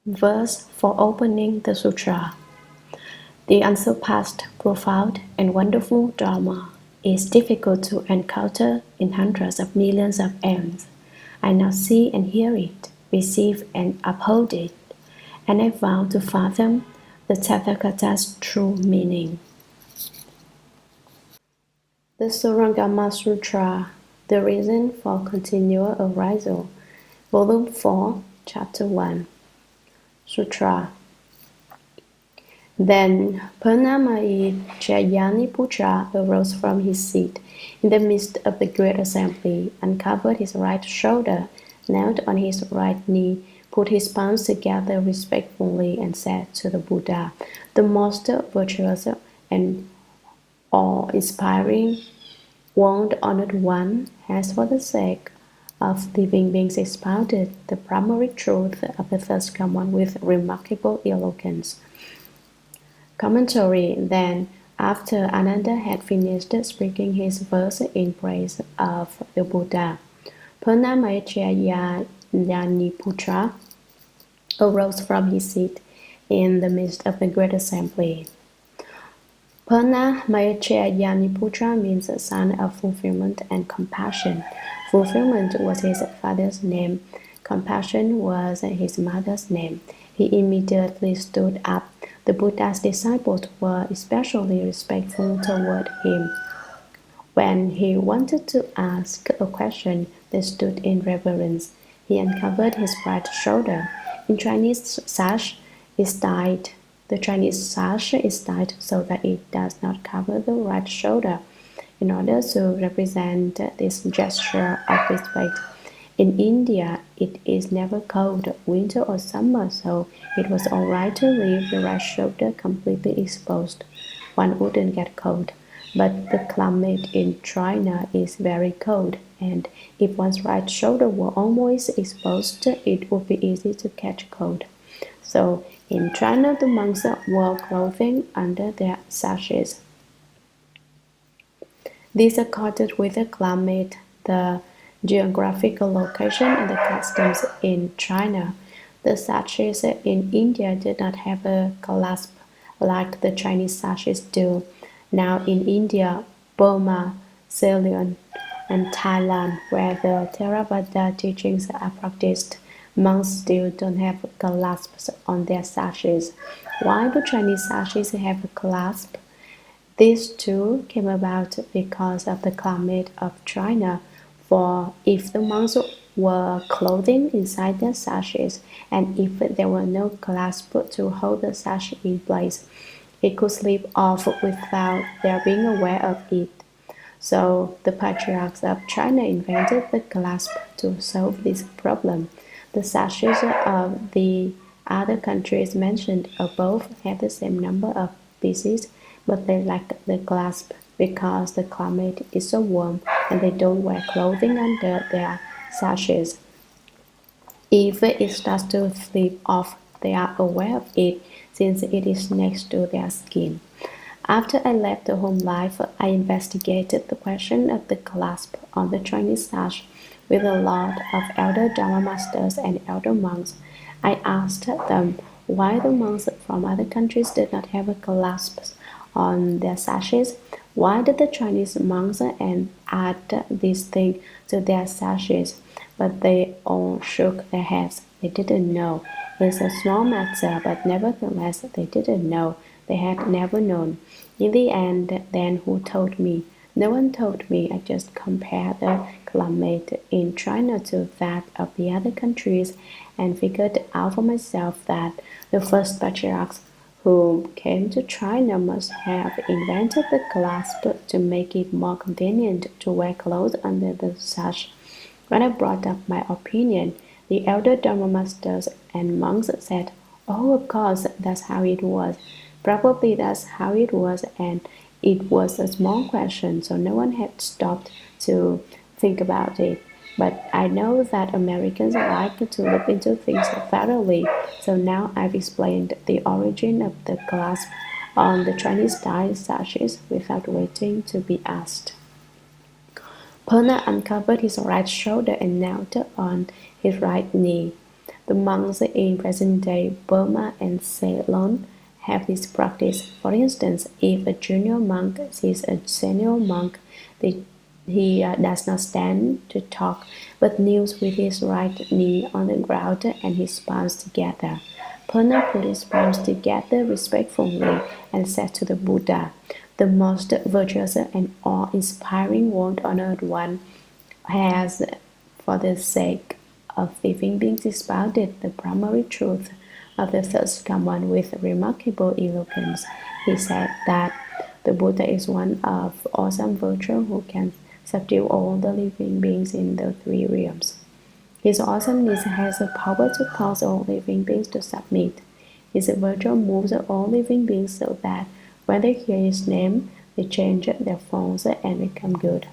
Verse for opening the sutra. The unsurpassed, profound, and wonderful Dharma is difficult to encounter in hundreds of millions of aeons. I now see and hear it, receive and uphold it, and I vow to fathom the Tathagata's true meaning. The Shurangama Sutra, The Reason for Continual Arisal, Volume 4, Chapter 1. Sutra. Then Purnamaichayaniputra arose from his seat in the midst of the great assembly, uncovered his right shoulder, knelt on his right knee, put his palms together respectfully, and said to the Buddha, the most virtuous and awe-inspiring, world-honored one, has for the sake of living beings expounded the primary truth of the First Command with remarkable eloquence. Commentary. Then, after Ananda had finished speaking his verse in praise of the Buddha, Purnamaichayaniputra arose from his seat in the midst of the great assembly. Purnamaichayaniputra means son of fulfillment and compassion. Fulfillment was his father's name. Compassion was his mother's name. He immediately stood up. The Buddha's disciples were especially respectful toward him. When he wanted to ask a question, they stood in reverence. He uncovered his right shoulder. In Chinese, sash is tied. The Chinese sash is tied so that it does not cover the right shoulder, in order to represent this gesture of respect. In India, it is never cold, winter or summer, so it was all right to leave the right shoulder completely exposed. One wouldn't get cold. But the climate in China is very cold, and if one's right shoulder were always exposed, it would be easy to catch cold. So in China, the monks wore clothing under their sashes. These accorded with the climate, the geographical location, and the customs in China. The sashes in India did not have a clasp like the Chinese sashes do. Now in India, Burma, Ceylon, and Thailand, where the Theravada teachings are practiced, monks still don't have clasps on their sashes. Why do Chinese sashes have a clasp? This too came about because of the climate of China, for if the monks were clothing inside their sashes, and if there were no clasp to hold the sash in place, it could slip off without their being aware of it. So the patriarchs of China invented the clasp to solve this problem. The sashes of the other countries mentioned above have the same number of pieces, but they lack the clasp because the climate is so warm and they don't wear clothing under their sashes. If it starts to slip off, they are aware of it since it is next to their skin. After I left the home life, I investigated the question of the clasp on the Chinese sash with a lot of elder Dharma masters and elder monks. I asked them why the monks from other countries did not have a clasp on their sashes. Why did the Chinese monks add this thing to their sashes? But they all shook their heads. They didn't know. It's a small matter, but nevertheless they didn't know. They had never known. In the end, then who told me? No one told me. I just compared the climate in China to that of the other countries and figured out for myself that the first patriarchs who came to China must have invented the clasp to make it more convenient to wear clothes under the sash. When I brought up my opinion, the elder Dharma masters and monks said, "Oh, of course, that's how it was. Probably that's how it was, and it was a small question, so no one had stopped to think about it. But I know that Americans like to look into things thoroughly, so now I've explained the origin of the clasp on the Chinese-style sashes without waiting to be asked." Purna uncovered his right shoulder and knelt on his right knee. The monks in present-day Burma and Ceylon have this practice. For instance, if a junior monk sees a senior monk, he does not stand to talk, but kneels with his right knee on the ground and his palms together. Purna put his palms together respectfully and said to the Buddha, "The most virtuous and awe-inspiring word-honored one has, for the sake of living beings, expounded the primary truth of the third command with remarkable eloquence." He said that the Buddha is one of awesome virtue who can subdue all the living beings in the three realms. His awesomeness has the power to cause all living beings to submit. His virtue moves all living beings so that when they hear his name, they change their forms and become good.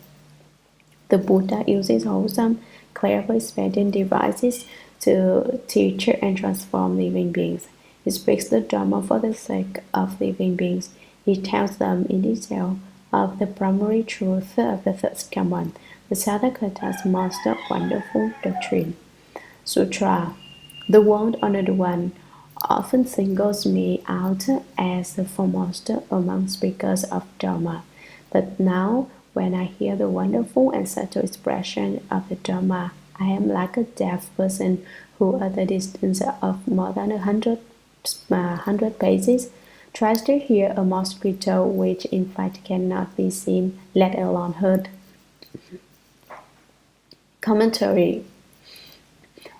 The Buddha uses wholesome, clever expedient devices to teach and transform living beings. He speaks the Dharma for the sake of living beings. He tells them in detail of the primary truth of the third command, the Tathagata's most wonderful doctrine. Sutra. The world-honored one often singles me out as the foremost among speakers of Dharma. But now, when I hear the wonderful and subtle expression of the Dharma, I am like a deaf person who, at the distance of more than 100 paces, tries to hear a mosquito which in fact cannot be seen, let alone heard. Commentary.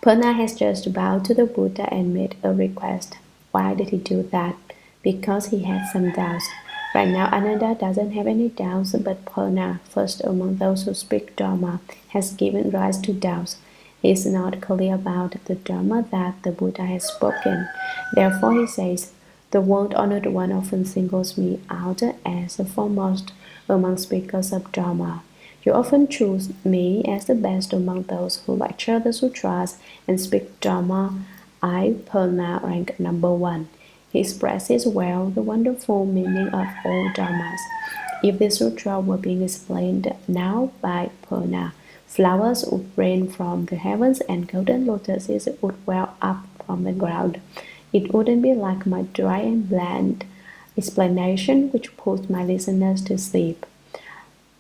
Purna has just bowed to the Buddha and made a request. Why did he do that? Because he had some doubts. Right now, Ananda doesn't have any doubts, but Purna, first among those who speak Dharma, has given rise to doubts. He is not clear about the Dharma that the Buddha has spoken. Therefore, he says, "The world-honored one often singles me out as the foremost among speakers of Dharma. You often choose me as the best among those who lecture the sutras and speak Dharma. I, Purna, rank number one." He expresses well the wonderful meaning of all Dharmas. If the sutra were being explained now by Purna, flowers would rain from the heavens and golden lotuses would well up from the ground. It wouldn't be like my dry and bland explanation which puts my listeners to sleep.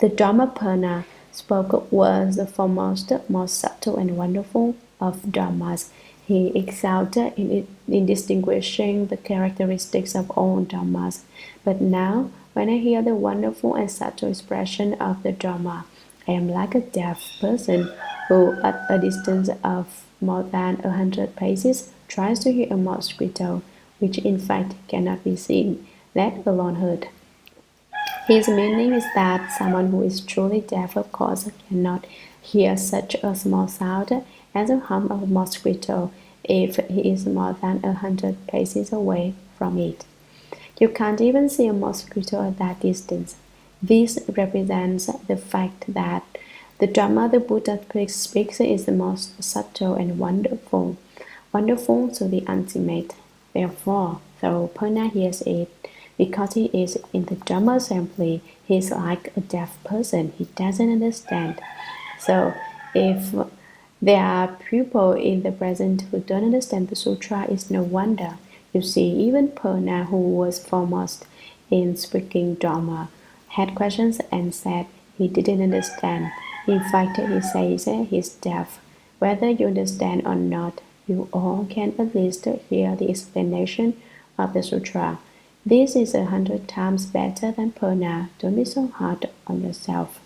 The Dharma Purna spoke was the foremost, most subtle and wonderful of Dharmas. He excelled in distinguishing the characteristics of all Dharmas. But now, when I hear the wonderful and subtle expression of the Dharma, I am like a deaf person who, at a distance of more than 100 paces, tries to hear a mosquito, which in fact cannot be seen, let alone heard. His meaning is that someone who is truly deaf, of course, cannot hear such a small sound as the hum of a mosquito if he is more than 100 paces away from it. You can't even see a mosquito at that distance. This represents the fact that the Dharma the Buddha speaks is the most subtle and wonderful to the ultimate. Therefore, though Purna hears it, because he is in the Dharma assembly, he is like a deaf person. He doesn't understand. So, if there are people in the present who don't understand the sutra, it's no wonder. You see, even Purna, who was foremost in speaking Dharma, had questions and said he didn't understand. In fact, he says he's deaf. Whether you understand or not, you all can at least hear the explanation of the sutra. This is 100 times better than Purna. Don't be so hard on yourself.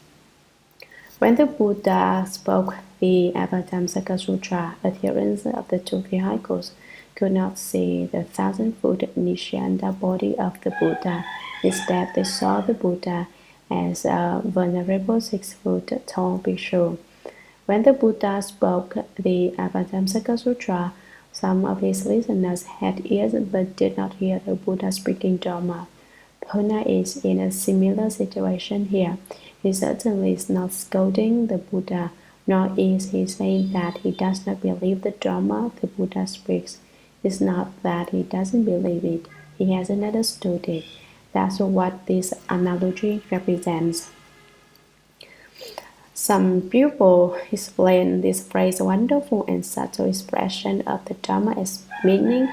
When the Buddha spoke the Abhidhamsaka Sutra, adherents of the two vehicles could not see the 1,000-foot Nishyanda body of the Buddha. Instead, they saw the Buddha as a venerable 6-foot tall bhikshu. When the Buddha spoke the Abhidhamsaka Sutra, some of his listeners had ears but did not hear the Buddha speaking Dharma. Purna is in a similar situation here. He certainly is not scolding the Buddha, nor is he saying that he does not believe the Dharma the Buddha speaks. It's not that he doesn't believe it, he hasn't understood it. That's what this analogy represents. Some people explain this phrase wonderful and subtle expression of the Dharma as meaning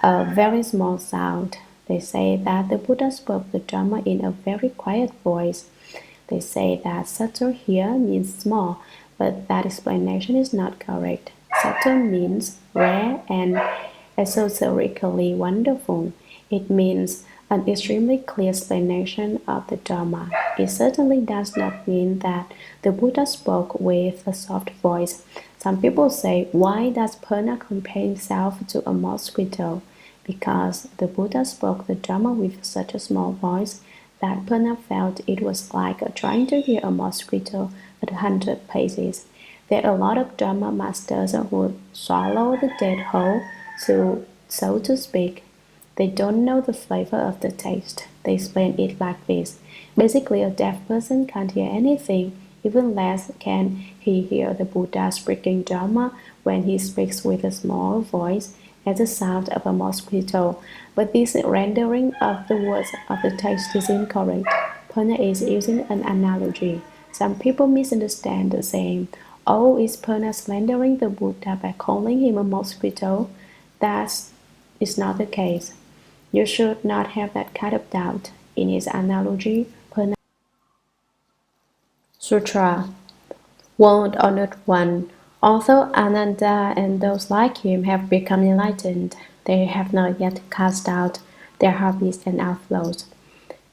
a very small sound. They say that the Buddha spoke the Dharma in a very quiet voice. They say that subtle here means small, but that explanation is not correct. Subtle means rare and esoterically wonderful. It means an extremely clear explanation of the Dharma. It certainly does not mean that the Buddha spoke with a soft voice. Some people say, why does Purna compare himself to a mosquito? Because the Buddha spoke the Dharma with such a small voice that Purna felt it was like trying to hear a mosquito at 100 paces. There are a lot of Dharma masters who swallow the dead whole, so to speak. They don't know the flavor of the taste. They explain it like this. Basically, a deaf person can't hear anything. Even less can he hear the Buddha speaking Dharma when he speaks with a small voice as the sound of a mosquito. But this rendering of the words of the text is incorrect. Purna is using an analogy. Some people misunderstand the saying, oh, is Purna slandering the Buddha by calling him a mosquito? That is not the case. You should not have that kind of doubt. In his analogy, Purna Sutra, World Honored One. Although Ananda and those like him have become enlightened, they have not yet cast out their hobbies and outflows.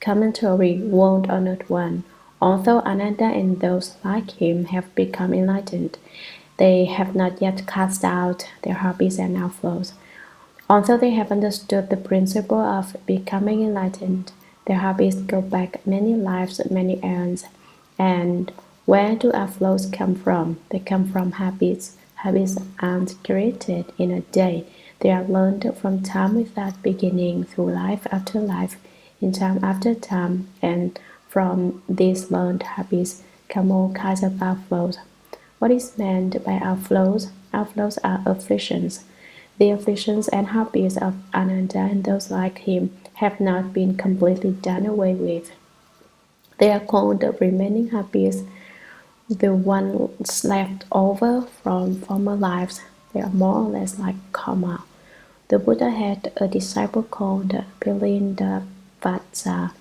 Commentary, World Honored One. Although Ananda and those like him have become enlightened, they have not yet cast out their hobbies and outflows. Although they have understood the principle of becoming enlightened, their hobbies go back many lives, many eons. And where do outflows come from? They come from habits. Habits aren't created in a day. They are learned from time without beginning, through life after life, in time after time, and from these learned habits come all kinds of outflows. What is meant by outflows? Outflows are afflictions. The afflictions and hobbies of Ananda and those like him have not been completely done away with. They are called the remaining hobbies, the ones left over from former lives. They are more or less like karma. The Buddha had a disciple called Pilindavaca.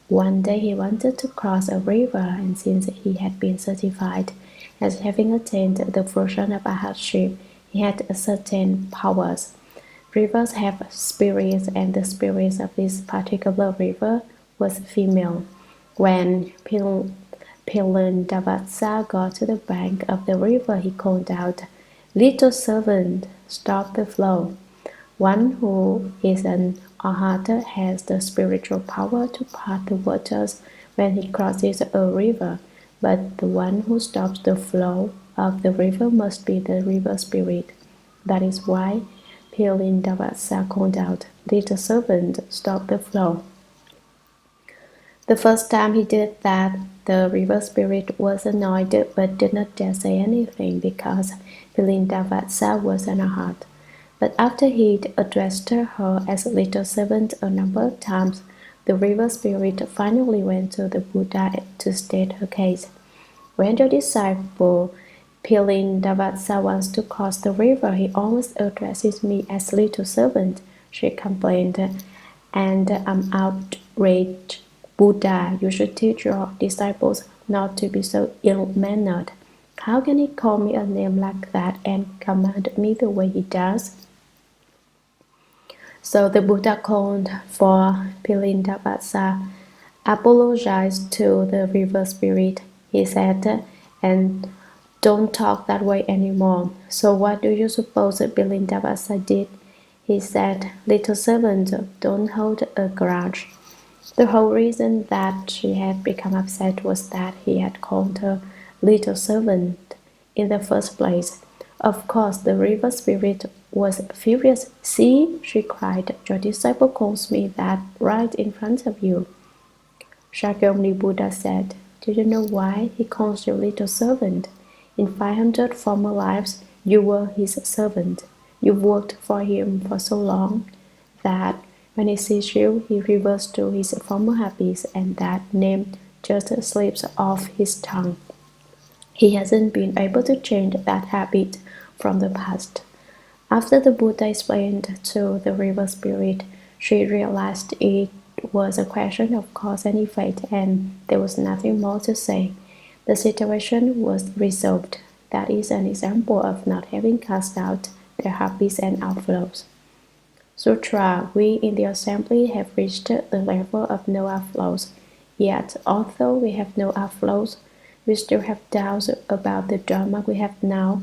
One day he wanted to cross a river, and since he had been certified as having attained the version of arhatship, he had certain powers. Rivers have spirits, and the spirit of this particular river was female. When Pilindavaca got to the bank of the river, he called out, "Little servant, stop the flow." One who is an arhata has the spiritual power to part the waters when he crosses a river, but the one who stops the flow of the river must be the river spirit. That is why Pilindavaca called out, "Little servant, stop the flow." The first time he did that, the river spirit was annoyed but did not dare say anything because Pilindavaca was an arhat. But after he'd addressed her as little servant a number of times, the river spirit finally went to the Buddha to state her case. When your disciple Pilindavaca wants to cross the river, he always addresses me as little servant, she complained, and I'm outraged. Buddha, you should teach your disciples not to be so ill-mannered. How can he call me a name like that and command me the way he does? So the Buddha called for Pilindavaca, apologized to the river spirit, he said, and don't talk that way anymore. So what do you suppose Pilindavaca did? He said, "Little servant, don't hold a grudge." The whole reason that she had become upset was that he had called her little servant in the first place. Of course, the river spirit was furious. "See," she cried, "your disciple calls me that right in front of you." Shakyamuni Buddha said, "Do you know why he calls you little servant? In 500 former lives, you were his servant. You worked for him for so long that when he sees you, he reverts to his former habits, and that name just slips off his tongue." He hasn't been able to change that habit from the past. After the Buddha explained to the river spirit, she realized it was a question of cause and effect, and there was nothing more to say. The situation was resolved. That is an example of not having cast out their habits and outflows. Sutra, we in the assembly have reached the level of no outflows. Yet, although we have no outflows, we still have doubts about the Dharma we have now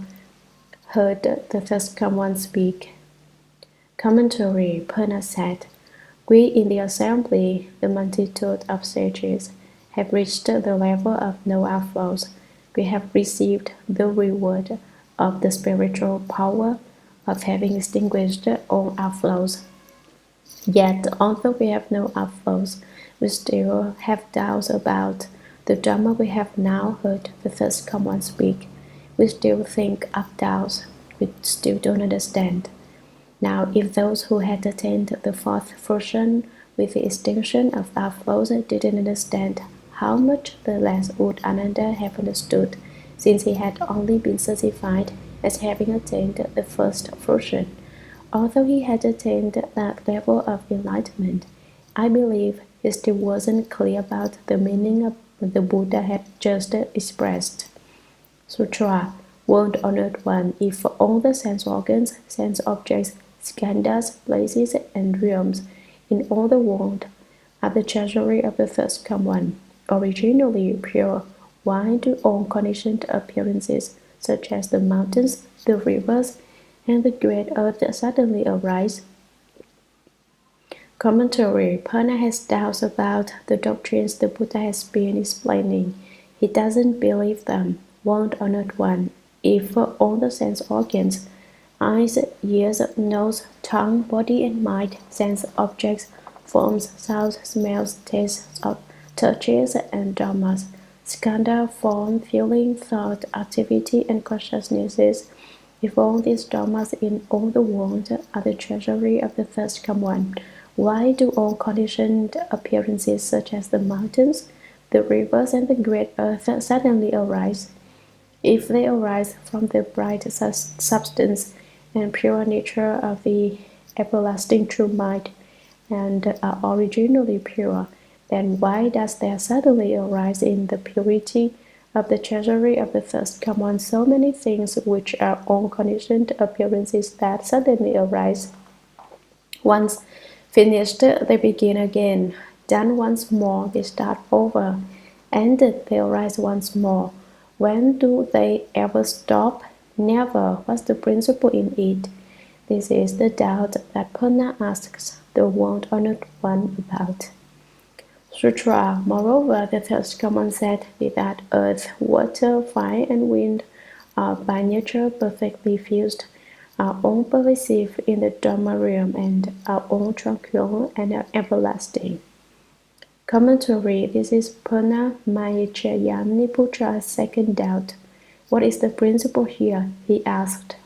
heard the first one speak. Commentary, Purna said, we in the assembly, the multitude of sages, have reached the level of no outflows. We have received the reward of the spiritual power of having extinguished all outflows. Yet, although we have no outflows, we still have doubts about the Dharma we have now heard the first one speak. We still think of doubts. We still don't understand. Now, if those who had attained the fourth fruition with the extinction of outflows didn't understand, how much the less would Ananda have understood, since he had only been certified as having attained the first fruition. Although he had attained that level of enlightenment, I believe he still wasn't clear about the meaning of what the Buddha had just expressed. Sutra, World Honored One, if all the sense organs, sense objects, skandhas, places, and realms in all the world are the treasury of the first come one, originally pure, why do all conditioned appearances, such as the mountains, the rivers, and the great earth suddenly arise? Commentary, Purna has doubts about the doctrines the Buddha has been explaining. He doesn't believe them. World Honored One, if all the sense organs, eyes, ears, nose, tongue, body, and mind, sense objects, forms, sounds, smells, tastes, touches, and dharmas, skandha, form, feeling, thought, activity, and consciousnesses, if all these dharmas in all the world are the treasury of the first come one, why do all conditioned appearances such as the mountains, the rivers, and the great earth suddenly arise? If they arise from the bright substance and pure nature of the everlasting true mind, and are originally pure, then why does there suddenly arise in the purity of the treasury of the first come on so many things which are all conditioned appearances that suddenly arise? Once finished, they begin again. Done once more, they start over. Ended, they arise once more. When do they ever stop? Never. What's the principle in it? This is the doubt that Purna asks the world-honored one about. Sutra. Moreover, the first command said that earth, water, fire, and wind are by nature perfectly fused, are all pervasive in the Dharma Realm, and are all tranquil and everlasting. Commentary. This is Purna Mayachayamniputra's second doubt. What is the principle here? He asked.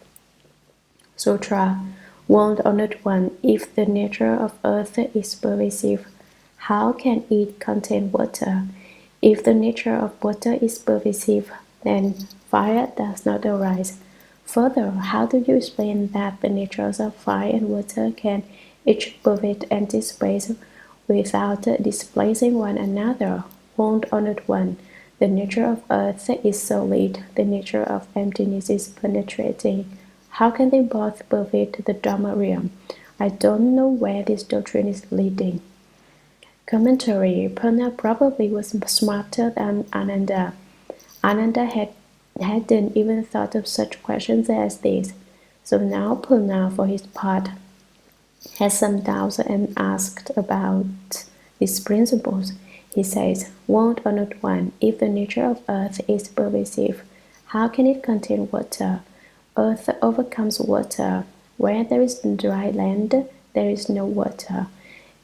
Sutra. World-honored one, if the nature of earth is pervasive, how can it contain water? If the nature of water is pervasive, then fire does not arise. Further, how do you explain that the natures of fire and water can each pervade empty space without displacing one another? World-honored one, the nature of earth is solid, the nature of emptiness is penetrating. How can they both pervade the Dharma realm? I don't know where this doctrine is leading. Commentary. Purna probably was smarter than Ananda. Ananda hadn't even thought of such questions as this. So now Purna, for his part, has some doubts and asked about these principles. He says, World-honored one, if the nature of earth is pervasive, how can it contain water? Earth overcomes water. Where there is dry land, there is no water.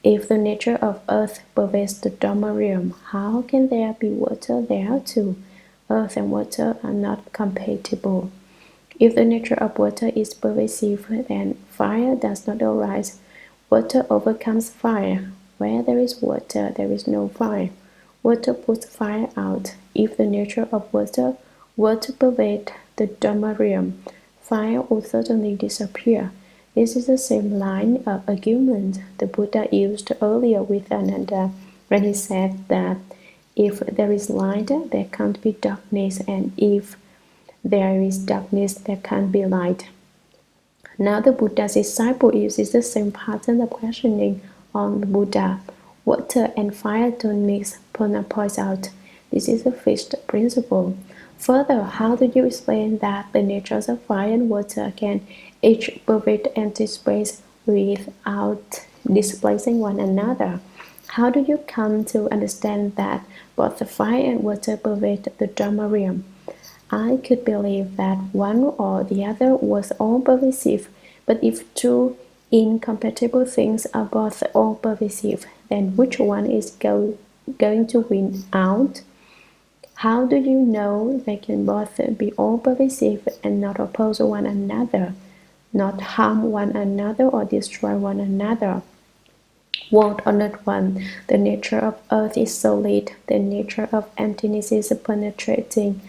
If the nature of earth pervades the Dharma realm, how can there be water there too? Earth and water are not compatible. If the nature of water is pervasive, then fire does not arise. Water overcomes fire. Where there is water, there is no fire. Water puts fire out. If the nature of water were to pervade the Dharma Realm, fire would certainly disappear. This is the same line of argument the Buddha used earlier with Ananda when he said that if there is light, there can't be darkness, and if there is darkness, there can't be light. Now the Buddha's disciple uses the same pattern of questioning on the Buddha. Water and fire don't mix, Pona points out. This is a fixed principle. Further, how do you explain that the natures of fire and water can each pervade empty space without displacing one another? How do you come to understand that both the fire and water pervade the Dharma realm? I could believe that one or the other was all-pervasive, but if two incompatible things are both all-pervasive, then which one is going to win out? How do you know they can both be all-pervasive and not oppose one another, not harm one another or destroy one another? World Honored One, the nature of earth is solid, the nature of emptiness is penetrating.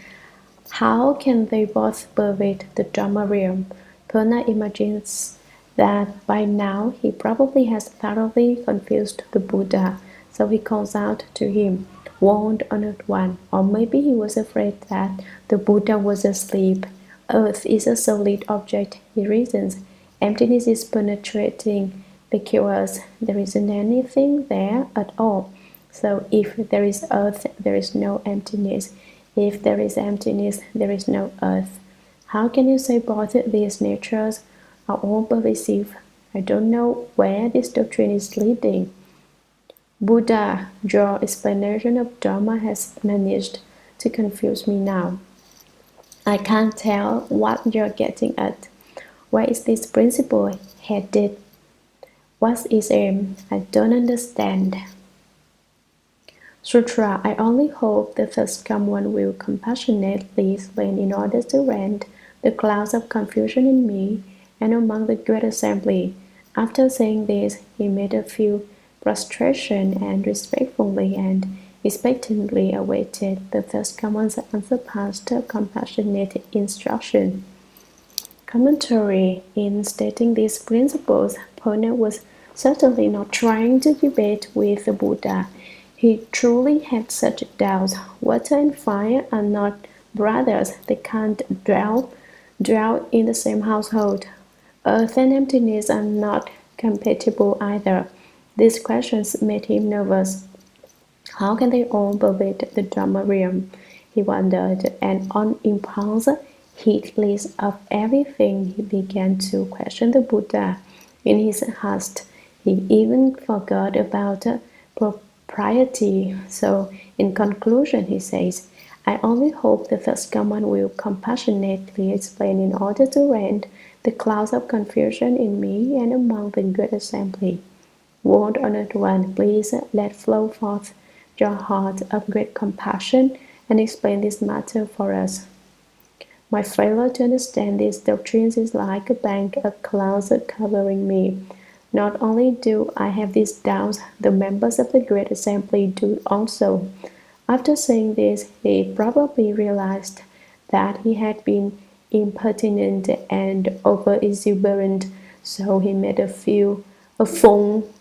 How can they both pervade the Dharma realm? Purna imagines that by now he probably has thoroughly confused the Buddha, so he calls out to him, World Honored One, or maybe he was afraid that the Buddha was asleep. Earth is a solid object, he reasons. Emptiness is penetrating the chaos. There isn't anything there at all. So if there is earth, there is no emptiness. If there is emptiness, there is no earth. How can you say both these natures are all pervasive? I don't know where this doctrine is leading. Buddha, your explanation of Dharma has managed to confuse me now. I can't tell what you're getting at. Where is this principle headed? What's its aim? I don't understand. Sutra, I only hope the first come one will compassionately explain in order to rend the clouds of confusion in me and among the great assembly. After saying this, he made a few prostration and respectfully and expectantly awaited the first come one's unsurpassed compassionate instruction. Commentary. In stating these principles, Pona was certainly not trying to debate with the Buddha. He truly had such doubts. Water and fire are not brothers. They can't dwell in the same household. Earth and emptiness are not compatible either. These questions made him nervous. How can they all pervade the Dharma realm? He wondered, and on impulse, heedless of everything, he began to question the Buddha. In his haste, he even forgot about propriety. So, in conclusion, he says, I only hope the first command will compassionately explain in order to rend the clouds of confusion in me and among the great assembly. World Honored One, please let flow forth your heart of great compassion and explain this matter for us. My failure to understand these doctrines is like a bank of clouds covering me. Not only do I have these doubts, the members of the great assembly do also. After saying this, he probably realized that he had been impertinent and over-exuberant, so he made a full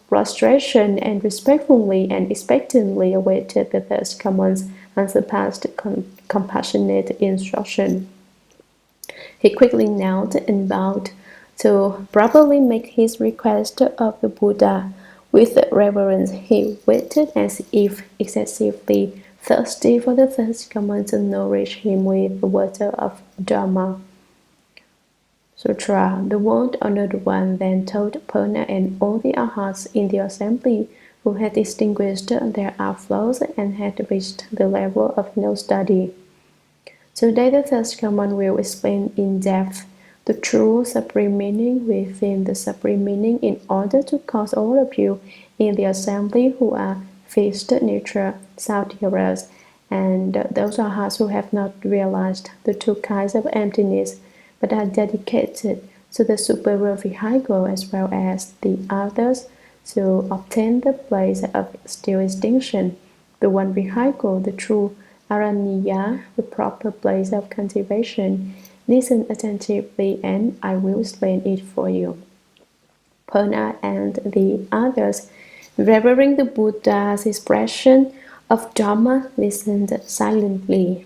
prostration and respectfully and expectantly awaited the first commands unsurpassed compassionate instruction. He quickly knelt and bowed to properly make his request of the Buddha. With reverence, he waited as if excessively thirsty for the first command to nourish him with the water of Dharma. Sutra. The World Honored One then told Purna and all the arhats in the assembly who had distinguished their outflows and had reached the level of no study. Today the first command will explain in depth the true supreme meaning within the supreme meaning in order to cause all of you in the assembly who are fixed nature sought-hearers and those arhats who have not realized the two kinds of emptiness but are dedicated to the superior vehicle as well as the others to obtain the place of still extinction. The one vehicle, the true Aranya, the proper place of cultivation. Listen attentively and I will explain it for you. Purna and the others, revering the Buddha's expression of Dharma, listened silently.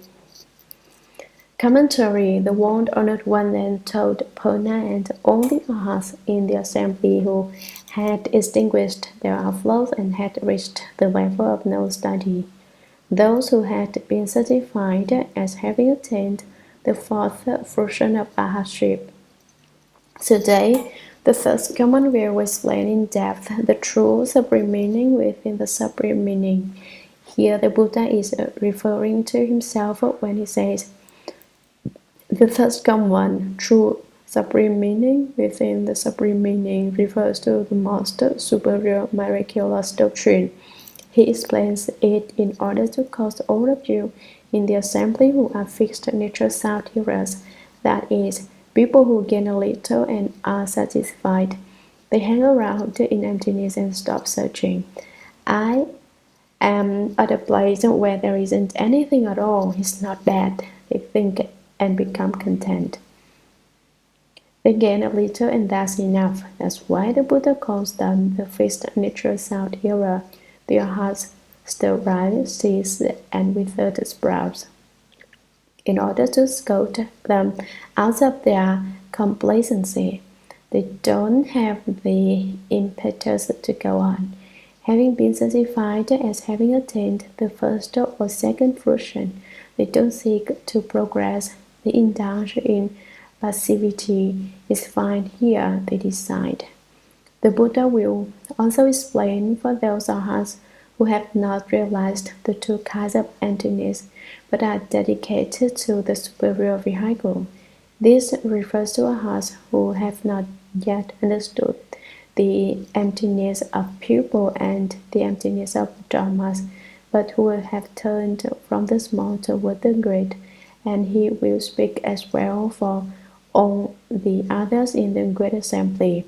Commentary: the world-honored one then told Purna and all the Arhats in the assembly who had extinguished their outflows and had reached the level of no study, those who had been certified as having attained the fourth fruition of Arhatship. Today, the first Commonwealth will explain in depth the true supreme meaning within the supreme meaning. Here, the Buddha is referring to himself when he says, the first one, true supreme meaning within the supreme meaning, refers to the most superior miraculous doctrine. He explains it in order to cause all of you in the assembly who are fixed nature sound hearers, that is, people who gain a little and are satisfied. They hang around in emptiness and stop searching. I am at a place where there isn't anything at all. It's not bad. They think and become content. They gain a little and that's enough. That's why the Buddha calls them the fixed nature sound hearer. Their hearts still rise, cease, and withered sprouts. In order to scout them out of their complacency, they don't have the impetus to go on. Having been certified as having attained the first or second fruition, they don't seek to progress. They indulge in passivity. It's fine here, they decide. The Buddha will also explain for those Arhats who have not realized the two kinds of emptiness but are dedicated to the superior vehicle. This refers to Arhats who have not yet understood the emptiness of pupil and the emptiness of dharmas, but who have turned from the small toward the great, and he will speak as well for all the others in the great assembly.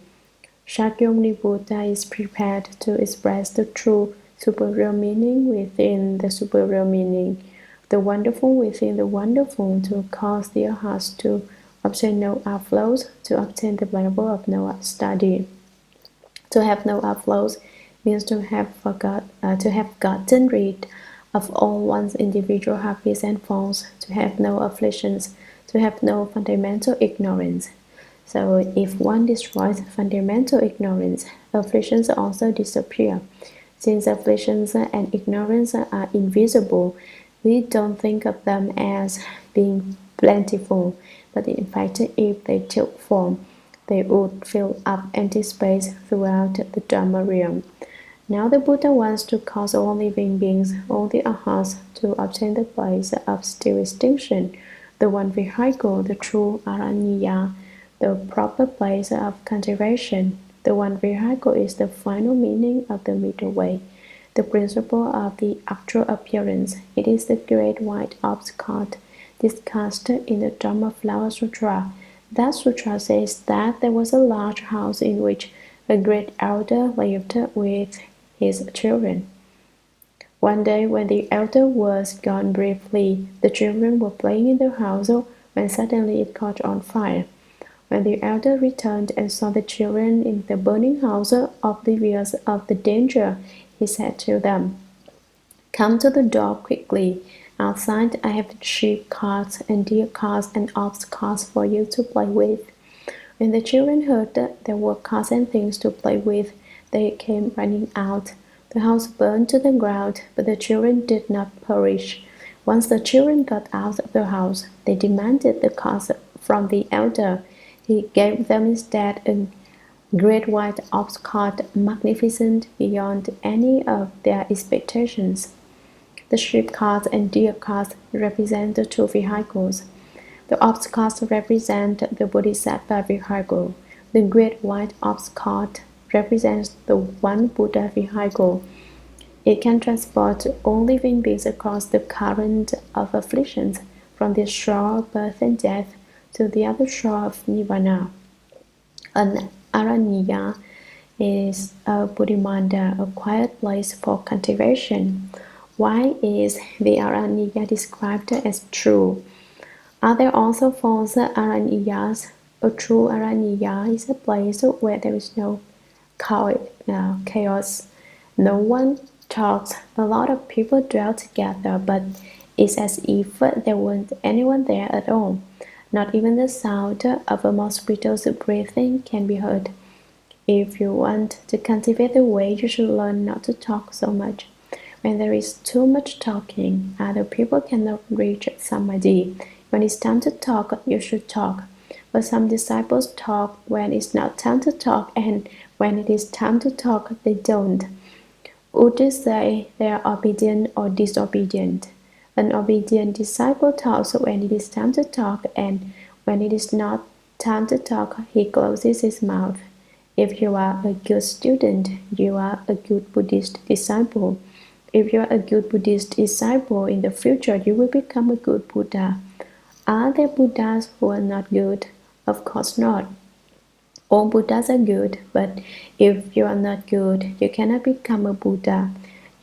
Shakyamuni Buddha is prepared to express the true superior meaning within the superior meaning, the wonderful within the wonderful, to cause their hearts to obtain no outflows, to obtain the level of no study. To have no outflows means to have gotten rid of all one's individual habits and faults, to have no afflictions, to have no fundamental ignorance. So if one destroys fundamental ignorance, afflictions also disappear. Since afflictions and ignorance are invisible, we don't think of them as being plentiful, but in fact, if they took form, they would fill up empty space throughout the Dharma Realm. Now the Buddha wants to cause all living beings, all the Arhats, to obtain the place of still extinction, the one vehicle, the true Aranya, the proper place of cultivation. The one vehicle is the final meaning of the middle way, the principle of the actual appearance. It is the great white ox cart discussed in the Dharma Flower Sutra. That sutra says that there was a large house in which a great elder lived with his children. One day, when the elder was gone briefly, the children were playing in the house when suddenly it caught on fire. When the elder returned and saw the children in the burning house, oblivious of the danger, he said to them, "Come to the door quickly. Outside I have sheep carts and deer carts and ox carts for you to play with." When the children heard that there were carts and things to play with, they came running out. The house burned to the ground, but the children did not perish. Once the children got out of the house, they demanded the carts from the elder. He gave them instead a great white ox cart, magnificent beyond any of their expectations. The sheep carts and deer carts represent the two vehicles. The ox carts represent the Bodhisattva vehicle. The great white ox cart represents the one Buddha vehicle. It can transport all living beings across the current of afflictions, from the shore of birth and death to the other shore of nirvana. An aranya is a Buddhimanda, a quiet place for cultivation. Why is the Aranya described as true? Are there also false Aranyas? A true Aranya is a place where there is no chaos. No one talks. A lot of people dwell together, but it's as if there weren't anyone there at all. Not even the sound of a mosquito's breathing can be heard. If you want to cultivate the way, you should learn not to talk so much. When there is too much talking, other people cannot reach samadhi. When it's time to talk, you should talk. But some disciples talk when it's not time to talk, and when it is time to talk, they don't. Would you say they are obedient or disobedient? An obedient disciple talks when it is time to talk, and when it is not time to talk, he closes his mouth. If you are a good student, you are a good Buddhist disciple. If you are a good Buddhist disciple, in the future you will become a good Buddha. Are there Buddhas who are not good? Of course not. All Buddhas are good, but if you are not good, you cannot become a Buddha.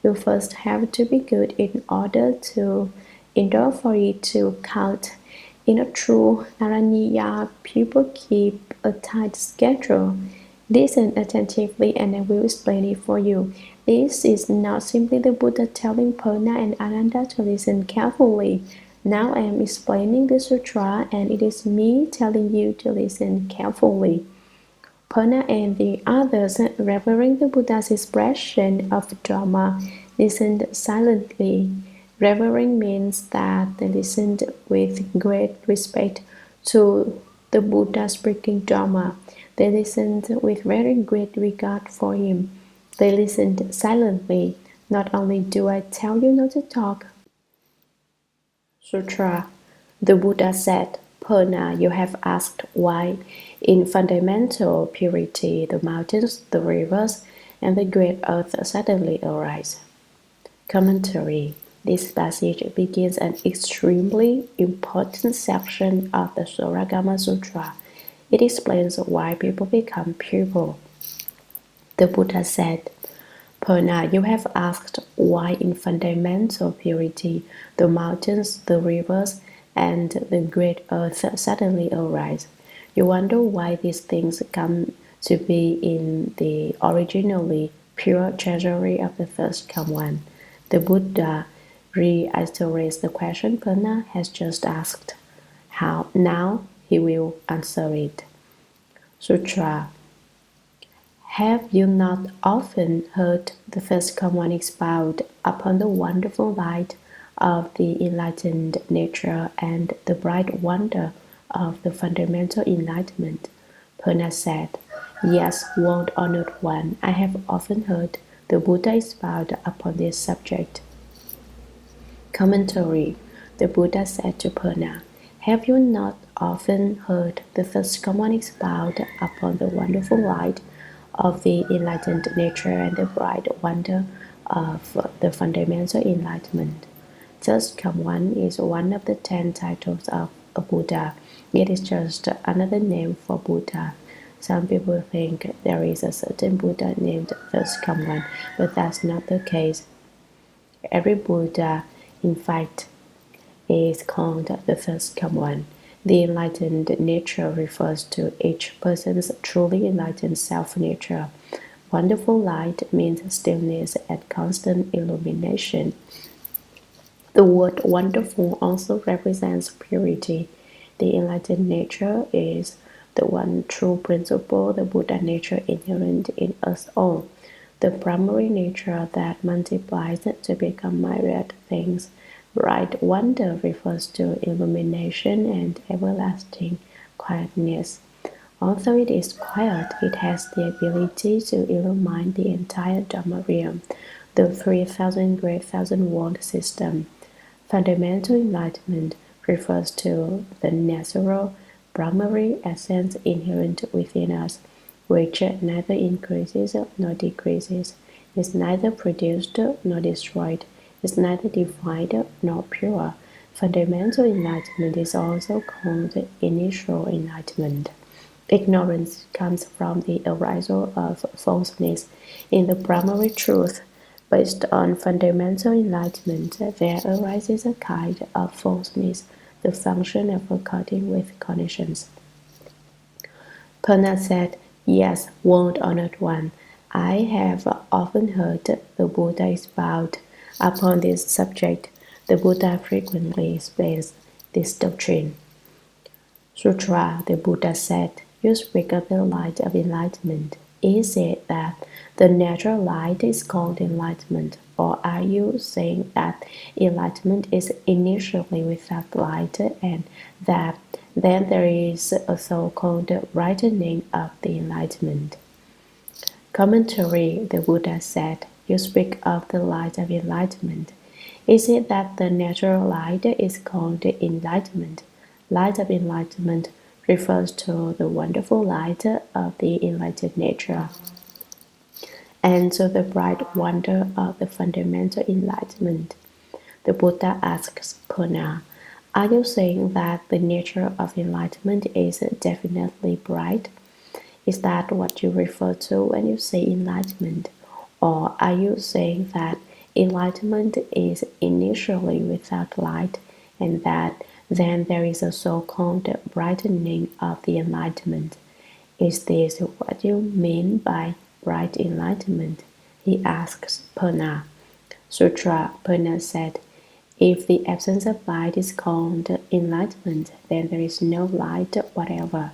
You first have to be good in order for it to count. In a true Aranya, people keep a tight schedule. Listen attentively and I will explain it for you. This is not simply the Buddha telling Purna and Ananda to listen carefully. Now I am explaining the sutra and it is me telling you to listen carefully. Purna and the others, revering the Buddha's expression of Dharma, listened silently. Revering means that they listened with great respect to the Buddha speaking Dharma. They listened with very great regard for him. They listened silently. Not only do I tell you not to talk. Sutra. The Buddha said, Purna, you have asked why, in fundamental purity, the mountains, the rivers, and the great earth suddenly arise. Commentary. This passage begins an extremely important section of the Shurangama Sutra. It explains why people become pure. The Buddha said, Purna, you have asked why in fundamental purity the mountains, the rivers, and the great earth suddenly arise. You wonder why these things come to be in the originally pure treasury of the first come one. The Buddha reiterates the question Purna has just asked. How now he will answer it. Sutra. Have you not often heard the first come one expound upon the wonderful light of the enlightened nature and the bright wonder of the fundamental enlightenment? Purna said, Yes, world honored one, I have often heard the Buddha expound upon this subject. Commentary. The Buddha said to Purna, Have you not often heard the first come one expound upon the wonderful light of the enlightened nature and the bright wonder of the fundamental enlightenment? Thus, come one is one of the 10 titles of a Buddha. It is just another name for Buddha. Some people think there is a certain Buddha named First Come One, but that's not the case. Every Buddha, in fact, is called the First Come One. The enlightened nature refers to each person's truly enlightened self-nature. Wonderful light means stillness and constant illumination. The word wonderful also represents purity. The enlightened nature is the one true principle, the Buddha nature inherent in us all, the primary nature that multiplies to become myriad things. Bright wonder refers to illumination and everlasting quietness. Although it is quiet, it has the ability to illumine the entire Dharma Realm, the 3,000 great thousand-world system. Fundamental enlightenment refers to the natural, primary essence inherent within us, which neither increases nor decreases, is neither produced nor destroyed, is neither defined nor pure. Fundamental enlightenment is also called initial enlightenment. Ignorance comes from the arisal of falseness in the primary truth. Based on fundamental enlightenment, there arises a kind of falseness, the function of according with conditions. Purna said, "Yes, world honored one, I have often heard the Buddha expound upon this subject. The Buddha frequently explains this doctrine." Sutra, the Buddha said, "You speak of the light of enlightenment. Is it that the natural light is called enlightenment, or are you saying that enlightenment is initially without light and that then there is a so-called brightening of the enlightenment?" Commentary, the Buddha said, "You speak of the light of enlightenment. Is it that the natural light is called enlightenment? Light of enlightenment refers to the wonderful light of the enlightened nature and to the bright wonder of the fundamental enlightenment." The Buddha asks Purna, "Are you saying that the nature of enlightenment is definitely bright? Is that what you refer to when you say enlightenment? Or are you saying that enlightenment is initially without light and that then there is a so-called brightening of the enlightenment? Is this what you mean by bright enlightenment?" he asks Purna. Sutra, Purna said, "If the absence of light is called enlightenment, then there is no light whatever."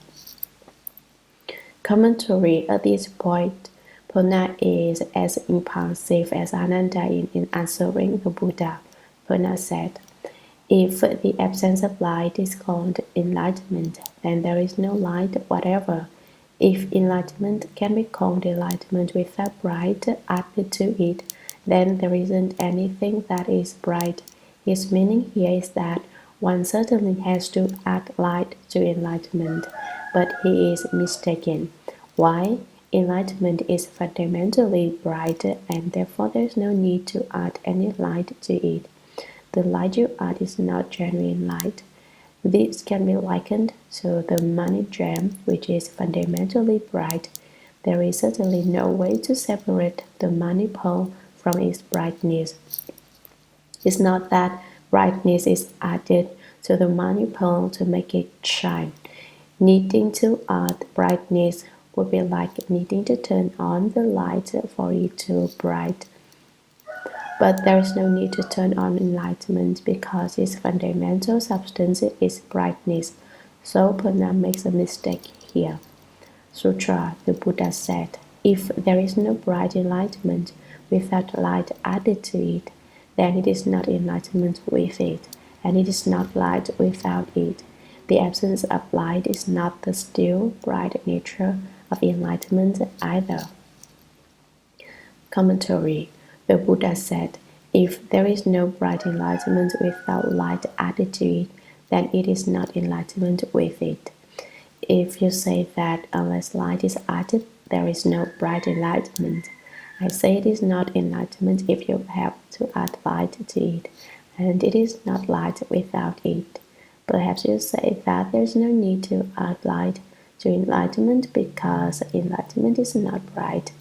Commentary, at this point, Purna is as impulsive as Ananda in answering the Buddha. Purna said, "If the absence of light is called enlightenment, then there is no light whatever. If enlightenment can be called enlightenment without bright added to it, then there isn't anything that is bright." His meaning here is that one certainly has to add light to enlightenment, but he is mistaken. Why? Enlightenment is fundamentally bright, and therefore there is no need to add any light to it. The light you add is not genuine light. This can be likened to the money gem, which is fundamentally bright. There is certainly no way to separate the money pearl from its brightness. It's not that brightness is added to the money pearl to make it shine. Needing to add brightness would be like needing to turn on the light for it to bright. But there is no need to turn on enlightenment because its fundamental substance is brightness. So Purna makes a mistake here. Sutra, the Buddha said, "If there is no bright enlightenment without light added to it, then it is not enlightenment with it, and it is not light without it. The absence of light is not the still, bright nature of enlightenment either." Commentary, the Buddha said, "If there is no bright enlightenment without light added to it, then it is not enlightenment with it. If you say that unless light is added, there is no bright enlightenment, I say it is not enlightenment if you have to add light to it, and it is not light without it. Perhaps you say that there is no need to add light to enlightenment because enlightenment is not bright.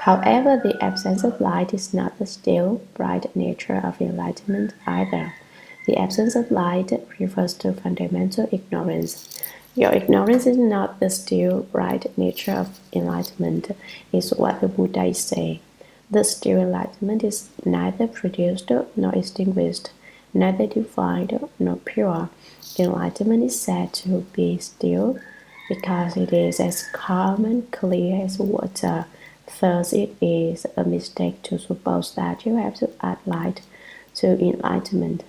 However, the absence of light is not the still, bright nature of enlightenment either. The absence of light refers to fundamental ignorance. Your ignorance is not the still, bright nature of enlightenment, is what the Buddha is saying. The still enlightenment is neither produced nor extinguished, neither defined nor pure. Enlightenment is said to be still because it is as calm and clear as water. Thus, it is a mistake to suppose that you have to add light to enlightenment.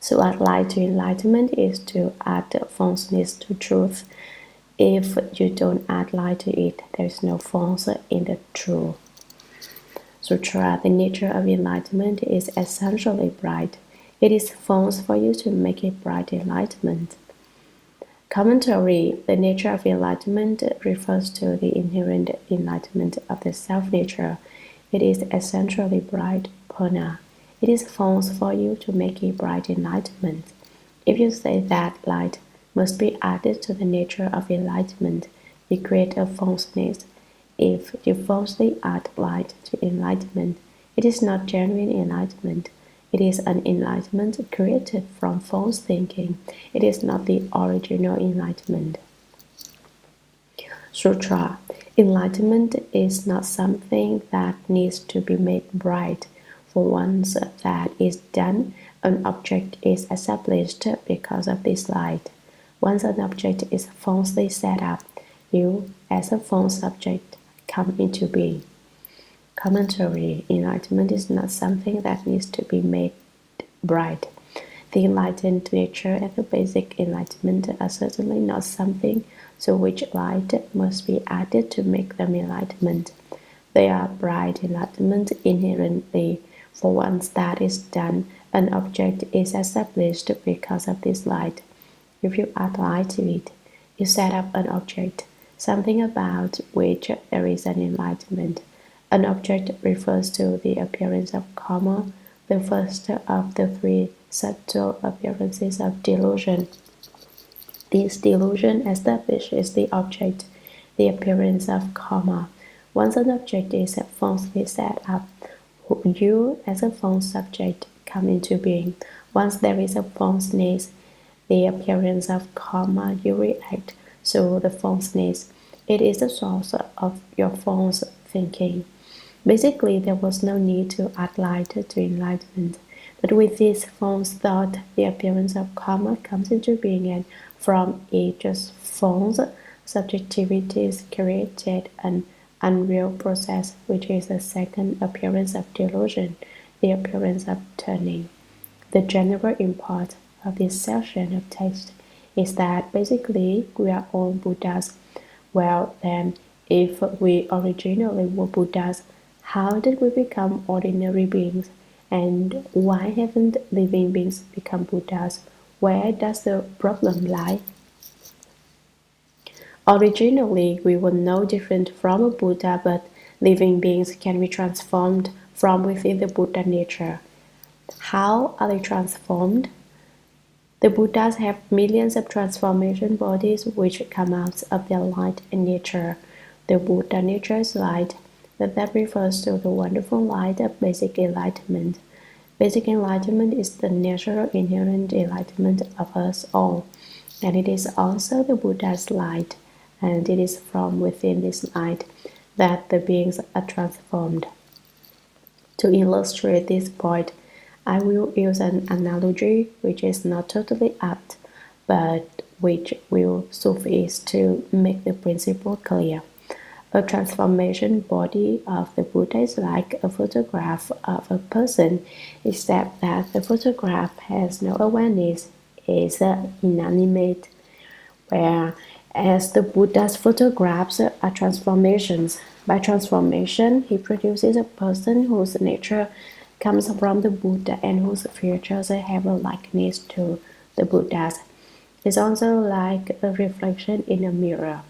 To add light to enlightenment is to add falseness to truth. If you don't add light to it, there is no false in the truth. Sutra, the nature of enlightenment is essentially bright. It is false for you to make it bright enlightenment. Commentary, the nature of enlightenment refers to the inherent enlightenment of the self-nature. It is essentially bright, Purna. It is false for you to make it bright enlightenment. If you say that light must be added to the nature of enlightenment, you create a falseness. if you falsely add light to enlightenment, it is not genuine enlightenment. It is an enlightenment created from false thinking. It is not the original enlightenment. Sutra. Enlightenment is not something that needs to be made bright. For once that is done, an object is established because of this light. Once an object is falsely set up, you, as a false subject, come into being. Commentary. Enlightenment is not something that needs to be made bright. The enlightened nature and the basic enlightenment are certainly not something to which light must be added to make them enlightenment. They are bright enlightenment inherently. For once that is done, an object is established because of this light. If you add light to it, you set up an object, something about which there is an enlightenment. An object refers to the appearance of karma, the first of the three subtle appearances of delusion. This delusion establishes the object, the appearance of karma. Once an object is falsely set up, you, as a false subject, come into being. Once there is a falseness, the appearance of karma, you react to the falseness. It is the source of your false thinking. Basically, there was no need to add light to enlightenment. But with this false thought, the appearance of karma comes into being, and from it just false subjectivities created an unreal process, which is the second appearance of delusion, the appearance of turning. The general import of this session of text is that basically we are all Buddhas. Well, then, if we originally were Buddhas, how did we become ordinary beings? And why haven't living beings become Buddhas? Where does the problem lie? Originally, we were no different from a Buddha, but living beings can be transformed from within the Buddha nature. How are they transformed? The Buddhas have millions of transformation bodies which come out of their light and nature. The Buddha nature is light, but that refers to the wonderful light of basic enlightenment. Basic enlightenment is the natural inherent enlightenment of us all, and it is also the Buddha's light, and it is from within this light that the beings are transformed. To illustrate this point, I will use an analogy which is not totally apt, but which will suffice to make the principle clear. A transformation body of the Buddha is like a photograph of a person, except that the photograph has no awareness, is inanimate, whereas the Buddha's photographs are transformations. By transformation, he produces a person whose nature comes from the Buddha and whose features have a likeness to the Buddha's. It's also like a reflection in a mirror.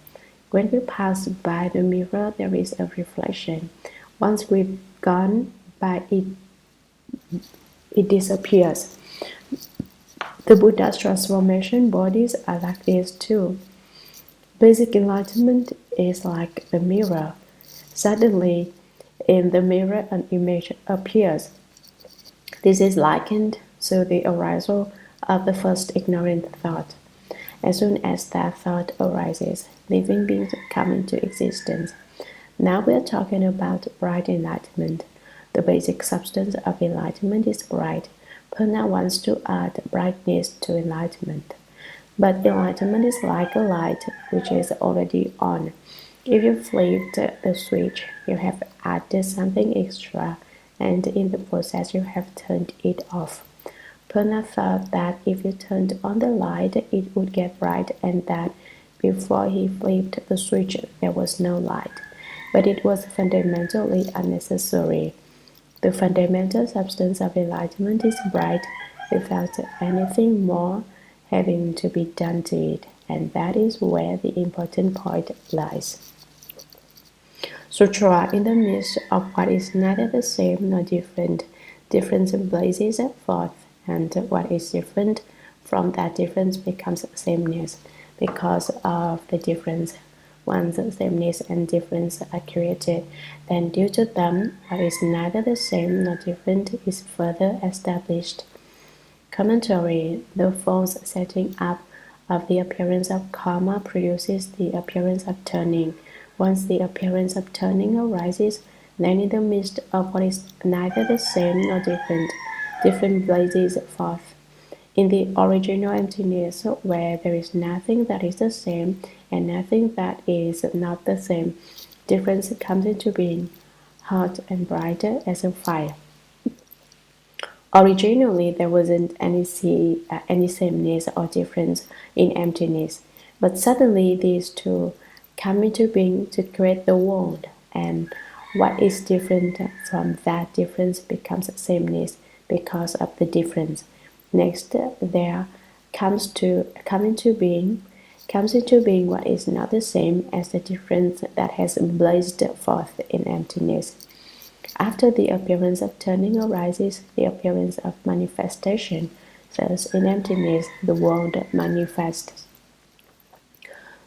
When we pass by the mirror, there is a reflection. Once we've gone by it, it disappears. The Buddha's transformation bodies are like this too. Basic enlightenment is like the mirror. Suddenly, in the mirror, an image appears. This is likened to the arousal of the first ignorant thought. As soon as that thought arises, living beings come into existence. Now we are talking about bright enlightenment. The basic substance of enlightenment is bright. Purna wants to add brightness to enlightenment. But enlightenment is like a light which is already on. If you flipped the switch, you have added something extra, and in the process you have turned it off. Purna thought that if you turned on the light, it would get bright, and that before he flipped the switch, there was no light. But it was fundamentally unnecessary. The fundamental substance of enlightenment is bright without anything more having to be done to it, and that is where the important point lies. Sutra in the midst of what is neither the same nor different. Difference blazes forth, and what is different from that difference becomes sameness because of the difference. Once sameness and difference are created, then due to them, what is neither the same nor different is further established. Commentary: the false setting up of the appearance of karma produces the appearance of turning. Once the appearance of turning arises, then in the midst of what is neither the same nor different, different blazes forth. In the original emptiness, where there is nothing that is the same and nothing that is not the same, difference comes into being, hot and bright as a fire. Originally, there wasn't any sameness or difference in emptiness, but suddenly these two come into being to create the world, and what is different from that difference becomes sameness because of the difference. Next, there comes into being what is not the same as the difference that has blazed forth in emptiness. After the appearance of turning arises, the appearance of manifestation. Thus, in emptiness, the world manifests.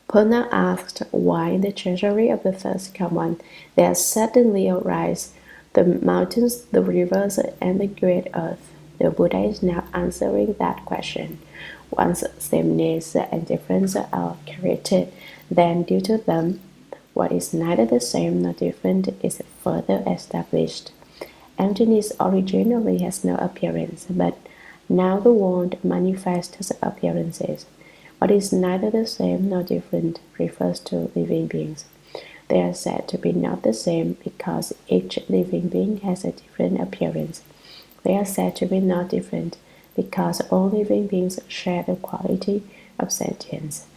Purna asked why in the treasury of the first command there suddenly arise the mountains, the rivers, and the great earth. The Buddha is now answering that question. Once sameness and difference are created, then due to them, what is neither the same nor different is further established. Emptiness originally has no appearance, but now the world manifests appearances. What is neither the same nor different refers to living beings. They are said to be not the same because each living being has a different appearance. They are said to be not different because all living beings share the quality of sentience.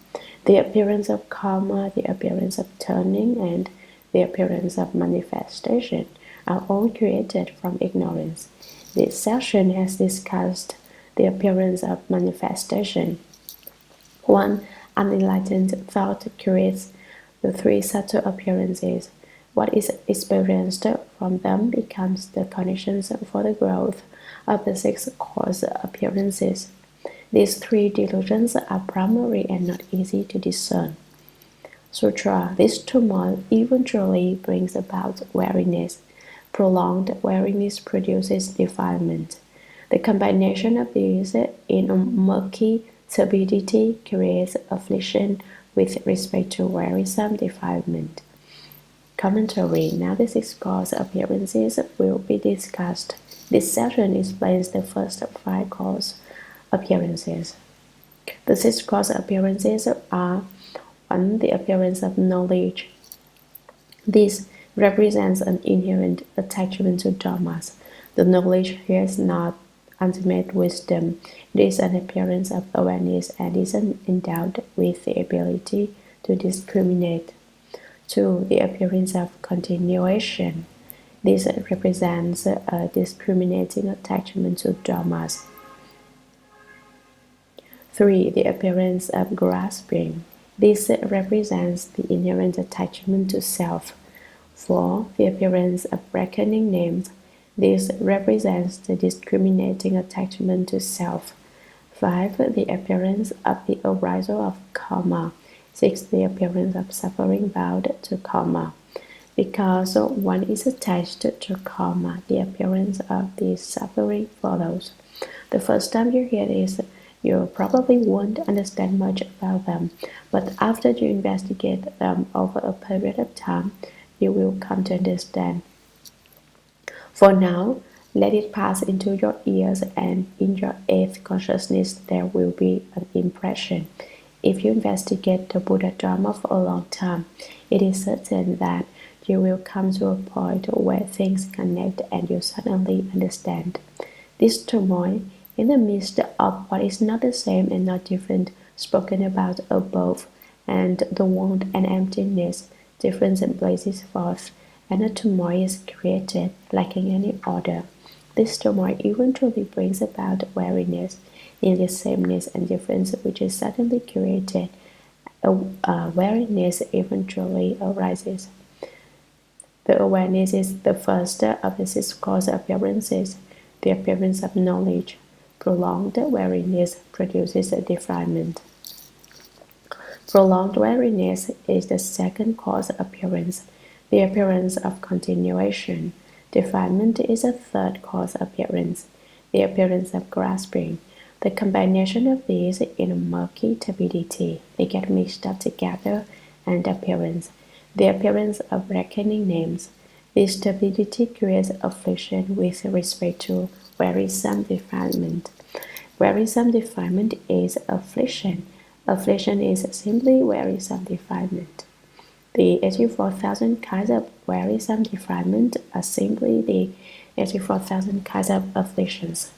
The appearance of karma, the appearance of turning, and the appearance of manifestation are all created from ignorance. This session has discussed the appearance of manifestation. One unenlightened thought creates the three subtle appearances. What is experienced from them becomes the conditions for the growth of the six coarse appearances. These three delusions are primary and not easy to discern. Sutra: this turmoil eventually brings about weariness. Prolonged weariness produces defilement. The combination of these in a murky turbidity creates affliction with respect to wearisome defilement. Commentary: now the six coarse appearances will be discussed. This section explains the first five coarse appearances. The six coarse appearances are: 1. The appearance of knowledge. This represents an inherent attachment to dharmas. The knowledge here is not ultimate wisdom. It is an appearance of awareness and is endowed with the ability to discriminate. 2. The appearance of continuation. This represents a discriminating attachment to dharmas. 3. The appearance of grasping. This represents the inherent attachment to self. 4. The appearance of reckoning names. This represents the discriminating attachment to self. 5. The appearance of the arisal of karma. 6. The appearance of suffering bowed to karma. Because one is attached to karma, the appearance of the suffering follows. The first time you hear this, you probably won't understand much about them, but after you investigate them over a period of time, you will come to understand. For now, let it pass into your ears, and in your eighth consciousness there will be an impression. If you investigate the Buddha Dharma for a long time, it is certain that you will come to a point where things connect and you suddenly understand. This turmoil, in the midst of what is not the same and not different spoken about above, and the want and emptiness, difference blazes forth, and a turmoil is created, lacking any order. This turmoil eventually brings about weariness. In this sameness and difference which is suddenly created, weariness eventually arises. The awareness is the first of the six coarse appearances, the appearance of knowledge. Prolonged weariness produces a defilement. Prolonged weariness is the second cause appearance, the appearance of continuation. Defilement is a third cause appearance, the appearance of grasping. The combination of these in a murky turbidity, they get mixed up together, and appearance, the appearance of reckoning names. This turbidity creates affliction with respect to wearisome defilement. Wearisome defilement is affliction. Affliction is simply wearisome defilement. The 84,000 kinds of wearisome defilement are simply the 84,000 kinds of afflictions.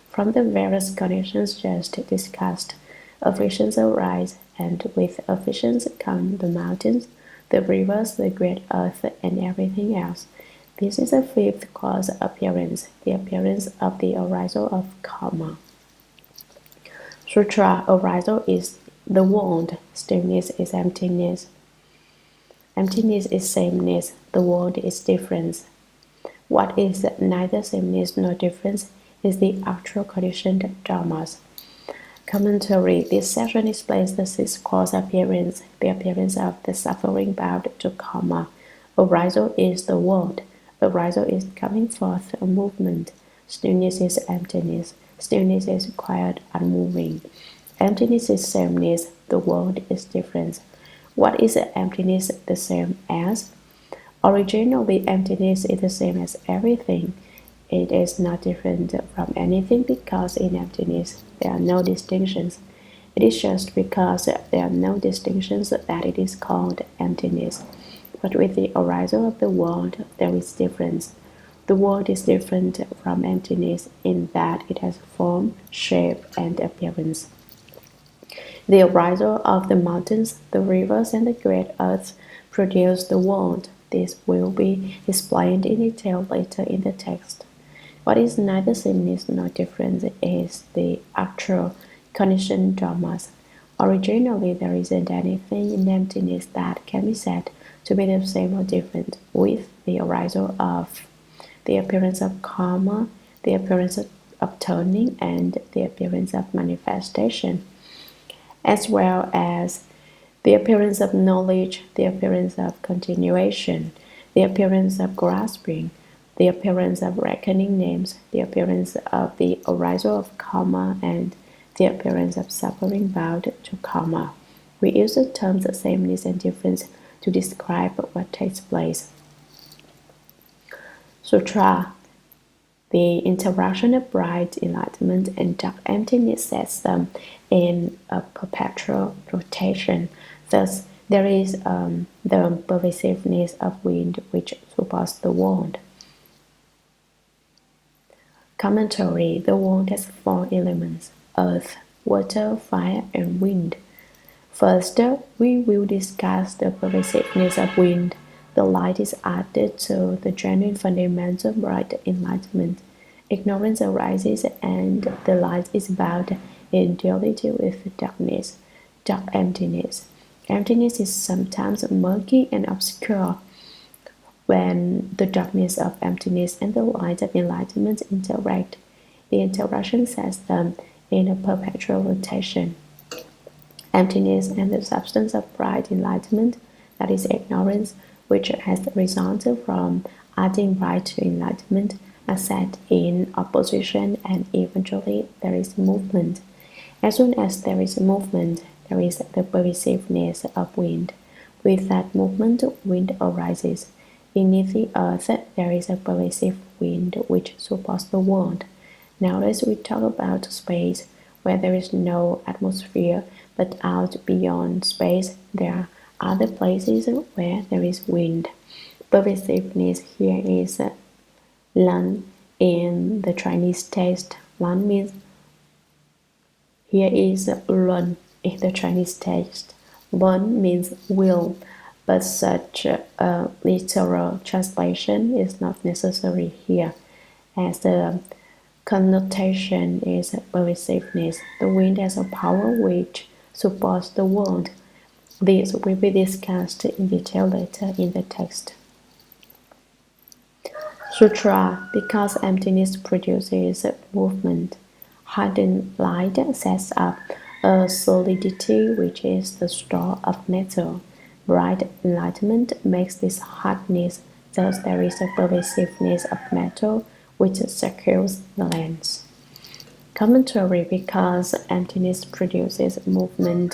From the various conditions just discussed, afflictions arise, and with afflictions come the mountains, the rivers, the great earth, and everything else. This is the fifth cause appearance, the appearance of the arisal of karma. Sutra arisal is the wound, stillness is emptiness. Emptiness is sameness, the wound is difference. What is neither sameness nor difference is the actual conditioned dharmas. Commentary. This section explains the sixth cause appearance, the appearance of the suffering bound to karma. Arisal is the wound. Arisal is coming forth, a movement. Stillness is emptiness. Stillness is quiet, unmoving. Emptiness is sameness, the wound is difference. What is emptiness the same as? Originally, emptiness is the same as everything. It is not different from anything because in emptiness there are no distinctions. It is just because there are no distinctions that it is called emptiness. But with the arisal of the world, there is difference. The world is different from emptiness in that it has form, shape, and appearance. The arisal of the mountains, the rivers, and the great earth produce the world. This will be explained in detail later in the text. What is neither sameness nor difference is the actual conditioned dharmas. Originally, there isn't anything in emptiness that can be said to be the same or different with the arisal of the appearance of karma, the appearance of turning, and the appearance of manifestation, as well as the appearance of knowledge, the appearance of continuation, the appearance of grasping, the appearance of reckoning names, the appearance of the arisal of karma, and the appearance of suffering bound to karma. We use the terms sameness and difference to describe what takes place. Sutra. The interaction of bright enlightenment and dark emptiness sets them in a perpetual rotation. Thus, there is the pervasiveness of wind which supports the world. Commentary. The world has four elements: earth, water, fire, and wind. First, we will discuss the pervasiveness of wind. The light is added to the genuine fundamental bright enlightenment. Ignorance arises, and the light is bound in duality with darkness, dark emptiness. Emptiness is sometimes murky and obscure. When the darkness of emptiness and the light of enlightenment interact, the interaction sets them in a perpetual rotation. Emptiness and the substance of bright enlightenment, that is ignorance, which has resulted from adding bright to enlightenment, are set in opposition, and eventually there is movement. As soon as there is movement, there is the pervasiveness of wind. With that movement, wind arises. Beneath the earth, there is a pervasive wind which supports the world. Nowadays, we talk about space, where there is no atmosphere, but out beyond space, there are other places where there is wind. Pervasiveness here is lan in the Chinese text. Lan means here is lun in the Chinese text. Lun means will, but such a literal translation is not necessary here, as the connotation is pervasiveness. The wind has a power which supports the world. This will be discussed in detail later in the text. Sutra. Because emptiness produces movement, hardened light sets up a solidity which is the store of metal. Bright enlightenment makes this hardness, thus there is a pervasiveness of metal which secures the lens. Commentary. Because emptiness produces movement,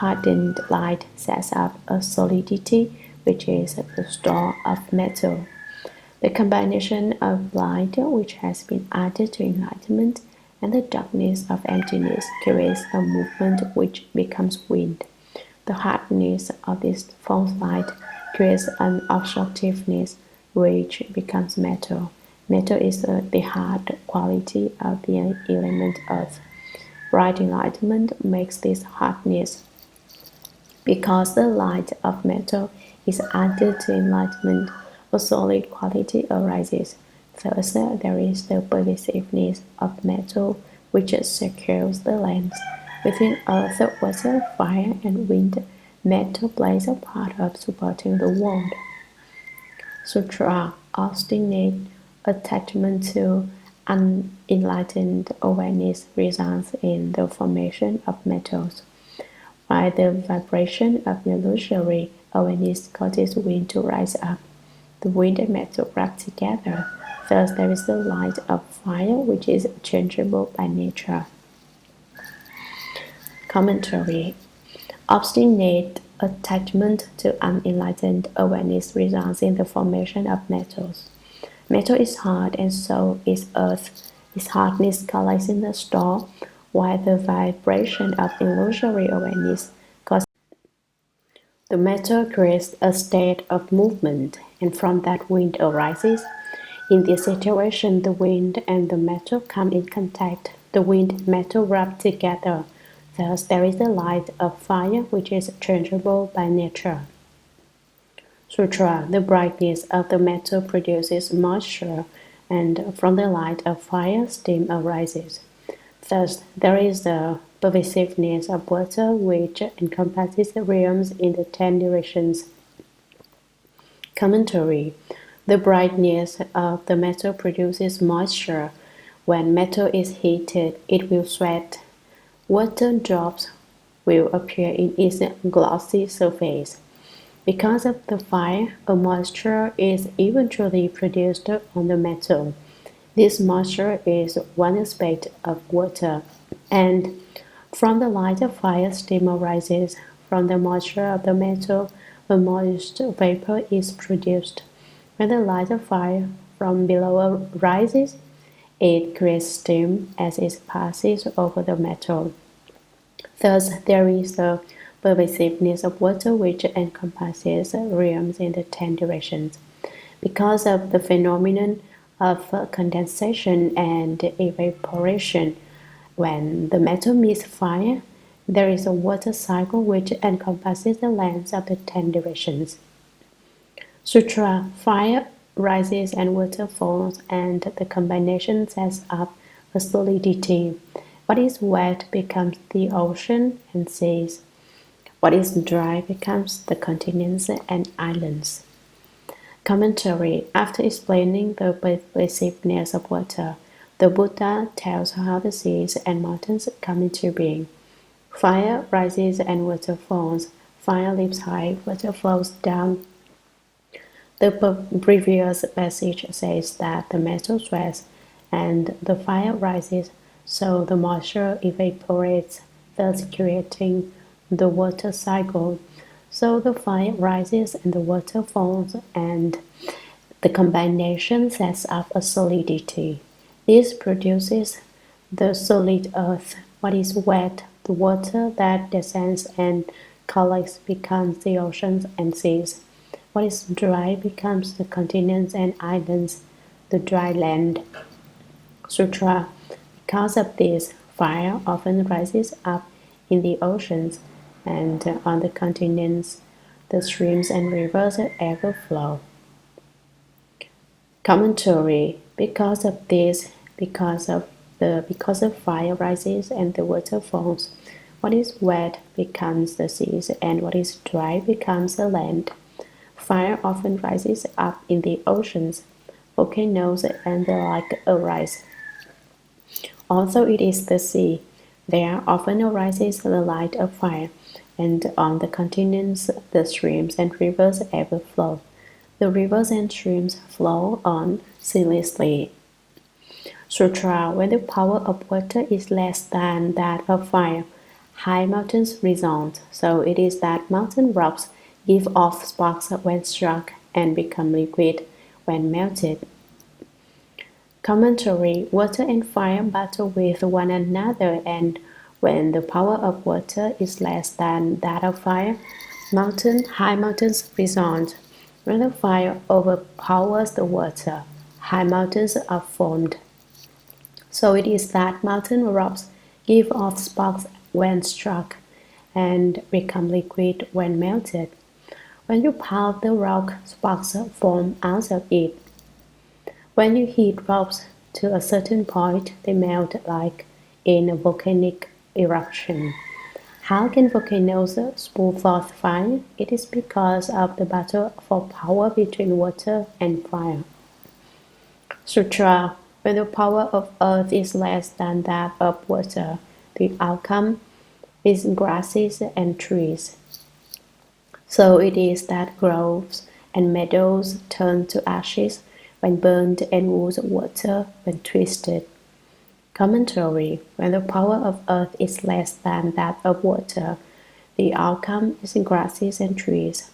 hardened light sets up a solidity which is the store of metal. The combination of light which has been added to enlightenment and the darkness of emptiness creates a movement which becomes wind. The hardness of this false light creates an obstructiveness which becomes metal. Metal is the hard quality of the element earth. Bright enlightenment makes this hardness. Because the light of metal is added to enlightenment, a solid quality arises. Thus, there is the pervasiveness of metal which secures the lens. Within earth, water, fire, and wind, metal plays a part of supporting the world. Sutra. Obstinate attachment to unenlightened awareness results in the formation of metals, while the vibration of illusory awareness causes wind to rise up. The wind and metal rub together. Thus, there is the light of fire, which is changeable by nature. Commentary. Obstinate attachment to unenlightened awareness results in the formation of metals. Metal is hard, and so is earth. Its hardness collects in the store, while the vibration of illusory awareness causes the metal creates a state of movement, and from that wind arises. In this situation, the wind and the metal come in contact. The wind and metal rub together. Thus, there is the light of fire, which is changeable by nature. Sutra. The brightness of the metal produces moisture, and from the light of fire, steam arises. Thus, there is the pervasiveness of water, which encompasses the realms in the 10 directions. Commentary. The brightness of the metal produces moisture. When metal is heated, it will sweat. Water drops will appear in its glossy surface. Because of the fire, a moisture is eventually produced on the metal. This moisture is one aspect of water, and from the light of fire, steam arises. From the moisture of the metal, a moist vapor is produced. When the light of fire from below rises, it creates steam as it passes over the metal. Thus, there is the pervasiveness of water which encompasses realms in the 10 directions. Because of the phenomenon of condensation and evaporation, when the metal meets fire, there is a water cycle which encompasses the length of the 10 directions. Sutra. Fire rises and water falls, and the combination sets up a solidity. What is wet becomes the ocean and seas. What is dry becomes the continents and islands. Commentary. After explaining the pervasiveness of water, the Buddha tells how the seas and mountains come into being. Fire rises and water falls. Fire leaps high, water flows down. The previous passage says that the metal sweats and the fire rises, so the moisture evaporates, thus creating the water cycle. So the fire rises and the water falls, and the combination sets up a solidity. This produces the solid earth. What is wet, the water that descends and collects, becomes the oceans and seas. What is dry becomes the continents and islands, the dry land. Sutra. Because of this, fire often rises up in the oceans, and on the continents, the streams and rivers ever flow. Commentary. Because of this, because of fire rises and the water falls, what is wet becomes the seas, and what is dry becomes the land. Fire often rises up in the oceans, volcanoes and the like arise. Also, it is the sea. There often arises the light of fire, and on the continents the streams and rivers ever flow. The rivers and streams flow on ceaselessly. Sutra, when the power of water is less than that of fire, high mountains resound. So it is that mountain rocks give off sparks when struck and become liquid when melted. Commentary: water and fire battle with one another, and when the power of water is less than that of fire, high mountains resound. When the fire overpowers the water, high mountains are formed. So it is that mountain rocks give off sparks when struck and become liquid when melted. When you pound the rock, sparks form out of it. When you heat rocks to a certain point, they melt like in a volcanic eruption. How can volcanoes spew forth fire? It is because of the battle for power between water and fire. Sutra: when the power of earth is less than that of water, the outcome is grasses and trees. So it is that groves and meadows turn to ashes when burned and wood water when twisted. Commentary: when the power of earth is less than that of water, the outcome is grasses and trees.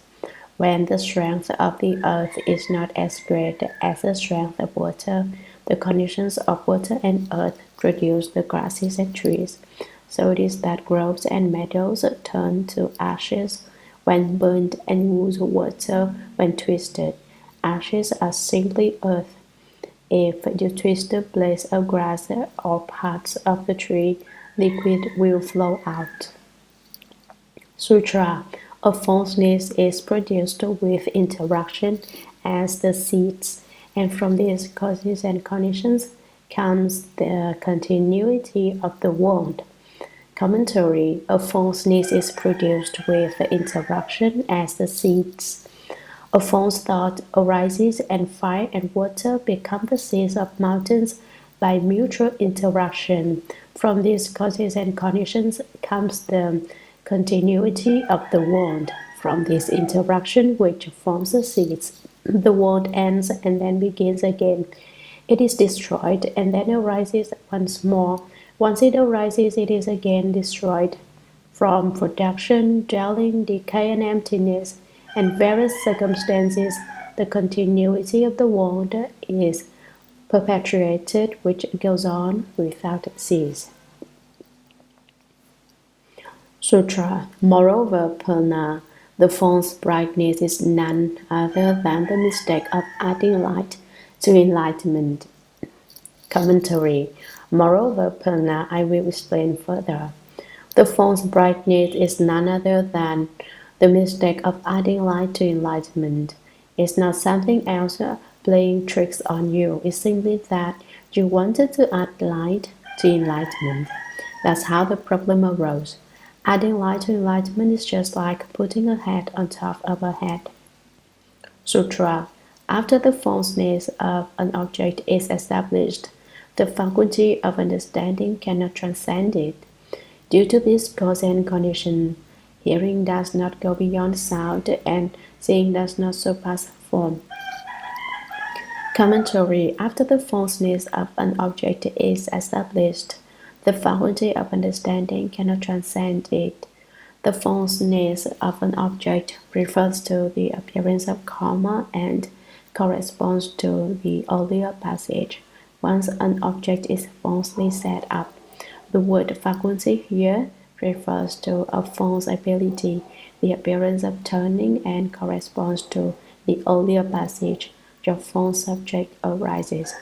When the strength of the earth is not as great as the strength of water, the conditions of water and earth produce the grasses and trees. So it is that groves and meadows turn to ashes when burned and wood water when twisted. Ashes are simply earth. If you twist the blades of grass or parts of the tree, liquid will flow out. Sutra: a falseness is produced with interaction as the seeds, and from these causes and conditions comes the continuity of the world. Commentary: a falseness is produced with interaction as the seeds. A false thought arises, and fire and water become the seeds of mountains by mutual interaction. From these causes and conditions comes the continuity of the world. From this interaction, which forms the seeds, the world ends and then begins again. It is destroyed and then arises once more. Once it arises, it is again destroyed. From production, dwelling, decay, and emptiness, and various circumstances, the continuity of the world is perpetuated, which goes on without cease. Sutra: moreover, Purna, the false brightness is none other than the mistake of adding light to enlightenment. Commentary: moreover, Purna, I will explain further. The false brightness is none other than the mistake of adding light to enlightenment. It's not something else playing tricks on you. It's simply that you wanted to add light to enlightenment. That's how the problem arose. Adding light to enlightenment is just like putting a hat on top of a head. Sutra: after the falseness of an object is established, the faculty of understanding cannot transcend it. Due to this cause and condition, hearing does not go beyond sound, and seeing does not surpass form. Commentary: after the falseness of an object is established, the faculty of understanding cannot transcend it. The falseness of an object refers to the appearance of karma and corresponds to the earlier passage. Once an object is falsely set up, the word faculty here refers to a false ability, the appearance of turning, and corresponds to the earlier passage. Your false subject arises.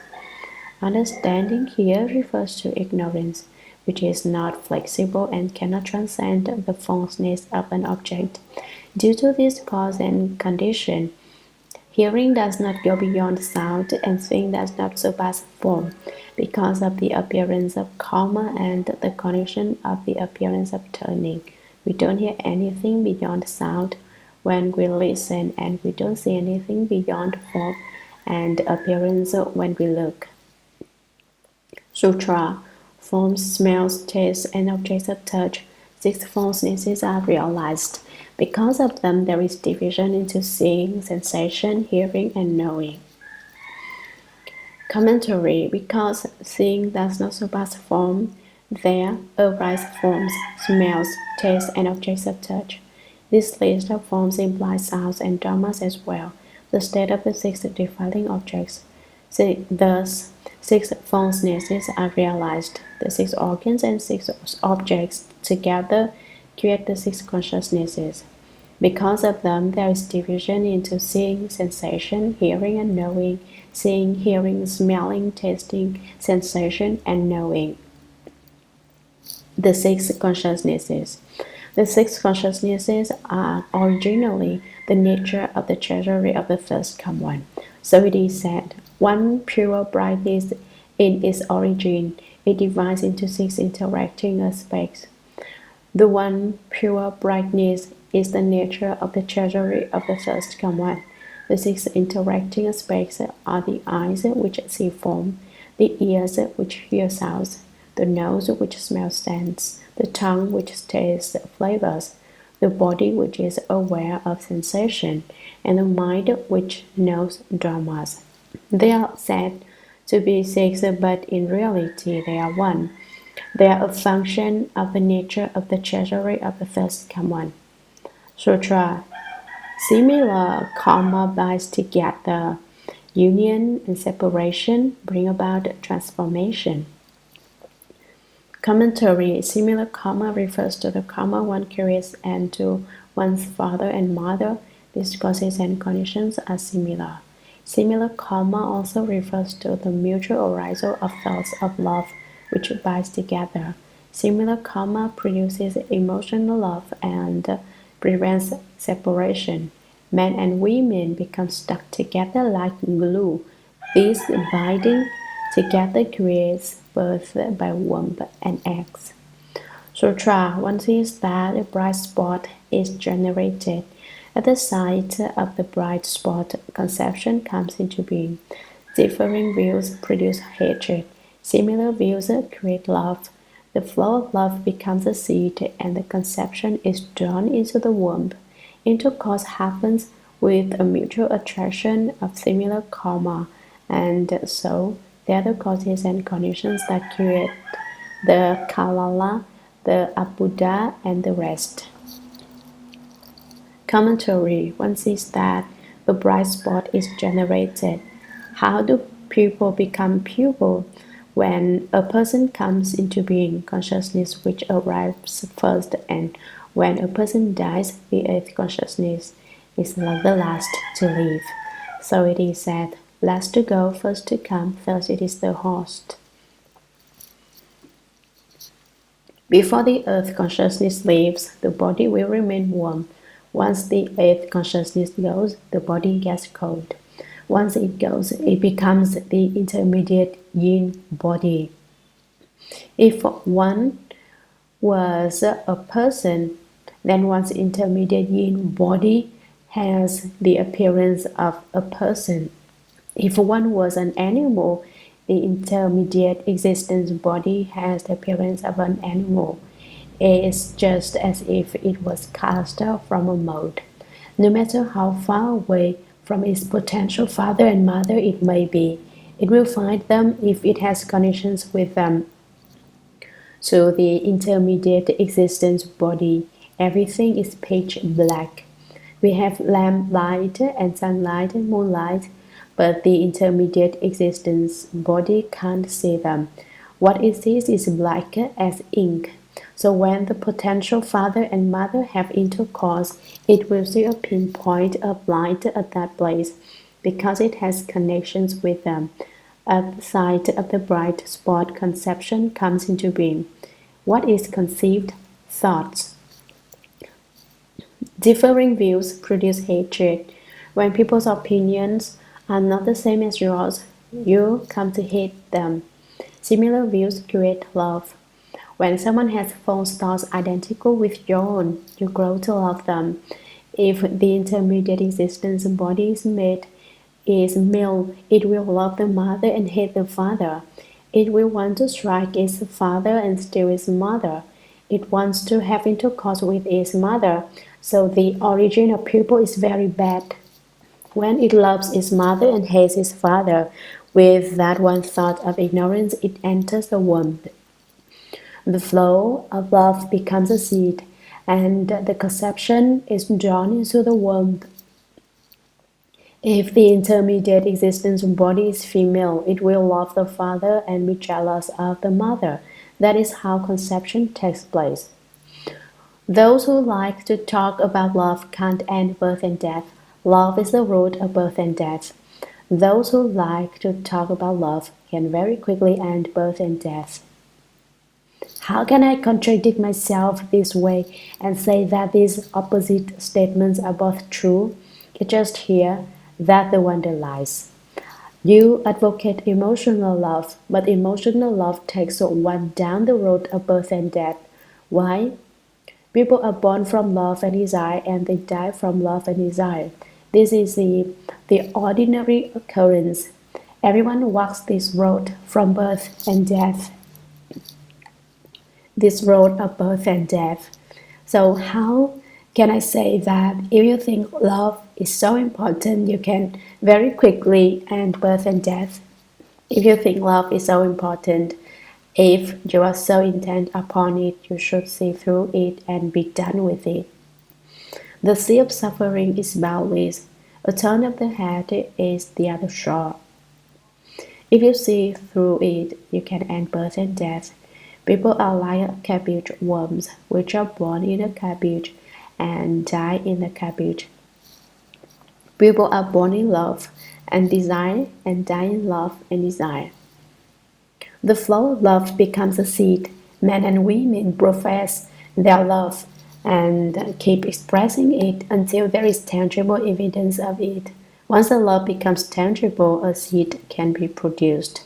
Understanding here refers to ignorance, which is not flexible and cannot transcend the falseness of an object. Due to this cause and condition, hearing does not go beyond sound, and seeing does not surpass form, because of the appearance of karma and the condition of the appearance of turning. We don't hear anything beyond sound when we listen, and we don't see anything beyond form and appearance when we look. Sutra: forms, smells, tastes, and objects of touch, 6 falsenesses are realized. Because of them, there is division into seeing, sensation, hearing, and knowing. Commentary. Because seeing does not surpass form, there arise forms, smells, tastes, and objects of touch. This list of forms implies sounds and dharmas as well, the state of the 6 defiling objects. Thus, 6 falsenesses are realized. The 6 organs and 6 objects together create the 6 consciousnesses. Because of them, there is division into seeing, sensation, hearing, and knowing, seeing, hearing, smelling, tasting, sensation, and knowing. The 6 consciousnesses. The 6 consciousnesses are originally the nature of the treasury of the first come one. So it is said, one pure brightness in its origin, it divides into 6 interacting aspects. The one pure brightness is the nature of the treasury of the first come one. The 6 interacting aspects are the eyes which see form, the ears which hear sounds, the nose which smells scents, the tongue which tastes flavors, the body which is aware of sensation, and the mind which knows dharmas. They are said to be 6, but in reality they are 1. They are a function of the nature of the treasury of the first come one. Sutra. Similar karma binds together. Union and separation bring about transformation. Commentary. Similar karma refers to the karma one carries and to one's father and mother. These causes and conditions are similar. Similar karma also refers to the mutual arousal of thoughts of love which binds together. Similar karma produces emotional love and prevents separation. Men and women become stuck together like glue. This binding together creates birth by womb and eggs. Sutra. One sees that a bright spot is generated. At the sight of the bright spot, conception comes into being. Differing views produce hatred. Similar views create love. The flow of love becomes a seed, and the conception is drawn into the womb. Intercourse happens with a mutual attraction of similar karma, and so they are the causes and conditions that create the kalala, the abuddha, and the rest. Commentary. One sees that a bright spot is generated. How do people become pure? When a person comes into being, consciousness which arrives first, and when a person dies, the 8th consciousness is the last to leave. So it is said, last to go, first to come, thus it is the host. Before the earth consciousness leaves, the body will remain warm. Once the 8th consciousness goes, the body gets cold. Once it goes, it becomes the intermediate yin body. If one was a person, then one's intermediate yin body has the appearance of a person. If one was an animal, the intermediate existence body has the appearance of an animal. It is just as if it was cast from a mold. No matter how far away from its potential father and mother it may be, it will find them if it has conditions with them. So the intermediate existence body, everything is pitch black. We have lamplight and sunlight and moonlight, but the intermediate existence body can't see them. What it sees is black as ink. So when the potential father and mother have intercourse, it will see a pinpoint of light at that place because it has connections with them. At the sight of the bright spot, conception comes into being. What is conceived? Thoughts. Differing views produce hatred. When people's opinions are not the same as yours, you come to hate them. Similar views create love. When someone has false thoughts identical with your own, you grow to love them. If the intermediate existence body is male, it will love the mother and hate the father. It will want to strike its father and steal its mother. It wants to have intercourse with its mother. So the origin of pupil is very bad. When it loves its mother and hates its father, with that one thought of ignorance, it enters the womb. The flow of love becomes a seed, and the conception is drawn into the womb. If the intermediate existence body is female, it will love the father and be jealous of the mother. That is how conception takes place. Those who like to talk about love can't end birth and death. Love is the root of birth and death. Those who like to talk about love can very quickly end birth and death. How can I contradict myself this way and say that these opposite statements are both true? It's just here that the wonder lies. You advocate emotional love, but emotional love takes one down the road of birth and death. Why? People are born from love and desire, and they die from love and desire. This is the ordinary occurrence. Everyone walks this road from birth and death. This road of birth and death. So how can I say that if you think love is so important, you can very quickly end birth and death? If you think love is so important, if you are so intent upon it, you should see through it and be done with it. The sea of suffering is boundless. A turn of the head is the other shore. If you see through it, you can end birth and death. People are like cabbage worms, which are born in a cabbage and die in the cabbage. People are born in love and desire and die in love and desire. The flow of love becomes a seed. Men and women profess their love and keep expressing it until there is tangible evidence of it. Once the love becomes tangible, a seed can be produced.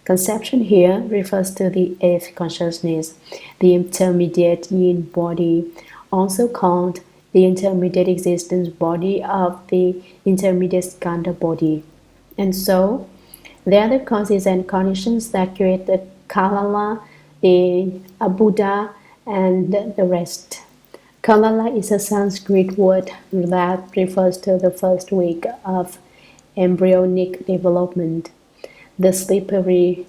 Conception here refers to the eighth consciousness, the intermediate yin body, also called the intermediate existence body of the intermediate skandha body. And so, they are the causes and conditions that create the Kalala, the Buddha, and the rest. Kalala is a Sanskrit word that refers to the first week of embryonic development, the slippery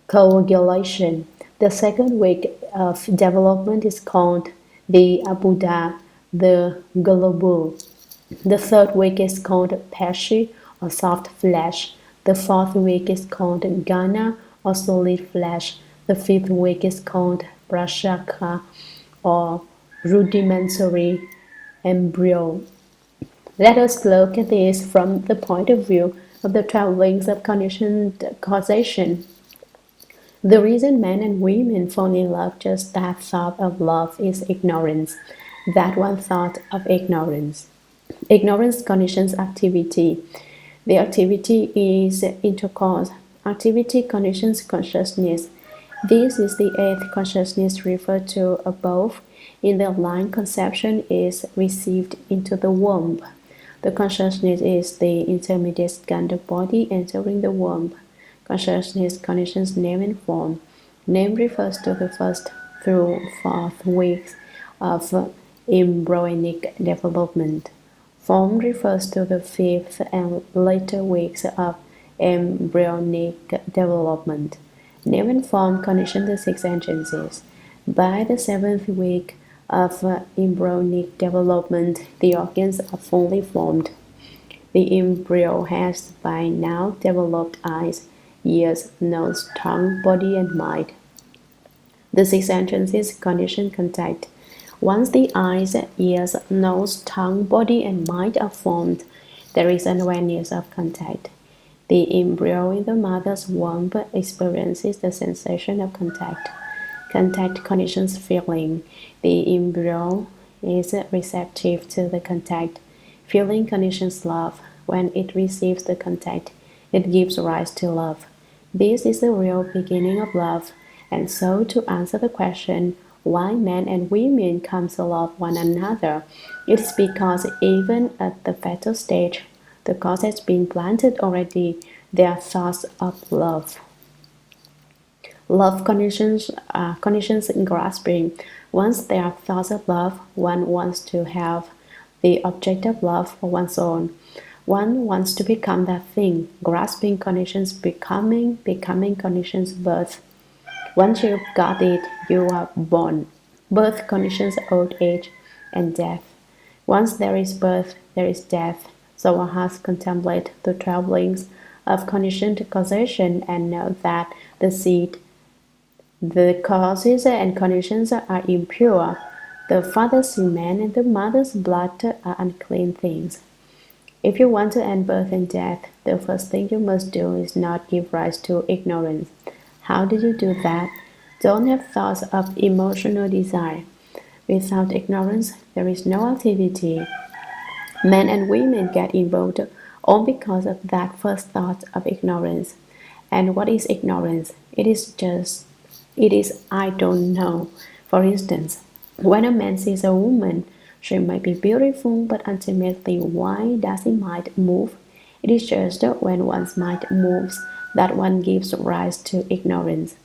coagulation. The second week of development is called the Buddha, the globule. The third week is called Pesci or soft flesh. The fourth week is called Ghana or solid flesh. The fifth week is called Prashaka or rudimentary embryo. Let us look at this from the point of view of the 12 links of conditioned causation. The reason men and women fall in love, just that thought of love, is ignorance. That one thought of ignorance. Ignorance conditions activity. The activity is intercourse. Activity conditions consciousness. This is the eighth consciousness referred to above. In the line, conception is received into the womb. The consciousness is the intermediate skandha body entering the womb. Consciousness conditions name and form. Name refers to the first through fourth weeks of embryonic development. Form refers to the fifth and later weeks of embryonic development. Name and form condition the six entrances. By the seventh week of embryonic development, the organs are fully formed. The embryo has by now developed eyes, ears, nose, tongue, body, and mind. The six entrances condition contact. Once the eyes, ears, nose, tongue, body, and mind are formed, there is an awareness of contact. The embryo in the mother's womb experiences the sensation of contact. Contact conditions feeling. The embryo is receptive to the contact. Feeling conditions love. When it receives the contact, it gives rise to love. This is the real beginning of love. And so, to answer the question, why men and women come to love one another, it is because even at the fetal stage, the cause has been planted already. There are thoughts of love. Love conditions in grasping. Once there are thoughts of love, one wants to have the object of love for one's own. One wants to become that thing. Grasping conditions becoming conditions birth. Once you've got it, you are born. Birth conditions old age and death. Once there is birth, there is death. So one has to contemplate the 12 links of conditioned causation and know that the causes and conditions are impure. The father's semen and the mother's blood are unclean things. If you want to end birth and death, the first thing you must do is not give rise to ignorance. How do you do that? Don't have thoughts of emotional desire. Without ignorance, there is no activity. Men and women get involved all because of that first thought of ignorance. And what is ignorance? It is I don't know. For instance, when a man sees a woman, she might be beautiful, but ultimately, why does his mind move? It is just when one's mind moves that one gives rise to ignorance.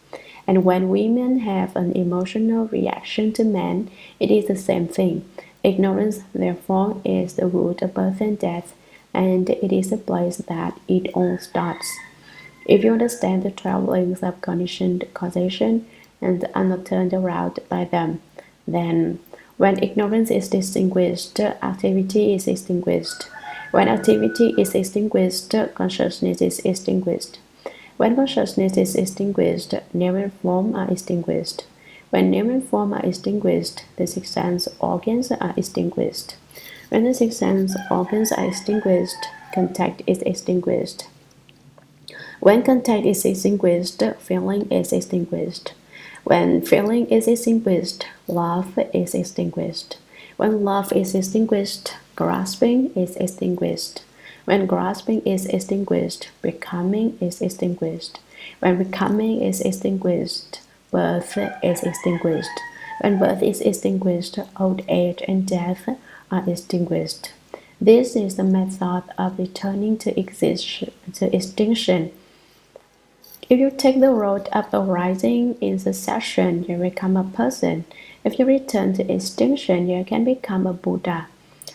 And when women have an emotional reaction to men, it is the same thing. Ignorance, therefore, is the root of birth and death, and it is the place that it all starts. If you understand the 12 links of conditioned causation and are not turned around by them, then when ignorance is distinguished, activity is extinguished. When activity is extinguished, consciousness is extinguished. When consciousness is extinguished, name and form are extinguished. When name and form are extinguished, the six sense organs are extinguished. When the six sense organs are extinguished, contact is extinguished. When contact is extinguished, feeling is extinguished. When feeling is extinguished, love is extinguished. When love is extinguished, grasping is extinguished. When grasping is extinguished, becoming is extinguished. When becoming is extinguished, birth is extinguished. When birth is extinguished, old age and death are extinguished. This is the method of returning to extinction. If you take the road of arising in succession, you become a person. If you return to extinction, you can become a Buddha.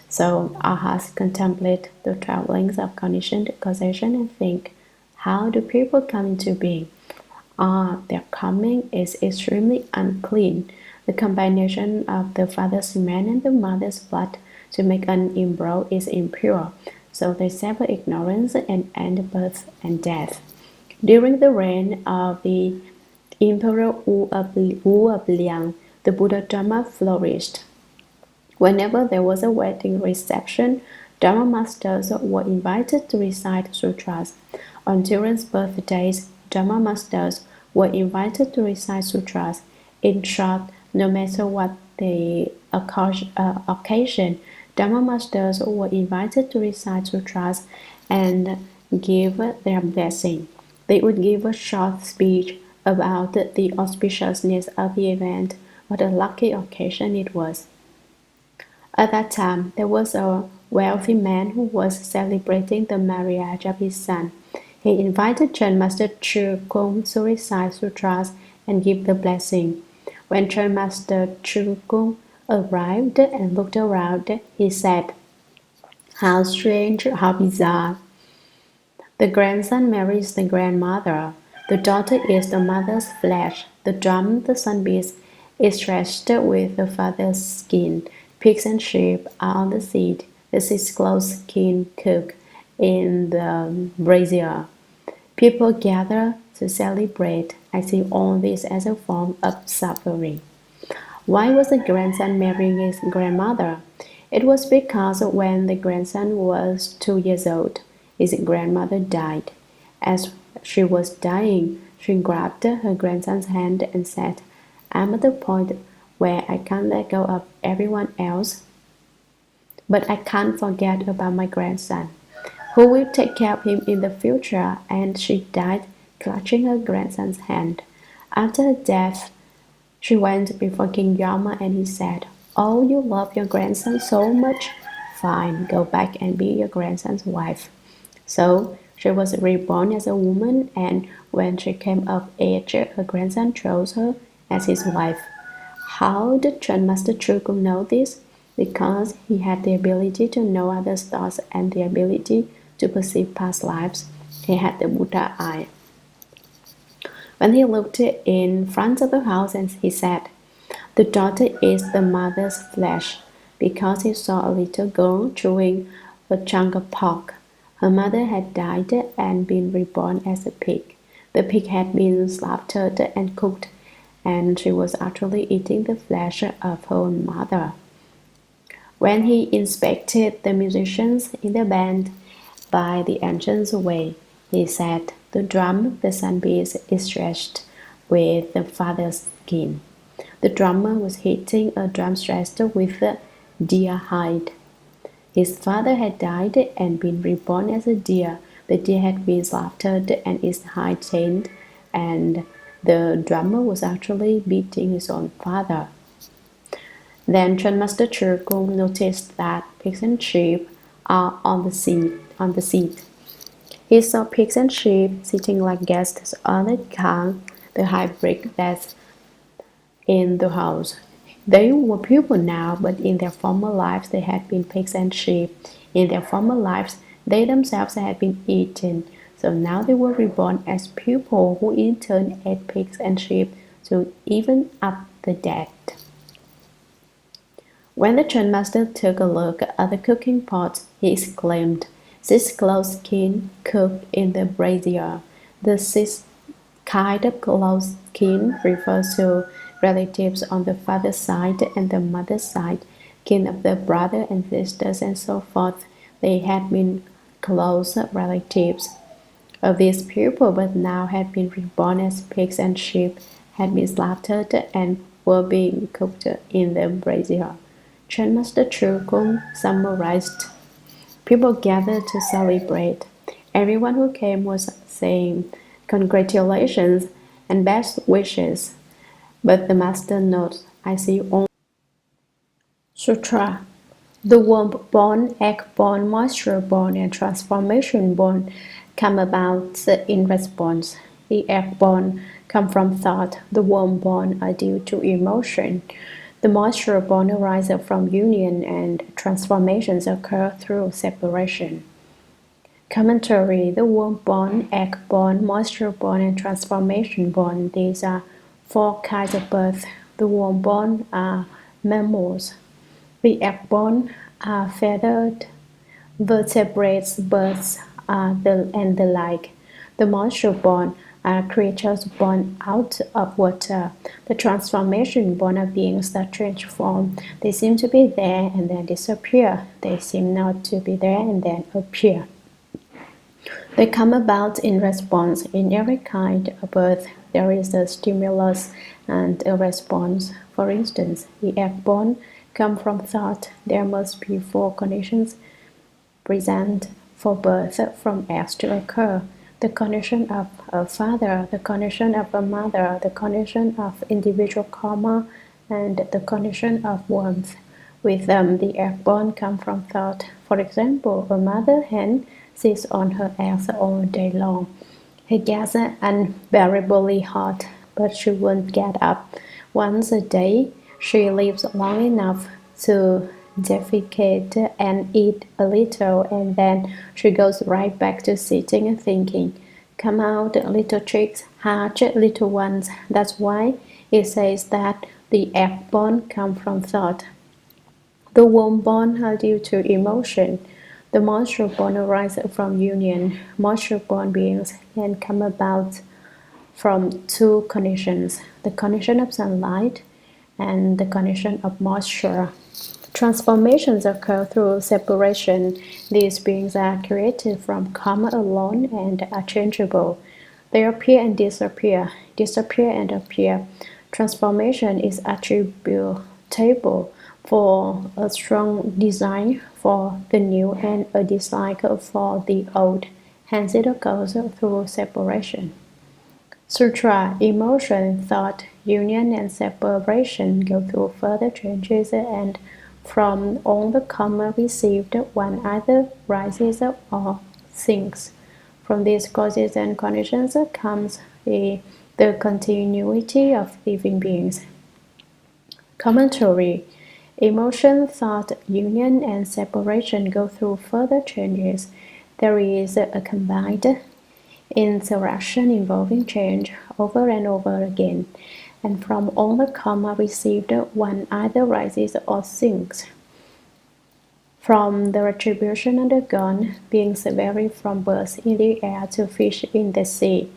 So ahas contemplate the 12 links of conditioned causation and think, how do people come into being? Their coming is extremely unclean. The combination of the father's semen and the mother's blood to make an embryo is impure. So they sever ignorance and end birth and death. During the reign of the Emperor Wu of Liang, the Buddha Dharma flourished. Whenever there was a wedding reception, Dharma masters were invited to recite sutras. On children's birthdays, Dharma masters were invited to recite sutras. In short, no matter what the occasion, Dharma masters were invited to recite sutras and give their blessing. They would give a short speech about the auspiciousness of the event, what a lucky occasion it was. At that time, there was a wealthy man who was celebrating the marriage of his son. He invited Chen Master Chu Kung to recite sutras and give the blessing. When Chen Master Chu Kung arrived and looked around, he said, "How strange, how bizarre! The grandson marries the grandmother. The daughter is the mother's flesh. The drum the son beats is stretched with the father's skin. Pigs and sheep are on the seat. The six-close skin cook in the brazier. People gather to celebrate. I see all this as a form of suffering." Why was the grandson marrying his grandmother? It was because when the grandson was 2 years old, his grandmother died. As she was dying, she grabbed her grandson's hand and said, "I'm at the point where I can't let go of everyone else, but I can't forget about my grandson. Who will take care of him in the future?" And she died, clutching her grandson's hand. After her death, she went before King Yama and he said, "Oh, you love your grandson so much? Fine, go back and be your grandson's wife." So She was reborn as a woman, and when she came of age, her grandson chose her as his wife. How did Chan Master Chukung know this? Because he had the ability to know others' thoughts and the ability to perceive past lives. He had the Buddha eye. When he looked in front of the house, and he said, "The daughter is the mother's flesh," because he saw a little girl chewing a chunk of pork. Her mother had died and been reborn as a pig. The pig had been slaughtered and cooked, and she was actually eating the flesh of her own mother. When he inspected the musicians in the band by the entrance way, he said, "The drum, the sunpiece, is stretched with the father's skin." The drummer was hitting a drum stretched with a deer hide. His father had died and been reborn as a deer. The deer had been slaughtered and its hide tanned, and the drummer was actually beating his own father. Then Chan Master Chukung noticed that pigs and sheep are on the seat. He saw pigs and sheep sitting like guests on the car, the hybrid that's in the house. They were people now, but in their former lives they had been pigs and sheep. In their former lives, they themselves had been eaten. So now they were reborn as people who in turn ate pigs and sheep to even up the dead. When the Chan Master took a look at the cooking pot, he exclaimed, "This close skin cooked in the brazier." This kind of close skin refers to relatives on the father's side and the mother's side, kin of the brother and sisters and so forth. They had been close relatives of these people, but now had been reborn as pigs and sheep, had been slaughtered and were being cooked in the brazier. Chan Master Chukung summarized. People gathered to celebrate. Everyone who came was saying congratulations and best wishes. But the master notes, "I see only Sutra. The womb-born, egg-born, moisture-born, and transformation-born come about in response. The egg-born come from thought. The womb-born are due to emotion. The moisture-born arise from union, and transformations occur through separation." Commentary: the womb-born, egg-born, moisture-born, and transformation-born. These are 4 kinds of birth. The womb-born are mammals. The egg-born are feathered vertebrates, birds, and the like. The moisture-born are creatures born out of water. The transformation-born are beings that transform. They seem to be there and then disappear. They seem not to be there and then appear. They come about in response. In every kind of birth, there is a stimulus and a response. For instance, the egg-born come from thought. There must be 4 conditions present for birth from eggs to occur: the condition of a father, the condition of a mother, the condition of individual karma, and the condition of warmth. With them, the egg-born come from thought. For example, a mother hen sits on her eggs all day long. It gets unbearably hot, but she won't get up. Once a day, she lives long enough to defecate and eat a little, and then she goes right back to sitting and thinking. Come out, little chicks, hatch, little ones. That's why it says that the egg-born come from thought. The womb-born are due to emotion. The moisture-born arise from union. Moisture-born beings can come about from 2 conditions: the condition of sunlight and the condition of moisture. Transformations occur through separation. These beings are created from karma alone and are changeable. They appear and disappear, disappear and appear. Transformation is attributable for a strong desire for the new and a dislike for the old. Hence it occurs through separation. Sutra: emotion, thought, union, and separation go through further changes, and from all the karma received, one either rises or sinks. From these causes and conditions comes the continuity of living beings. Commentary. Emotion, thought, union, and separation go through further changes. There is a combined interaction involving change over and over again, and from all the karma received, one either rises or sinks. From the retribution undergone, beings vary from birds in the air to fish in the sea.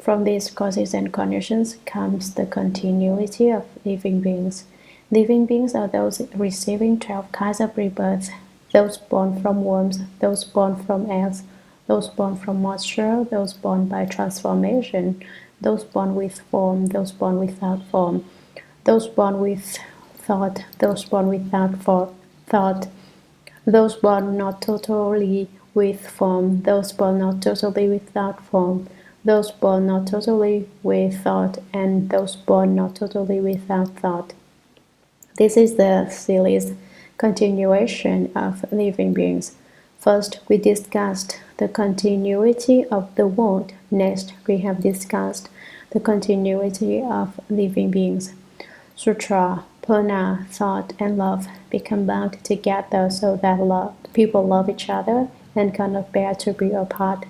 From these causes and conditions comes the continuity of living beings. Living beings are those receiving 12 kinds of rebirths, those born from worms, those born from eggs, those born from moisture, those born by transformation, those born with form, those born without form, those born with thought, those born without thought, those born not totally with form, those born not totally without form, those born not totally with thought, and those born not totally without thought. This is the series continuation of living beings. First, we discussed the continuity of the world. Next, we have discussed the continuity of living beings. Sutra, prana, thought, and love become bound together so that people love each other and cannot bear to be apart.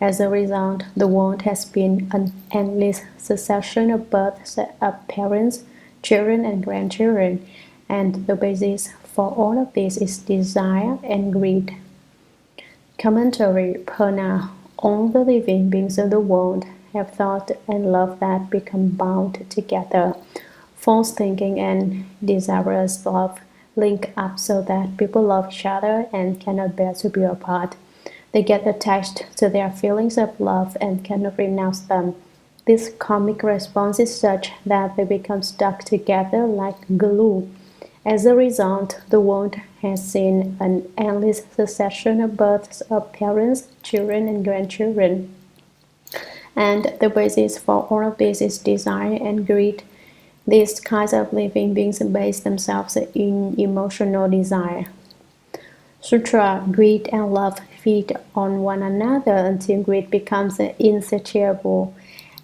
As a result, the world has been an endless succession of births of parents, children, and grandchildren, and the basis for all of this is desire and greed. Commentary. Prana. All the living beings of the world have thought and love that become bound together. False thinking and desirous love link up so that people love each other and cannot bear to be apart. They get attached to their feelings of love and cannot renounce them. This karmic response is such that they become stuck together like glue. As a result, the world has seen an endless succession of births of parents, children, and grandchildren. And the basis for all of this is desire and greed. These kinds of living beings base themselves in emotional desire. Sutra. Greed and love feed on one another until greed becomes insatiable.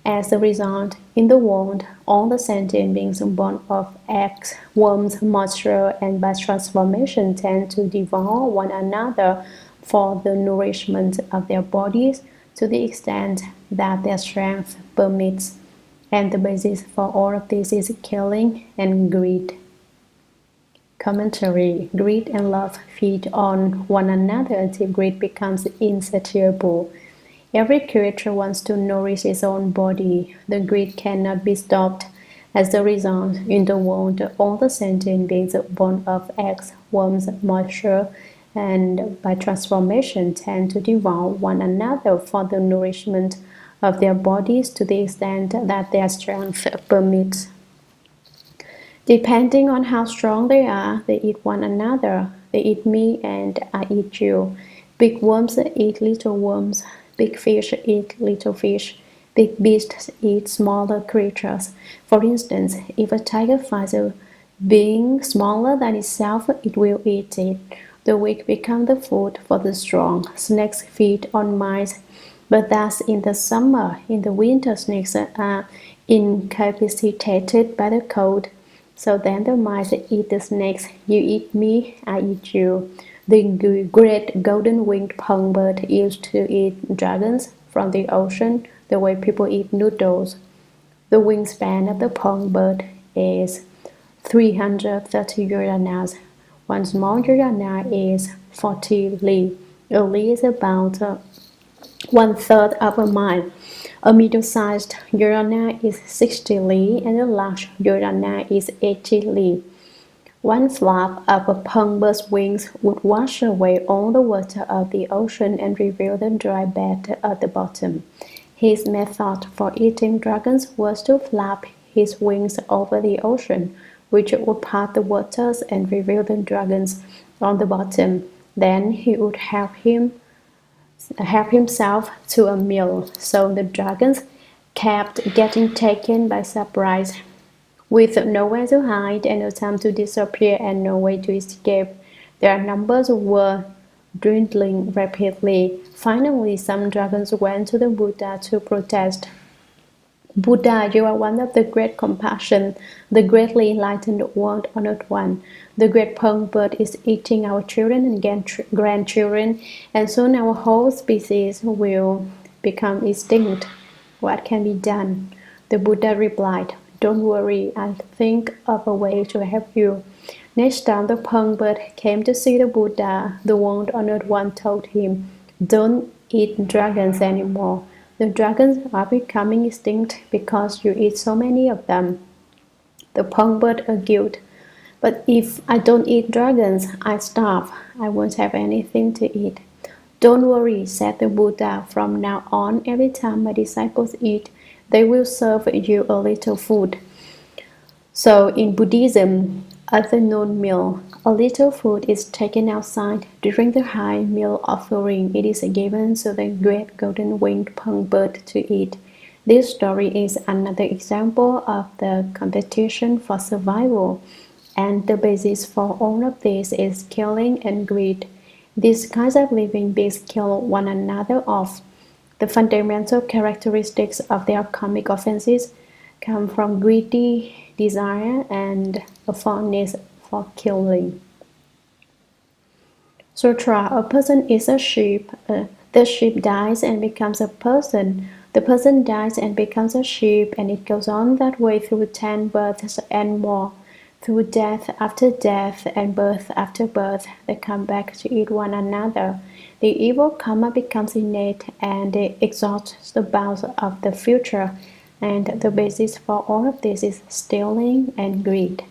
As a result, in the world, all the sentient beings born of eggs, worms, moisture, and by transformation tend to devour one another for the nourishment of their bodies to the extent that their strength permits. And the basis for all of this is killing and greed. Commentary. Greed and love feed on one another until greed becomes insatiable. Every creature wants to nourish its own body. The greed cannot be stopped. As a result, in the world, all the sentient beings born of eggs, worms, moisture, and by transformation tend to devour one another for the nourishment of their bodies to the extent that their strength permits. Depending on how strong they are, they eat one another. They eat me and I eat you. Big worms eat little worms. Big fish eat little fish. Big beasts eat smaller creatures. For instance, if a tiger finds a being smaller than itself, it will eat it. The weak become the food for the strong. Snakes feed on mice. But thus in the summer, in the winter, snakes are incapacitated by the cold. So then the mice eat the snakes. You eat me, I eat you. The great golden-winged songbird used to eat dragons from the ocean the way people eat noodles. The wingspan of the songbird is 330 yojanas. One small yojana is 40 li. A li is about 1/3 of a mile. A middle-sized yojana is 60 li and a large yojana is 80 li. One flap of a songbird's wings would wash away all the water of the ocean and reveal the dry bed at the bottom. His method for eating dragons was to flap his wings over the ocean, which would part the waters and reveal the dragons on the bottom. Then he would help himself to a meal, so the dragons kept getting taken by surprise. With nowhere to hide and no time to disappear and no way to escape, their numbers were dwindling rapidly. Finally, some dragons went to the Buddha to protest. Buddha, you are one of the great compassion, the greatly enlightened world-honored one. The great pong bird is eating our children and grandchildren, and soon our whole species will become extinct. What can be done? The Buddha replied, don't worry, I'll think of a way to help you. Next time the pong bird came to see the Buddha, the world-honored one told him, don't eat dragons anymore. The dragons are becoming extinct because you eat so many of them. The pong bird argued, but if I don't eat dragons, I starve. I won't have anything to eat. Don't worry, said the Buddha. From now on, every time my disciples eat, they will serve you a little food. So in Buddhism, at the noon meal, a little food is taken outside. During the high meal offering, it is given to the great golden-winged pong bird to eat. This story is another example of the competition for survival, and the basis for all of this is killing and greed. These kinds of living beings kill one another off. The fundamental characteristics of their karmic offenses come from greedy desire and a fondness for killing. Sutra: a person is a sheep. The sheep dies and becomes a person. The person dies and becomes a sheep, and it goes on that way through 10 births and more. Through death after death and birth after birth, they come back to eat one another. The evil karma becomes innate and it exhausts the bounds of the future, and the basis for all of this is stealing and greed.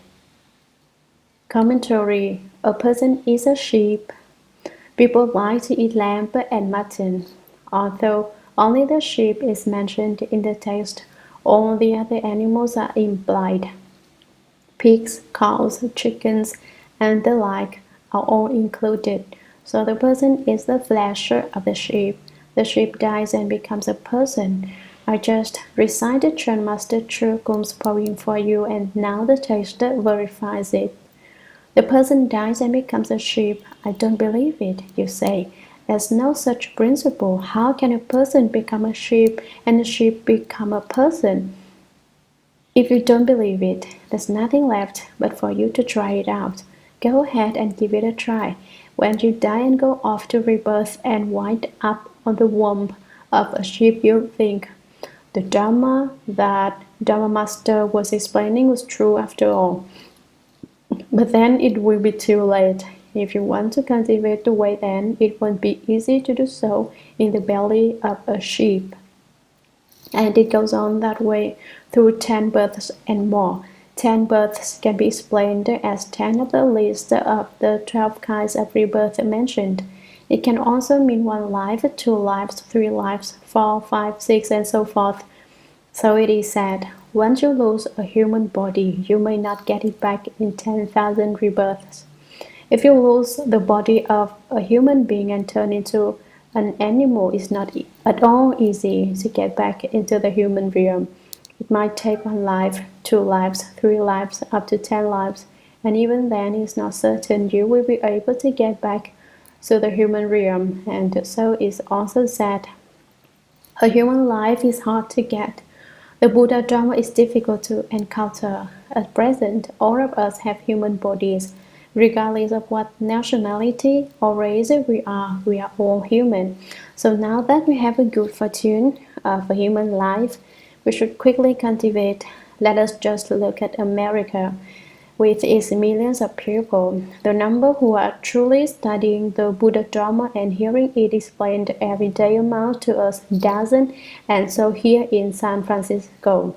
Commentary: a person is a sheep. People like to eat lamb and mutton. Although only the sheep is mentioned in the text, all the other animals are implied. Pigs, cows, chickens, and the like are all included. So the person is the flesh of the sheep. The sheep dies and becomes a person. I just recited Chan Master Chu Kum's poem for you, and now the text verifies it. The person dies and becomes a sheep. I don't believe it, you say. There's no such principle. How can a person become a sheep and a sheep become a person? If you don't believe it, there's nothing left but for you to try it out. Go ahead and give it a try. When you die and go off to rebirth and wind up on the womb of a sheep, you'll think, the Dharma that Dharma Master was explaining was true after all. But then it will be too late. If you want to cultivate the way, then it won't be easy to do so in the belly of a sheep. And it goes on that way through 10 births and more. 10 births can be explained as 10 of the list of the 12 kinds of rebirth mentioned. It can also mean 1 life, 2 lives, 3 lives, 4, 5, 6, and so forth. So it is said, once you lose a human body, you may not get it back in 10,000 rebirths. If you lose the body of a human being and turn into an animal, it's not at all easy to get back into the human realm. It might take 1 life, 2 lives, 3 lives, up to 10 lives, and even then it's not certain you will be able to get back to the human realm. And so it's also said, a human life is hard to get. The Buddha Dharma is difficult to encounter. At present, all of us have human bodies. Regardless of what nationality or race we are all human. So now that we have a good fortune of a human life, we should quickly cultivate. Let us just look at America. With its millions of people, the number who are truly studying the Buddha Dharma and hearing it explained every day amounts to a dozen, and so here in San Francisco.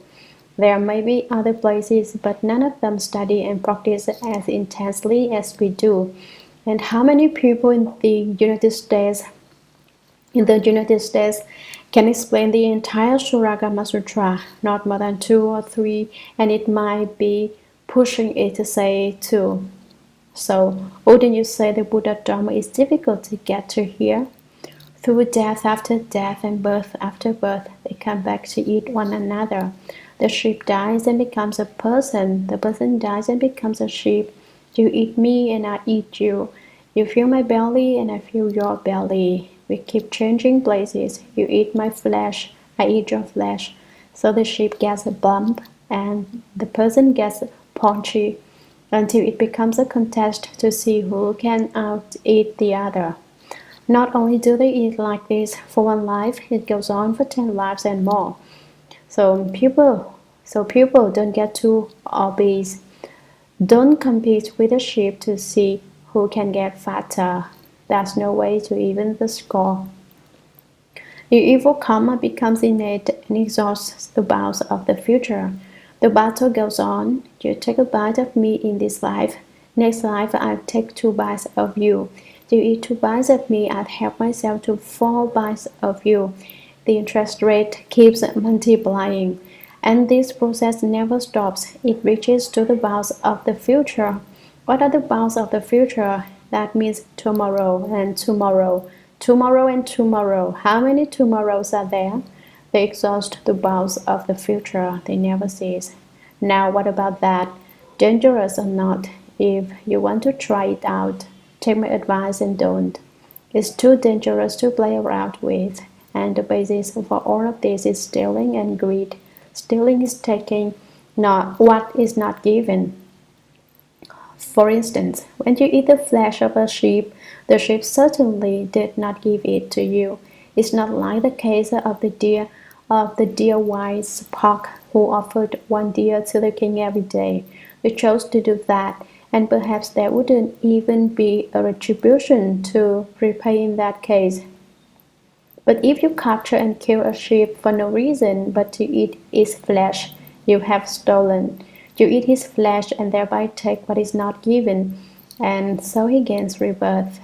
There may be other places, but none of them study and practice as intensely as we do. And how many people in the United States can explain the entire Shurangama Sutra? Not more than 2 or 3, and it might be pushing it to say 2. So, wouldn't you say the Buddha Dharma is difficult to get to here? Through death after death and birth after birth, they come back to eat one another. The sheep dies and becomes a person. The person dies and becomes a sheep. You eat me and I eat you. You feel my belly and I feel your belly. We keep changing places. You eat my flesh, I eat your flesh. So the sheep gets a bump and the person gets paunchy until it becomes a contest to see who can out-eat the other. Not only do they eat like this for one life, it goes on for 10 lives and more. So people don't get too obese. Don't compete with the sheep to see who can get fatter. There's no way to even the score. Your evil karma becomes innate and exhausts the bounds of the future. The battle goes on. You take a bite of me in this life. Next life, I'll take 2 bites of you. You eat 2 bites of me, I'll help myself to 4 bites of you. The interest rate keeps multiplying, and this process never stops. It reaches to the bounds of the future. What are the bounds of the future? That means tomorrow and tomorrow, tomorrow and tomorrow. How many tomorrows are there? They exhaust the bounds of the future. They never cease. Now, what about that? Dangerous or not? If you want to try it out, take my advice and don't. It's too dangerous to play around with, and the basis for all of this is stealing and greed. Stealing is taking not what is not given. For instance, when you eat the flesh of a sheep, the sheep certainly did not give it to you. It's not like the case of the deer wise Park who offered 1 deer to the king every day. You chose to do that, and perhaps there wouldn't even be a retribution to repay in that case. But if you capture and kill a sheep for no reason but to eat its flesh, you have stolen. You eat his flesh and thereby take what is not given, and so he gains rebirth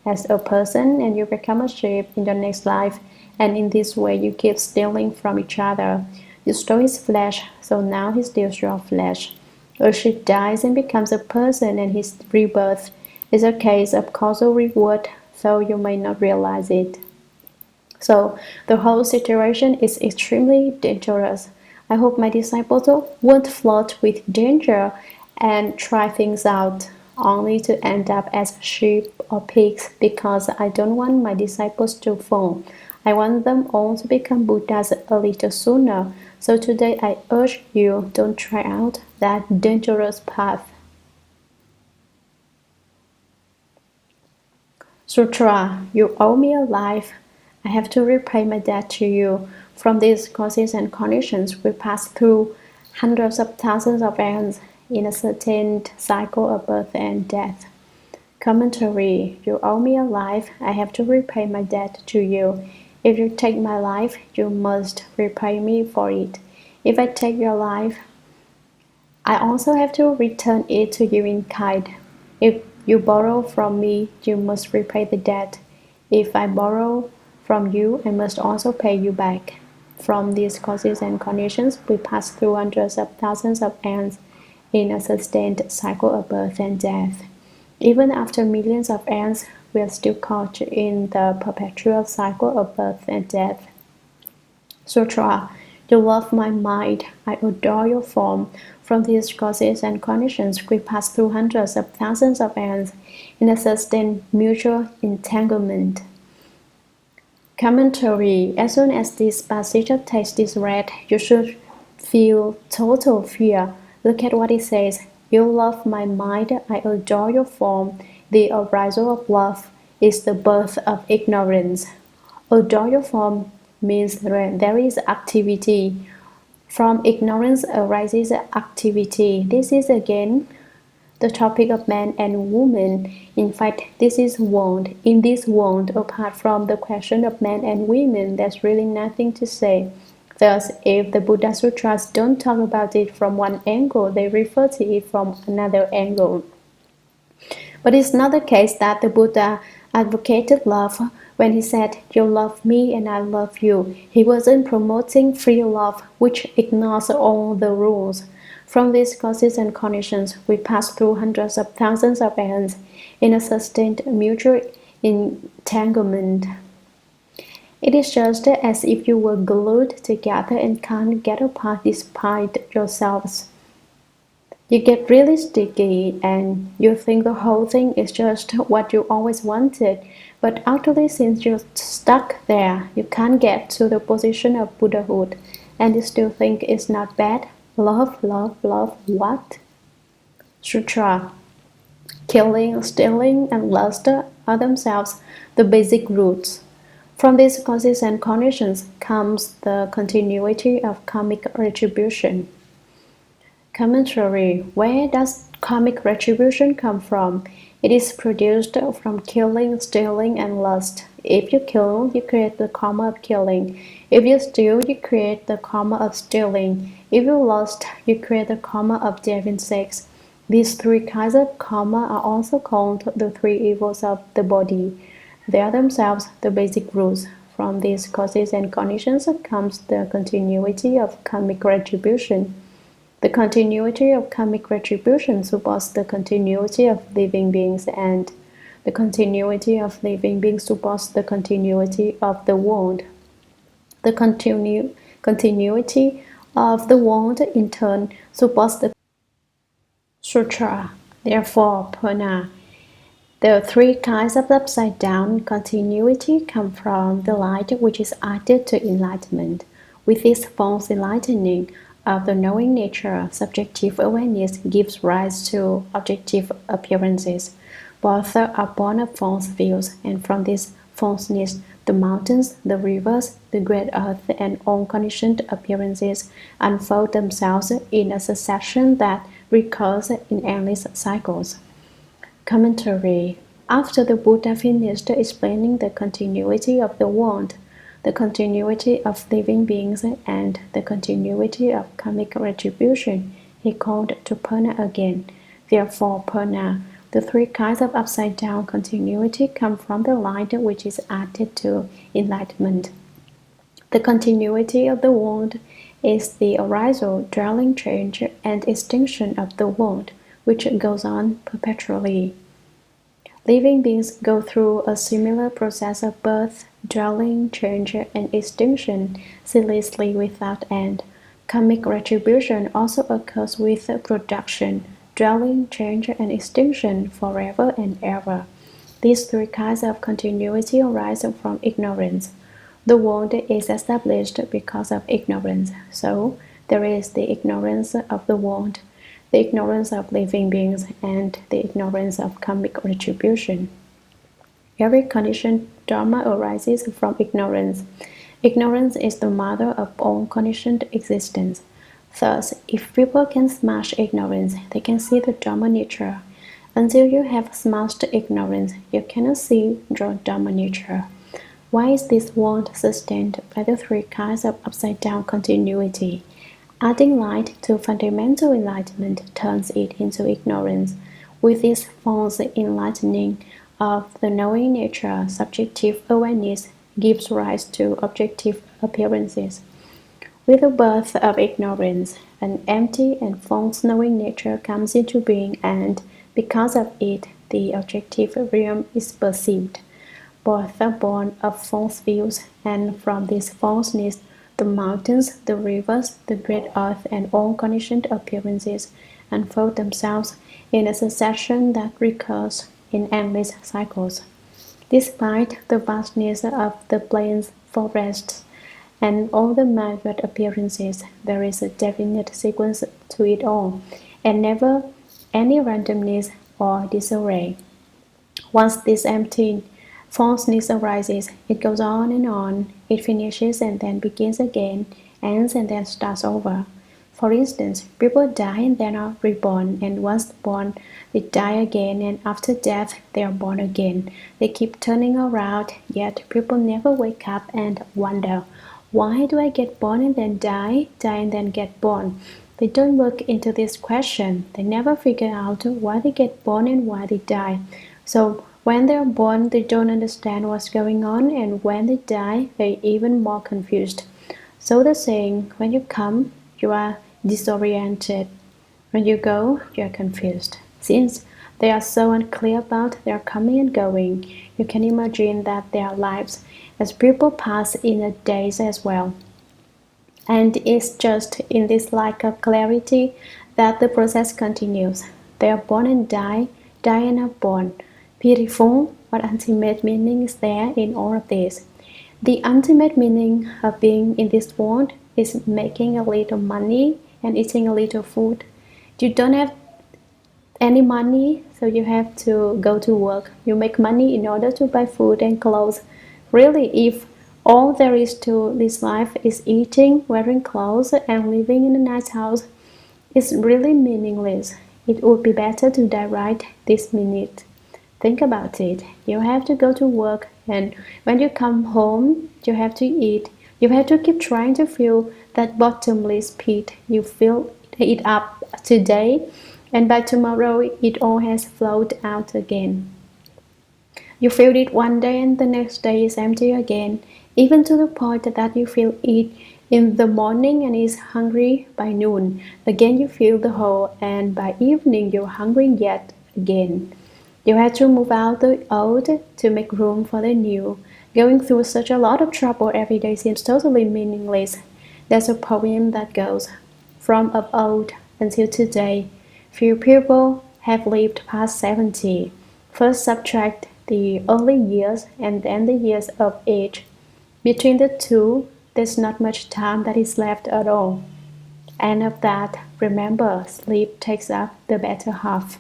as a person and you become a sheep in your next life, and in this way you keep stealing from each other. You stole his flesh, so now he steals your flesh. A sheep dies and becomes a person, and his rebirth is a case of causal reward, though you may not realize it. So the whole situation is extremely dangerous. I hope my disciples won't flirt with danger and try things out only to end up as sheep or pigs, because I don't want my disciples to fall. I want them all to become Buddhas a little sooner. So today I urge you, don't try out that dangerous path. Sutra, you owe me a life. I have to repay my debt to you. From these causes and conditions, we pass through hundreds of thousands of aeons in a certain cycle of birth and death. Commentary, you owe me a life. I have to repay my debt to you. If you take my life, you must repay me for it. If I take your life, I also have to return it to you in kind. If you borrow from me, you must repay the debt. If I borrow from you, I must also pay you back. From these causes and conditions, we pass through hundreds of thousands of aeons in a sustained cycle of birth and death. Even after millions of aeons, we are still caught in the perpetual cycle of birth and death. Sutra, you love my mind, I adore your form. From these causes and conditions, we pass through hundreds of thousands of aeons in a sustained mutual entanglement. Commentary, as soon as this passage of text is read, you should feel total fear. Look at what it says. You love my mind, I adore your form. The arisal of love is the birth of ignorance. Adore your form means there is activity. From ignorance arises activity. This is again the topic of man and woman. In fact, this is world. In this world, apart from the question of man and women, there's really nothing to say. Thus, if the Buddha Sutras don't talk about it from one angle, they refer to it from another angle. But it's not the case that the Buddha advocated love when he said, you love me and I love you. He wasn't promoting free love, which ignores all the rules. From these causes and conditions, we pass through hundreds of thousands of aeons in a sustained mutual entanglement. It is just as if you were glued together and can't get apart despite yourselves. You get really sticky and you think the whole thing is just what you always wanted. But actually, since you're stuck there, you can't get to the position of Buddhahood and you still think it's not bad. Love, love, love, what? Sutra. Killing, stealing, and lust are themselves the basic roots. From these causes and conditions comes the continuity of karmic retribution. Commentary. Where does karmic retribution come from? It is produced from killing, stealing, and lust. If you kill, you create the karma of killing. If you steal, you create the karma of stealing. If you lust, you create the karma of having sex. These three kinds of karma are also called the three evils of the body. They are themselves the basic rules. From these causes and conditions comes the continuity of karmic retribution. The continuity of karmic retribution supports the continuity of living beings, and the continuity of living beings supports the continuity of the world. The continuity of the world in turn supports the sutra. Therefore, Purna, the three kinds of upside down continuity come from the light which is added to enlightenment. With this false enlightening of the knowing nature, subjective awareness gives rise to objective appearances. Both are born of false views, and from this falseness, the mountains, the rivers, the great earth, and all conditioned appearances unfold themselves in a succession that recurs in endless cycles. Commentary. After the Buddha finished explaining the continuity of the world, the continuity of living beings, and the continuity of karmic retribution, he called to Purna again. Therefore, Purna, the three kinds of upside down continuity come from the light which is added to enlightenment. The continuity of the world is the arisal, dwelling, change, and extinction of the world, which goes on perpetually. Living beings go through a similar process of birth, dwelling, change, and extinction ceaselessly without end. Karmic retribution also occurs with production, dwelling, change, and extinction forever and ever. These three kinds of continuity arise from ignorance. The world is established because of ignorance, so there is the ignorance of the world, the ignorance of living beings, and the ignorance of karmic retribution. Every conditioned dharma arises from ignorance. Ignorance is the mother of all conditioned existence. Thus, if people can smash ignorance, they can see the dharma nature. Until you have smashed ignorance, you cannot see your dharma nature. Why is this world sustained by the three kinds of upside-down continuity? Adding light to fundamental enlightenment turns it into ignorance. With this false enlightening of the knowing nature, subjective awareness gives rise to objective appearances. With the birth of ignorance, an empty and false knowing nature comes into being, and because of it, the objective realm is perceived. Both are born of false views, and from this falseness, the mountains, the rivers, the great earth, and all conditioned appearances unfold themselves in a succession that recurs in endless cycles. Despite the vastness of the plains, forests, and all the myriad appearances, there is a definite sequence to it all, and never any randomness or disarray. Once this empty falseness arises, it goes on and on, it finishes and then begins again, ends and then starts over. For instance, people die and then are reborn, and once born, they die again, and after death, they are born again. They keep turning around, yet people never wake up and wonder, why do I get born and then die and then get born? They don't look into this question. They never figure out why they get born and why they die. So when they are born, they don't understand what's going on, and when they die, they're even more confused. So the saying, when you come, you are disoriented. When you go, you are confused. Since they are so unclear about their coming and going, you can imagine that their lives as people pass in a daze as well. And it's just in this lack of clarity that the process continues. They are born and die, die and are born. Beautiful, what ultimate meaning is there in all of this? The ultimate meaning of being in this world is making a little money and eating a little food. You don't have any money, so you have to go to work. You make money in order to buy food and clothes. Really, if all there is to this life is eating, wearing clothes, and living in a nice house, it's really meaningless. It would be better to die right this minute. Think about it. You have to go to work, and when you come home, you have to eat. You have to keep trying to fill that bottomless pit. You fill it up today, and by tomorrow it all has flowed out again. You feel it one day and the next day is empty again, even to the point that you feel it in the morning and is hungry by noon. Again you feel the hole, and by evening you're hungry yet again. You had to move out the old to make room for the new. Going through such a lot of trouble every day seems totally meaningless. There's a poem that goes, from of old until today, few people have lived past 70. First subtract the early years and then the years of age. Between the two, there's not much time that is left at all. And of that, remember, sleep takes up the better half.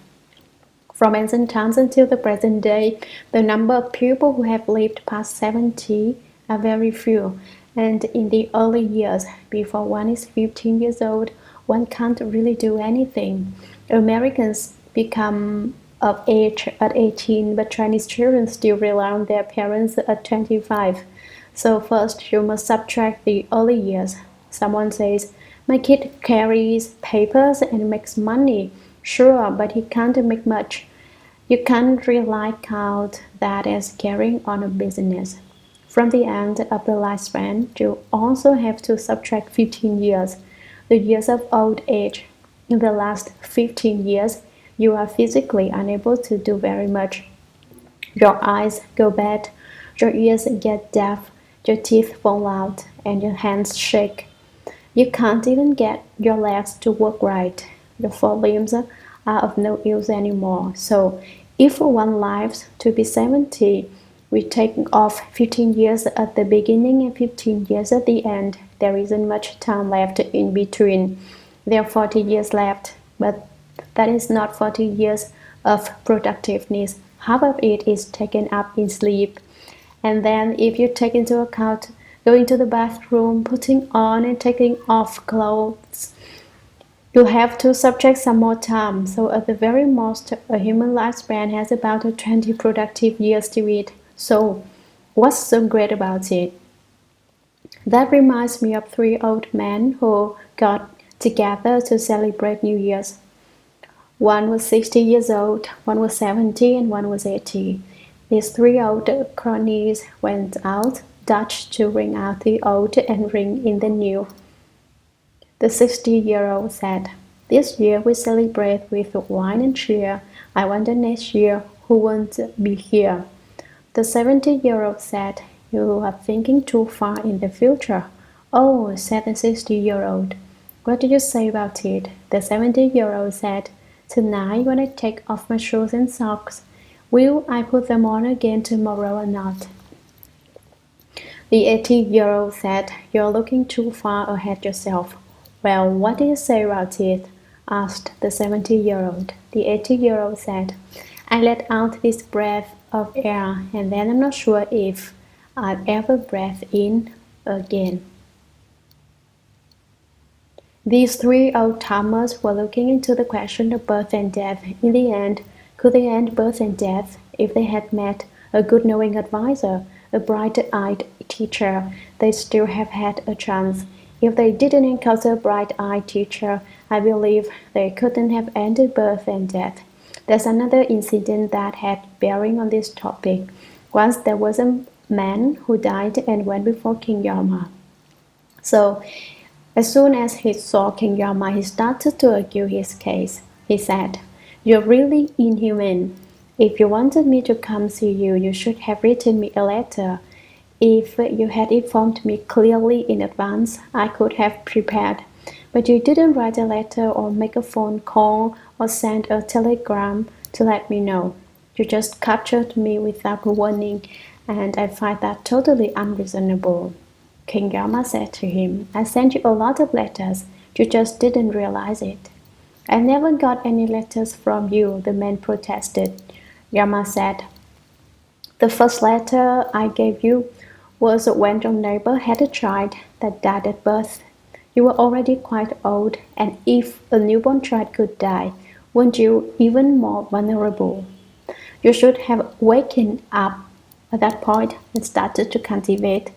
From ancient times until the present day, the number of people who have lived past 70 are very few. And in the early years, before one is 15 years old, one can't really do anything. Americans become of age at 18, but Chinese children still rely on their parents at 25. So first, you must subtract the early years. Someone says, my kid carries papers and makes money. Sure, but he can't make much. You can't really count that as carrying on a business. From the end of the lifespan, you also have to subtract 15 years, the years of old age. In the last 15 years, you are physically unable to do very much. Your eyes go bad, your ears get deaf, your teeth fall out, and your hands shake. You can't even get your legs to work right. Your forelimbs are of no use anymore. So, if one lives to be 70, we take off 15 years at the beginning and 15 years at the end. There isn't much time left in between. There are 40 years left, but that is not 40 years of productiveness. Half of it is taken up in sleep. And then if you take into account going to the bathroom, putting on and taking off clothes, you have to subtract some more time. So at the very most, a human lifespan has about 20 productive years to it. So what's so great about it? That reminds me of three old men who got together to celebrate New Year's. One was 60 years old, one was 70, and one was 80. These three old cronies went out Dutch to ring out the old and ring in the new. The 60-year-old said, this year we celebrate with wine and cheer. I wonder next year who won't be here. The 70-year-old said, you are thinking too far in the future. Oh, said the 60-year-old. What do you say about it? The 70-year-old said, tonight when I take off my shoes and socks, will I put them on again tomorrow or not? The 80-year-old said, you're looking too far ahead yourself. Well, what do you say about it? Asked the 70-year-old. The 80-year-old said, I let out this breath of air, and then I'm not sure if I'll ever breathe in again. These three old-timers were looking into the question of birth and death. In the end, could they end birth and death if they had met a good knowing advisor, a bright-eyed teacher? They still have had a chance. If they didn't encounter a bright-eyed teacher, I believe they couldn't have ended birth and death. There's another incident that had bearing on this topic. Once there was a man who died and went before King Yama. So, as soon as he saw King Yama, he started to argue his case. He said, you're really inhuman. If you wanted me to come see you, you should have written me a letter. If you had informed me clearly in advance, I could have prepared. But you didn't write a letter or make a phone call or send a telegram to let me know. You just captured me without warning, and I find that totally unreasonable. King Yama said to him, I sent you a lot of letters, you just didn't realize it. I never got any letters from you, the man protested. Yama said, the first letter I gave you was when your neighbor had a child that died at birth. You were already quite old, and if a newborn child could die, weren't you even more vulnerable? You should have wakened up at that point and started to cultivate.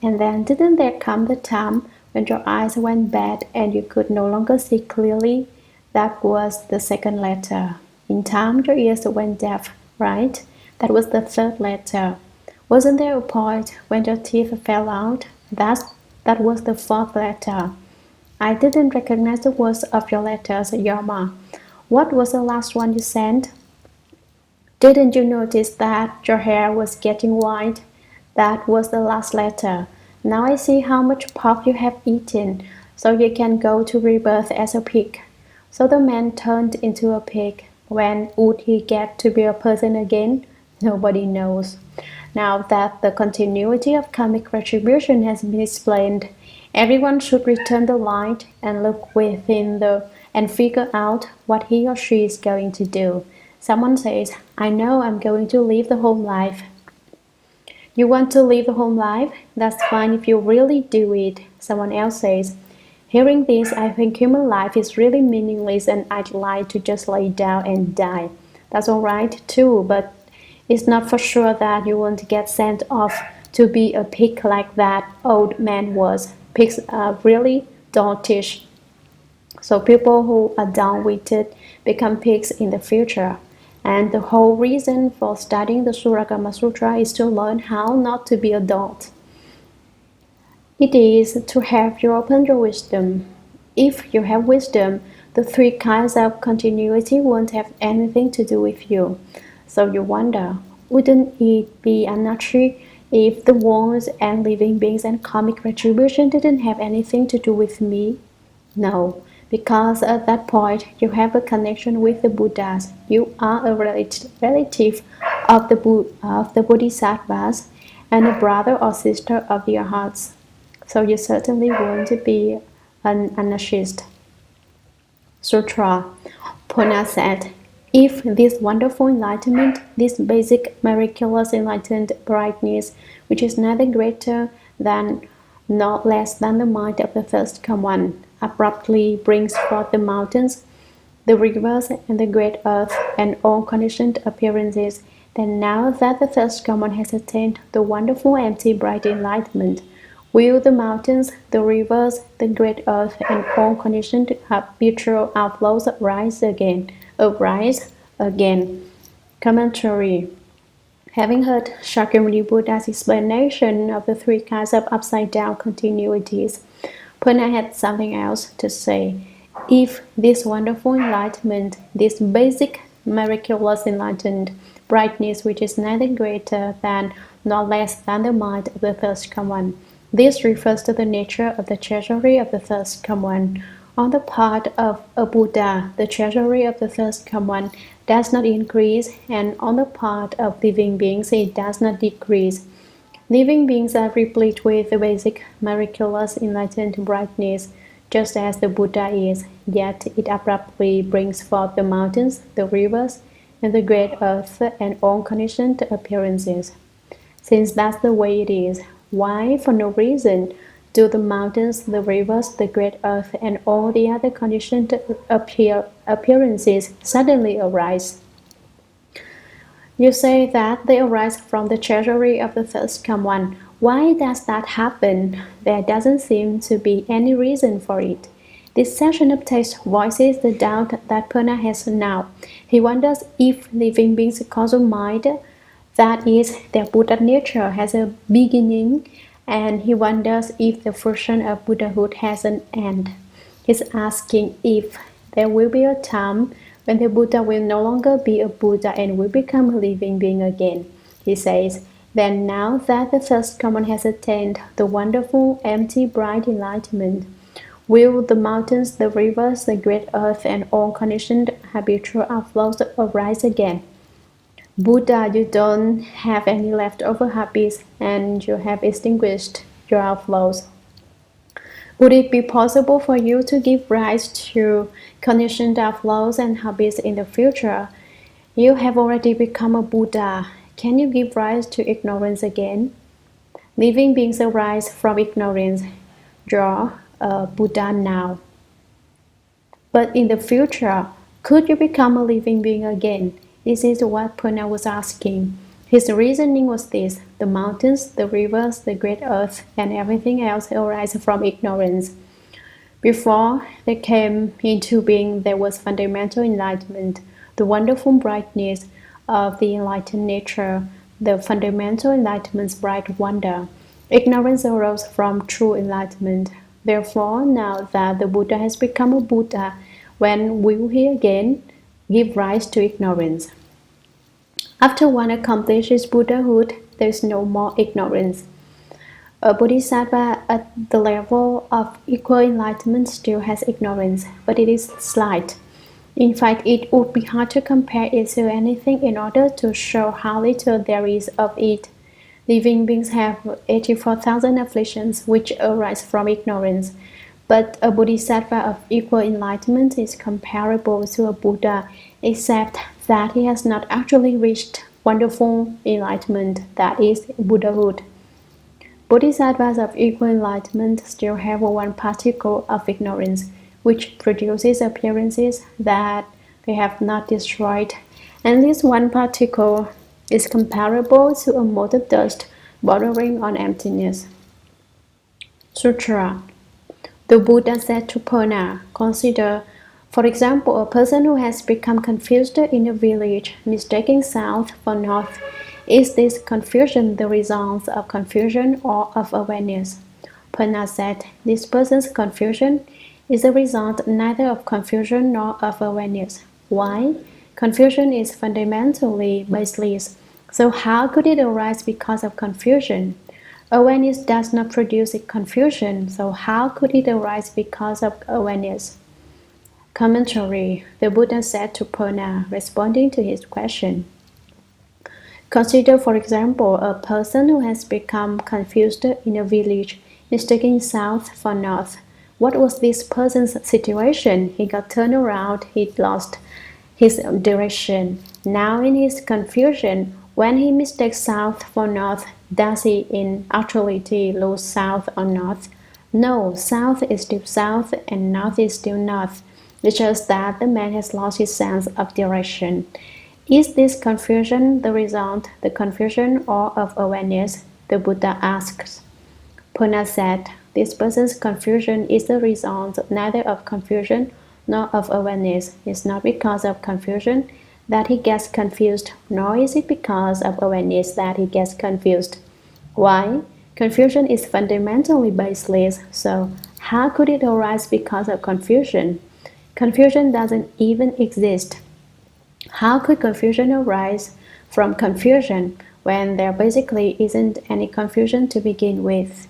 And then didn't there come the time when your eyes went bad and you could no longer see clearly? That was the second letter. In time your ears went deaf, right? That was the third letter. Wasn't there a point when your teeth fell out? That was the fourth letter. I didn't recognize the words of your letters, Yama. What was the last one you sent? Didn't you notice that your hair was getting white? That was the last letter. Now I see how much pork you have eaten, so you can go to rebirth as a pig. So the man turned into a pig. When would he get to be a person again? Nobody knows. Now that the continuity of karmic retribution has been explained, everyone should return the light and look within and figure out what he or she is going to do. Someone says, I know I'm going to live the home life. You want to live the home life? That's fine if you really do it. Someone else says, hearing this, I think human life is really meaningless and I'd like to just lay down and die. That's alright too, but it's not for sure that you won't get sent off to be a pig like that old man was. Pigs are really doltish. So people who are down-witted become pigs in the future. And the whole reason for studying the Shurangama Sutra is to learn how not to be a dolt. It is to have you open your wisdom. If you have wisdom, the three kinds of continuity won't have anything to do with you. So you wonder, wouldn't it be unnatural if the worlds and living beings and karmic retribution didn't have anything to do with me? No, because at that point you have a connection with the Buddhas. You are a relative of the Bodhisattvas and a brother or sister of the Arhats. So you certainly won't be an anarchist. Sutra. Puna said, if this wonderful enlightenment, this basic miraculous enlightened brightness, which is neither greater than nor less than the mind of the first come one, abruptly brings forth the mountains, the rivers, and the great earth, and all conditioned appearances, then now that the first come one has attained the wonderful empty bright enlightenment, will the mountains, the rivers, the great earth, and all conditioned habitual outflows arise again? Commentary. Having heard Shakyamuni Buddha's explanation of the three kinds of upside-down continuities, Puna had something else to say. If this wonderful enlightenment, this basic miraculous enlightened brightness which is neither greater than nor less than the mind of the first come one, this refers to the nature of the treasury of the first come one. On the part of a Buddha, the treasury of the first come one does not increase, and on the part of living beings, it does not decrease. Living beings are replete with the basic miraculous enlightened brightness, just as the Buddha is, yet it abruptly brings forth the mountains, the rivers, and the great earth, and all conditioned appearances. Since that's the way it is, why, for no reason, do the mountains, the rivers, the great earth, and all the other conditioned appearances suddenly arise? You say that they arise from the treasury of the first come one. Why does that happen? There doesn't seem to be any reason for it. This section of text voices the doubt that Puna has now. He wonders if living beings' causal mind, that is, their Buddha nature, has a beginning, and he wonders if the fruition of Buddhahood has an end. He's asking if there will be a time when the Buddha will no longer be a Buddha and will become a living being again. He says, then now that the first come one has attained the wonderful, empty, bright enlightenment, Will the mountains, the rivers, the great earth, and all conditioned habitual outflows arise again? Buddha, you don't have any leftover habits and you have extinguished your outflows. Would it be possible for you to give rise to conditioned outflows and habits in the future? You have already become a Buddha. Can you give rise to ignorance again? Living beings arise from ignorance. You're a Buddha now. But in the future, could you become a living being again? This is what Puna was asking. His reasoning was this: the mountains, the rivers, the great earth, and everything else arise from ignorance. Before they came into being, there was fundamental enlightenment, the wonderful brightness of the enlightened nature, the fundamental enlightenment's bright wonder. Ignorance arose from true enlightenment. Therefore, now that the Buddha has become a Buddha, when will he again give rise to ignorance? After one accomplishes Buddhahood, there is no more ignorance. A Bodhisattva at the level of equal enlightenment still has ignorance, but it is slight. In fact, it would be hard to compare it to anything in order to show how little there is of it. Living beings have 84,000 afflictions which arise from ignorance, but a Bodhisattva of equal enlightenment is comparable to a Buddha, except that he has not actually reached wonderful enlightenment, that is, Buddhahood. Bodhisattvas of equal enlightenment still have one particle of ignorance, which produces appearances that they have not destroyed, and this one particle is comparable to a mote of dust bordering on emptiness. Sutra. The Buddha said to Puna, consider, for example, a person who has become confused in a village, mistaking south for north. Is this confusion the result of confusion or of awareness? Puna said, this person's confusion is the result neither of confusion nor of awareness. Why? Confusion is fundamentally baseless. So how could it arise because of confusion? Awareness does not produce confusion, so how could it arise because of awareness? Commentary. The Buddha said to Puna, responding to his question, consider, for example, a person who has become confused in a village, mistaking south for north. What was this person's situation? He got turned around, he lost his direction. Now in his confusion, when he mistakes south for north, does he in actuality lose south or north? No, south is still south and north is still north. It's just that the man has lost his sense of direction. Is this confusion the result, the confusion or of awareness? The Buddha asks. Puna said, this person's confusion is the result neither of confusion nor of awareness. It's not because of confusion that he gets confused, nor is it because of awareness that he gets confused. Why? Confusion is fundamentally baseless, so how could it arise because of confusion? Confusion doesn't even exist. How could confusion arise from confusion when there basically isn't any confusion to begin with?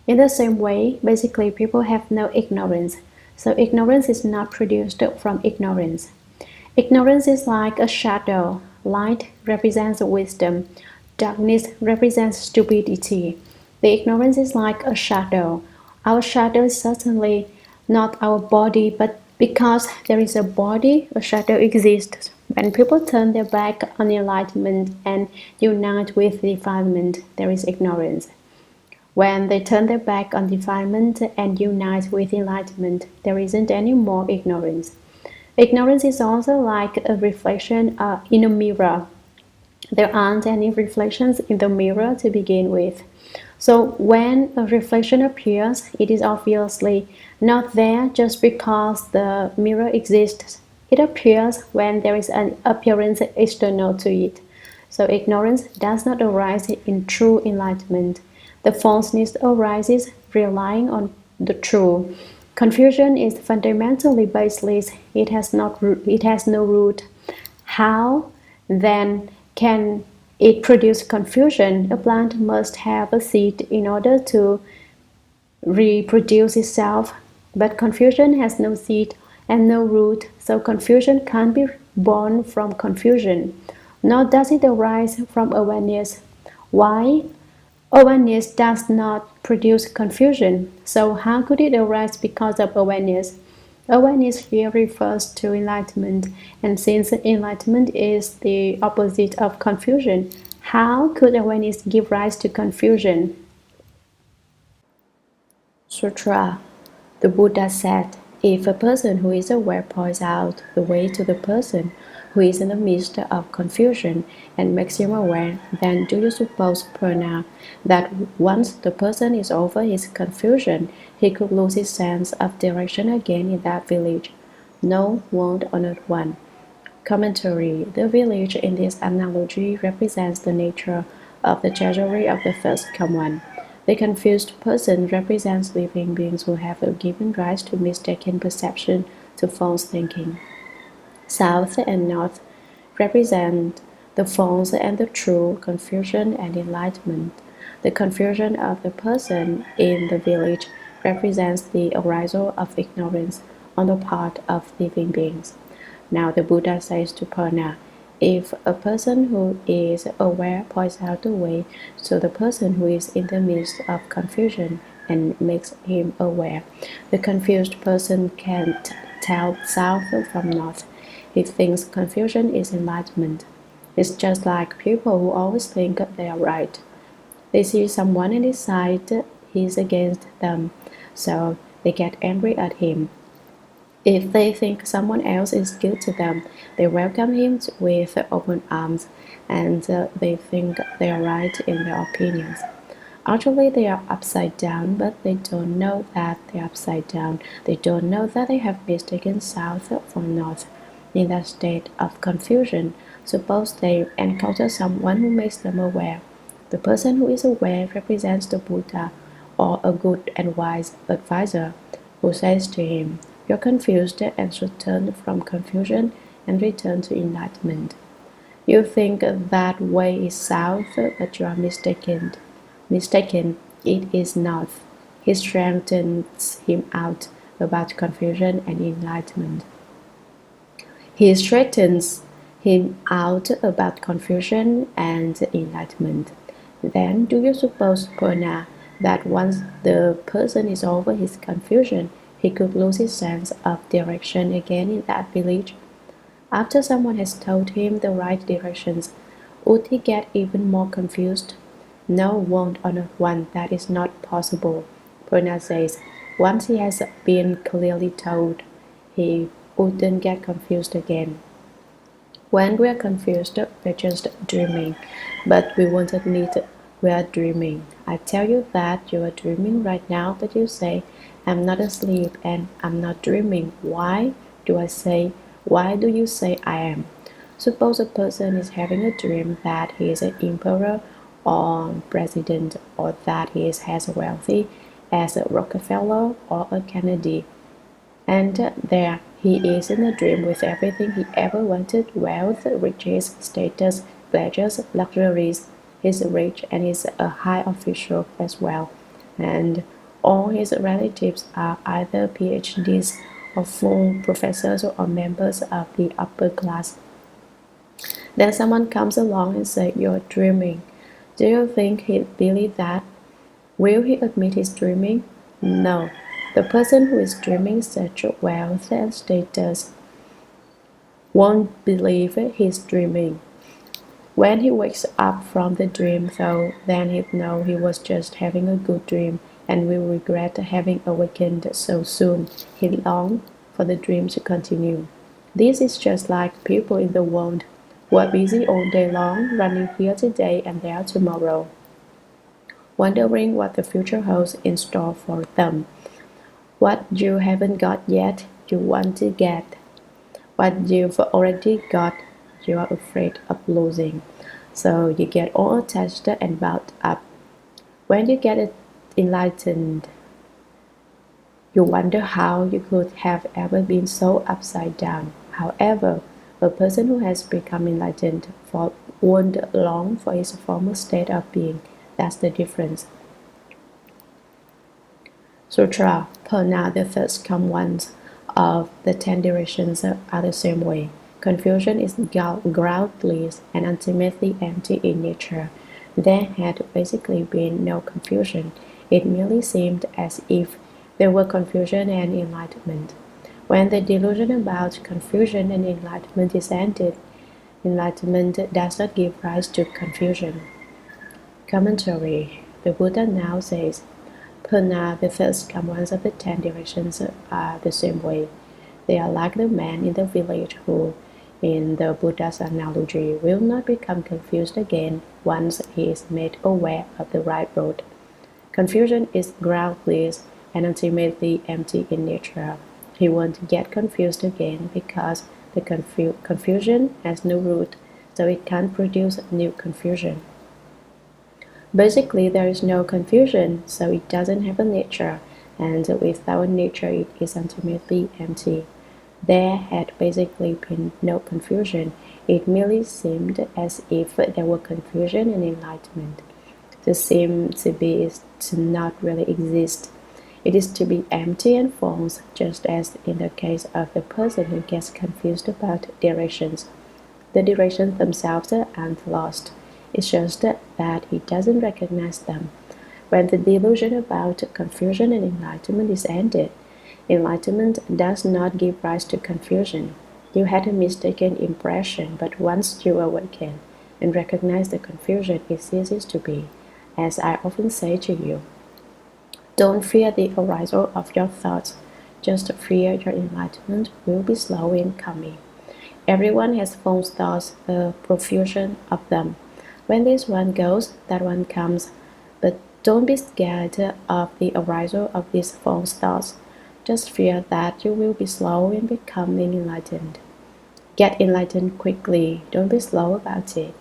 In the same way, basically people have no ignorance, so ignorance is not produced from ignorance. Ignorance is like a shadow. Light represents wisdom. Darkness represents stupidity. The ignorance is like a shadow. Our shadow is certainly not our body, but because there is a body, a shadow exists. When people turn their back on enlightenment and unite with defilement, there is ignorance. When they turn their back on defilement and unite with enlightenment, there isn't any more ignorance. Ignorance is also like a reflection in a mirror. There aren't any reflections in the mirror to begin with. So when a reflection appears, it is obviously not there just because the mirror exists. It appears when there is an appearance external to it. So ignorance does not arise in true enlightenment. The falseness arises relying on the true. Confusion is fundamentally baseless. It has no root. How, then, can it produce confusion? A plant must have a seed in order to reproduce itself. But confusion has no seed and no root, so confusion can't be born from confusion, nor does it arise from awareness. Why? Awareness does not produce confusion, so how could it arise because of awareness? Awareness here refers to enlightenment, and since enlightenment is the opposite of confusion, how could awareness give rise to confusion? Sutra. The Buddha said, if a person who is aware points out the way to the person who is in the midst of confusion and makes him aware, then do you suppose, Purna, that once the person is over his confusion, he could lose his sense of direction again in that village? No, won't, Honored One. Commentary. The village in this analogy represents the nature of the treasury of the first common. The confused person represents living beings who have given rise to mistaken perception, to false thinking. South and north represent the false and the true, confusion and enlightenment. The confusion of the person in the village represents the arisal of ignorance on the part of living beings. Now the Buddha says to Purna, if a person who is aware points out the way to the person who is in the midst of confusion and makes him aware, the confused person can't tell south from north. He thinks confusion is enlightenment. It's just like people who always think they are right. They see someone and decide he's against them, so they get angry at him. If they think someone else is good to them, they welcome him with open arms, and they think they are right in their opinions. Actually, they are upside down, but they don't know that they are upside down. They don't know that they have mistaken south for north. In that state of confusion, suppose they encounter someone who makes them aware. The person who is aware represents the Buddha, or a good and wise advisor, who says to him, "You're confused and should turn from confusion and return to enlightenment. You think that way is south, but you are mistaken. Mistaken, it is north." He straightens him out about confusion and enlightenment. He straightens him out about confusion and enlightenment. Then do you suppose, Purna, that once the person is over his confusion, he could lose his sense of direction again in that village? After someone has told him the right directions, would he get even more confused? No, won't, Honored One, that is not possible. Purna says, once he has been clearly told, he wouldn't get confused again. When we are confused, we're just dreaming, but we won't admit we are dreaming. I tell you that you are dreaming right now, but you say, I'm not asleep and I'm not dreaming. Why do I say, why do you say I am? Suppose a person is having a dream that he is an emperor or president, or that he is as wealthy as a Rockefeller or a Kennedy. And there he is in a dream with everything he ever wanted: wealth, riches, status, pleasures, luxuries. He's rich and is a high official as well. And all his relatives are either PhDs or full professors or members of the upper class. Then someone comes along and says, "You're dreaming." Do you think he'd believe that? Will he admit he's dreaming? No. The person who is dreaming such wealth and status won't believe he's dreaming. When he wakes up from the dream, though, then he'd know he was just having a good dream and will regret having awakened so soon. He'd long for the dream to continue. This is just like people in the world who are busy all day long, running here today and there tomorrow, wondering what the future holds in store for them. What you haven't got yet, you want to get. What you've already got, you are afraid of losing. So you get all attached and bound up. When you get enlightened, you wonder how you could have ever been so upside down. However, a person who has become enlightened won't long for his former state of being. That's the difference. Sutra, Purna, the first come ones of the 10 directions are the same way. Confusion is groundless and ultimately empty in nature. There had basically been no confusion. It merely seemed as if there were confusion and enlightenment. When the delusion about confusion and enlightenment is ended, enlightenment does not give rise to confusion. Commentary. The Buddha now says, Purna, the first come ones of the 10 directions, are the same way. They are like the man in the village who, in the Buddha's analogy, will not become confused again once he is made aware of the right road. Confusion is groundless and ultimately empty in nature. He won't get confused again because the confusion has no root, so it can't produce new confusion. Basically, there is no confusion, so it doesn't have a nature, and without nature, it is ultimately empty. There had basically been no confusion. It merely seemed as if there were confusion and enlightenment. To seem to be is to not really exist. It is to be empty and false, just as in the case of the person who gets confused about directions. The directions themselves aren't lost. It's just that he doesn't recognize them. When the delusion about confusion and enlightenment is ended, enlightenment does not give rise to confusion. You had a mistaken impression, but once you awaken and recognize the confusion, it ceases to be. As I often say to you, don't fear the arisal of your thoughts, just fear your enlightenment will be slow in coming. Everyone has false thoughts, a profusion of them. When this one goes, that one comes. But don't be scared of the arisal of these false thoughts. Just fear that you will be slow in becoming enlightened. Get enlightened quickly. Don't be slow about it.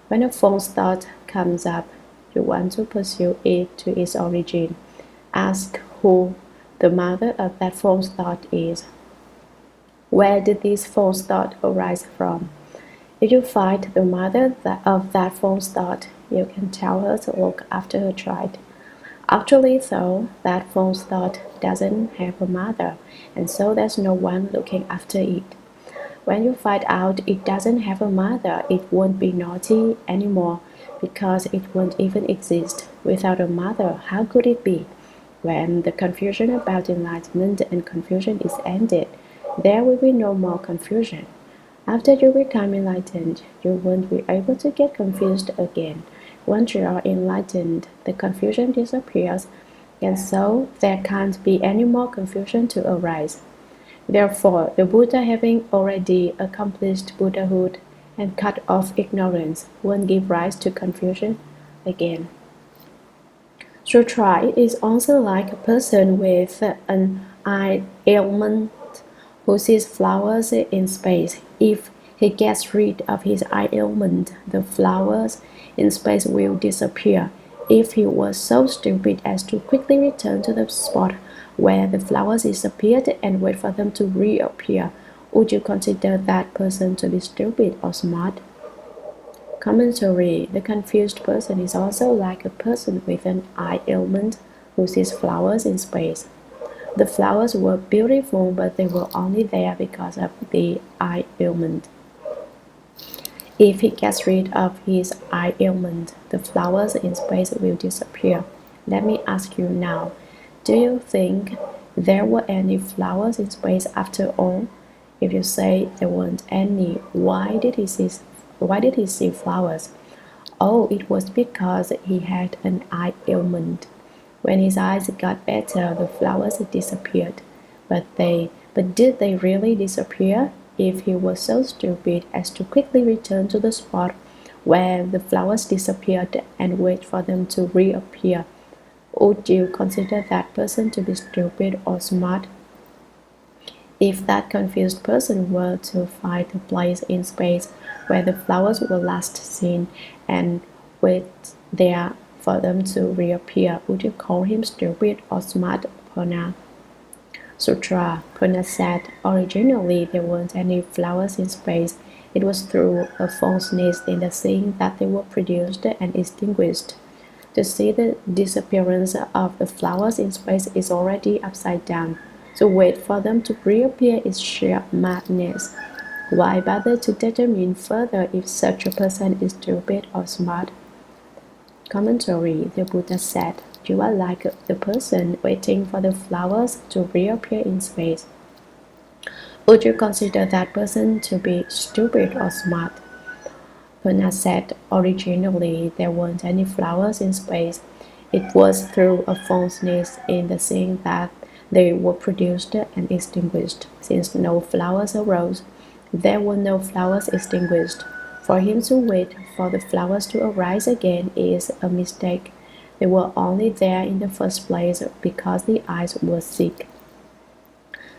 When a false thought comes up, you want to pursue it to its origin. Ask who the mother of that false thought is. Where did this false thought arise from? If you find the mother of that false thought, you can tell her to look after her child. Actually, though, that false thought doesn't have a mother, and so there's no one looking after it. When you find out it doesn't have a mother, it won't be naughty anymore, because it won't even exist. Without a mother, how could it be? When the confusion about enlightenment and confusion is ended, there will be no more confusion. After you become enlightened, you won't be able to get confused again. Once you are enlightened, the confusion disappears, and so there can't be any more confusion to arise. Therefore, the Buddha, having already accomplished Buddhahood and cut off ignorance, won't give rise to confusion again. Sutra is also like a person with an eye ailment who sees flowers in space. If he gets rid of his eye ailment, the flowers in space will disappear. If he was so stupid as to quickly return to the spot where the flowers disappeared and wait for them to reappear, would you consider that person to be stupid or smart? Commentary. The confused person is also like a person with an eye ailment who sees flowers in space. The flowers were beautiful, but they were only there because of the eye ailment. If he gets rid of his eye ailment, the flowers in space will disappear. Let me ask you now, do you think there were any flowers in space after all? If you say there weren't any, why did he see flowers? Oh, it was because he had an eye ailment. When his eyes got better, the flowers disappeared. But did they really disappear? If he was so stupid as to quickly return to the spot where the flowers disappeared and wait for them to reappear, would you consider that person to be stupid or smart? If that confused person were to find a place in space where the flowers were last seen and wait there for them to reappear, would you call him stupid or smart, Purna? Sutra. Purna said, originally there weren't any flowers in space. It was through a falseness in the seeing that they were produced and extinguished. To see the disappearance of the flowers in space is already upside down. To wait for them to reappear is sheer madness. Why bother to determine further if such a person is stupid or smart? Commentary. The Buddha said, "You are like the person waiting for the flowers to reappear in space. Would you consider that person to be stupid or smart?" Puna said, "Originally, there weren't any flowers in space. It was through a falseness in the seeing that they were produced and extinguished. Since no flowers arose, there were no flowers extinguished. For him to wait for the flowers to arise again is a mistake. They were only there in the first place because the eyes were sick.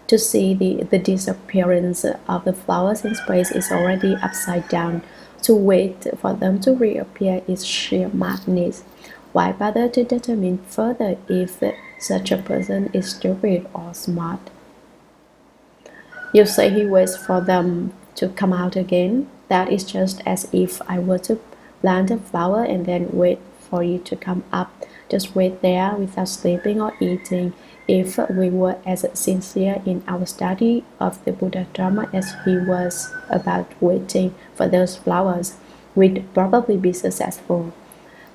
To see the disappearance of the flowers in space is already upside down. To wait for them to reappear is sheer madness. Why bother to determine further if such a person is stupid or smart?" You say he waits for them to come out again. That is just as if I were to plant a flower and then wait for it to come up. Just wait there without sleeping or eating. If we were as sincere in our study of the Buddha Dharma as he was about waiting for those flowers, we'd probably be successful.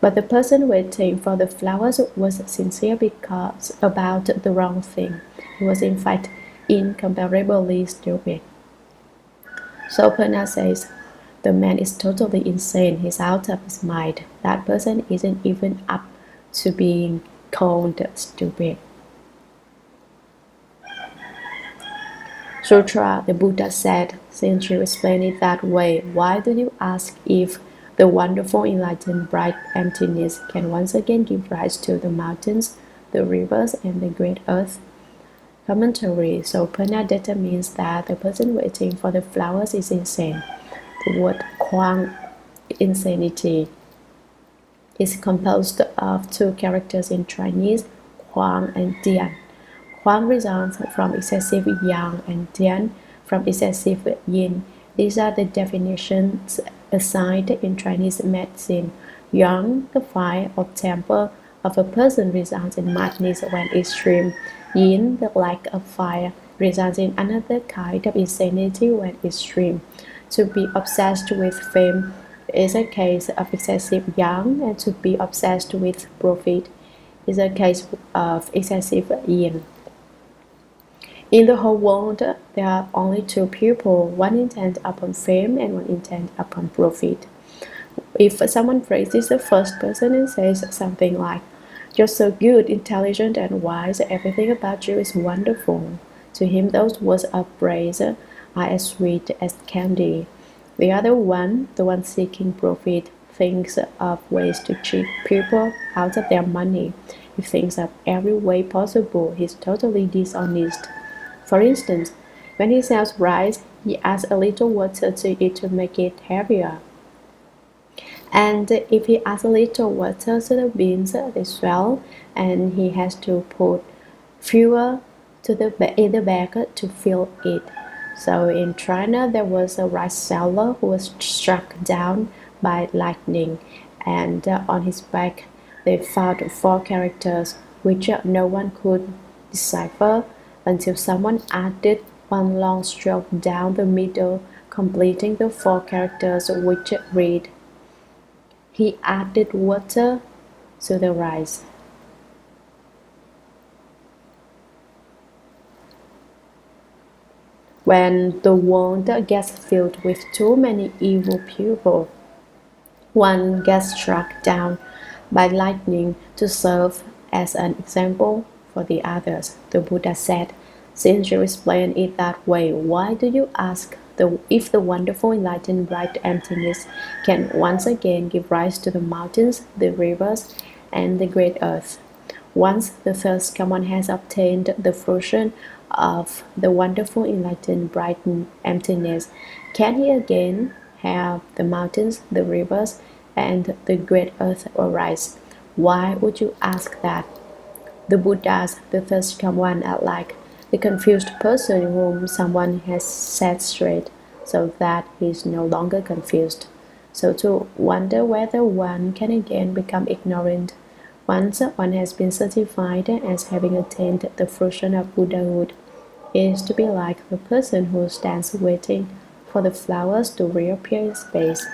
But the person waiting for the flowers was sincere because about the wrong thing. He was in fact incomparably stupid. So Puna says, "The man is totally insane. He's out of his mind. That person isn't even up to being called stupid." Sutra. The Buddha said, "Since you explain it that way, why do you ask if the wonderful enlightened bright emptiness can once again give rise to the mountains, the rivers, and the great earth?" Commentary. So Puna determines that the person waiting for the flowers is insane. The word Kwang, insanity, is composed of two characters in Chinese, Kwang and Dian. Kwang results from excessive yang and Dian from excessive yin. These are the definitions assigned in Chinese medicine. Yang, the fire or temper of a person, results in madness when extreme. Yin, the lack of fire, results in another kind of insanity when extreme. To be obsessed with fame is a case of excessive yang, and to be obsessed with profit is a case of excessive yin. In the whole world, there are only two people, one intent upon fame and one intent upon profit. If someone praises the first person and says something like, "You're so good, intelligent, and wise, everything about you is wonderful," to him those words of praise are as sweet as candy. The other one, the one seeking profit, thinks of ways to cheat people out of their money. He thinks of every way possible. He's totally dishonest. For instance, when he sells rice, he adds a little water to it to make it heavier. And if he adds a little water to the beans, they swell, and he has to put fuel in the bag to fill it. So in China, there was a rice seller who was struck down by lightning, and on his back they found 4 characters which no one could decipher until someone added one long stroke down the middle, completing the 4 characters which read, "He added water to the rice." When the world gets filled with too many evil people, one gets struck down by lightning to serve as an example for the others. The Buddha said, "Since you explain it that way, why do you ask if the wonderful enlightened bright emptiness can once again give rise to the mountains, the rivers, and the great earth? Once the first one has obtained the fruition of the wonderful enlightened bright emptiness, can he again have the mountains, the rivers, and the great earth arise? Why would you ask that?" The Buddhas, the first one, are like the confused person whom someone has set straight, so that he is no longer confused. So to wonder whether one can again become ignorant Once one has been certified as having attained the fruition of Buddhahood, it is to be like the person who stands waiting for the flowers to reappear in space.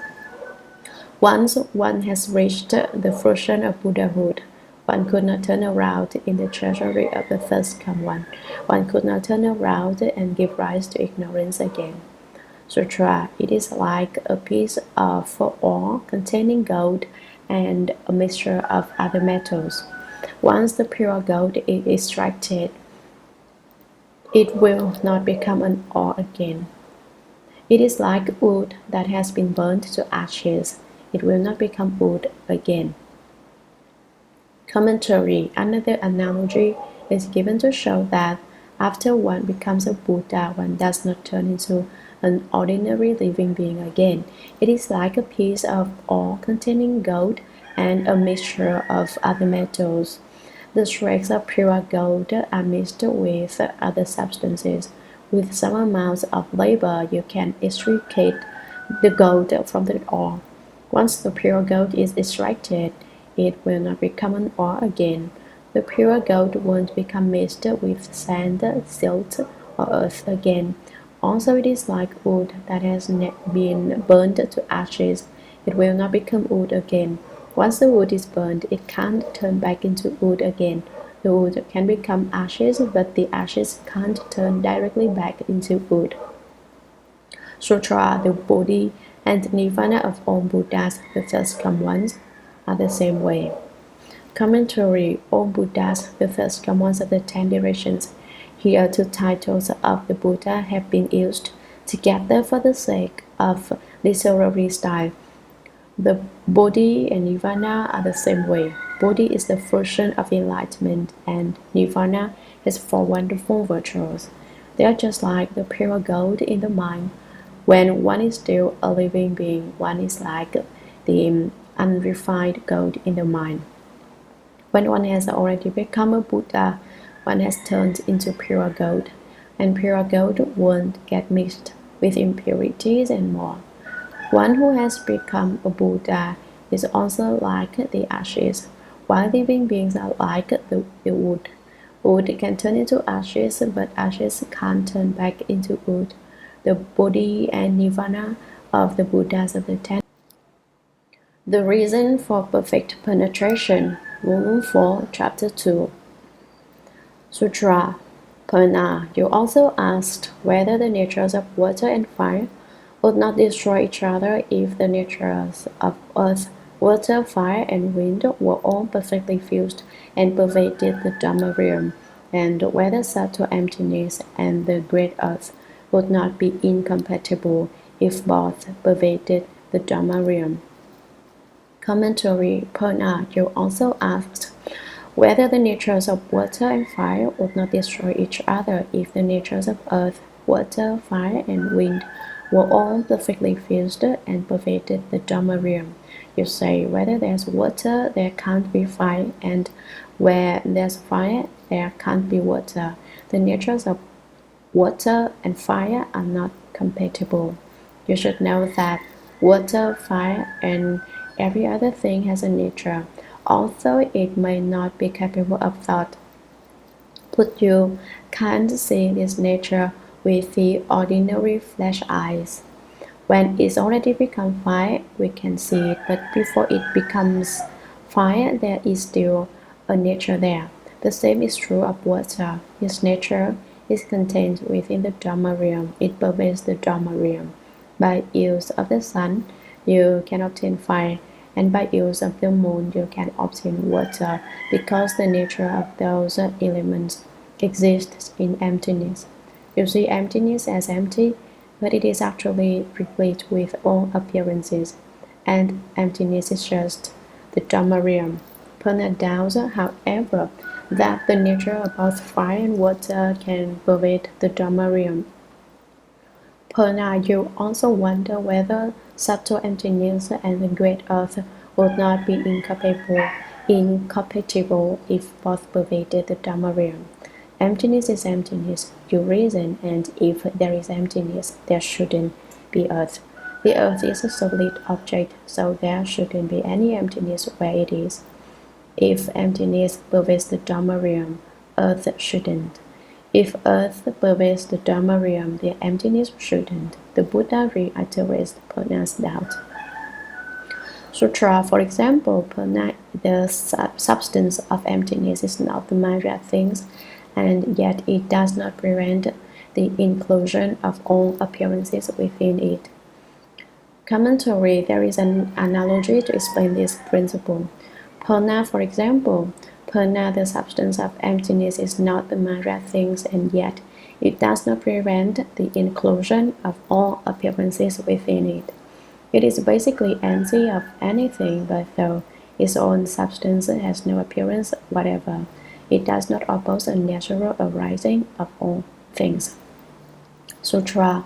Once one has reached the fruition of Buddhahood, one could not turn around in the treasury of the first come one. One could not turn around and give rise to ignorance again. Sutra, it is like a piece of ore containing gold and a mixture of other metals. Once the pure gold is extracted, it will not become an ore again. It is like wood that has been burnt to ashes. It will not become wood again. Commentary. Another analogy is given to show that after one becomes a Buddha, one does not turn into an ordinary living being again. It is like a piece of ore containing gold and a mixture of other metals. The shreds of pure gold are mixed with other substances. With some amount of labor, you can extricate the gold from the ore. Once the pure gold is extracted, it will not become an ore again. The pure gold won't become mixed with sand, silt, or earth again. Also, it is like wood that has been burned to ashes. It will not become wood again. Once the wood is burned, it can't turn back into wood again. The wood can become ashes, but the ashes can't turn directly back into wood. Sutra, the Bodhi and Nirvana of all Buddhas, the first come ones, are the same way. Commentary. All Buddhas, the first come ones of the 10 directions. Here, two titles of the Buddha have been used together for the sake of literary style. The Bodhi and Nirvana are the same way. Bodhi is the fruition of enlightenment, and Nirvana has 4 wonderful virtues. They are just like the pure gold in the mind. When one is still a living being, one is like the unrefined gold in the mind. When one has already become a Buddha, one has turned into pure gold, and pure gold won't get mixed with impurities and more. One who has become a Buddha is also like the ashes, while living beings are like the wood. Wood can turn into ashes, but ashes can't turn back into wood. The Bodhi and Nirvana of the Buddhas of the 10. The reason for perfect penetration. Volume 4, Chapter 2. Sutra. Purna. You also asked whether the natures of water and fire would not destroy each other if the natures of earth, water, fire, and wind were all perfectly fused and pervaded the Dharma Realm, and whether subtle emptiness and the great earth would not be incompatible if both pervaded the Dharma Realm. Commentary. Purna. You also asked whether the natures of water and fire would not destroy each other if the natures of earth, water, fire, and wind were all perfectly fused and pervaded the Dharma Realm. You say, whether there's water, there can't be fire, and where there's fire, there can't be water. The natures of water and fire are not compatible. You should know that water, fire, and every other thing has a nature, although it may not be capable of thought. But you can't see this nature with the ordinary flesh eyes. When it's already become fire, we can see it, but before it becomes fire, there is still a nature there. The same is true of water. Its nature is contained within the Dharma Realm. It pervades the Dharma Realm. By use of the sun, you can obtain fire, and by use of the moon, you can obtain water, because the nature of those elements exists in emptiness. You see emptiness as empty, but it is actually replete with all appearances, and emptiness is just the Dharma Realm. Purna doubts, however, that the nature of both fire and water can pervade the Dharma Realm. Purna, you also wonder whether subtle emptiness and the great earth would not be incompatible if both pervaded the Dharma Realm. Emptiness is emptiness, you reason, and if there is emptiness, there shouldn't be earth. The earth is a solid object, so there shouldn't be any emptiness where it is. If emptiness pervades the Dharma Realm, earth shouldn't. If earth pervades the Dharma Realm, the emptiness shouldn't. The Buddha reiterates Purna's doubt. Sutra, for example, Purna, the substance of emptiness is not the Maya things, and yet it does not prevent the inclusion of all appearances within it. Commentary, there is an analogy to explain this principle. Purna, for example, Purna, the substance of emptiness, is not the Maya things, and yet it does not prevent the inclusion of all appearances within it. It is basically empty of anything, but though its own substance has no appearance whatever, it does not oppose a natural arising of all things. Sutra.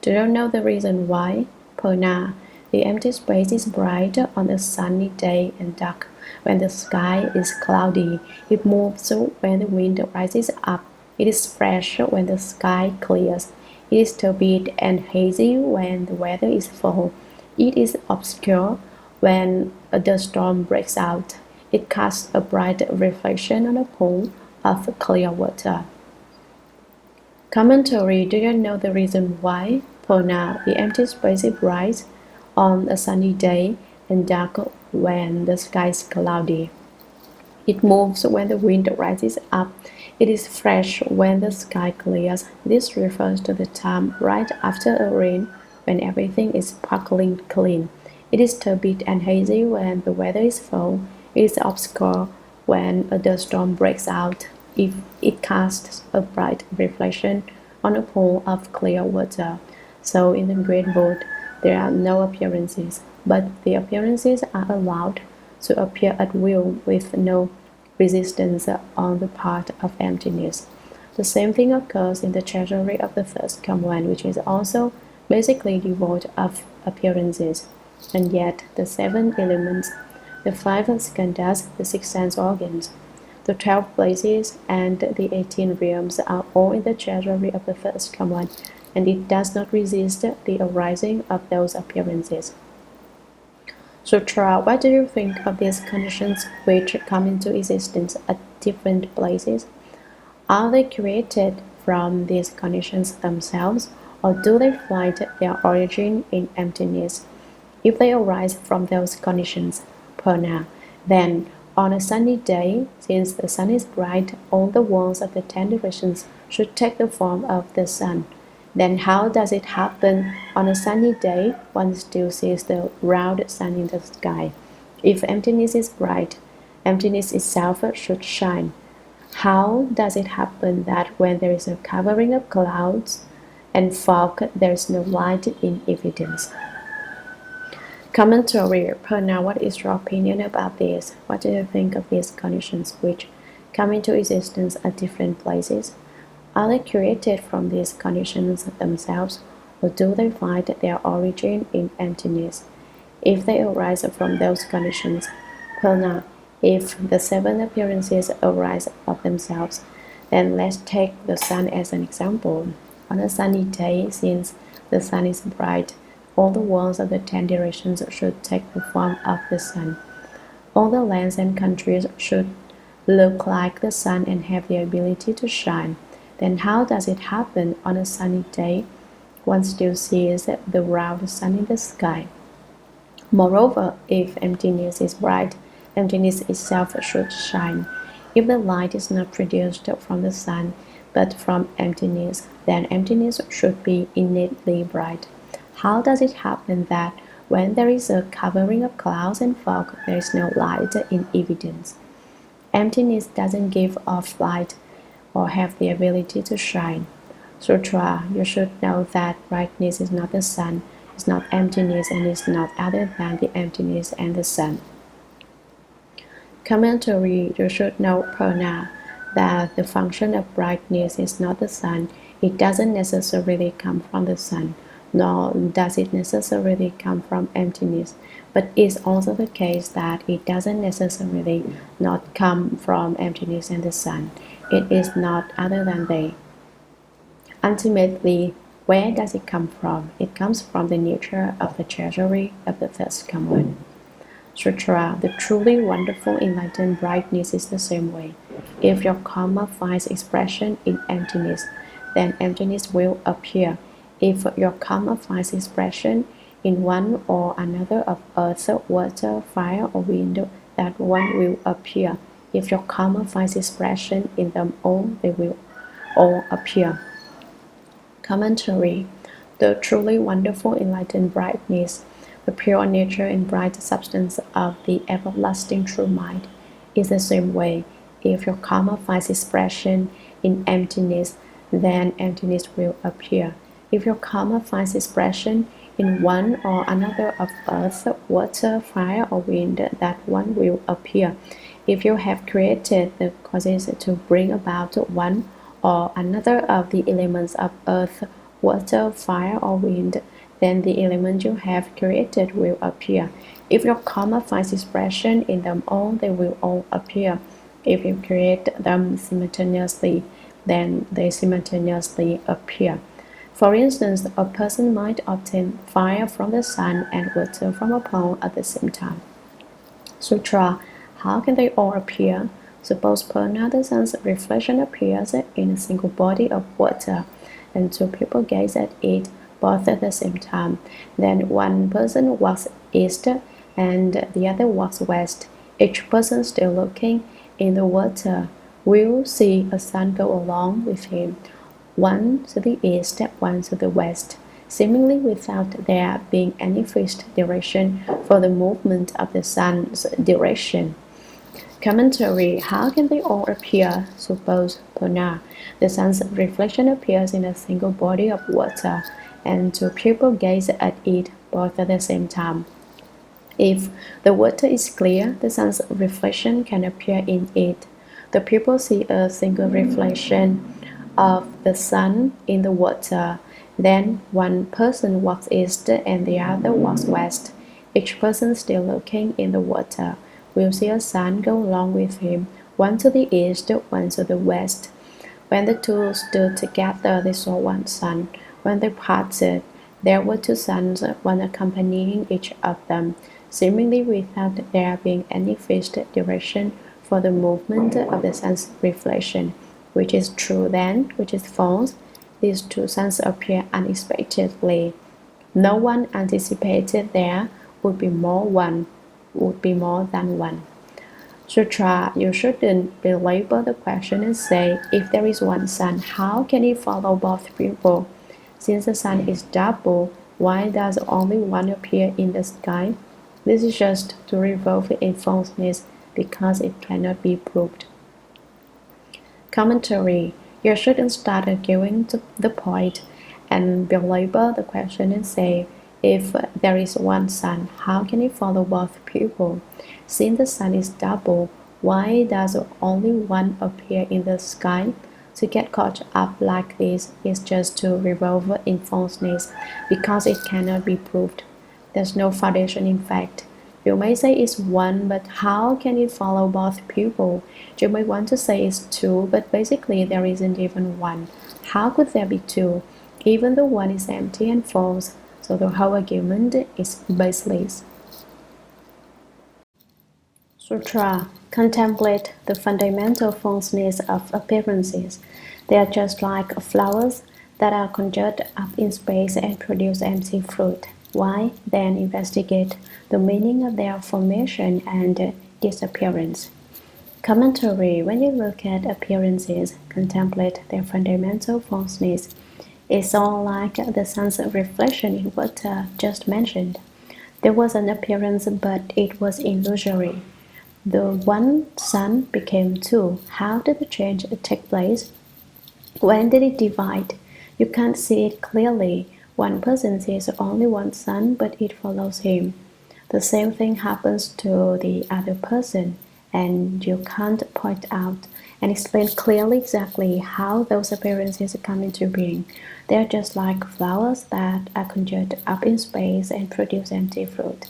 Do you know the reason why? Purna. The empty space is bright on a sunny day and dark when the sky is cloudy. It moves when the wind rises up. It is fresh when the sky clears. It is turbid and hazy when the weather is full. It is obscure when a dust storm breaks out. It casts a bright reflection on a pool of clear water. Commentary. Do you know the reason why? Purna. The empty space is bright on a sunny day and dark when the sky is cloudy. It moves when the wind rises up. It is fresh when the sky clears. This refers to the time right after a rain when everything is sparkling clean. It is turbid and hazy when the weather is full. It is obscure when a dust storm breaks out. If it casts a bright reflection on a pool of clear water. So in the Great Void, there are no appearances, but the appearances are allowed to appear at will with no resistance on the part of emptiness. The same thing occurs in the treasury of the first command, which is also basically devoid of appearances, and yet the 7 elements, the 5 skandhas, the 6 sense organs, the 12 places, and the 18 realms are all in the treasury of the first command, and it does not resist the arising of those appearances. Sutra. What do you think of these conditions which come into existence at different places? Are they created from these conditions themselves, or do they find their origin in emptiness? If they arise from those conditions, Purna, then on a sunny day, since the sun is bright, all the worlds of the 10 directions should take the form of the sun. Then how does it happen on a sunny day one still sees the round sun in the sky? If emptiness is bright, emptiness itself should shine. How does it happen that when there is a covering of clouds and fog, there is no light in evidence? Commentary. Purna, what is your opinion about this? What do you think of these conditions which come into existence at different places? Are they created from these conditions themselves, or do they find their origin in emptiness? If they arise from those conditions, Purna, if the 7 appearances arise of themselves, then let's take the sun as an example. On a sunny day, since the sun is bright, all the worlds of the 10 directions should take the form of the sun. All the lands and countries should look like the sun and have the ability to shine. Then how does it happen on a sunny day? One still sees the round sun in the sky. Moreover, if emptiness is bright, emptiness itself should shine. If the light is not produced from the sun, but from emptiness, then emptiness should be innately bright. How does it happen that when there is a covering of clouds and fog, there is no light in evidence? Emptiness doesn't give off light or have the ability to shine. Sutra, you should know that brightness is not the sun, is not emptiness, and is not other than the emptiness and the sun. Commentary. You should know, Purna, that the function of brightness is not the sun. It doesn't necessarily come from the sun, nor does it necessarily come from emptiness, but it's also the case that it doesn't necessarily not come from emptiness and the sun. It is not other than they. Ultimately, where does it come from? It comes from the nature of the treasury of the first command. Sutra, the truly wonderful enlightened brightness is the same way. If your karma finds expression in emptiness, then emptiness will appear. If your karma finds expression in one or another of earth, water, fire, or wind, that one will appear. If your karma finds expression in them all, they will all appear. Commentary. The truly wonderful enlightened brightness, the pure nature and bright substance of the everlasting true mind, is the same way. If your karma finds expression in emptiness, then emptiness will appear. If your karma finds expression in one or another of earth, water, fire, or wind, that one will appear. If you have created the causes to bring about one or another of the elements of earth, water, fire, or wind, then the element you have created will appear. If your karma finds expression in them all, they will all appear. If you create them simultaneously, then they simultaneously appear. For instance, a person might obtain fire from the sun and water from a pond at the same time. Sutra. How can they all appear? Suppose Purna, the sun's reflection, appears in a single body of water, and two people gaze at it both at the same time. Then one person walks east and the other walks west. Each person still looking in the water will see a sun go along with him, one to the east, one to the west, seemingly without there being any fixed direction for the movement of the sun's direction. Commentary. How can they all appear? Suppose Purna, the sun's reflection, appears in a single body of water, and two people gaze at it both at the same time. If the water is clear, the sun's reflection can appear in it. The people see a single reflection of the sun in the water. Then one person walks east and the other walks west. Each person still looking in the water will see a sun go along with him, one to the east, one to the west. When the two stood together, they saw one sun. When they parted, there were two suns, one accompanying each of them, seemingly without there being any fixed direction for the movement of the sun's reflection. Which is true then, which is false? These two suns appear unexpectedly. No one anticipated there would be more than one. Sutra. You shouldn't belabor the question and say, if there is one sun, how can it follow both people? Since the sun is double, why does only one appear in the sky? This is just to revolve in falseness, because it cannot be proved. Commentary. You shouldn't start arguing to the point and belabor the question and say, if there is one sun, how can it follow both people? Since the sun is double, why does only one appear in the sky? To get caught up like this is just to revolve in falseness, because it cannot be proved. There's no foundation in fact. You may say it's one, but how can it follow both people? You may want to say it's two, but basically there isn't even one. How could there be two? Even though one is empty and false, so the whole argument is baseless. Sutra. Contemplate the fundamental falseness of appearances. They are just like flowers that are conjured up in space and produce empty fruit. Why then investigate the meaning of their formation and disappearance? Commentary. When you look at appearances, contemplate their fundamental falseness. It's all like the sun's reflection in water just mentioned. There was an appearance, but it was illusory. The one sun became two. How did the change take place? When did it divide? You can't see it clearly. One person sees only one sun, but it follows him. The same thing happens to the other person, and you can't point out and explain clearly exactly how those appearances come into being. They are just like flowers that are conjured up in space and produce empty fruit.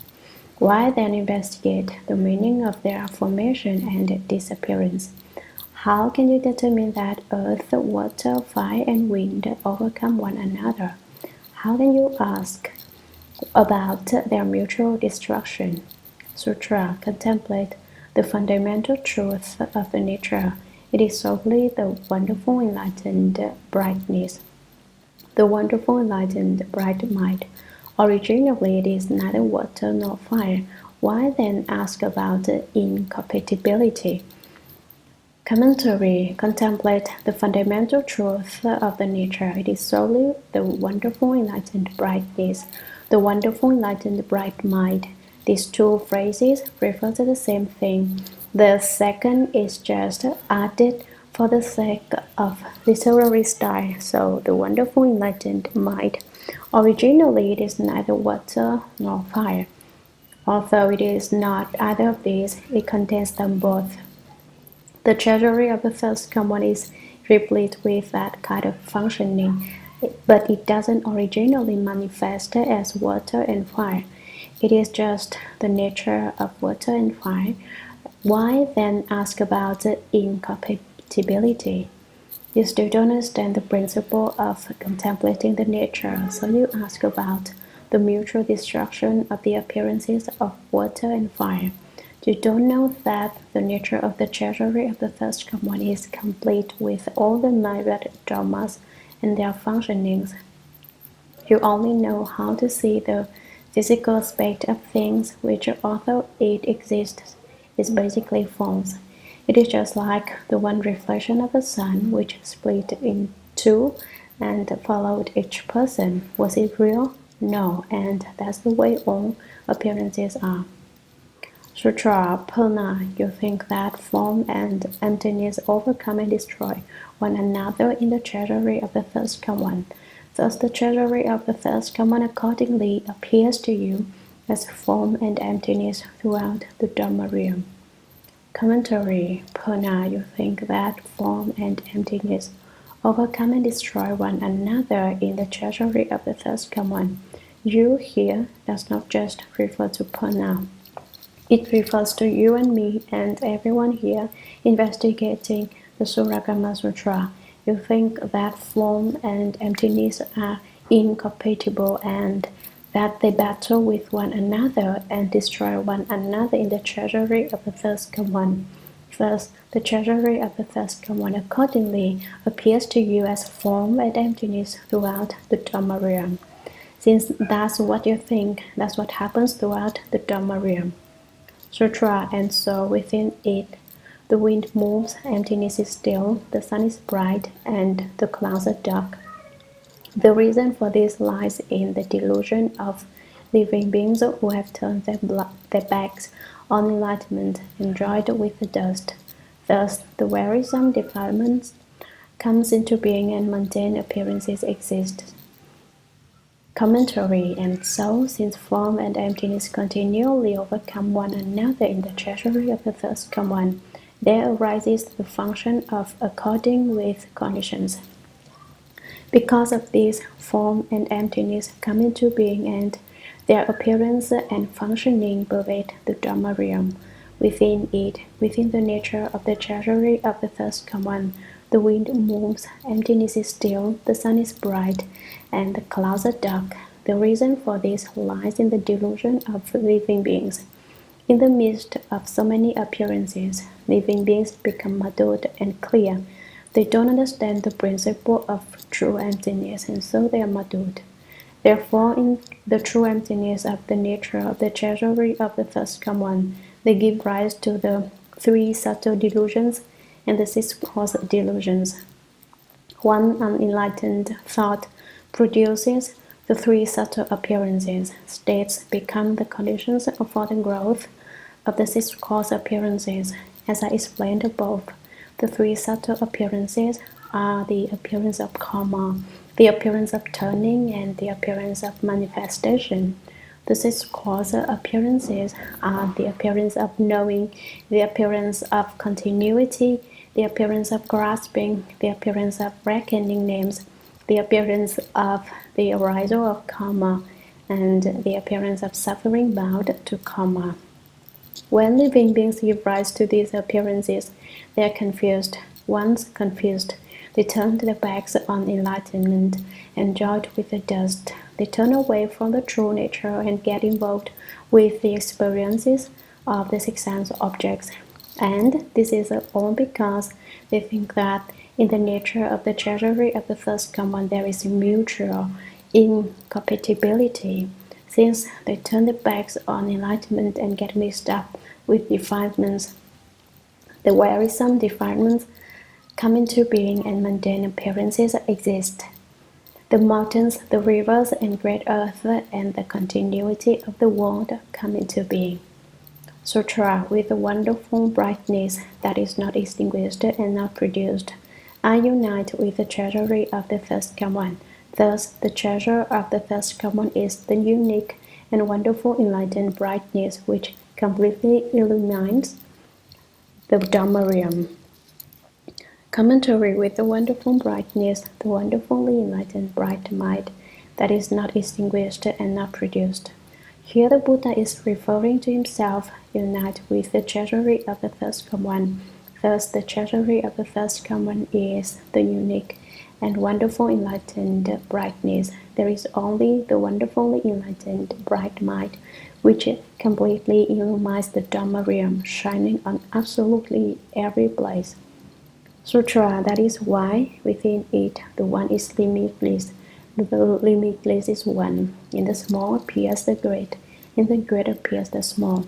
Why then investigate the meaning of their formation and disappearance? How can you determine that earth, water, fire, and wind overcome one another? How can you ask about their mutual destruction? Sutra contemplate the fundamental truth of the nature. It is solely the wonderful enlightened brightness, the wonderful enlightened bright mind. Originally it is neither water nor fire. Why then ask about incompatibility? Commentary. Contemplate the fundamental truth of the nature. It is solely the wonderful enlightened brightness, the wonderful enlightened bright mind. These two phrases refer to the same thing. The second is just added for the sake of literary style. So, the wonderful enlightened mind. Originally, it is neither water nor fire. Although it is not either of these, it contains them both. The treasury of the first common is replete with that kind of functioning, but it doesn't originally manifest as water and fire. It is just the nature of water and fire. Why then ask about incompatibility? You still don't understand the principle of contemplating the nature, so you ask about the mutual destruction of the appearances of water and fire. You don't know that the nature of the treasury of the first common is complete with all the myriad dharmas and their functionings. You only know how to see the physical aspect of things, which, although it exists, is basically false. It is just like the one reflection of the sun, which split in two and followed each person. Was it real? No, and that's the way all appearances are. Sutra Purna, you think that form and emptiness overcome and destroy one another in the treasury of the first common. Thus the treasury of the first common accordingly appears to you as form and emptiness throughout the Dharma Realm. Commentary. Purna, you think that form and emptiness overcome and destroy one another in the treasury of the first common. You here does not just refer to Purna. It refers to you and me and everyone here investigating the Shurangama Sutra. You think that form and emptiness are incompatible and that they battle with one another and destroy one another in the treasury of the first common. Thus, the treasury of the first common accordingly appears to you as form and emptiness throughout the Dharma Realm. Since that's what you think, that's what happens throughout the Dharma Realm. Sutra, and so within it, the wind moves, emptiness is still, the sun is bright, and the clouds are dark. The reason for this lies in the delusion of living beings who have turned their backs on enlightenment, enjoyed with the dust. Thus, the wearisome defilement comes into being and mundane appearances exist. Commentary. And so, since form and emptiness continually overcome one another in the treasury of the first common, there arises the function of according with conditions. Because of this, form and emptiness come into being and their appearance and functioning pervade the Dharma Realm. Within it, within the nature of the treasury of the first common, the wind moves, emptiness is still, the sun is bright, and the clouds are dark. The reason for this lies in the delusion of living beings. In the midst of so many appearances, living beings become muddled and clear. They don't understand the principle of true emptiness, and so they are muddled. Therefore, in the true emptiness of the nature of the treasury of the first common, they give rise to the three subtle delusions and the six coarse delusions. One unenlightened thought produces the three subtle appearances. States become the conditions for the growth of the six coarse appearances. As I explained above, the three subtle appearances are the appearance of karma, the appearance of turning, and the appearance of manifestation. The six coarse appearances are the appearance of knowing, the appearance of continuity, the appearance of grasping, the appearance of reckoning names, the appearance of the arisal of karma, and the appearance of suffering bound to karma. When living beings give rise to these appearances, they are confused. Once confused, they turn their backs on enlightenment, enjoyed with the dust. They turn away from the true nature and get involved with the experiences of the six sense objects. And this is all because they think that in the nature of the treasury of the first common there is mutual incompatibility, since they turn their backs on enlightenment and get mixed up with defilements. The wearisome defilements come into being and mundane appearances exist. The mountains, the rivers, and great earth, and the continuity of the world come into being. Sutra, with a wonderful brightness that is not extinguished and not produced, I unite with the treasury of the first common. Thus, the treasure of the first common is the unique and wonderful enlightened brightness which completely illumines the Dharma Realm. Commentary with the wonderful brightness, the wonderfully enlightened bright mind that is not extinguished and not produced. Here the Buddha is referring to himself, unite with the treasury of the first common. Thus the treasury of the first common is the unique and wonderful enlightened brightness. There is only the wonderfully enlightened bright mind, which completely illumines the Dharma realm, shining on absolutely every place. Sutra, that is why within it the one is limitless. The limitless is one. In the small appears the great, in the great appears the small.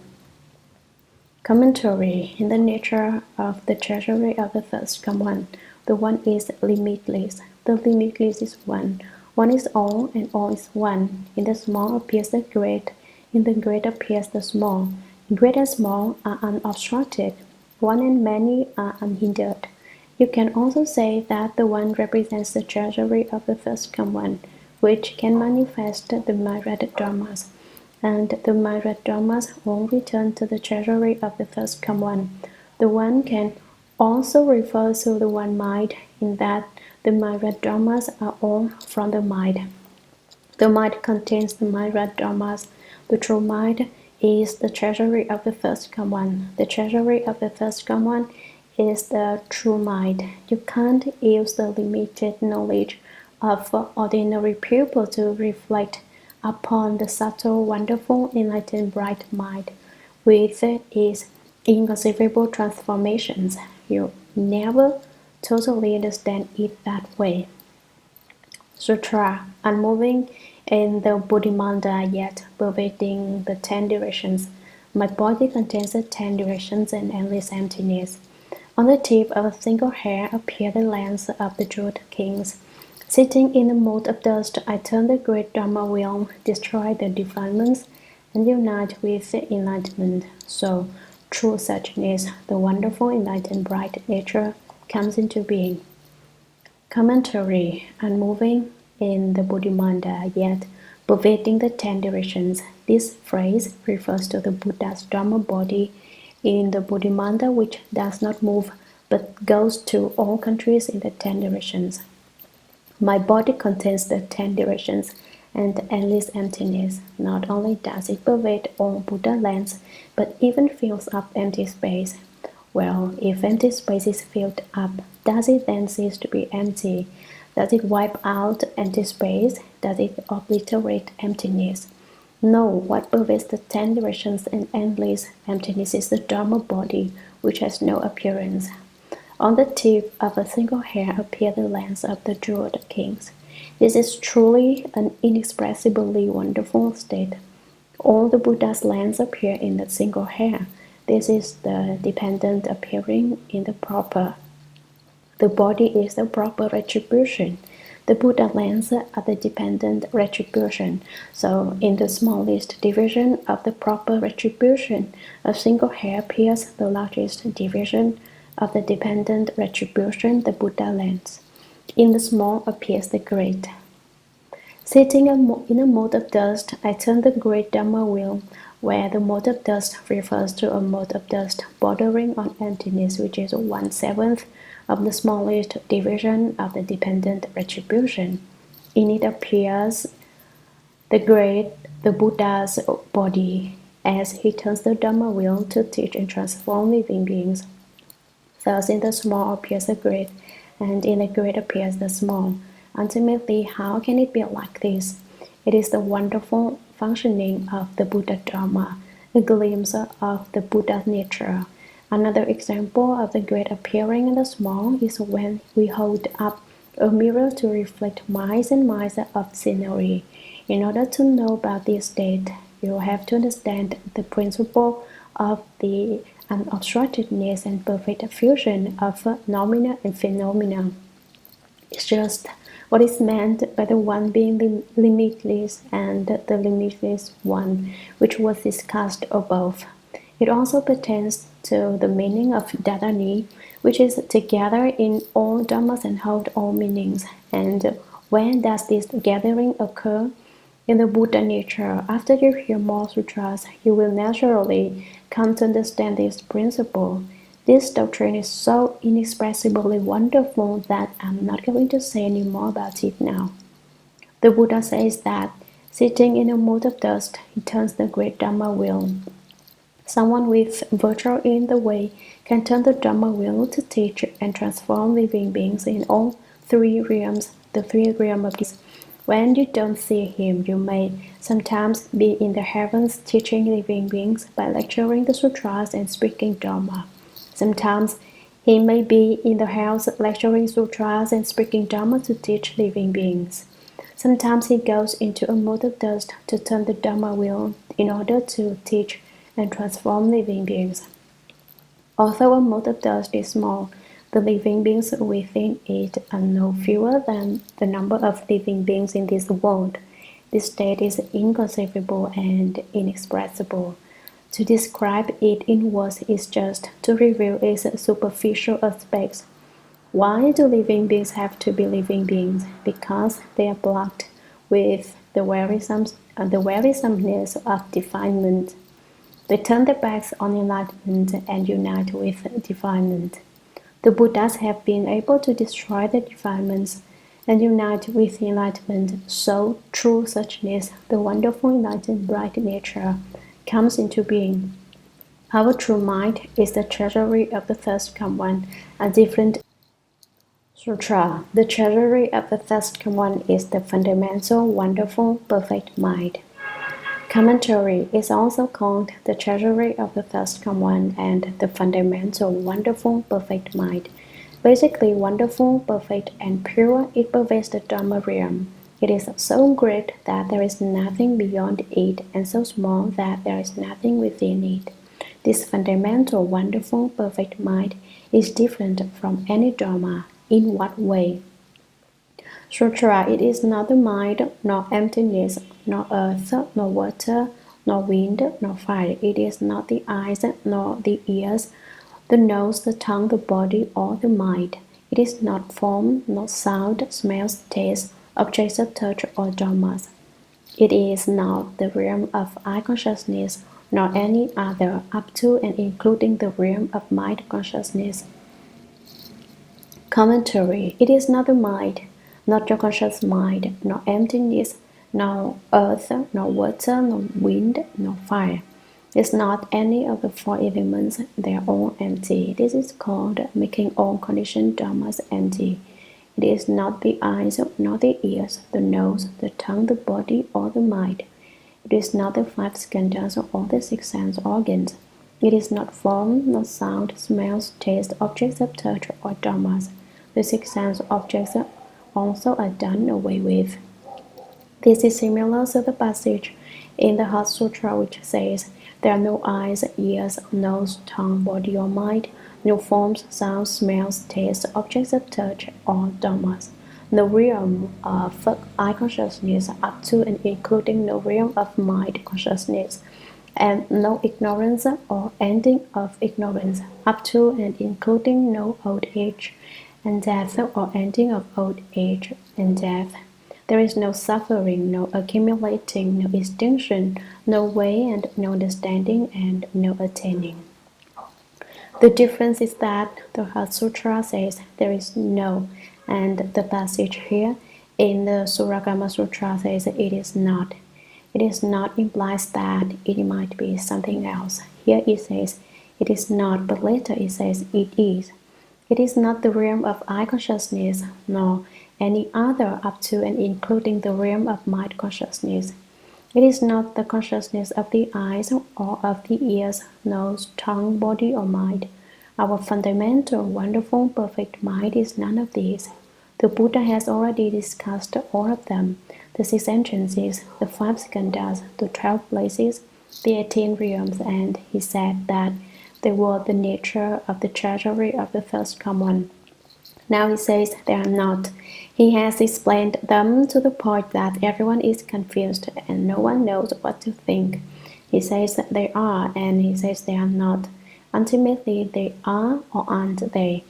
Commentary. In the nature of the treasury of the first common, the one is limitless. The limitless is one. One is all, and all is one. In the small appears the great, in the great appears the small. Great and small are unobstructed. One and many are unhindered. You can also say that the one represents the treasury of the first common, which can manifest the myriad dharmas, and the myriad dharmas all return to the treasury of the first common. The one can also refer to the one mind, in that the myriad dharmas are all from the mind. The mind contains the myriad dharmas. The true mind is the treasury of the first common. The treasury of the first common is the true mind. You can't use the limited knowledge of ordinary people to reflect upon the subtle, wonderful, enlightened, bright mind with its inconceivable transformations. You never totally understand it that way. Sutra, unmoving in the Buddhimanda, yet pervading the 10 directions. My body contains the 10 directions and endless emptiness. On the tip of a single hair appear the lands of the jeweled kings. Sitting in a mote of dust, I turn the great Dharma Realm, destroy the defilements, and unite with the enlightenment. So, through suchness, the wonderful enlightened bright nature comes into being. Commentary. Unmoving in the Buddhimanda, yet pervading the 10 directions. This phrase refers to the Buddha's Dharma body in the Buddhimanda, which does not move but goes to all countries in the 10 directions. My body contains the 10 directions and endless emptiness. Not only does it pervade all Buddha lands, but even fills up empty space. Well, if empty space is filled up, does it then cease to be empty? Does it wipe out empty space? Does it obliterate emptiness? No, what pervades the 10 directions and endless emptiness is the Dharma body, which has no appearance. On the tip of a single hair appear the lands of the jeweled kings. This is truly an inexpressibly wonderful state. All the Buddha's lands appear in a single hair. This is the dependent appearing in the proper. The body is the proper retribution. The Buddha lands are the dependent retribution. So, in the smallest division of the proper retribution, a single hair appears the largest division of the dependent retribution, the Buddha lands. In the small appears the great. Sitting in a mote of dust, I turn the great Dharma wheel, where the mote of dust refers to a mote of dust bordering on emptiness, which is 1/7 of the smallest division of the dependent retribution. In it appears the Buddha's body, as he turns the Dharma wheel to teach and transform living beings. Thus in the small appears the great, and in the great appears the small. Ultimately, how can it be like this? It is the wonderful functioning of the Buddha Dharma, a glimpse of the Buddha's nature. Another example of the great appearing in the small is when we hold up a mirror to reflect miles and miles of scenery. In order to know about this state, you have to understand the principle of the unobstructedness and perfect fusion of noumena and phenomena. It's just what is meant by the one being limitless and the limitless one, which was discussed above. It also pertains to the meaning of Dharani, which is together in all dharmas and hold all meanings. And when does this gathering occur? In the Buddha nature, after you hear more sutras, you will naturally come to understand this principle. This doctrine is so inexpressibly wonderful that I'm not going to say any more about it now. The Buddha says that sitting in a mote of dust, he turns the great Dharma wheel. Someone with virtue in the way can turn the Dharma wheel to teach and transform living beings in all three realms, the three realms of Bliss. When you don't see him, you may sometimes be in the heavens teaching living beings by lecturing the sutras and speaking Dharma. Sometimes he may be in the house lecturing sutras and speaking Dharma to teach living beings. Sometimes he goes into a mote of dust to turn the Dharma wheel in order to teach and transform living beings. Although a mote of dust is small, the living beings within it are no fewer than the number of living beings in this world. This state is inconceivable and inexpressible. To describe it in words is just to reveal its superficial aspects. Why do living beings have to be living beings? Because they are blocked with the wearisomeness of defilement. They turn their backs on enlightenment and unite with defilement. The Buddhas have been able to destroy the defilements and unite with enlightenment, so through suchness, the wonderful enlightened bright nature comes into being. Our true mind is the treasury of the first come one, a different sutra. The treasury of the first come one is the fundamental, wonderful, perfect mind. Commentary is also called the treasury of the first come one and the fundamental, wonderful, perfect mind. Basically, wonderful, perfect, and pure, it pervades the Dharma realm. It is so great that there is nothing beyond it, and so small that there is nothing within it. This fundamental, wonderful, perfect mind is different from any Dharma. In what way? Sutra, it is not the mind, nor emptiness, nor earth, nor water, nor wind, nor fire. It is not the eyes, nor the ears, the nose, the tongue, the body, or the mind. It is not form, nor sound, smells, taste, objects of touch, or dharmas. It is not the realm of eye consciousness, nor any other, up to and including the realm of mind consciousness. Commentary. It is not the mind, not your conscious mind, nor emptiness, nor earth, nor water, nor wind, nor fire. It's not any of the four elements, they are all empty. This is called making all conditioned dharmas empty. It is not the eyes, nor the ears, the nose, the tongue, the body, or the mind. It is not the five skandhas or the six sense organs. It is not form, nor sound, smells, taste, objects of touch, or dharmas. The six sense objects also are done away with. This is similar to the passage in the Heart Sutra which says, there are no eyes, ears, nose, tongue, body, or mind, no forms, sounds, smells, tastes, objects of touch, or dharmas. No realm of eye consciousness up to and including no realm of mind consciousness, and no ignorance or ending of ignorance up to and including no old age and death or ending of old age and death. There is no suffering, no accumulating, no extinction, no way and no understanding and no attaining. The difference is that the Heart Sutra says there is no, and the passage here in the Shurangama Sutra says it is not. It is not implies that it might be something else. Here it says it is not, but later it says it is. It is not the realm of eye consciousness, nor any other up to and including the realm of mind consciousness. It is not the consciousness of the eyes or of the ears, nose, tongue, body, or mind. Our fundamental, wonderful, perfect mind is none of these. The Buddha has already discussed all of them, the 6 entrances, the 5 skandhas, the 12 places, the 18 realms, and he said that they were the nature of the treasury of the first common. Now he says they are not. He has explained them to the point that everyone is confused and no one knows what to think. He says that they are, and he says they are not. Ultimately, they are or aren't they?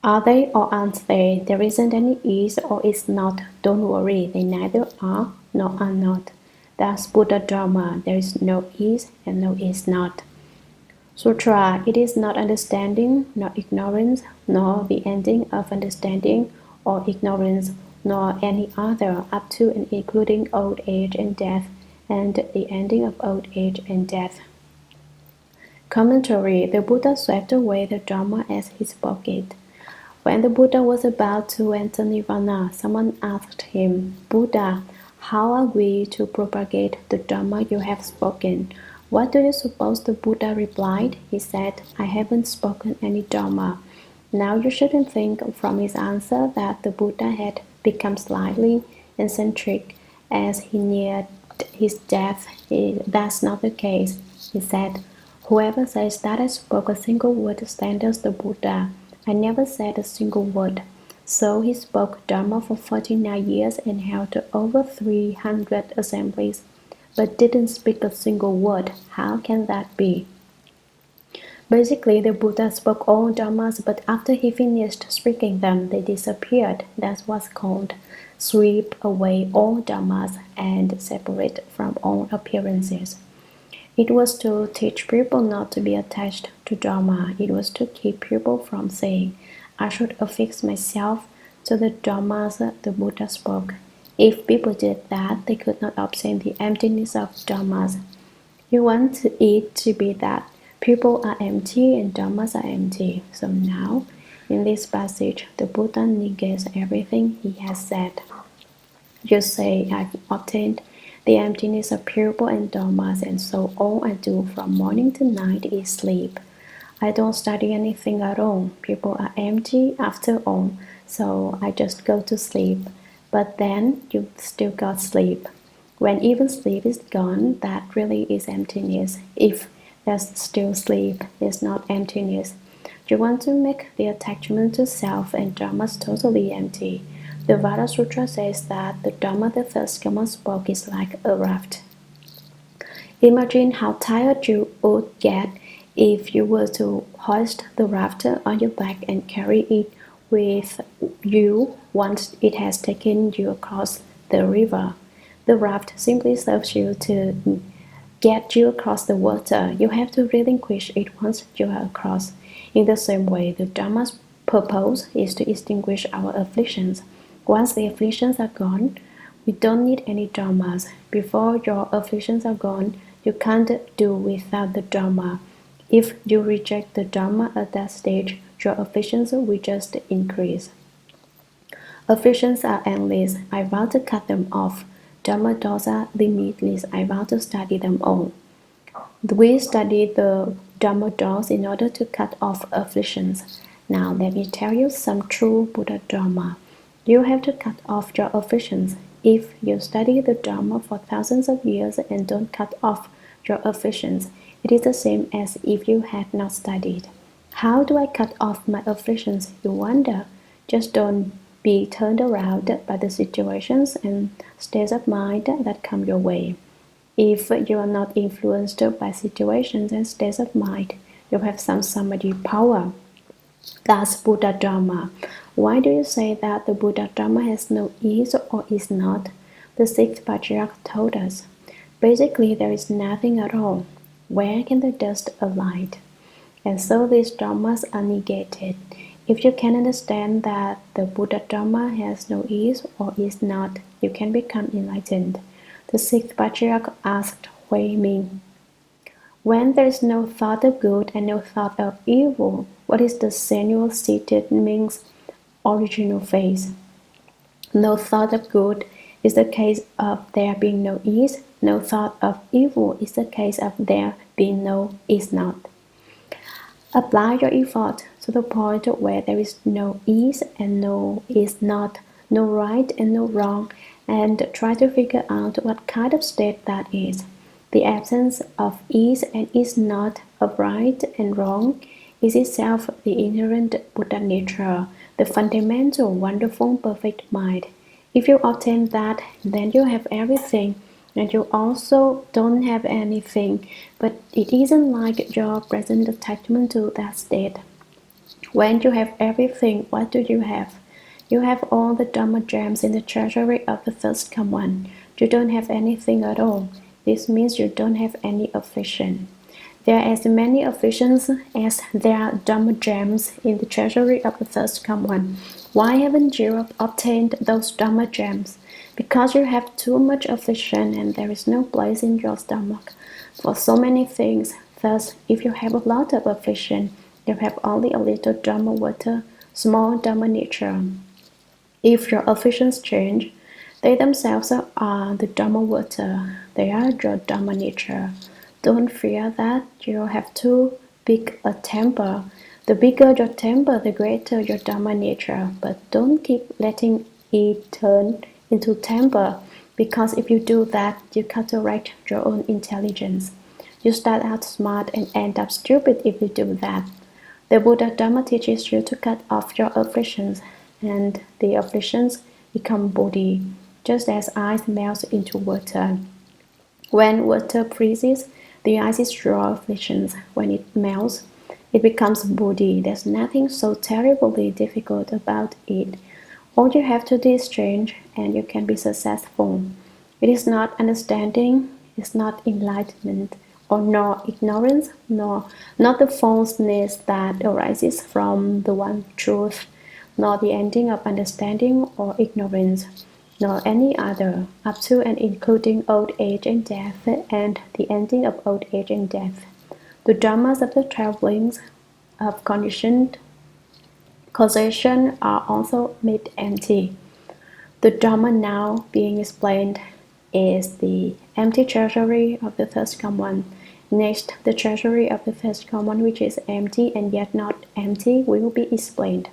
Are they or aren't they? There isn't any is or is not. Don't worry, they neither are nor are not. That's Buddha Dharma. There is no is and no is not. Sutra, it is not understanding, nor ignorance, nor the ending of understanding or ignorance, nor any other, up to and including old age and death, and the ending of old age and death. Commentary: the Buddha swept away the Dharma as he spoke it. When the Buddha was about to enter Nirvana, someone asked him, Buddha, how are we to propagate the Dharma you have spoken? What do you suppose the Buddha replied? He said, I haven't spoken any Dharma. Now you shouldn't think from his answer that the Buddha had become slightly eccentric as he neared his death. That's not the case. He said, whoever says that I spoke a single word slanders the Buddha. I never said a single word. So he spoke Dharma for 49 years and held over 300 assemblies, but didn't speak a single word. How can that be? Basically, the Buddha spoke all Dharmas, but after he finished speaking them, they disappeared. That's what's called sweep away all Dharmas and separate from all appearances. It was to teach people not to be attached to Dharma. It was to keep people from saying, I should affix myself to the Dharmas the Buddha spoke. If people did that, they could not obtain the emptiness of Dharmas. You want it to be that people are empty and Dharmas are empty. So now, in this passage, the Buddha negates everything he has said. You say, I've obtained the emptiness of pupil and dharmas, and so all I do from morning to night is sleep. I don't study anything at all. People are empty after all, so I just go to sleep. But then you still got sleep. When even sleep is gone, that really is emptiness. If there's still sleep, it's not emptiness. You want to make the attachment to self and dharmas totally empty. The Vada Sutra says that the Dharma the first common spoke is like a raft. Imagine how tired you would get if you were to hoist the raft on your back and carry it with you once it has taken you across the river. The raft simply serves you to get you across the water. You have to relinquish it once you are across. In the same way, the Dharma's purpose is to extinguish our afflictions. Once the afflictions are gone, we don't need any dharmas. Before your afflictions are gone, you can't do without the dharma. If you reject the dharma at that stage, your afflictions will just increase. Afflictions are endless. I vow to cut them off. Dharma doors are limitless. I vow to study them all. We study the Dharma doors in order to cut off afflictions. Now let me tell you some true Buddha Dharma. You have to cut off your afflictions. If you study the Dharma for thousands of years and don't cut off your afflictions, it is the same as if you had not studied. How do I cut off my afflictions? You wonder. Just don't be turned around by the situations and states of mind that come your way. If you are not influenced by situations and states of mind, you have some samadhi power. That's Buddha Dharma. Why do you say that the Buddha Dharma has no is or is not? The sixth patriarch told us. Basically, there is nothing at all. Where can the dust alight? And so these dharmas are negated. If you can understand that the Buddha Dharma has no is or is not, you can become enlightened. The sixth patriarch asked Hui Ming, when there is no thought of good and no thought of evil, what is the sensual-seated Ming's original phase? No thought of good is the case of there being no is. No thought of evil is the case of there being no is not. Apply your effort to the point where there is no is and no is not, no right and no wrong, and try to figure out what kind of state that is. The absence of is and is not, of right and wrong, is itself the inherent Buddha nature, the fundamental, wonderful, perfect mind. If you obtain that, then you have everything, and you also don't have anything, but it isn't like your present attachment to that state. When you have everything, what do you have? You have all the Dharma gems in the treasury of the first come one. You don't have anything at all. This means you don't have any affliction. There are as many afflictions as there are Dharma gems in the treasury of the first come one. Why haven't you obtained those Dharma gems? Because you have too much affliction and there is no place in your stomach for so many things. Thus, if you have a lot of affliction, you have only a little Dharma water, small Dharma nature. If your afflictions change, they themselves are the Dharma water. They are your Dharma nature. Don't fear that you have too big a temper. The bigger your temper, the greater your Dharma nature. But don't keep letting it turn into temper, because if you do that, you counteract your own intelligence. You start out smart and end up stupid if you do that. The Buddha Dharma teaches you to cut off your afflictions, and the afflictions become bodhi, just as ice melts into water. When water freezes, the ice is your afflictions. When it melts, it becomes bodhi. There's nothing so terribly difficult about it. All you have to do is change, and you can be successful. It is not understanding, it's not enlightenment, or nor ignorance, nor not the falseness that arises from the one truth, nor the ending of understanding or ignorance, nor any other, up to and including old age and death, and the ending of old age and death. The dharmas of the travelings of conditioned causation are also made empty. The Dharma now being explained is the empty treasury of the first come one. Next, the treasury of the first come one, which is empty and yet not empty, will be explained.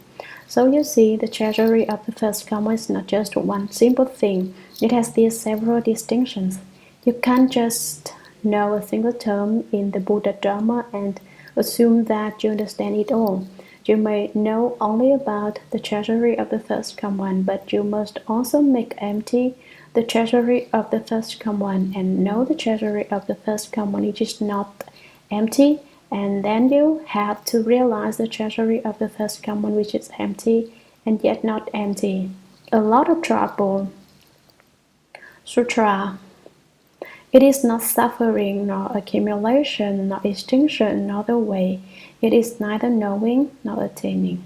So you see, the treasury of the first come one is not just one simple thing. It has these several distinctions. You can't just know a single term in the Buddha Dharma and assume that you understand it all. You may know only about the treasury of the first come one, but you must also make empty the treasury of the first come one and know the treasury of the first come one, which is not empty, and then you have to realize the treasury of the first come one, which is empty and yet not empty. A lot of trouble. Sutra. It is not suffering, nor accumulation, nor extinction, nor the way. It is neither knowing nor attaining.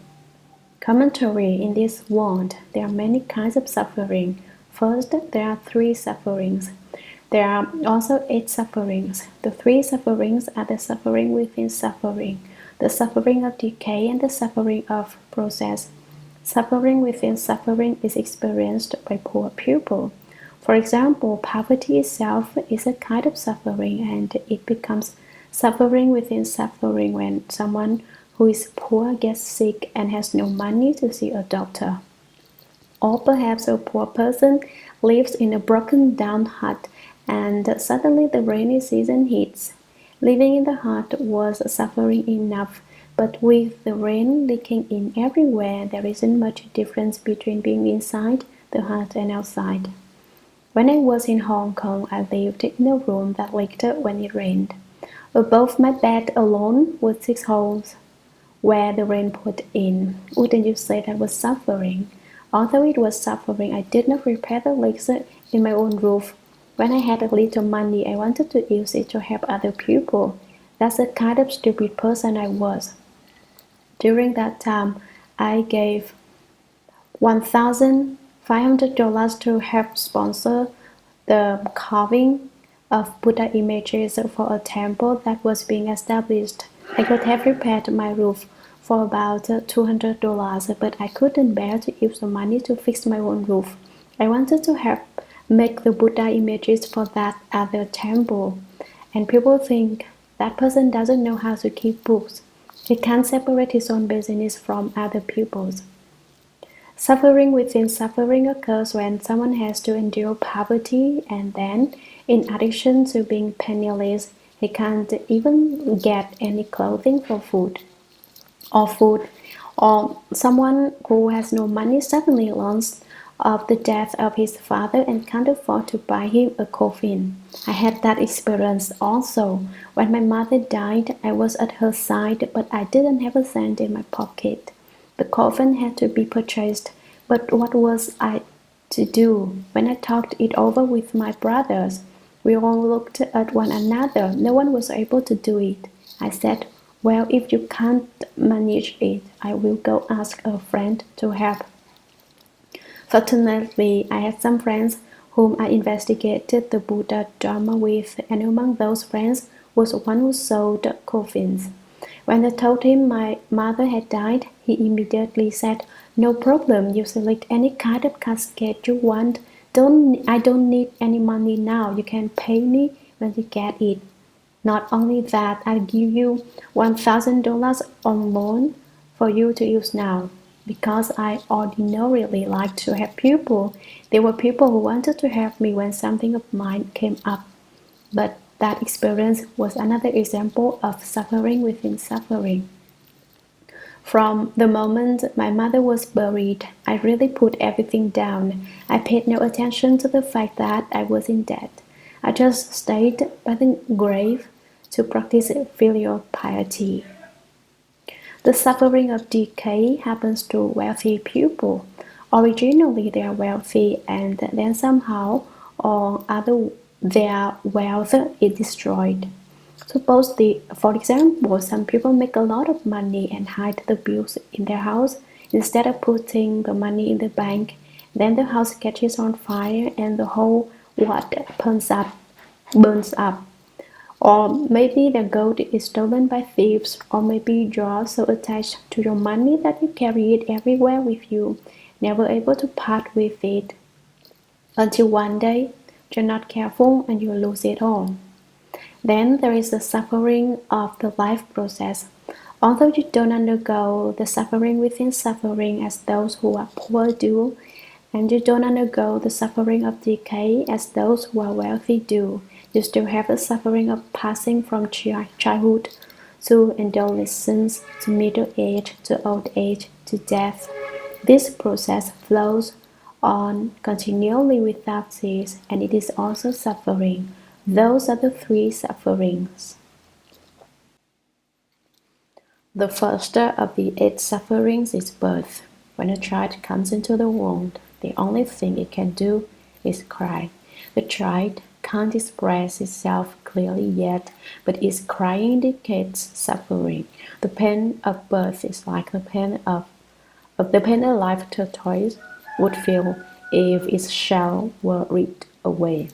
Commentary. In this world, there are many kinds of suffering. First, there are 3 sufferings. There are also 8 sufferings. The 3 sufferings are the suffering within suffering, the suffering of decay, and the suffering of process. Suffering within suffering is experienced by poor people. For example, poverty itself is a kind of suffering, and it becomes suffering within suffering when someone who is poor gets sick and has no money to see a doctor. Or perhaps a poor person lives in a broken down hut and suddenly the rainy season hits. Living in the hut was suffering enough, but with the rain leaking in everywhere, there isn't much difference between being inside the hut and outside. When I was in Hong Kong, I lived in a room that leaked when it rained. Above my bed alone were 6 holes where the rain poured in. Wouldn't you say that was suffering? Although it was suffering, I did not repair the leaks in my own roof. When I had a little money, I wanted to use it to help other people. That's the kind of stupid person I was. During that time, I gave $1,500 to help sponsor the carving of Buddha images for a temple that was being established. I could have repaired my roof for about $200, but I couldn't bear to use the money to fix my own roof. I wanted to help make the Buddha images for that other temple. And people think that person doesn't know how to keep books. He can't separate his own business from other people's. Suffering within suffering occurs when someone has to endure poverty and then, in addition to being penniless, he can't even get any clothing for food or someone who has no money suddenly learns of the death of his father and can't afford to buy him a coffin. I had that experience also. When my mother died, I was at her side, but I didn't have a cent in my pocket. The coffin had to be purchased, but what was I to do? When I talked it over with my brothers, we all looked at one another. No one was able to do it. I said, well, if you can't manage it, I will go ask a friend to help. Fortunately, I had some friends whom I investigated the Buddha Dharma with, and among those friends was one who sold coffins. When I told him my mother had died, he immediately said, no problem, you select any kind of casket you want. I don't need any money now, you can pay me when you get it. Not only that, I'll give you $1,000 on loan for you to use now. Because I ordinarily like to help people, there were people who wanted to help me when something of mine came up. But that experience was another example of suffering within suffering. From the moment my mother was buried, I really put everything down. I paid no attention to the fact that I was in debt. I just stayed by the grave to practice filial piety. The suffering of decay happens to wealthy people. Originally they are wealthy and then somehow or other their wealth is destroyed. For example, some people make a lot of money and hide the bills in their house instead of putting the money in the bank. Then the house catches on fire and the whole what burns up. Or maybe the gold is stolen by thieves, or maybe you are so attached to your money that you carry it everywhere with you, never able to part with it, until one day you're not careful and you lose it all. Then there is the suffering of the life process. Although you don't undergo the suffering within suffering as those who are poor do, and you don't undergo the suffering of decay as those who are wealthy do, you still have the suffering of passing from childhood to adolescence to middle age to old age to death. This process flows on continually without cease, and it is also suffering. Those are the three sufferings. The first of the 8 sufferings is birth. When a child comes into the world, the only thing it can do is cry. The child can't express itself clearly yet, but its crying indicates suffering. The pain of birth is like the pain a live tortoise would feel if its shell were ripped away.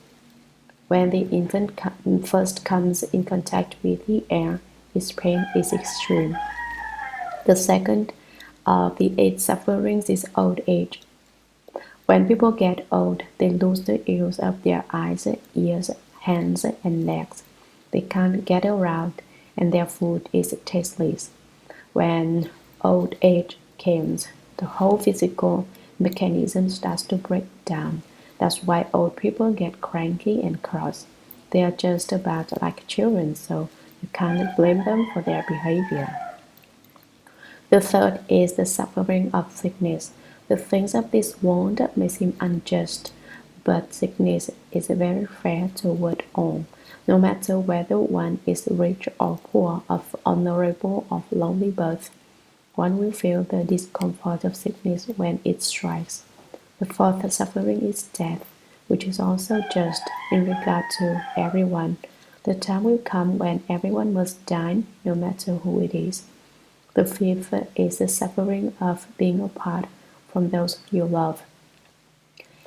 When the infant first comes in contact with the air, its pain is extreme. The second of the 8 sufferings is old age. When people get old, they lose the use of their eyes, ears, hands, and legs. They can't get around, and their food is tasteless. When old age comes, the whole physical mechanism starts to break down. That's why old people get cranky and cross. They are just about like children, so you can't blame them for their behavior. The third is the suffering of sickness. The things of this world may seem unjust, but sickness is very fair toward all, no matter whether one is rich or poor, of honorable or lowly birth. One will feel the discomfort of sickness when it strikes. The fourth suffering is death, which is also just in regard to everyone. The time will come when everyone must die, no matter who it is. The fifth is the suffering of being apart from those you love.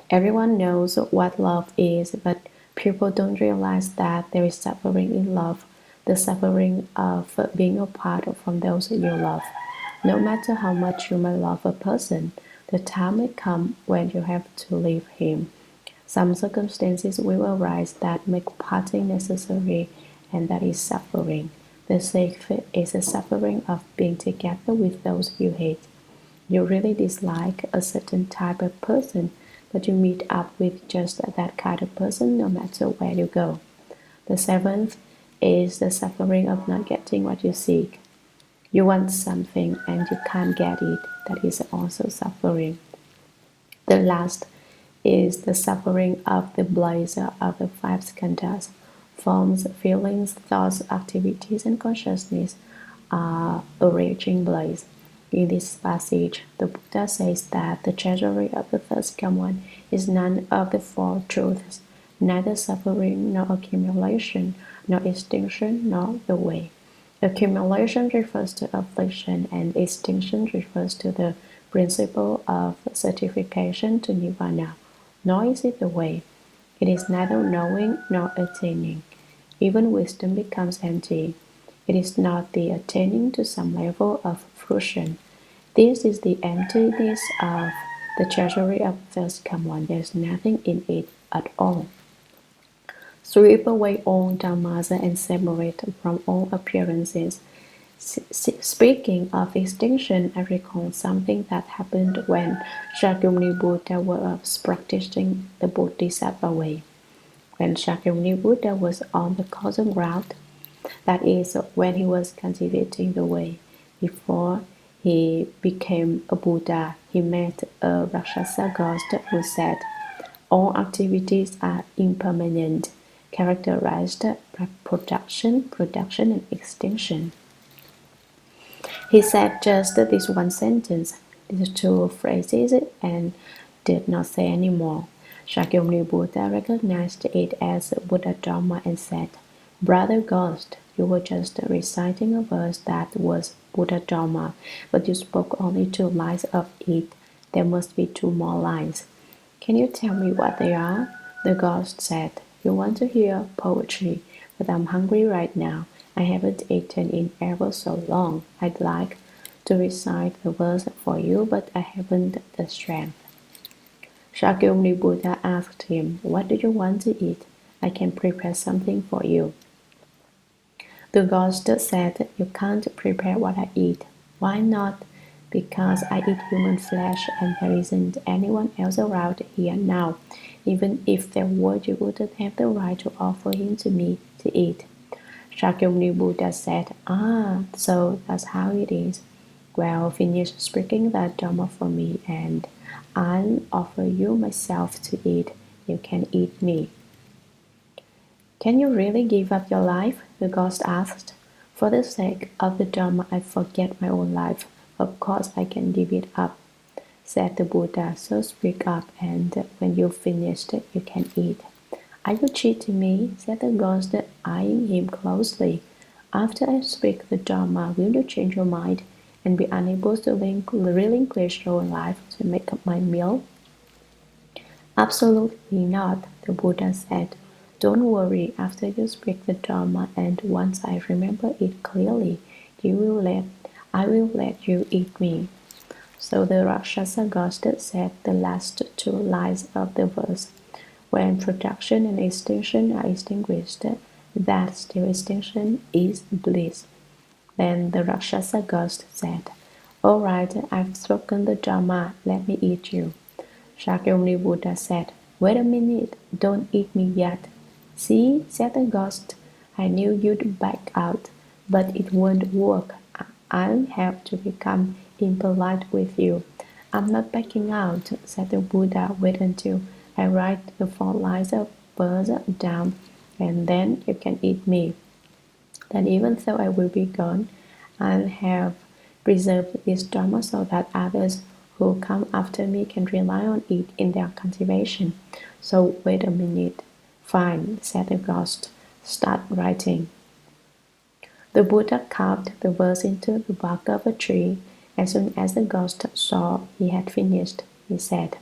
Everyone knows what love is, but people don't realize that there is suffering in love, the suffering of being apart from those you love. No matter how much you may love a person, the time may come when you have to leave him. Some circumstances will arise that make parting necessary, and that is suffering. The sixth is the suffering of being together with those you hate. You really dislike a certain type of person, but you meet up with just that kind of person no matter where you go. The seventh is the suffering of not getting what you seek. You want something and you can't get it. That is also suffering. The last is the suffering of the blaze of the five skandhas. Forms, feelings, thoughts, activities, and consciousness are a raging blaze. In this passage, the Buddha says that the treasury of the first command is none of the four truths, neither suffering, nor accumulation, nor extinction, nor the way. Accumulation refers to affliction, and extinction refers to the principle of certification to nirvana. Nor is it the way. It is neither knowing nor attaining. Even wisdom becomes empty. It is not the attaining to some level of fruition. This is the emptiness of the treasury of first command. There is nothing in it at all. Sweep away all dharmas and separate from all appearances. Speaking of extinction, I recall something that happened when Shakyamuni Buddha was practicing the Bodhisattva way. When Shakyamuni Buddha was on the causal route, that is, when he was cultivating the way, before he became a Buddha, he met a Rakshasa ghost who said, all activities are impermanent, characterized by production, and extinction. He said just this one sentence, these two phrases, and did not say any more. Shakyamuni Buddha recognized it as Buddha Dharma and said, Brother Ghost, you were just reciting a verse that was Buddha Dharma, but you spoke only 2 lines of it. There must be 2 more lines. Can you tell me what they are? The ghost said, You want to hear poetry, but I'm hungry right now. I haven't eaten in ever so long. I'd like to recite the verse for you, but I haven't the strength. Shakyamuni Buddha asked him, What do you want to eat? I can prepare something for you. The ghost said, You can't prepare what I eat. Why not? Because I eat human flesh and there isn't anyone else around here now. Even if there were, you wouldn't have the right to offer him to me to eat. Shakyamuni Buddha said, so that's how it is. Well, finish speaking that Dharma for me and I'll offer you myself to eat. You can eat me. Can you really give up your life? The ghost asked. For the sake of the Dharma, I forget my own life. Of course I can give it up, said the Buddha. So speak up, and when you've finished, you can eat. Are you cheating me? Said the ghost, eyeing him closely. After I speak the Dharma, will you change your mind and be unable to relinquish your life to make up my meal? Absolutely not, the Buddha said. Don't worry, after you speak the Dharma and once I remember it clearly, I will let you eat me. So the Rakshasa ghost said the last 2 lines of the verse. When production and extinction are extinguished, that still extinction is bliss. Then the Rakshasa ghost said, All right, I've spoken the Dharma, let me eat you. Shakyamuni Buddha said, Wait a minute, don't eat me yet. See, said the ghost, I knew you'd back out, but it won't work. I'll have to become impolite with you. I'm not backing out, said the Buddha. Wait until I write the 4 lines of verse down, and then you can eat me. Then even though I will be gone, I'll have preserved this Dharma so that others who come after me can rely on it in their cultivation. So wait a minute. Fine, said the ghost. Start writing. The Buddha carved the verse into the bark of a tree. As soon as the ghost saw he had finished, he said,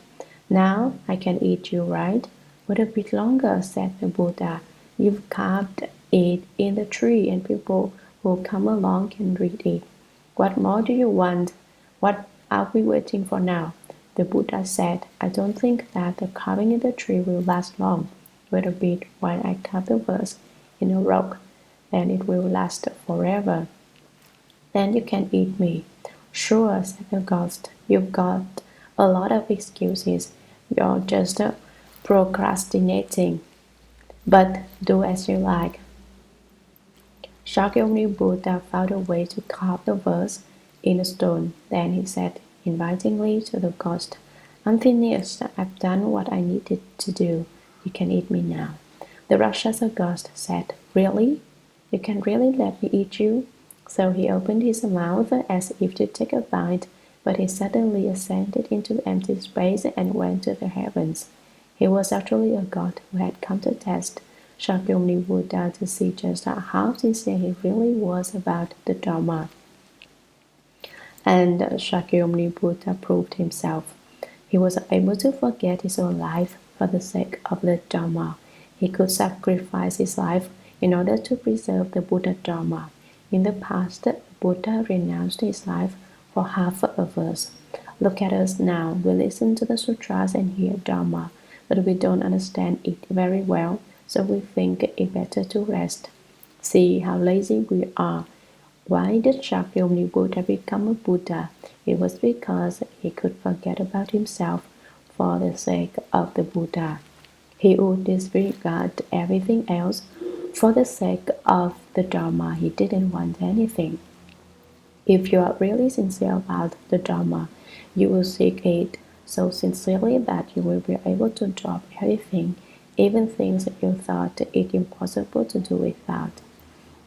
Now I can eat you, right? Wait a bit longer, said the Buddha. You've carved it in the tree and people who come along can read it. What more do you want? What are we waiting for now? The Buddha said, I don't think that the carving in the tree will last long. Wait a bit while I carve the verse in a rock, then it will last forever. Then you can eat me. Sure, said the ghost. You've got a lot of excuses. You're just procrastinating. But do as you like. Shakyamuni Buddha found a way to carve the verse in a stone. Then he said invitingly to the ghost, I'm finished. I've done what I needed to do. You can eat me now. The Rakshasa ghost said, Really? You can really let me eat you? So he opened his mouth as if to take a bite, but he suddenly ascended into empty space and went to the heavens. He was actually a god who had come to test Shakyamuni Buddha to see just how sincere he really was about the Dharma. And Shakyamuni Buddha proved himself. He was able to forget his own life for the sake of the Dharma. He could sacrifice his life in order to preserve the Buddha Dharma. In the past, Buddha renounced his life for half a verse. Look at us now. We listen to the sutras and hear Dharma, but we don't understand it very well, so we think it better to rest. See how lazy we are. Why did Shakyamuni Buddha become a Buddha? It was because he could forget about himself for the sake of the Buddha. He would disregard everything else for the sake of the Dharma. He didn't want anything. If you are really sincere about the Dharma, you will seek it so sincerely that you will be able to drop everything, even things you thought it impossible to do without.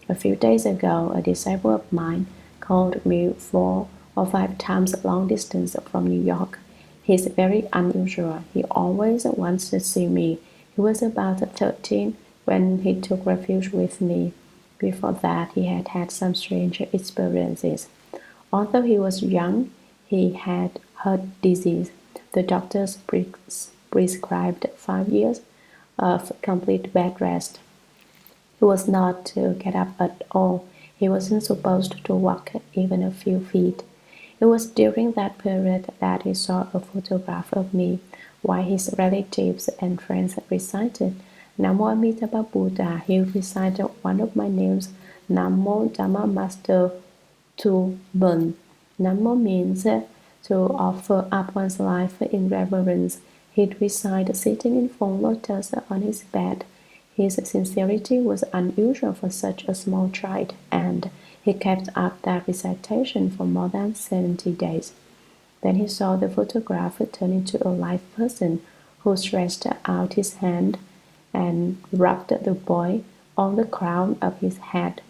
A few days ago, a disciple of mine called me 4 or 5 times long distance from New York. He's very unusual. He always wants to see me. He was about 13 when he took refuge with me. Before that, he had had some strange experiences. Although he was young, he had heart disease. The doctors prescribed 5 years of complete bed rest. He was not to get up at all. He wasn't supposed to walk even a few feet. It was during that period that he saw a photograph of me, while his relatives and friends recited Namo Amitabha Buddha. He recited one of my names, Namo Dharma Master Hsuan. Namo means to offer up one's life in reverence. He'd recite sitting in full lotus on his bed. His sincerity was unusual for such a small child, and he kept up that recitation for more than 70 days. Then he saw the photograph turn into a live person who stretched out his hand and rubbed the boy on the crown of his head.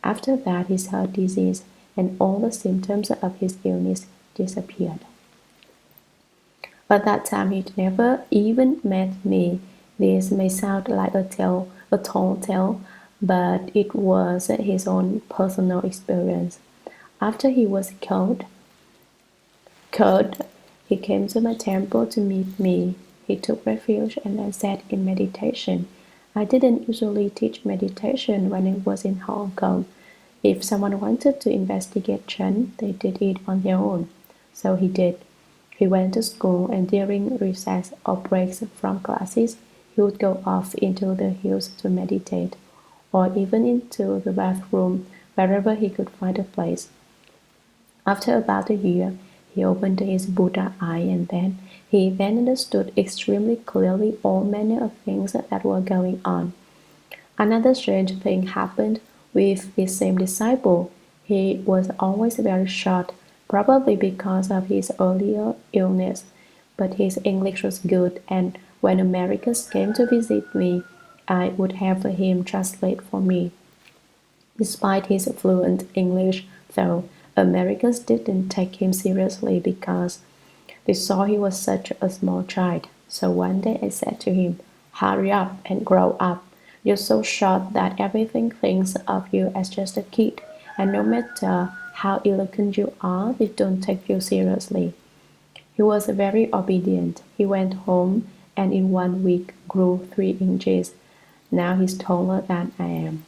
After that, his heart disease and all the symptoms of his illness disappeared. At that time, he'd never even met me. This may sound like a tall tale, but it was his own personal experience. After he was cured, he came to my temple to meet me. He took refuge and then sat in meditation. I didn't usually teach meditation when I was in Hong Kong. If someone wanted to investigate Chen, they did it on their own. So he did. He went to school, and during recess or breaks from classes, he would go off into the hills to meditate, or even into the bathroom, wherever he could find a place. After about a year, he opened his Buddha eye, and then he understood extremely clearly all manner of things that were going on. Another strange thing happened with this same disciple. He was always very short, probably because of his earlier illness, but his English was good, and when Americans came to visit me, I would have him translate for me. Despite his fluent English, though, Americans didn't take him seriously because they saw he was such a small child. So one day I said to him, Hurry up and grow up. You're so short that everything thinks of you as just a kid, and no matter how eloquent you are, they don't take you seriously. He was very obedient. He went home and in 1 week grew 3 inches. Now he's taller than I am.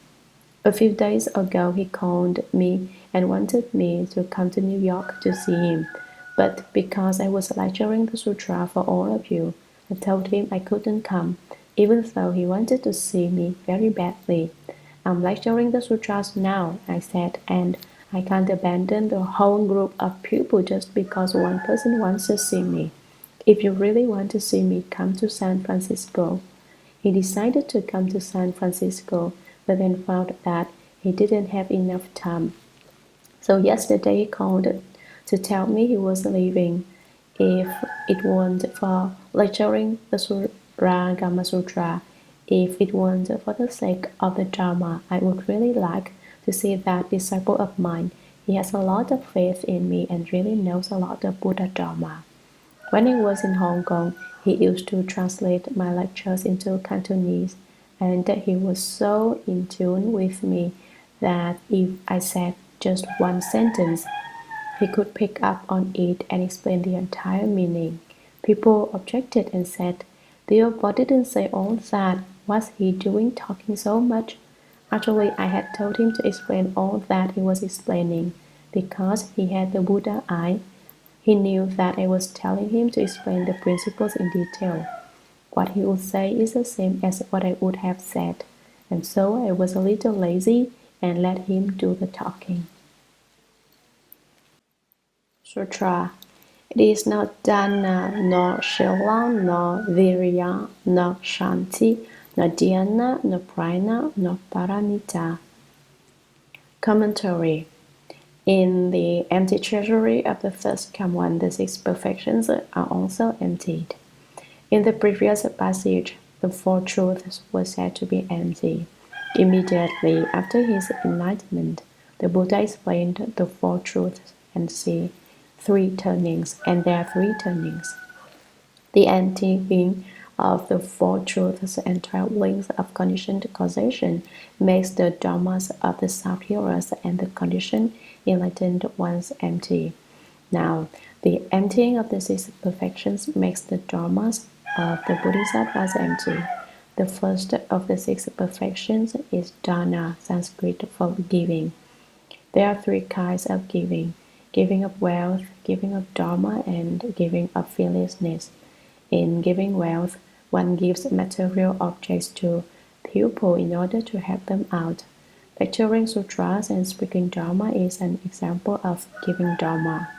A few days ago he called me and wanted me to come to New York to see him. But because I was lecturing the sutra for all of you, I told him I couldn't come, even though he wanted to see me very badly. I'm lecturing the sutras now, I said, and I can't abandon the whole group of people just because one person wants to see me. If you really want to see me, come to San Francisco. He decided to come to San Francisco, but then found that he didn't have enough time. So yesterday he called to tell me he was leaving. If it weren't for lecturing the Shurangama Sutra, if it weren't for the sake of the Dharma, I would really like to see that disciple of mine. He has a lot of faith in me and really knows a lot of Buddha Dharma. When I was in Hong Kong, he used to translate my lectures into Cantonese, and he was so in tune with me that if I said just one sentence, he could pick up on it and explain the entire meaning. People objected and said, "The Opa didn't say all that. What's he doing talking so much?" Actually, I had told him to explain all that he was explaining, because he had the Buddha eye. He knew that I was telling him to explain the principles in detail. What he would say is the same as what I would have said, and so I was a little lazy and let him do the talking. Sutra. It is not dana, nor shila, nor virya, nor shanti, nor dhyana, nor prana, nor paramita. Commentary. In the empty treasury of the first come one, the six perfections are also emptied. In the previous passage, the four truths were said to be empty. Immediately after his enlightenment, the Buddha explained the four truths and see three turnings, and there are three turnings. The emptying of the four truths and 12 links of conditioned causation makes the dharmas of the self-healers and the conditioned enlightened ones empty. Now, the emptying of the six perfections makes the dharmas of the Bodhisattvas empty. The first of the six perfections is dana, Sanskrit for giving. There are three kinds of giving: giving of wealth, giving of dharma, and giving of fearlessness. In giving wealth, one gives material objects to people in order to help them out. Lecturing sutras and speaking dharma is an example of giving dharma.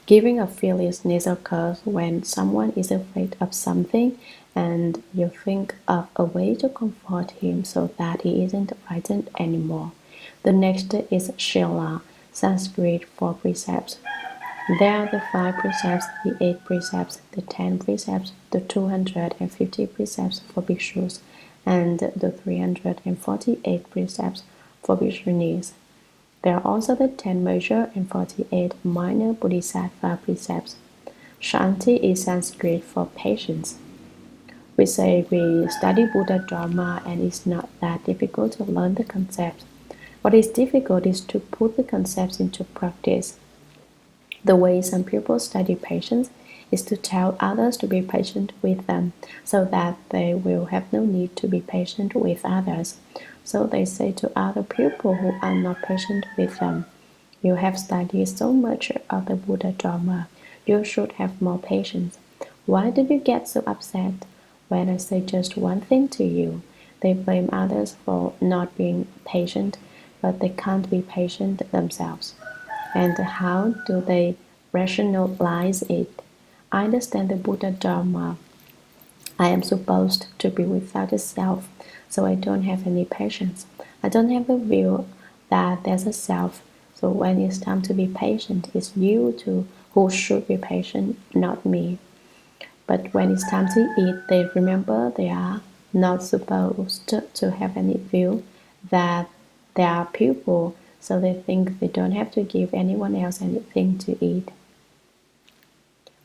Giving of fearlessness occurs when someone is afraid of something and you think of a way to comfort him so that he isn't frightened anymore. The next is shila, Sanskrit for precepts. There are the 5 precepts, the 8 precepts, the 10 precepts, the 250 precepts for bhikshus, and the 348 precepts for bhikshunis. There are also the 10 major and 48 minor bodhisattva precepts. Shanti is Sanskrit for patience. We say we study Buddha Dharma and it's not that difficult to learn the concepts. What is difficult is to put the concepts into practice. The way some people study patience is to tell others to be patient with them, so that they will have no need to be patient with others. So they say to other people who are not patient with them, "You have studied so much of the Buddha Dharma, you should have more patience. Why do you get so upset when I say just one thing to you?" They blame others for not being patient, but they can't be patient themselves. And how do they rationalize it? I understand the Buddha Dharma. I am supposed to be without a self, so I don't have any patience. I don't have the view that there's a self, so when it's time to be patient, it's you who should be patient, not me. But when it's time to eat, they remember they are not supposed to have any view that they are people, so they think they don't have to give anyone else anything to eat.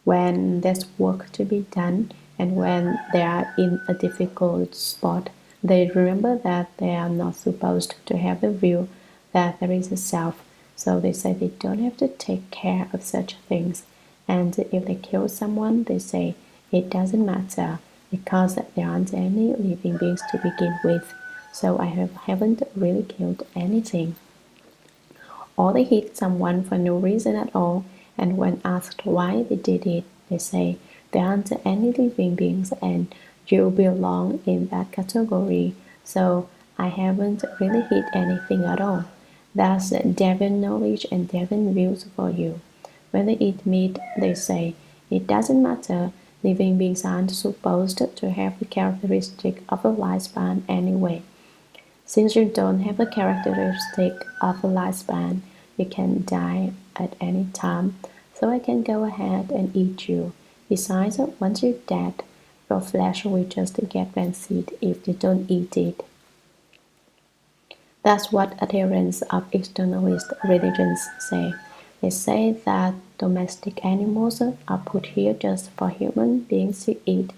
When there's work to be done and when they are in a difficult spot, they remember that they are not supposed to have the view that there is a self, so they say they don't have to take care of such things. And if they kill someone, they say it doesn't matter because there aren't any living beings to begin with, so I haven't really killed anything. Or they hit someone for no reason at all, And when asked why they did it, they say there aren't any living beings and you belong in that category, so I haven't really hit anything at all. That's Devon knowledge and Devon views for you. When they eat meat, they say, it doesn't matter, living beings aren't supposed to have the characteristic of a lifespan anyway. Since you don't have the characteristic of a lifespan, you can die at any time, so I can go ahead and eat you. Besides, once you're dead, your flesh will just get rancid if you don't eat it. That's what adherents of externalist religions say. They say that domestic animals are put here just for human beings to eat,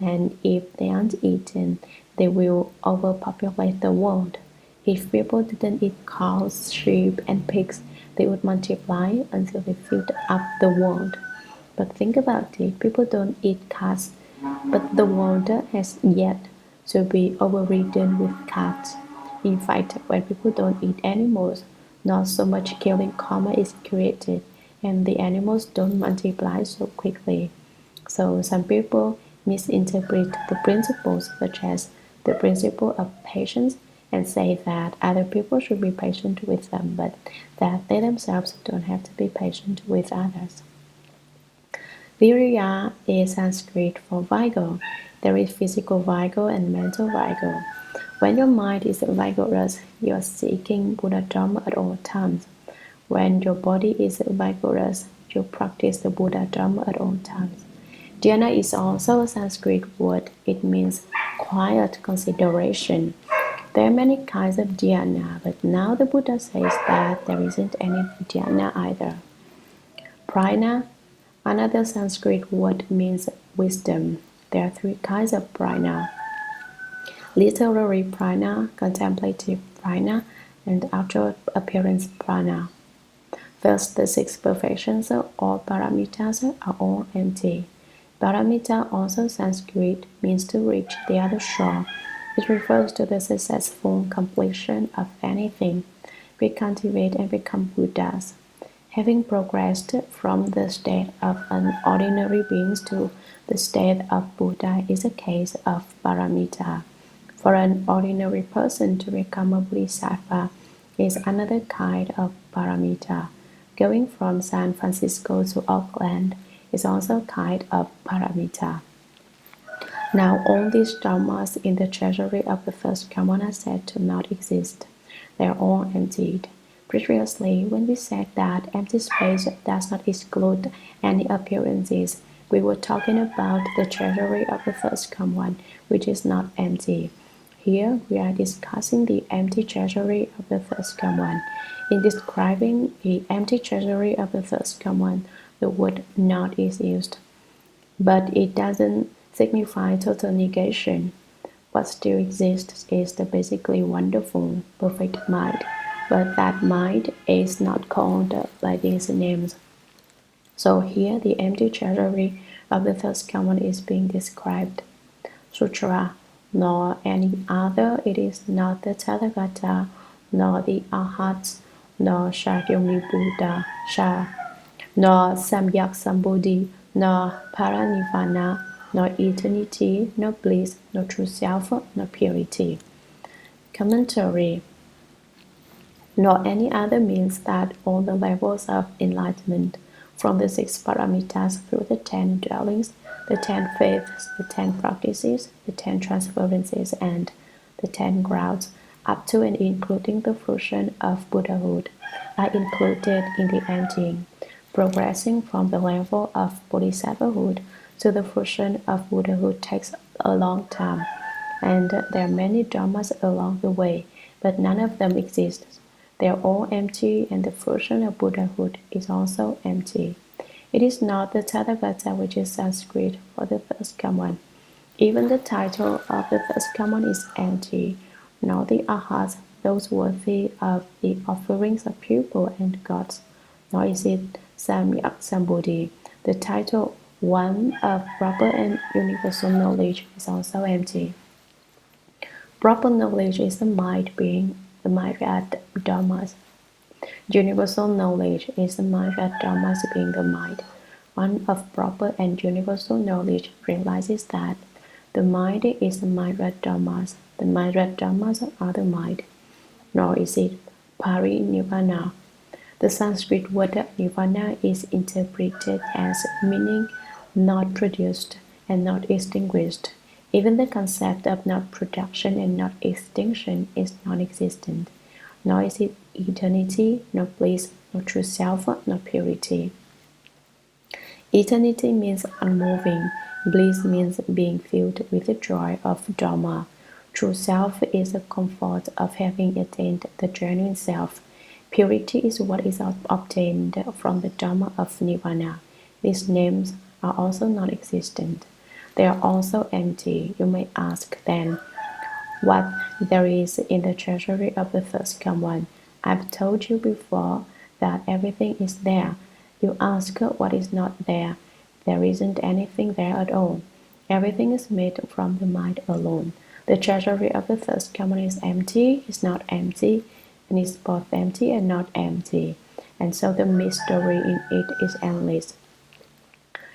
and if they aren't eaten, they will overpopulate the world. If people didn't eat cows, sheep, and pigs, they would multiply until they filled up the world. But think about it, people don't eat cats, but the world has yet to be overridden with cats. In fact, when people don't eat animals, not so much killing karma is created, and the animals don't multiply so quickly. So some people misinterpret the principles, such as the principle of patience, and say that other people should be patient with them, but that they themselves don't have to be patient with others. Virya is Sanskrit for vigor. There is physical vigor and mental vigor. When your mind is vigorous, you are seeking Buddha Dharma at all times. When your body is vigorous, you practice the Buddha Dharma at all times. Dhyana is also a Sanskrit word. It means quiet consideration. There are many kinds of dhyana, but now the Buddha says that there isn't any dhyana either. Prajna, another Sanskrit word, means wisdom. There are three kinds of prajna: literary prajna, contemplative prajna, and outer appearance prajna. First, the six perfections or paramitas are all empty. Paramita, also Sanskrit, means to reach the other shore. It refers to the successful completion of anything. We cultivate and become Buddhas. Having progressed from the state of an ordinary being to the state of Buddha is a case of paramita. For an ordinary person to become a bodhisattva is another kind of paramita. Going from San Francisco to Auckland is also a kind of paramita. Now all these dharmas in the treasury of the first common are said to not exist. They are all emptied. Previously, when we said that empty space does not exclude any appearances, we were talking about the treasury of the first common, which is not empty. Here we are discussing the empty treasury of the first common. In describing the empty treasury of the first common, the word not is used. But it doesn't signify total negation. What still exists is the basically wonderful, perfect mind, but that mind is not called by these names. So here the empty treasury of the first common is being described. Sutra, nor any other, it is not the Tathagata, nor the Arhats, nor Shakyamuni Buddha, nor Samyak Sambodhi, nor Paranirvana, nor eternity, nor bliss, nor true self, nor purity. Commentary. Nor any other means that all the levels of enlightenment, from the six paramitas through the 10 dwellings, the 10 faiths, the 10 practices, the 10 transferences, and the 10 grounds, up to and including the fruition of Buddhahood, are included in the emptying. Progressing from the level of bodhisattvahood to the fruition of Buddhahood takes a long time, and there are many dharmas along the way, but none of them exist. They are all empty, and the fruition of Buddhahood is also empty. It is not the Tathagata which is Sanskrit for the first common. Even the title of the first common is empty, nor the Arhats, those worthy of the offerings of people and gods, nor is it Samyak Sambodhi. The title one of proper and universal knowledge is also empty. Proper knowledge is the mind being the myriad dharmas. Universal knowledge is the mind that dharmas being the mind. One of proper and universal knowledge realizes that the mind is the mind that dharmas. The mind that dharmas are the mind. Nor is it parinirvana. The Sanskrit word nirvana is interpreted as meaning not produced and not extinguished. Even the concept of not production and not extinction is non-existent. Nor is it eternity, nor bliss, nor true self, nor purity. Eternity means unmoving. Bliss means being filled with the joy of Dharma. True self is the comfort of having attained the genuine self. Purity is what is obtained from the Dharma of Nirvana. These names are also non-existent. They are also empty. You may ask then, what there is in the treasury of the first come one. I've told you before that everything is there. You ask what is not there. There isn't anything there at all. Everything is made from the mind alone. The treasury of the first come one is empty, is not empty, and is both empty and not empty. And so the mystery in it is endless.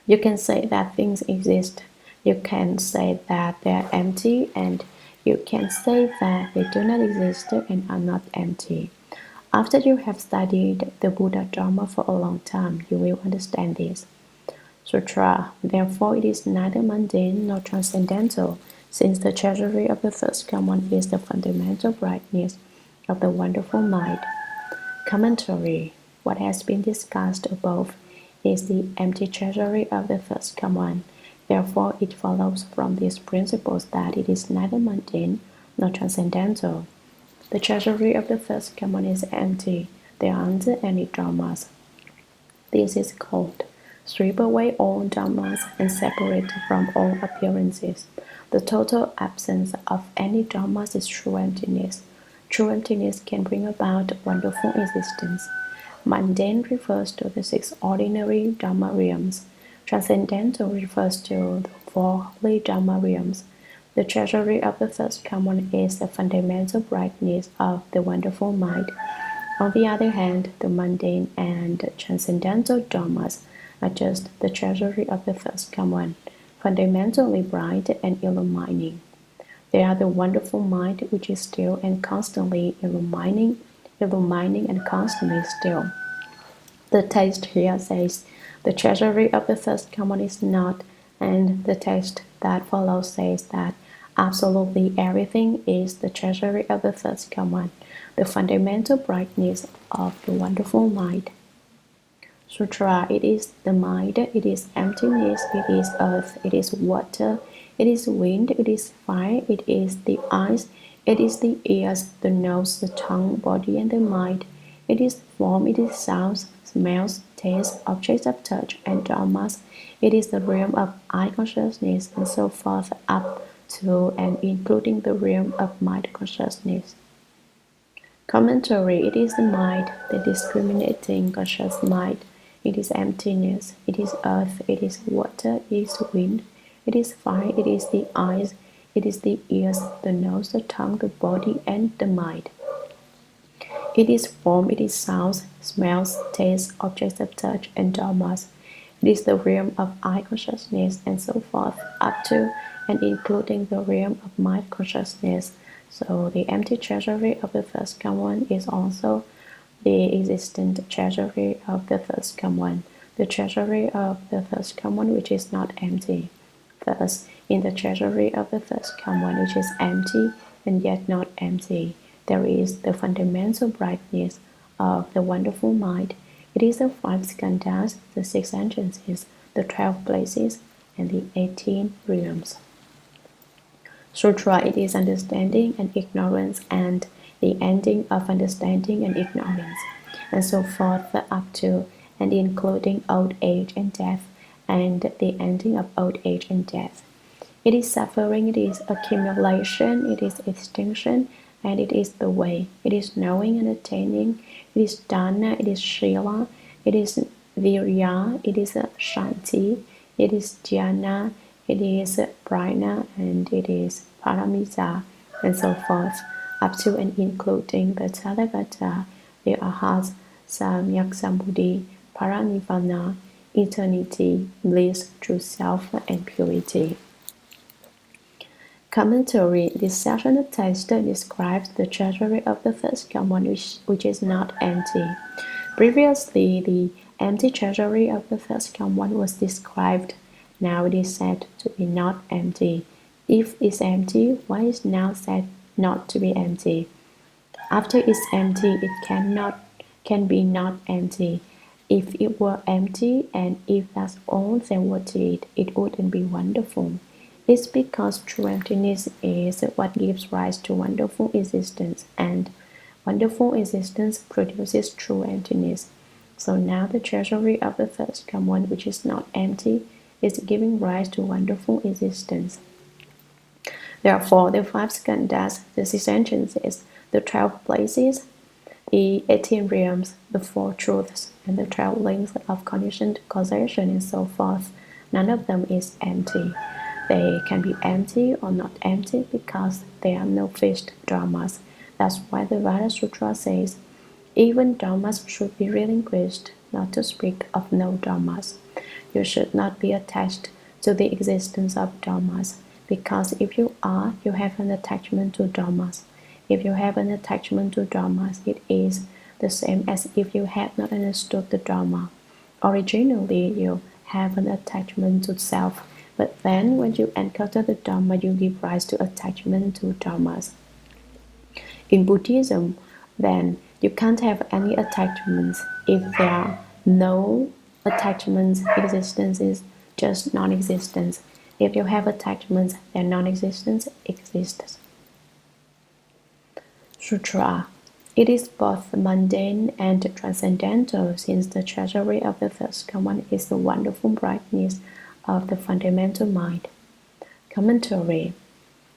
You can say that things exist. You can say that they are empty, and you can say that they do not exist and are not empty. After you have studied the Buddha Dharma for a long time, you will understand this. Sutra. Therefore, it is neither mundane nor transcendental, since the treasury of the first come one is the fundamental brightness of the wonderful mind. Commentary. What has been discussed above is the empty treasury of the first come one. Therefore, it follows from these principles that it is neither mundane nor transcendental. The treasury of the first come one is empty. There aren't any dharmas. This is called strip away all dharmas and separate from all appearances. The total absence of any dharmas is true emptiness. True emptiness can bring about wonderful existence. Mundane refers to the six ordinary Dharma realms. Transcendental refers to the four holy Dharma realms. The treasury of the first come one is the fundamental brightness of the wonderful mind. On the other hand, the mundane and transcendental dharmas are just the treasury of the first come one, fundamentally bright and illumining. They are the wonderful mind which is still and constantly illumining and constantly still. The text here says, the treasury of the first come one is not, and the text that follows says that absolutely everything is the treasury of the first come one, the fundamental brightness of the wonderful mind. Sutra. It is the mind, it is emptiness, it is earth, it is water, it is wind, it is fire, it is the eyes, it is the ears, the nose, the tongue, body, and the mind. It is form, it is sounds, smells, tastes, objects of touch, and dharmas. It is the realm of eye consciousness, and so forth up to and including the realm of mind consciousness. Commentary. It is the mind, the discriminating conscious mind. It is emptiness, it is earth, it is water, it is wind, it is fire, it is the eyes, it is the ears, the nose, the tongue, the body, and the mind. It is form, it is sounds, smells, tastes, objects of touch, and dharmas. It is the realm of eye consciousness, and so forth, up to and including the realm of mind consciousness. So the empty treasury of the first come one is also the existent treasury of the first come one, the treasury of the first come one which is not empty. Thus, in the treasury of the first come one which is empty and yet not empty, there is the fundamental brightness of the wonderful mind. It is the 5 skandhas, the 6 entrances, the 12 places, and the 18 realms. Sutra. It is understanding and ignorance, and the ending of understanding and ignorance, and so forth up to and including old age and death, and the ending of old age and death. It is suffering, it is accumulation, it is extinction, and it is the way. It is knowing and attaining, it is dana, it is shila, it is virya, it is shanti, it is dhyana, it is prana, and it is paramita, and so forth, up to and including the tathagata, the Arhats, Samyak Sambuddhi, Paranirvana, eternity, bliss, true self, and purity. Commentary. This sessional text describes the treasury of the first common, which is not empty. Previously, the empty treasury of the first common was described. Now it is said to be not empty. If it's empty, why is now said not to be empty? After it's empty, it can be not empty. If it were empty and if that's all there were to it, it wouldn't be wonderful. It's because true emptiness is what gives rise to wonderful existence, and wonderful existence produces true emptiness. So now the treasury of the first common, which is not empty, is giving rise to wonderful existence. Therefore, the five skandhas, the six entrances, the 12 places, the 18 realms, the four truths, and the 12 links of conditioned causation, and so forth, none of them is empty. They can be empty or not empty because there are no fixed dharmas. That's why the Vada Sutra says, even dharmas should be relinquished, not to speak of no dharmas. You should not be attached to the existence of dharmas, because if you are, you have an attachment to dharmas. If you have an attachment to dharmas, it is the same as if you had not understood the dharma. Originally, you have an attachment to self, but then when you encounter the dharma, you give rise to attachment to dharmas. In Buddhism, then, you can't have any attachments. If there are no attachments, existence is just non-existence. If you have attachments, then non-existence exists. Sutra. It is both mundane and transcendental, since the treasury of the first common is the wonderful brightness of the fundamental mind. Commentary.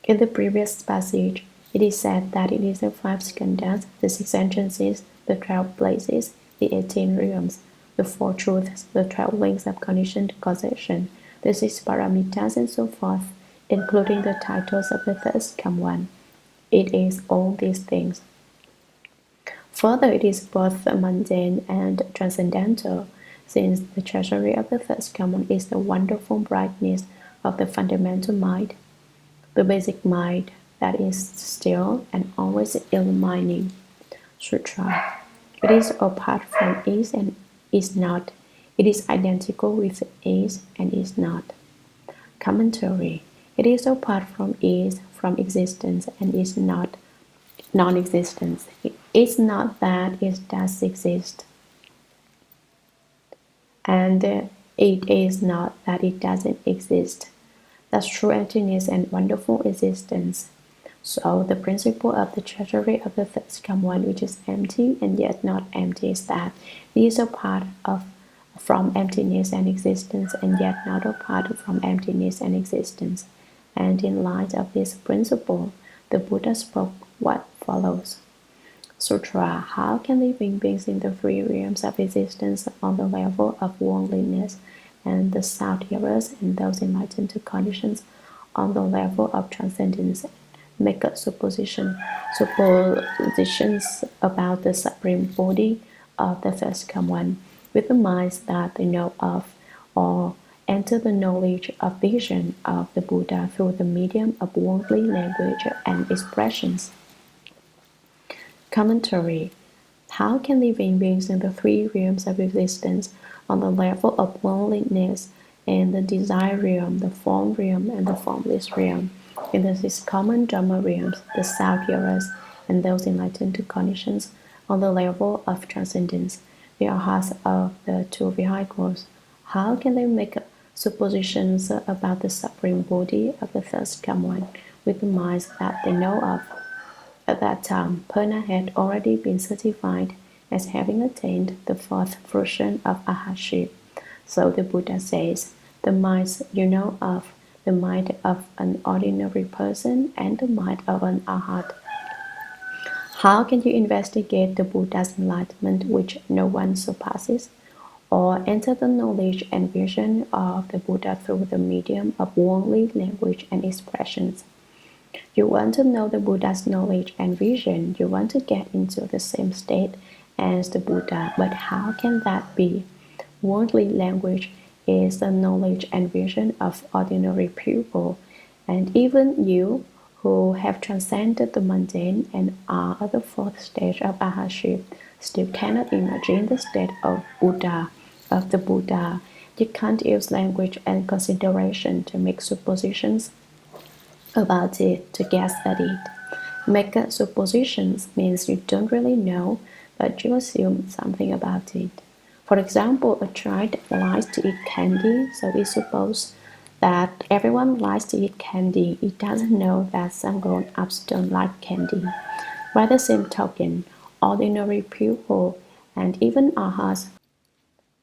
In the previous passage, it is said that it is the five skandhas, the six entrances, the 12 places, the 18 realms, the four truths, the 12 links of conditioned causation, the six paramitas, and so forth, including the titles of the first common. It is all these things. Further, it is both mundane and transcendental, since the treasury of the first common is the wonderful brightness of the fundamental mind, the basic mind that is still and always illumining. Sutra. It is apart from is and is not. It is identical with is and is not. Commentary. It is apart from is, from existence, and is not non-existence. It is not that it does exist, and it is not that it doesn't exist. That's true emptiness and wonderful existence. So the principle of the treasury of the first common, which is empty and yet not empty, is that these are part of from emptiness and existence, and yet not apart from emptiness and existence. And in light of this principle, the Buddha spoke what follows. Sutra. How can living beings in the three realms of existence on the level of worldliness and the sound-hearers and those enlightened to conditions on the level of transcendence make a suppositions about the supreme body of the first common with the minds that they know of, or enter the knowledge of vision of the Buddha through the medium of worldly language and expressions? Commentary. How can living beings in the three realms of existence on the level of worldliness in the desire realm, the form realm, and the formless realm, in the six common Dharma realms, the sound-hearers, and those enlightened to conditions on the level of transcendence, the arhats of the two vehicles, how can they make suppositions about the supreme body of the first common with the minds that they know of? At that time, Purna had already been certified as having attained the fourth fruition of arhatship. So the Buddha says, the minds you know of, the mind of an ordinary person and the mind of an arhat. How can you investigate the Buddha's enlightenment which no one surpasses, or enter the knowledge and vision of the Buddha through the medium of worldly language and expressions? You want to know the Buddha's knowledge and vision, you want to get into the same state as the Buddha. But how can that be? Worldly language is the knowledge and vision of ordinary people, and even you, who have transcended the mundane and are at the fourth stage of arhatship, still cannot imagine the state of the Buddha. You can't use language and consideration to make suppositions about it, to guess at it. Make suppositions means you don't really know, but you assume something about it. For example, a child likes to eat candy, so it supposes that everyone likes to eat candy. It doesn't know that some grown-ups don't like candy. By the same token, ordinary people and even arhats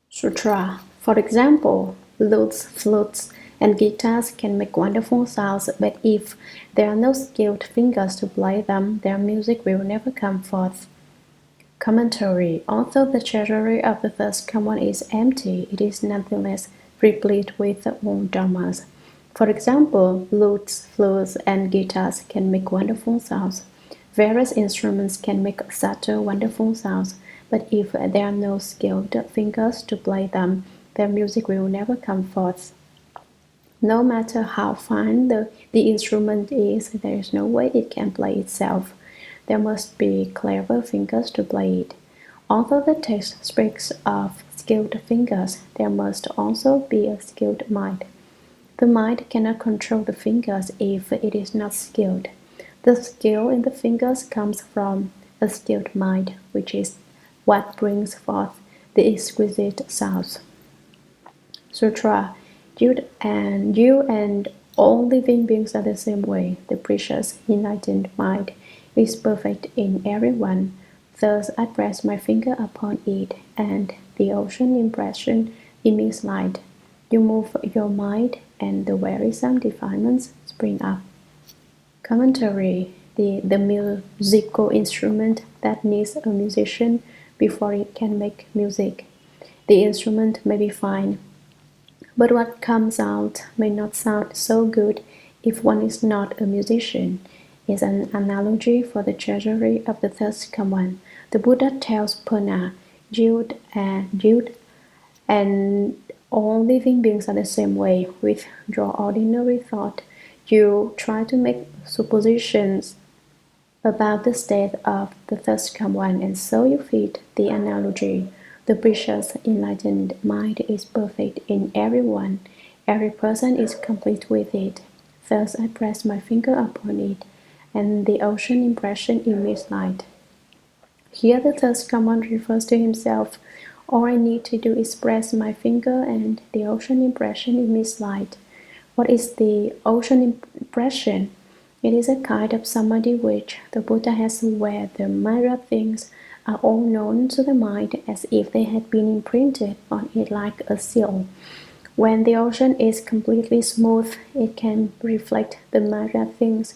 Sutra. For example, lutes, flutes, and guitars can make wonderful sounds, but if there are no skilled fingers to play them, their music will never come forth. Commentary. Although the treasury of the first common is empty, it is nonetheless replete with all dharmas. For example, lutes, flutes, and guitars can make wonderful sounds. Various instruments can make subtle, wonderful sounds, but if there are no skilled fingers to play them, their music will never come forth. No matter how fine the instrument is, there is no way it can play itself. There must be clever fingers to play it. Although the text speaks of skilled fingers, there must also be a skilled mind. The mind cannot control the fingers if it is not skilled. The skill in the fingers comes from a skilled mind, which is what brings forth the exquisite sounds. Sutra. You and all living beings are the same way. The precious, enlightened mind is perfect in everyone. Thus I press my finger upon it, and the ocean impression emits light. You move your mind, and the wearisome defilements spring up. Commentary. The musical instrument that needs a musician before it can make music. The instrument may be fine, but what comes out may not sound so good if one is not a musician. Is an analogy for the treasury of the thirst common. The Buddha tells Purna, and all living beings are the same way. With your ordinary thought, you try to make suppositions about the state of the thirst common, and so you fit the analogy. The precious enlightened mind is perfect in everyone. Every person is complete with it. Thus I press my finger upon it, and the ocean impression emits light. Here the thirst common refers to himself. All I need to do is press my finger, and the ocean impression emits light. What is the ocean impression? It is a kind of samadhi which the Buddha has, where the myriad things are all known to the mind as if they had been imprinted on it like a seal. When the ocean is completely smooth, it can reflect the myriad things.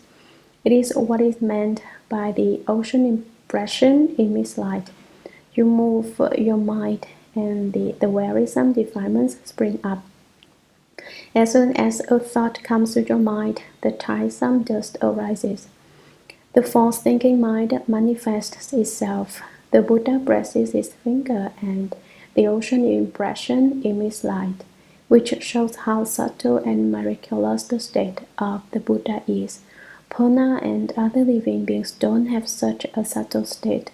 It is what is meant by the ocean impression emits light. You move your mind, and the wearisome defilements spring up. As soon as a thought comes to your mind, the tiresome dust arises. The false thinking mind manifests itself. The Buddha presses his finger, and the ocean impression emits light, which shows how subtle and miraculous the state of the Buddha is. Purna and other living beings don't have such a subtle state.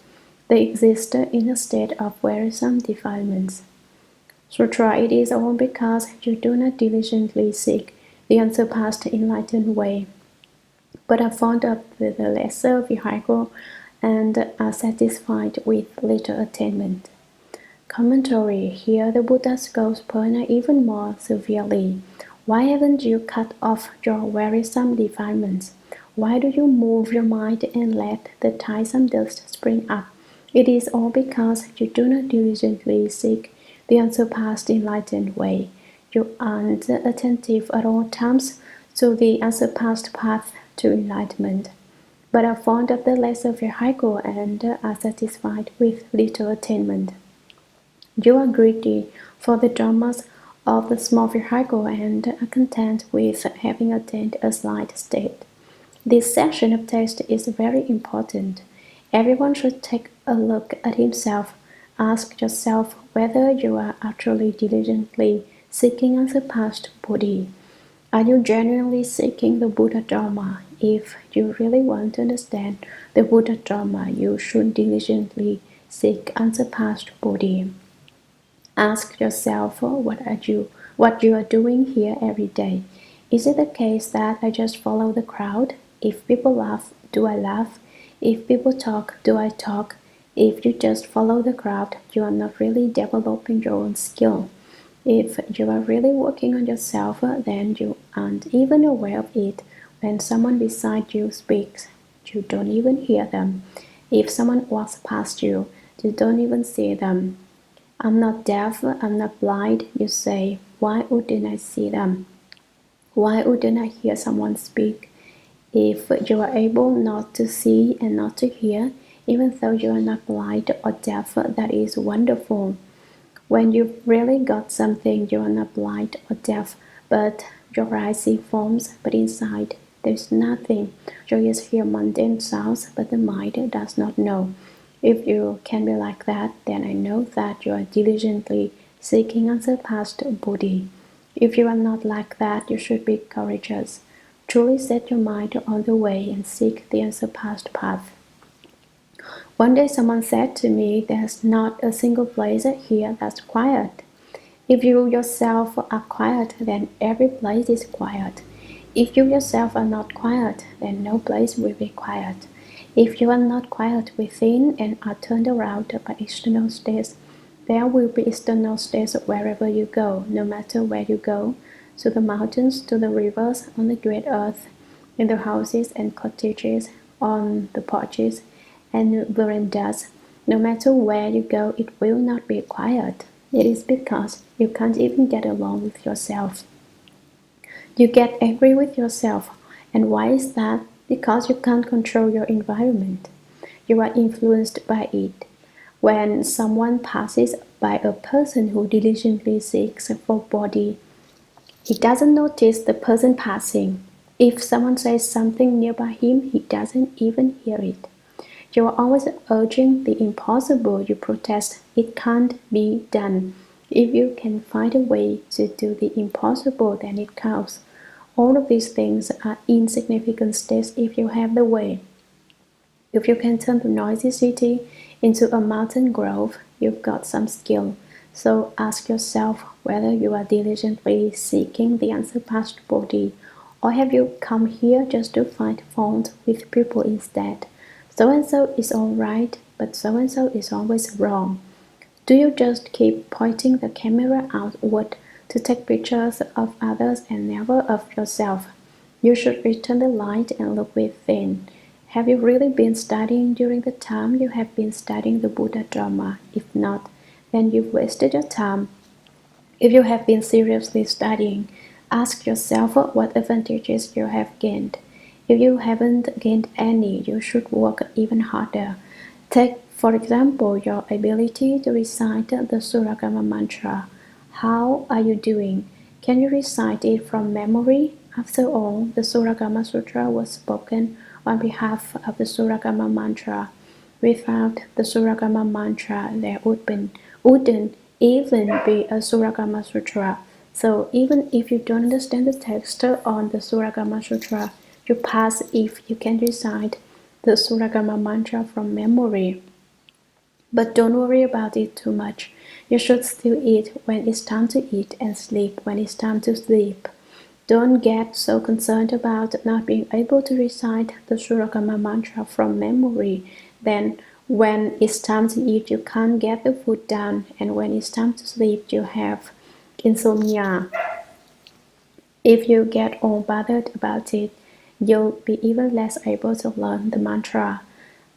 They exist in a state of wearisome defilements. Sutra. It is all because you do not diligently seek the unsurpassed enlightened way, but are fond of the lesser vehicle and are satisfied with little attainment. Commentary. Here the Buddha scolds Purna even more severely. Why haven't you cut off your wearisome defilements? Why do you move your mind and let the tiresome dust spring up? It is all because you do not diligently seek the unsurpassed enlightened way. You aren't attentive at all times to the unsurpassed path to enlightenment, but are fond of the lesser vehicle and are satisfied with little attainment. You are greedy for the dharmas of the small vehicle and are content with having attained a slight state. This section of text is very important. Everyone should take a look at himself. Ask yourself whether you are actually diligently seeking unsurpassed Buddhi. Are you genuinely seeking the Buddha Dharma? If you really want to understand the Buddha Dharma, you should diligently seek unsurpassed Buddhi. Ask yourself what you are doing here every day. Is it the case that I just follow the crowd? If people laugh, do I laugh? If people talk, do I talk? If you just follow the crowd, you are not really developing your own skill. If you are really working on yourself, then you aren't even aware of it. When someone beside you speaks, you don't even hear them. If someone walks past you, you don't even see them. I'm not deaf, I'm not blind, you say. Why wouldn't I see them? Why wouldn't I hear someone speak? If you are able not to see and not to hear, even though you are not blind or deaf, that is wonderful. When you've really got something, you are not blind or deaf, but your eyes see forms, but inside there's nothing. You just hear mundane sounds, but the mind does not know. If you can be like that, then I know that you are diligently seeking unsurpassed Buddhi. If you are not like that, you should be courageous. Truly set your mind on the way and seek the unsurpassed path. One day someone said to me, there's not a single place here that's quiet. If you yourself are quiet, then every place is quiet. If you yourself are not quiet, then no place will be quiet. If you are not quiet within and are turned around by external states, there will be external states wherever you go, no matter where you go, to the mountains, to the rivers, on the great earth, in the houses and cottages, on the porches and verandas. No matter where you go, it will not be quiet. It is because you can't even get along with yourself. You get angry with yourself. And why is that? Because you can't control your environment. You are influenced by it. When someone passes by a person who diligently seeks for Bodhi, he doesn't notice the person passing. If someone says something nearby him, he doesn't even hear it. You are always urging the impossible. You protest, it can't be done. If you can find a way to do the impossible, then it counts. All of these things are insignificant steps if you have the way. If you can turn the noisy city into a mountain grove, you've got some skill. So ask yourself whether you are diligently seeking the unsurpassed Bodhi, or have you come here just to find fault with people instead? So and so is all right, but so and so is always wrong. Do you just keep pointing the camera outward to take pictures of others and never of yourself? You should return the light and look within. Have you really been studying during the time you have been studying the Buddha Dharma? If not, then you've wasted your time. If you have been seriously studying, ask yourself what advantages you have gained. If you haven't gained any, you should work even harder. Take, for example, your ability to recite the Shurangama mantra. How are you doing? Can you recite it from memory? After all, the Shurangama Sutra was spoken on behalf of the Shurangama mantra. Without the Shurangama mantra, there wouldn't even be a Shurangama Sutra. So even if you don't understand the text on the Shurangama Sutra, you pass if you can recite the Shurangama mantra from memory. But don't worry about it too much. You should still eat when it's time to eat and sleep when it's time to sleep. Don't get so concerned about not being able to recite the Shurangama mantra from memory. Then when it's time to eat, you can't get the food down, and when it's time to sleep, you have insomnia. If you get all bothered about it, you'll be even less able to learn the mantra.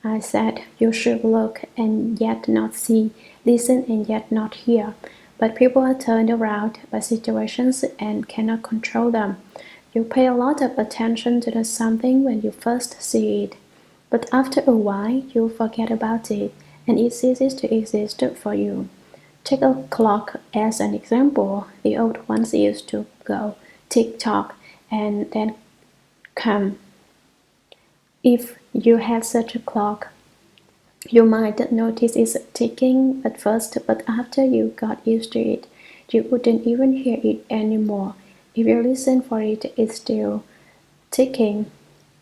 I said you should look and yet not see, listen and yet not hear. But people are turned around by situations and cannot control them. You pay a lot of attention to the something when you first see it. But after a while, you forget about it, and it ceases to exist for you. Take a clock as an example. The old ones used to go tick-tock and then come. If you had such a clock, You might notice it's ticking at first, but after you got used to it, you wouldn't even hear it anymore. If you listen for it, it's still ticking,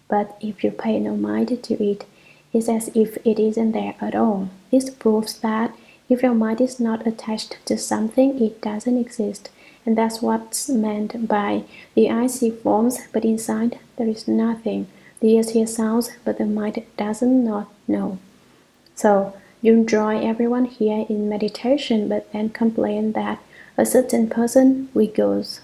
but if you pay no mind to it, it's as if it isn't there at all. This proves that if your mind is not attached to something, it doesn't exist. And that's what's meant by the eye see forms, but inside there is nothing. The ears hear sounds, but the mind doesn't not know. So you join everyone here in meditation, but then complain that a certain person wiggles.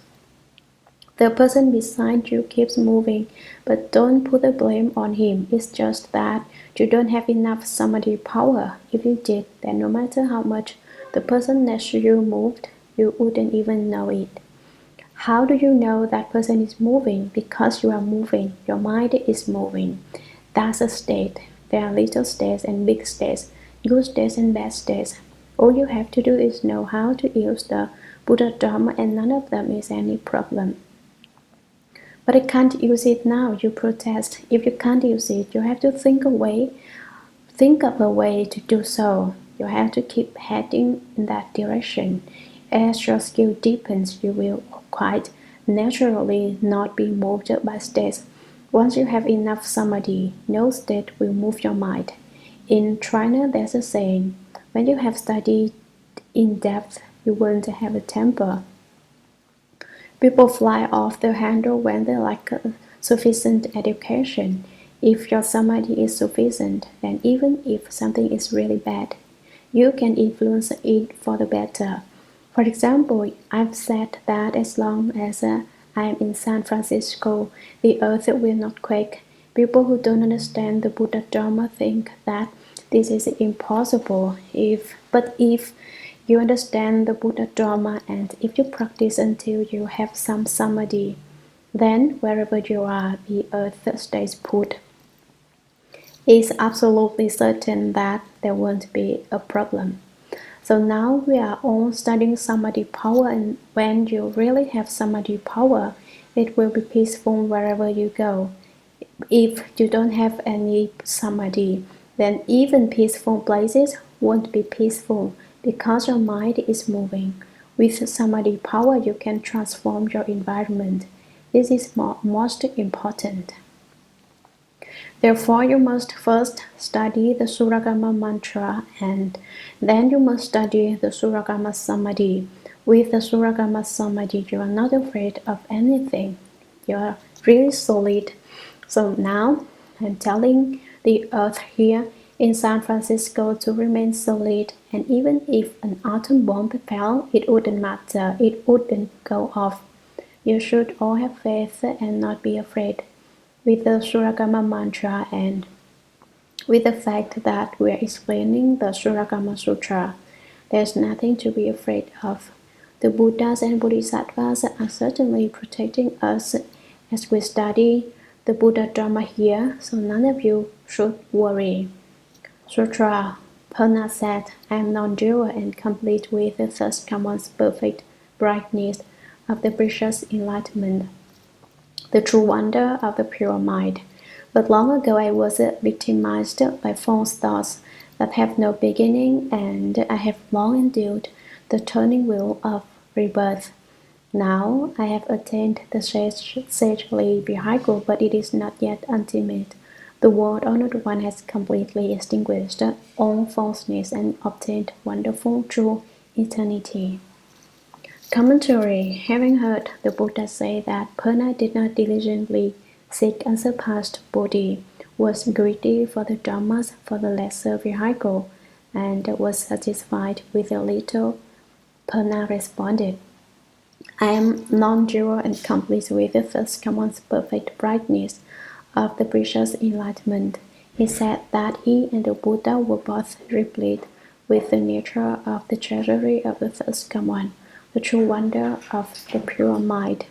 The person beside you keeps moving, but don't put the blame on him. It's just that you don't have enough samadhi power. If you did, then no matter how much the person next to you moved, you wouldn't even know it. How do you know that person is moving? Because you are moving. Your mind is moving. That's a state. There are little states and big states, good states and bad states. All you have to do is know how to use the Buddha Dharma, and none of them is any problem. But I can't use it now, you protest. If you can't use it, you have to think of a way to do so. You have to keep heading in that direction. As your skill deepens, you will quite naturally not be moved by states. Once you have enough samadhi, no state will move your mind. In China, there's a saying, when you have studied in depth, you won't have a temper. People fly off the handle when they lack sufficient education. If your samadhi is sufficient, then even if something is really bad, you can influence it for the better. For example, I've said that as long as I am in San Francisco, the earth will not quake. People who don't understand the Buddha Dharma think that this is impossible. But if you understand the Buddha Dharma, and if you practice until you have some samadhi, then wherever you are, the earth stays put. It's absolutely certain that there won't be a problem. So now we are all studying samadhi power, and when you really have samadhi power, it will be peaceful wherever you go. If you don't have any samadhi, then even peaceful places won't be peaceful because your mind is moving. With samadhi power, you can transform your environment. This is most important. Therefore, you must first study the Shurangama mantra, and then you must study the Shurangama samadhi. With the Shurangama samadhi, you are not afraid of anything. You are really solid. So now I'm telling the earth here in San Francisco to remain solid, and even if an atom bomb fell, it wouldn't matter. It wouldn't go off. You should all have faith and not be afraid. With the Shurangama mantra and with the fact that we are explaining the Shurangama Sutra, there's nothing to be afraid of. The Buddhas and Bodhisattvas are certainly protecting us as we study the Buddha Dharma here, so none of you should worry. Sutra Purna said, I am non-dual and complete with the thirst commons perfect brightness of the precious enlightenment, the true wonder of the pure mind. But long ago I was victimized by false thoughts that have no beginning, and I have long endured the turning wheel of rebirth. Now I have attained the sagely vehicle, but it is not yet ultimate. The World Honored One has completely extinguished all falseness and obtained wonderful true eternity. Commentary. Having heard the Buddha say that Purna did not diligently seek unsurpassed Bodhi, was greedy for the Dhammas for the lesser vehicle, and was satisfied with a little, Purna responded, I am non-dual and complete with the first commons perfect brightness of the precious enlightenment. He said that he and the Buddha were both replete with the nature of the treasury of the first common, the true wonder of the pure mind.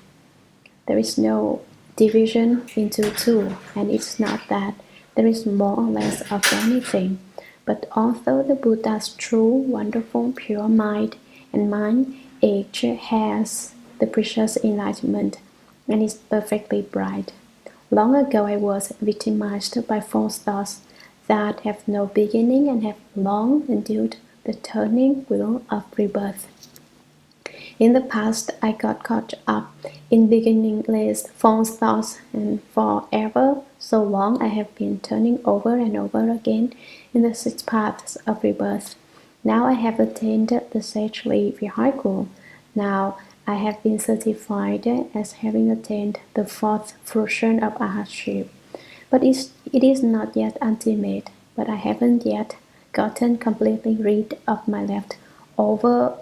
There is no division into two, and it's not that there is more or less of anything. But although the Buddha's true, wonderful, pure mind and mind each has the precious enlightenment and is perfectly bright. Long ago I was victimized by false thoughts that have no beginning and have long endured the turning wheel of rebirth. In the past, I got caught up in beginningless false thoughts, and for ever so long I have been turning over and over again in the six paths of rebirth. Now I have attained the sagely vehicle. Now I have been certified as having attained the fourth fruition of arhatship. But it is not yet ultimate, but I haven't yet gotten completely rid of my over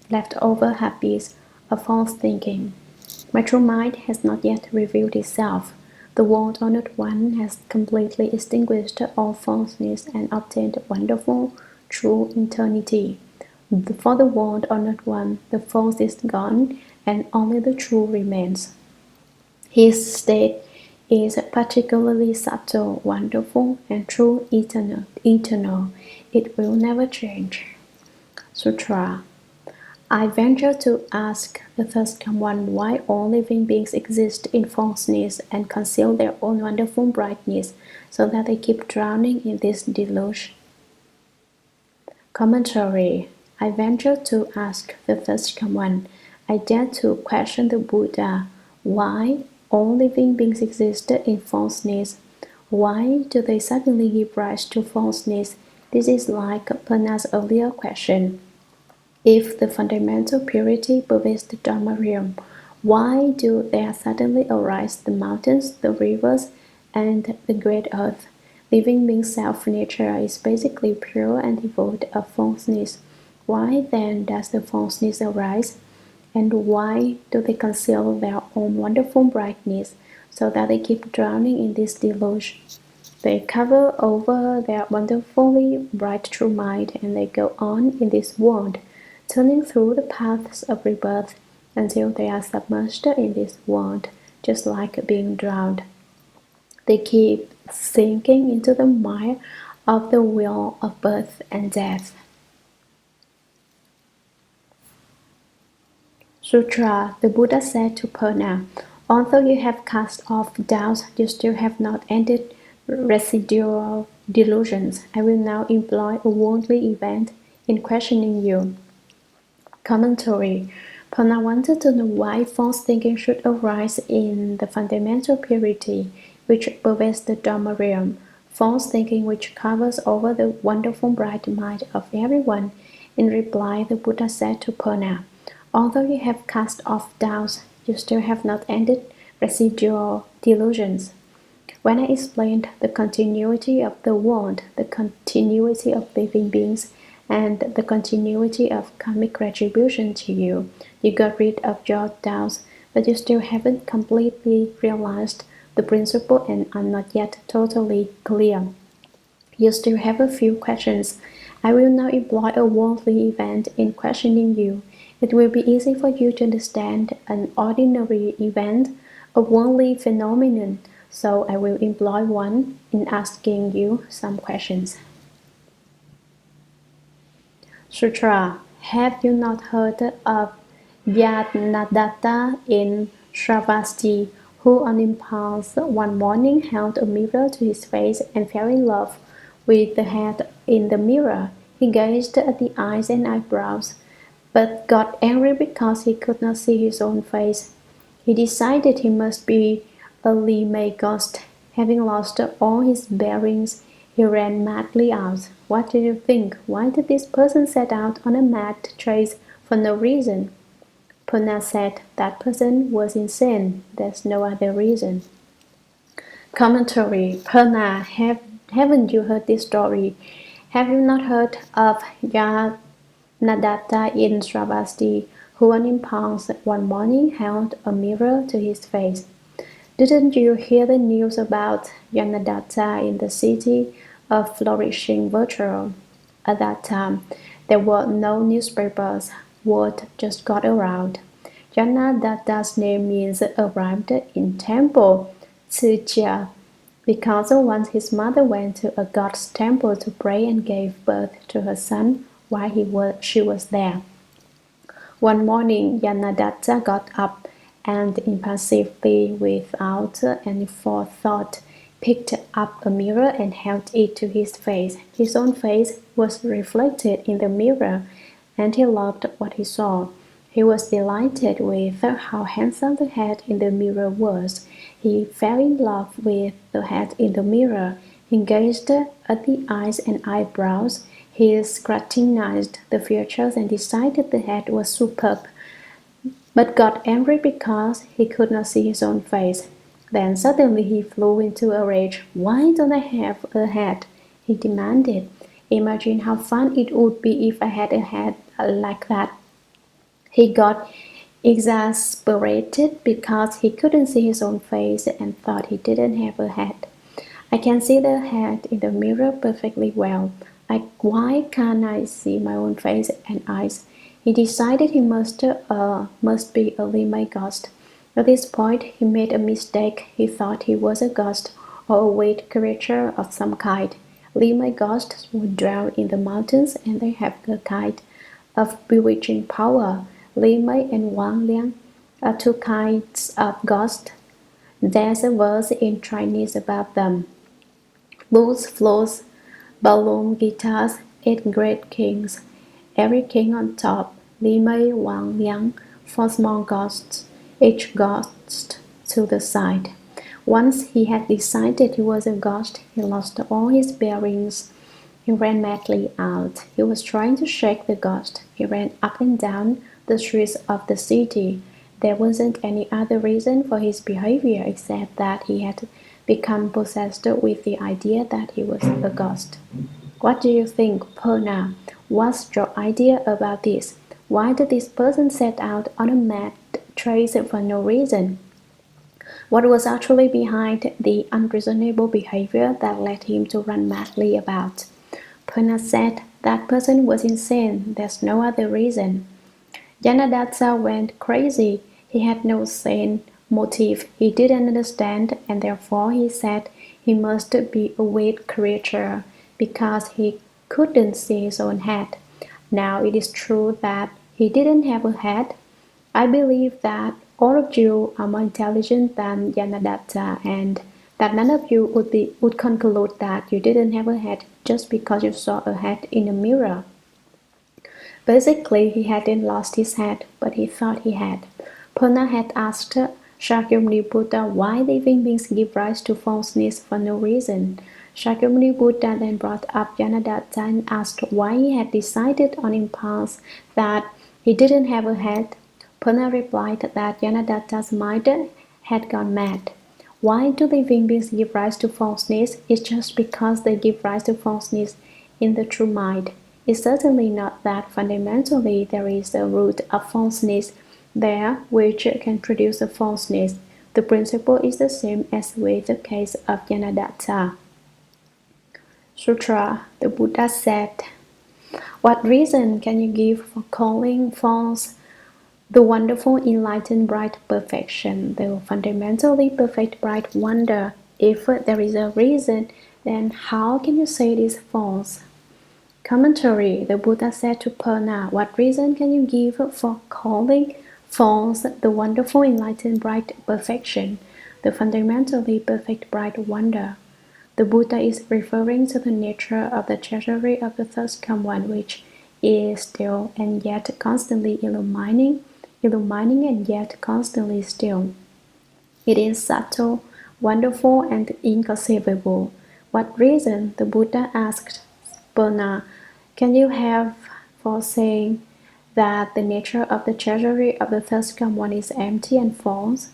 leftover habits of false thinking. My true mind has not yet revealed itself. The World-Honored One has completely extinguished all falseness and obtained wonderful, true eternity. For the World-Honored One, the false is gone, and only the true remains. His state is particularly subtle, wonderful, and true, eternal. It will never change. Sutra. I venture to ask the thirst one why all living beings exist in falseness and conceal their own wonderful brightness, so that they keep drowning in this deluge. Commentary. I venture to ask the thirst one. I dare to question the Buddha. Why all living beings exist in falseness? Why do they suddenly give rise to falseness? This is like Pana's earlier question. If the fundamental purity pervades the Dharma Realm, why do there suddenly arise the mountains, the rivers, and the great earth? Living beings' self-nature is basically pure and devoid of falseness. Why then does the falseness arise? And why do they conceal their own wonderful brightness, so that they keep drowning in this deluge? They cover over their wonderfully bright true mind, and they go on in this world, turning through the paths of rebirth until they are submerged in this world, just like being drowned. They keep sinking into the mire of the wheel of birth and death. Sutra. The Buddha said to Purna, although you have cast off doubts, you still have not ended residual delusions. I will now employ a worldly event in questioning you. Commentary. Purna wanted to know why false thinking should arise in the fundamental purity which pervades the Dharma realm, false thinking which covers over the wonderful bright mind of everyone. In reply, the Buddha said to Purna, although you have cast off doubts, you still have not ended residual delusions. When I explained the continuity of the world, the continuity of living beings, and the continuity of karmic retribution to you, you got rid of your doubts, but you still haven't completely realized the principle and are not yet totally clear. You still have a few questions. I will now employ a worldly event in questioning you. It will be easy for you to understand an ordinary event, a worldly phenomenon, so I will employ one in asking you some questions. Sutra. Have you not heard of Yanadatta in Shravasti, who on impulse one morning held a mirror to his face and fell in love with the head in the mirror? He gazed at the eyes and eyebrows, but got angry because he could not see his own face. He decided he must be a Li-mei ghost. Having lost all his bearings, he ran madly out. What do you think? Why did this person set out on a mad chase for no reason? Purna said, that person was insane. There's no other reason. Commentary. Purna, haven't you heard this story? Have you not heard of Yanadatta in Shravasti, who on impulse one morning held a mirror to his face? Didn't you hear the news about Yanadatta in the city of flourishing virtue? At that time, there were no newspapers. Word just got around. Yanadatta's name means arrived in temple, Tsuja, because once his mother went to a god's temple to pray and gave birth to her son while she was there. One morning, Yanadatta got up and impulsively, without any forethought, picked up a mirror and held it to his face. His own face was reflected in the mirror, and he loved what he saw. He was delighted with how handsome the head in the mirror was. He fell in love with the head in the mirror. He gazed at the eyes and eyebrows. He scrutinized the features and decided the head was superb, but got angry because he could not see his own face. Then suddenly he flew into a rage. "Why don't I have a head?" he demanded. "Imagine how fun it would be if I had a head like that." He got exasperated because he couldn't see his own face and thought he didn't have a head. "I can see the head in the mirror perfectly well. Why can't I see my own face and eyes?" He decided he must be a Lima ghost. At this point, he made a mistake. He thought he was a ghost or a weird creature of some kind. Lima ghosts would dwell in the mountains, and they have a kind of bewitching power. Lima and Wang Liang are two kinds of ghosts. There's a verse in Chinese about them. Bulls, floats, balloon guitars, 8 great kings. Every king on top. Li Mei Wang Liang, 4 small ghosts, each ghost to the side. Once he had decided he was a ghost, he lost all his bearings. He ran madly out. He was trying to shake the ghost. He ran up and down the streets of the city. There wasn't any other reason for his behavior except that he had become possessed with the idea that he was a ghost. What do you think, Purna? What's your idea about this? Why did this person set out on a mad chase for no reason? What was actually behind the unreasonable behavior that led him to run madly about? Purna said, "That person was insane. There's no other reason." Janadatta went crazy. He had no sane motive. He didn't understand, and therefore he said he must be a weird creature because he couldn't see his own head. Now it is true that he didn't have a head. I believe that all of you are more intelligent than Janadatta, and that none of you would conclude that you didn't have a head just because you saw a head in a mirror. Basically, he hadn't lost his head, but he thought he had. Purna had asked Shakyamuni Buddha why living beings give rise to falseness for no reason. Shakyamuni Buddha then brought up Janadatta and asked why he had decided on impulse that he didn't have a head. Purna replied that Janadatta's mind had gone mad. Why do living beings give rise to falseness? It's just because they give rise to falseness in the true mind. It's certainly not that fundamentally there is a root of falseness there which can produce a falseness. The principle is the same as with the case of Janadatta. Sutra. The Buddha said, "What reason can you give for calling false the wonderful enlightened bright perfection, the fundamentally perfect bright wonder? If there is a reason, then how can you say it is false?" Commentary. The Buddha said to Purna, "What reason can you give for calling false the wonderful enlightened bright perfection, the fundamentally perfect bright wonder?" The Buddha is referring to the nature of the treasury of the Third Come One, which is still and yet constantly illumining and yet constantly still. It is subtle, wonderful, and inconceivable. What reason, the Buddha asked Purna, can you have for saying that the nature of the treasury of the Third Come One is empty and false?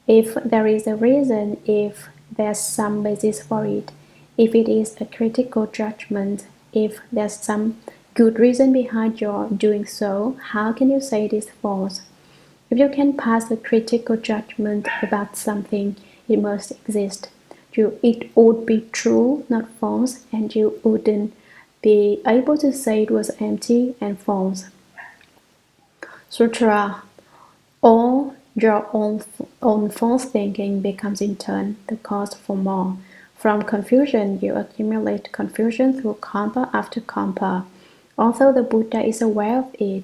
If there is a reason, if there's some basis for it, if it is a critical judgment, if there's some good reason behind your doing so, how can you say it is false? If you can pass a critical judgment about something, it must exist. It would be true, not false, and you wouldn't be able to say it was empty and false. Sutra. All your own false thinking becomes in turn the cause for more. From confusion, you accumulate confusion through kampa after kampa. Although the Buddha is aware of it,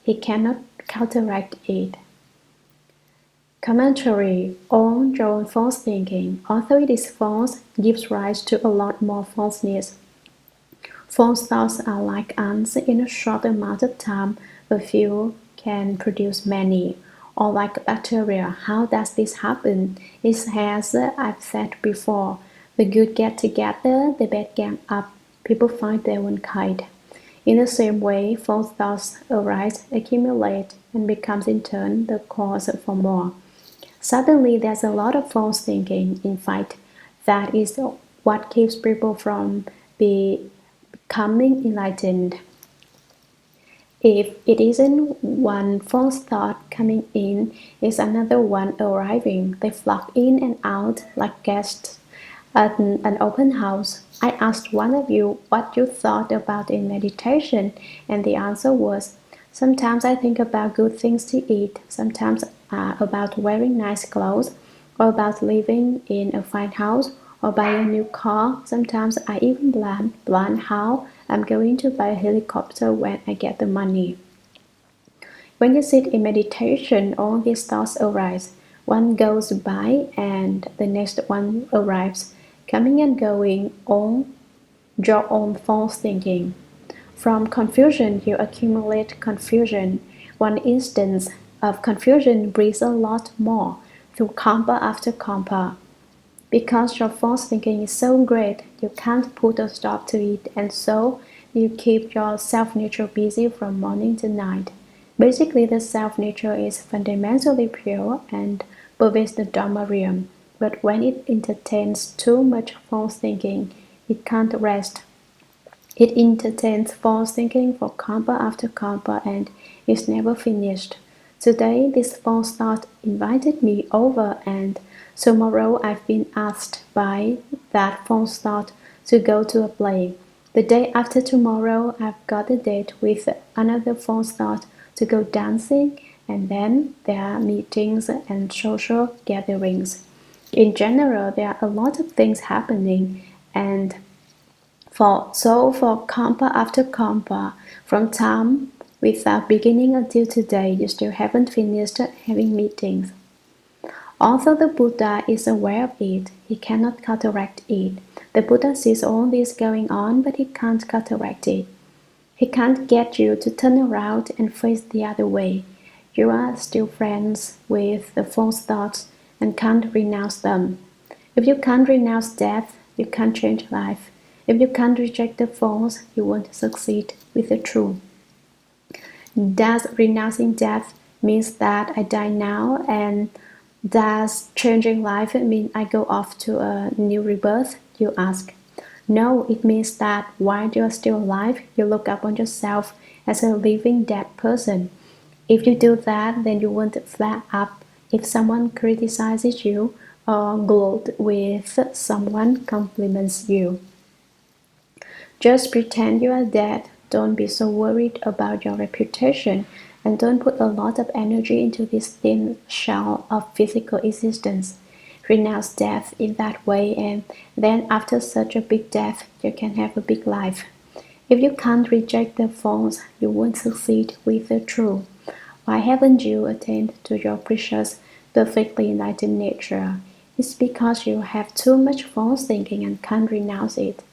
he cannot counteract it. Commentary on your own false thinking. Although it is false, gives rise to a lot more falseness. False thoughts are like ants in a short amount of time, a few can produce many. Or like bacteria, how does this happen? It's as I've said before, the good get together, the bad gang up, people find their own kind. In the same way, false thoughts arise, accumulate, and becomes in turn the cause for more. Suddenly, there's a lot of false thinking. In fact, that is what keeps people from becoming enlightened. If it isn't one false thought coming in, it's another one arriving. They flock in and out like guests at an open house. I asked one of you what you thought about in meditation, and the answer was, sometimes I think about good things to eat, sometimes about wearing nice clothes, or about living in a fine house, or buying a new car. Sometimes I even plan how I'm going to buy a helicopter when I get the money. When you sit in meditation, all these thoughts arise. One goes by and the next one arrives, coming and going, all your own false thinking. From confusion, you accumulate confusion. One instance of confusion breeds a lot more through kampa after kampa. Because your false thinking is so great, you can't put a stop to it, and so you keep your self-nature busy from morning to night. Basically, the self-nature is fundamentally pure and pervades the Dharma Realm, but when it entertains too much false thinking, it can't rest. It entertains false thinking for kampa after kampa and is never finished. Today, this false thought invited me over, and tomorrow I've been asked by that false thought to go to a play. The day after tomorrow, I've got a date with another false thought to go dancing, and then there are meetings and social gatherings. In general, there are a lot of things happening, and for kampa after kampa, from time without beginning until today, you still haven't finished having meetings. Although the Buddha is aware of it, he cannot counteract it. The Buddha sees all this going on, but he can't counteract it. He can't get you to turn around and face the other way. You are still friends with the false thoughts and can't renounce them. If you can't renounce death, you can't change life. If you can't reject the false, you won't succeed with the true. Does renouncing death means that I die now, and does changing life mean I go off to a new rebirth? You ask. No, it means that while you're still alive, you look upon yourself as a living dead person. If you do that, then you won't flare up if someone criticizes you or gloat with someone compliments you. Just pretend you are dead. Don't be so worried about your reputation, and don't put a lot of energy into this thin shell of physical existence. Renounce death in that way, and then after such a big death, you can have a big life. If you can't reject the false, you won't succeed with the true. Why haven't you attained to your precious, perfectly enlightened nature? It's because you have too much false thinking and can't renounce it.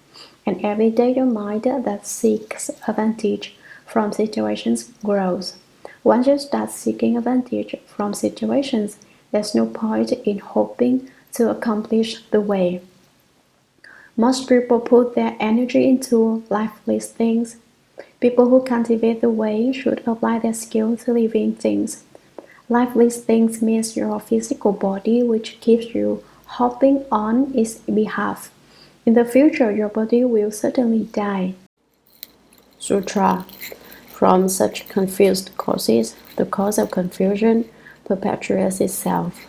And every day your mind that seeks advantage from situations grows. Once you start seeking advantage from situations, there's no point in hoping to accomplish the way. Most people put their energy into lifeless things. People who cultivate the way should apply their skill to living things. Lifeless things means your physical body, which keeps you hopping on its behalf. In the future, your body will certainly die. Sutra. From such confused causes, the cause of confusion perpetuates itself.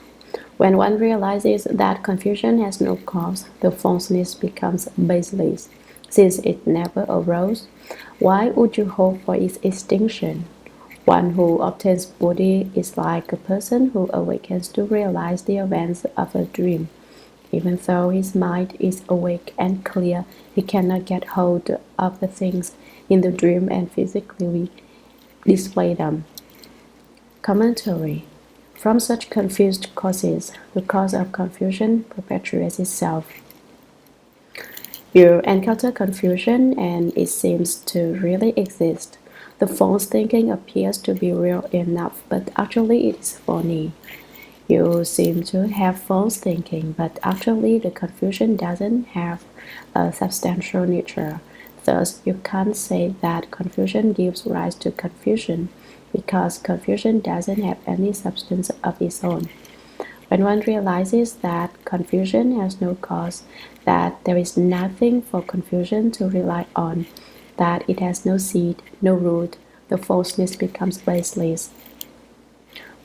When one realizes that confusion has no cause, the falseness becomes baseless. Since it never arose, why would you hope for its extinction? One who obtains Buddhi is like a person who awakens to realize the events of a dream. Even though his mind is awake and clear, he cannot get hold of the things in the dream and physically display them. Commentary. From such confused causes, the cause of confusion perpetuates itself. You encounter confusion and it seems to really exist. The false thinking appears to be real enough, but actually it is phony. You seem to have false thinking, but actually the confusion doesn't have a substantial nature. Thus, you can't say that confusion gives rise to confusion, because confusion doesn't have any substance of its own. When one realizes that confusion has no cause, that there is nothing for confusion to rely on, that it has no seed, no root, the falseness becomes baseless.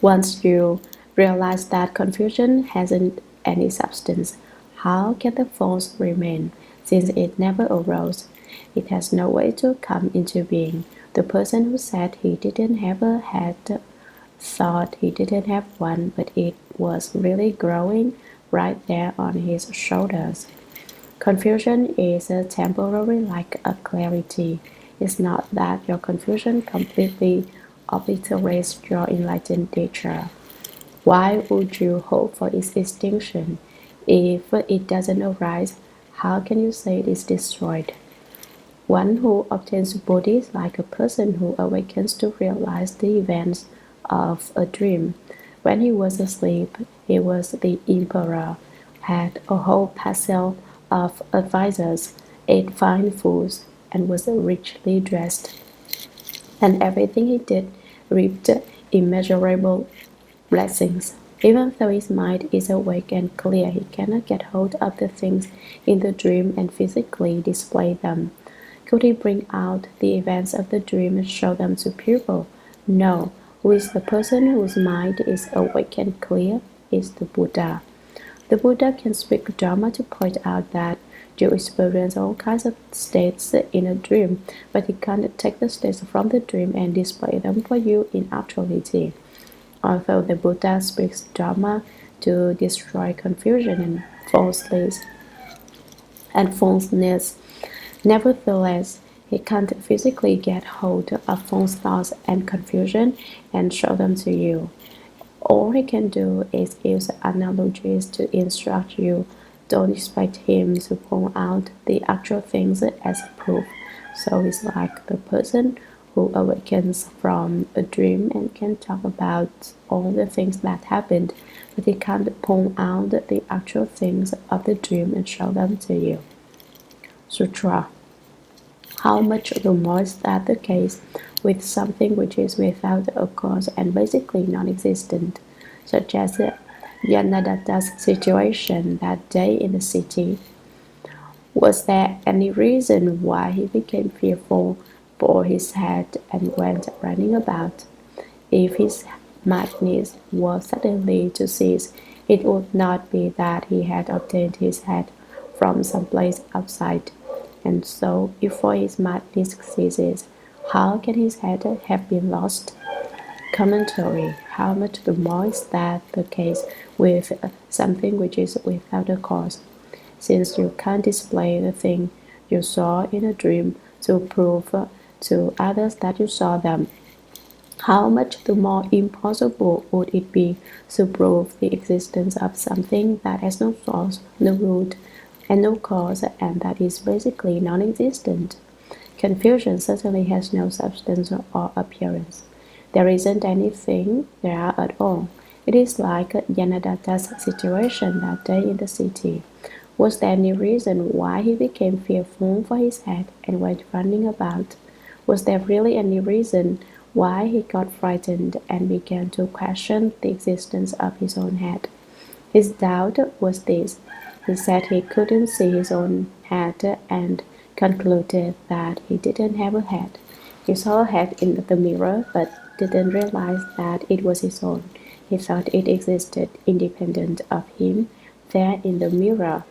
Once you realize that confusion hasn't any substance, how can the false remain, since it never arose? It has no way to come into being. The person who said he didn't have a head thought he didn't have one, but it was really growing right there on his shoulders. Confusion is temporary like a clarity. It's not that your confusion completely obliterates your enlightened nature. Why would you hope for its extinction? If it doesn't arise, how can you say it is destroyed? One who obtains Bodhi is like a person who awakens to realize the events of a dream. When he was asleep, he was the emperor, had a whole parcel of advisors, ate fine foods, and was richly dressed. And everything he did reaped immeasurable blessings. Even though his mind is awake and clear, he cannot get hold of the things in the dream and physically display them. Could he bring out the events of the dream and show them to people? No. Who is the person whose mind is awake and clear? Is the Buddha. The Buddha can speak Dharma to point out that you experience all kinds of states in a dream, but he can't take the states from the dream and display them for you in actuality. Although the Buddha speaks Dharma to destroy confusion and falseness, nevertheless, he can't physically get hold of false thoughts and confusion and show them to you. All he can do is use analogies to instruct you. Don't expect him to point out the actual things as proof. So he's like the person who awakens from a dream and can talk about all the things that happened, but he can't point out the actual things of the dream and show them to you. Sutra. How much the more is that the case with something which is without a cause and basically non-existent, such as Yanadatta's situation that day in the city? Was there any reason why he became fearful for his head and went running about? If his madness were suddenly to cease, it would not be that he had obtained his head from some place outside. And so, before his madness ceases, how can his head have been lost? Commentary. How much the more is that the case with something which is without a cause? Since you can't display the thing you saw in a dream to prove to others that you saw them, how much the more impossible would it be to prove the existence of something that has no source, no root, and no cause, and that is basically non-existent? Confusion certainly has no substance or appearance. There isn't anything there at all. It is like Yanadatta's situation that day in the city. Was there any reason why he became fearful for his head and went running about? Was there really any reason why he got frightened and began to question the existence of his own head? His doubt was this. He said he couldn't see his own head and concluded that he didn't have a head. He saw a head in the mirror but didn't realize that it was his own. He thought it existed independent of him there in the mirror.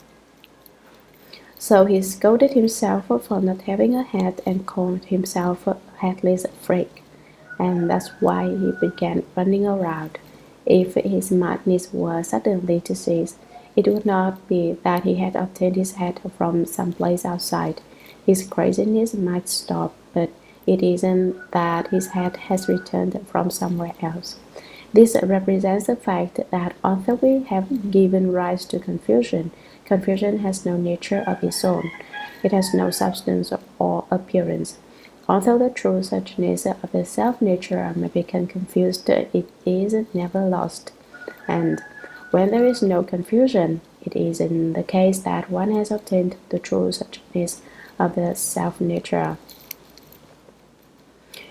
So he scolded himself for not having a head and called himself a headless freak. And that's why he began running around. If his madness were suddenly to cease, it would not be that he had obtained his head from some place outside. His craziness might stop, but it isn't that his head has returned from somewhere else. This represents the fact that although we have given rise to confusion, confusion has no nature of its own. It has no substance or appearance. Although the true suchness of the self-nature may become confused, it is never lost. And when there is no confusion, it is in the case that one has obtained the true suchness of the self-nature.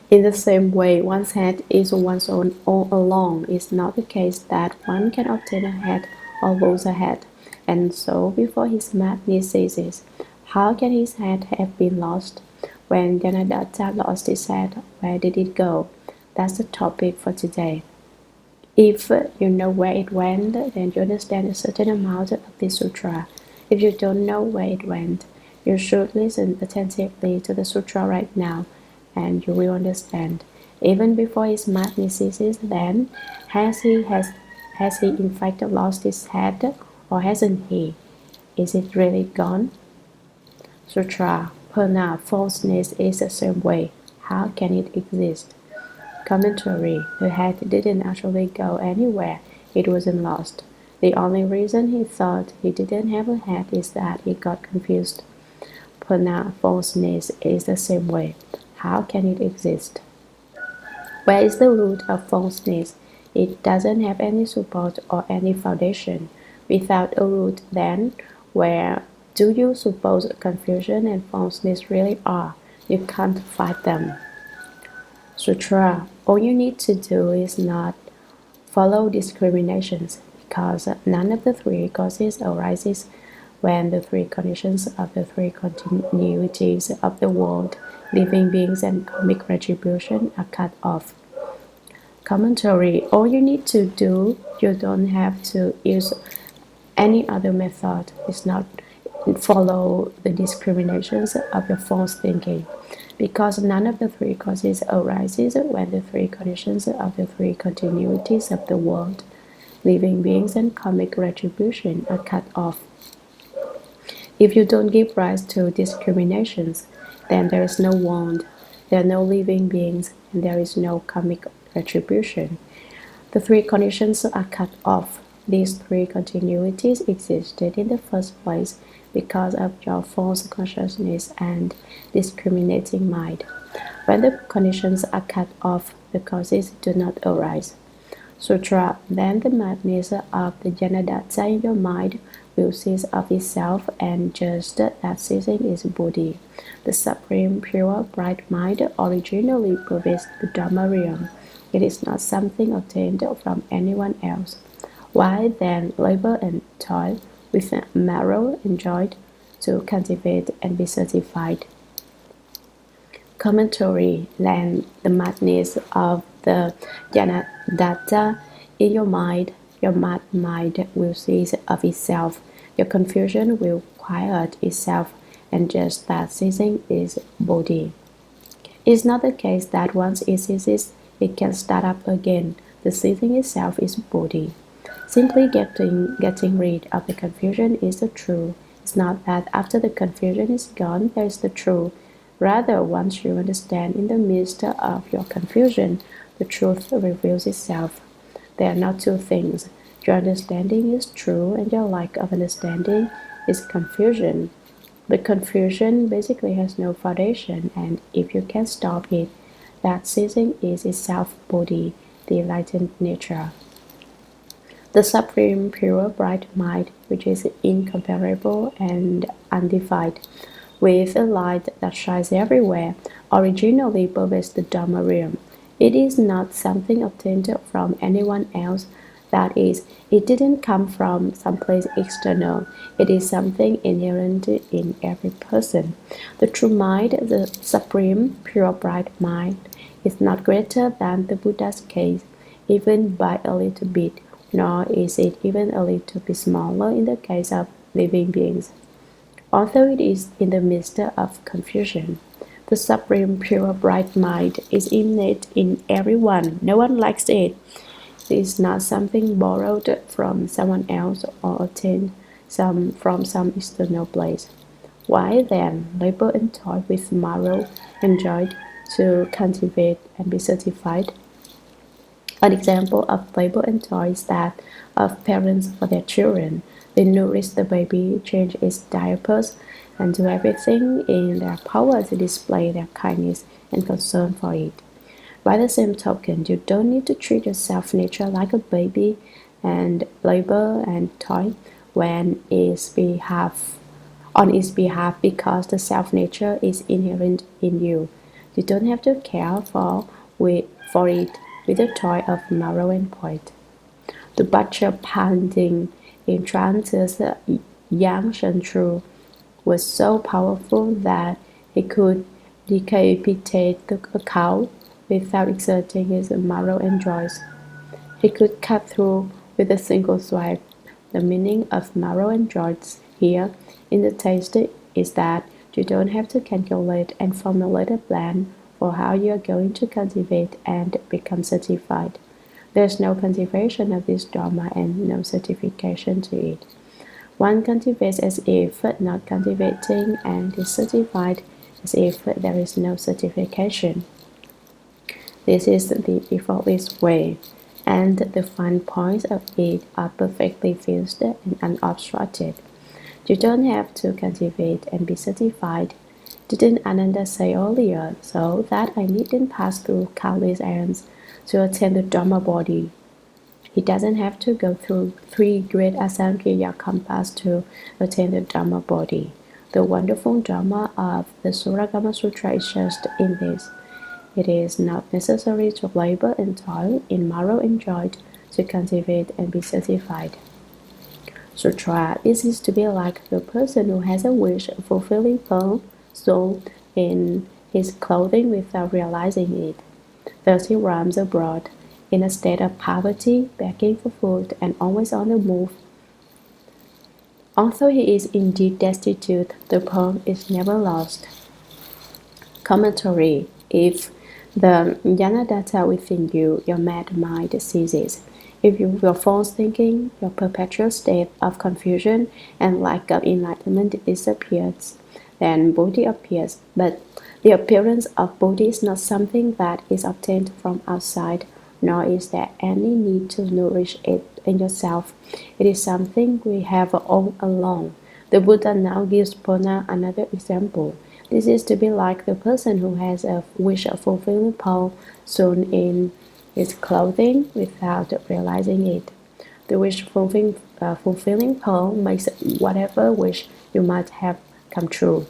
In the same way, one's head is one's own all along. It's not the case that one can obtain a head or lose a head, and so before his madness ceases. How can his head have been lost? When Janadatta lost his head, where did it go? That's the topic for today. If you know where it went, then you understand a certain amount of this sutra. If you don't know where it went, you should listen attentively to the sutra right now, and you will understand. Even before his madness ceases, then, has he in fact lost his head, or hasn't he? Is it really gone? Sutra. Purna, falseness is the same way. How can it exist? Commentary. The head didn't actually go anywhere. It wasn't lost. The only reason he thought he didn't have a head is that he got confused. Purna, falseness is the same way. How can it exist? Where is the root of falseness? It doesn't have any support or any foundation. Without a root, then, where do you suppose confusion and falseness really are? You can't fight them. Sutra. All you need to do is not follow discriminations, because none of the three causes arises when the three conditions of the three continuities of the world, living beings and karmic retribution are cut off. Commentary. All you need to do, you don't have to use any other method, is not follow the discriminations of your false thinking, because none of the three causes arises when the three conditions of the three continuities of the world, living beings and karmic retribution are cut off. If you don't give rise to discriminations, then there is no world, there are no living beings, and there is no karmic retribution. The three conditions are cut off. These three continuities existed in the first place because of your false consciousness and discriminating mind. When the conditions are cut off, the causes do not arise. Sutra. Then the madness of the Janadatta in your mind will cease of itself, and just that ceasing is Buddhi. The supreme, pure, bright mind originally pervades the Dharma Realm. It is not something obtained from anyone else. Why then labor and toil with marrow and joy to cultivate and be certified? Commentary. Then the madness of the Janadatta in your mad mind will cease of itself. Your confusion will quiet itself, and just that ceasing is Bodhi. It is not the case that once it ceases, it can start up again. The ceasing itself is Bodhi. Simply getting rid of the confusion is the true. It's not that after the confusion is gone, there is the true. Rather, once you understand in the midst of your confusion, the truth reveals itself. There are not two things. Your understanding is true, and your lack of understanding is confusion. The confusion basically has no foundation, and if you can stop it, that ceasing is itself Bodhi, the enlightened nature. The supreme, pure, bright mind, which is incomparable and undefiled, with a light that shines everywhere, originally pervades the Dharma Realm. It is not something obtained from anyone else. That is, it didn't come from someplace external. It is something inherent in every person. The true mind, the supreme, pure, bright mind, is not greater than the Buddha's case, even by a little bit, nor is it even a little bit smaller in the case of living beings. Although it is in the midst of confusion, the supreme, pure, bright mind is innate in everyone. No one lacks it. It is not something borrowed from someone else or obtained from some external place. Why then labor and toil with marrow and joy to cultivate and be certified? An example of labor and toy is that of parents for their children. They nourish the baby, change its diapers, and do everything in their power to display their kindness and concern for it. By the same token, you don't need to treat your self-nature like a baby and labor and toy when on its behalf because the self-nature is inherent in you. You don't have to care for it with a toy of marrow and point. The butcher pounding in trances Yang Shen was so powerful that he could decapitate a cow without exerting his marrow and joints. He could cut through with a single swipe. The meaning of marrow and joints here in the text is that you don't have to calculate and formulate a plan for how you are going to cultivate and become certified. There's no cultivation of this Dharma and no certification to it. One cultivates as if not cultivating and is certified as if there is no certification. This is the effortless way, and the fine points of it are perfectly fused and unobstructed. You don't have to cultivate and be certified. Didn't Ananda say earlier, so that I needn't pass through countless errands to attain the Dharma body? He doesn't have to go through 3 great Asankya kampas to attain the Dharma body. The wonderful Dharma of the Shurangama Sutra is just in this. It is not necessary to labor and toil in marrow and joint to cultivate and be certified. Sutra is to be like the person who has a wish fulfilling pearl sewn in his clothing without realizing it. Thus he roams abroad, in a state of poverty, begging for food, and always on the move. Although he is indeed destitute, the pearl is never lost. Commentary. If the Jnanadatta within you, your mad mind ceases. If your false thinking, your perpetual state of confusion and lack of enlightenment disappears, then Bodhi appears. But the appearance of Bodhi is not something that is obtained from outside, nor is there any need to nourish it in yourself. It is something we have all along. The Buddha now gives Pona another example. This is to be like the person who has a wish-fulfilling pearl sewn in his clothing without realizing it. The wish-fulfilling pearl makes whatever wish you might have come true.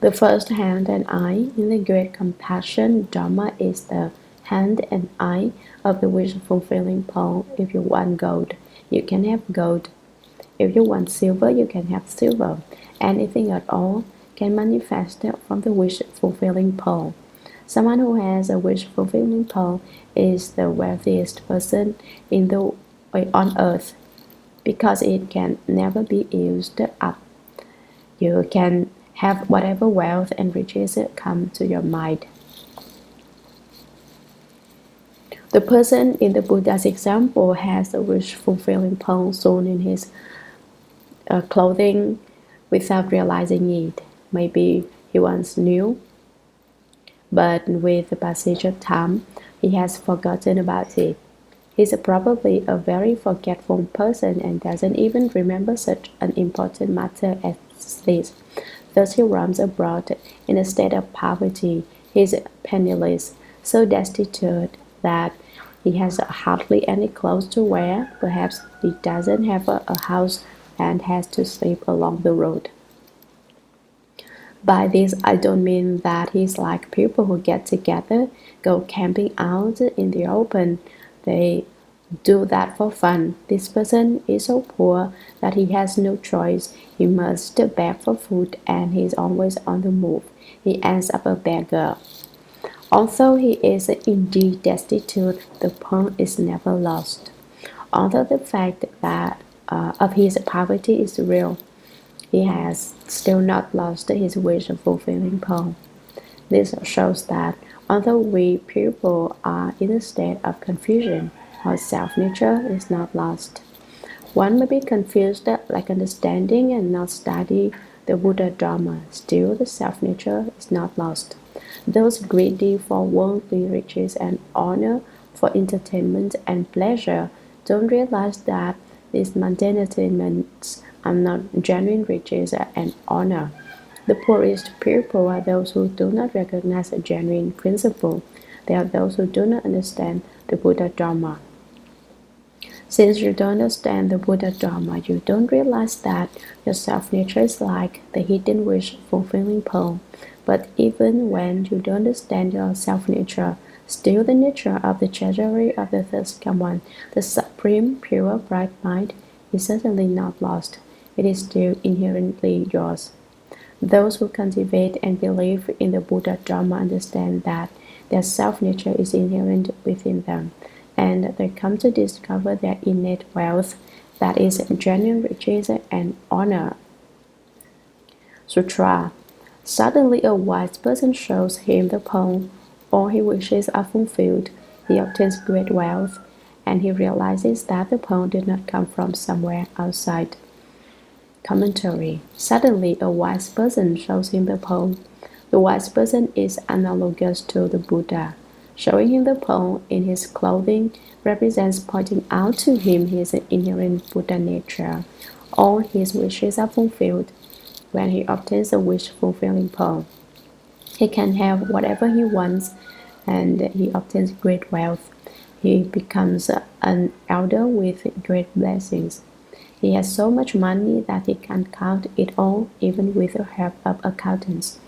The first hand and eye in the Great Compassion Dharma is the hand and eye of the wish-fulfilling pearl. If you want gold, you can have gold. If you want silver, you can have silver. Anything at all can manifest from the wish-fulfilling pearl. Someone who has a wish-fulfilling pearl is the wealthiest person on earth because it can never be used up. You can have whatever wealth and riches come to your mind. The person in the Buddha's example has a wish-fulfilling pearl sewn in his clothing without realizing it. Maybe he once knew, but with the passage of time, he has forgotten about it. He's probably a very forgetful person and doesn't even remember such an important matter as this. Thus he roams abroad in a state of poverty. He is penniless, so destitute that he has hardly any clothes to wear. Perhaps he doesn't have a house and has to sleep along the road. By this, I don't mean that he's like people who get together, go camping out in the open. They do that for fun. This person is so poor that he has no choice. He must beg for food and he's always on the move. He ends up a beggar. Although he is indeed destitute, the pearl is never lost. Although the fact that of his poverty is real, he has still not lost his wish of fulfilling pearl. This shows that although we people are in a state of confusion, our self-nature is not lost. One may be confused, like understanding and not study the Buddha Dharma. Still, the self-nature is not lost. Those greedy for worldly riches and honor for entertainment and pleasure don't realize that these mundane attainments are not genuine riches and honor. The poorest people are those who do not recognize a genuine principle. They are those who do not understand the Buddha Dharma. Since you don't understand the Buddha Dharma, you don't realize that your self-nature is like the hidden wish-fulfilling pole. But even when you don't understand your self-nature, still the nature of the treasury of the Third One, the supreme, pure, bright mind, is certainly not lost. It is still inherently yours. Those who cultivate and believe in the Buddha Dharma understand that their self-nature is inherent within them, and they come to discover their innate wealth, that is, genuine riches and honor. Sutra. Suddenly a wise person shows him the pond. All his wishes are fulfilled. He obtains great wealth, and he realizes that the pond did not come from somewhere outside. Commentary. Suddenly a wise person shows him the pond. The wise person is analogous to the Buddha. Showing him the pond in his clothing represents pointing out to him his inherent Buddha nature. All his wishes are fulfilled when he obtains a wish-fulfilling pond. He can have whatever he wants, and he obtains great wealth. He becomes an elder with great blessings. He has so much money that he can't count it all, even with the help of accountants.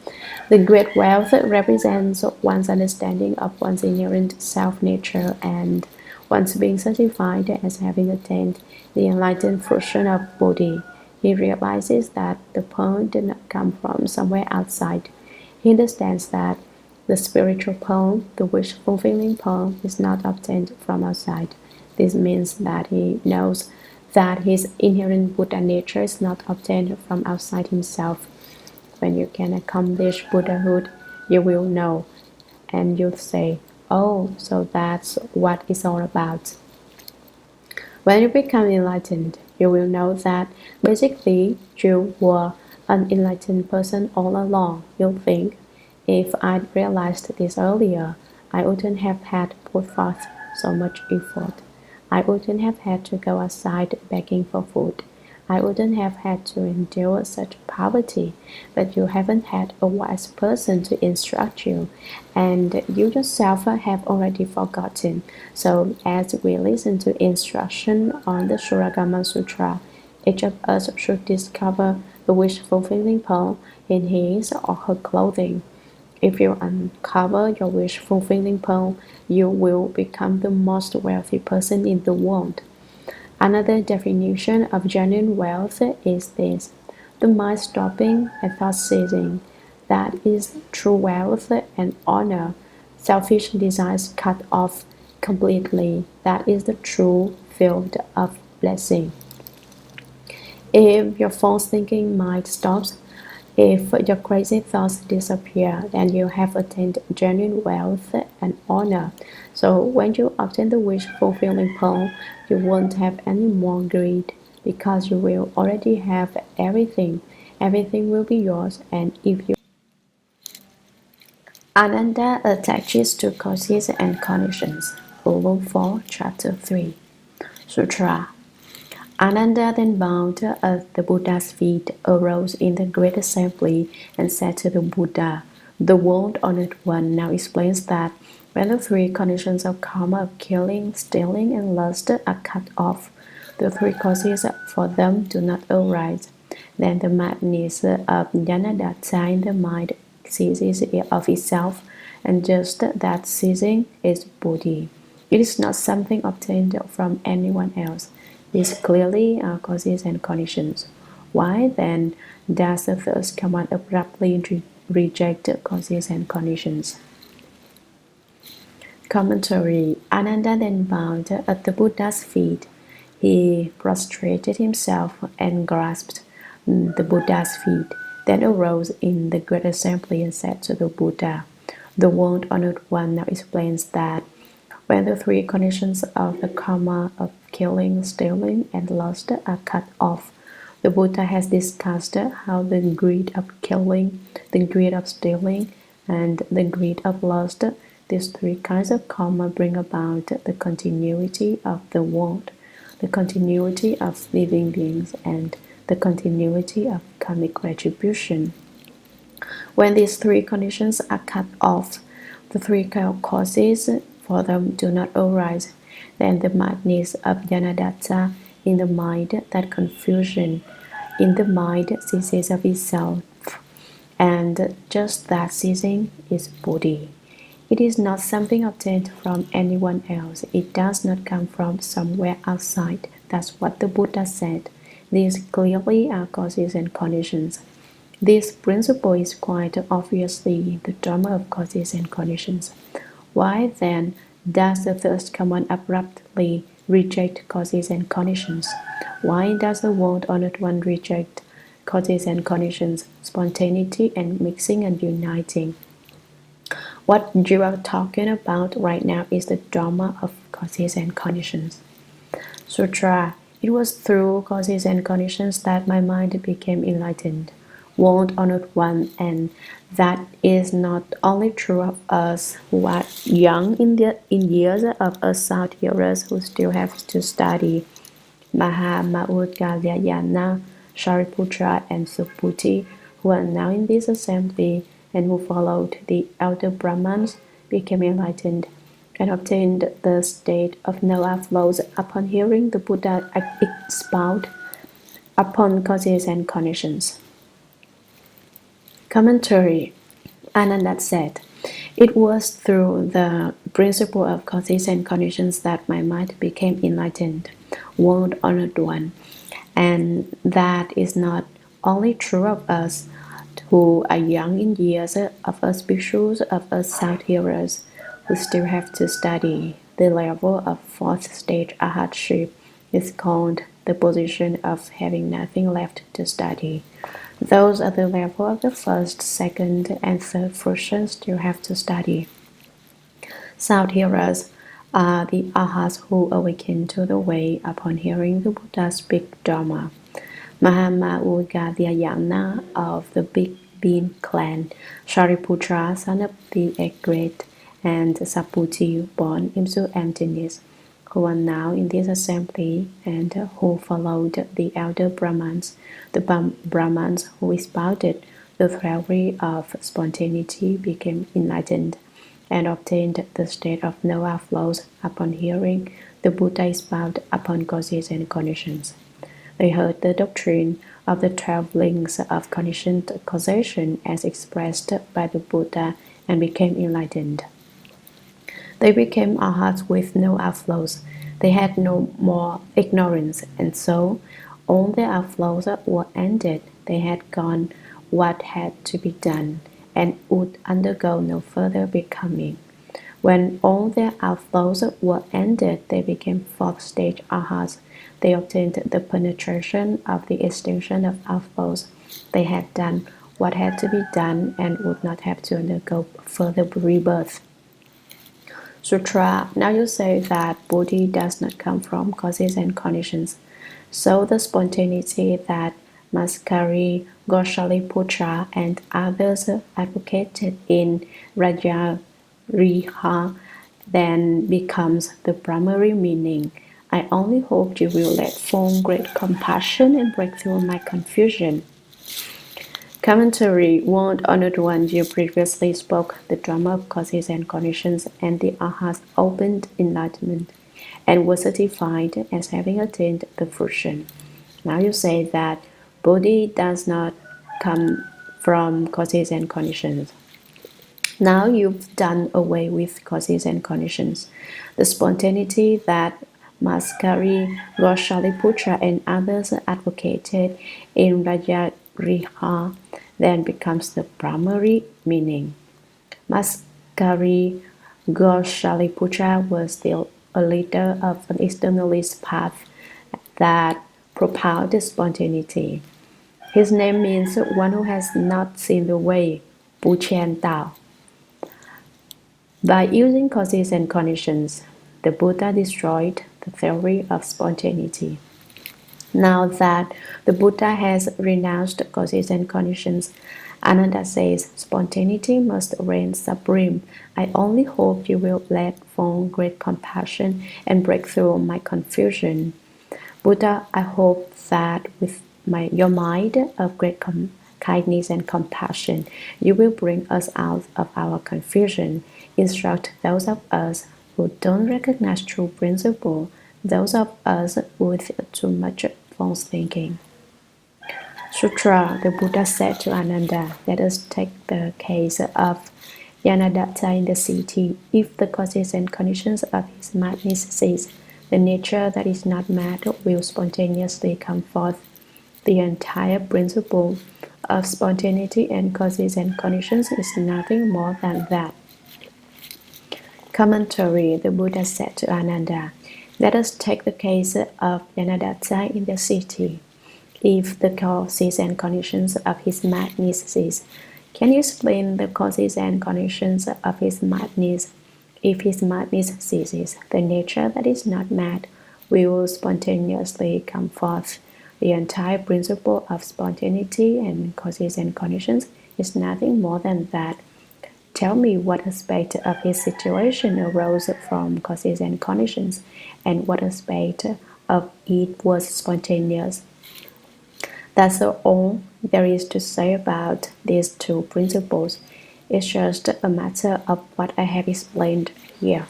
The great wealth represents one's understanding of one's inherent self-nature and one's being certified as having attained the enlightened fruition of Bodhi. He realizes that the pearl did not come from somewhere outside. He understands that the spiritual pearl, the wish-fulfilling pearl, is not obtained from outside. This means that he knows that his inherent Buddha nature is not obtained from outside himself. When you can accomplish Buddhahood, you will know, and you'll say, "Oh, so that's what it's all about." When you become enlightened, you will know that basically you were an enlightened person all along. You'll think, if I'd realized this earlier, I wouldn't have had to put forth so much effort. I wouldn't have had to go outside begging for food. I wouldn't have had to endure such poverty, but you haven't had a wise person to instruct you, and you yourself have already forgotten. So as we listen to instruction on the Shurangama Sutra, each of us should discover the wish-fulfilling pearl in his or her clothing. If you uncover your wish-fulfilling pearl, you will become the most wealthy person in the world. Another definition of genuine wealth is this: the mind stopping and thought ceasing. That is true wealth and honor. Selfish desires cut off completely. That is the true field of blessing. If your false thinking mind stops, if your crazy thoughts disappear, then you have attained genuine wealth and honor. So when you obtain the wish-fulfilling pearl, you won't have any more greed, because you will already have everything. Everything will be yours, and if you Ananda attaches to causes and conditions. Volume 4, Chapter 3. Sutra. Ananda then bowed at the Buddha's feet, arose in the great assembly, and said to the Buddha, "The world-honored one now explains that when the three conditions of karma of killing, stealing, and lust are cut off, the three causes for them do not arise. Then the madness of jnanadatta in the mind ceases of itself, and just that ceasing is Bodhi. It is not something obtained from anyone else. These clearly are causes and conditions. Why then does the Third Command abruptly reject causes and conditions?" Commentary. Ananda then bowed at the Buddha's feet. He prostrated himself and grasped the Buddha's feet, then arose in the great assembly and said to the Buddha, "The world-honored one now explains that when the three conditions of the karma of killing, stealing, and lust are cut off, the Buddha has discussed how the greed of killing, the greed of stealing, and the greed of lust These three kinds of karma bring about the continuity of the world, the continuity of living beings, and the continuity of karmic retribution. When these three conditions are cut off, the three causes for them do not arise, then the madness of Janadatta in the mind, that confusion in the mind ceases of itself, and just that ceasing is Bodhi. It is not something obtained from anyone else. It does not come from somewhere outside. That's what the Buddha said. These clearly are causes and conditions. This principle is quite obviously the Dharma of causes and conditions. Why then does the thirst come on abruptly reject causes and conditions? Why does the world-honored one reject causes and conditions, spontaneity and mixing and uniting? What you are talking about right now is the Dharma of causes and conditions. Sutra. It was through causes and conditions that my mind became enlightened, world-honored one, and that is not only true of us who are young in years, of us South hearers who still have to study. Mahamaugalyayana, Shariputra, and Subhuti, who are now in this assembly and who followed the elder Brahmans, became enlightened and obtained the state of no outflows upon hearing the Buddha expound upon causes and conditions. Commentary. Ananda said, "It was through the principle of causes and conditions that my mind became enlightened, world-honored one, and that is not only true of us who are young in years, of us bhikshus, of us South hearers, who still have to study. The level of fourth stage arhatship is called the position of having nothing left to study. Those at the level of the first, second, and third fruition still have to study. South hearers are the arhats who awaken to the way upon hearing the Buddha speak Dharma. Mahamaugalyayana of the Big Bean clan, Shariputra, son of the egg great, and Subhuti, born into emptiness, who are now in this assembly and who followed the elder Brahmans, the Brahmans who expounded the theory of spontaneity, became enlightened and obtained the state of no outflows upon hearing the Buddha expound upon causes and conditions. They heard the doctrine of the 12 links of conditioned causation as expressed by the Buddha and became enlightened. They became arhats with no outflows. They had no more ignorance, and so all their outflows were ended. They had gone what had to be done, and would undergo no further becoming. When all their outflows were ended, they became fourth stage arhats. They obtained the penetration of the extinction of outflows. They had done what had to be done and would not have to undergo further rebirth. Sutra. Now you say that Bodhi does not come from causes and conditions. So the spontaneity that Maskari, Goshaliputra, and others advocated in Rajariha then becomes the primary meaning. I only hope you will let fall great compassion and break through my confusion. Commentary. World-honored one, you previously spoke the Dharma of causes and conditions, and the arhats opened enlightenment and were certified as having attained the fruition. Now you say that Bodhi does not come from causes and conditions. Now you've done away with causes and conditions. The spontaneity that Maskari, Goshaliputra, and others advocated in Rajariha then becomes the primary meaning. Maskari Goshaliputra was still a leader of an externalist path that propounded spontaneity. His name means one who has not seen the way, Bu Qian Dao. By using causes and conditions, the Buddha destroyed the theory of spontaneity. Now that the Buddha has renounced causes and conditions, Ananda says, spontaneity must reign supreme. I only hope you will let fall great compassion and break through my confusion. Buddha, I hope that with your mind of great kindness and compassion, you will bring us out of our confusion. Instruct those of us who don't recognize true principle, those of us with too much false thinking. Sutra, the Buddha said to Ananda, let us take the case of Yanadatta in the city. If the causes and conditions of his madness cease, the nature that is not mad will spontaneously come forth. The entire principle of spontaneity and causes and conditions is nothing more than that. Commentary, the Buddha said to Ananda, let us take the case of Yanadatta in the city. If the causes and conditions of his madness cease, can you explain the causes and conditions of his madness? If his madness ceases, the nature that is not mad will spontaneously come forth. The entire principle of spontaneity and causes and conditions is nothing more than that. Tell me what aspect of his situation arose from causes and conditions, and what aspect of it was spontaneous. That's all there is to say about these two principles. It's just a matter of what I have explained here.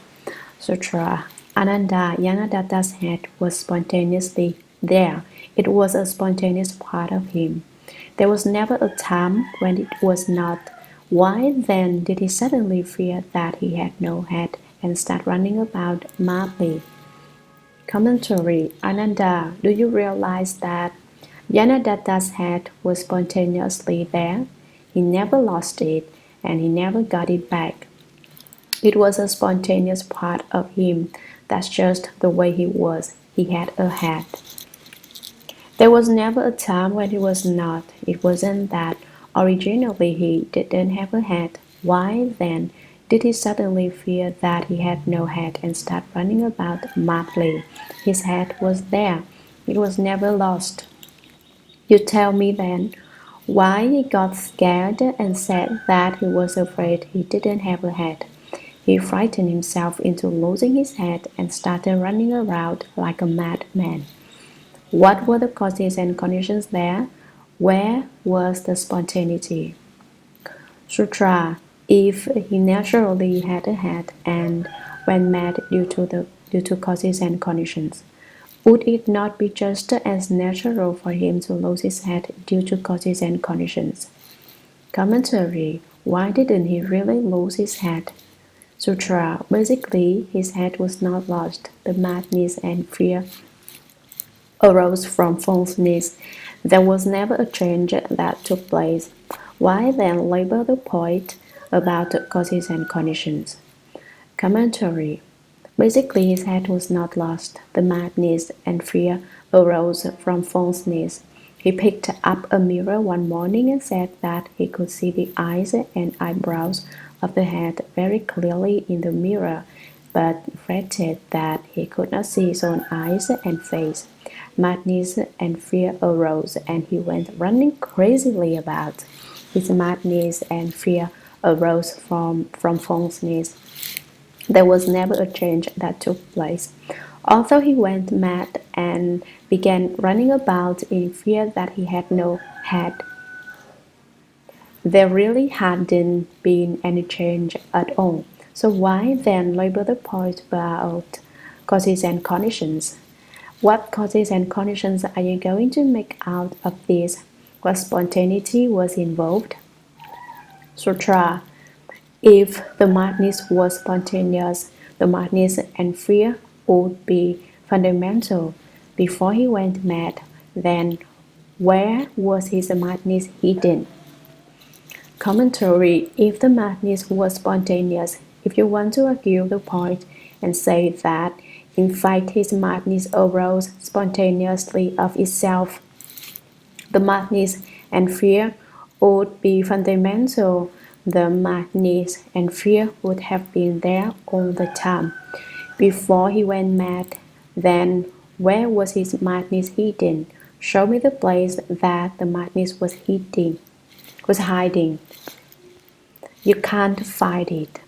Sutra. Ananda Yanadatta's head was spontaneously there. It was a spontaneous part of him. There was never a time when it was not. Why then did he suddenly fear that he had no head and start running about madly? Commentary. Ananda, do you realize that Yanadatta's head was spontaneously there? He never lost it, and he never got it back. It was a spontaneous part of him. That's just the way he was. He had a head. There was never a time when he was not. It wasn't that originally he didn't have a head. Why, then, did he suddenly fear that he had no head and start running about madly? His head was there. It was never lost. You tell me then why he got scared and said that he was afraid he didn't have a head. He frightened himself into losing his head and started running around like a madman. What were the causes and conditions there? Where was the spontaneity? Sutra. If he naturally had a head and went mad due to causes and conditions, would it not be just as natural for him to lose his head due to causes and conditions? Commentary. Why didn't he really lose his head? Sutra. Basically, his head was not lost. The madness and fear arose from falseness. There was never a change that took place. Why then labor the point about the causes and conditions? Commentary. Basically, his head was not lost. The madness and fear arose from falseness. He picked up a mirror one morning and said that he could see the eyes and eyebrows of the head very clearly in the mirror, but fretted that he could not see his own eyes and face. Madness and fear arose, and he went running crazily about. His madness and fear arose from falseness. There was never a change that took place. Although he went mad and began running about in fear that he had no head, there really hadn't been any change at all. So why then labor the point about causes and conditions? What causes and conditions are you going to make out of this? What spontaneity was involved? Sutra. If the madness was spontaneous, the madness and fear would be fundamental. Before he went mad, then where was his madness hidden? Commentary. If the madness was spontaneous, if you want to argue the point and say that in fact his madness arose spontaneously of itself, the madness and fear would be fundamental. The madness and fear would have been there all the time. Before he went mad, then where was his madness hidden? Show me the place that the madness was hidden. was hiding. You can't fight it.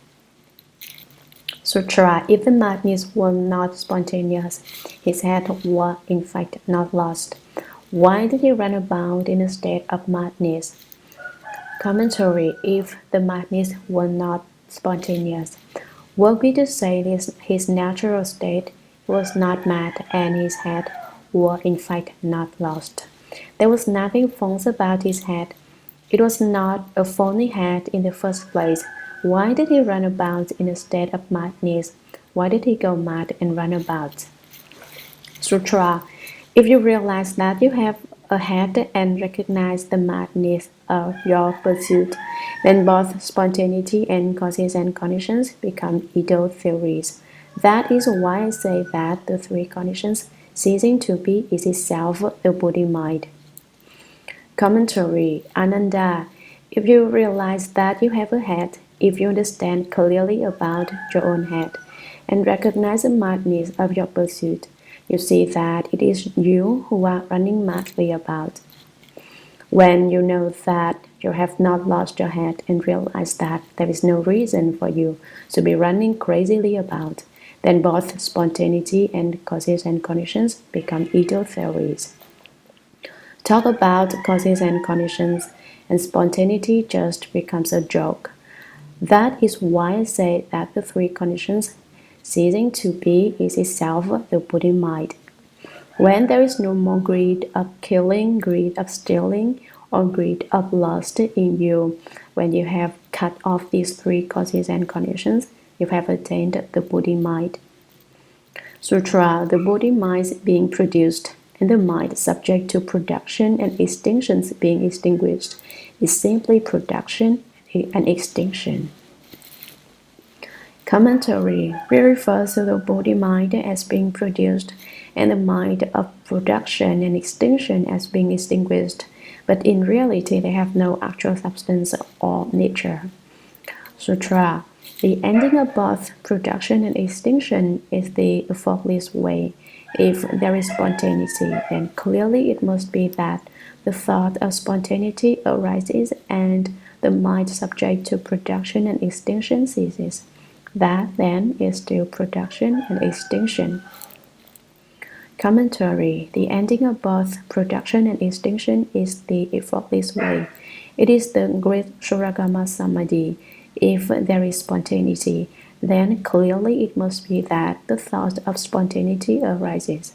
Sutra, if the madness were not spontaneous, his head were in fact not lost. Why did he run about in a state of madness? Commentary, if the madness were not spontaneous, were we to say this his natural state was not mad and his head were in fact not lost. There was nothing false about his head. It was not a phony head in the first place. Why did he run about in a state of madness? Why did he go mad and run about? Sutra. If you realize that you have a head and recognize the madness of your pursuit, then both spontaneity and causes and conditions become idle theories. That is why I say that the three conditions ceasing to be is itself the Buddhi mind. Commentary. Ananda. If you realize that you have a head, if you understand clearly about your own head, and recognize the madness of your pursuit, you see that it is you who are running madly about. When you know that you have not lost your head and realize that there is no reason for you to be running crazily about, then both spontaneity and causes and conditions become idle theories. Talk about causes and conditions, and spontaneity just becomes a joke. That is why I say that the three conditions ceasing to be is itself the Buddhi mind. When there is no more greed of killing, greed of stealing, or greed of lust in you, when you have cut off these three causes and conditions, you have attained the Buddhi mind. Sutra, the Buddhi mind being produced, and the mind subject to production and extinctions being extinguished, is simply production and extinction. Commentary. We refer to the Buddhi mind as being produced and the mind of production and extinction as being extinguished, but in reality they have no actual substance or nature. Sutra. The ending of both production and extinction is the effortless way. If there is spontaneity, then clearly it must be that the thought of spontaneity arises and the mind subject to production and extinction ceases. That then is still production and extinction. Commentary. The ending of both production and extinction is the effortless way. It is the great Shurangama Samadhi. If there is spontaneity, then clearly it must be that the thought of spontaneity arises.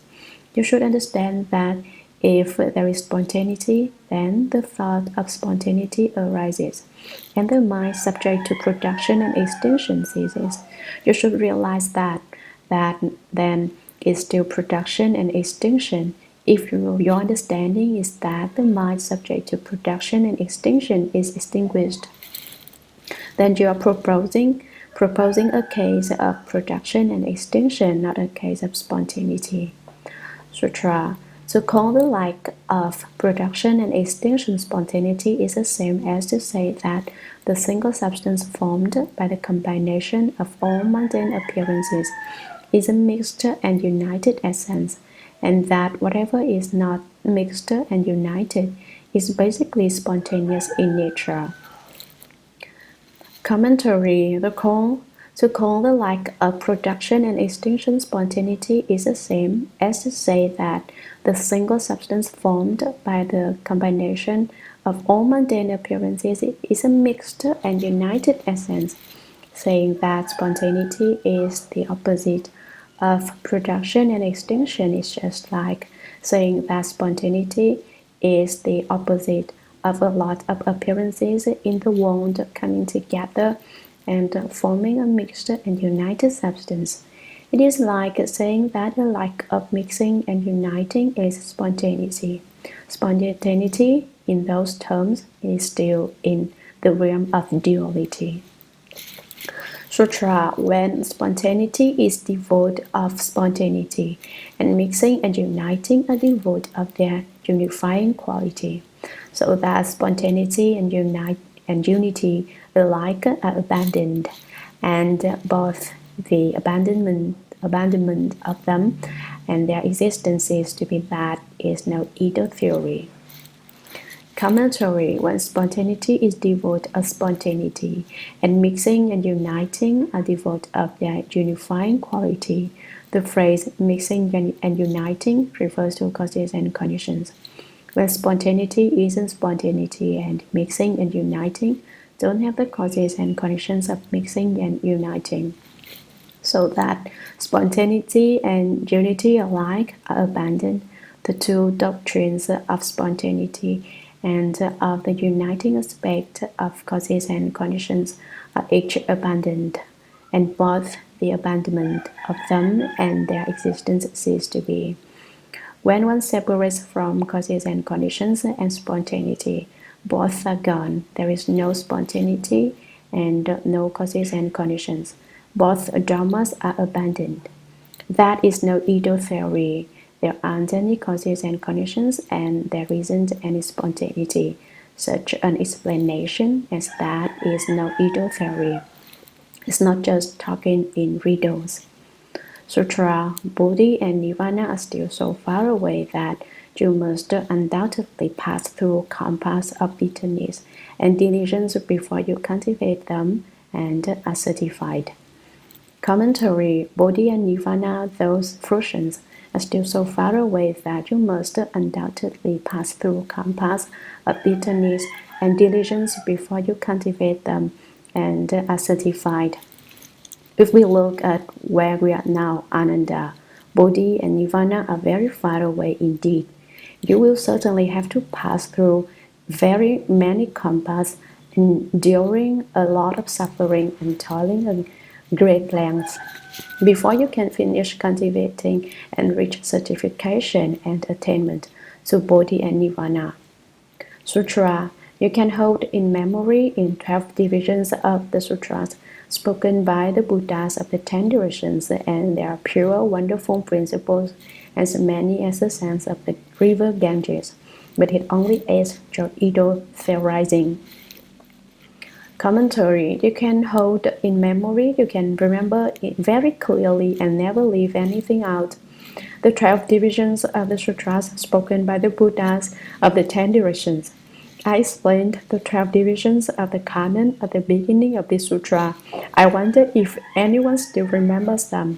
You should understand that if there is spontaneity, then the thought of spontaneity arises, and the mind subject to production and extinction ceases. You should realize that then is still production and extinction. If your understanding is that the mind subject to production and extinction is extinguished, then you are proposing a case of production and extinction, not a case of spontaneity. Sutra. To call the like of production and extinction spontaneity is the same as to say that the single substance formed by the combination of all mundane appearances is a mixed and united essence, and that whatever is not mixed and united is basically spontaneous in nature. Commentary. To call the like of production and extinction spontaneity is the same as to say that the single substance formed by the combination of all mundane appearances is a mixed and united essence. Saying that spontaneity is the opposite of production and extinction is just like saying that spontaneity is the opposite of a lot of appearances in the world coming together and forming a mixed and united substance. It is like saying that the like of mixing and uniting is spontaneity. Spontaneity, in those terms, is still in the realm of duality. Sutra. When spontaneity is devoid of spontaneity, and mixing and uniting are devoid of their unifying quality, so that spontaneity and unity alike are abandoned, and both the abandonment of them and their existence is to be bad is no idle theory. Commentary: when spontaneity is devoid of spontaneity, and mixing and uniting are devoid of their unifying quality. The phrase mixing and uniting refers to causes and conditions. When spontaneity isn't spontaneity and mixing and uniting don't have the causes and conditions of mixing and uniting, so that spontaneity and unity alike are abandoned. The two doctrines of spontaneity and of the uniting aspect of causes and conditions are each abandoned, and both the abandonment of them and their existence cease to be. When one separates from causes and conditions and spontaneity, both are gone. There is no spontaneity and no causes and conditions. Both dharmas are abandoned. That is no Edo theory. There aren't any causes and conditions, and there isn't any spontaneity. Such an explanation as that is no Edo theory. It's not just talking in riddles. Sutra, Bodhi, and Nirvana are still so far away that you must undoubtedly pass through compass of bitterness and diligence before you cultivate them and are certified. Commentary: Bodhi and Nirvana, those fruitions, are still so far away that you must undoubtedly pass through compass of bitterness and diligence before you cultivate them and are certified. If we look at where we are now, Ananda, Bodhi, and Nirvana are very far away indeed. You will certainly have to pass through very many compass, enduring a lot of suffering and toiling a great length before you can finish cultivating and reach certification and attainment to Bodhi and Nirvana. Sutra: you can hold in memory in 12 divisions of the sutras spoken by the Buddhas of the 10 directions, and their pure, wonderful principles, as many as the sands of the river Ganges, but it only aids your Edo theorizing. Commentary: you can hold in memory, you can remember it very clearly and never leave anything out. The 12 divisions of the sutras spoken by the Buddhas of the 10 directions. I explained the 12 divisions of the canon at the beginning of this sutra. I wonder if anyone still remembers them.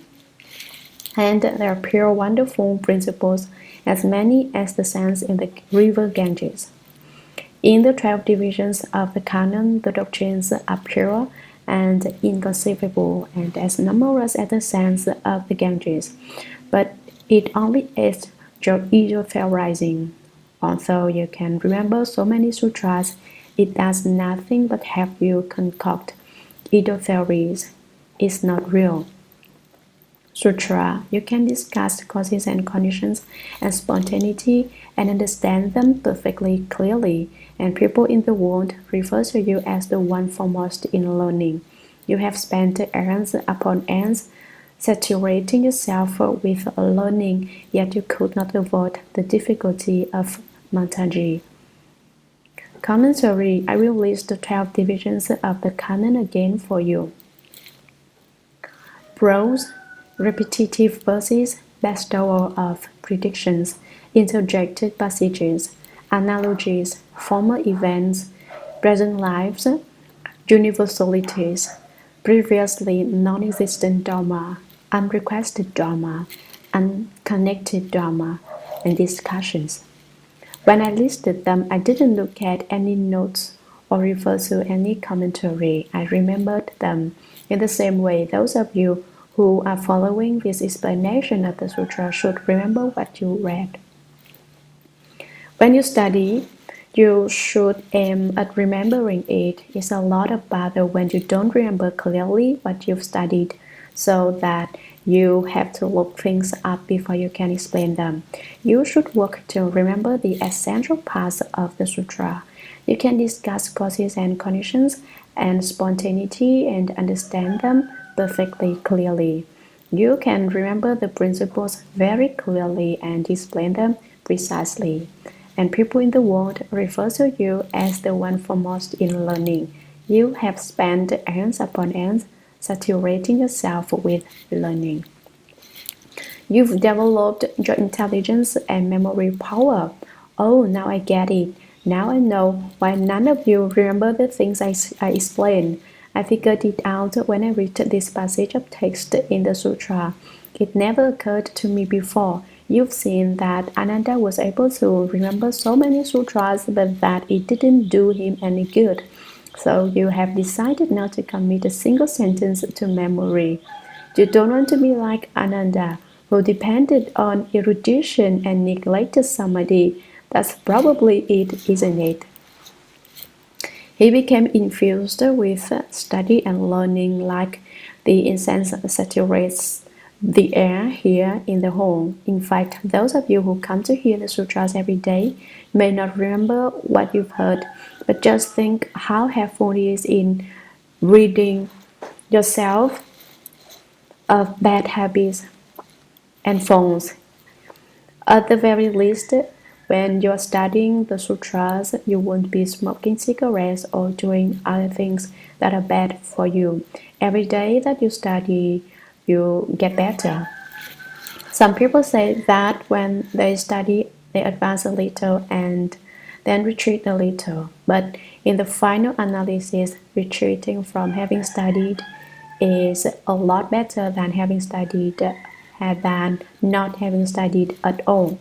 And their pure, wonderful principles, as many as the sands in the river Ganges. In the 12 divisions of the canon, the doctrines are pure and inconceivable, and as numerous as the sands of the Ganges, but it only aids your ego theorizing. Although you can remember so many sutras, it does nothing but help you concoct ego theories. It's not real. Sutra: you can discuss causes and conditions and spontaneity and understand them perfectly clearly, and people in the world refer to you as the one foremost in learning. You have spent eons upon eons saturating yourself with learning, yet you could not avoid the difficulty of Mataji. Commentary: I will list the 12 divisions of the canon again for you. Prose: repetitive verses, bestowal of predictions, interjected passages, analogies, former events, present lives, universalities, previously non-existent Dharma, unrequested Dharma, unconnected Dharma, and discussions. When I listed them, I didn't look at any notes or refer to any commentary. I remembered them. In the same way, those of you who are following this explanation of the sutra should remember what you read. When you study, you should aim at remembering it. It's a lot of bother when you don't remember clearly what you've studied, so that you have to look things up before you can explain them. You should work to remember the essential parts of the sutra. You can discuss causes and conditions and spontaneity and understand them perfectly clearly. You can remember the principles very clearly and explain them precisely. And people in the world refer to you as the one foremost in learning. You have spent eons upon eons saturating yourself with learning. You've developed your intelligence and memory power. Oh, now I get it. Now I know why none of you remember the things I explained. I figured it out when I read this passage of text in the sutra. It never occurred to me before. You've seen that Ananda was able to remember so many sutras, but that it didn't do him any good. So you have decided not to commit a single sentence to memory. You don't want to be like Ananda, who depended on erudition and neglected samadhi. That's probably it, isn't it? He became infused with study and learning like the incense saturates the air here in the home. In fact, those of you who come to hear the sutras every day may not remember what you've heard, but just think how helpful it is in reading yourself of bad habits and phones. At the very least, when you're studying the sutras, you won't be smoking cigarettes or doing other things that are bad for you. Every day that you study, you get better. Some people say that when they study, they advance a little and then retreat a little. But in the final analysis, retreating from having studied is a lot better than having studied than not having studied at all.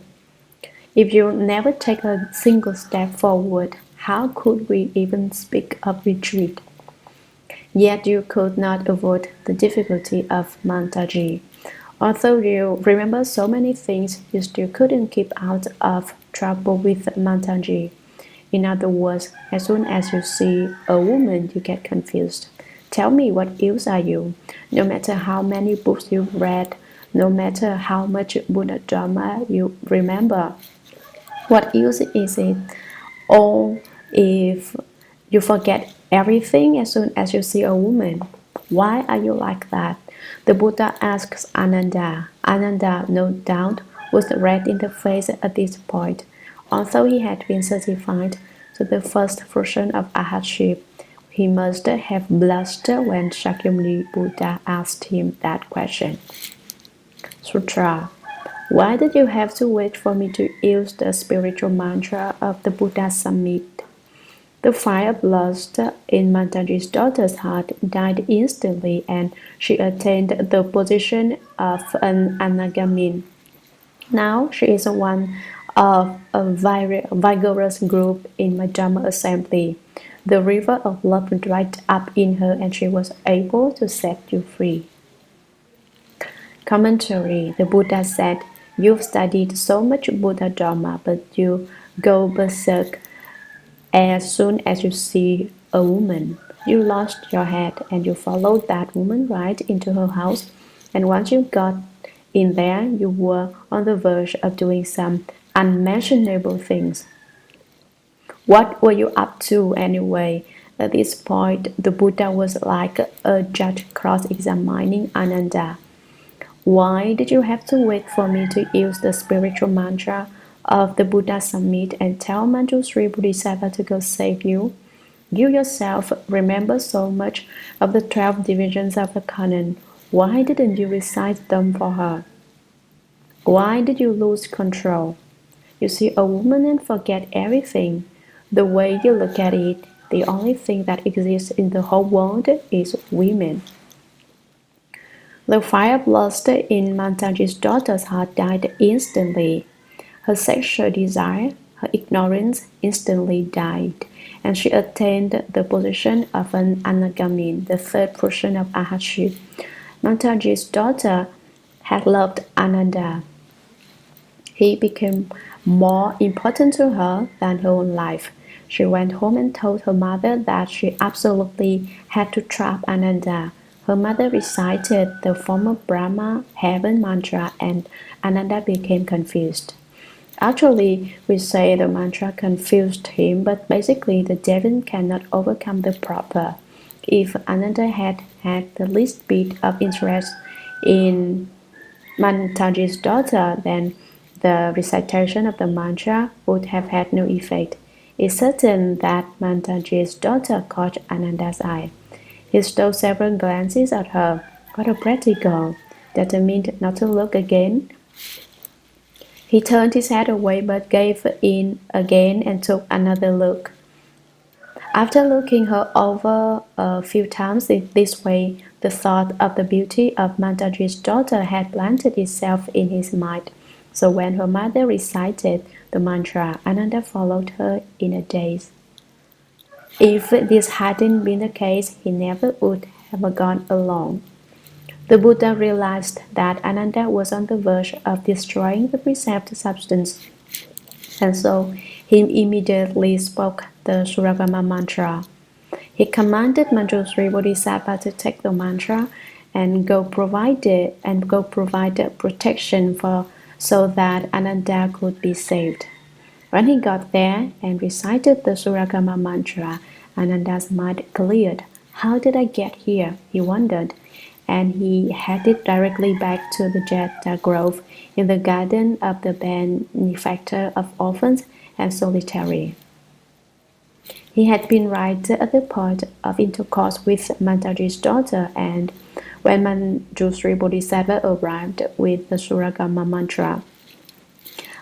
If you never take a single step forward, how could we even speak of retreat? Yet you could not avoid the difficulty of Mantaji. Although you remember so many things, you still couldn't keep out of trouble with Mantaji. In other words, as soon as you see a woman, you get confused. Tell me, what else are you? No matter how many books you've read, no matter how much Buddha Dharma you remember, what use is it? Or if you forget everything as soon as you see a woman, why are you like that? The Buddha asks Ananda. Ananda, no doubt, was red in the face at this point. Although he had been certified to the first version of Arhatship, he must have blushed when Shakyamuni Buddha asked him that question. Sutra. Why did you have to wait for me to use the spiritual mantra of the Buddha Summit? The fire of lust in Mantaji's daughter's heart died instantly, and she attained the position of an anagamin. Now she is one of a vigorous group in my Dharma assembly. The river of love dried up in her, and she was able to set you free. Commentary. The Buddha said, you've studied so much Buddha Dharma, but you go berserk as soon as you see a woman. You lost your head and you followed that woman right into her house. And once you got in there, you were on the verge of doing some unmentionable things. What were you up to anyway? At this point, the Buddha was like a judge cross-examining Ananda. Why did you have to wait for me to use the spiritual mantra of the Buddha Summit and tell Manjusri Bodhisattva to go save you? You yourself remember so much of the 12 divisions of the canon. Why didn't you recite them for her? Why did you lose control? You see a woman and forget everything. The way you look at it, the only thing that exists in the whole world is women. The fire of lust in Mantaji's daughter's heart died instantly. Her sexual desire, her ignorance instantly died, and she attained the position of an anagamin, the third portion of Arhatship. Mantaji's daughter had loved Ananda. He became more important to her than her own life. She went home and told her mother that she absolutely had to trap Ananda. Her mother recited the former Brahma heaven mantra and Ananda became confused. Actually, we say the mantra confused him, but basically the devil cannot overcome the proper. If Ananda had had the least bit of interest in Mantaji's daughter, then the recitation of the mantra would have had no effect. It's certain that Mantaji's daughter caught Ananda's eye. He stole several glances at her. What a pretty girl! Determined not to look again, He turned his head away but gave in again and took another look. After looking her over a few times in this way, the thought of the beauty of Mataji's daughter had planted itself in his mind. So when her mother recited the mantra, Ananda followed her in a daze. If this hadn't been the case, he never would have gone alone. The Buddha realized that Ananda was on the verge of destroying the preserved substance, and so he immediately spoke the Shurangama mantra. He commanded Manjushri Bodhisattva to take the mantra and go provide protection for so that Ananda could be saved. When he got there and recited the Shurangama mantra, Ananda's mind cleared. How did I get here? He wondered, and he headed directly back to the Jeta Grove in the garden of the benefactor of orphans and solitary. He had been right at the point of intercourse with Mataji's daughter, and when Manjushri Bodhisattva arrived with the Shurangama mantra,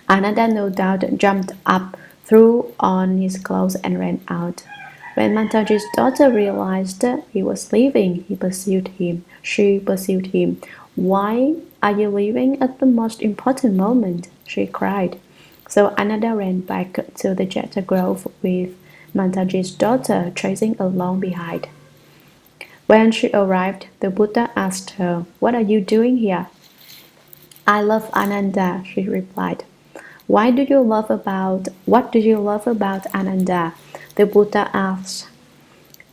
Ananda no doubt jumped up, threw on his clothes, and ran out. When Mataji's daughter realized he was leaving, She pursued him. Why are you leaving at the most important moment? She cried. So Ananda ran back to the Jeta Grove with Mataji's daughter tracing along behind. When she arrived, the Buddha asked her, "What are you doing here?" "I love Ananda," she replied. What do you love about Ananda?" the Buddha asked.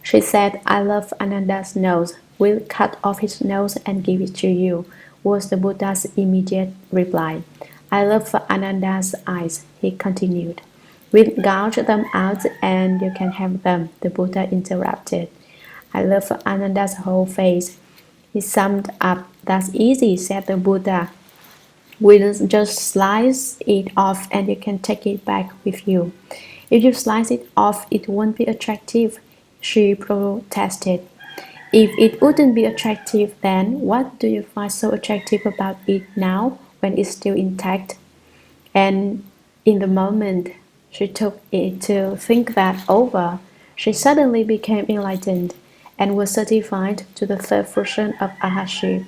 She said, "I love Ananda's nose. We'll cut off his nose and give it to you," was the Buddha's immediate reply. "I love Ananda's eyes," he continued. "We'll gouge them out and you can have them," the Buddha interrupted. "I love Ananda's whole face," he summed up. "That's easy," said the Buddha. "We'll just slice it off and you can take it back with you." "If you slice it off, it won't be attractive," she protested. "If it wouldn't be attractive, then what do you find so attractive about it now when it's still intact?" And in the moment she took it to think that over, she suddenly became enlightened and was certified to the third fruition of Arhatship.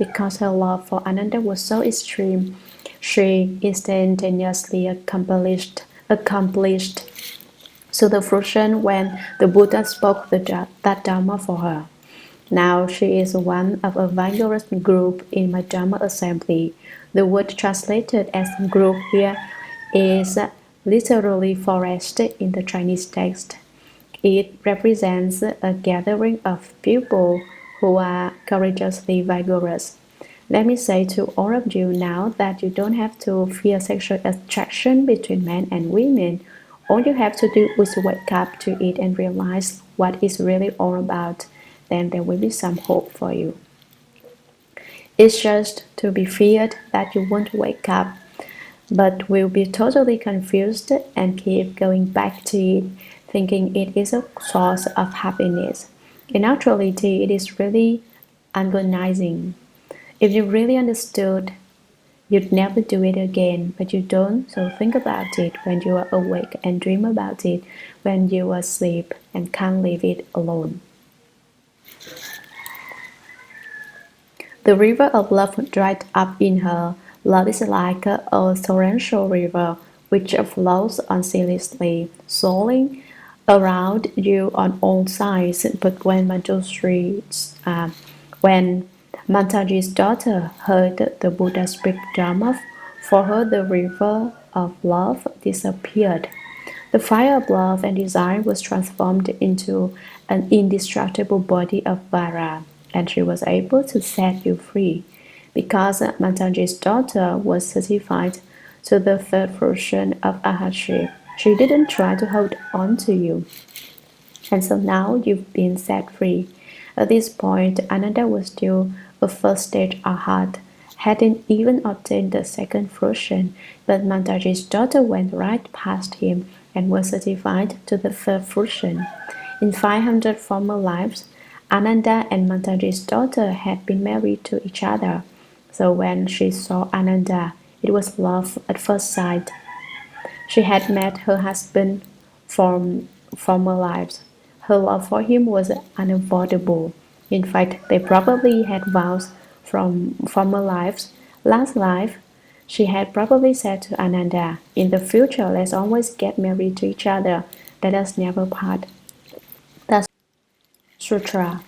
Because her love for Ananda was so extreme, she instantaneously accomplished to the fruition when the Buddha spoke that Dharma for her. Now she is one of a vigorous group in my Dharma assembly. The word translated as group here is literally forest in the Chinese text. It represents a gathering of people who are courageously vigorous. Let me say to all of you now that you don't have to fear sexual attraction between men and women. All you have to do is wake up to it and realize what it's really all about. Then there will be some hope for you. It's just to be feared that you won't wake up, but will be totally confused and keep going back to it, thinking it is a source of happiness. In actuality, it is really agonizing. If you really understood, you'd never do it again, but you don't, so think about it when you are awake and dream about it when you are asleep and can't leave it alone. The river of love dried up in her. Love is like a torrential river which flows unceasingly, swirling around you on all sides. But when Mataji's daughter heard the Buddha speak Dharma, for her the river of love disappeared. The fire of love and desire was transformed into an indestructible body of Vara, and she was able to set you free. Because Mataji's daughter was certified to the third fruition of Arhatship, she didn't try to hold on to you. And so now you've been set free. At this point, Ananda was still a first stage Arhat, hadn't even obtained the second fruition, but Mataji's daughter went right past him and was certified to the third fruition. In 500 former lives, Ananda and Mataji's daughter had been married to each other. So when she saw Ananda, It was love at first sight. She had met her husband from former lives. Her love for him was unavoidable. In fact, they probably had vows from former lives. Last life, she had probably said to Ananda, "In the future, let's always get married to each other. Let us never part." That's Sutra.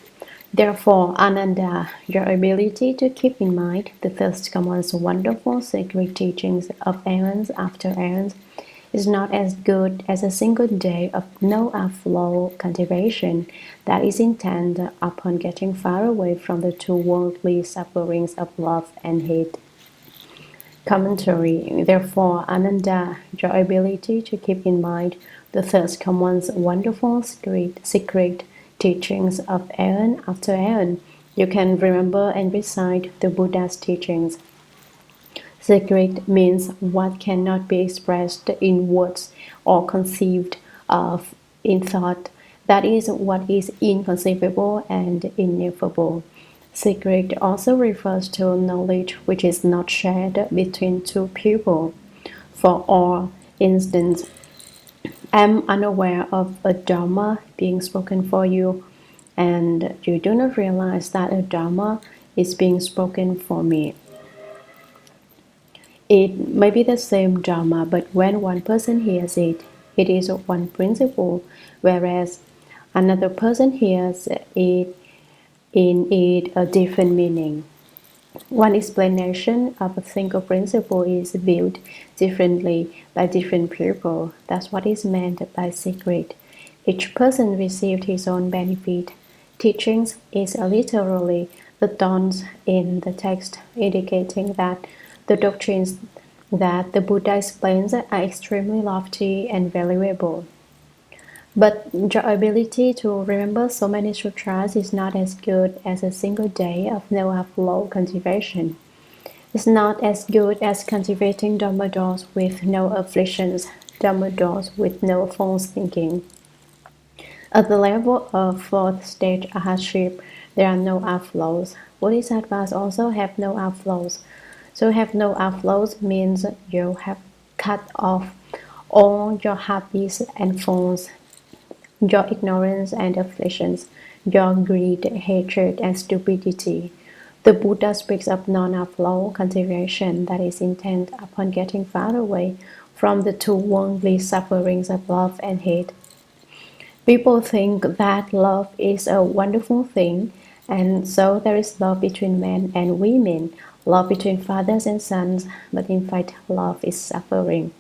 Therefore, Ananda, your ability to keep in mind the Third Command's wonderful sacred teachings of eons after eons is not as good as a single day of no outflow cultivation that is intent upon getting far away from the two worldly sufferings of love and hate. Commentary. Therefore, Ananda, your ability to keep in mind the Third Command's wonderful secret teachings of aeon after aeon, you can remember and recite the Buddha's teachings. Secret means what cannot be expressed in words or conceived of in thought. That is what is inconceivable and ineffable. Secret also refers to knowledge which is not shared between two people. For instance, I am unaware of a Dharma being spoken for you, and you do not realize that a Dharma is being spoken for me. It may be the same Dharma, but when one person hears it, it is one principle, whereas another person hears it in it a different meaning. One explanation of a single principle is viewed differently by different people. That's what is meant by secret. Each person received his own benefit. Teachings is literally the thorns in the text, indicating that the doctrines that the Buddha explains are extremely lofty and valuable. But your ability to remember so many sutras is not as good as a single day of no outflow cultivation. It's not as good as cultivating Dharma doors with no afflictions, Dharma doors with no false thinking. At the level of fourth stage hardship, there are no outflows. Bodhisattvas also have no outflows. So have no outflows means you have cut off all your habits and faults, your ignorance and afflictions, your greed, hatred, and stupidity. The Buddha speaks of non-outflow cultivation that is intent upon getting far away from the two worldly sufferings of love and hate. People think that love is a wonderful thing, and so there is love between men and women, love between fathers and sons, but in fact, love is suffering.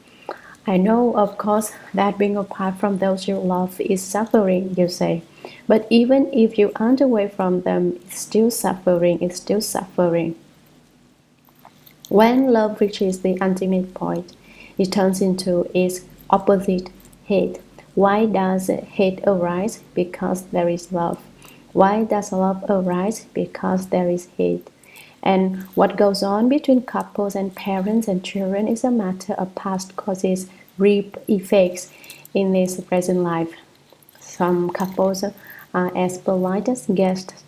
I know, of course, that being apart from those you love is suffering, you say. But even if you aren't away from them, it's still suffering, it's still suffering. When love reaches the ultimate point, it turns into its opposite, hate. Why does hate arise? Because there is love. Why does love arise? Because there is hate. And what goes on between couples and parents and children is a matter of past causes, reap effects in this present life. Some couples are as polite as guests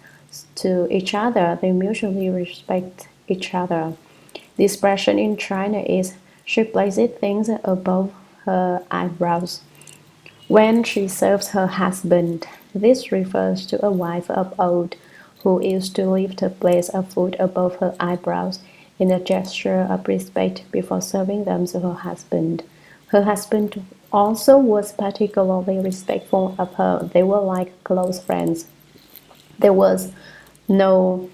to each other. They mutually respect each other. The expression in China is, she places things above her eyebrows. When she serves her husband, this refers to a wife of old who used to lift a place of food above her eyebrows in a gesture of respect before serving them to her husband. Her husband also was particularly respectful of her. They were like close friends. There was no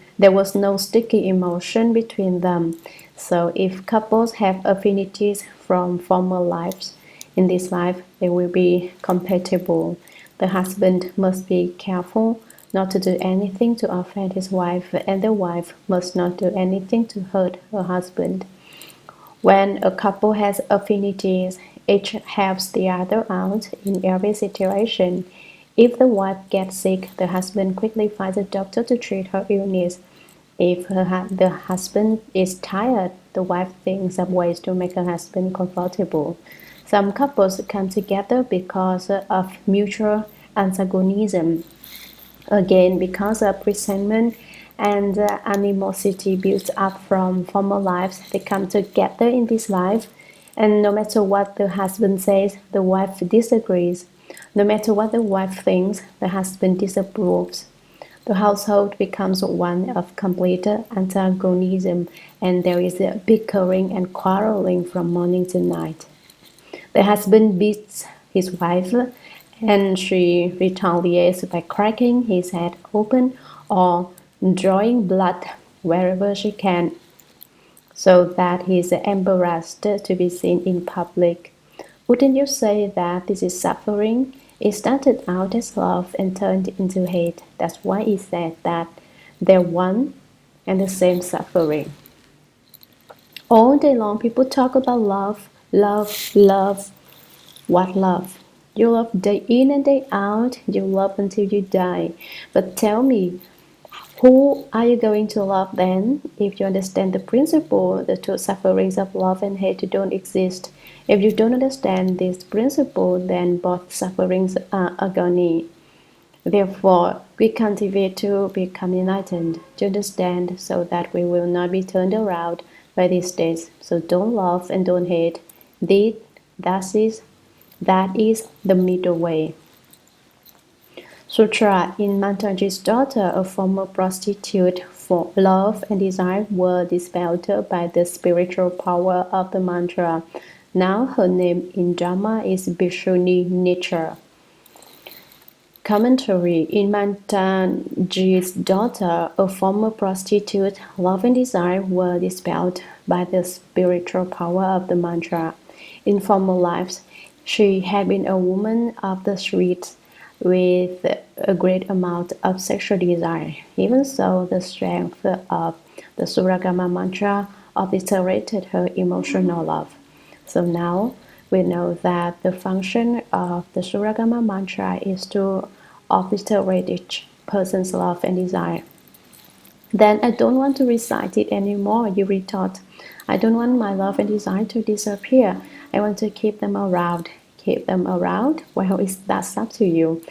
sticky emotion between them. So if couples have affinities from former lives, in this life they will be compatible. The husband must be careful not to do anything to offend his wife, and the wife must not do anything to hurt her husband. When a couple has affinities, each helps the other out in every situation. If the wife gets sick, the husband quickly finds a doctor to treat her illness. If the husband is tired, the wife thinks of ways to make her husband comfortable. Some couples come together because of mutual antagonism. Again, because of resentment and animosity built up from former lives. They come together in this life, and no matter what the husband says, the wife disagrees. No matter what the wife thinks, the husband disapproves. The household becomes one of complete antagonism, and there is a bickering and quarreling from morning to night. The husband beats his wife, and she retaliates by cracking his head open or drawing blood wherever she can, so that he is embarrassed to be seen in public. Wouldn't you say that this is suffering? It started out as love and turned into hate. That's why he said that they're one and the same suffering. All day long, people talk about love, love, love. What love? You love day in and day out. You love until you die. But tell me, who are you going to love then? If you understand the principle, the two sufferings of love and hate don't exist. If you don't understand this principle, then both sufferings are agony. Therefore, we cultivate to become enlightened, to understand, so that we will not be turned around by these states. So don't love and don't hate. That is the middle way. Sutra. In Mataji's daughter, a former prostitute, for love and desire were dispelled by the spiritual power of the mantra. Now her name in Dharma is Bhikshuni Nature. Commentary. In Mataji's daughter, a former prostitute, love and desire were dispelled by the spiritual power of the mantra. In former lives, she had been a woman of the streets with a great amount of sexual desire. Even so, the strength of the Shurangama mantra obliterated her emotional love. So now we know that the function of the Shurangama mantra is to obliterate each person's love and desire. Then I don't want to recite it anymore, you retort. I don't want my love and desire to disappear. I want to keep them around. Keep them around? Well, that's up to you.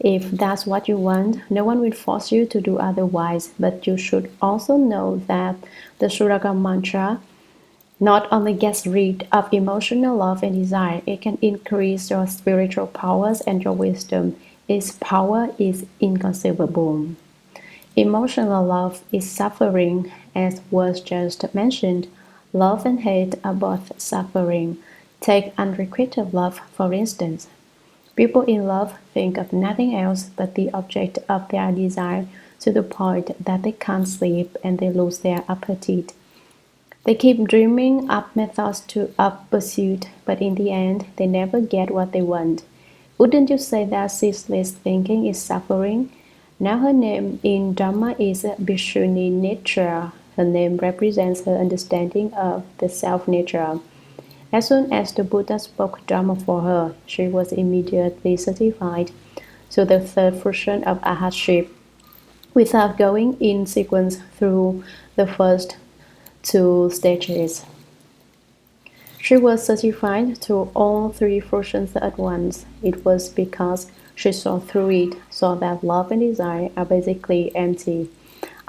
If that's what you want, no one will force you to do otherwise. But you should also know that the Shurangama mantra not only gets rid of emotional love and desire, it can increase your spiritual powers and your wisdom. Its power is inconceivable. Emotional love is suffering, as was just mentioned. Love and hate are both suffering. Take unrequited love, for instance. People in love think of nothing else but the object of their desire, to the point that they can't sleep and they lose their appetite. They keep dreaming up methods of pursuit, but in the end, they never get what they want. Wouldn't you say that ceaseless thinking is suffering? Now her name in Dharma is Bhikshuni Nature. Her name represents her understanding of the self-nature. As soon as the Buddha spoke Dharma for her, she was immediately certified to the third fruition of arhatship, without going in sequence through the first two stages. She was certified to all three fruitions at once. It was because she saw through it, saw that love and desire are basically empty.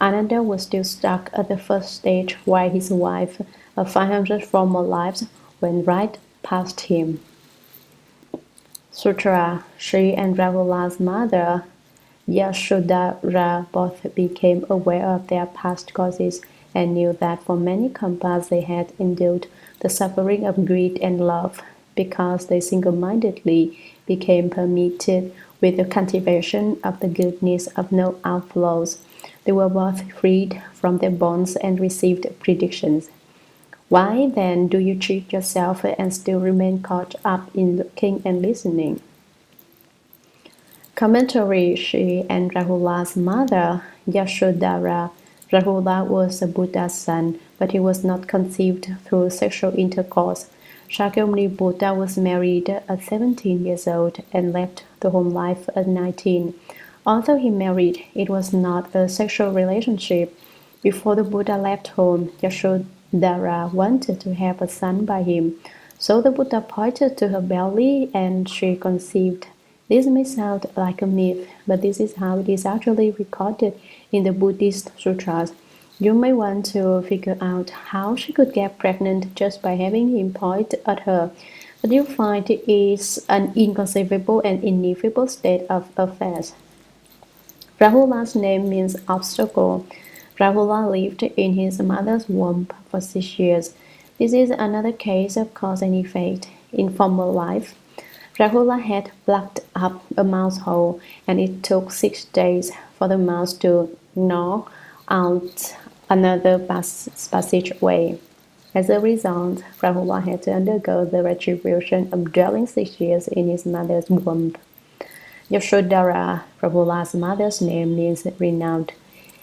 Ananda was still stuck at the first stage, while his wife, of 500 former lives, went right past him. Sutra. She and Rahula's mother, Yashodhara, both became aware of their past causes and knew that for many kalpas they had endured the suffering of greed and love, because they single-mindedly became permitted with the cultivation of the goodness of no outflows. They were both freed from their bonds and received predictions. Why then do you cheat yourself and still remain caught up in looking and listening? Commentary. She and Rahula's mother, Yashodhara. Rahula was a Buddha's son, but he was not conceived through sexual intercourse. Shakyamuni Buddha was married at 17 years old and left the home life at 19. Although he married, it was not a sexual relationship. Before the Buddha left home, Yashodhara wanted to have a son by him. So the Buddha pointed to her belly and she conceived. This may sound like a myth, but this is how it is actually recorded in the Buddhist sutras. You may want to figure out how she could get pregnant just by having him point at her, but you'll find it is an inconceivable and ineffable state of affairs. Rahula's name means obstacle. Rahula lived in his mother's womb for 6 years. This is another case of cause and effect. In former life, Rahula had plucked up a mouse hole, and it took 6 days for the mouse to gnaw out another passageway. As a result, Rahula had to undergo the retribution of dwelling 6 years in his mother's womb. Yashodhara, Rahula's mother's name, means renowned,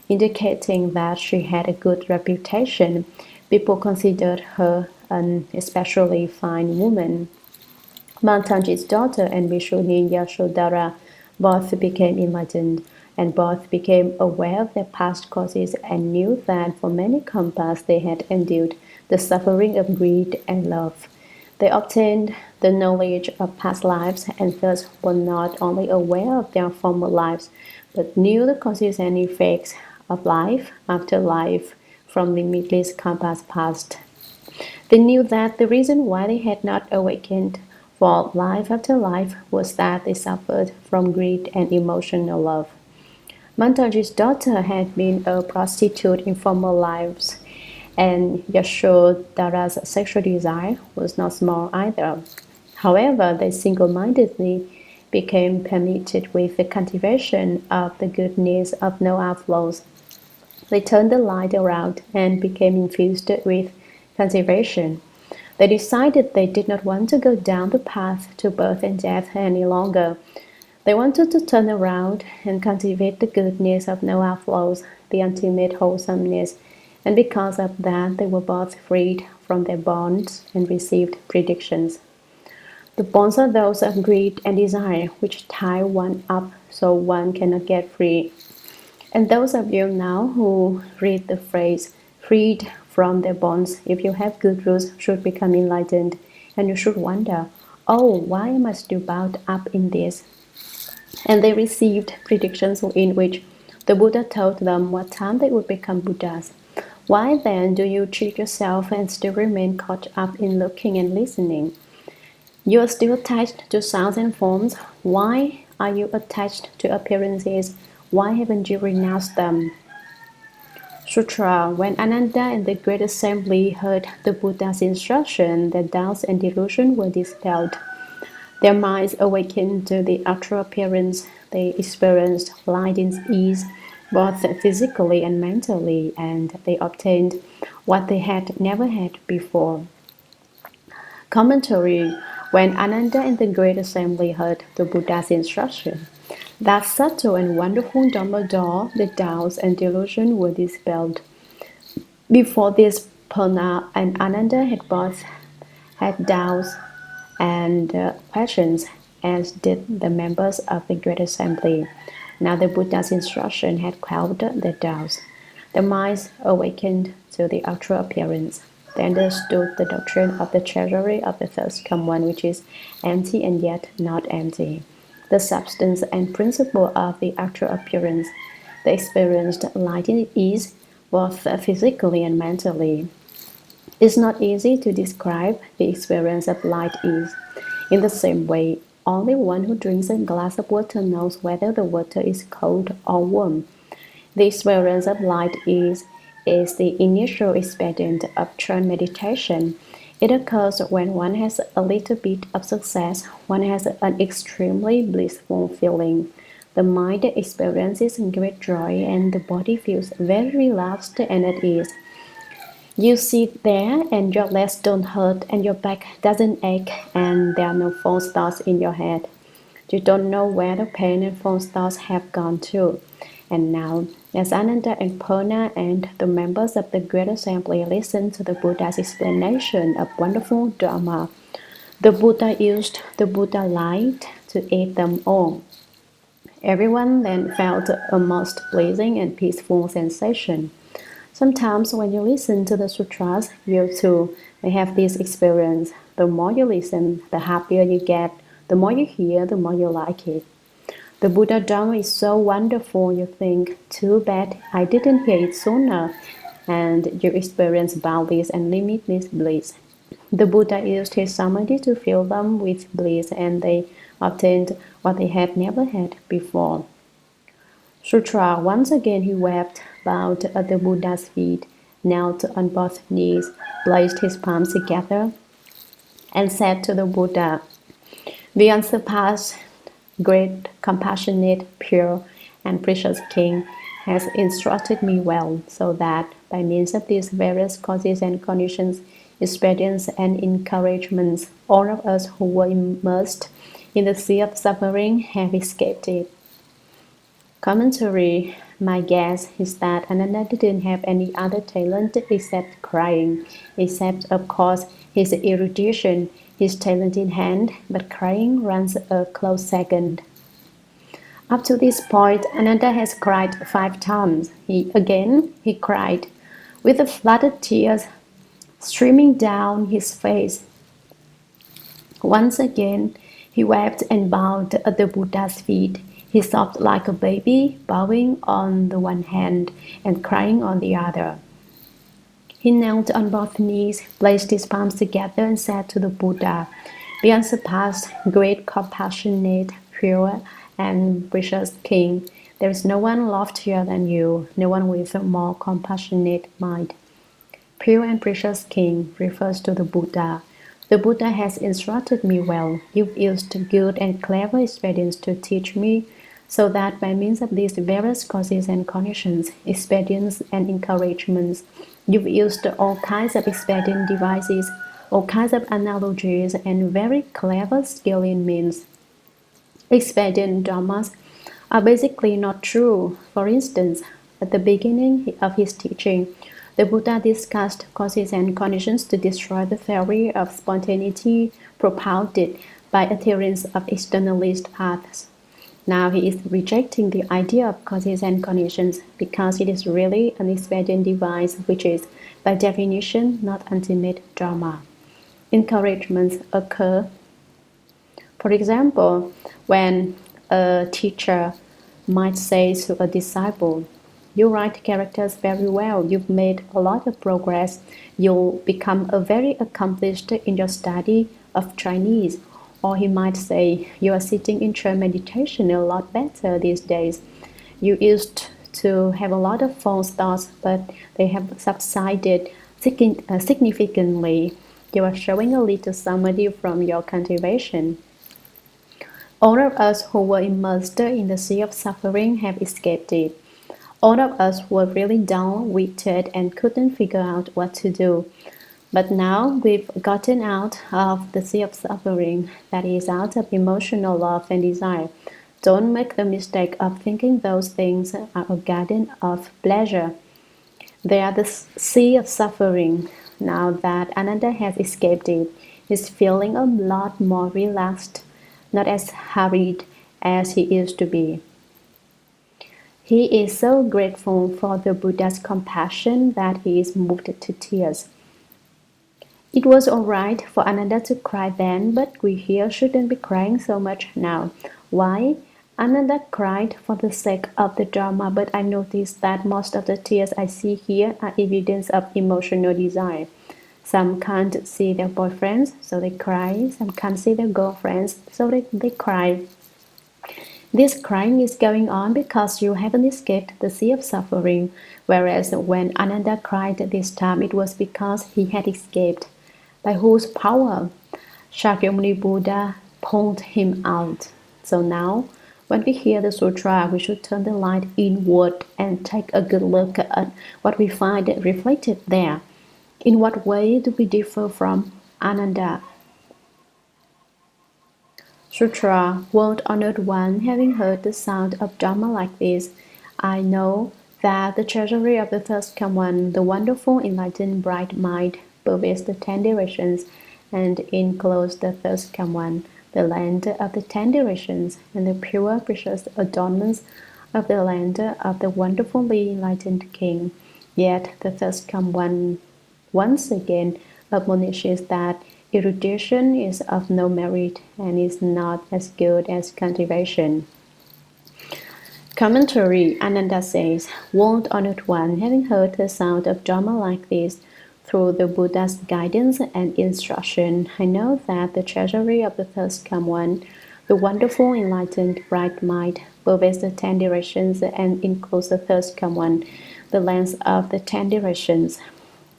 indicating that she had a good reputation. People considered her an especially fine woman. Mantanji's daughter and Bhishuni Yashodhara both became enlightened, and both became aware of their past causes and knew that for many kalpas they had endured the suffering of greed and love. They obtained the knowledge of past lives and thus were not only aware of their former lives, but knew the causes and effects of life after life from limitless kalpas past. They knew that the reason why they had not awakened for life after life was that they suffered from greed and emotional love. Mantaji's daughter had been a prostitute in former lives, and Yashodhara's sexual desire was not small either. However, they single-mindedly became permitted with the cultivation of the goodness of no outflows. They turned the light around and became infused with cultivation. They decided they did not want to go down the path to birth and death any longer. They wanted to turn around and cultivate the goodness of no outflows, the ultimate wholesomeness, and because of that they were both freed from their bonds and received predictions. The bonds are those of greed and desire, which tie one up so one cannot get free. And those of you now who read the phrase, freed from their bonds, if you have good roots, should become enlightened, and you should wonder, oh, why am I still bound up in this? And they received predictions in which the Buddha told them what time they would become Buddhas. Why then do you cheat yourself and still remain caught up in looking and listening? You are still attached to sounds and forms. Why are you attached to appearances? Why haven't you renounced them? Sutra. When Ananda and the Great Assembly heard the Buddha's instruction, their doubts and delusion were dispelled. Their minds awakened to the outer appearance. They experienced light and ease, both physically and mentally, and they obtained what they had never had before. Commentary. When Ananda and the Great Assembly heard the Buddha's instruction, that subtle and wonderful Dharma door, the doubts and delusion were dispelled. Before this, Purna and Ananda had both had doubts and questions, as did the members of the Great Assembly. Now the Buddha's instruction had quelled their doubts. Their minds awakened to the outer appearance. They understood the doctrine of the treasury of the first come one, which is empty and yet not empty, the substance and principle of the outer appearance. They experienced light and ease, both physically and mentally. It's not easy to describe the experience of light ease. In the same way, only one who drinks a glass of water knows whether the water is cold or warm. The experience of light ease is the initial expedient of trance meditation. It occurs when one has a little bit of success, one has an extremely blissful feeling. The mind experiences great joy and the body feels very relaxed and at ease. You sit there and your legs don't hurt and your back doesn't ache and there are no false thoughts in your head. You don't know where the pain and false thoughts have gone to. And now, as Ananda and Purna and the members of the Great Assembly listened to the Buddha's explanation of wonderful Dharma, the Buddha used the Buddha light to aid them all. Everyone then felt a most pleasing and peaceful sensation. Sometimes when you listen to the sutras, you too may have this experience. The more you listen, the happier you get, The more you hear, the more you like it. The Buddha Dharma is so wonderful, you think, too bad I didn't hear it sooner, and you experience boundless and limitless bliss. The Buddha used his samadhi to fill them with bliss, and they obtained what they had never had before. Sutra, once again he wept, bowed at the Buddha's feet, knelt on both knees, placed his palms together, and said to the Buddha, "The unsurpassed, great, compassionate, pure, and precious King has instructed me well, so that by means of these various causes and conditions, experience and encouragements, all of us who were immersed in the sea of suffering have escaped it." Commentary. My guess is that Ananda didn't have any other talent except crying, except, of course, his erudition, his talent in hand, but crying runs a close second. Up to this point, Ananda has cried 5 times. He cried, with the flood of tears streaming down his face. Once again, he wept and bowed at the Buddha's feet. He sobbed like a baby, bowing on the one hand and crying on the other. He knelt on both knees, placed his palms together, and said to the Buddha, "The unsurpassed, great, compassionate, pure, and precious King, there is no one loftier than you, no one with a more compassionate mind." Pure and precious King refers to the Buddha. The Buddha has instructed me well. You've used good and clever expedients to teach me, so that by means of these various causes and conditions, expedients and encouragements, you've used all kinds of expedient devices, all kinds of analogies, and very clever skill in means. Expedient dharmas are basically not true. For instance, at the beginning of his teaching, the Buddha discussed causes and conditions to destroy the theory of spontaneity propounded by adherents of externalist paths. Now he is rejecting the idea of causes and conditions because it is really an expedient device, which is, by definition, not ultimate dharma. Encouragements occur. For example, when a teacher might say to a disciple, "You write characters very well, you've made a lot of progress, you'll become a very accomplished in your study of Chinese." Or he might say, "You are sitting in chair meditation a lot better these days. You used to have a lot of false thoughts, but they have subsided significantly. You are showing a little samadhi from your cultivation." All of us who were immersed in the sea of suffering have escaped it. All of us were really down-witted and couldn't figure out what to do. But now we've gotten out of the sea of suffering, that is, out of emotional love and desire. Don't make the mistake of thinking those things are a garden of pleasure. They are the sea of suffering. Now that Ananda has escaped it, he's feeling a lot more relaxed, not as hurried as he used to be. He is so grateful for the Buddha's compassion that he is moved to tears. It was all right for Ananda to cry then, but we here shouldn't be crying so much now. Why? Ananda cried for the sake of the Dharma, but I noticed that most of the tears I see here are evidence of emotional desire. Some can't see their boyfriends, so they cry. Some can't see their girlfriends, so they cry. This crying is going on because you haven't escaped the sea of suffering, whereas when Ananda cried this time, it was because he had escaped. By whose power? Shakyamuni Buddha pulled him out. So now, when we hear the sutra, we should turn the light inward and take a good look at what we find reflected there. In what way do we differ from Ananda? Sutra. World Honored One, having heard the sound of Dharma like this, I know that the treasury of the First Come One, the wonderful enlightened bright mind, pervades the 10 directions and encloses the First Come One, the land of the 10 directions, and the pure precious adornments of the land of the wonderfully enlightened King. Yet the First Come One once again admonishes that erudition is of no merit and is not as good as cultivation. Commentary. Ananda says, World Honored One, having heard the sound of Dharma like this through the Buddha's guidance and instruction, I know that the treasury of the First Come One, the wonderful enlightened bright mind, pervades the 10 directions and includes the First Come One, the lands of the 10 directions,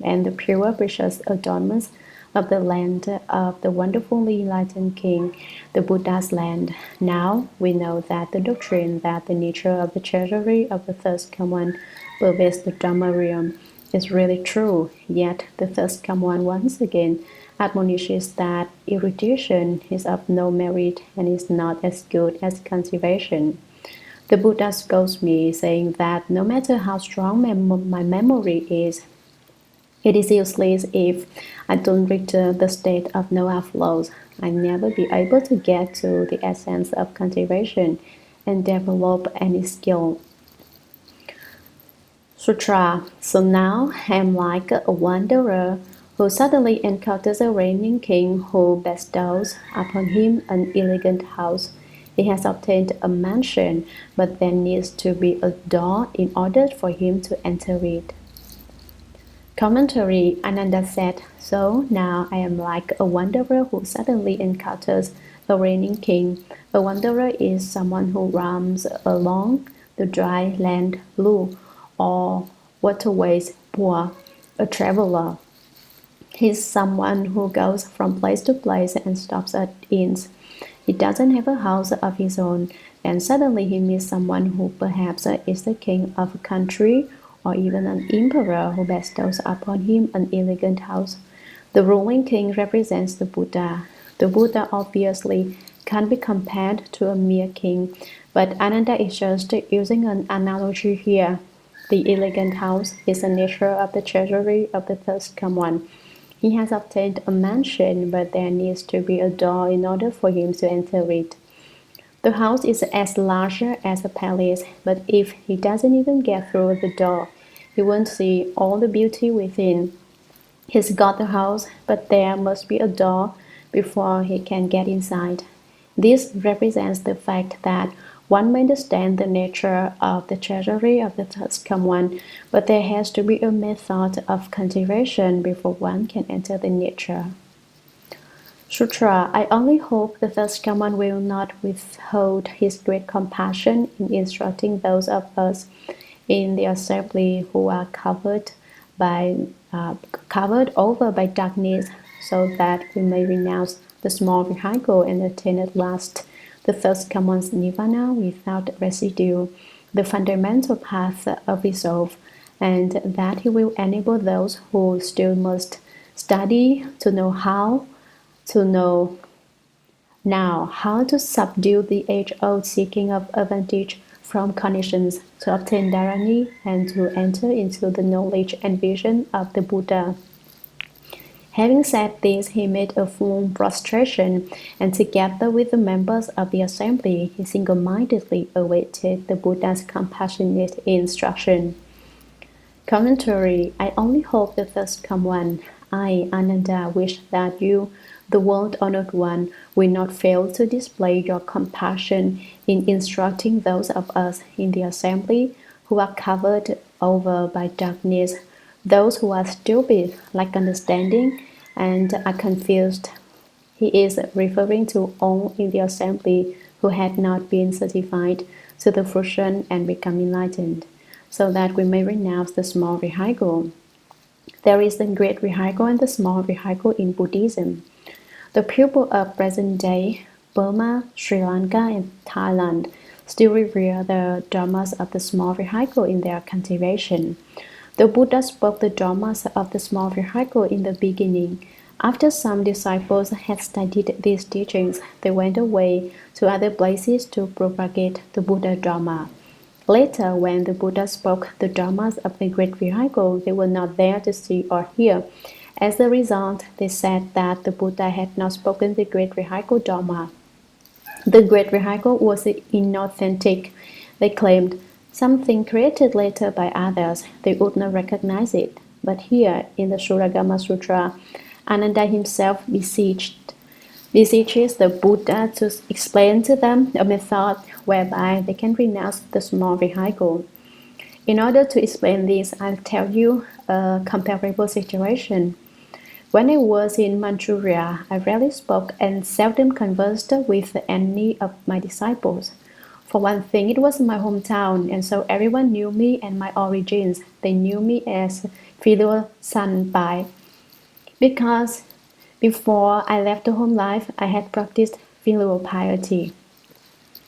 and the pure precious adornments of the land of the wonderfully enlightened king, the Buddha's land. Now we know that the doctrine that the nature of the treasury of the First Come One pervades the Dharma Realm is really true, yet the First Come One once again admonishes that erudition is of no merit and is not as good as cultivation. The Buddha scolds me, saying that no matter how strong my memory is, it is useless if I don't reach the state of no outflows. I'll never be able to get to the essence of cultivation and develop any skill. Sutra. So now I am like a wanderer who suddenly encounters a reigning king who bestows upon him an elegant house. He has obtained a mansion, but there needs to be a door in order for him to enter it. Commentary. Ananda said, So now I am like a wanderer who suddenly encounters a reigning king. A wanderer is someone who roams along the dry land blue or waterways poor, a traveler. He's someone who goes from place to place and stops at inns. He doesn't have a house of his own, and suddenly he meets someone who perhaps is the king of a country or even an emperor who bestows upon him an elegant house. The ruling king represents the Buddha. The Buddha obviously can't be compared to a mere king, but Ananda is just using an analogy here. The elegant house is the nature of the treasury of the First Come One. He has obtained a mansion, but there needs to be a door in order for him to enter it. The house is as large as a palace, but if he doesn't even get through the door, he won't see all the beauty within. He's got the house, but there must be a door before he can get inside. This represents the fact that one may understand the nature of the treasury of the First Come One, but there has to be a method of cultivation before one can enter the nature. Sutra. I only hope the First Come One will not withhold his great compassion in instructing those of us in the assembly who are covered over by darkness, so that we may renounce the small vehicle and attain at last the First Come One's nirvana without residue, the fundamental path of resolve, and that he will enable those who still must study to know now how to subdue the age-old seeking of advantage from conditions, to obtain dharani, and to enter into the knowledge and vision of the Buddha. Having said this, he made a full prostration, and together with the members of the assembly, he single-mindedly awaited the Buddha's compassionate instruction. Commentary. I only hope the First Come One, I, Ananda, wish that you, the World-Honored One, will not fail to display your compassion in instructing those of us in the assembly who are covered over by darkness, those who are stupid, lack understanding, and are confused. He is referring to all in the assembly who had not been certified to the fruition and become enlightened, so that we may renounce the small vehicle. There is the great vehicle and the small vehicle in Buddhism. The people of present-day Burma, Sri Lanka, and Thailand still revere the dharmas of the small vehicle in their cultivation. The Buddha spoke the dharmas of the small vehicle in the beginning. After some disciples had studied these teachings, they went away to other places to propagate the Buddha Dharma. Later, when the Buddha spoke the dharmas of the great vehicle, they were not there to see or hear. As a result, they said that the Buddha had not spoken the great vehicle dharma. The great vehicle was inauthentic. They claimed something created later by others. They would not recognize it. But here, in the Shurangama Sutra, Ananda himself beseeches the Buddha to explain to them a method whereby they can renounce the small vehicle. In order to explain this, I'll tell you a comparable situation. When I was in Manchuria, I rarely spoke and seldom conversed with any of my disciples. For one thing, it was my hometown, and so everyone knew me and my origins. They knew me as filial son Bai, because before I left the home life, I had practiced filial piety.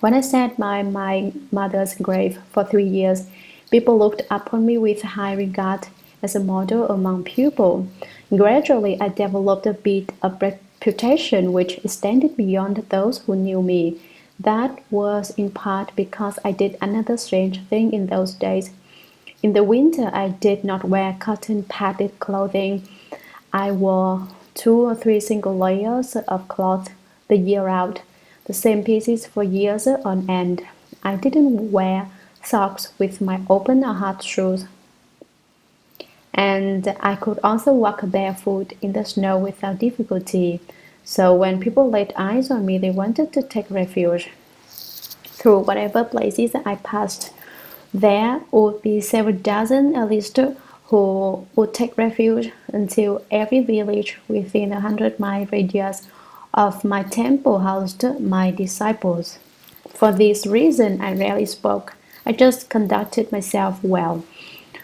When I sat by my mother's grave for 3 years, people looked upon me with high regard as a model among pupils. Gradually, I developed a bit of reputation which extended beyond those who knew me. That was in part because I did another strange thing in those days. In the winter, I did not wear cotton padded clothing. I wore 2 or 3 single layers of cloth the year round, the same pieces for years on end. I didn't wear socks with my open or hard shoes, and I could also walk barefoot in the snow without difficulty. So when people laid eyes on me, they wanted to take refuge. Through whatever places I passed, there would be several dozen at least who would take refuge until every village within 100-mile radius of my temple housed my disciples. For this reason, I rarely spoke. I just conducted myself well.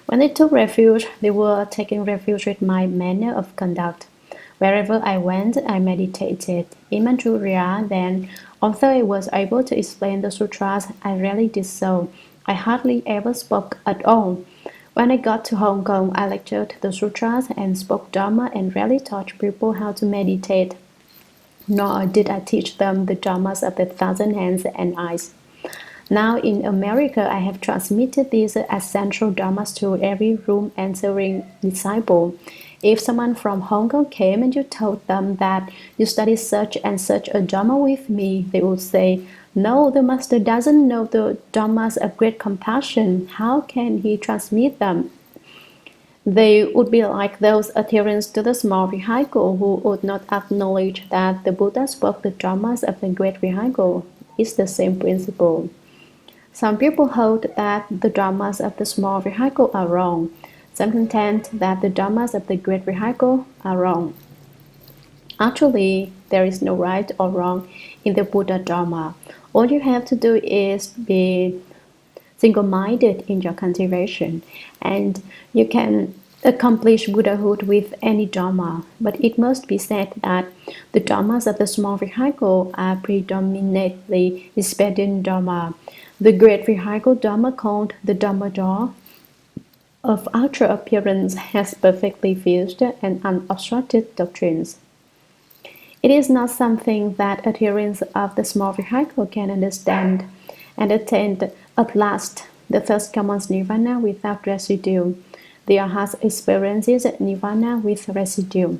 When they took refuge, they were taking refuge with my manner of conduct. Wherever I went, I meditated. In Manchuria, then, although I was able to explain the sutras, I rarely did so. I hardly ever spoke at all. When I got to Hong Kong, I lectured the sutras and spoke Dharma and rarely taught people how to meditate. Nor did I teach them the dharmas of the thousand hands and eyes. Now in America, I have transmitted these essential dharmas to every room entering disciple. If someone from Hong Kong came and you told them that you study such and such a dharma with me, they would say, "No, the master doesn't know the dharmas of great compassion. How can he transmit them?" They would be like those adherents to the small vehicle who would not acknowledge that the Buddha spoke the dharmas of the great vehicle. It's the same principle. Some people hold that the dharmas of the small vehicle are wrong. Some contend that the dharmas of the great vehicle are wrong. Actually, there is no right or wrong in the Buddha Dharma. All you have to do is be single-minded in your cultivation, and you can accomplish Buddhahood with any Dharma. But it must be said that the Dharmas of the small vehicle are predominantly expedient Dharma. The great vehicle Dharma, called the Dharma door of outer appearance, has perfectly fused and unobstructed doctrines. It is not something that adherents of the small vehicle can understand and attain at last. The first comes nirvana without residue. The arhat experiences nirvana with residue.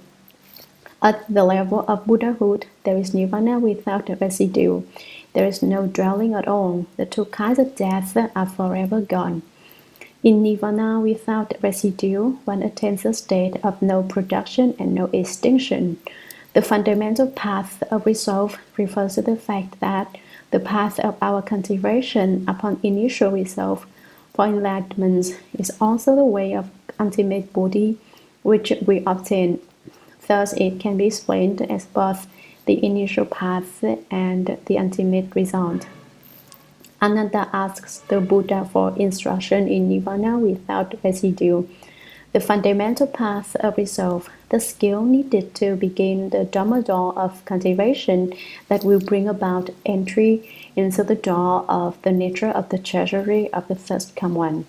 At the level of Buddhahood, there is nirvana without residue. There is no dwelling at all. The 2 kinds of death are forever gone. In nirvana without residue, one attains a state of no production and no extinction. The fundamental path of resolve refers to the fact that the path of our cultivation upon initial resolve for enlightenment is also the way of ultimate Bodhi which we obtain. Thus, it can be explained as both the initial path and the ultimate result. Ananda asks the Buddha for instruction in nirvana without residue, the fundamental path of resolve, the skill needed to begin the Dharma door of cultivation that will bring about entry into the door of the nature of the treasury of the first come one.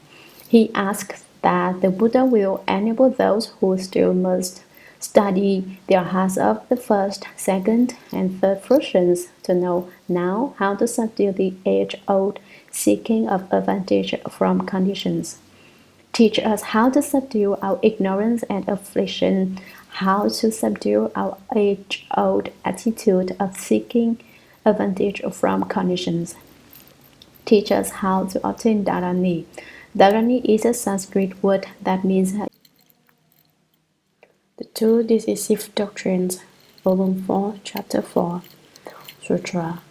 He asks that the Buddha will enable those who still must study the arhats of the first, second, and third fruitions to know now how to subdue the age-old seeking of advantage from conditions. Teach us how to subdue our ignorance and affliction, how to subdue our age-old attitude of seeking advantage from conditions. Teach us how to obtain dharani. Dharani is a Sanskrit word that means The Two Decisive Doctrines, Volume 4, Chapter 4, Sutra.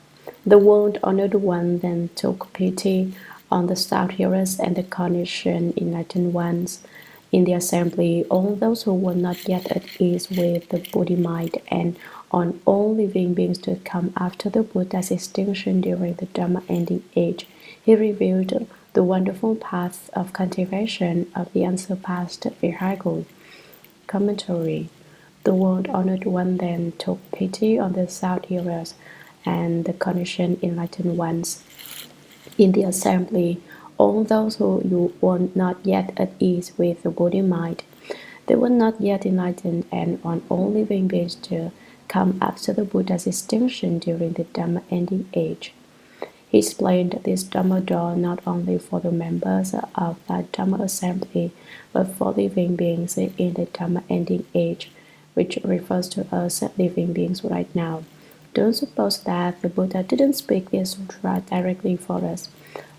The world honored one then took pity on the stout hearers and the conditioned enlightened ones. In the assembly, all those who were not yet at ease with the Buddha mind and on all living beings to come after the Buddha's extinction during the Dharma Ending Age, he revealed the wonderful path of cultivation of the unsurpassed vehicle. Commentary. The world-honored one then took pity on the stout hearers and the conditioned enlightened ones. In the assembly, all those who were not yet at ease with the Buddha mind, they were not yet enlightened, and on all living beings to come after the Buddha's extinction during the Dharma Ending Age. He explained this Dharma door not only for the members of that Dharma assembly, but for living beings in the Dharma Ending Age, which refers to us living beings right now. Don't suppose that the Buddha didn't speak this sutra directly for us.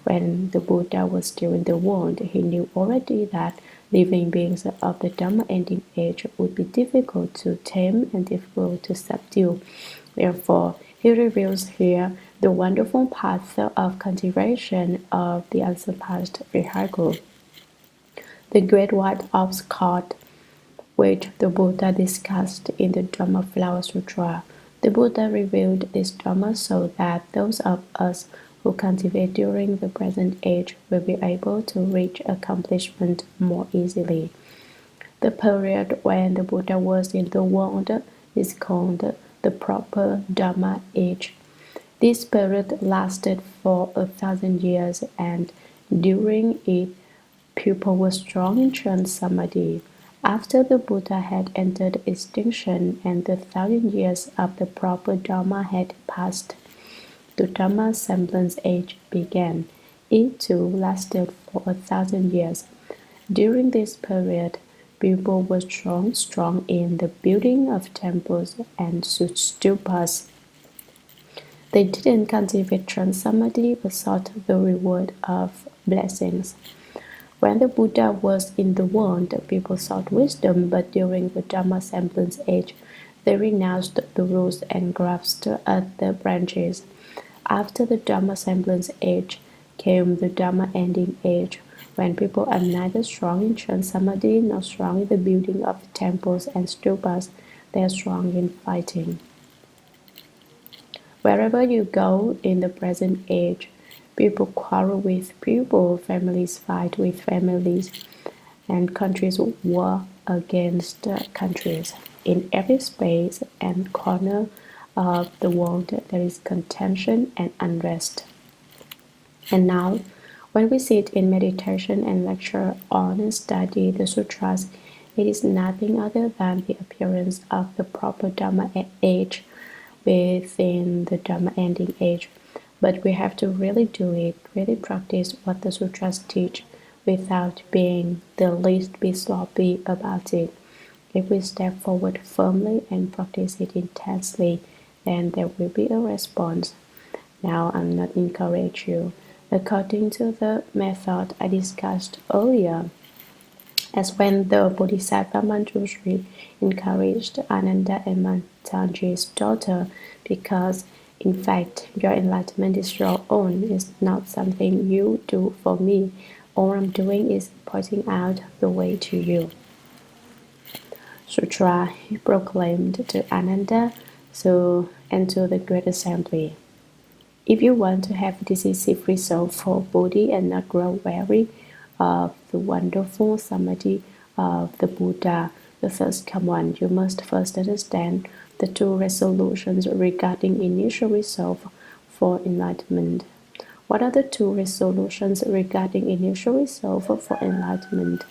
When the Buddha was still in the world, he knew already that living beings of the Dharma Ending Age would be difficult to tame and difficult to subdue. Therefore, he reveals here the wonderful path of cultivation of the unsurpassed vehicle, the great white ox cart, which the Buddha discussed in the Dharma Flower Sutra. The Buddha revealed this Dharma so that those of us who cultivate during the present age will be able to reach accomplishment more easily. The period when the Buddha was in the world is called the Proper Dharma Age. This period lasted for 1,000 years, and during it, people were strong in trance samadhi. After the Buddha had entered extinction and the 1,000 years of the proper Dharma had passed, the Dharma semblance age began. It too lasted for 1,000 years. During this period, people were strong in the building of temples and stupas. They didn't cultivate trance samadhi but sought the reward of blessings. When the Buddha was in the world, people sought wisdom, but during the Dharma semblance age, they renounced the roots and grasped at the branches. After the Dharma semblance age came the Dharma ending age, when people are neither strong in trance samadhi nor strong in the building of temples and stupas. They are strong in fighting. Wherever you go in the present age, people quarrel with people, families fight with families, and countries war against countries. In every space and corner of the world, there is contention and unrest. And now, when we sit in meditation and lecture on and study the sutras, it is nothing other than the appearance of the proper Dharma age within the Dharma ending age. But we have to really do it, really practice what the sutras teach without being the least bit sloppy about it. If we step forward firmly and practice it intensely, then there will be a response. Now, I'm not encourage you. According to the method I discussed earlier, as when the Bodhisattva Manjushri encouraged Ananda and Matanji's daughter, because in fact your enlightenment is your own, it's not something you do for me. All I'm doing is pointing out the way to you. Sutra he proclaimed to Ananda and to the great assembly. If you want to have decisive result for Bodhi and not grow weary of the wonderful samadhi of the Buddha, the first come one, you must first understand the two resolutions regarding initial resolve for enlightenment. What are the two resolutions regarding initial resolve for enlightenment?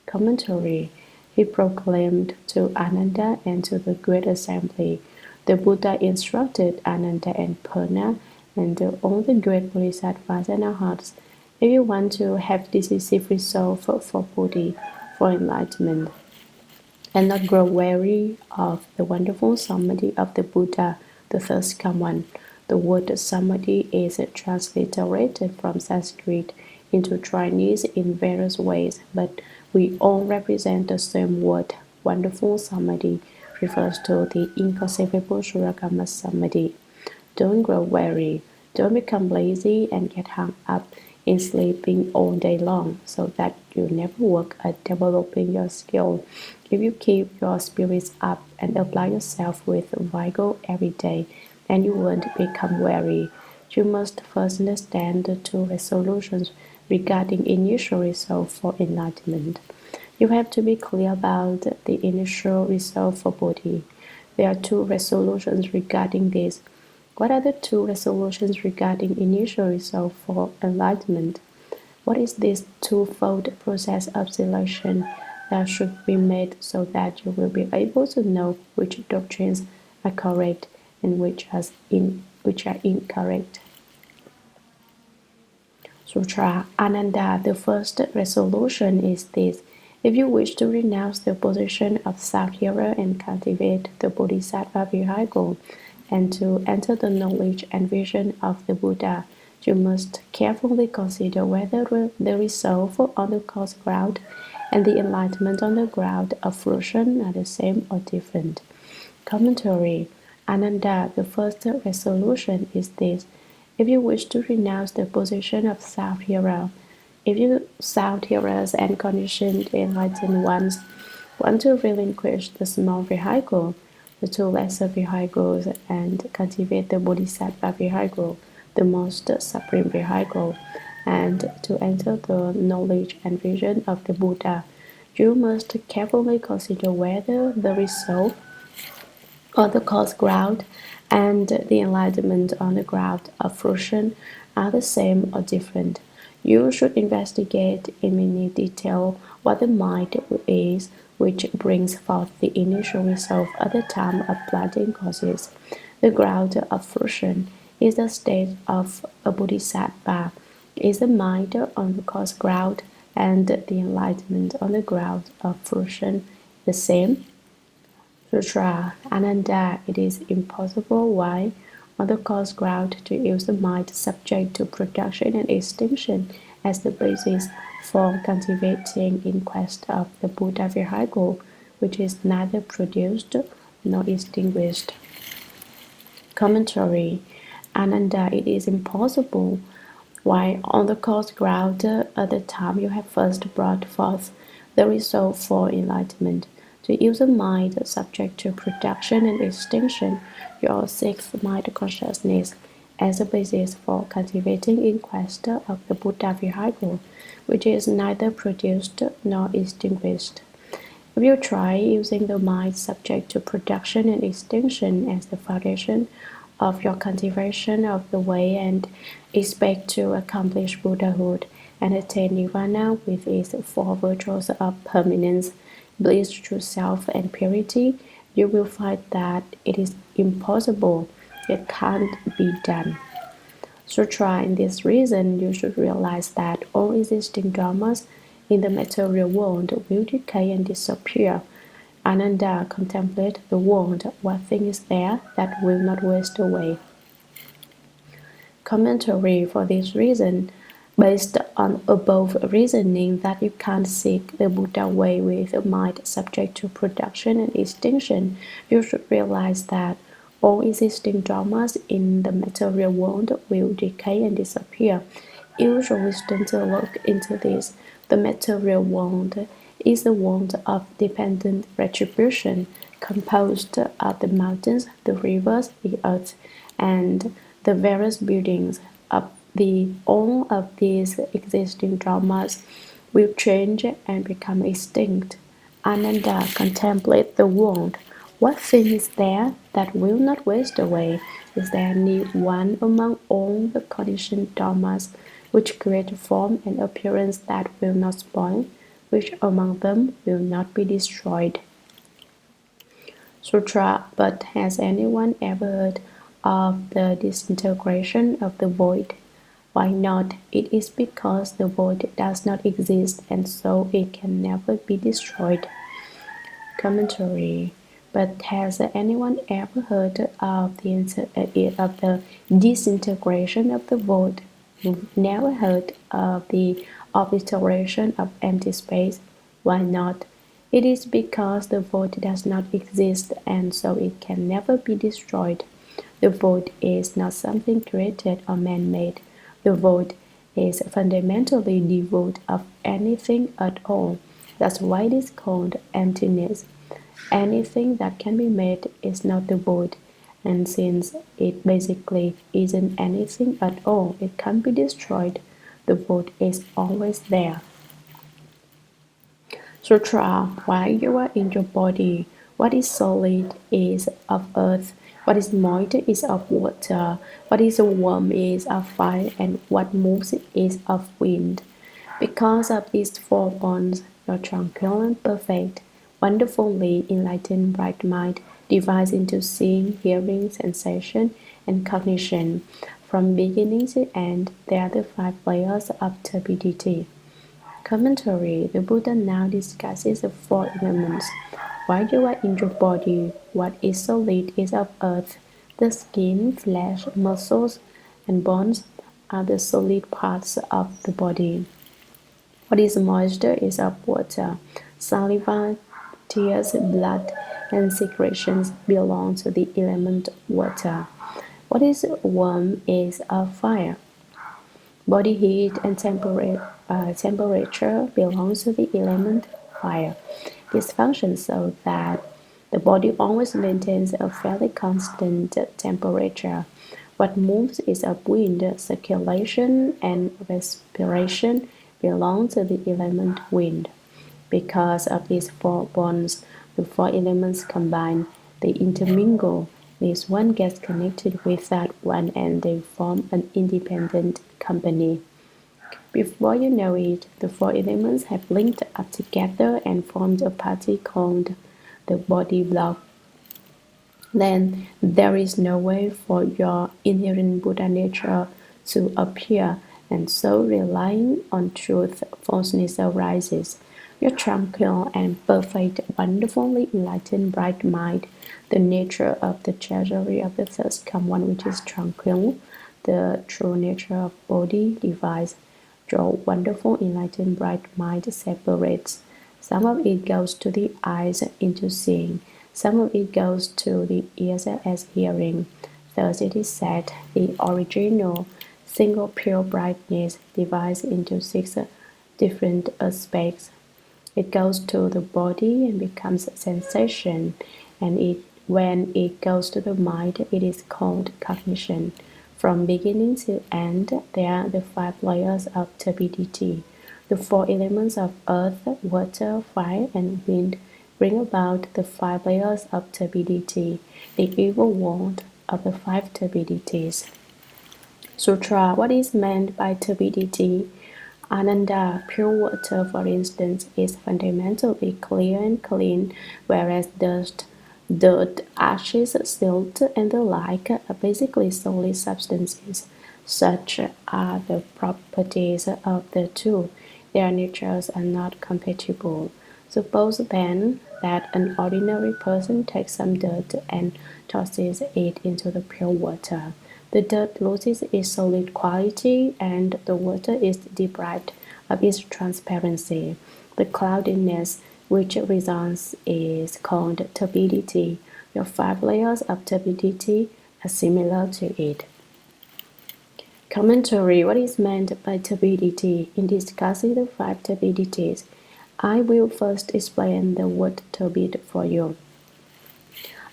Commentary. He proclaimed to Ananda and to the great assembly. The Buddha instructed Ananda and Purna and all the great bodhisattvas and arhats. If you want to have decisive resolve for Bodhi, for enlightenment, and not grow weary of the wonderful samadhi of the Buddha, the first come one. The word samadhi is transliterated from Sanskrit into Chinese in various ways, but we all represent the same word, wonderful samadhi refers to the inconceivable Shurangama samadhi. Don't grow weary. Don't become lazy and get hung up in sleeping all day long, so that you never work at developing your skill. If you keep your spirits up and apply yourself with vigor every day, then you won't become weary. You must first understand the two resolutions regarding initial resolve for enlightenment. You have to be clear about the initial resolve for Bodhi. There are two resolutions regarding this. What are the two resolutions regarding initial resolve for enlightenment? What is this twofold process of selection that should be made so that you will be able to know which doctrines are correct and which are incorrect? Sutra Ananda. The first resolution is this: if you wish to renounce the position of self-hero and cultivate the Bodhisattva vehicle, and to enter the knowledge and vision of the Buddha, you must carefully consider whether the resolve on the coarse ground and the enlightenment on the ground of fruition are the same or different. Commentary Ananda. The first resolution is this: if you wish to renounce the position of self-hero, if you self-heroes and conditioned enlightened ones want to relinquish the small vehicle, the two lesser vehicles, and cultivate the Bodhisattva vehicle, the most supreme vehicle, and to enter the knowledge and vision of the Buddha, you must carefully consider whether the result on the coarse ground and the enlightenment on the ground of fruition are the same or different. You should investigate in minute detail what the mind is which brings forth the initial resolve at the time of planting causes. The ground of fruition is the state of a bodhisattva, is the mind on the coarse ground, and the enlightenment on the ground of fruition the same? Sutra Ananda. It is impossible, why, on the coarse ground, to use the mind subject to production and extinction as the basis for cultivating in quest of the Buddha vehicle, which is neither produced nor extinguished. Commentary Ananda. It is impossible, why, on the coarse ground, at the time you have first brought forth the resolve for enlightenment, to use a mind subject to production and extinction, your sixth mind consciousness, as a basis for cultivating in quest of the Buddha vehicle, which is neither produced nor extinguished. If you try using the mind subject to production and extinction as the foundation of your cultivation of the way and expect to accomplish Buddhahood and attain Nirvana with its four virtues of permanence, bliss, true self, and purity, you will find that it is impossible. It can't be done. Sutra. In this reason, you should realize that all existing dharmas in the material world will decay and disappear. Ananda. Contemplate the world. What thing is there that will not waste away? Commentary. For this reason, based on above reasoning that you can't seek the Buddha way with a mind subject to production and extinction, you should realize that all existing dharmas in the material world will decay and disappear. Use your wisdom to look into this. The material world is the world of dependent retribution, composed of the mountains, the rivers, the earth, and the various buildings of all of these existing dharmas will change and become extinct. Ananda. Contemplate the world. What thing is there that will not waste away? Is there any one among all the conditioned dharmas which create form and appearance that will not spoil? Which among them will not be destroyed? Sutra. But has anyone ever heard of the disintegration of the void? Why not? It is because the void does not exist, and so it can never be destroyed. Commentary. But has anyone ever heard of the disintegration of the void? Never heard of the obliteration of empty space? Why not? It is because the void does not exist and so it can never be destroyed. The void is not something created or man-made. The void is fundamentally devoid of anything at all. That's why it is called emptiness. Anything that can be made is not the void, and since it basically isn't anything at all, it can't be destroyed. The void is always there. Sutra, while you are in your body, what is solid is of earth, what is moist is of water, what is warm is of fire, and what moves is of wind. Because of these four bonds, your tranquil and perfect, wonderfully enlightened bright mind divides into seeing, hearing, sensation, and cognition. From beginning to end, there are the five layers of turbidity. Commentary. The Buddha now discusses the four elements. While you are in your body, what is solid is of earth. The skin, flesh, muscles, and bones are the solid parts of the body. What is moisture is of water. Saliva, tears, blood, and secretions belong to the element water. What is warm is of fire. Body heat and temperature belongs to the element fire. This functions so that the body always maintains a fairly constant temperature. What moves is of wind, circulation, and respiration belong to the element wind. Because of these four bonds, the four elements combine, they intermingle. This one gets connected with that one and they form an independent company. Before you know it, the four elements have linked up together and formed a party called the body block. Then there is no way for your inherent Buddha nature to appear, and so relying on truth, falseness arises. Your tranquil and perfect, wonderfully enlightened bright mind, the nature of the treasury of the thirst come one which is tranquil, the true nature of body divides. Your wonderful enlightened bright mind separates. Some of it goes to the eyes into seeing, some of it goes to the ears as hearing. Thus it is said, the original single pure brightness divides into six different aspects. It goes to the body and becomes sensation, and when it goes to the mind, it is called cognition. From beginning to end, there are the five layers of turbidity. The four elements of earth, water, fire, and wind bring about the five layers of turbidity, the evil world of the five turbidities. Sutra. What is meant by turbidity? Ananda, pure water, for instance, is fundamentally clear and clean, whereas dust, dirt, ashes, silt, and the like are basically solid substances. Such are the properties of the two. Their natures are not compatible. Suppose then that an ordinary person takes some dirt and tosses it into the pure water. The dirt loses its solid quality and the water is deprived of its transparency. The cloudiness which results is called turbidity. Your five layers of turbidity are similar to it. Commentary. What is meant by turbidity? In discussing the five turbidities, I will first explain the word turbid for you.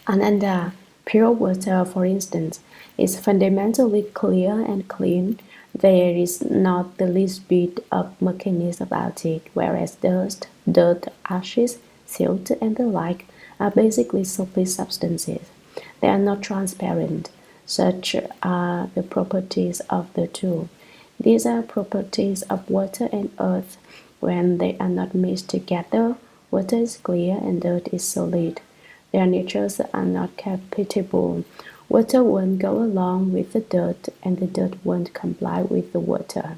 Ananda, pure water, for instance, is fundamentally clear and clean. There is not the least bit of murkiness about it, whereas dust, dirt, ashes, silt, and the like are basically solid substances. They are not transparent. Such are the properties of the two. These are properties of water and earth. When they are not mixed together, water is clear and dirt is solid. Their natures are not compatible. Water won't go along with the dirt, and the dirt won't comply with the water.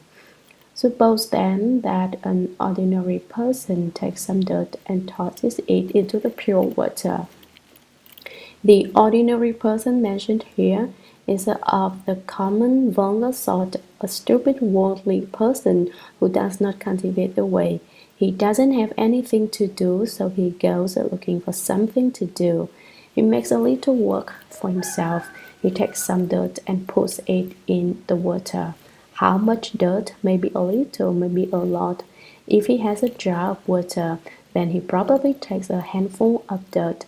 Suppose then that an ordinary person takes some dirt and tosses it into the pure water. The ordinary person mentioned here is of the common vulgar sort, a stupid worldly person who does not cultivate the way. He doesn't have anything to do, so he goes looking for something to do. He makes a little work for himself. He takes some dirt and puts it in the water. How much dirt? Maybe a little, maybe a lot. If he has a jar of water, then he probably takes a handful of dirt.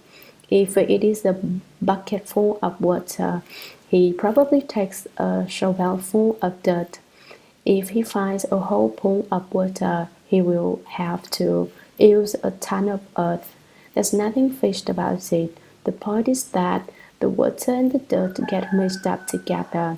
If it is a bucket full of water, he probably takes a shovelful of dirt. If he finds a whole pool of water, he will have to use a ton of earth. There's nothing fished about it. The point is that the water and the dirt get mixed up together.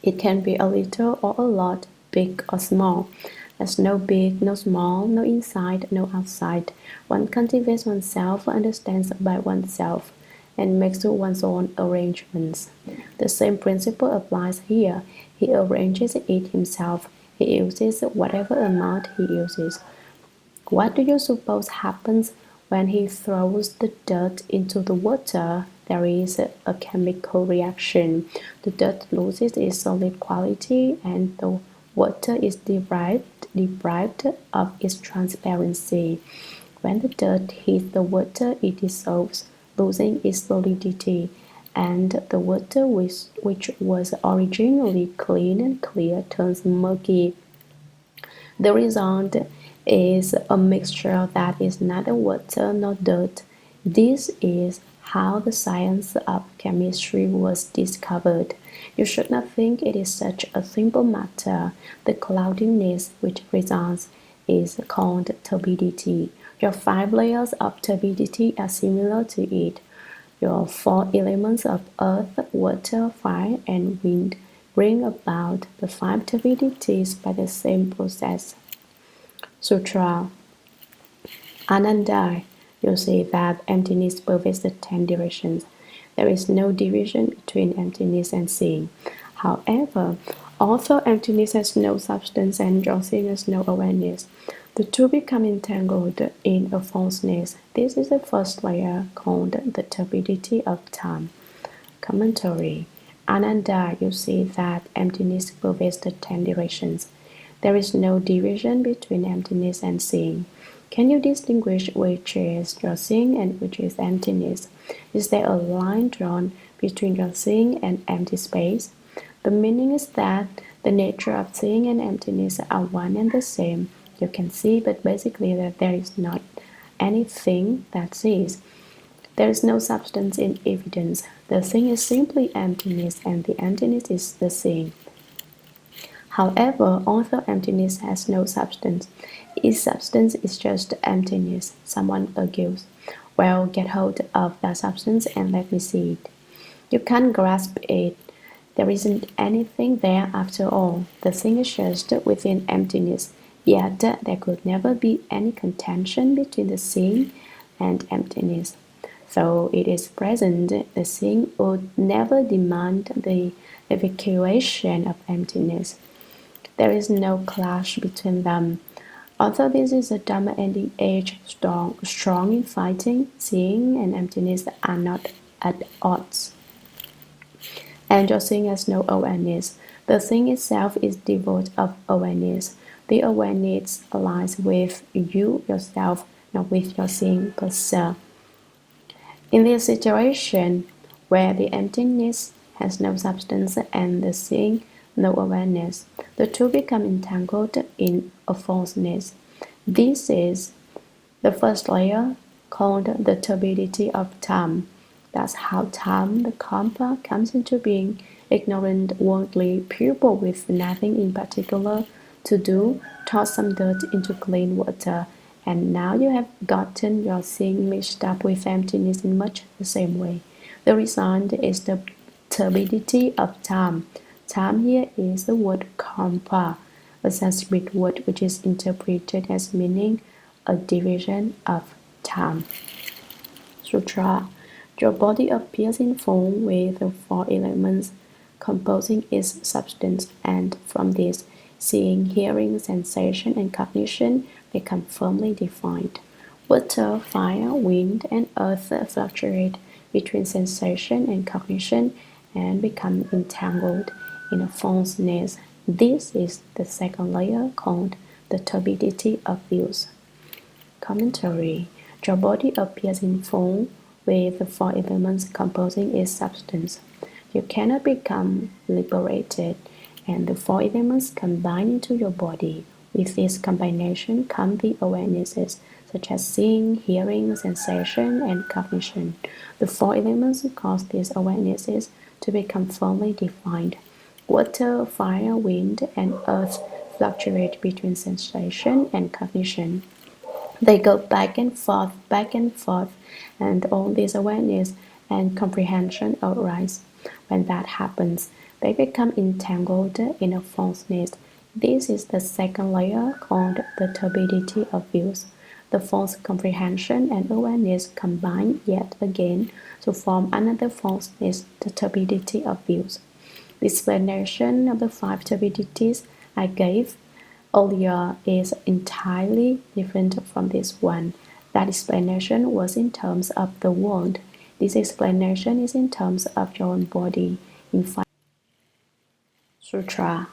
It can be a little or a lot, big or small. There's no big, no small, no inside, no outside. One cultivates oneself, understands about oneself, and makes one's own arrangements. The same principle applies here. He arranges it himself. He uses whatever amount he uses. What do you suppose happens when he throws the dirt into the water? There is a chemical reaction. The dirt loses its solid quality and the water is deprived of its transparency. When the dirt hits the water, it dissolves, losing its solidity, and the water which was originally clean and clear turns murky. The result is a mixture that is neither water nor dirt. This is how the science of chemistry was discovered. You should not think it is such a simple matter. The cloudiness which results is called turbidity. Your 5 layers of turbidity are similar to it. Your 4 elements of earth, water, fire, and wind bring about the 5 turbidities by the same process. Sutra Ananda, you see that emptiness pervades the 10 directions. There is no division between emptiness and seeing. However, although emptiness has no substance and your seeing has no awareness, the two become entangled in a falseness. This is the first layer called the turbidity of time. Commentary Ananda, you see that emptiness pervades the 10 directions. There is no division between emptiness and seeing. Can you distinguish which is your seeing and which is emptiness? Is there a line drawn between your seeing and empty space? The meaning is that the nature of seeing and emptiness are one and the same. You can see, but basically that there is not anything that sees. There is no substance in evidence. The thing is simply emptiness, and the emptiness is the seeing. However, although emptiness has no substance, its substance is just emptiness. Someone argues, well, get hold of that substance and let me see it. You can't grasp it. There isn't anything there after all. The thing is just within emptiness. Yet there could never be any contention between the seeing and emptiness. Though it is present, the seeing would never demand the evacuation of emptiness. There is no clash between them. Although this is a Dharma Ending Age strong in fighting, seeing and emptiness are not at odds. And your seeing has no awareness. The thing itself is devoid of awareness. The awareness aligns with you yourself, not with your seeing per se. In this situation, where the emptiness has no substance and the seeing no awareness, the two become entangled in a falseness. This is the first layer called the turbidity of time. That's how time, the karma, comes into being. Ignorant, worldly pupil with nothing in particular to do, toss some dirt into clean water, and now you have gotten your seeing mixed up with emptiness in much the same way. The result is the turbidity of time. Time here is the word kampa, a Sanskrit word which is interpreted as meaning a division of time. Sutra. Your body appears in form with the 4 elements composing its substance, and from this, seeing, hearing, sensation, and cognition become firmly defined. Water, fire, wind, and earth fluctuate between sensation and cognition and become entangled in a falseness. This is the second layer called the turbidity of views. Commentary. Your body appears in form with the four elements composing its substance. You cannot become liberated, and the four elements combine into your body. With this combination come the awarenesses, such as seeing, hearing, sensation, and cognition. The four elements cause these awarenesses to become firmly defined. Water, fire, wind, and earth fluctuate between sensation and cognition. They go back and forth, and all this awareness and comprehension arise. When that happens, they become entangled in a falseness. This is the second layer called the turbidity of views. The false comprehension and awareness combine yet again to form another falseness, the turbidity of views. The explanation of the five turbidities I gave earlier is entirely different from this one. That explanation was in terms of the world. This explanation is in terms of your own body in Five Sutra.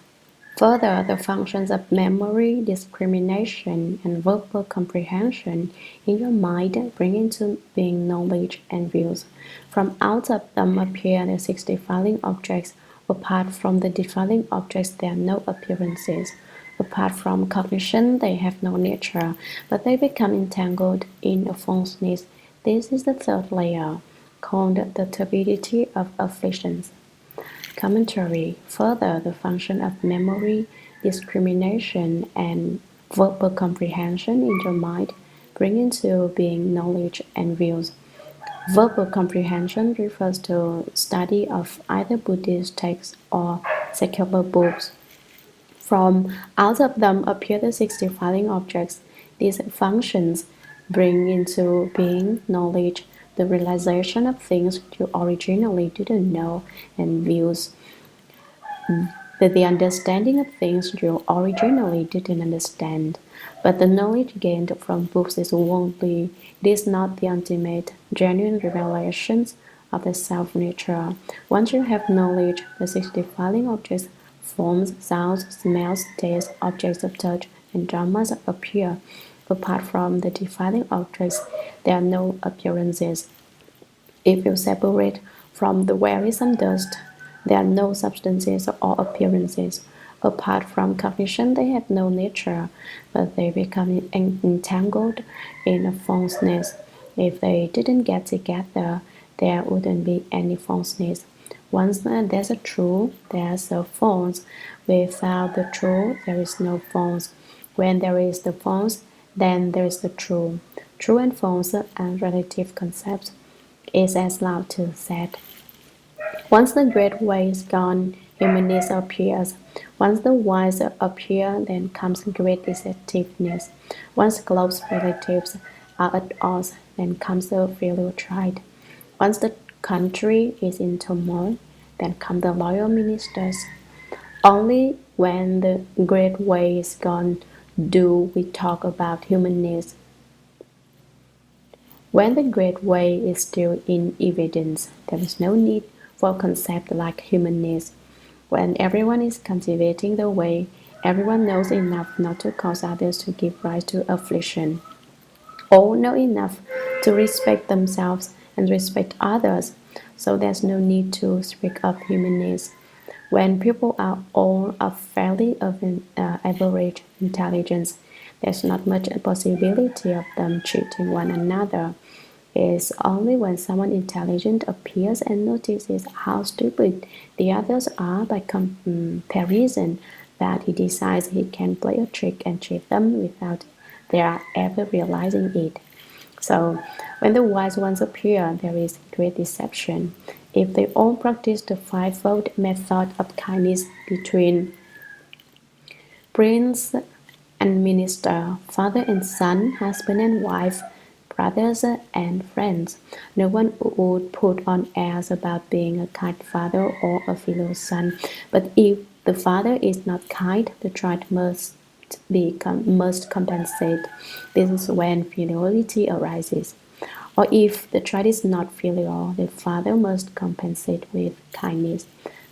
Further, the functions of memory, discrimination, and verbal comprehension in your mind bring into being knowledge and views. From out of them appear the six defiling objects. Apart from the defiling objects, there are no appearances. Apart from cognition, they have no nature, but they become entangled in a falseness. This is the third layer, called the turbidity of afflictions. Commentary. Further, the function of memory, discrimination, and verbal comprehension in your mind bring into being knowledge and views. Verbal comprehension refers to study of either Buddhist texts or secular books. From out of them appear the six defiling objects. These functions bring into being knowledge, the realization of things you originally didn't know, and views, the understanding of things you originally didn't understand. But the knowledge gained from books is worldly. It is not the ultimate, genuine revelations of the self-nature. Once you have knowledge, the six defiling objects, forms, sounds, smells, tastes, objects of touch, and dharmas appear. Apart from the defiling objects, there are no appearances. If you separate from the wearisome dust, there are no substances or appearances. Apart from cognition, they have no nature, but they become entangled in a falseness. If they didn't get together, there wouldn't be any falseness. Once there's a true, there's a false. Without the true, there is no false. When there is the false, then there is the true. True and false are relative concepts. It's as Lao Tzu said. Once the great way is gone, humanness appears. Once the wise appear, then comes great deceptiveness. Once close relatives are at odds, then comes the filial pride. Once the country is in turmoil, then come the loyal ministers. Only when the great way is gone do we talk about humanness. When the great way is still in evidence, there is no need for a concept like humanness. When everyone is cultivating the way, everyone knows enough not to cause others to give rise to affliction. All know enough to respect themselves and respect others, so there's no need to speak of humanness. When people are all of fairly average intelligence, there's not much possibility of them cheating one another. It's only when someone intelligent appears and notices how stupid the others are by comparison that he decides he can play a trick and cheat them without their ever realizing it. So, when the wise ones appear, there is great deception. If they all practice the fivefold method of kindness between prince and minister, father and son, husband and wife, brothers and friends, no one would put on airs about being a kind father or a filial son. But if the father is not kind, the child must compensate. This is when filiality arises. Or if the child is not filial, the father must compensate with kindness.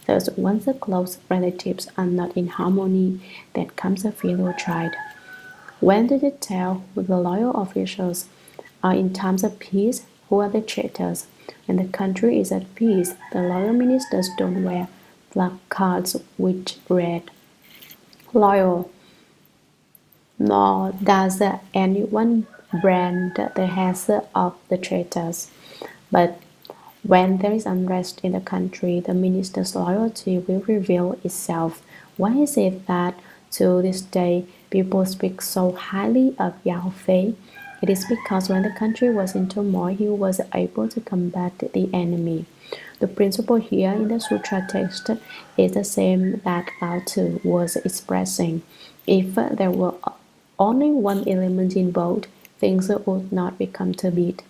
Thus, once the close relatives are not in harmony, then comes a filial child. When did it tell who the loyal officials are in times of peace, who are the traitors? When the country is at peace, the loyal ministers don't wear placards which read, "Loyal," nor does anyone brand the heads of the traitors. But when there is unrest in the country, the minister's loyalty will reveal itself. Why is it that to this day people speak so highly of Yao Fei? It is because when the country was in turmoil, he was able to combat the enemy. The principle here in the sutra text is the same that Lao Tzu was expressing. If there were only one element involved, things would not become turbid.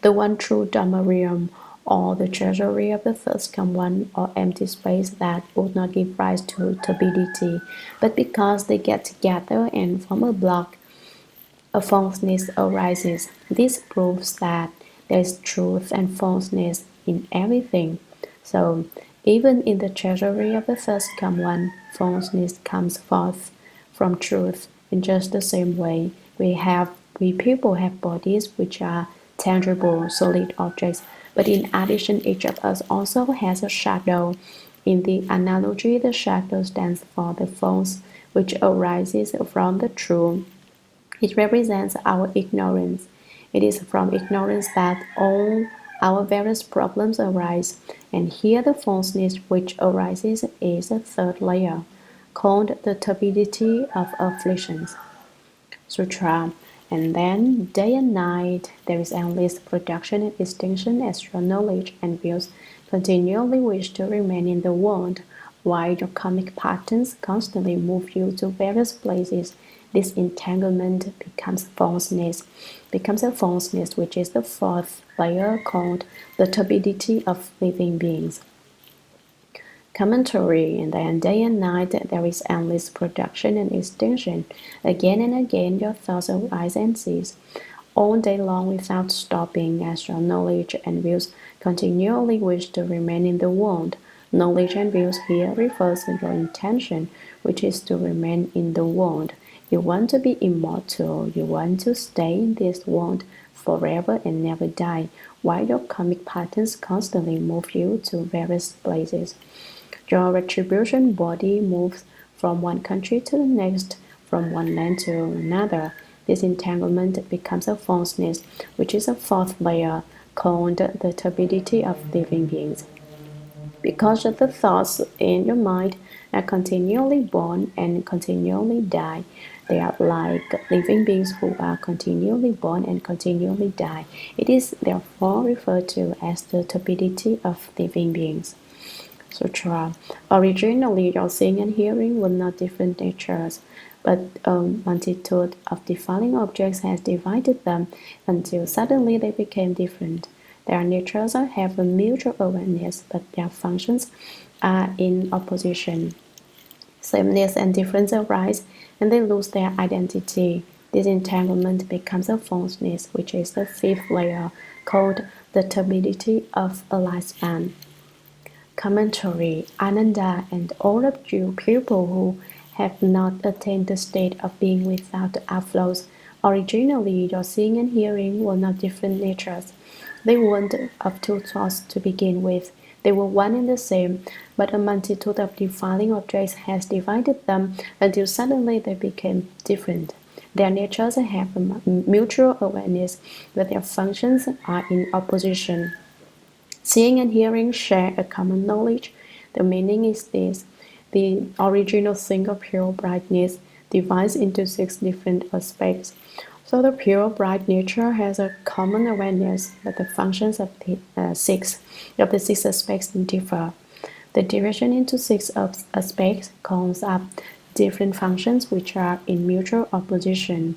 The one true Dharma Realm, or the treasury of the first come one, or empty space that would not give rise to turbidity, but because they get together and form a block, a falseness arises. This proves that there is truth and falseness in everything. So, even in the treasury of the first come one, falseness comes forth from truth. In just the same way, we people have bodies which are tangible, solid objects, but in addition, each of us also has a shadow. In the analogy, the shadow stands for the false, which arises from the true. It represents our ignorance. It is from ignorance that all our various problems arise, and here the falseness which arises is a third layer, called the turbidity of afflictions. Sutra. And then, day and night, there is endless production and extinction as your knowledge and views continually wish to remain in the world, while your karmic patterns constantly move you to various places. This entanglement becomes a falseness which is the fourth layer called the turbidity of living beings. Commentary, and then day and night there is endless production and extinction. Again and again your thoughts arise and cease, all day long without stopping, as your knowledge and views continually wish to remain in the world. Knowledge and views here refers to your intention, which is to remain in the world. You want to be immortal, you want to stay in this world forever and never die, while your karmic patterns constantly move you to various places. Your retribution body moves from one country to the next, from one land to another. This entanglement becomes a falseness, which is a fourth layer, called the turbidity of living beings. Because the thoughts in your mind are continually born and continually die, they are like living beings who are continually born and continually die. It is therefore referred to as the turbidity of living beings. Sutra. Originally, your seeing and hearing were not different natures, but a multitude of defiling objects has divided them until suddenly they became different. Their natures have a mutual awareness, but their functions are in opposition. Sameness and difference arise, and they lose their identity. This entanglement becomes a falseness, which is the fifth layer, called the turbidity of a lifespan. Commentary. Ananda and all of you people who have not attained the state of being without the outflows. Originally, your seeing and hearing were not different natures. They weren't of two thoughts to begin with. They were one and the same, but a multitude of defiling objects has divided them until suddenly they became different. Their natures have a mutual awareness, but their functions are in opposition. Seeing and hearing share a common knowledge. The meaning is this: the original single pure brightness divides into 6 different aspects. So the pure bright nature has a common awareness, but the functions of the six aspects differ. The division into 6 aspects calls up different functions which are in mutual opposition.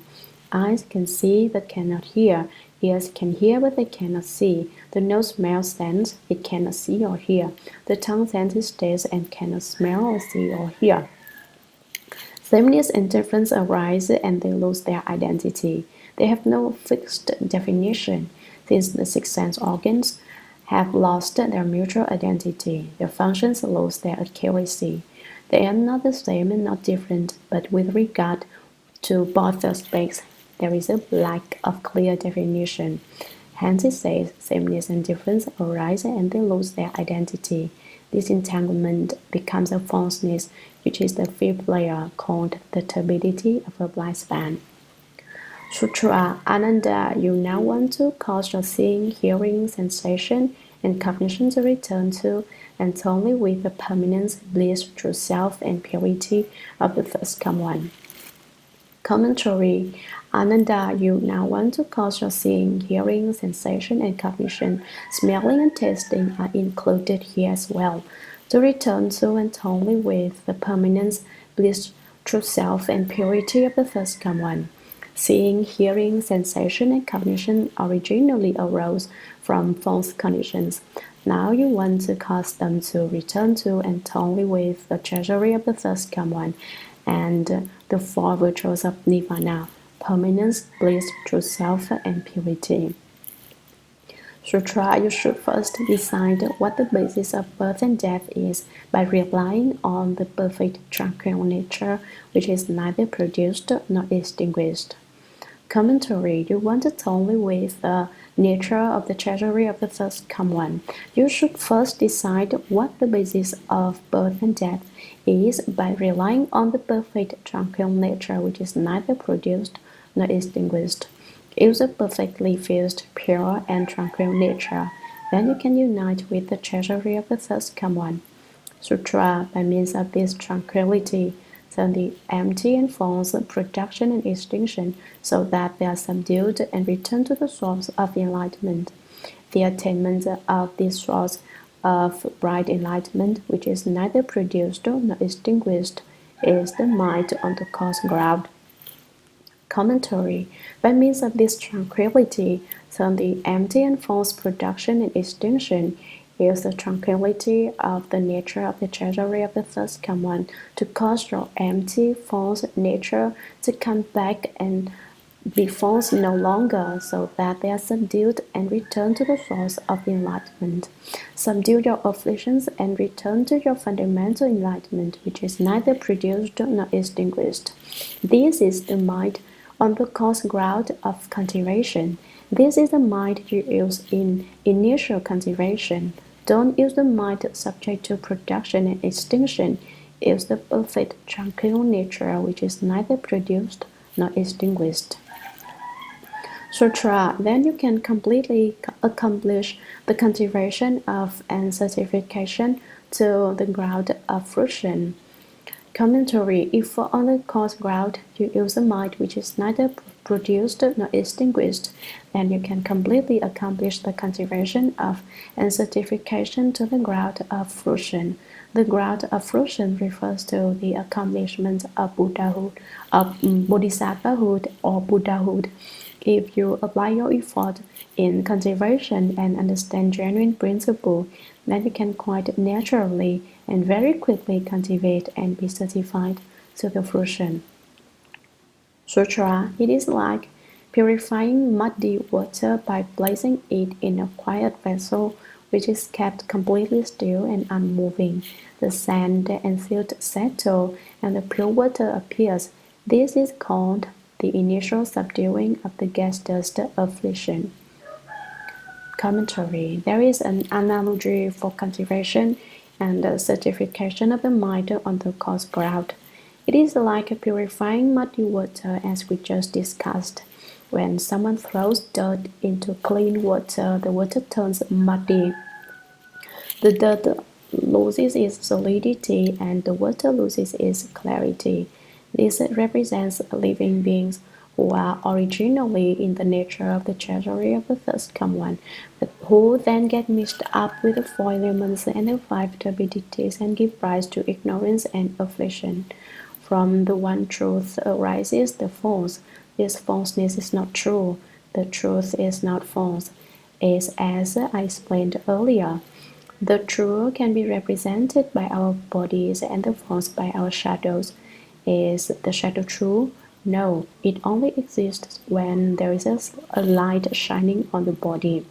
Eyes can see but cannot hear. Ears can hear but they cannot see. The nose smells scents, it cannot see or hear. The tongue senses taste and cannot smell or see or hear. Sameness and difference arise and they lose their identity. They have no fixed definition. Since the 6 sense organs have lost their mutual identity, their functions lose their accuracy. They are not the same and not different, but with regard To both aspects, there is a lack of clear definition. Hence it says sameness and difference arise and they lose their identity. This entanglement becomes a falseness, which is the fifth layer called the turbidity of a blind span. Sutra Ananda, you now want to cause your seeing, hearing, sensation, and cognition to return to and only with the permanence, bliss, true self, and purity of the first come one. Commentary Ananda, you now want to cause your seeing, hearing, sensation, and cognition, smelling and tasting are included here as well, to return to and only with the permanence, bliss, true self, and purity of the first come one. Seeing, hearing, sensation, and cognition originally arose from false conditions. Now you want to cause them to return to and only with the treasury of the first come one, and the four virtues of Nirvana: permanence, bliss, true self, and purity. Sutra, you should first decide what the basis of birth and death is by relying on the perfect tranquil nature, which is neither produced nor extinguished. Commentary, you want to only with the nature of the treasury of the first come one. You should first decide what the basis of birth and death is by relying on the perfect tranquil nature, which is neither produced nor extinguished. Use a perfectly fused, pure, and tranquil nature. Then you can unite with the treasury of the first come one. Sutra, by means of this tranquility, turn the empty and false production and extinction so that they are subdued and return to the source of enlightenment. The attainment of this source of bright enlightenment, which is neither produced nor extinguished, is the mind on the coarse ground. Commentary. By means of this tranquility, turn the empty and false production and extinction, use the tranquility of the nature of the treasury of the first come one to cause your empty, false nature to come back and be false no longer, so that they are subdued and return to the source of enlightenment. Subdue your afflictions and return to your fundamental enlightenment, which is neither produced nor extinguished. This is the mind on the coarse ground of cultivation. This is the mind you use in initial cultivation. Don't use the mind subject to production and extinction. Use the perfect tranquil nature, which is neither produced nor extinguished. Sutra, then you can completely accomplish the cultivation of and certification to the ground of fruition. Commentary. If on the coarse ground you use a mind which is neither produced nor extinguished, then you can completely accomplish the cultivation of and certification to the ground of fruition. The ground of fruition refers to the accomplishment of Buddhahood, of Bodhisattvahood or Buddhahood. If you apply your effort in cultivation and understand genuine principle, then you can quite naturally and very quickly cultivate and be certified to the fruition. Sutra, it is like purifying muddy water by placing it in a quiet vessel which is kept completely still and unmoving. The sand and silt settle and the pure water appears. This is called the initial subduing of the gas dust affliction. Commentary. There is an analogy for cultivation and the certification of the mind on the coarse ground. It is like purifying muddy water, as we just discussed. When someone throws dirt into clean water, the water turns muddy. The dirt loses its solidity and the water loses its clarity. This represents living beings who are originally in the nature of the treasury of the first come one, but who then get mixed up with the four elements and the five turbidities and give rise to ignorance and affliction. From the one truth arises the false. This falseness is not true. The truth is not false. As I explained earlier, the true can be represented by our bodies and the false by our shadows. Is the shadow true? No, it only exists when there is a light shining on the body.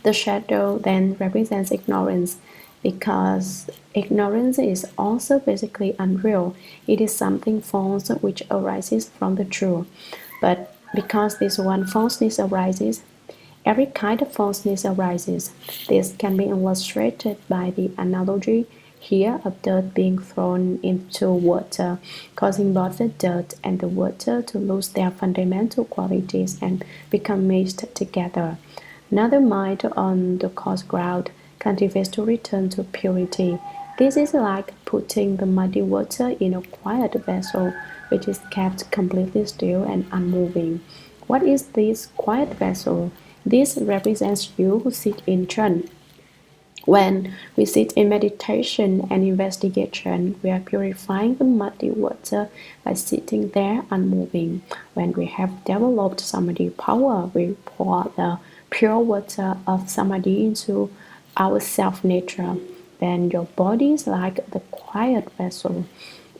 The shadow then represents ignorance, because ignorance is also basically unreal. It is something false which arises from the true. But because this one falseness arises, every kind of falseness arises. This can be illustrated by the analogy here of dirt being thrown into water, causing both the dirt and the water to lose their fundamental qualities and become mixed together. Another mind on the coarse ground cultivates to return to purity. This is like putting the muddy water in a quiet vessel, which is kept completely still and unmoving. What is this quiet vessel? This represents you who sit in Chun. When we sit in meditation and investigation, we are purifying the muddy water by sitting there unmoving. When we have developed samadhi power, we pour the pure water of samadhi into our self nature. Then your body is like the quiet vessel,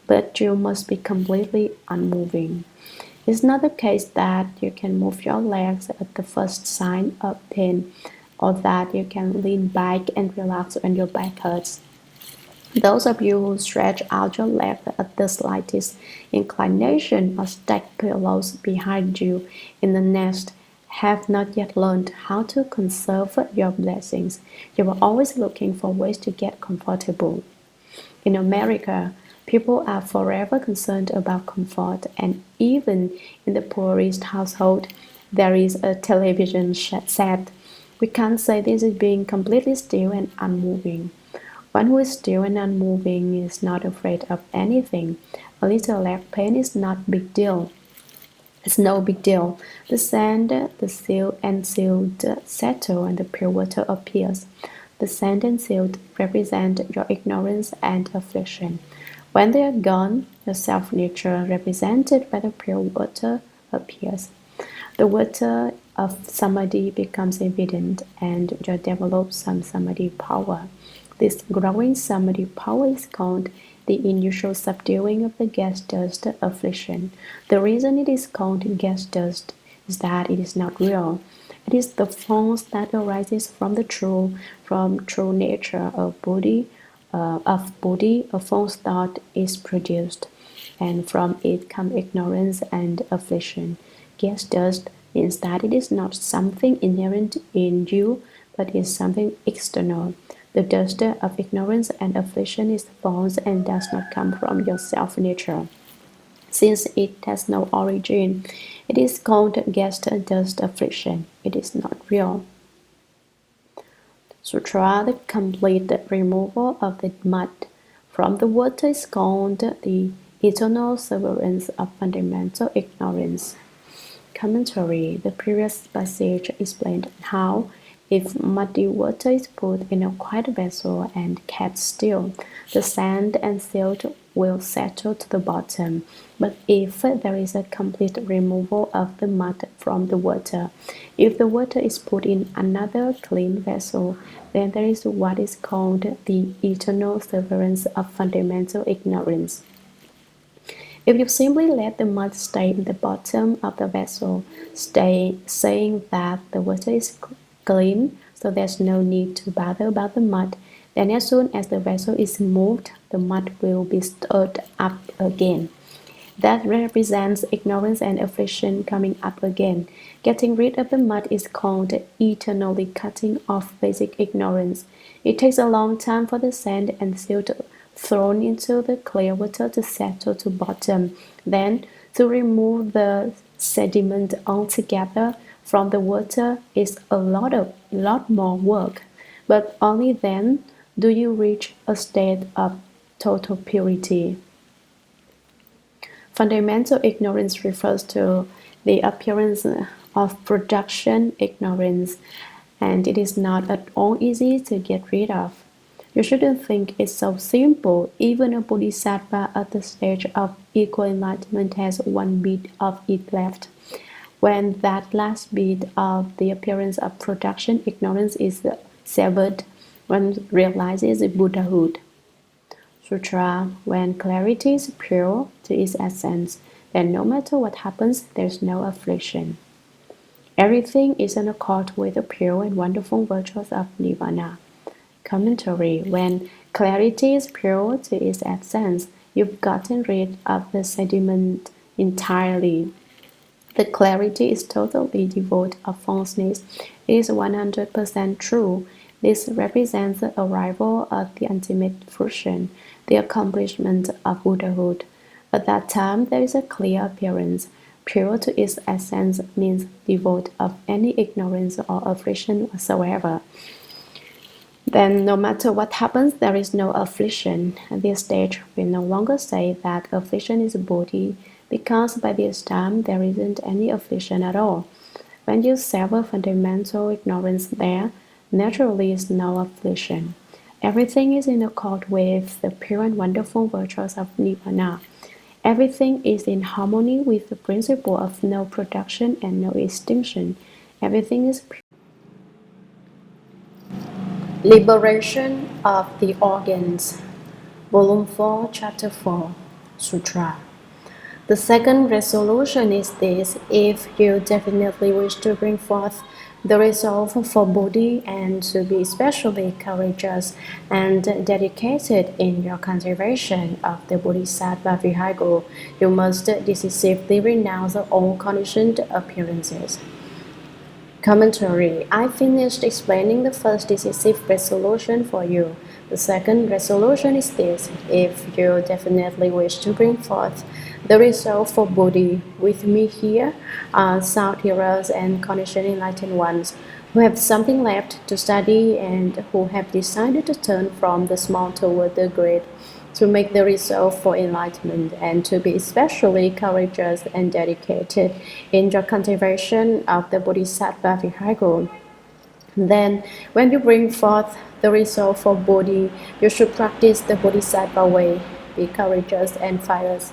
but you must be completely unmoving. It's not the case that you can move your legs at the first sign of pain, or that you can lean back and relax when your back hurts. Those of you who stretch out your leg at the slightest inclination or stack pillows behind you in the nest have not yet learned how to conserve your blessings. You are always looking for ways to get comfortable. In America, people are forever concerned about comfort, and even in the poorest household, there is a television set. We can't say this is being completely still and unmoving. One who is still and unmoving is not afraid of anything. A little leg pain is not big deal. It's no big deal. The sand, the silt and silt settle, and the pure water appears. The sand and silt represent your ignorance and affliction. When they are gone, the self-nature represented by the pure water appears. The water of samadhi becomes evident, and you develop some samadhi power. This growing samadhi power is called the initial subduing of the gas dust affliction. The reason it is called gas dust is that it is not real. It is the force that arises from true nature of Buddhi. A false thought is produced, and from it come ignorance and affliction. Gas dust means that it is not something inherent in you, but is something external. The dust of ignorance and affliction is false and does not come from your self nature. Since it has no origin, it is called gas dust affliction. It is not real. Sutra, the complete removal of the mud from the water, is called the eternal severance of fundamental ignorance. Commentary. The previous passage explained how, if muddy water is put in a quiet vessel and kept still, the sand and silt will settle to the bottom. But if there is a complete removal of the mud from the water, if the water is put in another clean vessel, then there is what is called the eternal severance of fundamental ignorance. If you simply let the mud stay in the bottom of the vessel, saying that the water is clean, so there's no need to bother about the mud, then as soon as the vessel is moved, the mud will be stirred up again. That represents ignorance and affliction coming up again. Getting rid of the mud is called eternally cutting off basic ignorance. It takes a long time for the sand and silt thrown into the clear water to settle to bottom. Then, to remove the sediment altogether from the water is a lot more work. But only then do you reach a state of total purity. Fundamental ignorance refers to the appearance of production ignorance, and it is not at all easy to get rid of. You shouldn't think it's so simple. Even a bodhisattva at the stage of equal enlightenment has one bit of it left. When that last bit of the appearance of production ignorance is severed, one realizes Buddhahood. Sutra, when clarity is pure to its essence, then no matter what happens, there's no affliction. Everything is in accord with the pure and wonderful virtues of Nirvana. Commentary. When clarity is pure to its essence, you've gotten rid of the sediment entirely. The clarity is totally devoid of falseness. It is 100% true. This represents the arrival of the ultimate fruition, the accomplishment of Buddhahood. At that time, there is a clear appearance. Pure to its essence means devoid of any ignorance or affliction whatsoever. Then, no matter what happens, there is no affliction. At this stage, we no longer say that affliction is a body, because by this time there isn't any affliction at all. When you sever fundamental ignorance there, naturally is no affliction. Everything is in accord with the pure and wonderful virtues of Nibbana. Everything is in harmony with the principle of no production and no extinction. Everything is pure. Liberation of the Organs, Volume 4, Chapter 4, Sutra. The second resolution is this: if you definitely wish to bring forth the resolve for Bodhi and to be especially courageous and dedicated in your conservation of the Bodhisattva vehicle, you must decisively renounce all conditioned appearances. Commentary. I finished explaining the first decisive resolution for you. The second resolution is this: if you definitely wish to bring forth the resolve for Bodhi, with me here are sound hearers and conditioned enlightened ones who have something left to study and who have decided to turn from the small toward the great, to make the resolve for enlightenment and to be especially courageous and dedicated in your cultivation of the Bodhisattva vehicle. Then, when you bring forth the resolve for Bodhi, you should practice the Bodhisattva way. Be courageous and fierce.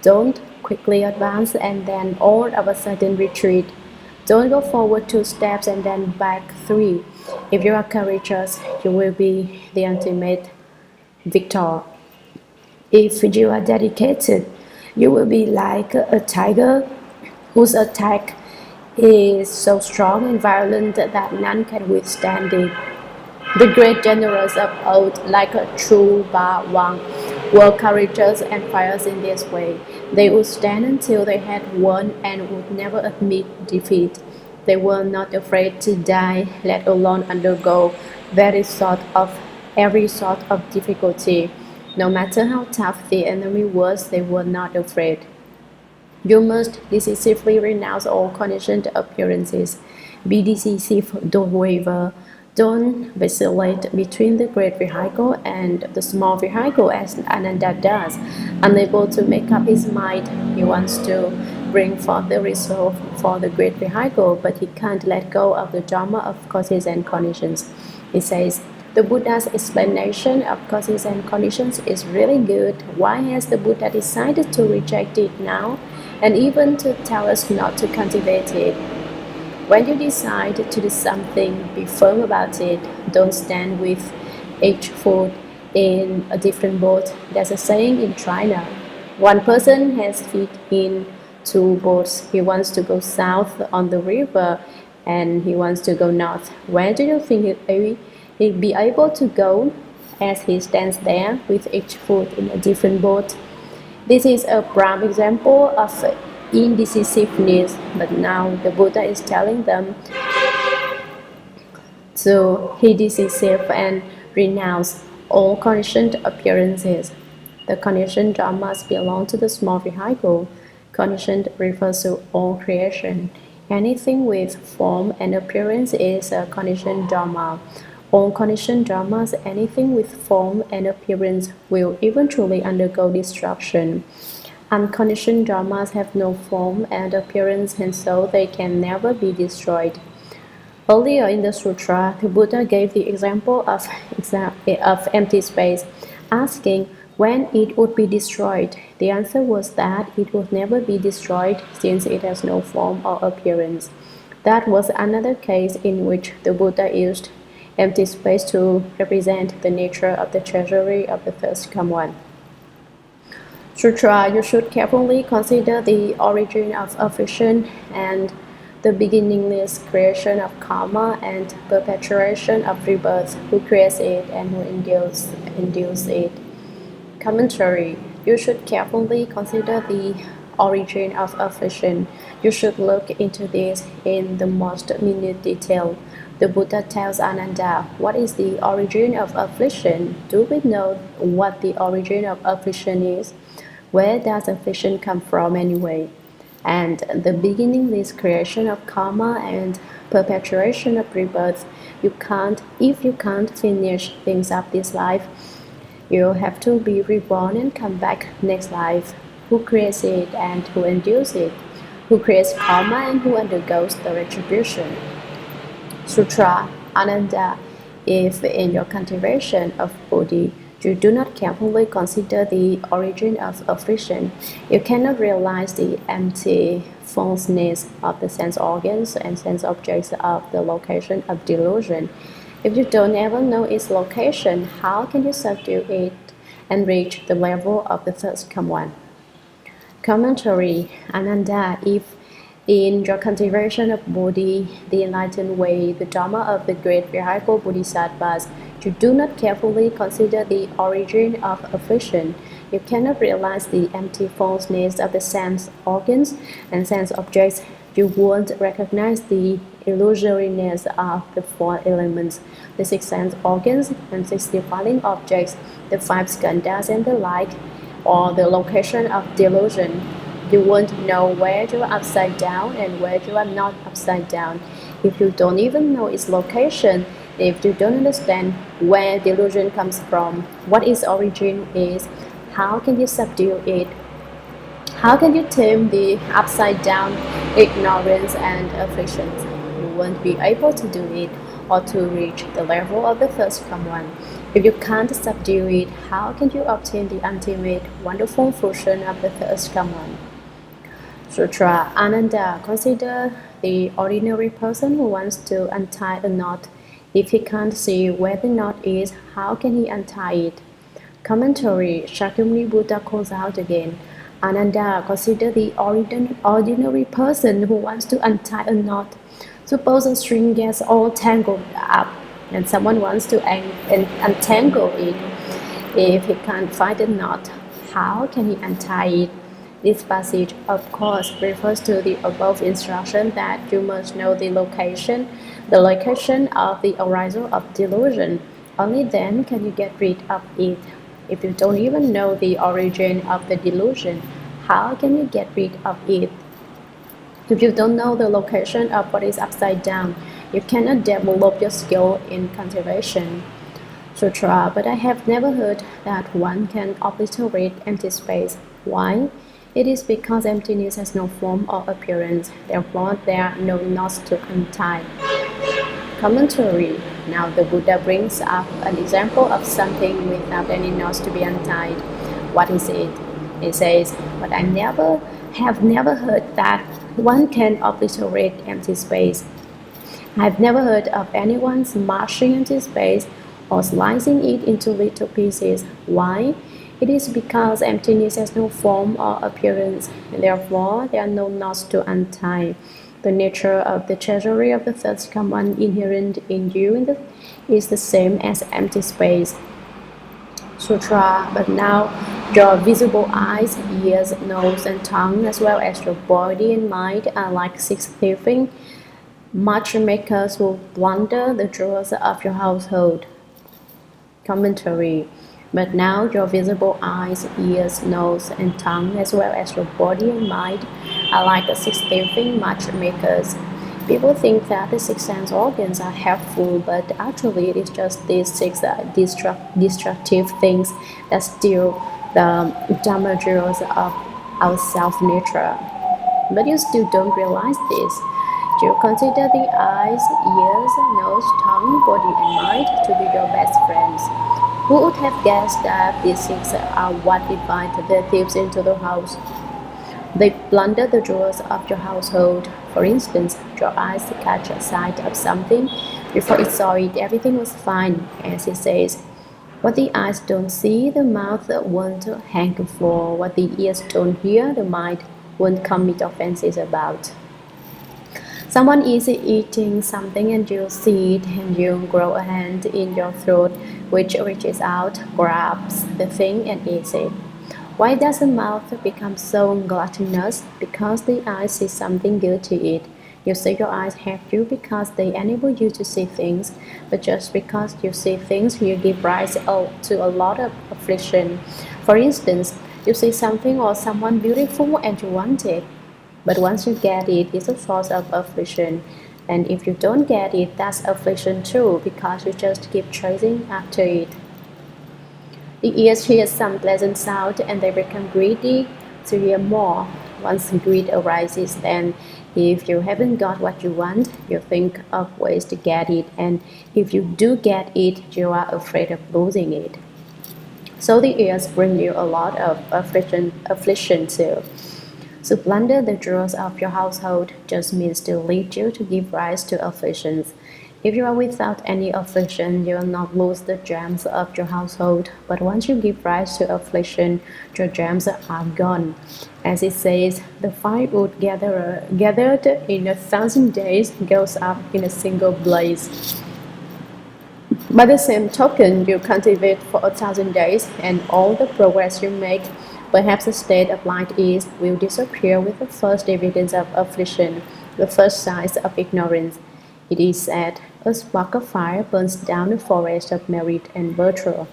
Don't quickly advance and then all of a sudden retreat. Don't go forward 2 steps and then back 3. If you are courageous, you will be the ultimate victor. If you are dedicated, you will be like a tiger whose attack is so strong and violent that none can withstand it. The great generals of old, like a true Ba Wang, were courageous and fierce in this way. They would stand until they had won and would never admit defeat. They were not afraid to die, let alone undergo every sort of difficulty. No matter how tough the enemy was, they were not afraid. You must decisively renounce all conditioned appearances. Be decisive, don't waver. Don't vacillate between the great vehicle and the small vehicle as Ananda does. Unable to make up his mind, he wants to bring forth the resolve for the great vehicle, but he can't let go of the Dharma of causes and conditions. He says, the Buddha's explanation of causes and conditions is really good. Why has the Buddha decided to reject it now, and even to tell us not to cultivate it? When you decide to do something, be firm about it. Don't stand with each foot in a different boat. There's a saying in China: one person has feet in 2 boats. He wants to go south on the river and he wants to go north. Where do you think he'd be able to go as he stands there with each foot in a different boat? This is a prime example of indecisiveness, but now the Buddha is telling them to be decisive and renounce all conditioned appearances. The conditioned dharmas belong to the small vehicle. Conditioned refers to all creation. Anything with form and appearance is a conditioned dharma. All conditioned dharmas, anything with form and appearance, will eventually undergo destruction. Unconditioned dharmas have no form and appearance, and so they can never be destroyed. Earlier in the sutra, the Buddha gave the example of empty space, asking when it would be destroyed. The answer was that it would never be destroyed since it has no form or appearance. That was another case in which the Buddha used empty space to represent the nature of the treasury of the first come one. Sutra, you should carefully consider the origin of affliction and the beginningless creation of karma and perpetuation of rebirth, who creates it and who induces it. Commentary. You should carefully consider the origin of affliction. You should look into this in the most minute detail. The Buddha tells Ananda, what is the origin of affliction? Do we know what the origin of affliction is? Where does affliction come from anyway? And the beginningless creation of karma and perpetuation of rebirth. If you can't finish things up this life, you have to be reborn and come back next life. Who creates it and who endures it? Who creates karma and who undergoes the retribution? Sutra. Ananda. If in your cultivation of Bodhi you do not carefully consider the origin of affliction, you cannot realize the empty falseness of the sense organs and sense objects of the location of delusion. If you don't ever know its location, how can you subdue it and reach the level of the third one? Commentary. Ananda. If in your cultivation of Bodhi, the enlightened way, the Dharma of the great vehicle Bodhisattvas, you do not carefully consider the origin of affliction, you cannot realize the empty falseness of the sense organs and sense objects. You won't recognize the illusoriness of the four elements, the six sense organs and 6 defiling objects, the 5 skandhas and the like, or the location of delusion. You won't know where you are upside down and where you are not upside down. If you don't even know its location, if you don't understand where delusion comes from, what its origin is, how can you subdue it? How can you tame the upside down ignorance and afflictions? You won't be able to do it or to reach the level of the third one. If you can't subdue it, how can you obtain the ultimate wonderful fruition of the third one? Sutra. Ananda. Consider the ordinary person who wants to untie a knot. If he can't see where the knot is, how can he untie it? Commentary. Shakyamuni Buddha calls out again. Ananda. Consider the ordinary person who wants to untie a knot. Suppose a string gets all tangled up and someone wants to untangle it. If he can't find the knot, how can he untie it? This passage, of course, refers to the above instruction that you must know the location of the arisal of delusion. Only then can you get rid of it. If you don't even know the origin of the delusion, how can you get rid of it? If you don't know the location of what is upside down, you cannot develop your skill in cultivation. Sutra. But I have never heard that one can obliterate empty space. Why? It is because emptiness has no form or appearance, therefore there are no knots to untie. Commentary. Now the Buddha brings up an example of something without any knots to be untied. What is it? He says, but I have never heard that one can obliterate empty space. I've never heard of anyone smashing empty space or slicing it into little pieces. Why? It is because emptiness has no form or appearance, and therefore there are no knots to untie. The nature of the treasury of the third command inherent in you is the same as empty space. Sutra. But now your visible eyes, ears, nose, and tongue, as well as your body and mind, are like 6 thieving matchmakers who plunder the jewels of your household. Commentary. But now your visible eyes, ears, nose, and tongue, as well as your body and mind, are like the 6 thieving matchmakers. People think that the 6 sense organs are helpful, but actually it is just these 6 destructive things that steal the Dharma jewels of our self-nature. But you still don't realize this. You consider the eyes, ears, nose, tongue, body, and mind to be your best friends. Who would have guessed that these 6 are what invite the thieves into the house? They plunder the jewels of your household. For instance, your eyes catch sight of something. Before it saw it, everything was fine, as it says. What the eyes don't see, the mouth won't hanker for. What the ears don't hear, the mind won't commit offenses about. Someone is eating something and you see it and you grow a hand in your throat which reaches out, grabs the thing and eats it. Why does the mouth become so gluttonous? Because the eyes see something good to eat. You say your eyes help you because they enable you to see things, but just because you see things, you give rise to a lot of affliction. For instance, you see something or someone beautiful and you want it. But once you get it, it's a source of affliction. And if you don't get it, that's affliction too, because you just keep chasing after it. The ears hear some pleasant sound and they become greedy to hear more. Once greed arises, then if you haven't got what you want, you think of ways to get it, and if you do get it, you are afraid of losing it. So the ears bring you a lot of affliction too. To plunder the jewels of your household just means to lead you to give rise to afflictions. If you are without any affliction, you will not lose the gems of your household. But once you give rise to affliction, your gems are gone. As it says, the firewood gathered in 1,000 days goes up in a single blaze. By the same token, you cultivate for 1,000 days, and all the progress you make, perhaps the state of light ease, will disappear with the first evidence of affliction, the first signs of ignorance. It is said, a spark of fire burns down the forest of merit and virtue.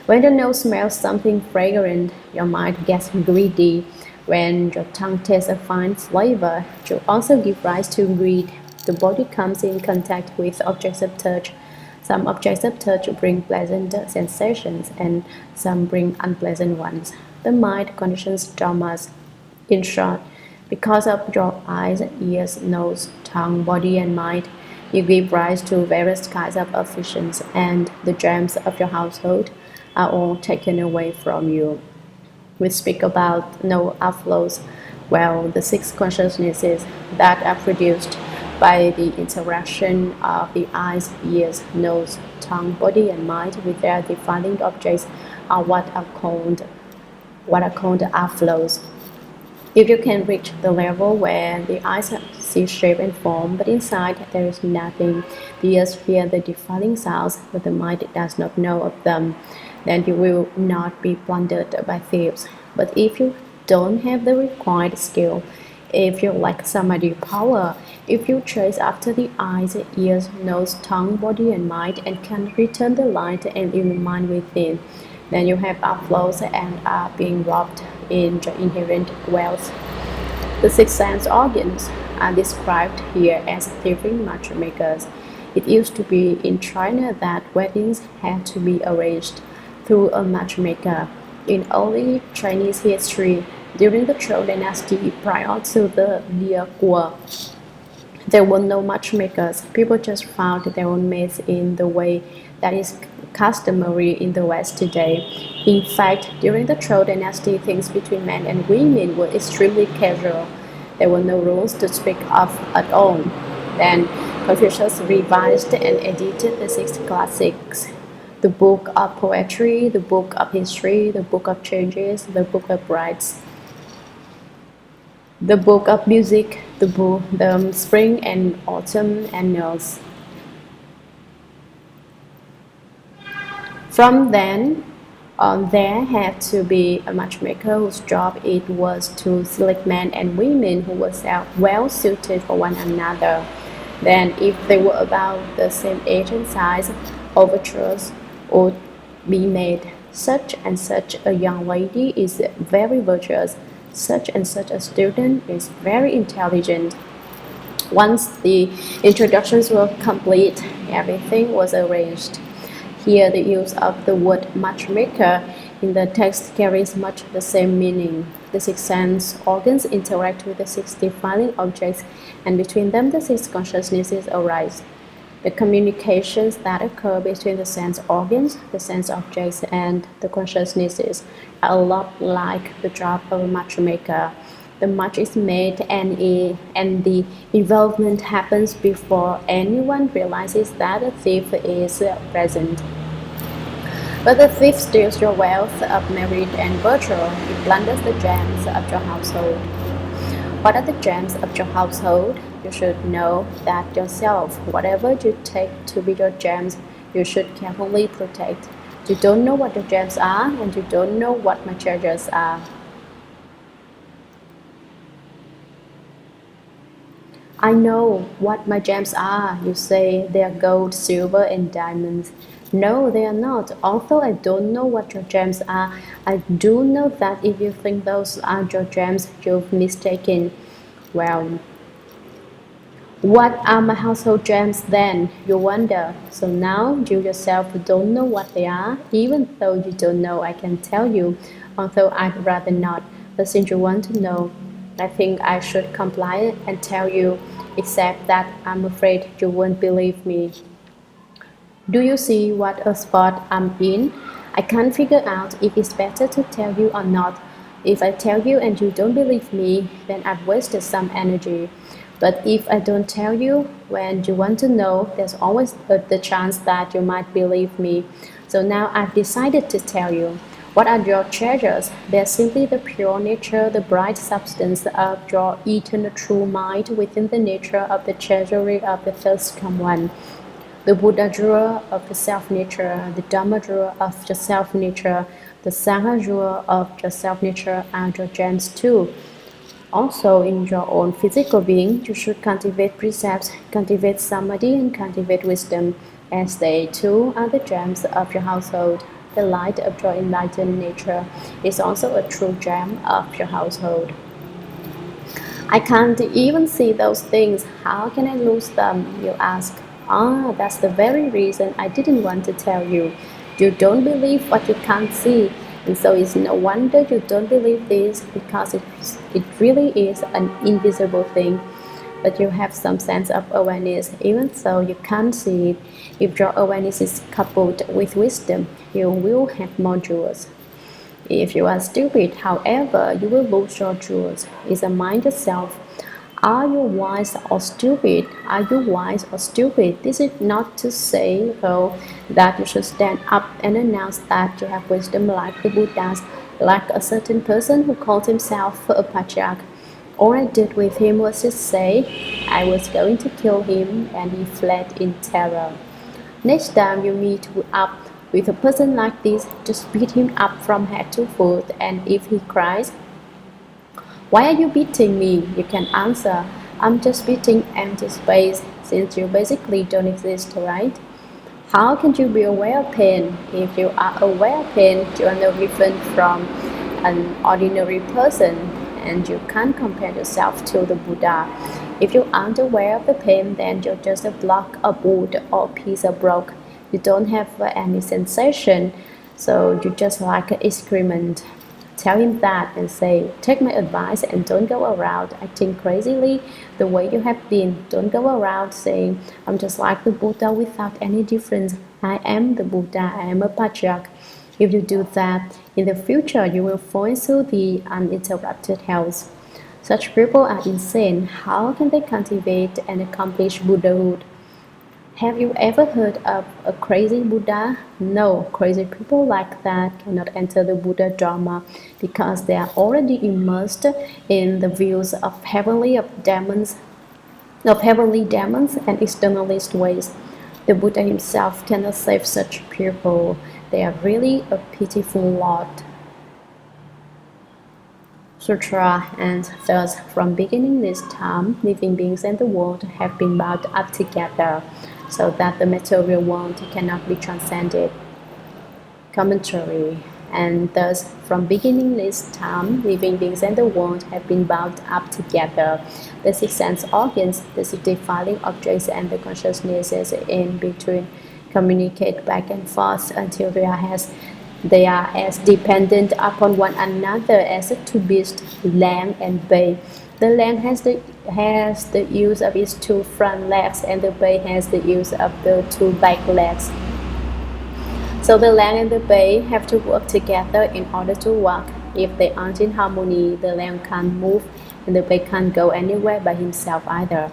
When your nose smells something fragrant, your mind gets greedy. When your tongue tastes a fine flavor, you also give rise to greed. The body comes in contact with objects of touch. Some objects of touch bring pleasant sensations and some bring unpleasant ones. The mind conditions dharmas. In short, because of your eyes, ears, nose, tongue, body, and mind, you give rise to various kinds of afflictions, and the gems of your household are all taken away from you. We speak about no outflows, well, the six consciousnesses that are produced by the interaction of the eyes, ears, nose, tongue, body, and mind with their defining objects are what are called outflows. If you can reach the level where the eyes see shape and form, but inside there is nothing, the ears hear the defiling sounds, but the mind does not know of them, then you will not be plundered by thieves. But if you don't have the required skill, if you lack samadhi power, if you chase after the eyes, ears, nose, tongue, body, and mind, and can return the light and illumine within, then you have outflows and are being robbed in your inherent wealth. The six sense organs are described here as thieving matchmakers. It used to be in China that weddings had to be arranged through a matchmaker. In early Chinese history, during the Zhou dynasty prior to the Liu Guo, there were no matchmakers. People just found their own mates in the way that is customary in the West today. In fact, during the Zhou dynasty, things between men and women were extremely casual. There were no rules to speak of at all. Then Confucius revised and edited the six classics: the Book of Poetry, the Book of History, the Book of Changes, the Book of Rites, the Book of Music, the Spring and Autumn Annals. From then on, there had to be a matchmaker whose job it was to select men and women who were well suited for one another. Then, if they were about the same age and size, overtures would be made. Such and such a young lady is very virtuous. Such and such a student is very intelligent. Once the introductions were complete, everything was arranged. Here, the use of the word matchmaker in the text carries much the same meaning. The six sense organs interact with the six defining objects, and between them the six consciousnesses arise. The communications that occur between the sense organs, the sense objects, and the consciousnesses are a lot like the job of a matchmaker. The match is made and the involvement happens before anyone realizes that a thief is present. But the thief steals your wealth of merit and virtue. He plunders the gems of your household. What are the gems of your household? you should know that yourself. Whatever you take to be your gems, you should carefully protect. You don't know what your gems are, and you don't know what my treasures are. I know what my gems are. You say they are gold, silver, and diamonds. No, they are not. Although I don't know what your gems are, I do know that if you think those are your gems, you've mistaken. Well, what are my household gems then? You wonder. So now you yourself don't know what they are. Even though you don't know, I can tell you, although I'd rather not. But since you want to know, I think I should comply and tell you, except that I'm afraid you won't believe me. Do you see what a spot I'm in? I can't figure out if it's better to tell you or not. If I tell you and you don't believe me, then I've wasted some energy. But if I don't tell you when you want to know, there's always the chance that you might believe me. So now I've decided to tell you. What are your treasures? They're simply the pure nature, the bright substance of your eternal true mind within the nature of the treasury of the first come one. The Buddha jewel of the self-nature, the Dharma jewel of the self-nature, the Sangha jewel of the self-nature are your gems too. Also, in your own physical being, you should cultivate precepts, cultivate samadhi, and cultivate wisdom, as they too are the gems of your household. The light of your enlightened nature is also a true gem of your household. I can't even see those things. How can I lose them? You ask. Ah, that's the very reason I didn't want to tell you. You don't believe what you can't see. And so it's no wonder you don't believe this, because it really is an invisible thing. But you have some sense of awareness, even though you can't see it. If your awareness is coupled with wisdom, you will have more jewels. If you are stupid, however, you will lose your jewels. It's a mind itself. Are you wise or stupid? Are you wise or stupid? This is not to say, though, that you should stand up and announce that you have wisdom like the Buddhas, like a certain person who called himself a patriarch. All I did with him was to say I was going to kill him, and he fled in terror. Next time you meet up with a person like this, just beat him up from head to foot, and if he cries, "Why are you beating me?" you can answer, "I'm just beating empty space," since you basically don't exist, right? How can you be aware of pain? If you are aware of pain, you are no different from an ordinary person, and you can't compare yourself to the Buddha. If you aren't aware of the pain, then you're just a block of wood or a piece of rock. You don't have any sensation, so you're just like an excrement. Tell him that and say, "Take my advice and don't go around acting crazily the way you have been. Don't go around saying, 'I'm just like the Buddha without any difference. I am the Buddha, I am a patriarch.' If you do that, in the future you will fall into the uninterrupted hells. Such people are insane. How can they cultivate and accomplish Buddhahood? Have you ever heard of a crazy Buddha? No, crazy people like that cannot enter the Buddha Dharma because they are already immersed in the views of heavenly demons and externalist ways. The Buddha himself cannot save such people. They are really a pitiful lot." Sutra. And thus, from beginning this time, living beings and the world have been bound up together, so that the material world cannot be transcended. Commentary. And thus, from beginning this time, living beings and the world have been bound up together. The six sense organs, the six defiling objects, and the consciousnesses in between communicate back and forth until they are as dependent upon one another as the two beasts, lamb and bay. The lamb has the use of its two front legs, and the bay has the use of the two back legs. So the lamb and the bay have to work together in order to walk. If they aren't in harmony, the lamb can't move, and the bay can't go anywhere by himself either.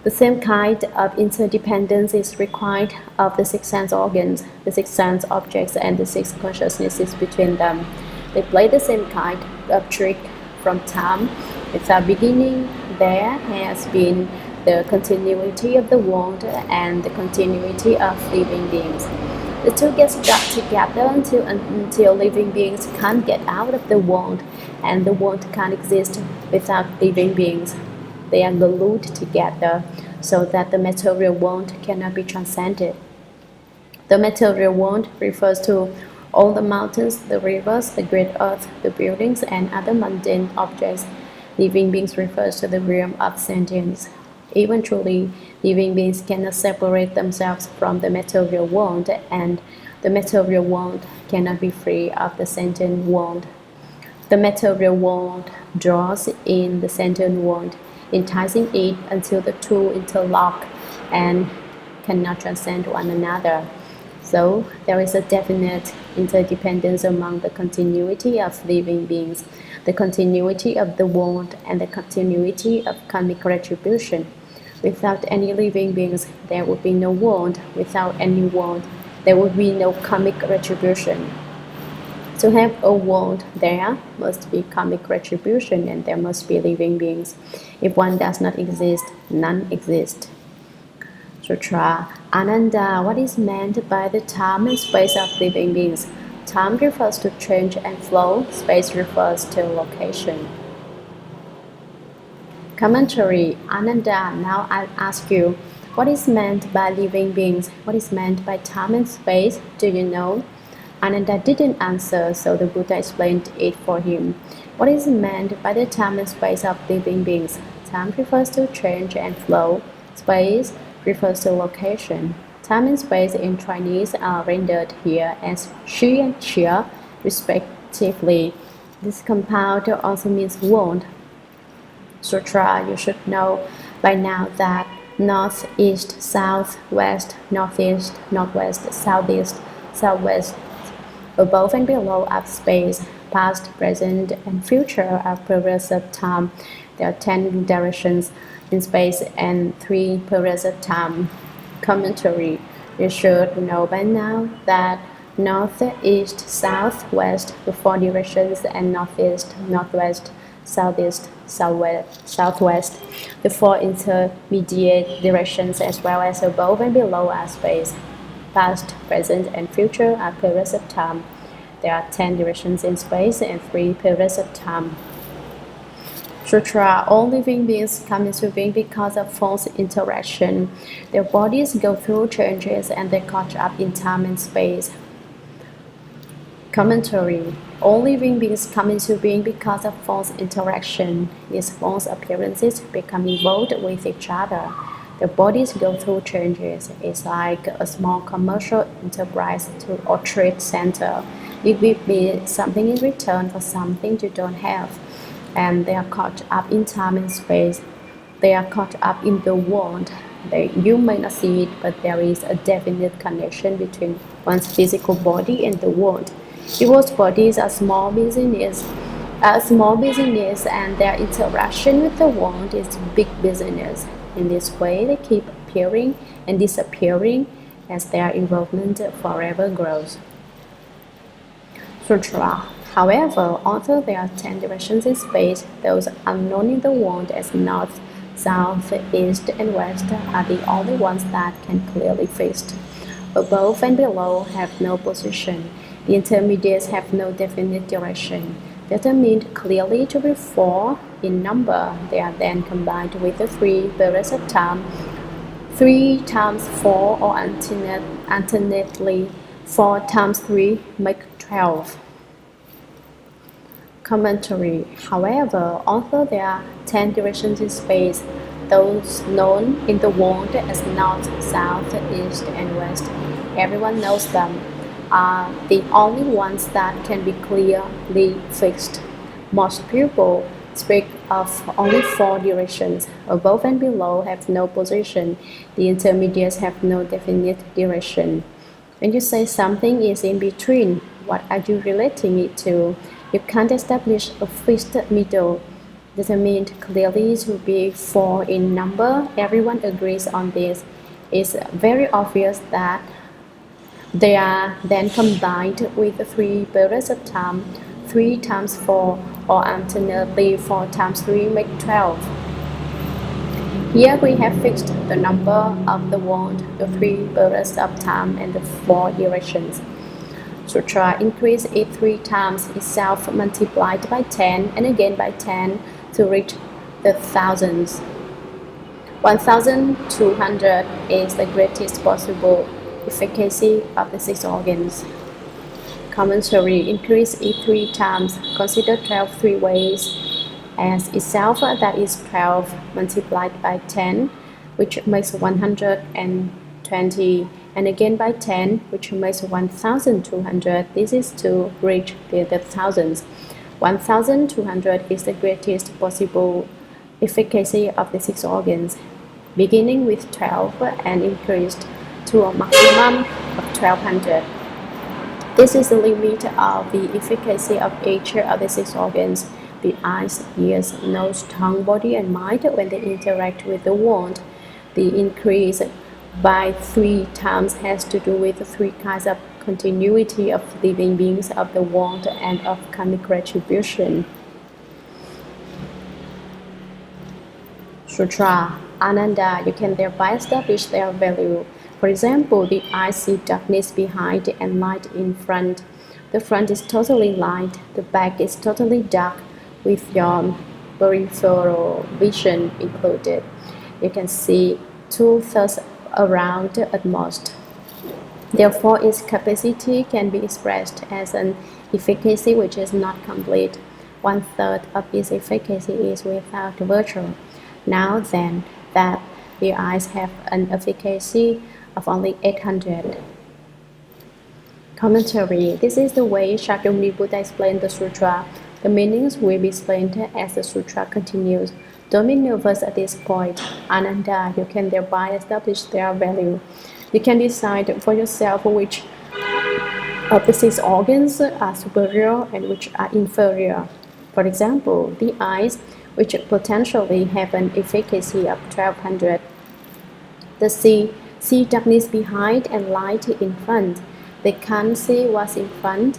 The same kind of interdependence is required of the six sense organs, the six sense objects, and the six consciousnesses between them. They play the same kind of trick from time without beginning, there has been the continuity of the world and the continuity of living beings. The two get stuck together until living beings can't get out of the world, and the world can't exist without living beings. They are glued together so that the material world cannot be transcended. The material world refers to all the mountains, the rivers, the great earth, the buildings, and other mundane objects. Living beings refers to the realm of sentience. Eventually, living beings cannot separate themselves from the material world, and the material world cannot be free of the sentient world. The material world draws in the sentient world, enticing it until the two interlock and cannot transcend one another. So there is a definite interdependence among the continuity of living beings, the continuity of the world, and the continuity of karmic retribution. Without any living beings, there would be no world. Without any world, there would be no karmic retribution. To have a world, there must be karmic retribution, and there must be living beings. If one does not exist, none exist. Sutra. Ananda, what is meant by the time and space of living beings? Time refers to change and flow, space refers to location. Commentary. Ananda, now I ask you, what is meant by living beings? What is meant by time and space? Do you know? Ananda didn't answer, so the Buddha explained it for him. What is meant by the time and space of living beings? Time refers to change and flow. Space refers to location. Time and space in Chinese are rendered here as shi and xie, respectively. This compound also means world. Sutra, you should know by now that north, east, south, west, northeast, northwest, southeast, southwest, above and below are space, past, present, and future are periods of time. There are 10 directions in space and 3 periods of time. Commentary. You should know by now that north, east, south, west, the 4 directions, and northeast, northwest, southeast, southwest, the 4 intermediate directions, as well as above and below are space. Past, present, and future are periods of time. There are 10 directions in space and 3 periods of time. Sutra. All living beings come into being because of false interaction. Their bodies go through changes and they catch up in time and space. Commentary. All living beings come into being because of false interaction. These false appearances become involved with each other. Their bodies go through changes. It's like a small commercial enterprise or trade center. You give me something in return for something you don't have. And they are caught up in time and space. They are caught up in the world. You may not see it, but there is a definite connection between one's physical body and the world. People's bodies are small business, and their interaction with the world is big business. In this way, they keep appearing and disappearing as their involvement forever grows. Sutra. However, although there are 10 directions in space, those unknown in the world as north, south, east, and west are the only ones that can clearly fixed. Above and below have no position. The intermediates have no definite direction. Determined clearly to be 4 in number, they are then combined with the 3 periods of time. 3 times 4 or alternately 4 times 3 make 12. Commentary. However, although there are 10 directions in space, those known in the world as north, south, east, and west, everyone knows them, are the only ones that can be clearly fixed. Most people speak of only 4 directions. Above and below have no position. The intermediates have no definite direction. When you say something is in between, what are you relating it to? You can't establish a fixed middle. Determined clearly to be 4 in number, everyone agrees on this. It's very obvious that they are then combined with the 3 periods of time. 3 times 4 or alternately 4 times 3 make 12. Here we have fixed the number of the wand, the 3 periods of time, and the 4 directions. Sutra increase it 3 times itself multiplied by 10 and again by 10 to reach the thousands. 1200 is the greatest possible efficacy of the 6 organs. Commentary increase it 3 times, consider 12 3 ways as itself, that is 12 multiplied by 10, which makes 120, and again by 10, which makes 1200. This is to reach the thousands. 1200 is the greatest possible efficacy of the 6 organs, beginning with 12 and increased to a maximum of 1200. This is the limit of the efficacy of each of the 6 organs, the eyes, ears, nose, tongue, body, and mind when they interact with the wand. The increase by 3 times has to do with 3 kinds of continuity of living beings, of the wand, and of karmic retribution. Sutra Ananda, you can thereby establish their value. For example, the eyes see darkness behind and light in front. The front is totally light, the back is totally dark, with your peripheral vision included. You can see 2/3 around at most. Therefore, its capacity can be expressed as an efficacy which is not complete. 1/3 of its efficacy is without virtue. Now then, that the eyes have an efficacy of only 800. Commentary. This is the way Shakyamuni Buddha explained the sutra. The meanings will be explained as the sutra continues. Don't be nervous at this point. Ananda, you can thereby establish their value. You can decide for yourself which of the 6 organs are superior and which are inferior. For example, the eyes, which potentially have an efficacy of 1200. The see darkness behind and light in front. They can't see what's in front.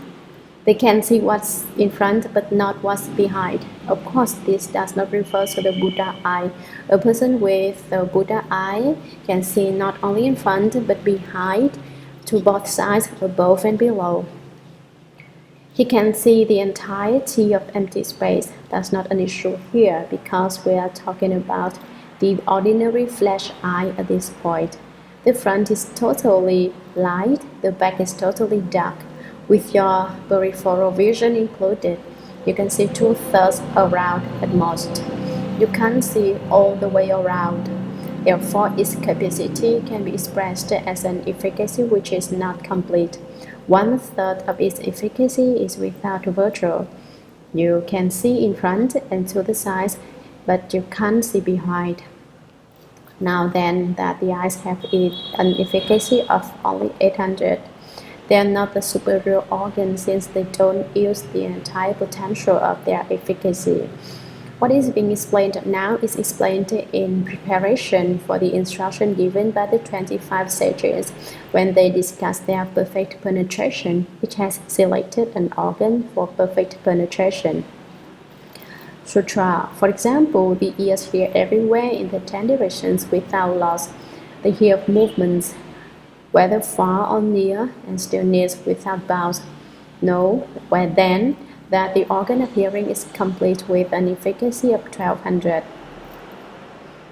They can see what's in front but not what's behind. Of course, this does not refer to the Buddha eye. A person with the Buddha eye can see not only in front but behind, to both sides, above and below. He can see the entirety of empty space. That's not an issue here because we are talking about the ordinary flesh eye at this point. The front is totally light, the back is totally dark. With your peripheral vision included, you can see 2/3 around at most. You can't see all the way around. Therefore, its capacity can be expressed as an efficacy which is not complete. 1/3 of its efficacy is without virtue. You can see in front and to the sides, but you can't see behind. Now then, that the eyes have an efficacy of only 800. They are not the superior organ since they don't use the entire potential of their efficacy. What is being explained now is explained in preparation for the instruction given by the 25 sages when they discuss their perfect penetration, which has selected an organ for perfect penetration. Sutra. For example, the ears hear everywhere in the 10 directions without loss. They hear movements, whether far or near, and stillness without bounds. Know, where then, that the organ of hearing is complete with an efficacy of 1200.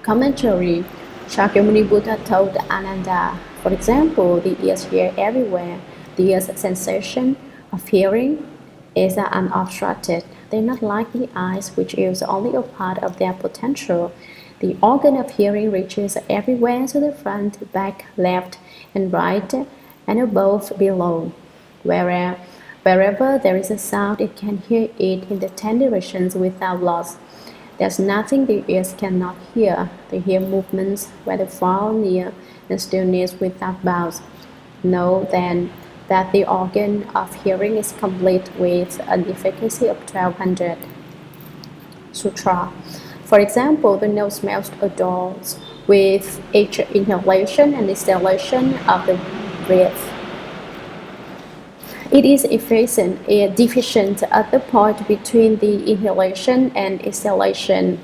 Commentary. Shakyamuni Buddha told Ananda, for example, the ears hear everywhere. The ear's sensation of hearing is unobstructed. They're not like the eyes, which use only a part of their potential. The organ of hearing reaches everywhere to the front, back, left, and right, and above, below. Wherever there is a sound, it can hear it in the 10 directions without loss. There's nothing the ears cannot hear. They hear movements, whether far or near, and stillness without bounds. Know then that the organ of hearing is complete with an efficacy of 1200. Sutra. For example, the nose smells odors with each inhalation and exhalation of the breath. It is deficient at the point between the inhalation and exhalation.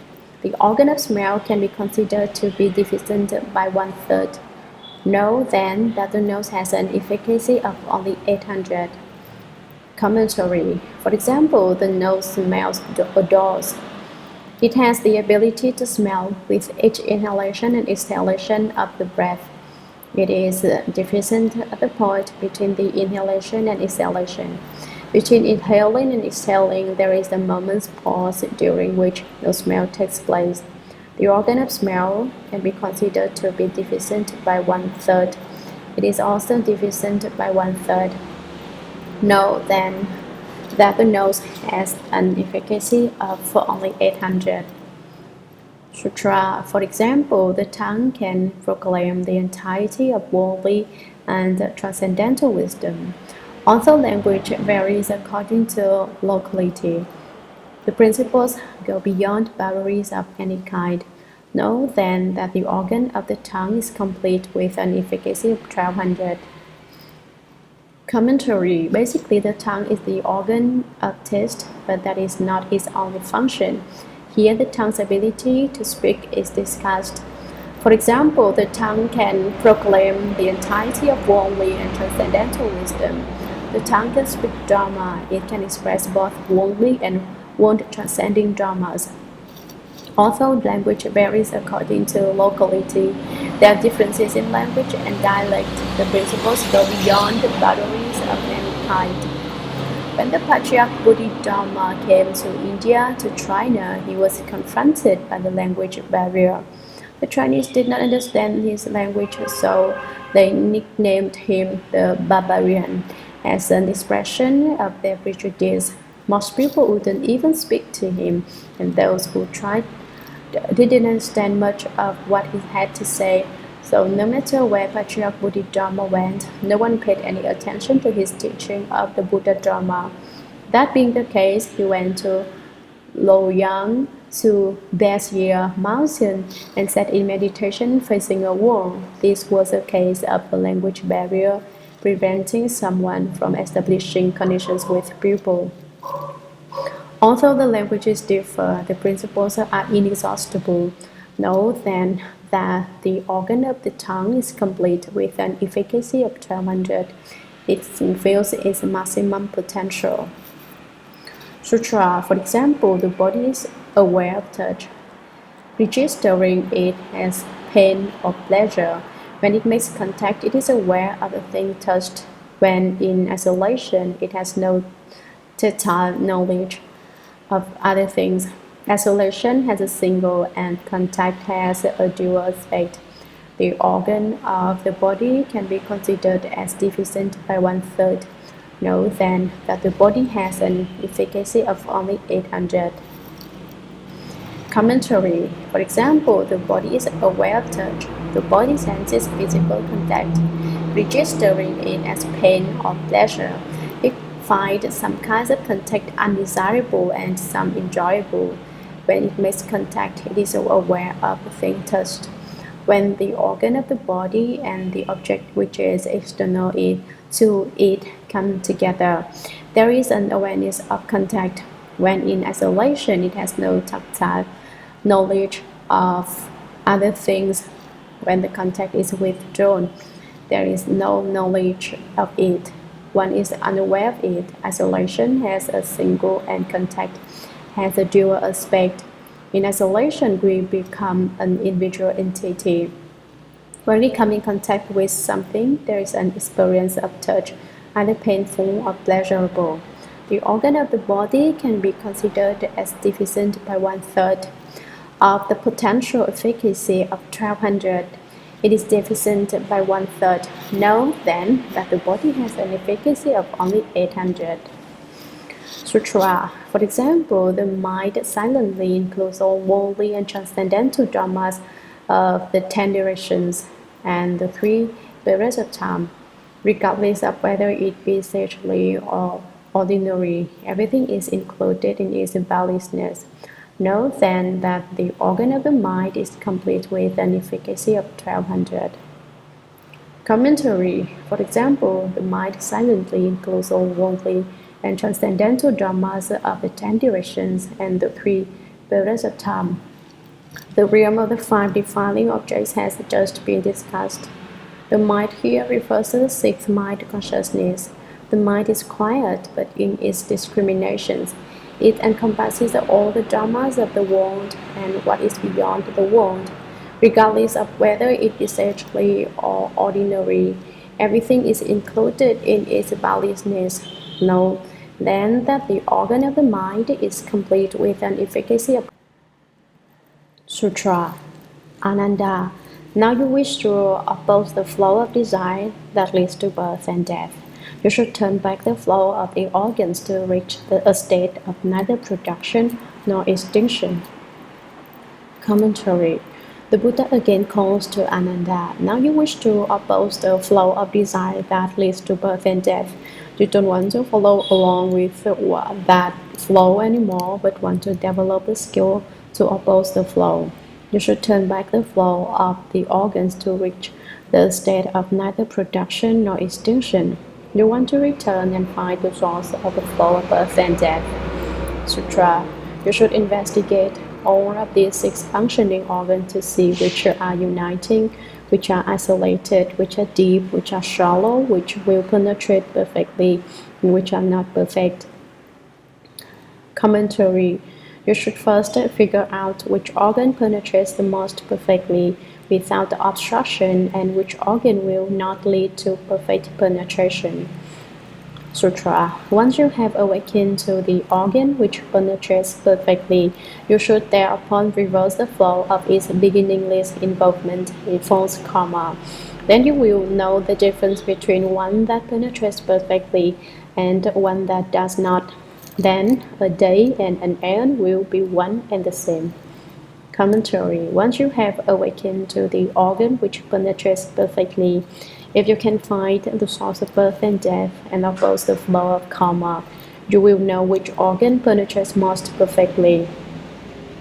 The organ of smell can be considered to be deficient by 1/3. Know then that the nose has an efficacy of only 800. Commentary. For example, the nose smells odors. It has the ability to smell with each inhalation and exhalation of the breath. It is deficient at the point between the inhalation and exhalation. Between inhaling and exhaling, there is a moment's pause during which no smell takes place. The organ of smell can be considered to be deficient by 1/3. It is also deficient by 1/3. Know then that the nose has an efficacy of only 800. Sutra. For example, the tongue can proclaim the entirety of worldly and transcendental wisdom. Although language varies according to locality, the principles go beyond boundaries of any kind. Know then that the organ of the tongue is complete with an efficacy of 1200. Commentary. Basically, the tongue is the organ of taste, but that is not its only function. Here, the tongue's ability to speak is discussed. For example, the tongue can proclaim the entirety of worldly and transcendental wisdom. The tongue can speak Dharma. It can express both worldly and world-transcending Dharmas. Although language varies according to locality, there are differences in language and dialect. The principles go beyond the boundaries of any kind. When the Patriarch Bodhidharma came to India, to China, he was confronted by the language barrier. The Chinese did not understand his language, so they nicknamed him the barbarian as an expression of their prejudice. Most people wouldn't even speak to him, and those who tried didn't understand much of what he had to say. So no matter where Patriarch Bodhidharma went, no one paid any attention to his teaching of the Buddha Dharma. That being the case, he went to Loyang, to Bezir mountain, and sat in meditation facing a wall. This was a case of a language barrier preventing someone from establishing connections with people. Although the languages differ, the principles are inexhaustible. Know then that the organ of the tongue is complete with an efficacy of 1200. It fulfills its maximum potential. Sutra. For example, the body is aware of touch, registering it as pain or pleasure. When it makes contact, it is aware of the thing touched. When in isolation, it has no tactile knowledge of other things. Isolation has a single and contact has a dual aspect. The organ of the body can be considered as deficient by 1/3. Know then that the body has an efficacy of only 800. Commentary. For example, the body is aware of touch. The body senses physical contact, registering it as pain or pleasure. It finds some kinds of contact undesirable and some enjoyable. When it makes contact, it is aware of the thing touched. When the organ of the body and the object which is external to it come together, there is an awareness of contact. When in isolation, it has no tactile knowledge of other things. When the contact is withdrawn, there is no knowledge of it. One is unaware of it. Isolation has a single and contact has a dual aspect. In isolation, we become an individual entity. When we come in contact with something, there is an experience of touch, either painful or pleasurable. The organ of the body can be considered as deficient by 1/3 of the potential efficacy of 1200. It is deficient by 1/3. Know then that the body has an efficacy of only 800. Sutra. For example, the mind silently includes all worldly and transcendental dharmas of the 10 directions and the 3 periods of time, regardless of whether it be sagely or ordinary. Everything is included in its boundlessness. Know then that the organ of the mind is complete with an efficacy of 1200. Commentary. For example, the mind silently includes all worldly and transcendental dharmas of the 10 directions and the 3 periods of time. The realm of the five defiling objects has just been discussed. The mind here refers to the sixth mind consciousness. The mind is quiet, but in its discriminations, it encompasses all the dharmas of the world and what is beyond the world, regardless of whether it is earthly or ordinary. Everything is included in its boundlessness. Know then that the organ of the mind is complete with an efficacy of Sutra. Ananda, now you wish to oppose the flow of desire that leads to birth and death. You should turn back the flow of the organs to reach a state of neither production nor extinction. Commentary. The Buddha again calls to Ananda. Now you wish to oppose the flow of desire that leads to birth and death. You don't want to follow along with that flow anymore, but want to develop the skill to oppose the flow. You should turn back the flow of the organs to reach the state of neither production nor extinction. You want to return and find the source of the flow of birth and death. Sutra. You should investigate all of these six functioning organs to see which are uniting, which are isolated, which are deep, which are shallow, which will penetrate perfectly, and which are not perfect. Commentary. You should first figure out which organ penetrates the most perfectly without the obstruction and which organ will not lead to perfect penetration. Sutra. Once you have awakened to the organ which penetrates perfectly, you should thereupon reverse the flow of its beginningless involvement in false karma. Then you will know the difference between one that penetrates perfectly and one that does not. Then a day and an aeon will be one and the same. Commentary. Once you have awakened to the organ which penetrates perfectly, if you can find the source of birth and death and oppose the flow of karma, you will know which organ penetrates most perfectly.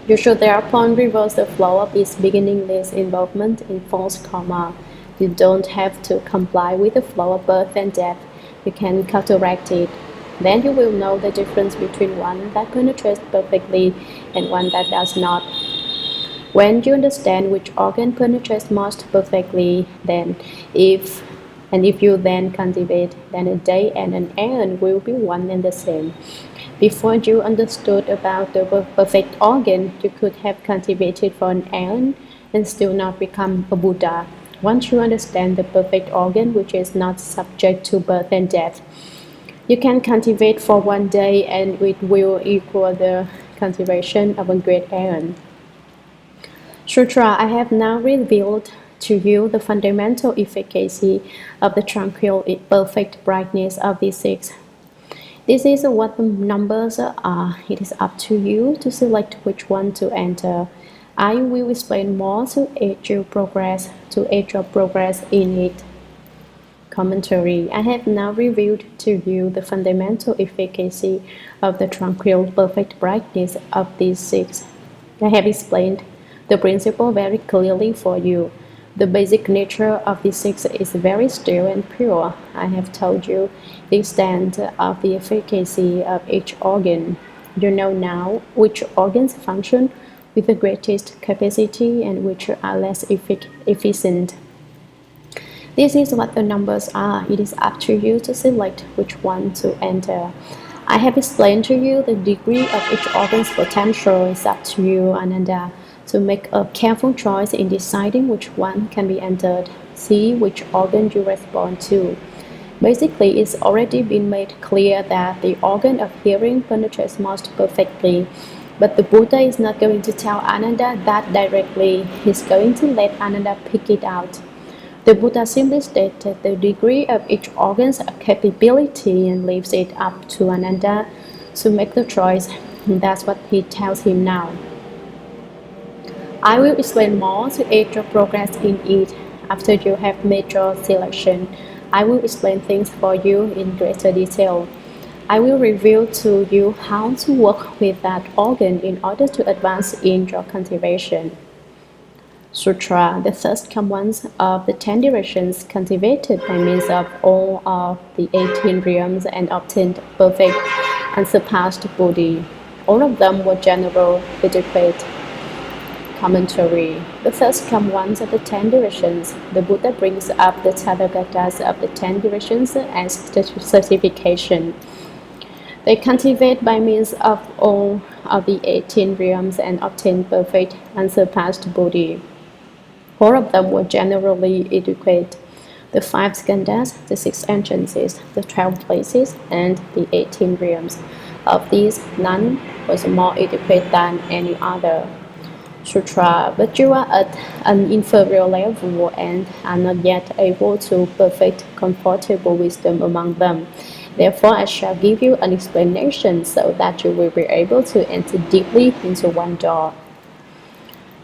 You should thereupon reverse the flow of its beginningless involvement in false karma. You don't have to comply with the flow of birth and death. You can counteract it. Then you will know the difference between one that penetrates perfectly and one that does not. When you understand which organ penetrates most perfectly, then if you then cultivate, then a day and an aeon will be one and the same. Before you understood about the perfect organ, you could have cultivated for an aeon and still not become a Buddha. Once you understand the perfect organ, which is not subject to birth and death, you can cultivate for one day and it will equal the cultivation of a great aeon. Sutra. I have now revealed to you the fundamental efficacy of the tranquil, perfect brightness of these six. This is what the numbers are. It is up to you to select which one to enter. I will explain more to aid your progress in it. Commentary. I have now revealed to you the fundamental efficacy of the tranquil, perfect brightness of these six. I have explained the principle very clearly for you. The basic nature of the six is very still and pure. I have told you the extent of the efficacy of each organ. You know now which organs function with the greatest capacity and which are less efficient. This is what the numbers are. It is up to you to select which one to enter. I have explained to you the degree of each organ's potential. It's up to you, Ananda, to make a careful choice in deciding which one can be entered. See which organ you respond to. Basically, it's already been made clear that the organ of hearing penetrates most perfectly. But the Buddha is not going to tell Ananda that directly. He's going to let Ananda pick it out. The Buddha simply stated the degree of each organ's capability and leaves it up to Ananda to make the choice. And that's what he tells him now. I will explain more to aid your progress in it. After you have made your selection, I will explain things for you in greater detail. I will reveal to you how to work with that organ in order to advance in your cultivation. Sutra. The first comes of the 10 directions cultivated by means of all of the 18 realms and obtained perfect, unsurpassed Buddhi. All of them were general, adequate. Commentary. The first come ones of the 10 directions. The Buddha brings up the Tathagatas of the 10 directions as certification. They cultivate by means of all of the 18 realms and obtain perfect, unsurpassed Bodhi. 4 of them were generally adequate: the 5 skandhas, the 6 entrances, the 12 places, and the 18 realms. Of these, none was more adequate than any other. Sutra, but you are at an inferior level and are not yet able to perfect comfortable wisdom among them. Therefore, I shall give you an explanation so that you will be able to enter deeply into one door.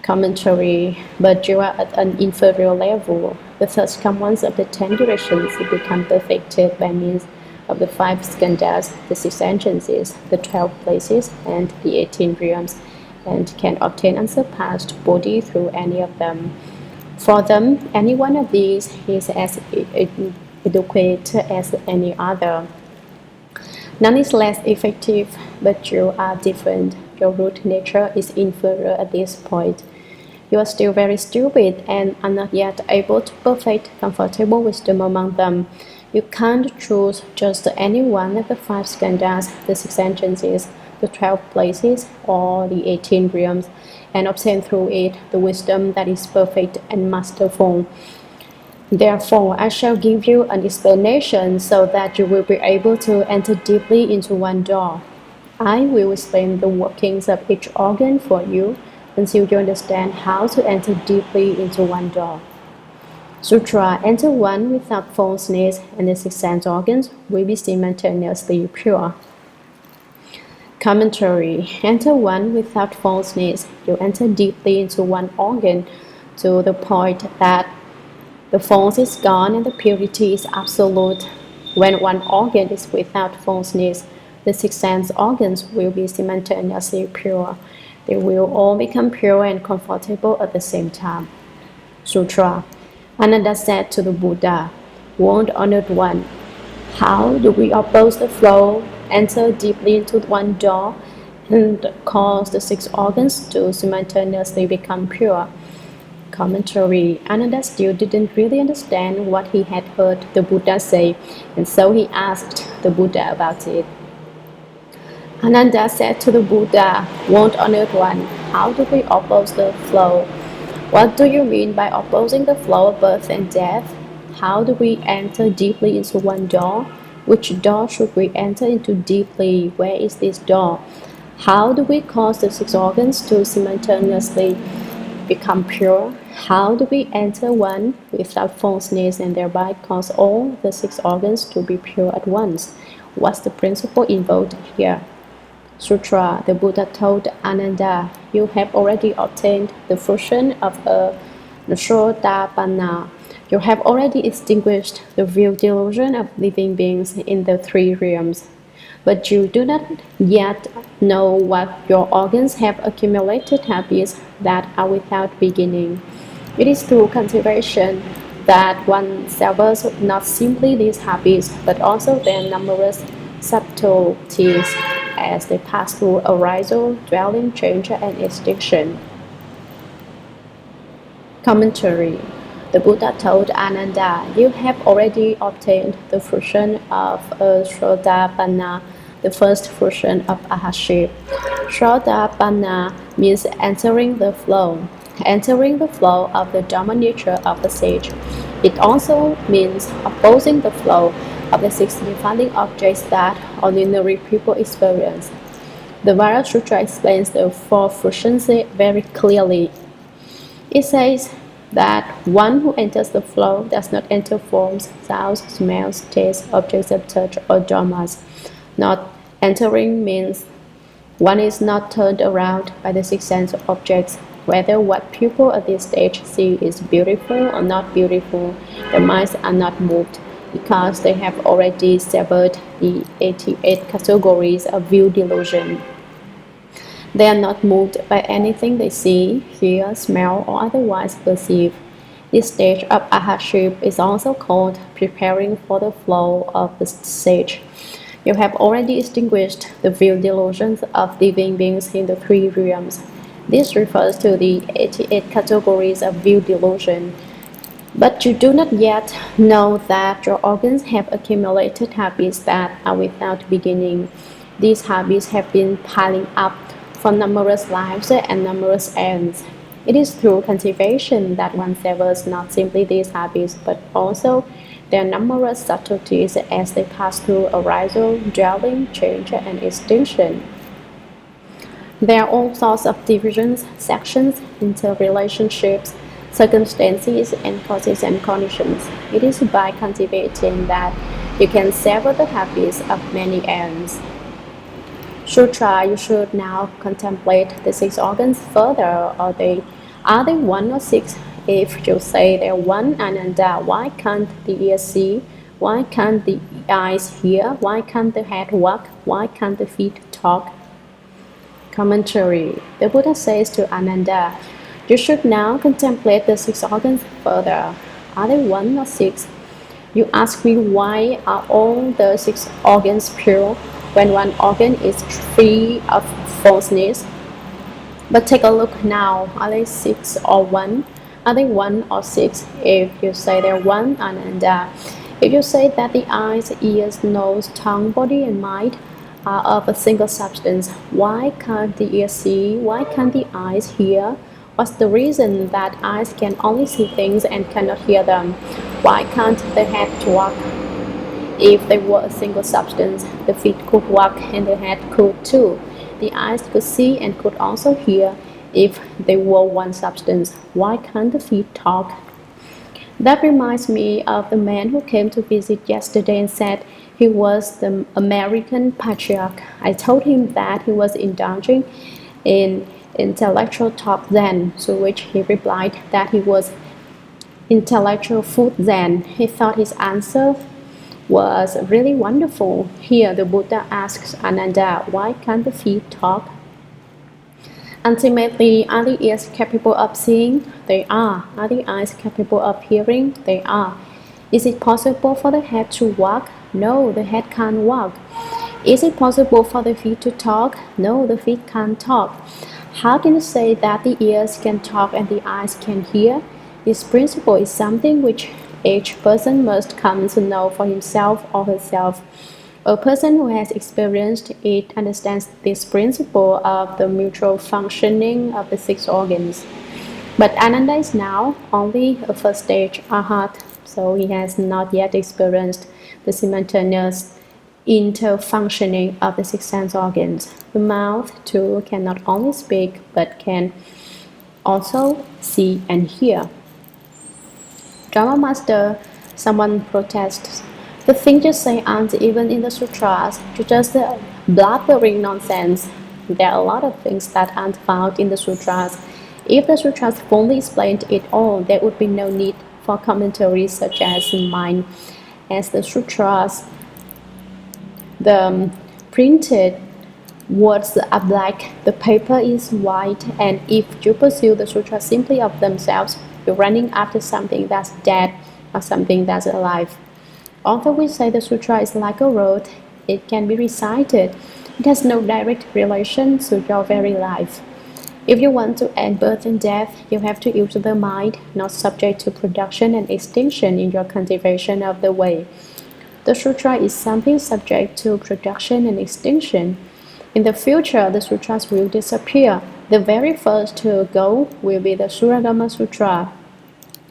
Commentary. But you are at an inferior level. The first come ones of the 10 directions become perfected by means of the 5 skandhas, the 6 entrances, the 12 places, and the 18 realms, and can obtain unsurpassed Bodhi through any of them. For them, any one of these is as adequate as any other. None is less effective, but you are different. Your root nature is inferior at this point. You are still very stupid and are not yet able to perfect comfortable wisdom among them. You can't choose just any one of the 5 skandhas, the 6 entrances, the 12 places, or the 18 realms, and obtain through it the wisdom that is perfect and masterful. Therefore, I shall give you an explanation so that you will be able to enter deeply into one door. I will explain the workings of each organ for you until you understand how to enter deeply into one door. Sutra. Enter one without falseness, and the 6 sense organs will be simultaneously pure. Commentary. Enter one without falseness. You enter deeply into one organ to the point that the false is gone and the purity is absolute. When one organ is without falseness, the 6 sense organs will be simultaneously pure. They will all become pure and comfortable at the same time. Sutra. Ananda said to the Buddha, "World Honored One, how do we oppose the flow, enter deeply into one door, and cause the 6 organs to simultaneously become pure?" Commentary. Ananda still didn't really understand what he had heard the Buddha say, and so he asked the Buddha about it. Ananda said to the Buddha, "World Honored One, how do we oppose the flow? What do you mean by opposing the flow of birth and death? How do we enter deeply into one door? Which door should we enter into deeply? Where is this door? How do we cause the 6 organs to simultaneously become pure? How do we enter one without falseness and thereby cause all the 6 organs to be pure at once? What's the principle involved here?" Sutra. The Buddha told Ananda, "You have already obtained the fruition of a Sotapanna. You have already extinguished the real delusion of living beings in the 3 realms. But you do not yet know what your organs have accumulated habits that are without beginning. It is through cultivation that one severs not simply these habits, but also their numerous subtleties as they pass through arisal, dwelling, change, and extinction." Commentary. The Buddha told Ananda, "You have already obtained the fruition of a Sotapanna, the first fruition of Ahaship. Sotapanna means entering the flow of the Dharma nature of the sage. It also means opposing the flow of the 6 defining objects that ordinary people experience." The Vajra Sutra explains the 4 fruitions very clearly. It says that one who enters the flow does not enter forms, sounds, smells, tastes, objects of touch, or dharmas. Not entering means one is not turned around by the 6 sense objects. Whether what people at this stage see is beautiful or not beautiful, their minds are not moved, because they have already severed the 88 categories of view delusion. They are not moved by anything they see, hear, smell, or otherwise perceive. This stage of ahaship is also called preparing for the flow of the sage. You have already extinguished the view delusions of living beings in the 3 realms. This refers to the 88 categories of view delusion. But you do not yet know that your organs have accumulated habits that are without beginning. These habits have been piling up from numerous lives and numerous ends. It is through cultivation that one severs not simply these habits, but also their numerous subtleties as they pass through arousal, dwelling, change, and extinction. There are all sorts of divisions, sections, interrelationships, circumstances, and causes and conditions. It is by cultivating that you can sever the habits of many ends. Sutra, you should now contemplate the six organs further. Are they one or six? If you say they're one ananda, why can't the ears see? Why can't the eyes hear? Why can't the head walk? Why can't the feet talk? Commentary. The Buddha says to Ananda, you should now contemplate the six organs further. Are they one or six? You ask me, why are all the six organs pure when one organ is free of falseness? But take a look now. Are they six or one? Are they one or six? If you say they're one, Ananda. If you say that the eyes, ears, nose, tongue, body, and mind are of a single substance, why can't the ears see? Why can't the eyes hear? What's the reason that eyes can only see things and cannot hear them? Why can't the head walk? If they were a single substance, the feet could walk and the head could too. The eyes could see and could also hear if they were one substance. Why can't the feet talk? That reminds me of the man who came to visit yesterday and said he was the American patriarch. I told him that he was indulging in intellectual talk Zen, to which he replied that he was intellectual food Zen. He thought his answer was really wonderful. Here the Buddha asks Ananda, why can't the feet talk? Ultimately, are the ears capable of seeing? They are. Are the eyes capable of hearing? They are. Is it possible for the head to walk? No, the head can't walk. Is it possible for the feet to talk? No, the feet can't talk. How can you say that the ears can talk and the eyes can hear? This principle is something which each person must come to know for himself or herself. A person who has experienced it understands this principle of the mutual functioning of the six organs. But Ananda is now only a first stage arhat, so he has not yet experienced the simultaneous interfunctioning of the six sense organs. The mouth, too, can not only speak but can also see and hear. Dharma Master, someone protests. The things you say aren't even in the sutras. You're just blabbering nonsense. There are a lot of things that aren't found in the sutras. If the sutras fully explained it all, there would be no need for commentaries such as mine. As the sutras, the printed words are black, the paper is white, and if you pursue the sutras simply of themselves, you're running after something that's dead or something that's alive. Although we say the sutra is like a road, it can be recited. It has no direct relation to your very life. If you want to end birth and death, you have to use the mind, not subject to production and extinction in your cultivation of the way. The sutra is something subject to production and extinction. In the future, the sutras will disappear. The very first to go will be the Shurangama Sutra.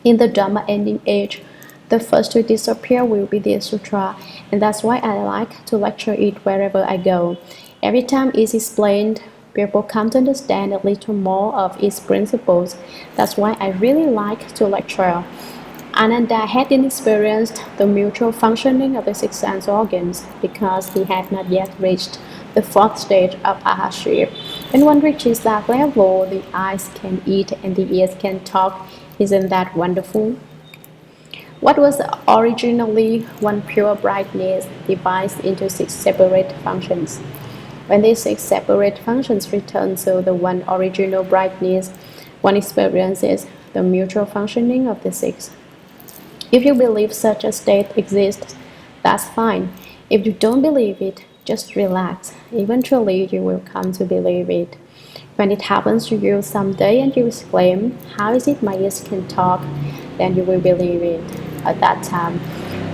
In the Dharma Ending Age, the first to disappear will be the sutra, and that's why I like to lecture it wherever I go. Every time it's explained, people come to understand a little more of its principles. That's why I really like to lecture. Ananda hadn't experienced the mutual functioning of the six sense organs because he had not yet reached the fourth stage of arhatship. When one reaches that level, the eyes can eat and the ears can talk. Isn't that wonderful? What was originally one pure brightness divided into six separate functions. When these six separate functions return to the one original brightness, one experiences the mutual functioning of the six. If you believe such a state exists, that's fine. If you don't believe it, just relax. Eventually, you will come to believe it. When it happens to you someday and you exclaim, "How is it my ears can talk?" then you will believe it. At that time,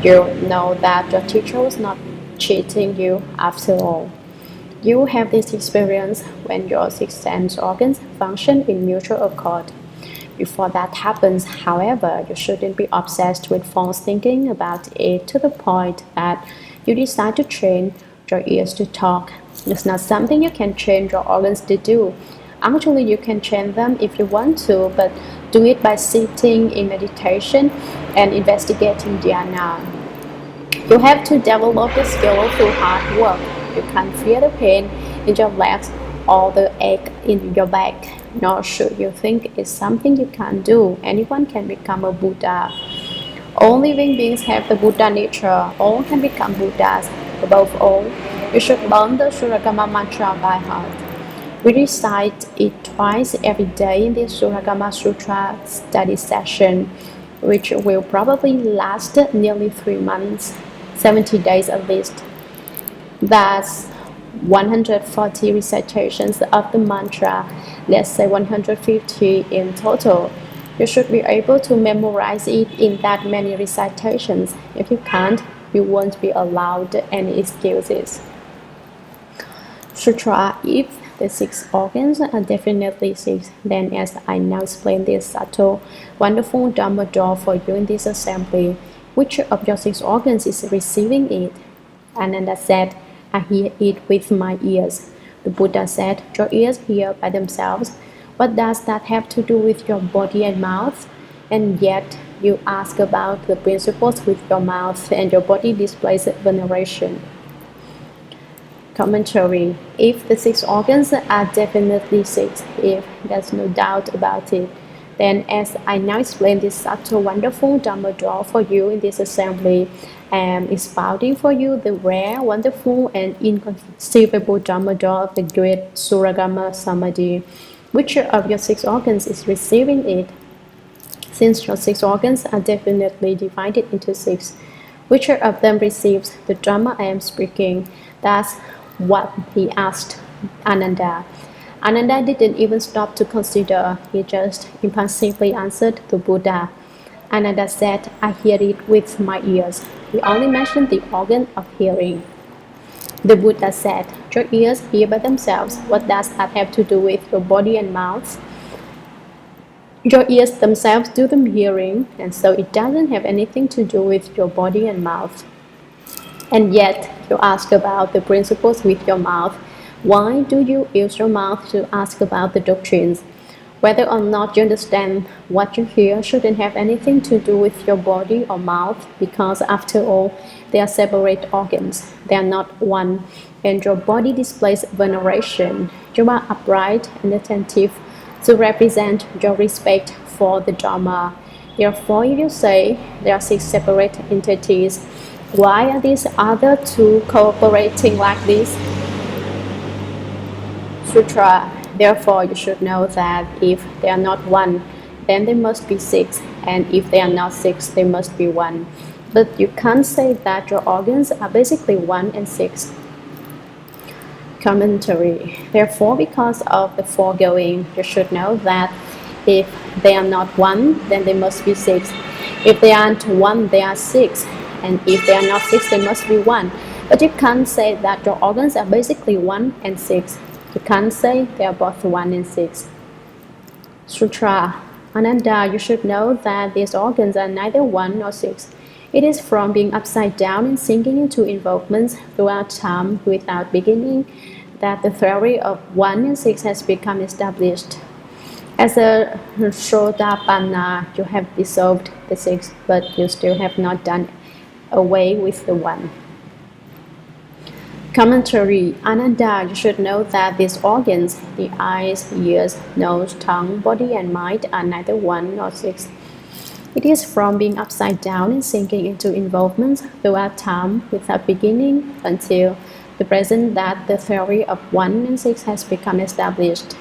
you'll know that your teacher was not cheating you after all. You have this experience when your six sense organs function in mutual accord. Before that happens, however, you shouldn't be obsessed with false thinking about it to the point that you decide to train your ears to talk. It's not something you can train your organs to do. Actually, you can train them if you want to, but do it by sitting in meditation and investigating dhyana. You have to develop the skill through hard work. You can't feel the pain in your legs or the ache in your back, nor should you think it's something you can't do. Anyone can become a Buddha. All living beings have the Buddha nature. All can become Buddhas. Above all, you should learn the Shurangama mantra by heart. We recite it twice every day in the Shurangama Sutra study session, which will probably last nearly 3 months, 70 days at least. That's 140 recitations of the mantra, let's say 150 in total. You should be able to memorize it in that many recitations. If you can't, you won't be allowed any excuses. Sutra. If the six organs are definitely six, then as I now explain this subtle, wonderful Dharma door for you in this assembly, which of your six organs is receiving it? Ananda said, I hear it with my ears. The Buddha said, your ears hear by themselves. What does that have to do with your body and mouth? And yet you ask about the principles with your mouth and your body displays veneration. Commentary. If the six organs are definitely six, if there's no doubt about it, then as I now explain this subtle, wonderful Dharma door for you in this assembly, I am expounding for you the rare, wonderful, and inconceivable Dharma door of the great Shurangama Samadhi. Which of your six organs is receiving it? Since your six organs are definitely divided into six, which of them receives the Dharma I am speaking? That's what he asked Ananda. Ananda didn't even stop to consider, he just impulsively answered the Buddha. Ananda said, I hear it with my ears. He only mentioned the organ of hearing. The Buddha said, your ears hear by themselves. What does that have to do with your body and mouth? Your ears themselves do the hearing, and so it doesn't have anything to do with your body and mouth. And yet, you ask about the principles with your mouth. Why do you use your mouth to ask about the doctrines? Whether or not you understand what you hear shouldn't have anything to do with your body or mouth, because after all, they are separate organs. They are not one, and your body displays veneration. You are upright and attentive to represent your respect for the Dharma. Therefore, if you say there are six separate entities, why are these other two cooperating like this? Sutra. Therefore, you should know that if they are not one, then they must be six, and if they are not six, they must be one. But you can't say that your organs are basically one and six. Commentary. Therefore, because of the foregoing, you should know that if they are not one, then they must be six. If they aren't one, they are six. And if they are not six, they must be one. But you can't say that your organs are basically one and six. You can't say they are both one and six. Sutra. Ananda, you should know that these organs are neither one nor six. It is from being upside down and sinking into involvements throughout time without beginning that the theory of one and six has become established. As a Sotapanna, you have dissolved the six, but you still have not done away with the one. Commentary. Ananda, you should know that these organs, the eyes, ears, nose, tongue, body, and mind, are neither one nor six. It is from being upside down and sinking into involvements throughout time without beginning until the present that the theory of one and six has become established.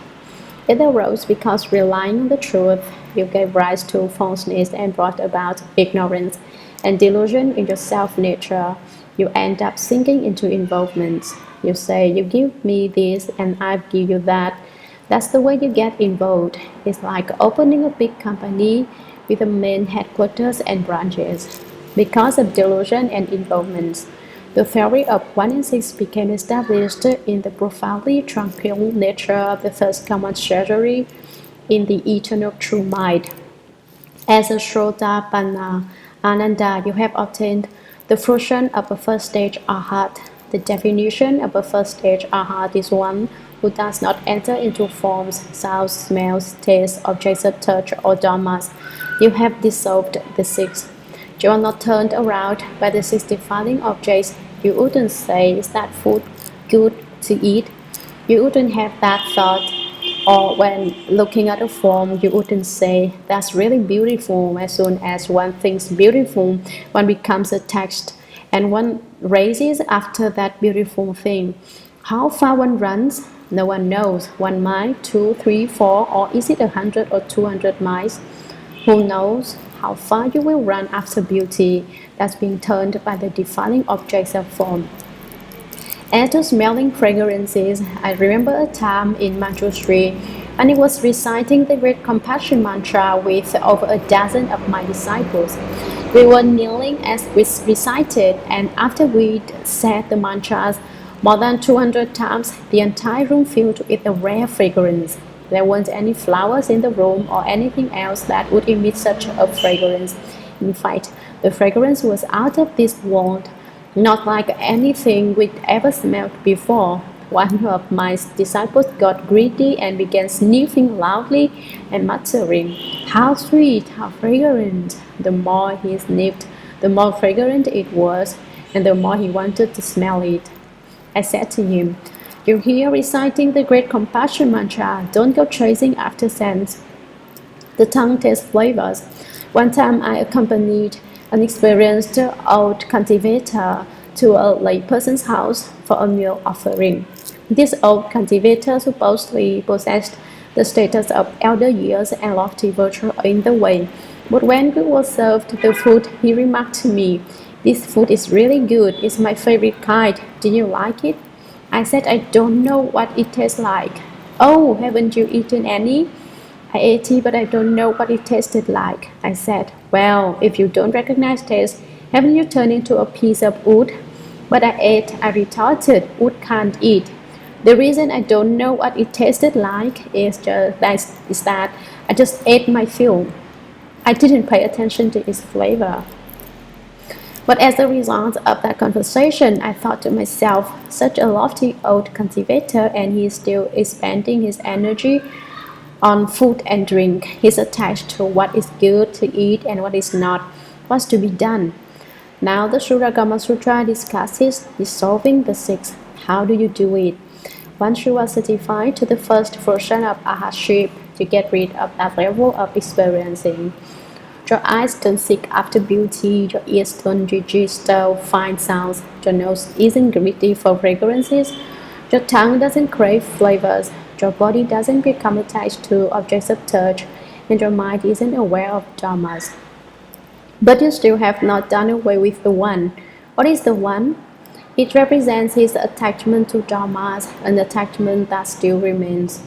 It arose because relying on the truth, you gave rise to falseness and brought about ignorance and delusion in your self-nature. You end up sinking into involvements. You say, you give me this and I give you that. That's the way you get involved. It's like opening a big company with a main headquarters and branches. Because of delusion and involvement, the theory of one and six became established in the profoundly tranquil nature of the first common treasury in the eternal true mind. As a Shrodapanna Ananda, you have obtained the fruition of a first stage arhat. The definition of a first stage arhat is one who does not enter into forms, sounds, smells, tastes, objects of touch, or dharmas. You have dissolved the six. You are not turned around by the six defining objects. You wouldn't say, is that food good to eat? You wouldn't have that thought. Or when looking at a form, you wouldn't say, that's really beautiful. As soon as one thinks beautiful, one becomes attached, and one races after that beautiful thing. How far one runs, no one knows. 1 mile, 2, 3, 4, or is it 100 or 200 miles? Who knows how far you will run after beauty that's been turned by the defining objects of form. As to smelling fragrances, I remember a time in Manjushri when I was reciting the Great Compassion Mantra with over a dozen of my disciples. We were kneeling as we recited, and after we'd said the mantras more than 200 times, the entire room filled with a rare fragrance. There weren't any flowers in the room or anything else that would emit such a fragrance. In fact, the fragrance was out of this world, not like anything we'd ever smelled before. One of my disciples got greedy and began sniffing loudly and muttering, "How sweet, how fragrant!" The more he sniffed, the more fragrant it was, and the more he wanted to smell it. I said to him, "You're here reciting the Great Compassion Mantra. Don't go chasing after scents. The tongue tastes flavors." One time I accompanied an experienced old cultivator to a layperson's house for a meal offering. This old cultivator supposedly possessed the status of elder years and lofty virtue in the way. But when we were served the food, he remarked to me, "This food is really good. It's my favorite kind. Do you like it?" I said, "I don't know what it tastes like." "Oh, haven't you eaten any?" "I ate it, but I don't know what it tasted like." I said, "Well, if you don't recognize taste, haven't you turned into a piece of wood?" "But I ate," I retorted. "Wood can't eat." The reason I don't know what it tasted like is that I just ate my fill. I didn't pay attention to its flavor. But as a result of that conversation, I thought to myself, such a lofty old cultivator, and he is still expending his energy on food and drink. He's attached to what is good to eat and what is not. What's to be done? Now the Shurangama Sutra discusses dissolving the six. How do you do it? Once you are certified to the first version of arhatship, to get rid of that level of experiencing. Your eyes don't seek after beauty, your ears don't register fine sounds, your nose isn't greedy for fragrances, your tongue doesn't crave flavors, your body doesn't become attached to objects of touch, and your mind isn't aware of dharmas. But you still have not done away with the one. What is the one? It represents his attachment to dharmas, an attachment that still remains.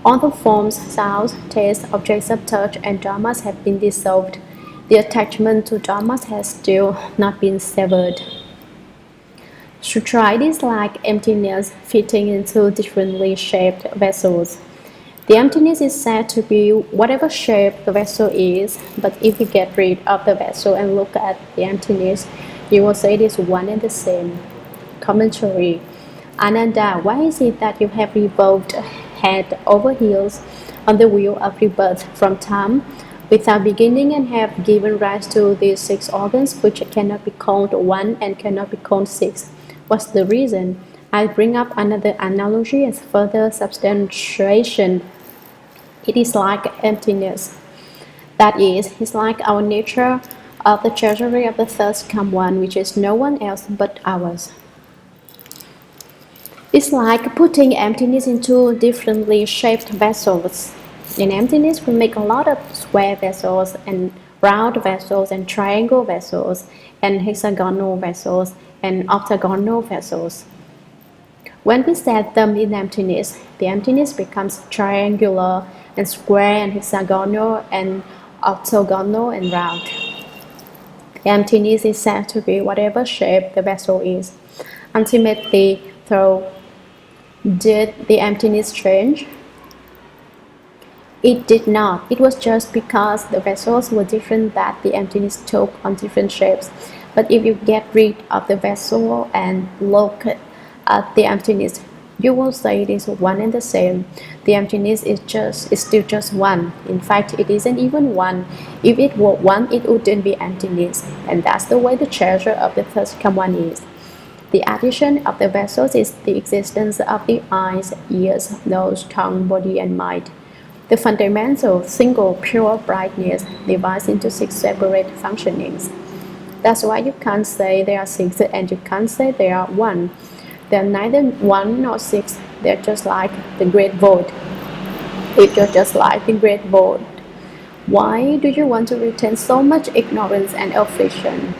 All the forms, sounds, tastes, objects of touch, and dharmas have been dissolved. The attachment to dharmas has still not been severed. Sutra is like emptiness fitting into differently shaped vessels. The emptiness is said to be whatever shape the vessel is, but if you get rid of the vessel and look at the emptiness, you will say it is one and the same. Commentary. Ananda, why is it that you have revolved head over heels on the wheel of rebirth from time without beginning and have given rise to these six organs which cannot be called one and cannot be called six? What's the reason? I bring up another analogy as further substantiation. It is like emptiness. That is, it's like our nature of the treasury of the first come one, which is no one else but ours. It's like putting emptiness into differently shaped vessels. In emptiness, we make a lot of square vessels and round vessels and triangle vessels and hexagonal vessels and octagonal vessels. When we set them in emptiness, the emptiness becomes triangular and square and hexagonal and octagonal and round. The emptiness is said to be whatever shape the vessel is. Ultimately, though, did the emptiness change? It did not. It was just because the vessels were different that the emptiness took on different shapes. But if you get rid of the vessel and look at the emptiness, you will say it is one and the same. The emptiness is still just one. In fact, it isn't even one. If it were one, it wouldn't be emptiness. And that's the way the treasure of the third one is. The addition of the vessels is the existence of the eyes, ears, nose, tongue, body, and mind. The fundamental, single, pure brightness divides into 6 separate functionings. That's why you can't say there are 6 and you can't say there are 1. They're neither 1 nor 6, they're just like the great void. If you're just like the great void, why do you want to retain so much ignorance and affliction?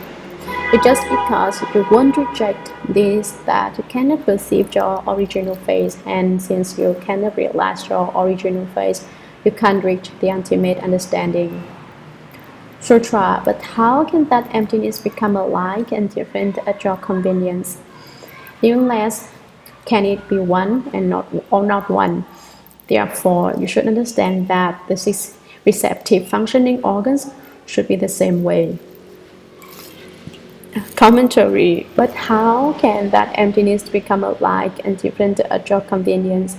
It's just because you won't reject this that you cannot perceive your original face, and since you cannot realize your original face, you can't reach the ultimate understanding. Sutra, but how can that emptiness become alike and different at your convenience? Even less can it be one and not one. Therefore, you should understand that the 6 receptive functioning organs should be the same way. Commentary, but how can that emptiness become alike and different at your convenience?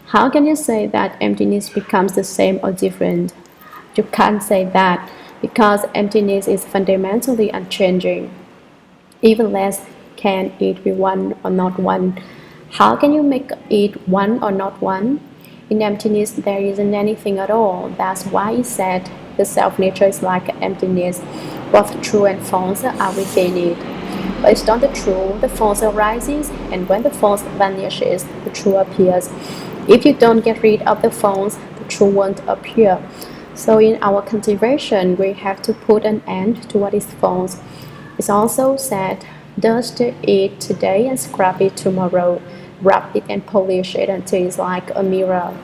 How can you say that emptiness becomes the same or different? You can't say that because emptiness is fundamentally unchanging. Even less can it be one or not one. How can you make it one or not one? In emptiness, there isn't anything at all. That's why it said the self-nature is like emptiness. Both true and false are within it. Based on the true, the false arises, and when the false vanishes, the true appears. If you don't get rid of the false, the true won't appear. So in our cultivation, we have to put an end to what is false. It's also said, dust it today and scrub it tomorrow. Rub it and polish it until it's like a mirror.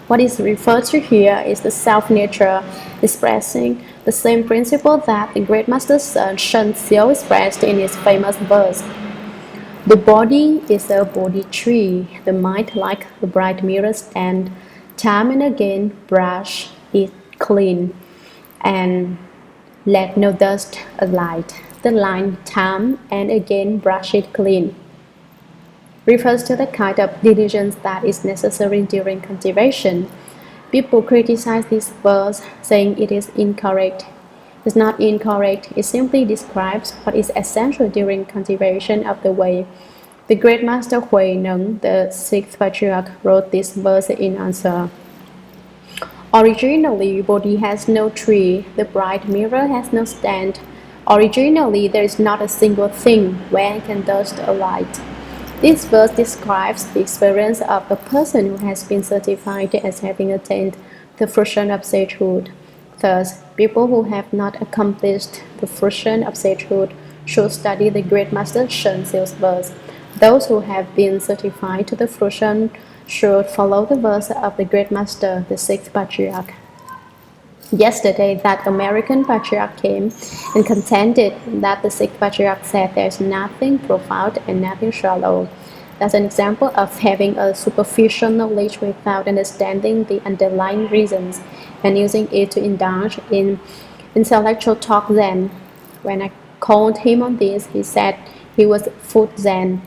What is referred to here is the self-nature, expressing the same principle that the great Master Hsuan Hua expressed in his famous verse. The body is a Bodhi tree, the mind like the bright mirror stand. Time and again brush it clean, and let no dust alight. The line time and again brush it clean refers to the kind of diligence that is necessary during cultivation. People criticize this verse, saying it is incorrect. It's not incorrect, it simply describes what is essential during cultivation of the way. The great Master Huineng, the 6th Patriarch, wrote this verse in answer. Originally, Bodhi has no tree, the bright mirror has no stand. Originally, there is not a single thing where can dust alight. This verse describes the experience of a person who has been certified as having attained the fruition of sagehood. Thus, people who have not accomplished the fruition of sagehood should study the great Master Hsuan Hua's verse. Those who have been certified to the fruition should follow the verse of the great Master, the 6th Patriarch. Yesterday, that American patriarch came and contended that the 6th Patriarch said there is nothing profound and nothing shallow. That's an example of having a superficial knowledge without understanding the underlying reasons and using it to indulge in intellectual talk Zen. When I called him on this, he said he was foot Zen.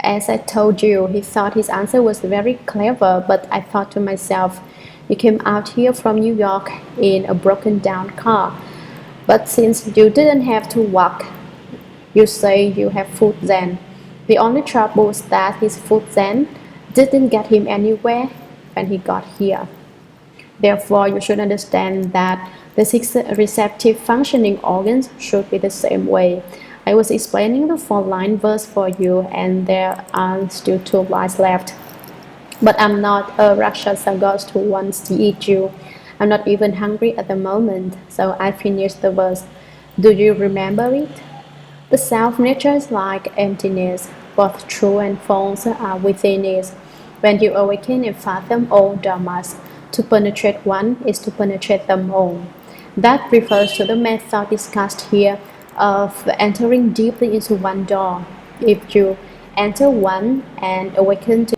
As I told you, he thought his answer was very clever, but I thought to myself, you came out here from New York in a broken down car. But since you didn't have to walk, you say you have foot Zen. The only trouble is that his foot Zen didn't get him anywhere when he got here. Therefore, you should understand that the 6 receptive functioning organs should be the same way. I was explaining the 4-line verse for you, and there are still 2 lines left. But I'm not a Rakshasa ghost who wants to eat you. I'm not even hungry at the moment, so I finished the verse. Do you remember it? The self-nature is like emptiness. Both true and false are within it. When you awaken and fathom all dharmas, to penetrate one is to penetrate them all. That refers to the method discussed here of entering deeply into one door. If you enter one and awaken to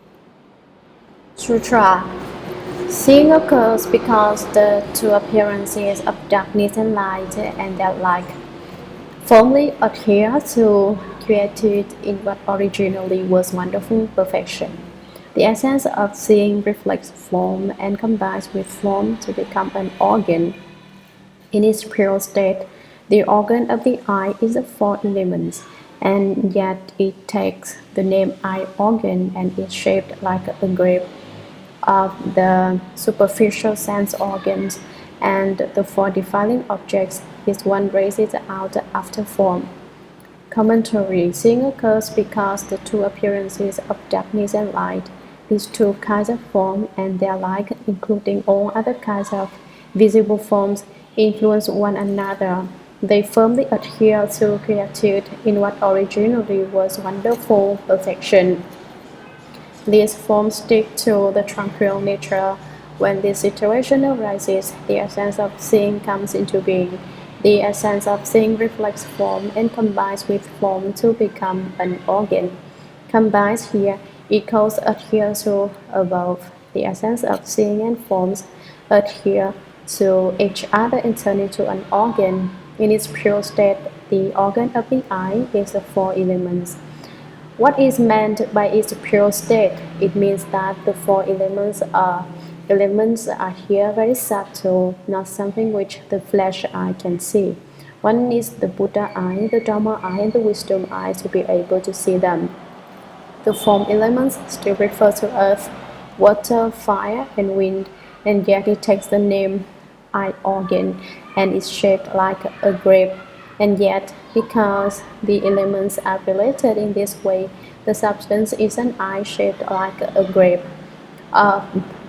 Sutra, seeing occurs because the two appearances of darkness and light and their like firmly adhere to quietude in what originally was wonderful perfection. The essence of seeing reflects form and combines with form to become an organ. In its pure state, the organ of the eye is the four elements, and yet it takes the name eye organ and is shaped like a grape of the superficial sense organs, and the four defiling objects is one raises out after form. Commentary. Seeing occurs because the two appearances of darkness and light, these two kinds of form and their like, including all other kinds of visible forms, influence one another. They firmly adhere to quietude in what originally was wonderful perfection. These forms stick to the tranquil nature. When this situation arises, the essence of seeing comes into being. The essence of seeing reflects form and combines with form to become an organ. Combines here equals adhere to above. The essence of seeing and forms adhere to each other and turn into an organ. In its pure state, the organ of the eye is the four elements. What is meant by its pure state? It means that the four elements are here very subtle, not something which the flesh eye can see. One needs the Buddha eye, the Dharma eye, and the wisdom eye to be able to see them. The form elements still refer to earth, water, fire, and wind, and yet it takes the name eye organ and is shaped like a grape. And yet, because the elements are related in this way, the substance is an eye shaped like a grape.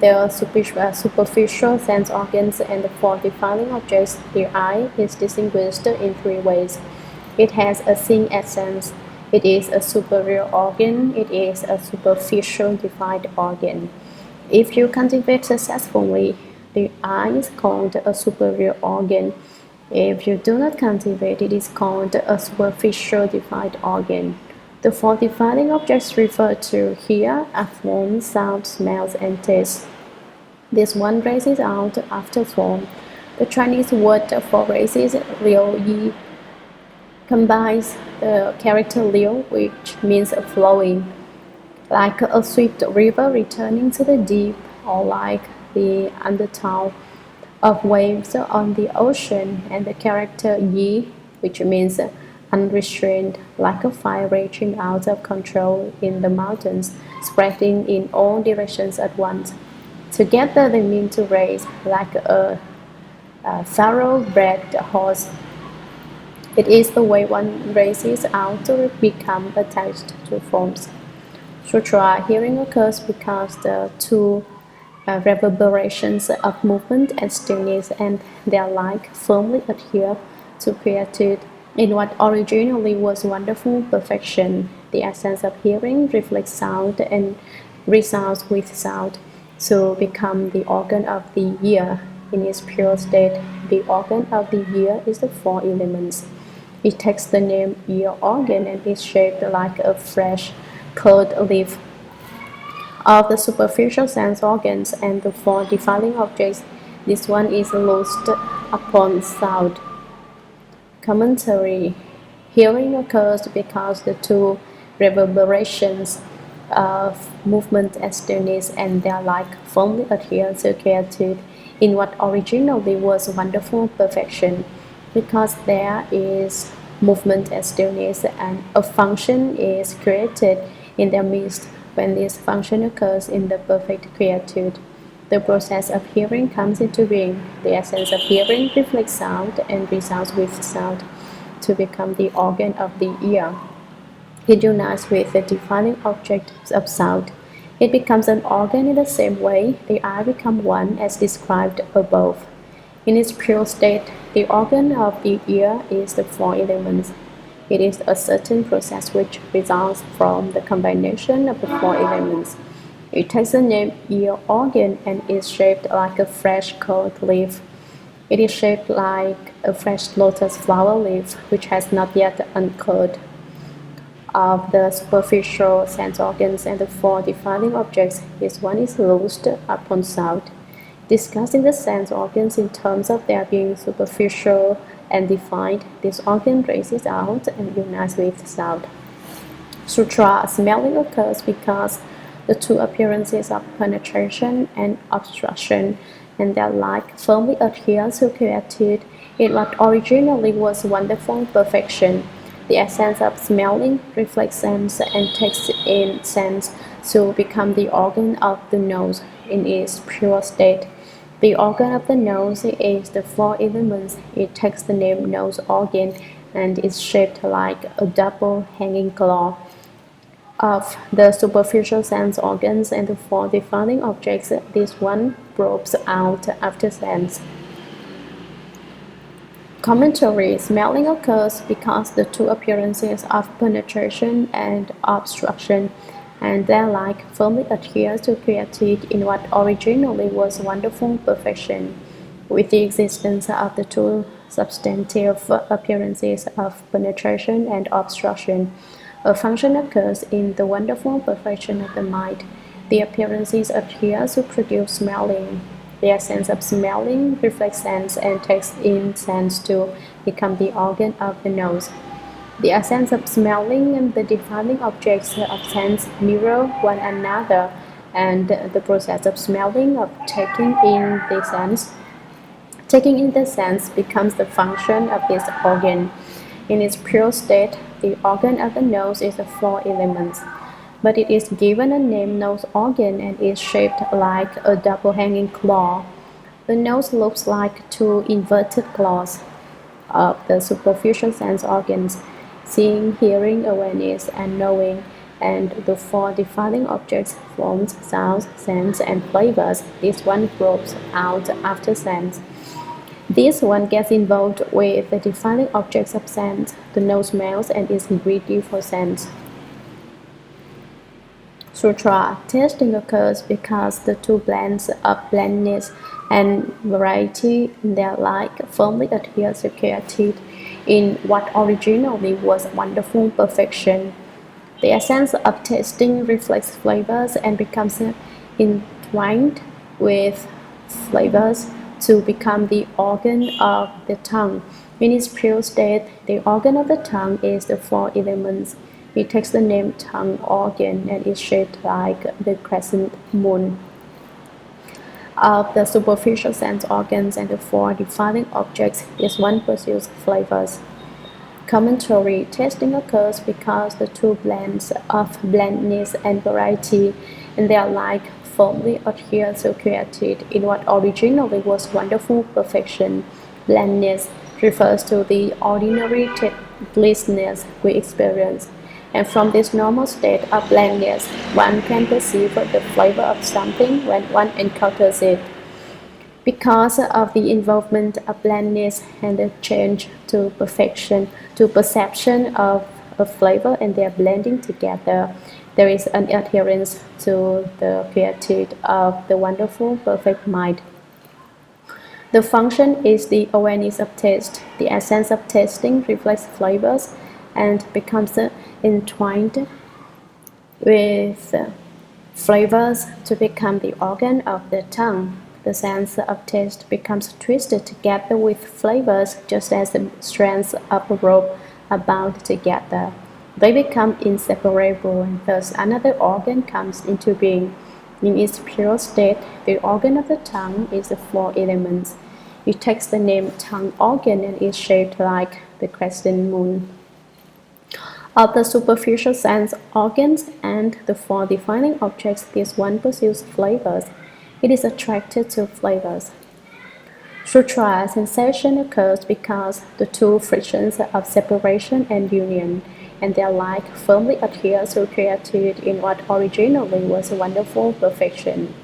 The superficial sense organs and the four defiling objects, the eye is distinguished in three ways. It has a seeing essence. It is a superior organ. It is a superficial defined organ. If you cultivate successfully, the eye is called a superior organ. If you do not cultivate, it is called a superficial defined organ. The four defining objects referred to here are form, sound, smells, and taste. This one raises out after form. The Chinese word for raises, liu yi, combines the character liu, which means flowing, like a swift river returning to the deep, or like the undertow of waves on the ocean, and the character yi, which means unrestrained, like a fire raging out of control in the mountains, spreading in all directions at once. Together they mean to raise like a thoroughbred horse. It is the way one races out to become attached to forms. Sutra hearing occurs because the two reverberations of movement and stillness and their like firmly adhere to quietude in what originally was wonderful perfection. The essence of hearing reflects sound and resounds with sound to become the organ of the ear. In its pure state, the organ of the ear is the four elements. It takes the name ear organ and is shaped like a fresh curled leaf. Of the superficial sense organs and the four defiling objects, this one is loosed upon sound. Commentary. Hearing occurs because the two reverberations of movement and stillness and their like firmly adhere to quietude in what originally was wonderful perfection. Because there is movement and stillness and a function is created in their midst. When this function occurs in the perfect quietude, the process of hearing comes into being. The essence of hearing reflects sound and resounds with sound to become the organ of the ear. It unites with the defining object of sound. It becomes an organ in the same way the eye becomes one as described above. In its pure state, the organ of the ear is the four elements. It is a certain process which results from the combination of the four elements. It takes the name ear organ and is shaped like a fresh curled leaf. It is shaped like a fresh lotus flower leaf which has not yet uncurled. Of the superficial sense organs and the four defining objects, this one is loosed upon sound. Discussing the sense organs in terms of their being superficial and defined, this organ races out and unites with sound. Sutra smelling occurs because the two appearances of penetration and obstruction and their like firmly adhere to quietude in what originally was wonderful perfection. The essence of smelling reflects sense and takes in sense to become the organ of the nose in its pure state. The organ of the nose is the four elements. It takes the name nose organ and is shaped like a double hanging claw. Of the superficial sense organs and the four defining objects, this one probes out after sense. Commentary smelling occurs because the two appearances of penetration and obstruction and their like firmly adhere to quietude in what originally was wonderful perfection. With the existence of the two substantive appearances of penetration and obstruction, a function occurs in the wonderful perfection of the mind. The appearances adhere to produce smelling. The essence of smelling reflects sense and takes in sense to become the organ of the nose. The essence of smelling and the defining objects of sense mirror one another, and the process of smelling, of taking in the sense becomes the function of this organ. In its pure state, the organ of the nose is the four elements, but it is given a name nose organ and is shaped like a double hanging claw. The nose looks like two inverted claws of the superficial sense organs, seeing, hearing, awareness, and knowing, and the four defining objects, forms, sounds, scents, and flavors. This one gropes out after sense. This one gets involved with the defining objects of sense. The nose smells and is greedy for sense. Sutra tasting occurs because the two blends of blandness and variety in their like firmly adhere to quietude in what originally was wonderful perfection. The essence of tasting reflects flavors and becomes entwined with flavors to become the organ of the tongue. In its pure state, the organ of the tongue is the four elements. It takes the name tongue organ and is shaped like the crescent moon. Of the superficial sense organs and the four defining objects, this one pursues flavors. Commentary tasting occurs because the two blends of blandness and variety and their like firmly adhere to quietude in what originally was wonderful perfection. Blandness refers to the ordinary blissness we experience, and from this normal state of blandness, one can perceive the flavor of something when one encounters it. Because of the involvement of blandness and the change to perception of a flavor and their blending together, there is an adherence to the quietude of the wonderful, perfect mind. The function is the awareness of taste. The essence of tasting reflects flavors and becomes entwined with flavors to become the organ of the tongue. The sense of taste becomes twisted together with flavors just as the strands of a rope are bound together. They become inseparable, and thus another organ comes into being. In its pure state, the organ of the tongue is the four elements. It takes the name tongue organ and is shaped like the crescent moon. Of the superficial sense organs and the four defining objects, this one pursues flavors. It is attracted to flavors. Sutra sensation occurs because the two frictions of separation and union and their like firmly adhere to quietude in what originally was wonderful perfection.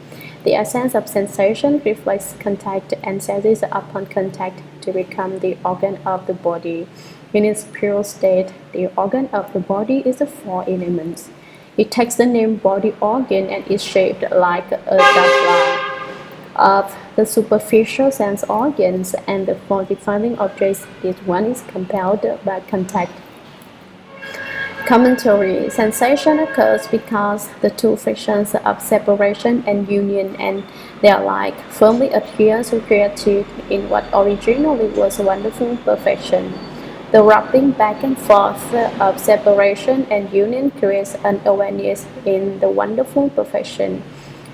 The essence of sensation reflects contact and seizes upon contact to become the organ of the body. In its pure state, the organ of the body is the four elements. It takes the name body organ and is shaped like a diagram of the superficial sense organs and the four defining objects. This one is compelled by contact. Commentary. Sensation occurs because the two frictions of separation and union and their like firmly adhere to creative in what originally was wonderful perfection. The rubbing back and forth of separation and union creates an awareness in the wonderful perfection.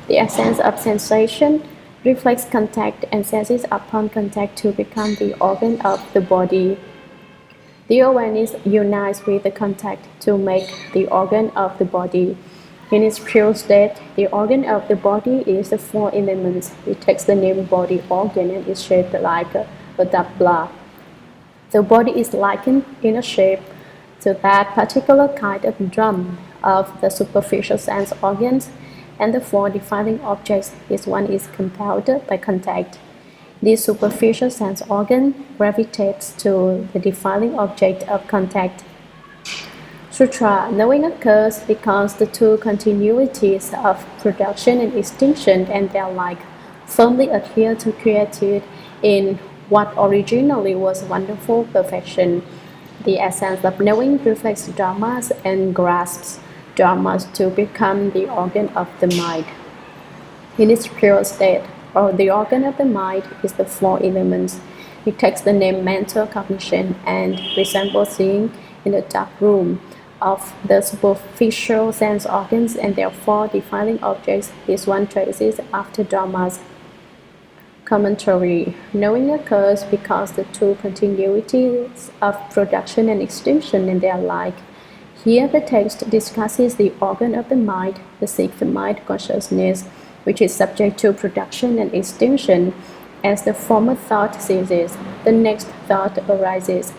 The essence of sensation reflects contact and seizes upon contact to become the organ of the body. The awareness unites with the contact to make the organ of the body. In its pure state, the organ of the body is the four elements. It takes the name body organ and is shaped like a dabla. The body is likened in a shape to that particular kind of drum of the superficial sense organs and the four defining objects. This one is compelled by contact. This superficial sense organ gravitates to the defining object of contact. Sutra. Knowing occurs because the two continuities of production and extinction and their like firmly adhere to creative in what originally was wonderful perfection. The essence of knowing reflects dharmas and grasps dharmas to become the organ of the mind. In its pure state, or the organ of the mind is the four elements. It takes the name mental cognition and resembles seeing in a dark room of the superficial sense organs and their four defining objects. This one traces after dharmas. Commentary. Knowing occurs because the two continuities of production and extinction and their like. Here the text discusses the organ of the mind, the sixth mind consciousness, which is subject to production and extinction. As the former thought ceases, the next thought arises.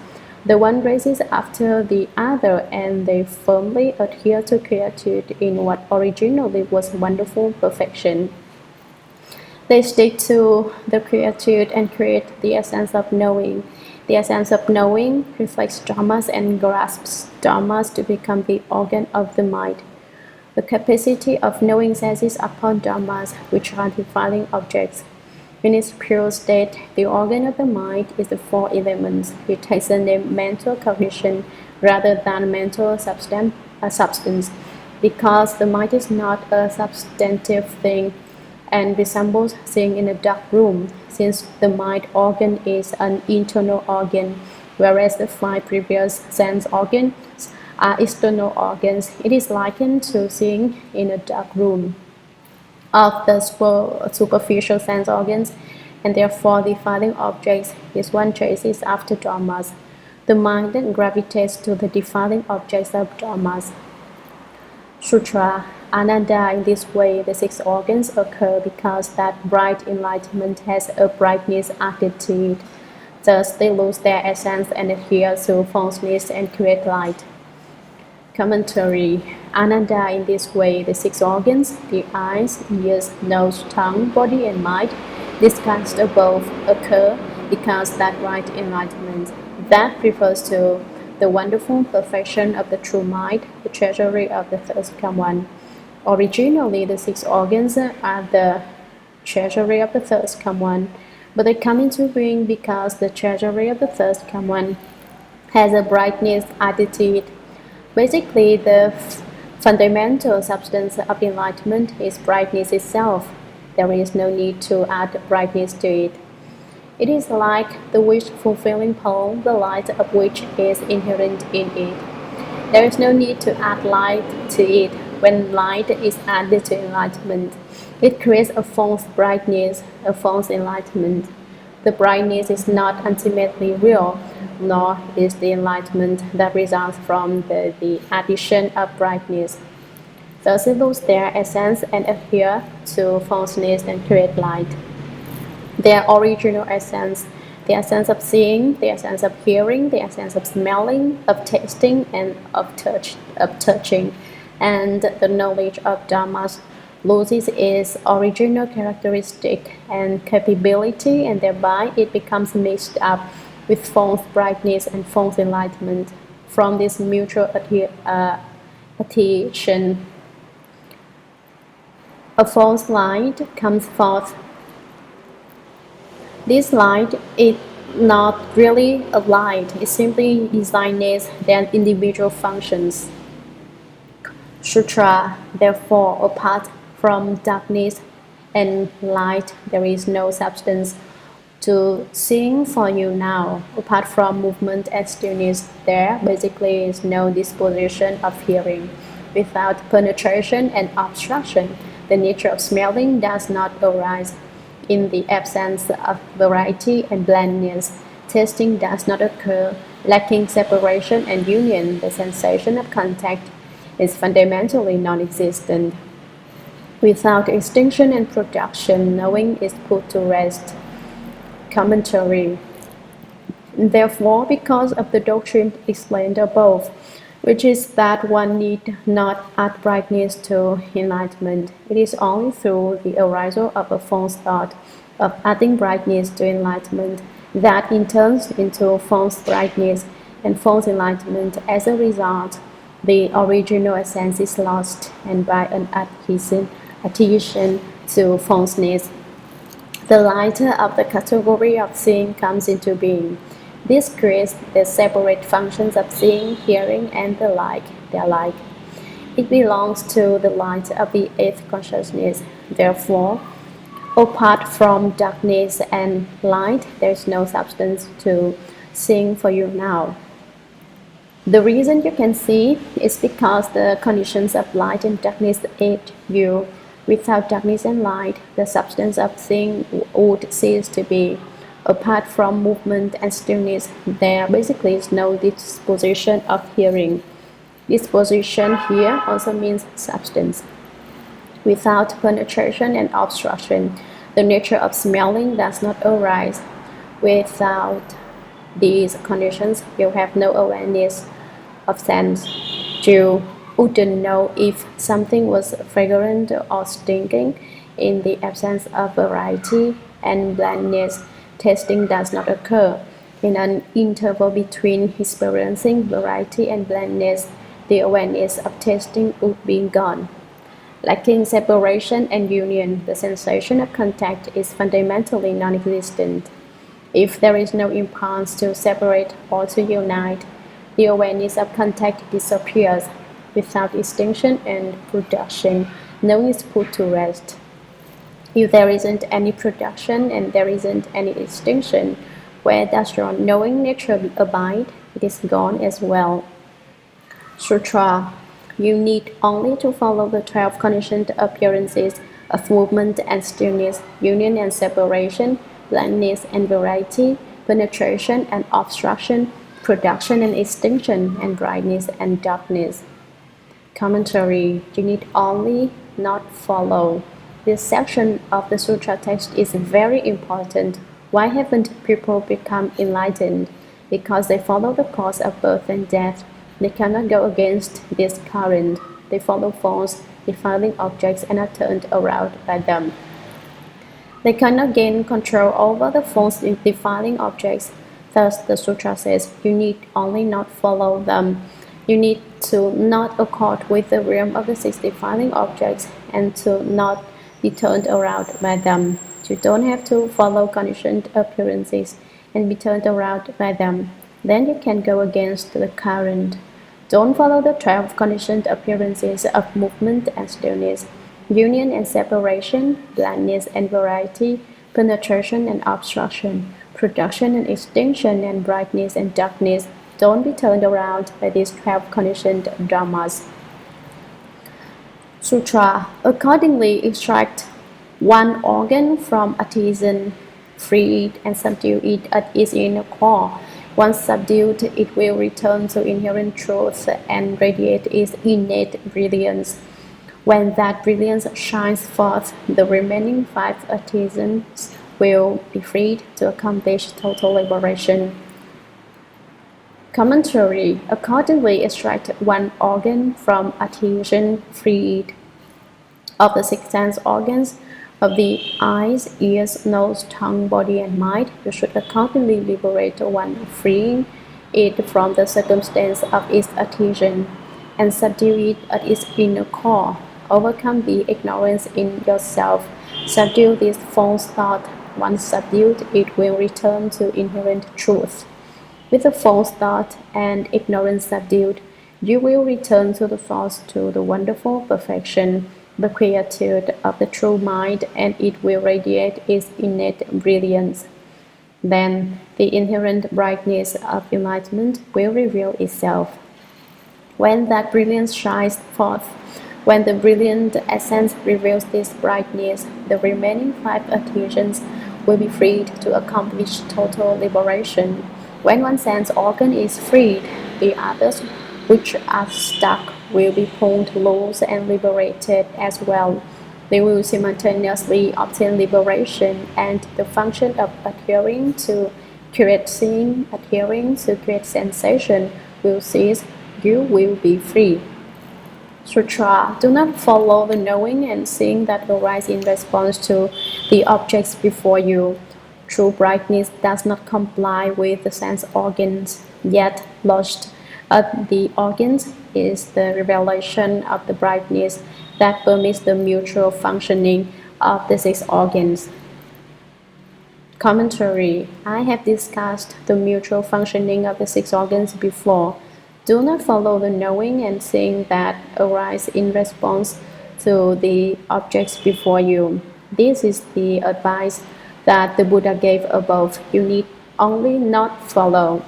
The one rises after the other, and they firmly adhere to creative in what originally was wonderful perfection. They stick to the creative and create the essence of knowing. The essence of knowing reflects dharmas and grasps dharmas to become the organ of the mind. The capacity of knowing seizes upon dharmas, which are defining objects. In its pure state, the organ of the mind is the four elements. It takes the name mental cognition rather than mental substance, because the mind is not a substantive thing and resembles seeing in a dark room, since the mind organ is an internal organ, whereas the five previous sense organs are external organs. It is likened to seeing in a dark room of the superficial sense organs and therefore defining objects. This one chases after dharmas. The mind then gravitates to the defining objects of dharmas. Sutra. Ananda. In this way, the six organs occur because that bright enlightenment has a brightness added to it. Thus, they lose their essence and adhere to falseness and create light. Commentary. Ananda. In this way, the six organs, the eyes, ears, nose, tongue, body, and mind, discussed above, occur because that right enlightenment. That refers to the wonderful perfection of the true mind, the treasury of the first come one. Originally, the six organs are the treasury of the first come one, but they come into being because the treasury of the first come one has a brightness added to it. Basically, the fundamental substance of enlightenment is brightness itself. There is no need to add brightness to it. It is like the wish-fulfilling pole, the light of which is inherent in it. There is no need to add light to it. When light is added to enlightenment, it creates a false brightness, a false enlightenment. The brightness is not ultimately real, nor is the enlightenment that results from the addition of brightness. Thus they lose their essence and adhere to falseness and create light. Their original essence, the essence of seeing, the essence of hearing, the essence of smelling, of tasting, and of touching, and the knowledge of dharmas loses its original characteristic and capability, and thereby it becomes mixed up with false brightness and false enlightenment. From this mutual attention, a false light comes forth. This light is not really a light, it simply designates their individual functions. Sutra, therefore, apart from darkness and light, there is no substance to sing for you now. Apart from movement and stillness, there basically is no disposition of hearing. Without penetration and obstruction, the nature of smelling does not arise. In the absence of variety and blandness, tasting does not occur. Lacking separation and union, the sensation of contact is fundamentally non-existent. Without extinction and production, knowing is put to rest. Commentary. Therefore, because of the doctrine explained above, which is that one need not add brightness to enlightenment, it is only through the arisal of a false thought of adding brightness to enlightenment that it turns into false brightness and false enlightenment. As a result, the original essence is lost, and by an adhesion to falseness, the lighter of the category of seeing comes into being. This creates the separate functions of seeing, hearing, and the like. It belongs to the light of the eighth consciousness. Therefore, apart from darkness and light, there is no substance to sing for you now. The reason you can see is because the conditions of light and darkness aid you. Without darkness and light, the substance of seeing would cease to be. Apart from movement and stillness, there basically is no disposition of hearing. Disposition here also means substance. Without penetration and obstruction, the nature of smelling does not arise. Without these conditions, you have no awareness of sense. You wouldn't know if something was fragrant or stinking. In the absence of variety and blandness, tasting does not occur. In an interval between experiencing variety and blandness, the awareness of tasting would be gone. Lacking separation and union, the sensation of contact is fundamentally non-existent. If there is no impulse to separate or to unite, the awareness of contact disappears. Without extinction and production, knowing is put to rest. If there isn't any production and there isn't any extinction, where does your knowing nature abide? It is gone as well. Sutra. You need only to follow the 12 conditioned appearances of movement and stillness, union and separation, blindness and variety, penetration and obstruction, production and extinction, and brightness and darkness. Commentary. You need only not follow. This section of the sutra text is very important. Why haven't people become enlightened? Because they follow the course of birth and death. They cannot go against this current. They follow false, defiling objects and are turned around by them. They cannot gain control over the false, defiling objects. Thus, the sutra says, you need only not follow them. You need to not accord with the realm of the 6 defiling objects and to not be turned around by them. You don't have to follow conditioned appearances and be turned around by them. Then you can go against the current. Don't follow the 12 conditioned appearances of movement and stillness, union and separation, blindness and variety, penetration and obstruction, production and extinction, and brightness and darkness. Don't be turned around by these 12 conditioned dharmas. Sutra. Accordingly, extract one organ from artisan, free it and subdue it at its inner core. Once subdued, it will return to inherent truth and radiate its innate brilliance. When that brilliance shines forth, the remaining 5 artisans will be freed to accomplish total liberation. Commentary. Accordingly, extract one organ from artisan, free it of the 6 sense organs. of the eyes, ears, nose, tongue, body, and mind, you should accordingly liberate one, freeing it from the circumstance of its adhesion, and subdue it at its inner core. Overcome the ignorance in yourself. Subdue this false thought. Once subdued, it will return to inherent truth. With the false thought and ignorance subdued, you will return to the source, to the wonderful perfection, the quietude of the true mind, and it will radiate its innate brilliance. Then the inherent brightness of enlightenment will reveal itself. When that brilliance shines forth, when the brilliant essence reveals this brightness, the remaining five adhesions will be freed to accomplish total liberation. When one sense organ is freed, the others which are stuck will be pulled loose and liberated as well. They will simultaneously obtain liberation, and the function of adhering to create seeing, adhering to create sensation will cease. You will be free. Sutra. Do not follow the knowing and seeing that arise in response to the objects before you. True brightness does not comply with the sense organs, yet lodged at the organs is the revelation of the brightness that permits the mutual functioning of the six organs. Commentary. I have discussed the mutual functioning of the six organs before. Do not follow the knowing and seeing that arise in response to the objects before you. This is the advice that the Buddha gave above. You need only not follow.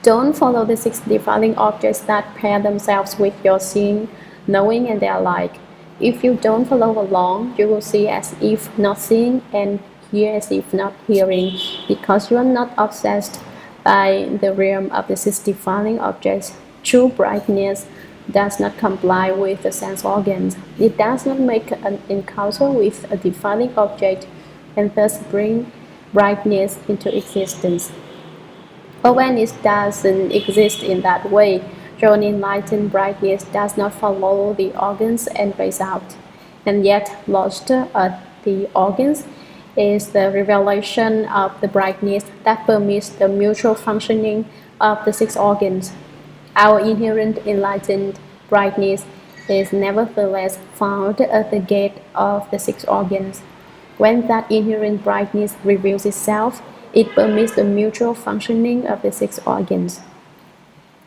Don't follow the six defiling objects that pair themselves with your seeing, knowing, and their like. If you don't follow along, you will see as if not seeing and hear as if not hearing, because you are not obsessed by the realm of the six defiling objects. True brightness does not comply with the sense organs. It does not make an encounter with a defiling object and thus bring brightness into existence. But when it doesn't exist in that way, your enlightened brightness does not follow the organs and raise out. And yet, lodged at the organs is the revelation of the brightness that permits the mutual functioning of the six organs. Our inherent enlightened brightness is nevertheless found at the gate of the six organs. When that inherent brightness reveals itself, it permits the mutual functioning of the six organs.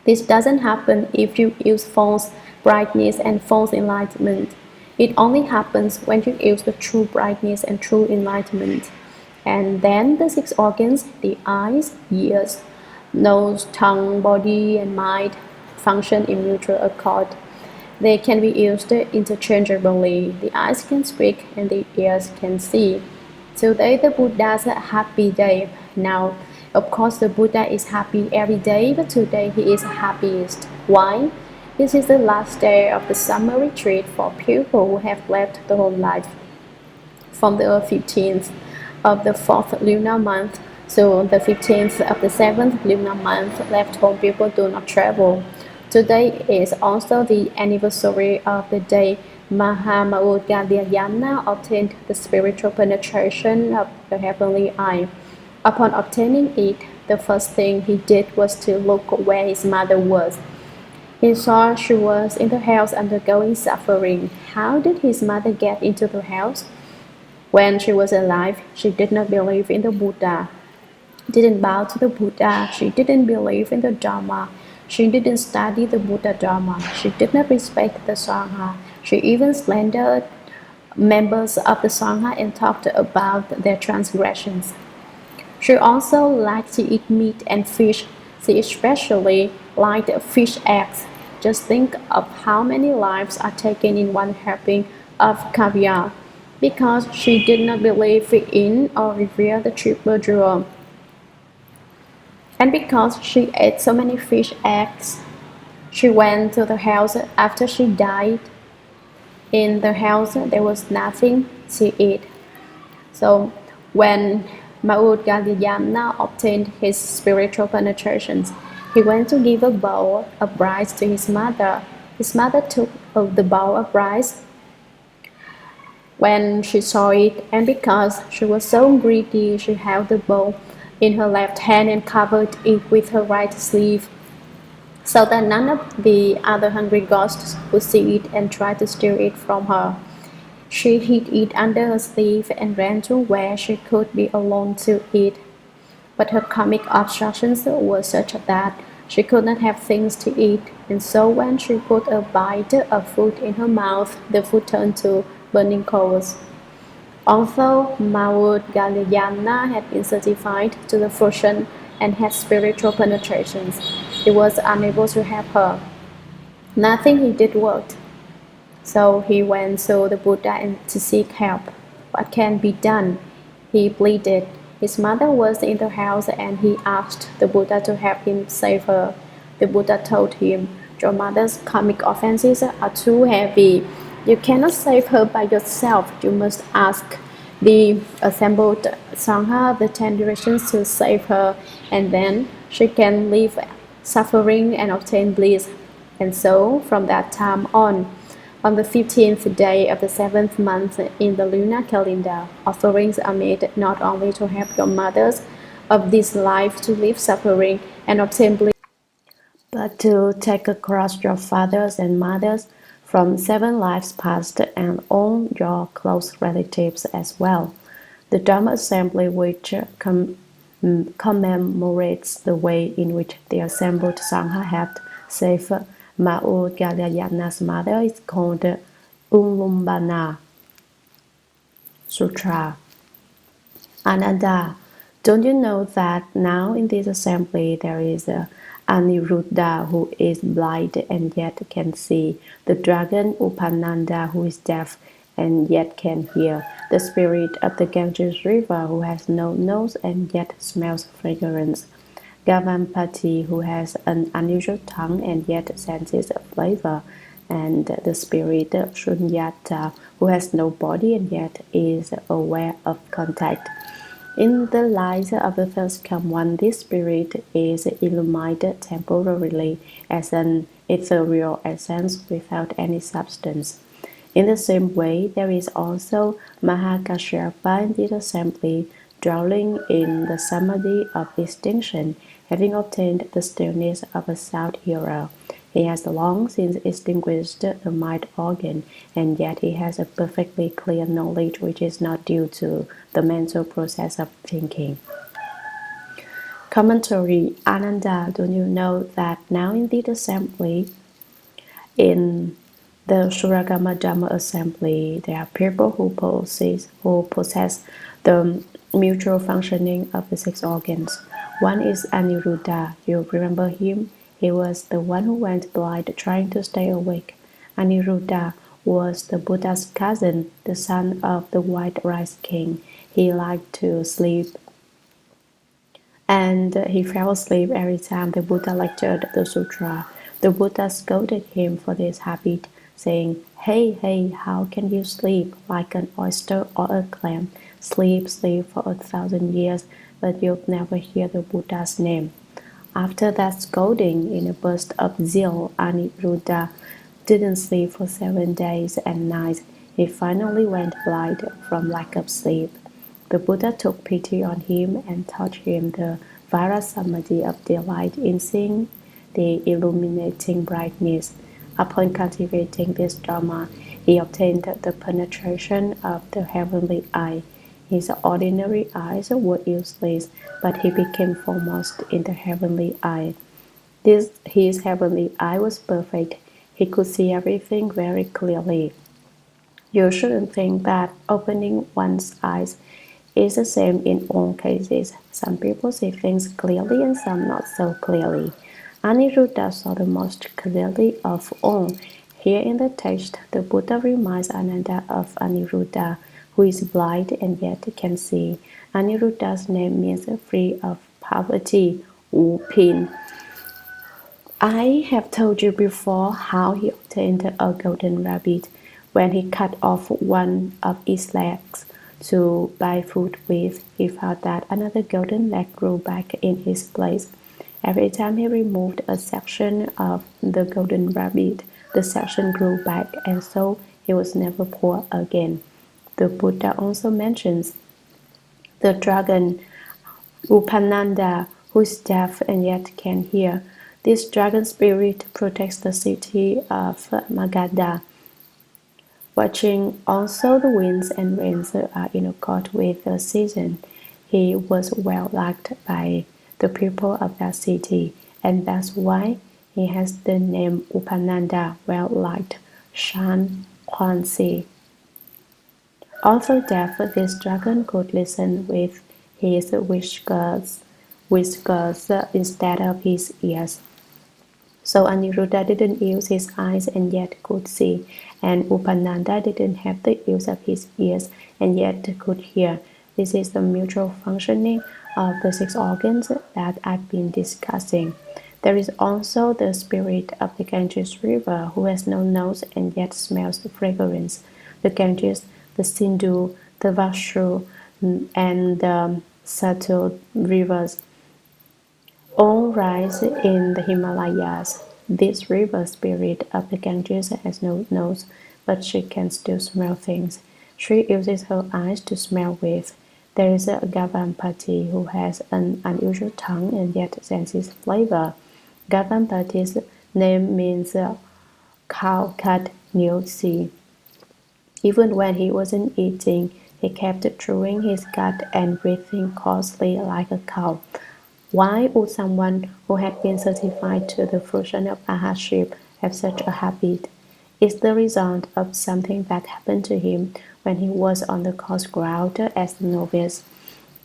This doesn't happen if you use false brightness and false enlightenment. It only happens when you use the true brightness and true enlightenment. And then the six organs, the eyes, ears, nose, tongue, body, and mind, function in mutual accord. They can be used interchangeably. The eyes can speak and the ears can see. Today the Buddha's a happy day. Now, of course, the Buddha is happy every day, but today he is happiest. Why? This is the last day of the summer retreat for people who have left the whole life. From the 15th of the 4th lunar month to the 15th of the 7th lunar month, left home people do not travel. Today is also the anniversary of the day Mahamaugalyayana obtained the spiritual penetration of the heavenly eye. Upon obtaining it, the first thing he did was to look where his mother was. He saw she was in the house undergoing suffering. How did his mother get into the house? When she was alive, she did not believe in the Buddha, didn't bow to the Buddha, she didn't believe in the Dharma, she didn't study the Buddha Dharma, she did not respect the Sangha, she even slandered members of the Sangha and talked about their transgressions. She also liked to eat meat and fish. She especially liked fish eggs. Just think of how many lives are taken in one helping of caviar, because she did not believe in or revere the triple jewel. And because she ate so many fish eggs, she went to the house after she died. In the house, there was nothing to eat. So when Maudgalyayana obtained his spiritual penetrations, he went to give a bowl of rice to his mother. His mother took the bowl of rice, when she saw it, and because she was so greedy, she held the bowl in her left hand and covered it with her right sleeve, so that none of the other hungry ghosts would see it and try to steal it from her. She hid it under her sleeve and ran to where she could be alone to eat. But her karmic obstructions were such that she could not have things to eat, and so when she put a bite of food in her mouth, the food turned to burning coals. Although Maudgalyayana had been certified to the fruition and had spiritual penetrations, he was unable to help her. Nothing he did worked. So he went to the Buddha to seek help. What can be done? He pleaded. His mother was in the house and he asked the Buddha to help him save her. The Buddha told him, "Your mother's karmic offenses are too heavy. You cannot save her by yourself. You must ask the assembled Sangha of the 10 directions to save her, and then she can leave suffering and obtain bliss." And so, from that time on the 15th day of the 7th month in the lunar calendar, offerings are made not only to help your mothers of this life to leave suffering and obtain bliss, but to take across your fathers and mothers from 7 lives past and all your close relatives as well. The Dharma Assembly, which commemorates the way in which the assembled Sangha had saved Maudgalyayana's mother, is called Ulumbana Sutra. Ananda, don't you know that now in this assembly there is Aniruddha who is blind and yet can see, the dragon Upananda who is deaf and yet can hear, the spirit of the Ganges river who has no nose and yet smells fragrance, Gavampati who has an unusual tongue and yet senses flavor, and the spirit of Shunyata who has no body and yet is aware of contact. In the light of the first come one, this spirit is illuminated temporarily as an ethereal essence without any substance. In the same way, there is also Mahakashyapa in this assembly, dwelling in the samadhi of extinction, having obtained the stillness of a south hero. He has long since extinguished the mind organ, and yet he has a perfectly clear knowledge which is not due to the mental process of thinking. Commentary. Ananda, don't you know that now in this assembly, in the Shurangama Dharma Assembly, there are people who possess the mutual functioning of the 6 organs. One is Aniruddha. You remember him? He was the one who went blind trying to stay awake. Aniruddha was the Buddha's cousin, the son of the white rice king. He liked to sleep, and he fell asleep every time the Buddha lectured the sutra. The Buddha scolded him for this habit, saying, "Hey, hey, how can you sleep like an oyster or a clam? Sleep for 1,000 years, but you'll never hear the Buddha's name." After that scolding, in a burst of zeal, Aniruddha didn't sleep for 7 days and nights. He finally went blind from lack of sleep. The Buddha took pity on him and taught him the Virasamadhi of delight in seeing the illuminating brightness. Upon cultivating this Dharma, he obtained the penetration of the heavenly eye. His ordinary eyes were useless, but he became foremost in the heavenly eye. His heavenly eye was perfect. He could see everything very clearly. You shouldn't think that opening one's eyes is the same in all cases. Some people see things clearly and some not so clearly. Aniruddha saw the most clearly of all. Here in the text, the Buddha reminds Ananda of Aniruddha, who is blind and yet can see. Aniruddha's name means free of poverty, Wu Pin. I have told you before how he obtained a golden rabbit when he cut off one of its legs to buy food with. He found that another golden leg grew back in his place. Every time he removed a section of the golden rabbit, the section grew back, and so he was never poor again. The Buddha also mentions the dragon Upananda, who is deaf and yet can hear. This dragon spirit protects the city of Magadha. Watching also the winds and rains are in accord with the season. He was well liked by the people of that city, and that's why he has the name Upananda, well liked, Shan Huanxi. Although deaf, this dragon could listen with his whiskers instead of his ears. So Aniruddha didn't use his eyes and yet could see, and Upananda didn't have the use of his ears and yet could hear. This is the mutual functioning of the six organs that I've been discussing. There is also the spirit of the Ganges River who has no nose and yet smells the fragrance. The Ganges, the Sindhu, the Vashu, and the Satul rivers all rise in the Himalayas. This river spirit of the Ganges has no nose, but she can still smell things. She uses her eyes to smell with. There is a Gavampati who has an unusual tongue and yet senses flavor. Gavampati's name means cow cut Nilsi. Even when he wasn't eating, he kept chewing his gut and breathing coarsely like a cow. Why would someone who had been certified to the fruition of arhatship have such a habit? It's the result of something that happened to him when he was on the course ground as a novice.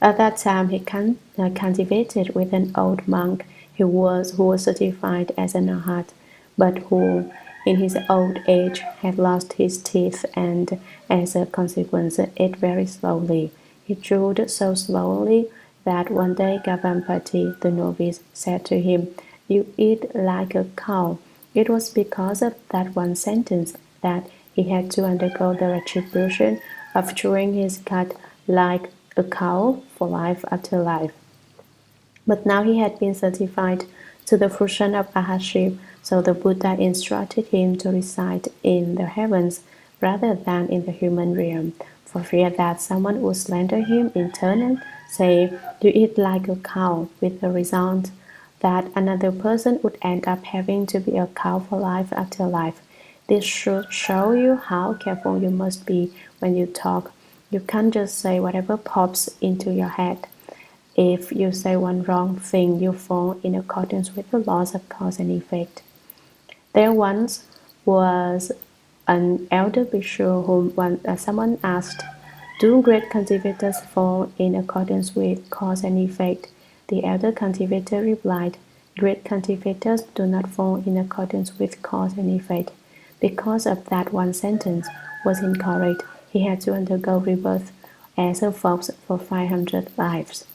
At that time, he cultivated with an old monk who was certified as an arhat, but who, in his old age, had lost his teeth and, as a consequence, ate very slowly. He chewed so slowly that one day Gavampati, the novice, said to him, "You eat like a cow." It was because of that one sentence that he had to undergo the retribution of chewing his gut like a cow for life after life. But now he had been certified to the fruition of arhatship, so the Buddha instructed him to reside in the heavens rather than in the human realm, for fear that someone would slander him in turn and say, "You eat like a cow," with the result that another person would end up having to be a cow for life after life. This should show you how careful you must be when you talk. You can't just say whatever pops into your head. If you say one wrong thing, you fall in accordance with the laws of cause and effect. There once was an elder bhikshu whom someone asked, "Do great cultivators fall in accordance with cause and effect?" The elder cultivator replied, "Great cultivators do not fall in accordance with cause and effect." Because of that one sentence was incorrect, he had to undergo rebirth as a fox for 500 lives.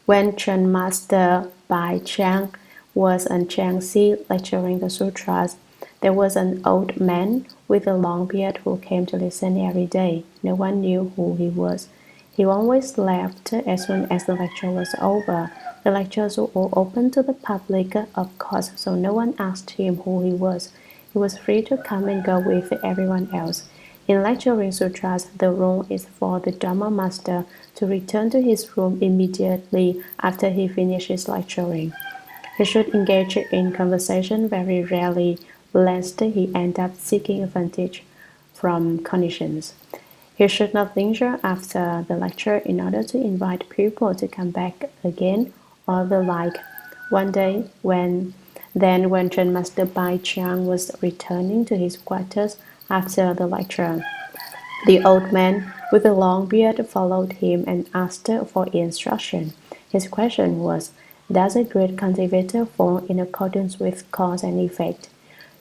When Chen Master Bai Chang was in Jiangxi lecturing the sutras, there was an old man with a long beard who came to listen every day. No one knew who he was. He always left as soon as the lecture was over. The lectures were all open to the public, of course, so no one asked him who he was. He was free to come and go with everyone else. In lecturing sutras, the rule is for the Dharma master to return to his room immediately after he finishes lecturing. He should engage in conversation very rarely, lest he end up seeking advantage from conditions. He should not linger after the lecture in order to invite people to come back again or the like. One day, when Chen Master Bai Chiang was returning to his quarters after the lecture, the old man with the long beard followed him and asked for instruction. His question was, "Does a great cultivator fall in accordance with cause and effect?"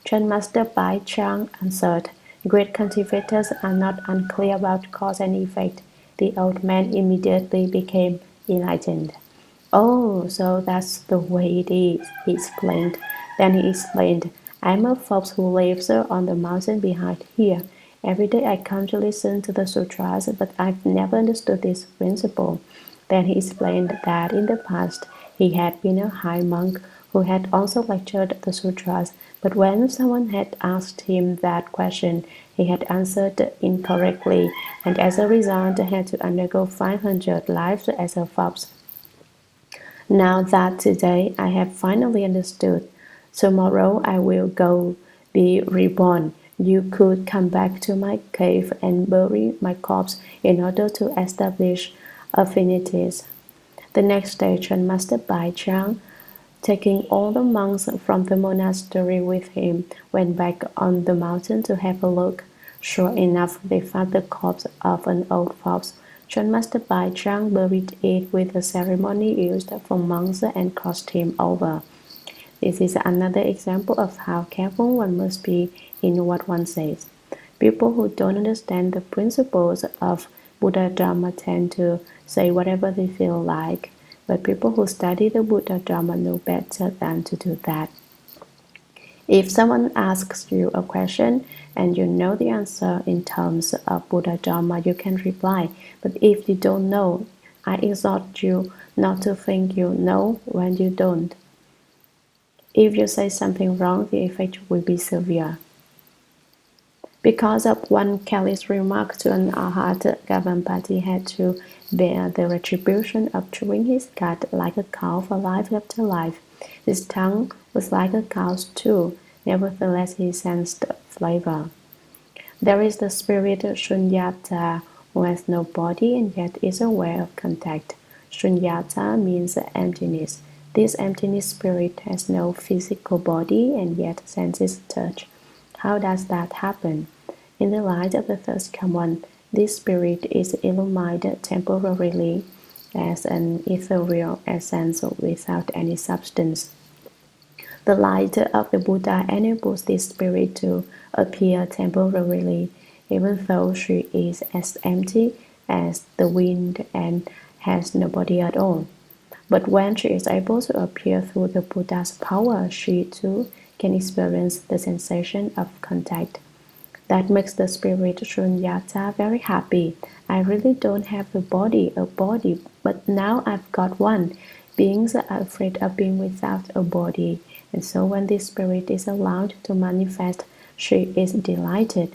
Chen Master Bai Chang answered, "Great cultivators are not unclear about cause and effect." The old man immediately became enlightened. "Oh, so that's the way it is," he explained. Then he explained, "I'm a fox who lives on the mountain behind here. Every day I come to listen to the sutras, but I've never understood this principle." Then he explained that in the past he had been a high monk who had also lectured the sutras, but when someone had asked him that question, he had answered incorrectly, and as a result had to undergo 500 lives as a fox. Now that today I have finally understood, tomorrow I will go be reborn. You could come back to my cave and bury my corpse in order to establish affinities. The next day, Chen Master Bai Chang, taking all the monks from the monastery with him, went back on the mountain to have a look. Sure enough, they found the corpse of an old fox. Chen Master Bai Chang buried it with the ceremony used for monks and crossed him over. This is another example of how careful one must be in what one says. People who don't understand the principles of Buddha Dharma tend to say whatever they feel like, but people who study the Buddha Dharma know better than to do that. If someone asks you a question and you know the answer in terms of Buddha Dharma, you can reply. But if you don't know, I exhort you not to think you know when you don't. If you say something wrong, the effect will be severe. Because of one careless remark to an arhat, Gavampati had to bear the retribution of chewing his cud like a cow for life after life. His tongue was like a cow's too, nevertheless he sensed flavor. There is the spirit Shunyata, who has no body and yet is aware of contact. Shunyata means emptiness. This emptiness spirit has no physical body and yet senses touch. How does that happen? In the light of the first command, this spirit is illuminated temporarily as an ethereal essence without any substance. The light of the Buddha enables this spirit to appear temporarily, even though she is as empty as the wind and has no body at all. But when she is able to appear through the Buddha's power, she too can experience the sensation of contact. That makes the spirit Shunyata very happy. I really don't have a body, but now I've got one. Beings are afraid of being without a body, and so when this spirit is allowed to manifest, she is delighted.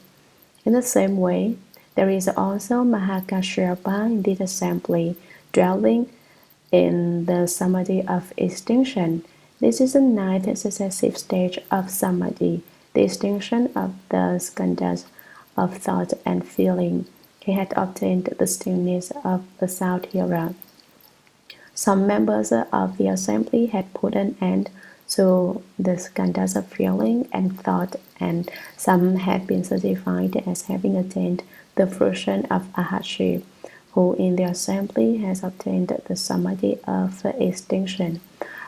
In the same way, there is also Mahakashyapa in this assembly, dwelling in the samadhi of extinction. This is the ninth successive stage of samadhi, the extinction of the skandhas of thought and feeling. He had obtained the stillness of the south hearer. Some members of the assembly had put an end to the skandhas of feeling and thought, and some had been certified as having attained the fruition of ahashi, who in the assembly has obtained the samadhi of extinction.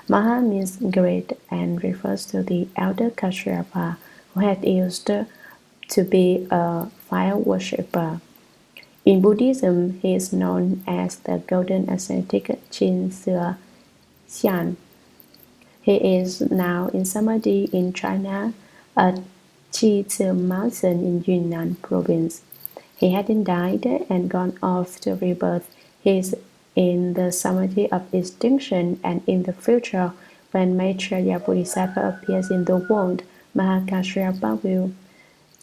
Maha means great and refers to the elder Kashyapa, who had used to be a fire worshipper. In Buddhism, he is known as the golden ascetic Chin Sua Xian. He is now in samadhi in China at Chi Mountain in Yunnan province. He hadn't died and gone off to rebirth. He is in the samadhi of extinction, and in the future, when Maitreya Bodhisattva appears in the world, Mahakashyapa will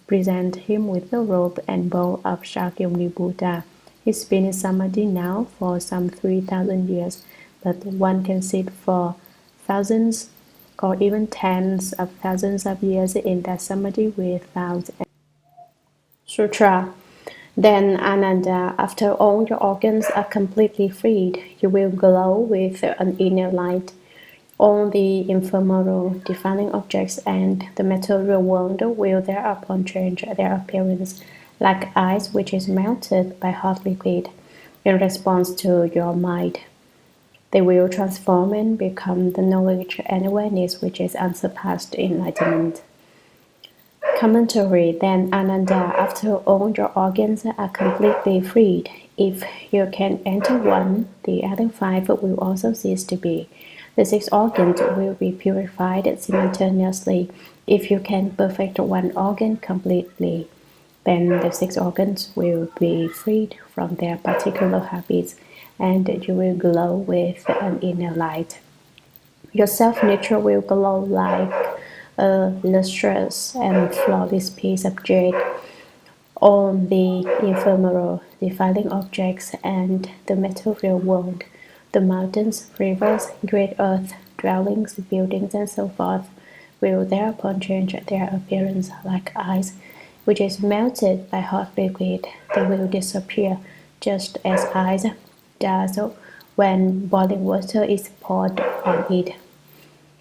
present him with the robe and bowl of Shakyamuni Buddha. He's been in samadhi now for some 3,000 years, but one can sit for thousands or even tens of thousands of years in that samadhi without sutra. Then, Ananda, after all your organs are completely freed, you will glow with an inner light. All the ephemeral, defining objects and the material world will thereupon change their appearance, like ice which is melted by hot liquid in response to your mind. They will transform and become the knowledge and awareness which is unsurpassed enlightenment. Commentary. Then, Ananda, after all your organs are completely freed, if you can enter one, the other five will also cease to be. The 6 organs will be purified simultaneously. If you can perfect one organ completely, then the 6 organs will be freed from their particular habits, and you will glow with an inner light. Your self-nature will glow like a lustrous and flawless piece of jade on the ephemeral, defiling objects and the material world, the mountains, rivers, great earth, dwellings, buildings, and so forth, will thereupon change their appearance like ice, which is melted by hot liquid. They will disappear, just as ice does when boiling water is poured on it.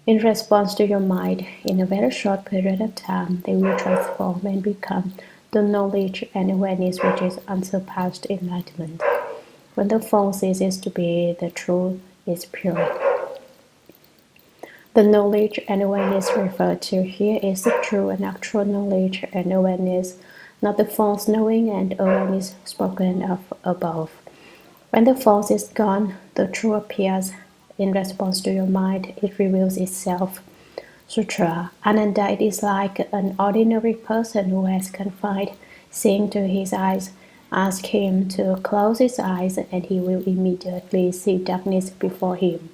In response to your mind, in a very short period of time, they will transform and become the knowledge and awareness which is unsurpassed enlightenment. When the form ceases to be, the truth is pure. The knowledge and awareness referred to here is the true and actual knowledge and awareness, not the false knowing and awareness spoken of above. When the false is gone, the true appears. In response to your mind, it reveals itself. Sutra. Ananda, it is like an ordinary person who has confined seeing to his eyes. Ask him to close his eyes and he will immediately see darkness before him.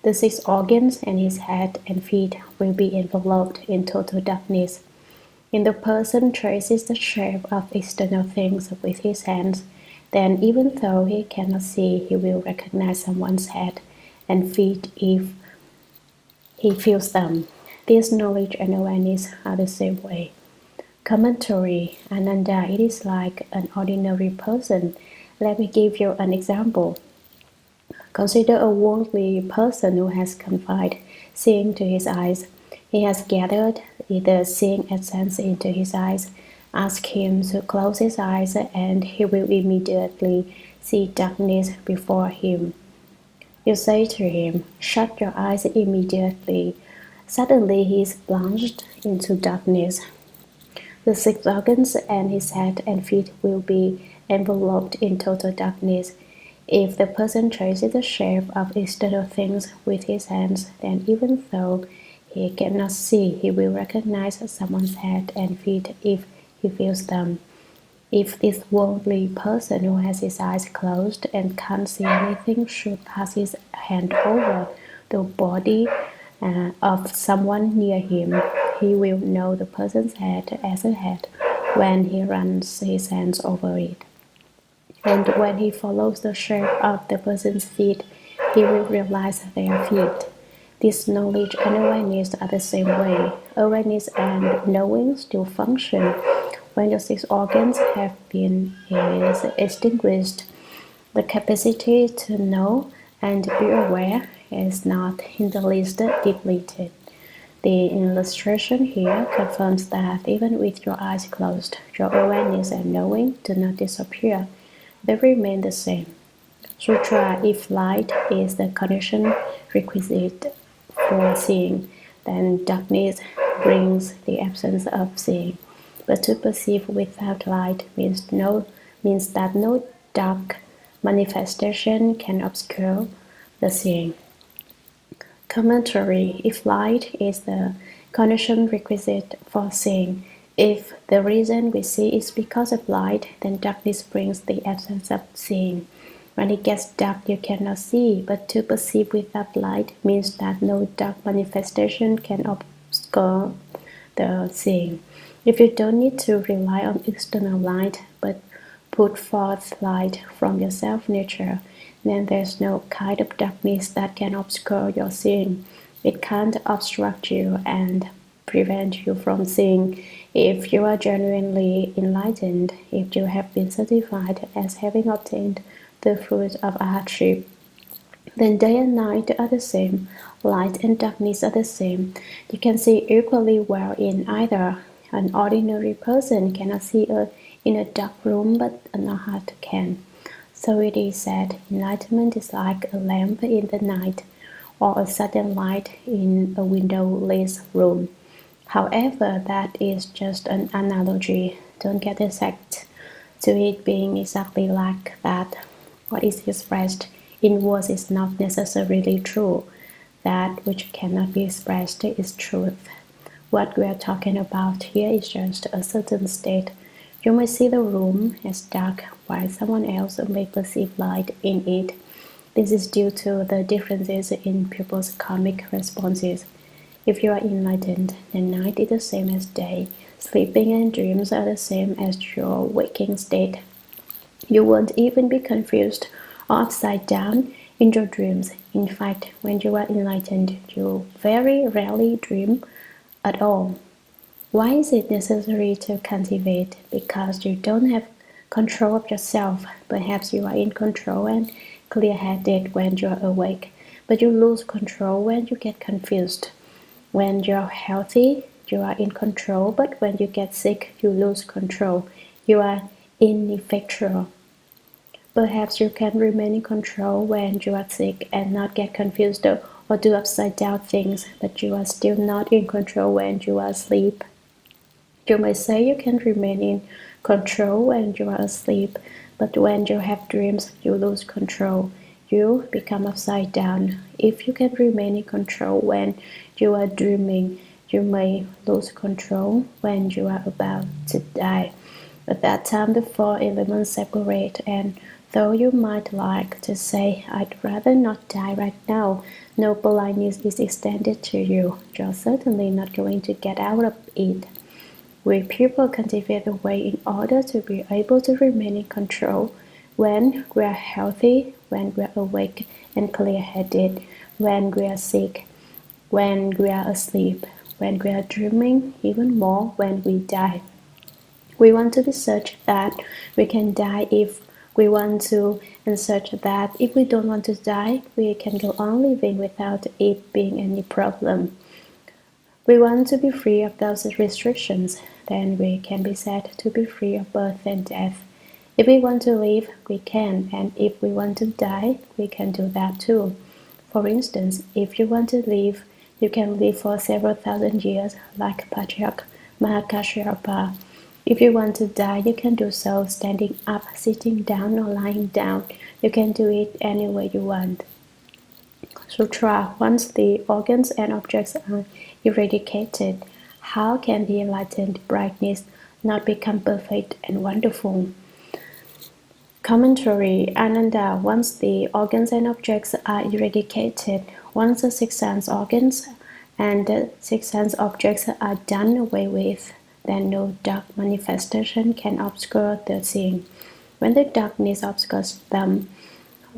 The 6 organs and his head and feet will be enveloped in total darkness. If the person traces the shape of external things with his hands, then even though he cannot see, he will recognize someone's head and feet if he feels them. This knowledge and awareness are the same way. Commentary. Ananda, it is like an ordinary person. Let me give you an example. Consider a worldly person who has confined seeing to his eyes. He has gathered the seeing essence into his eyes. Ask him to close his eyes and he will immediately see darkness before him. You say to him, shut your eyes immediately. Suddenly he is plunged into darkness. The 6 organs and his head and feet will be enveloped in total darkness. If the person traces the shape of external things with his hands, then even though he cannot see, he will recognize someone's head and feet if he feels them. If this worldly person who has his eyes closed and can't see anything should pass his hand over the body of someone near him, he will know the person's head as a head when he runs his hands over it. And when he follows the shape of the person's feet, he will realize their feet. This knowledge and awareness are the same way. Awareness and knowing still function. When the 6 organs have been extinguished, the capacity to know and be aware is not in the least depleted. The illustration here confirms that even with your eyes closed, your awareness and knowing do not disappear. They remain the same. Sutra, if light is the condition requisite for seeing, then darkness brings the absence of seeing. But to perceive without light means that no dark manifestation can obscure the seeing. Commentary. If light is the condition requisite for seeing, if the reason we see is because of light, then darkness brings the absence of seeing. When it gets dark, you cannot see, but to perceive without light means that no dark manifestation can obscure the seeing. If you don't need to rely on external light, but put forth light from your self-nature, then there's no kind of darkness that can obscure your seeing. It can't obstruct you and prevent you from seeing. If you are genuinely enlightened, if you have been certified as having obtained the fruit of arhatship, then day and night are the same, light and darkness are the same. You can see equally well in either. An ordinary person cannot see in a dark room, but an arhat can. So it is said, enlightenment is like a lamp in the night, or a sudden light in a windowless room. However, that is just an analogy. Don't get exact to it being exactly like that. What is expressed in words is not necessarily true. That which cannot be expressed is truth. What we are talking about here is just a certain state. You may see the room as dark while someone else may perceive light in it. This is due to the differences in people's karmic responses. If you are enlightened, then night is the same as day. Sleeping and dreams are the same as your waking state. You won't even be confused or upside down in your dreams. In fact, when you are enlightened, you very rarely dream at all. Why is it necessary to cultivate? Because you don't have control of yourself. Perhaps you are in control and clear-headed when you are awake, but you lose control when you get confused. When you are healthy, you are in control, but when you get sick, you lose control. You are ineffectual. Perhaps you can remain in control when you are sick and not get confused or do upside down things, but you are still not in control when you are asleep. You may say you can remain in control when you are asleep, but when you have dreams, you lose control. You become upside down. If you can remain in control when you are dreaming, you may lose control when you are about to die. At that time, the four elements separate, and though you might like to say, I'd rather not die right now, no politeness is extended to you. You're certainly not going to get out of it. We people cultivate the way in order to be able to remain in control when we are healthy, when we are awake and clear-headed, when we are sick, when we are asleep, when we are dreaming, even more when we die. We want to be such that we can die if we want to, and such that if we don't want to die, we can go on living without it being any problem. We want to be free of those restrictions, then we can be said to be free of birth and death. If we want to live, we can, and if we want to die, we can do that too. For instance, if you want to live, you can live for several thousand years, like Patriarch Mahakashyapa. If you want to die, you can do so standing up, sitting down, or lying down. You can do it any way you want. Sutra. Once the organs and objects are eradicated, how can the enlightened brightness not become perfect and wonderful? Commentary. Ananda. Once the organs and objects are eradicated, once the six sense organs and the six sense objects are done away with, then no dark manifestation can obscure the seeing. When the darkness obscures them,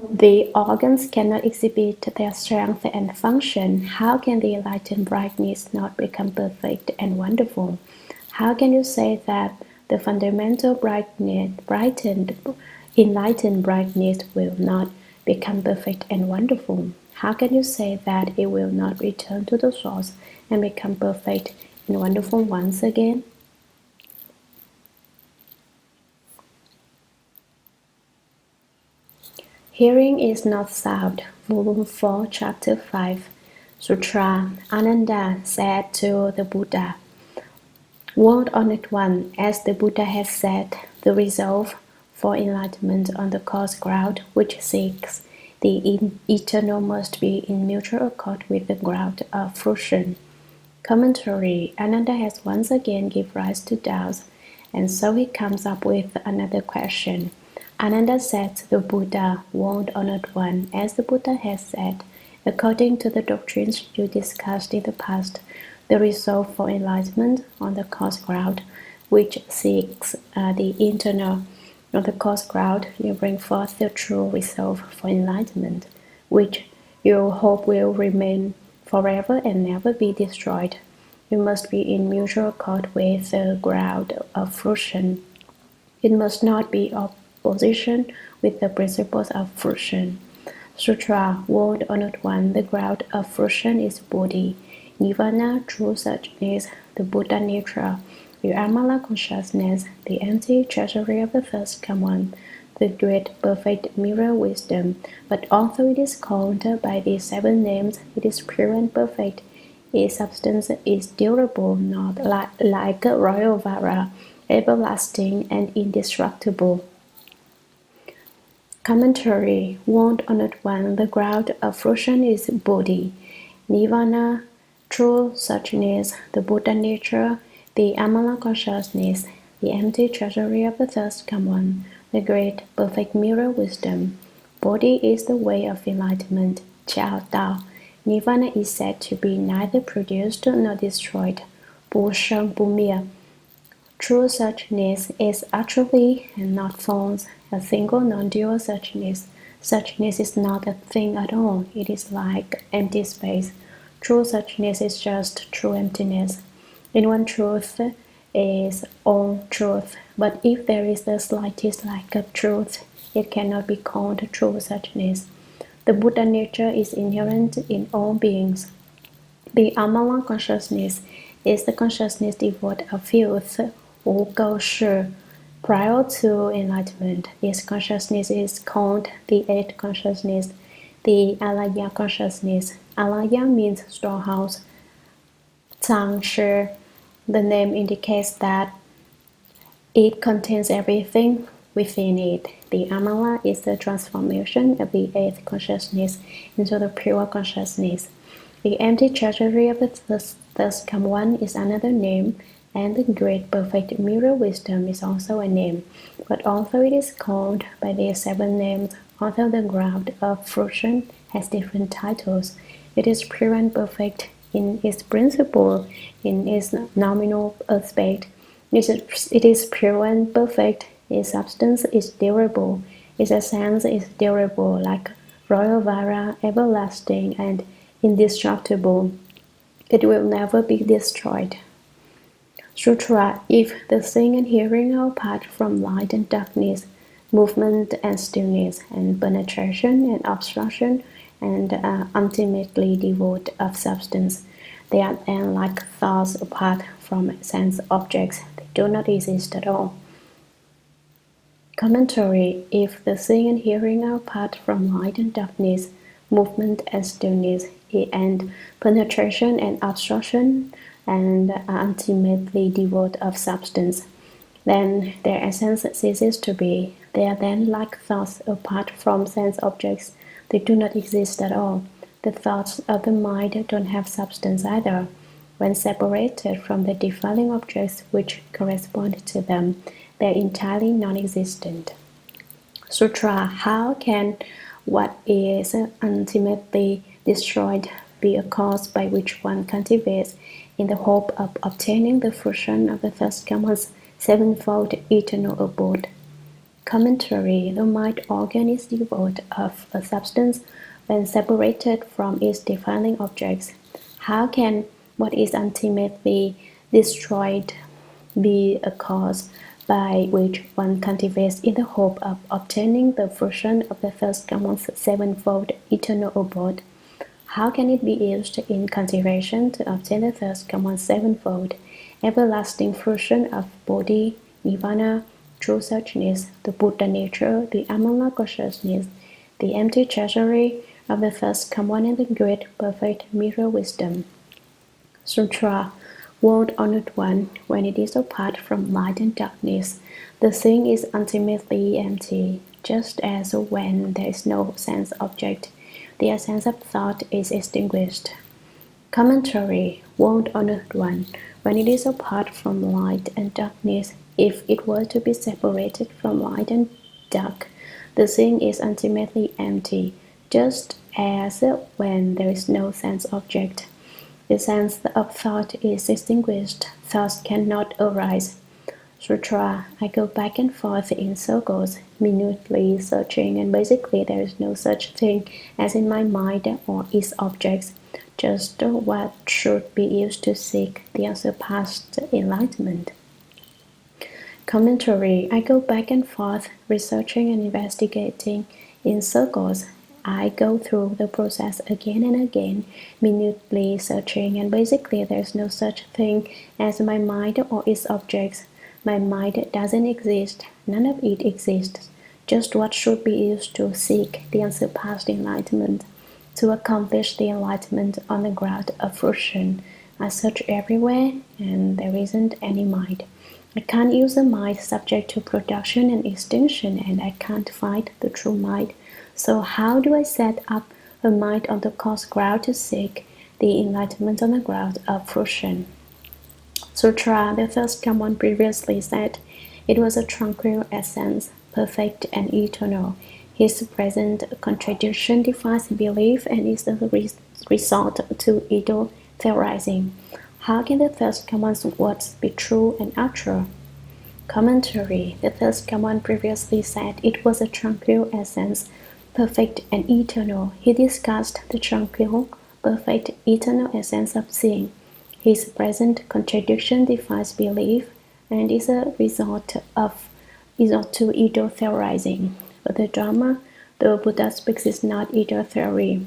the organs cannot exhibit their strength and function. How can the enlightened brightness not become perfect and wonderful? How can you say that the fundamental enlightened brightness will not become perfect and wonderful? How can you say that it will not return to the source and become perfect and wonderful once again? Hearing is not sound. Volume 4, Chapter 5. Sutra. Ananda said to the Buddha, World Honored One, as the Buddha has said, the resolve for enlightenment on the coarse ground which seeks the eternal must be in mutual accord with the ground of fruition. Commentary. Ananda has once again given rise to doubts, and so he comes up with another question. Ananda said to the Buddha, World Honored One, as the Buddha has said, according to the doctrines you discussed in the past, the resolve for enlightenment on the coarse ground, which seeks the internal on the coarse ground, you bring forth the true resolve for enlightenment, which you hope will remain forever and never be destroyed. You must be in mutual accord with the ground of fruition. It must not be opposition with the principles of fruition. Sutra. World Honored One, the ground of fruition is Bodhi. Nirvana, true suchness, the Buddha nature, the Amala consciousness, the empty treasury of the first come one, the great perfect mirror wisdom. But although it is called by these seven names, it is pure and perfect. Its substance is durable, not like royal vara, everlasting and indestructible. Commentary. World Honored One, the ground of fruition is Bodhi. Nirvana, true suchness, the Buddha nature, the Amala consciousness, the empty treasury of the first come one, the great perfect mirror wisdom. Bodhi is the way of enlightenment, Jiao Dao. Nirvana is said to be neither produced nor destroyed, Bu Sheng Bu Mie. True suchness is actually and not false, a single non-dual suchness. Suchness is not a thing at all, it is like empty space. True suchness is just true emptiness. In one truth is all truth, but if there is the slightest lack of truth, it cannot be called true suchness. The Buddha nature is inherent in all beings. The Amala consciousness is the consciousness devoid of filth, or gao shi. Prior to enlightenment, this consciousness is called the eighth consciousness, the Alaya consciousness. Alaya means storehouse. Zhang shi. The name indicates that it contains everything within it. The Amala is the transformation of the eighth consciousness into the pure consciousness. The empty treasury of the thus come one is another name, and the great perfect mirror wisdom is also a name. But although it is called by these seven names, although the ground of fruition has different titles, it is pure and perfect in its principle, in its nominal aspect. It is pure and perfect. Its substance is durable. Its essence is durable, like royal vara, everlasting and indestructible. It will never be destroyed. Sutra. If the seeing and hearing are apart from light and darkness, movement and stillness, and penetration and obstruction, and are ultimately devoid of substance, they are then like thoughts apart from sense objects. They do not exist at all. Commentary. If the seeing and hearing are apart from light and darkness, movement and stillness, and penetration and obstruction, and are ultimately devoid of substance, then their essence ceases to be. They are then like thoughts apart from sense objects. They do not exist at all. The thoughts of the mind don't have substance either. When separated from the defiling objects which correspond to them, they are entirely non-existent. Sutra. How can what is ultimately destroyed be a cause by which one cultivates in the hope of obtaining the fruition of the first command's sevenfold eternal abode? Commentary. The mind organ is devoid of a substance when separated from its defiling objects. How can what is ultimately destroyed be a cause by which one cultivates in the hope of obtaining the fruition of the first command's sevenfold eternal abode? How can it be used in cultivation to obtain the first command's sevenfold everlasting fruition of Bodhi, Nirvana, true suchness, the Buddha nature, the Amala consciousness, the empty treasury of the first command, and the great perfect mirror wisdom? Sutra. World Honored One, when it is apart from light and darkness, the thing is ultimately empty, just as when there is no sense object, the essence of thought is extinguished. Commentary. World Honored One, when it is apart from light and darkness, if it were to be separated from light and dark, the thing is ultimately empty, just as when there is no sense object. The sense of thought is extinguished, thoughts cannot arise. Sutra. I go back and forth in circles, minutely searching, and basically there is no such thing as in my mind or its objects, just what should be used to seek the unsurpassed enlightenment. Commentary. I go back and forth, researching and investigating in circles. I go through the process again and again, minutely searching, and basically there's no such thing as my mind or its objects. My mind doesn't exist, none of it exists, just what should be used to seek the unsurpassed enlightenment. To accomplish the enlightenment on the ground of fruition, I search everywhere, and there isn't any mind. I can't use a mind subject to production and extinction, and I can't find the true mind. So how do I set up a mind on the course ground to seek the enlightenment on the ground of fruition? Sutra. The first command previously said it was a tranquil essence, perfect and eternal. His present contradiction defies belief and is the result to ego theorizing. How can the first command's words be true and actual? Commentary. The first command previously said it was a tranquil essence, perfect and eternal. He discussed the tranquil, perfect, eternal essence of seeing. His present contradiction defies belief and is a result to ego theorizing. But the Dharma the Buddha speaks is not ego theory.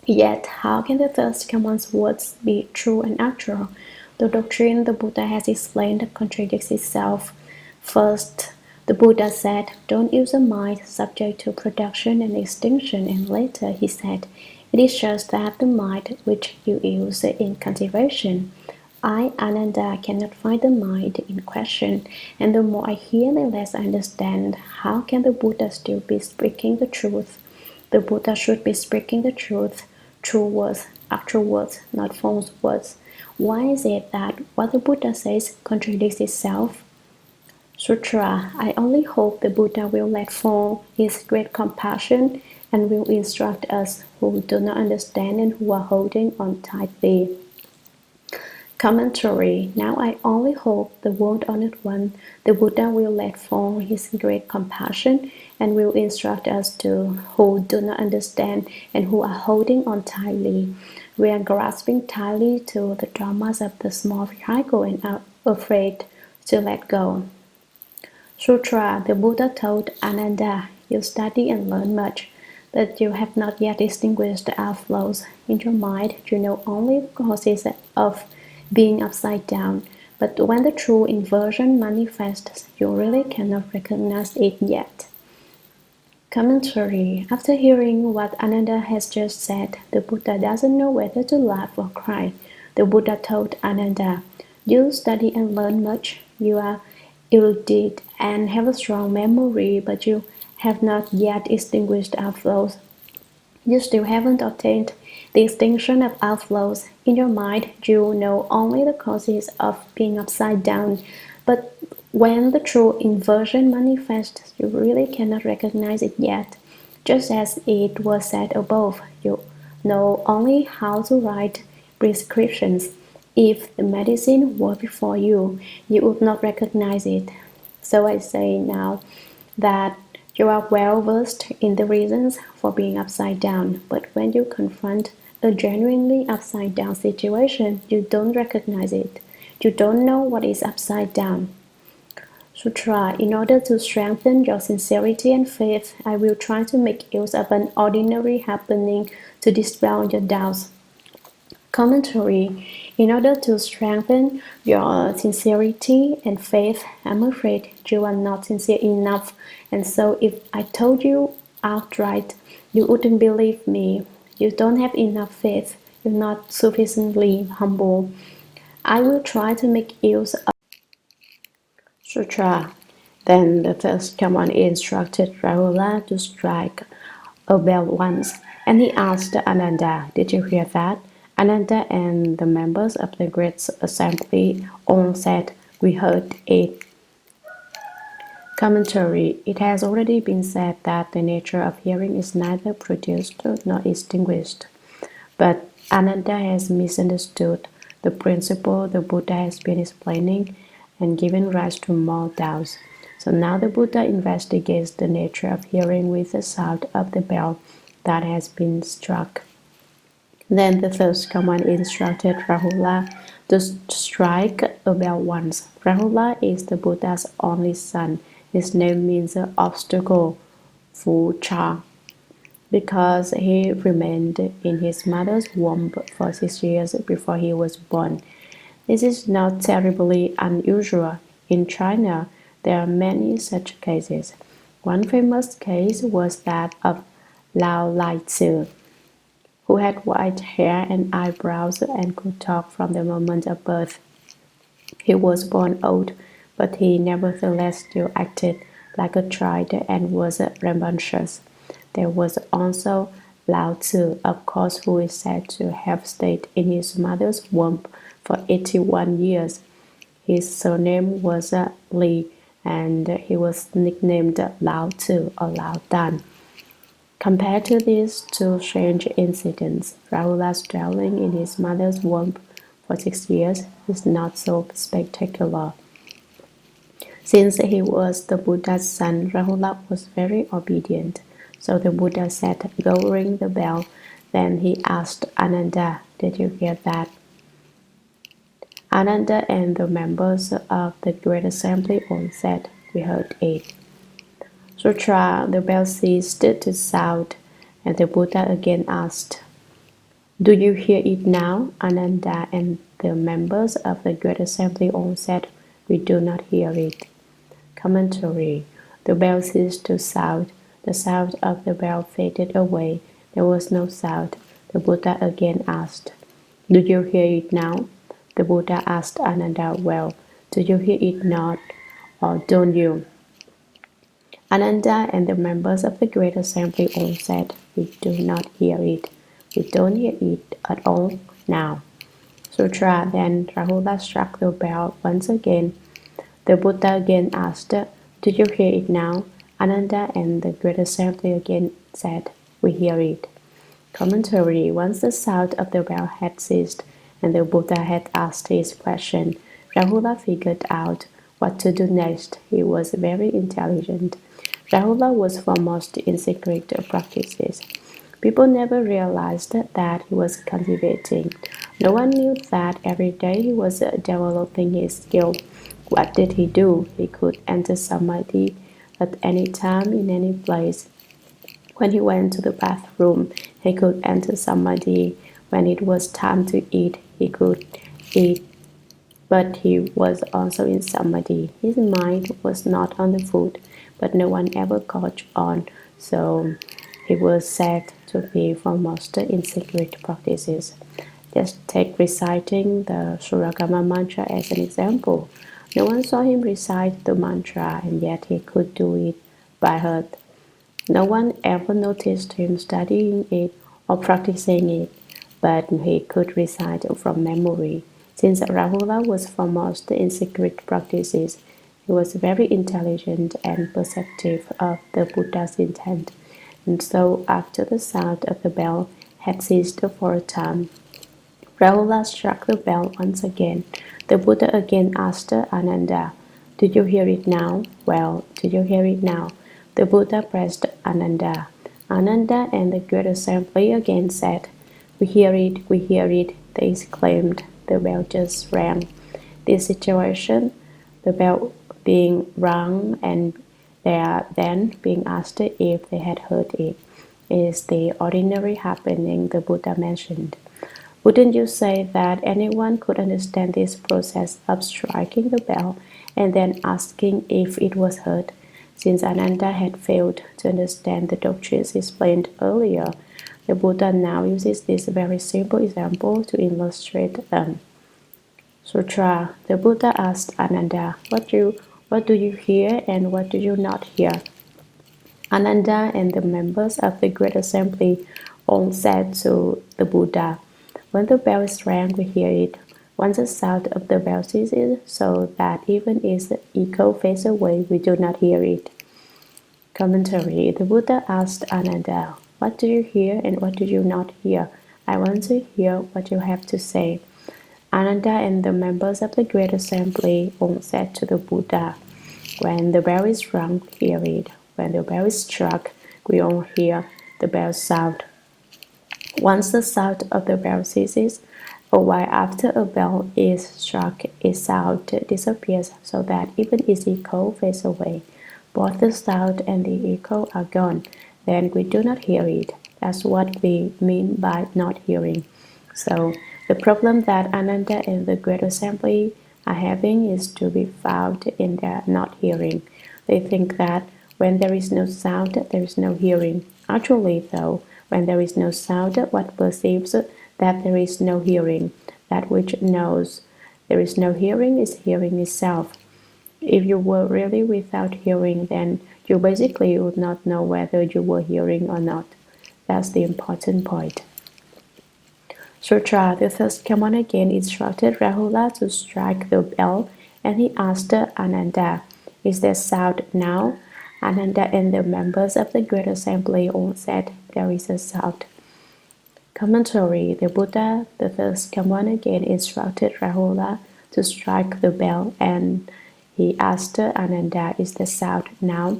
Yet, how can the first command's words be true and actual? The doctrine the Buddha has explained contradicts itself. First, the Buddha said, "Don't use a mind subject to production and extinction," and later he said, "It is just that the mind which you use in cultivation." I, Ananda, cannot find the mind in question, and the more I hear, the less I understand. How can the Buddha still be speaking the truth? The Buddha should be speaking the truth, true words, actual words, not false words. Why is it that what the Buddha says contradicts itself? Sutra. I only hope the Buddha will let fall his great compassion and will instruct us who do not understand and who are holding on tightly. Commentary. Now I only hope the world-honored one, the Buddha, will let fall his great compassion and will instruct us who do not understand and who are holding on tightly. We are grasping tightly to the dramas of the small vehicle and are afraid to let go. Sutra. The Buddha told Ananda, "You study and learn much, but you have not yet distinguished the outflows. In your mind, you know only the causes of being upside down, but when the true inversion manifests, you really cannot recognize it yet." Commentary. After hearing what Ananda has just said, the Buddha doesn't know whether to laugh or cry. The Buddha told Ananda, "You study and learn much. You are erudite and have a strong memory, but you have not yet extinguished outflows. You still haven't obtained the extinction of outflows. In your mind, you know only the causes of being upside down, but when the true inversion manifests, you really cannot recognize it yet. Just as it was said above, you know only how to write prescriptions. If the medicine were before you, you would not recognize it. So I say now that you are well versed in the reasons for being upside down, but when you confront a genuinely upside down situation, you don't recognize it. You don't know what is upside down. Sutra. In order to strengthen your sincerity and faith, I will try to make use of an ordinary happening to dispel your doubts. Commentary. In order to strengthen your sincerity and faith, I'm afraid you are not sincere enough, and so if I told you outright, you wouldn't believe me. You don't have enough faith. You're not sufficiently humble. I will try to make use of Sutra. Then the first command instructed Rahula to strike a bell once, and he asked Ananda, "Did you hear that?" Ananda and the members of the great assembly all said, "We heard it." Commentary. It has already been said that the nature of hearing is neither produced nor extinguished. But Ananda has misunderstood the principle the Buddha has been explaining and given rise to more doubts. So now the Buddha investigates the nature of hearing with the sound of the bell that has been struck. Then the first command instructed Rahula to strike a bell once. Rahula is the Buddha's only son. His name means obstacle, Fu Cha, because he remained in his mother's womb for 6 years before he was born. This is not terribly unusual. In China, there are many such cases. One famous case was that of Lao Lai Tzu, who had white hair and eyebrows and could talk from the moment of birth. He was born old, but he nevertheless still acted like a child and was rambunctious. There was also Lao Tzu, of course, who is said to have stayed in his mother's womb for 81 years. His surname was Li, and he was nicknamed Lao Tzu or Lao Dan. Compared to these two strange incidents, Rahula's dwelling in his mother's womb for 6 years is not so spectacular. Since he was the Buddha's son, Rahula was very obedient. So the Buddha said, "Go ring the bell." Then he asked Ananda, "Did you hear that?" Ananda and the members of the Great Assembly all said, "We heard it." Sutra, the bell ceased to sound, and the Buddha again asked, "Do you hear it now?" Ananda and the members of the Great Assembly all said, "We do not hear it." Commentary. The bell ceased to sound. The sound of the bell faded away. There was no sound. The Buddha again asked, "Do you hear it now?" The Buddha asked Ananda, "Well, do you hear it not, or don't you?" Ananda and the members of the Great Assembly all said, "We do not hear it. We don't hear it at all now." Sutra. Then Rahula struck the bell once again. The Buddha again asked, "Do you hear it now?" Ananda and the Great Assembly again said, "We hear it." Commentary. Once the sound of the bell had ceased and the Buddha had asked his question, Rahula figured out what to do next. He was very intelligent. Rahula was foremost in secret practices. People never realized that he was cultivating. No one knew that every day he was developing his skill. What did he do? He could enter samadhi at any time in any place. When he went to the bathroom, he could enter samadhi. When it was time to eat, he could eat, but he was also in samadhi. His mind was not on the food, but no one ever caught on, so he was said to be foremost in secret practices. Just take reciting the Shurangama mantra as an example. No one saw him recite the mantra, and yet he could do it by heart. No one ever noticed him studying it or practicing it, but he could recite from memory. Since Rahula was foremost in secret practices, he was very intelligent and perceptive of the Buddha's intent. And so, after the sound of the bell had ceased for a time, Rahula struck the bell once again. The Buddha again asked Ananda, "Do you hear it now?" "Well, do you hear it now?" The Buddha pressed Ananda. Ananda and the Great Assembly again said, "We hear it, we hear it," they exclaimed. The bell just rang. This situation, the bell being rung and their then being asked if they had heard it, is the ordinary happening the Buddha mentioned. Wouldn't you say that anyone could understand this process of striking the bell and then asking if it was heard? Since Ananda had failed to understand the doctrines explained earlier, the Buddha now uses this very simple example to illustrate them. Sutra. The Buddha asked Ananda, what do you hear and what do you not hear? Ananda and the members of the Great Assembly all said to the Buddha, "When the bell is rang, we hear it. Once the sound of the bell ceases, so that even its echo fades away, we do not hear it." Commentary. The Buddha asked Ananda, "What do you hear and what do you not hear? I want to hear what you have to say." Ananda and the members of the Great Assembly all said to the Buddha, "When the bell is rung, we hear it. When the bell is struck, we all hear the bell sound. Once the sound of the bell ceases, a while after a bell is struck, its sound disappears so that even its echo fades away. Both the sound and the echo are gone. Then we do not hear it. That's what we mean by not hearing." So, the problem that Ananda and the Great Assembly are having is to be found in their not hearing. They think that when there is no sound, there is no hearing. Actually, though, when there is no sound, what perceives that there is no hearing? That which knows there is no hearing is hearing itself. If you were really without hearing, then you basically would not know whether you were hearing or not. That's the important point. Sutra. The third command again instructed Rahula to strike the bell, and he asked Ananda, "Is there sound now?" Ananda and the members of the Great Assembly all said, "There is a sound." Commentary. The Buddha, the first come one again, instructed Rahula to strike the bell, and he asked Ananda, "Is the sound now?"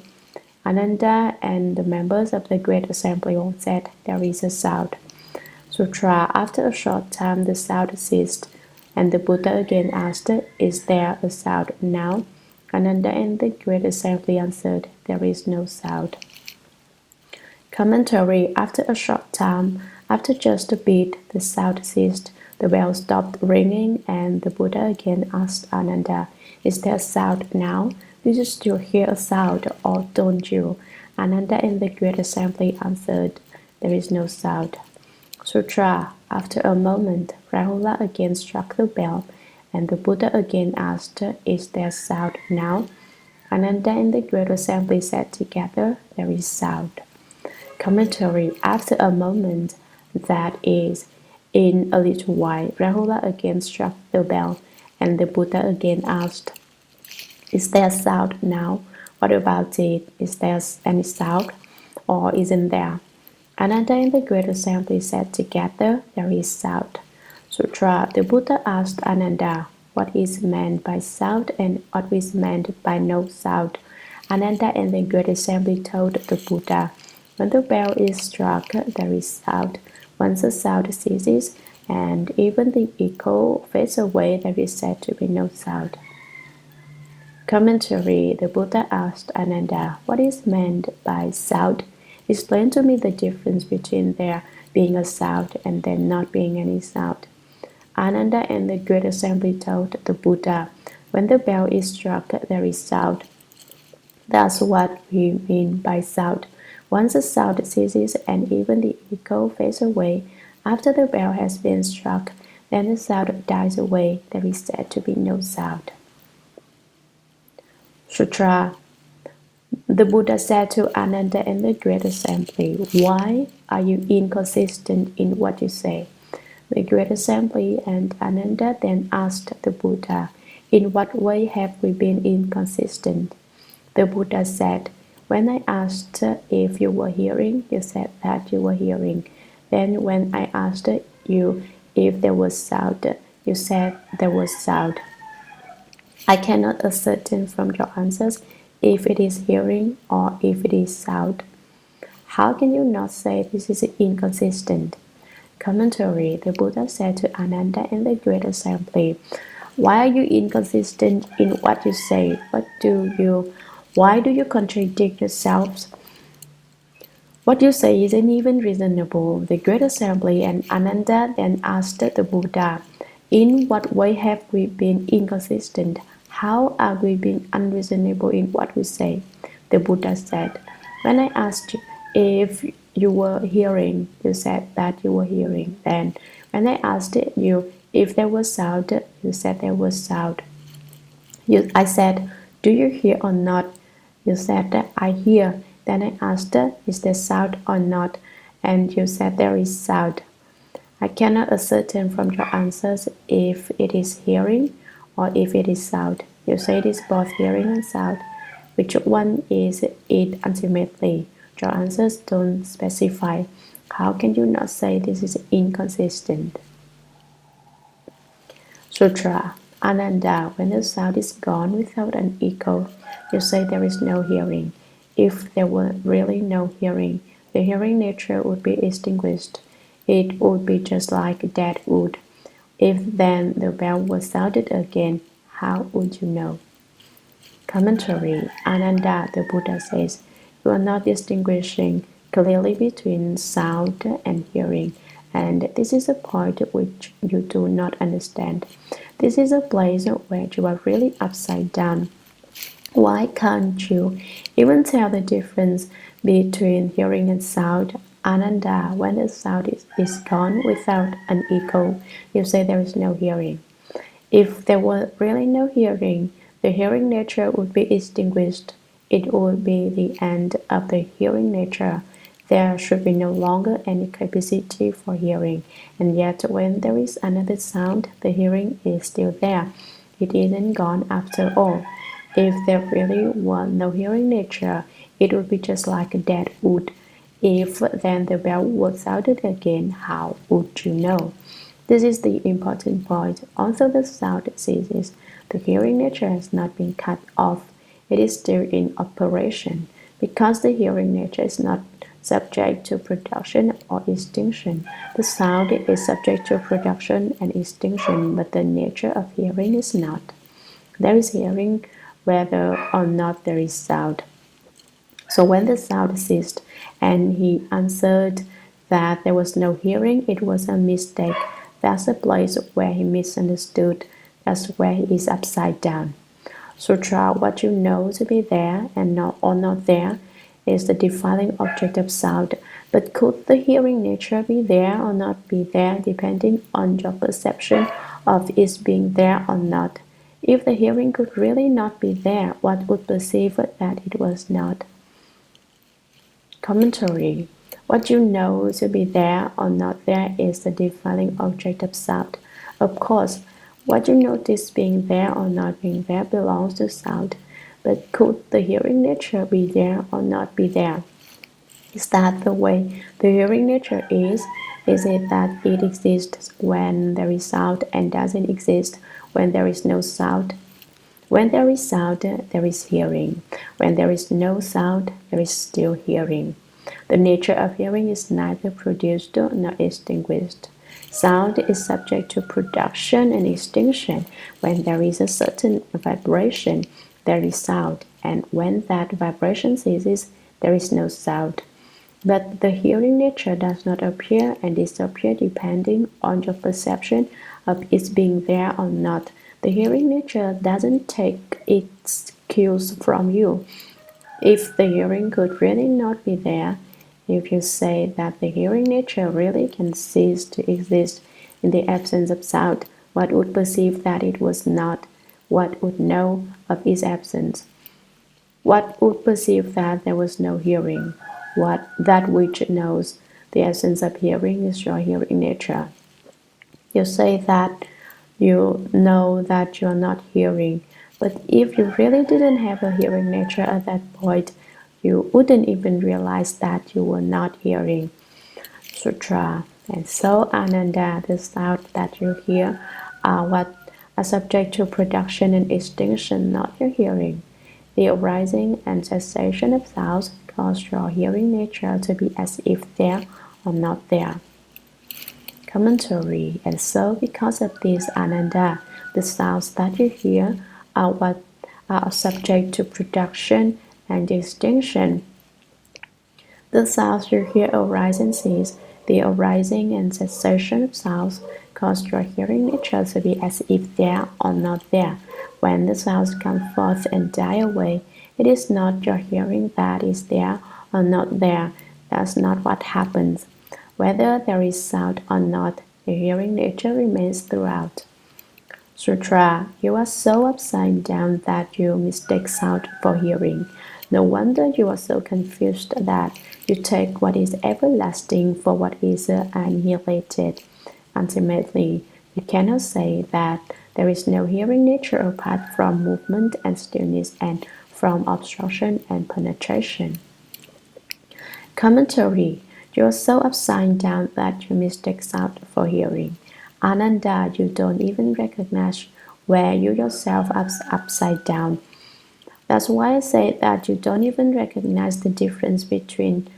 Ananda and the members of the Great Assembly all said, "There is a sound." Sutra. After a short time, the sound ceased, and the Buddha again asked, "Is there a sound now?" Ananda and the Great Assembly answered, "There is no sound." Commentary. After a short time, after just a bit, the sound ceased, the bell stopped ringing, and the Buddha again asked Ananda, "Is there a sound now? Do you still hear a sound, or don't you?" Ananda and the Great Assembly answered, "There is no sound." Sutra. After a moment, Rahula again struck the bell, and the Buddha again asked, "Is there sound now?" Ananda and the Great Assembly said together, "There is sound." Commentary. After a moment, that is, in a little while, Rahula again struck the bell, and the Buddha again asked, "Is there sound now? What about it? Is there any sound, or isn't there?" Ananda and the Great Assembly said together, "There is sound." Sutra. The Buddha asked Ananda, "What is meant by sound and what is meant by no sound?" Ananda and the Great Assembly told the Buddha, "When the bell is struck, there is sound. Once the sound ceases, and even the echo fades away, there is said to be no sound." Commentary. The Buddha asked Ananda, "What is meant by sound? Explain to me the difference between there being a sound and there not being any sound." Ananda and the Great Assembly told the Buddha, "When the bell is struck, there is sound. That's what we mean by sound. Once the sound ceases and even the echo fades away, after the bell has been struck, then the sound dies away. There is said to be no sound." Sutra. The Buddha said to Ananda and the Great Assembly, "Why are you inconsistent in what you say?" The Great Assembly and Ananda then asked the Buddha, "In what way have we been inconsistent?" The Buddha said, "When I asked if you were hearing, you said that you were hearing. Then when I asked you if there was sound, you said there was sound. I cannot ascertain from your answers if it is hearing or if it is sound. How can you not say this is inconsistent?" Commentary. The Buddha said to Ananda and the Great Assembly, "Why are you inconsistent in what you say? Why do you contradict yourselves? What you say isn't even reasonable." The Great Assembly and Ananda then asked the Buddha, "In what way have we been inconsistent? How are we being unreasonable in what we say?" The Buddha said, "When I asked you if you were hearing, you said that you were hearing. Then, when I asked you if there was sound, you said there was sound. I said, 'Do you hear or not?' You said that I hear. Then I asked, 'Is there sound or not?' And you said there is sound. I cannot ascertain from your answers if it is hearing or if it is sound. You say it is both hearing and sound. Which one is it ultimately? Your answers don't specify. How can you not say this is inconsistent?" Sutra. Ananda, when the sound is gone without an echo, you say there is no hearing. If there were really no hearing, the hearing nature would be extinguished. It would be just like dead wood. If then the bell was sounded again, how would you know? Commentary. Ananda, the Buddha says, "You are not distinguishing clearly between sound and hearing, and this is a point which you do not understand. This is a place where you are really upside down. Why can't you even tell the difference between hearing and sound?" Ananda, when the sound is gone without an echo, you say there is no hearing. If there were really no hearing, the hearing nature would be extinguished. It would be the end of the hearing nature. There should be no longer any capacity for hearing, and yet when there is another sound, the hearing is still there. It isn't gone after all. If there really were no hearing nature, it would be just like a dead wood. If then the bell was sounded again, how would you know? This is the important point. Although the sound ceases, the hearing nature has not been cut off. It is still in operation. Because the hearing nature is not subject to production or extinction, the sound is subject to production and extinction, but the nature of hearing is not. There is hearing whether or not there is sound. So when the sound ceased and he answered that there was no hearing, it was a mistake. That's a place where he misunderstood. That's where he is upside down. Sutra, what you know to be there and not or not there, is the defining object of sound. But could the hearing nature be there or not be there, depending on your perception of its being there or not? If the hearing could really not be there, what would perceive that it was not? Commentary. What you know to be there or not there is the defining object of sound. Of course, what you notice being there or not being there belongs to sound. But could the hearing nature be there or not be there? Is that the way the hearing nature is? Is it that it exists when there is sound and doesn't exist when there is no sound? When there is sound, there is hearing. When there is no sound, there is still hearing. The nature of hearing is neither produced nor extinguished. Sound is subject to production and extinction. When there is a certain vibration, there is sound, and when that vibration ceases, there is no sound. But the hearing nature does not appear and disappear depending on your perception of its being there or not. The hearing nature doesn't take its cues from you. If the hearing could really not be there, if you say that the hearing nature really can cease to exist in the absence of sound, what would perceive that it was not? What would know of its absence? What would perceive that there was no hearing? What that which knows the essence of hearing is your hearing nature. You say that you know that you are not hearing, but if you really didn't have a hearing nature at that point, you wouldn't even realize that you were not hearing. Sutra. And so Ananda, the sound that you hear are what are subject to production and extinction, not your hearing. The arising and cessation of sounds cause your hearing nature to be as if there or not there. Commentary. And so because of this Ananda, the sounds that you hear are what are subject to production and extinction. The sounds you hear arise and cease. The arising and cessation of sounds cause your hearing nature to be as if there or not there. When the sounds come forth and die away, it is not your hearing that is there or not there. That's not what happens. Whether there is sound or not, the hearing nature remains throughout. Sutra. You are so upside down that you mistake sound for hearing. No wonder you are so confused that you take what is everlasting for what is annihilated. Ultimately, you cannot say that there is no hearing nature apart from movement and stillness and from obstruction and penetration. Commentary. You are so upside down that you mistake sound for hearing. Ananda, you don't even recognize where you yourself are upside down. That's why I say that you don't even recognize the difference between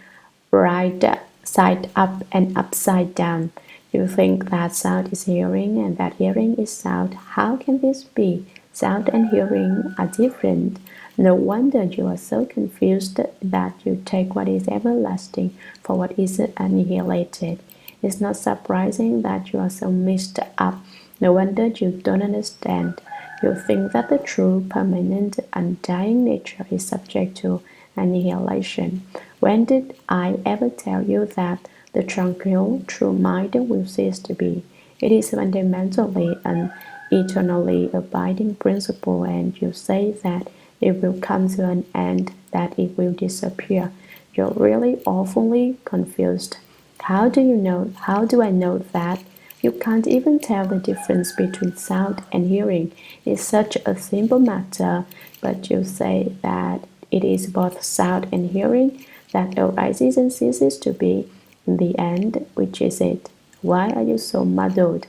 right side up and upside down. You think that sound is hearing and that hearing is sound. How can this be? Sound and hearing are different. No wonder you are so confused that you take what is everlasting for what is annihilated. It's not surprising that you are so mixed up. No wonder you don't understand. You think that the true, permanent, undying nature is subject to annihilation. When did I ever tell you that the tranquil, true mind will cease to be? It is fundamentally an eternally abiding principle, and you say that it will come to an end, that it will disappear. You're really awfully confused. How do you know? How do I know that? You can't even tell the difference between sound and hearing. It's such a simple matter, but you say that it is both sound and hearing that arises and ceases to be. In the end, which is it? Why are you so muddled?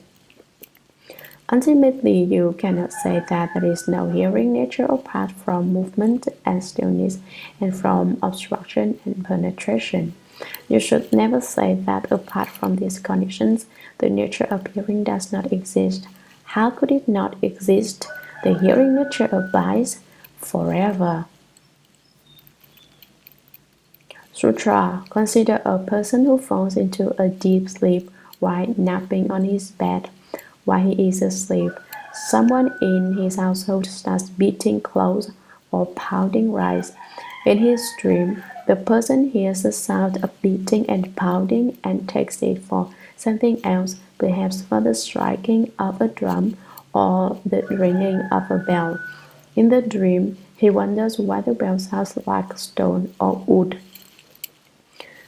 Ultimately, you cannot say that there is no hearing nature apart from movement and stillness, and from obstruction and penetration. You should never say that apart from these conditions, the nature of hearing does not exist. How could it not exist? The hearing nature abides forever. Sutra. Consider a person who falls into a deep sleep while napping on his bed. While he is asleep, someone in his household starts beating clothes or pounding rice. In his dream, the person hears the sound of beating and pounding and takes it for something else, perhaps for the striking of a drum or the ringing of a bell. In the dream, he wonders why the bell sounds like stone or wood.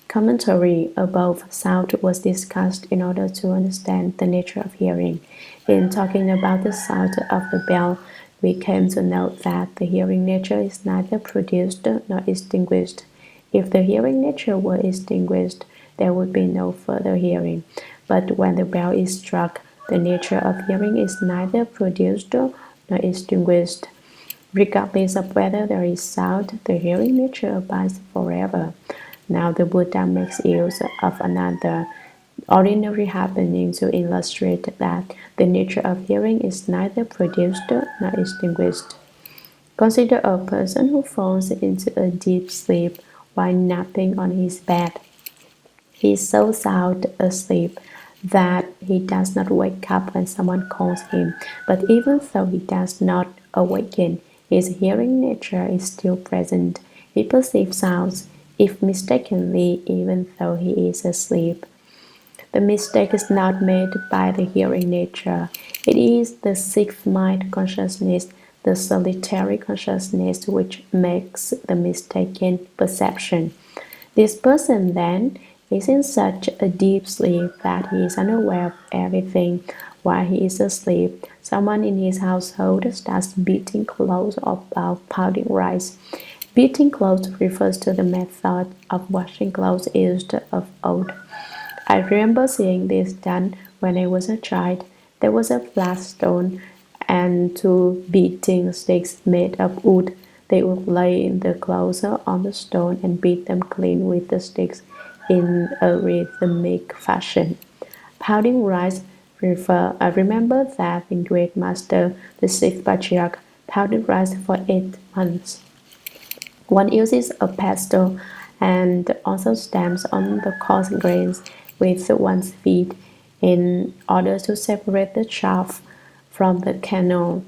Commentary above sound was discussed in order to understand the nature of hearing. In talking about the sound of the bell, we came to note that the hearing nature is neither produced nor extinguished. If the hearing nature were extinguished, there would be no further hearing. But when the bell is struck, the nature of hearing is neither produced nor extinguished. Regardless of whether there is sound, the hearing nature abides forever. Now the Buddha makes use of another ordinary happening to illustrate that the nature of hearing is neither produced nor extinguished. Consider a person who falls into a deep sleep while napping on his bed. He is so sound asleep that he does not wake up when someone calls him, but even though he does not awaken, his hearing nature is still present. He perceives sounds, if mistakenly, even though he is asleep. The mistake is not made by the hearing nature. It is the sixth mind consciousness, the solitary consciousness, which makes the mistaken perception. This person, then, is in such a deep sleep that he is unaware of everything. While he is asleep, someone in his household starts beating clothes or pounding rice. Beating clothes refers to the method of washing clothes used of old. I remember seeing this done when I was a child. There was a flat stone and two beating sticks made of wood. They would lay the clothes on the stone and beat them clean with the sticks in a rhythmic fashion. Pounding rice. I remember that the Great Master, the sixth patriarch, pounded rice for 8 months. One uses a pestle and also stamps on the coarse grains with one's feet in order to separate the chaff from the kernels.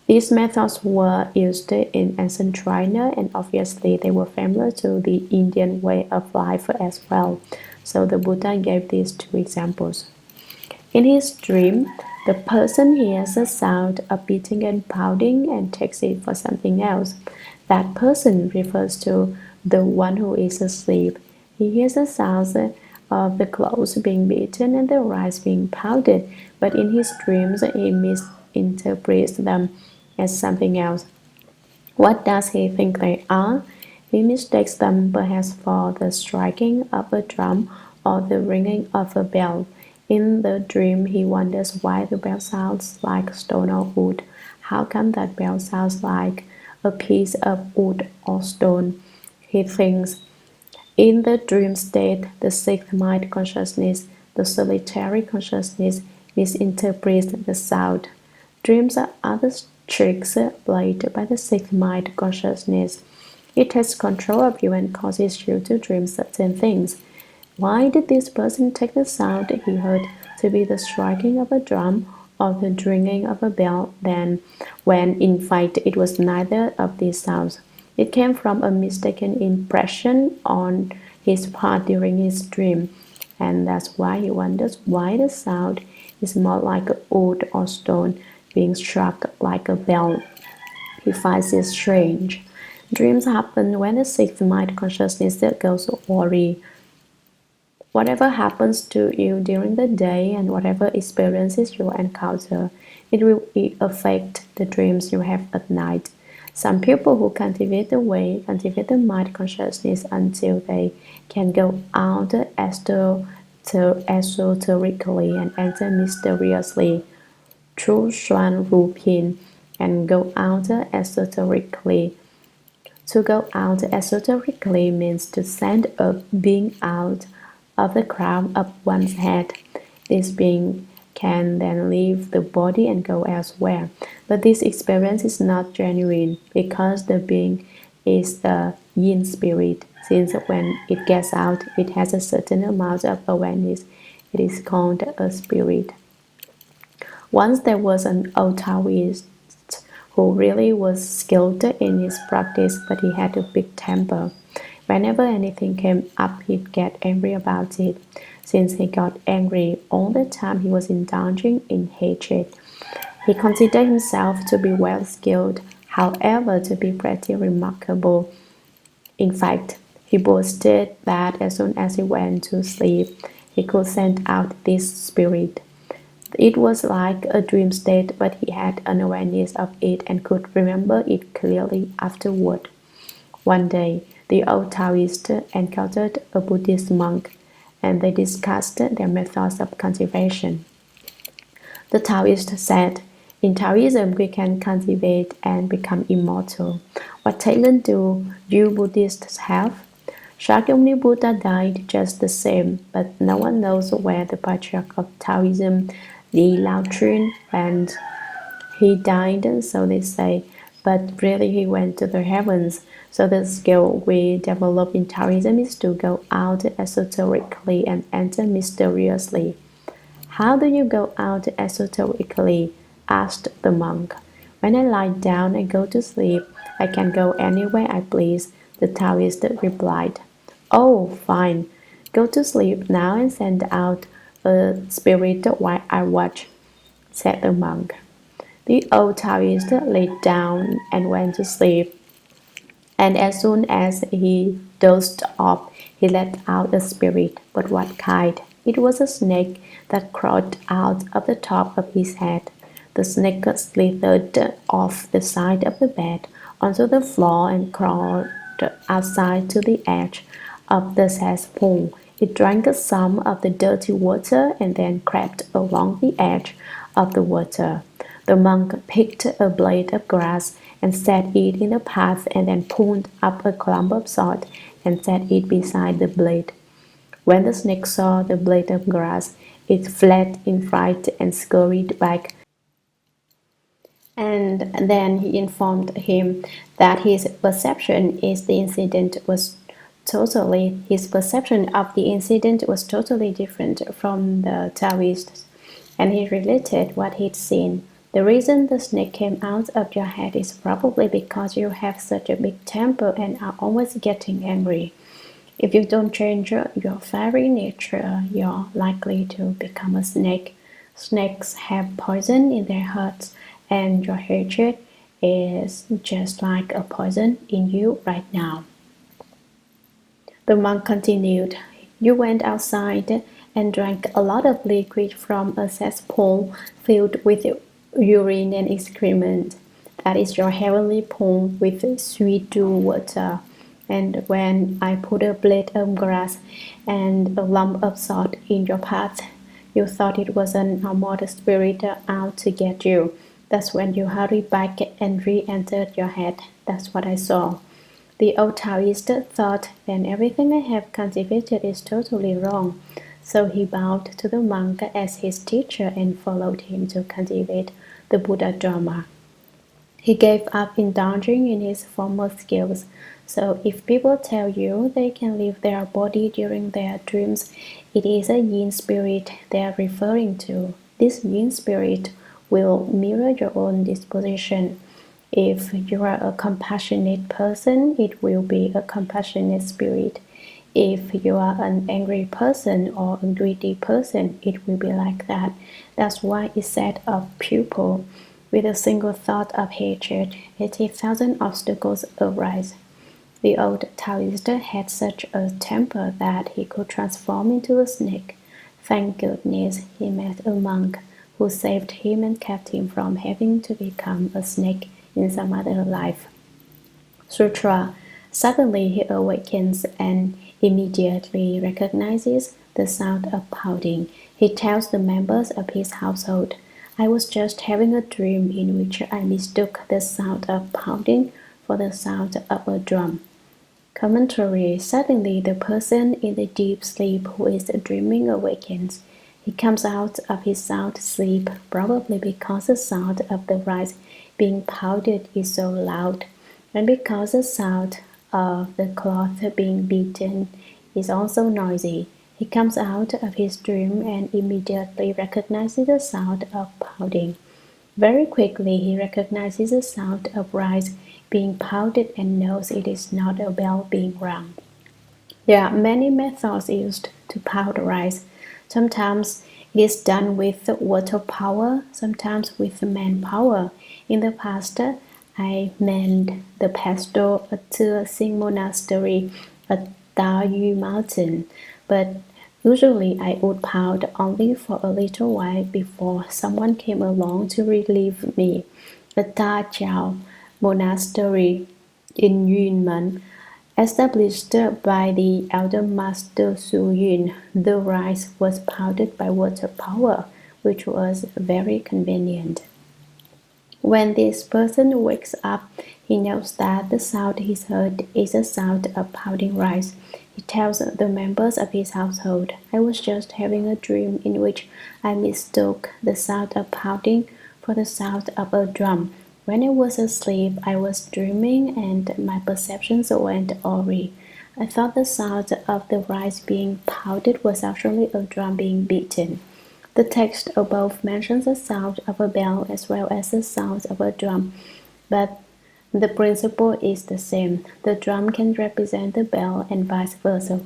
These methods were used in ancient China, and obviously they were familiar to the Indian way of life as well. So the Buddha gave these two examples. In his dream, the person hears a sound of beating and pounding and takes it for something else. That person refers to the one who is asleep. He hears the sounds of the clothes being beaten and the rice being pounded, but in his dreams he misinterprets them as something else. What does he think they are? He mistakes them perhaps for the striking of a drum or the ringing of a bell. In the dream, he wonders why the bell sounds like stone or wood. How come that bell sounds like a piece of wood or stone? He thinks. In the dream state, the sixth mind consciousness, the solitary consciousness, misinterprets the sound. Dreams are other tricks played by the sixth mind consciousness. It takes control of you and causes you to dream certain things. Why did this person take the sound he heard to be the striking of a drum or the ringing of a bell then, when in fact it was neither of these sounds? It came from a mistaken impression on his part during his dream, and that's why he wonders why the sound is more like wood or stone being struck like a bell. He finds it strange. Dreams happen when the sixth mind consciousness goes awry. Whatever happens to you during the day and whatever experiences you encounter, it will affect the dreams you have at night. Some people who cultivate the way cultivate the mind consciousness until they can go out esoterically and enter mysteriously through Xuan Rupin and go out esoterically. To go out esoterically means to send a being out of the crown of one's head. This being can then leave the body and go elsewhere. But this experience is not genuine because the being is the yin spirit. Since when it gets out, it has a certain amount of awareness. It is called a spirit. Once there was an old Taoist who really was skilled in his practice, but he had a big temper. Whenever anything came up, he'd get angry about it. Since he got angry all the time, he was indulging in hatred. He considered himself to be well skilled, however, to be pretty remarkable. In fact, he boasted that as soon as he went to sleep, he could send out this spirit. It was like a dream state, but he had an awareness of it and could remember it clearly afterward. One day, the old Taoist encountered a Buddhist monk, and they discussed their methods of cultivation. The Taoist said, "In Taoism, we can cultivate and become immortal. What talent do you Buddhists have?" Shakyamuni Buddha died just the same, but no one knows where the patriarch of Taoism, Li Laochun, went. He died, so they say, but really he went to the heavens. So the skill we develop in Taoism is to go out esoterically and enter mysteriously. "How do you go out esoterically?" asked the monk. "When I lie down and go to sleep, I can go anywhere I please," the Taoist replied. "Oh, fine. Go to sleep now and send out a spirit while I watch," said the monk. The old Taoist lay down and went to sleep, and as soon as he dozed off, he let out a spirit. But what kind? It was a snake that crawled out of the top of his head. The snake slithered off the side of the bed onto the floor and crawled outside to the edge of the cesspool. It drank some of the dirty water and then crept along the edge of the water. The monk picked a blade of grass and set it in the path and then pulled up a clump of salt and set it beside the blade. When the snake saw the blade of grass, it fled in fright and scurried back. And then he informed him that his perception of the incident was totally different from the Taoists, and he related what he'd seen. "The reason the snake came out of your head is probably because you have such a big temper and are always getting angry. If you don't change your very nature, you're likely to become a snake. Snakes have poison in their hearts, and your hatred is just like a poison in you right now." The monk continued, "You went outside and drank a lot of liquid from a cesspool filled with urine and excrement. That is your heavenly pool with sweet dew water. And when I put a blade of grass and a lump of salt in your path, you thought it was an immortal spirit out to get you. That's when you hurried back and re-entered your head. That's what I saw." The old Taoist thought, "Then everything I have cultivated is totally wrong." So he bowed to the monk as his teacher and followed him to cultivate the Buddha Dharma. He gave up indulging in his former skills. So if people tell you they can leave their body during their dreams, it is a yin spirit they are referring to. This yin spirit will mirror your own disposition. If you are a compassionate person, it will be a compassionate spirit. If you are an angry person or a greedy person, it will be like that. That's why it said of pupil, with a single thought of hatred, 80,000 obstacles arise. The old Taoist had such a temper that he could transform into a snake. Thank goodness he met a monk who saved him and kept him from having to become a snake in some other life. Sutra. Suddenly he awakens and immediately recognizes the sound of pounding. He tells the members of his household, I was just having a dream in which I mistook the sound of pounding for the sound of a drum. Commentary. Suddenly the person in the deep sleep who is dreaming awakens. He comes out of his sound sleep, probably because the sound of the rice being pounded is so loud, and because the sound of the cloth being beaten is also noisy. He comes out of his dream and immediately recognizes the sound of pounding. Very quickly he recognizes the sound of rice being pounded and knows it is not a bell being rung. There are many methods used to pound rice. Sometimes it is done with water power, sometimes with manpower. In the past, I manned the pastor at a Sing monastery at Yu Mountain, but usually I would pound only for a little while before someone came along to relieve me. At Da Chao Monastery in Yunnan, established by the elder Master Hsuan, the rice was pounded by water power, which was very convenient. When this person wakes up, he knows that the sound he's heard is the sound of pounding rice. He tells the members of his household, I was just having a dream in which I mistook the sound of pounding for the sound of a drum. When I was asleep, I was dreaming and my perceptions went awry. I thought the sound of the rice being pounded was actually a drum being beaten. The text above mentions the sound of a bell as well as the sound of a drum, but the principle is the same. The drum can represent the bell and vice versa.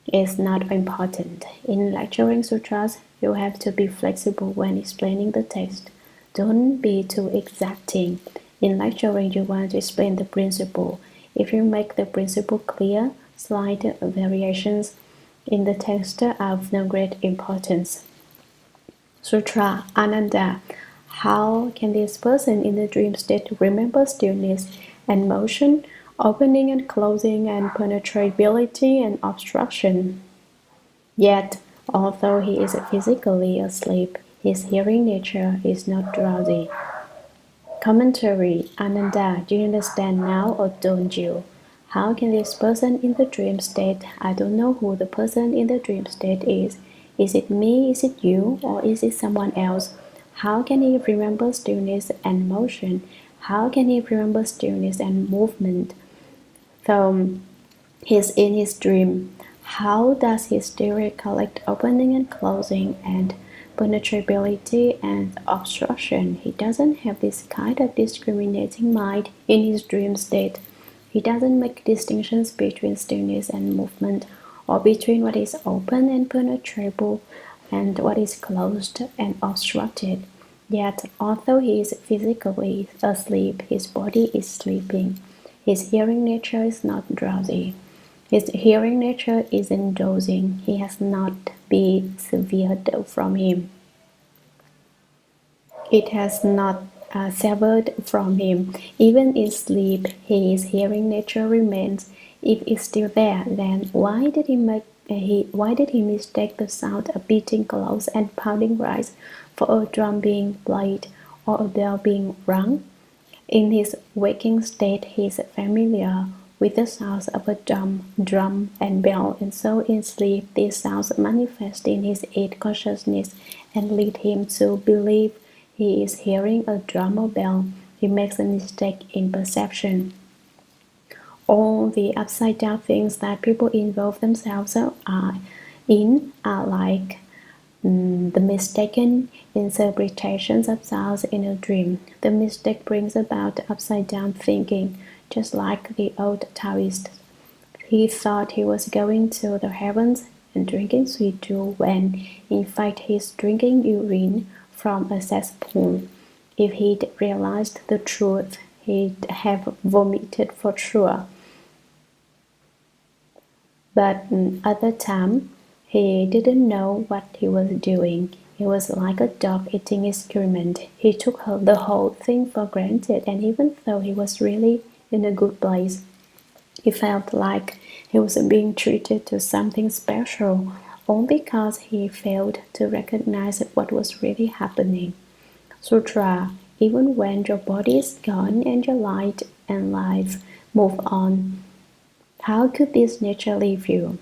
It's not important. In lecturing sutras, you have to be flexible when explaining the text. Don't be too exacting. In lecturing, you want to explain the principle. If you make the principle clear, slight variations in the text are of no great importance. Sutra Ananda. How can this person in the dream state remember stillness and motion, opening and closing, and penetrability and obstruction? Yet, although he is physically asleep, his hearing nature is not drowsy. Commentary. Ananda, do you understand now or don't you? How can this person in the dream state, I don't know who the person in the dream state is. Is it me, is it you, or is it someone else? How can he remember stillness and motion? How can he remember stillness and movement? So he's in his dream. How does he still recollect opening and closing and penetrability and obstruction? He doesn't have this kind of discriminating mind in his dream state. He doesn't make distinctions between stillness and movement, or between what is open and penetrable and what is closed and obstructed. Yet, although he is physically asleep, his body is sleeping. His hearing nature is not drowsy. His hearing nature isn't dozing. He has not been severed from him. It has not severed from him. Even in sleep, his hearing nature remains. If it's still there, then why did he mistake the sound of beating clothes and pounding rice for a drum being played or a bell being rung? In his waking state, he is familiar with the sounds of a drum and bell, and so in sleep these sounds manifest in his eighth consciousness and lead him to believe he is hearing a drum or bell. He makes a mistake in perception. All the upside-down things that people involve themselves are like the mistaken interpretations of sounds in a dream. The mistake brings about upside-down thinking, just like the old Taoists. He thought he was going to the heavens and drinking sweet dew when, in fact, he's drinking urine from a cesspool. If he'd realized the truth, he'd have vomited for sure. But at the time, he didn't know what he was doing. He was like a dog eating excrement. He took the whole thing for granted, and even though he was really in a good place, he felt like he was being treated to something special, all because he failed to recognize what was really happening. Sutra, even when your body is gone and your light and life move on, how could this nature leave you?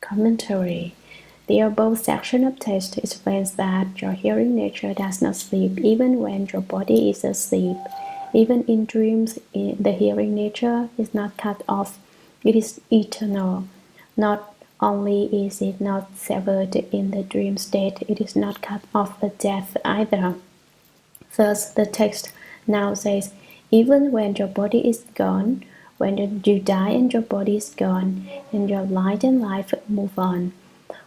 Commentary. The above section of text explains that your hearing nature does not sleep even when your body is asleep. Even in dreams, the hearing nature is not cut off. It is eternal. Not only is it not severed in the dream state, it is not cut off at death either. Thus, the text now says, even when your body is gone, when you die and your body is gone, and your light and life move on.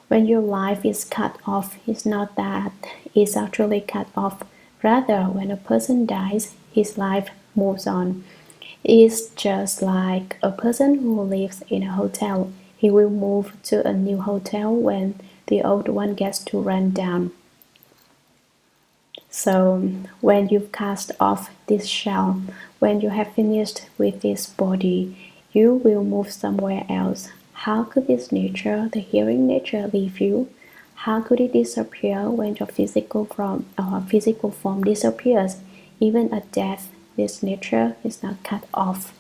When your life is cut off, it's not that it's actually cut off. Rather, when a person dies, his life moves on. It's just like a person who lives in a hotel. He will move to a new hotel when the old one gets to run down. So, when you've cast off this shell, when you have finished with this body, you will move somewhere else. How could this nature, the hearing nature, leave you? How could it disappear when your physical form disappears? Even at death, this nature is not cut off.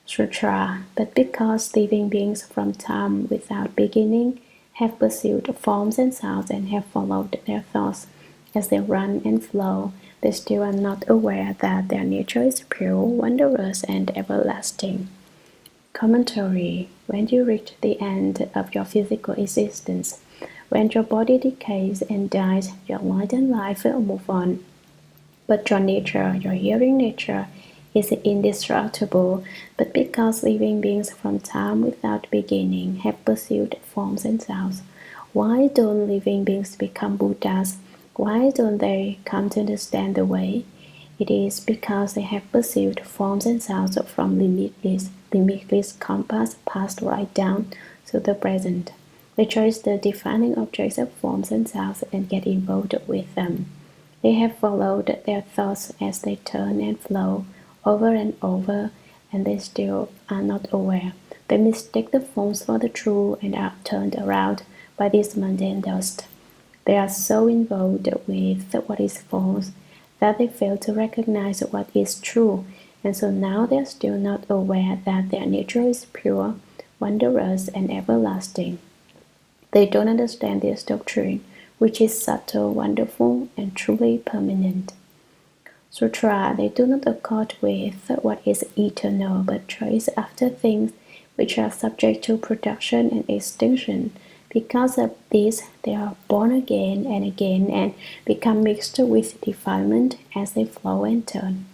Sutra, but because living beings from time without beginning have pursued forms and sounds and have followed their thoughts as they run and flow, they still are not aware that their nature is pure, wondrous, and everlasting. Commentary. When you reach the end of your physical existence, when your body decays and dies, your light and life will move on. But your nature, your hearing nature, is indestructible, but because living beings from time without beginning have pursued forms and sounds, why don't living beings become Buddhas? Why don't they come to understand the way? It is because they have pursued forms and sounds from limitless compass passed right down to the present. They choose the defining objects of forms and sounds and get involved with them. They have followed their thoughts as they turn and flow over and over, and they still are not aware. They mistake the forms for the true and are turned around by this mundane dust. They are so involved with what is false that they fail to recognize what is true, and so now they are still not aware that their nature is pure, wondrous, and everlasting. They don't understand this doctrine, which is subtle, wonderful, and truly permanent. Sutra, they do not accord with what is eternal, but chase after things which are subject to production and extinction. Because of this, they are born again and become mixed with defilement as they flow and turn.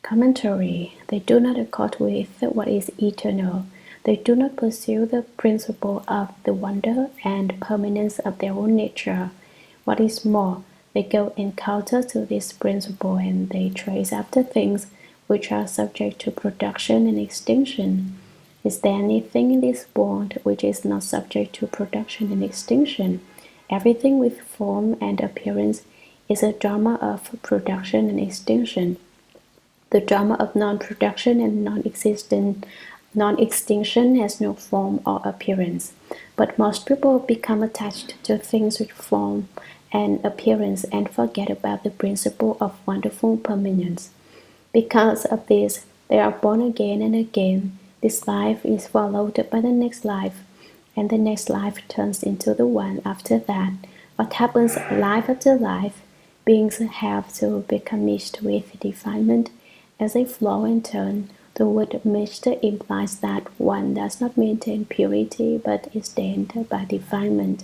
Commentary. They do not accord with what is eternal. They do not pursue the principle of the wonder and permanence of their own nature. What is more, they go in counter to this principle and they trace after things which are subject to production and extinction. Is there anything in this world which is not subject to production and extinction? Everything with form and appearance is a drama of production and extinction. The drama of non-production and non-extinction has no form or appearance. But most people become attached to things with form and appearance and forget about the principle of wonderful permanence. Because of this, they are born again and again. This life is followed by the next life, and the next life turns into the one after that. What happens life after life? Beings have to become mixed with defilement as they flow and turn. The word mixed implies that one does not maintain purity but is stained by defilement,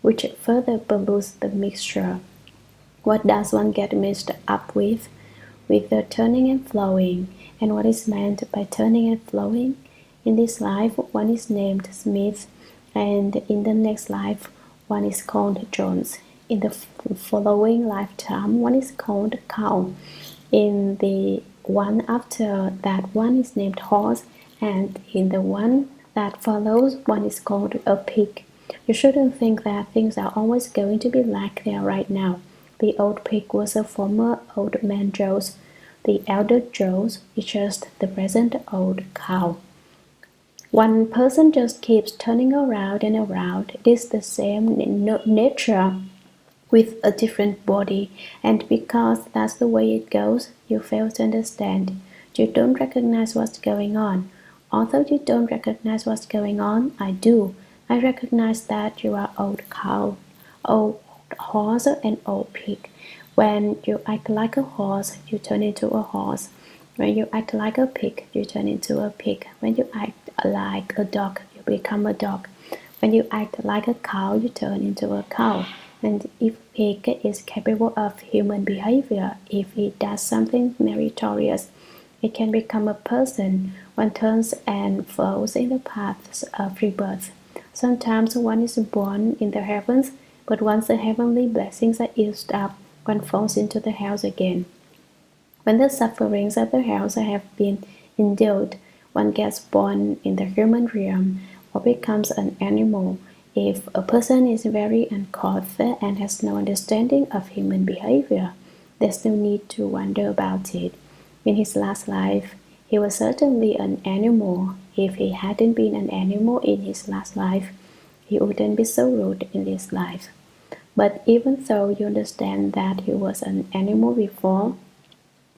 which further pollutes the mixture. What does one get mixed up with? With the turning and flowing. And what is meant by turning and flowing? In this life, one is named Smith, and in the next life, one is called Jones. In the following lifetime, one is called Cow. In the one after that, one is named Horse, and in the one that follows one is called a pig. You shouldn't think that things are always going to be like they are right now. The old pig was a former old man Joe's. The elder Joe's is just the present old cow. One person just keeps turning around and around. It is the same nature with a different body, and because that's the way it goes, you fail to understand. You don't recognize what's going on. Although you don't recognize what's going on, I do. I recognize that you are old cow, old horse, and old pig. When you act like a horse, you turn into a horse. When you act like a pig, you turn into a pig. When you act like a dog, you become a dog. When you act like a cow, you turn into a cow. And if a pig is capable of human behavior, if it does something meritorious, it can become a person. One turns and flows in the paths of rebirth. Sometimes one is born in the heavens, but once the heavenly blessings are used up, one falls into the hells again. When the sufferings of the hells have been endured, one gets born in the human realm or becomes an animal. If a person is very uncouth and has no understanding of human behavior, there's no need to wonder about it. In his last life, he was certainly an animal. If he hadn't been an animal in his last life, he wouldn't be so rude in this life. But even though you understand that he was an animal before,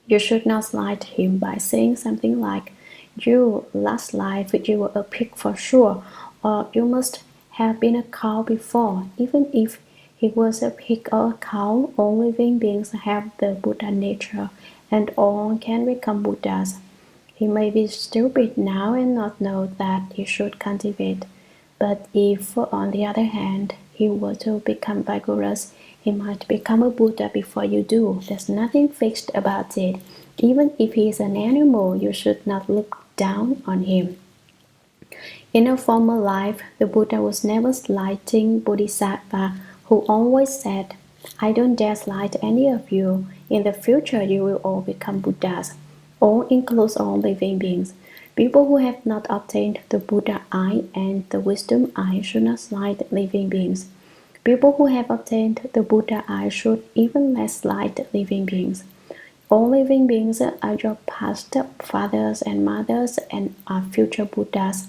you should not slight him by saying something like, "You, last life, you were a pig for sure," or "You must have been a cow before." Even if he was a pig or a cow, all living beings have the Buddha nature, and all can become Buddhas. He may be stupid now and not know that he should cultivate. But if, on the other hand, he were to become vigorous, he might become a Buddha before you do. There's nothing fixed about it. Even if he is an animal, you should not look down on him. In a former life, the Buddha was never slighting Bodhisattva, who always said, "I don't dare slight any of you. In the future, you will all become Buddhas." All includes all living beings. People who have not obtained the Buddha eye and the wisdom eye should not slight living beings. People who have obtained the Buddha eye should even less slight living beings. All living beings are your past fathers and mothers and are future Buddhas.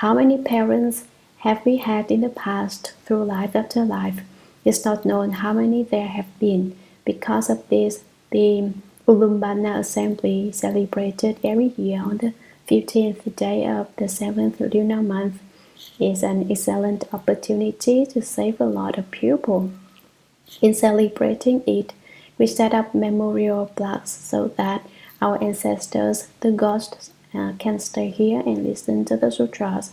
How many parents have we had in the past through life after life? It's not known how many there have been. Because of this, the Ulumbana assembly, celebrated every year on the 15th day of the 7th lunar month, is an excellent opportunity to save a lot of people. In celebrating it, we set up memorial blocks so that our ancestors, the ghosts, can stay here and listen to the sutras.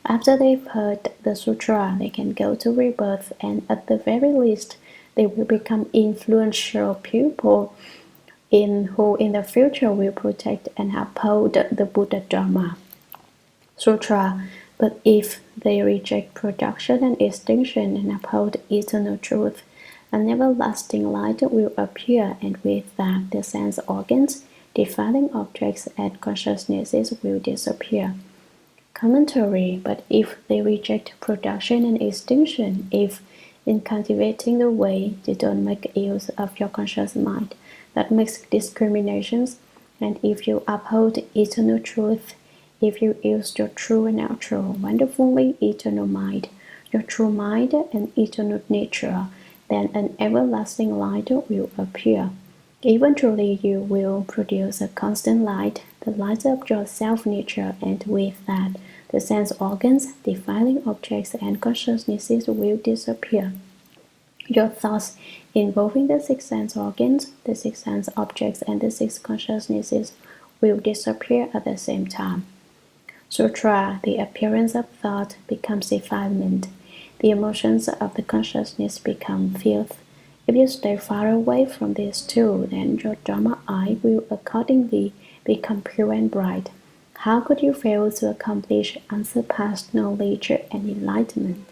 After they've heard the sutra, they can go to rebirth, and at the very least, they will become influential people who in the future will protect and uphold the Buddha Dharma Sutra. But if they reject production and extinction and uphold eternal truth, an everlasting light will appear, and with that the sense organs, defiling objects and consciousnesses will disappear. Commentary. But if they reject production and extinction, if in cultivating the way you don't make use of your conscious mind that makes discriminations, and if you uphold eternal truth, if you use your true and natural, wonderfully eternal mind, your true mind and eternal nature, then an everlasting light will appear. Eventually you will produce a constant light, the light of your self-nature, and with that, the sense organs, defiling objects, and consciousnesses will disappear. Your thoughts involving the six sense organs, the six sense objects, and the six consciousnesses will disappear at the same time. Sutra, the appearance of thought becomes defilement. The emotions of the consciousness become filth. If you stay far away from these two, then your Dharma eye will accordingly become pure and bright. How could you fail to accomplish unsurpassed knowledge and enlightenment?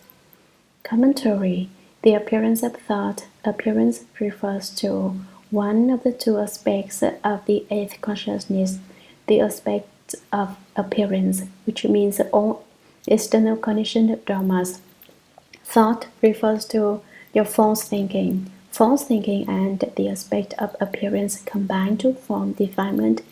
Commentary. The appearance of thought. Appearance refers to one of the two aspects of the eighth consciousness, the aspect of appearance, which means External conditioned dharmas. Thought refers to your false thinking. False thinking and the aspect of appearance combine to form defilement,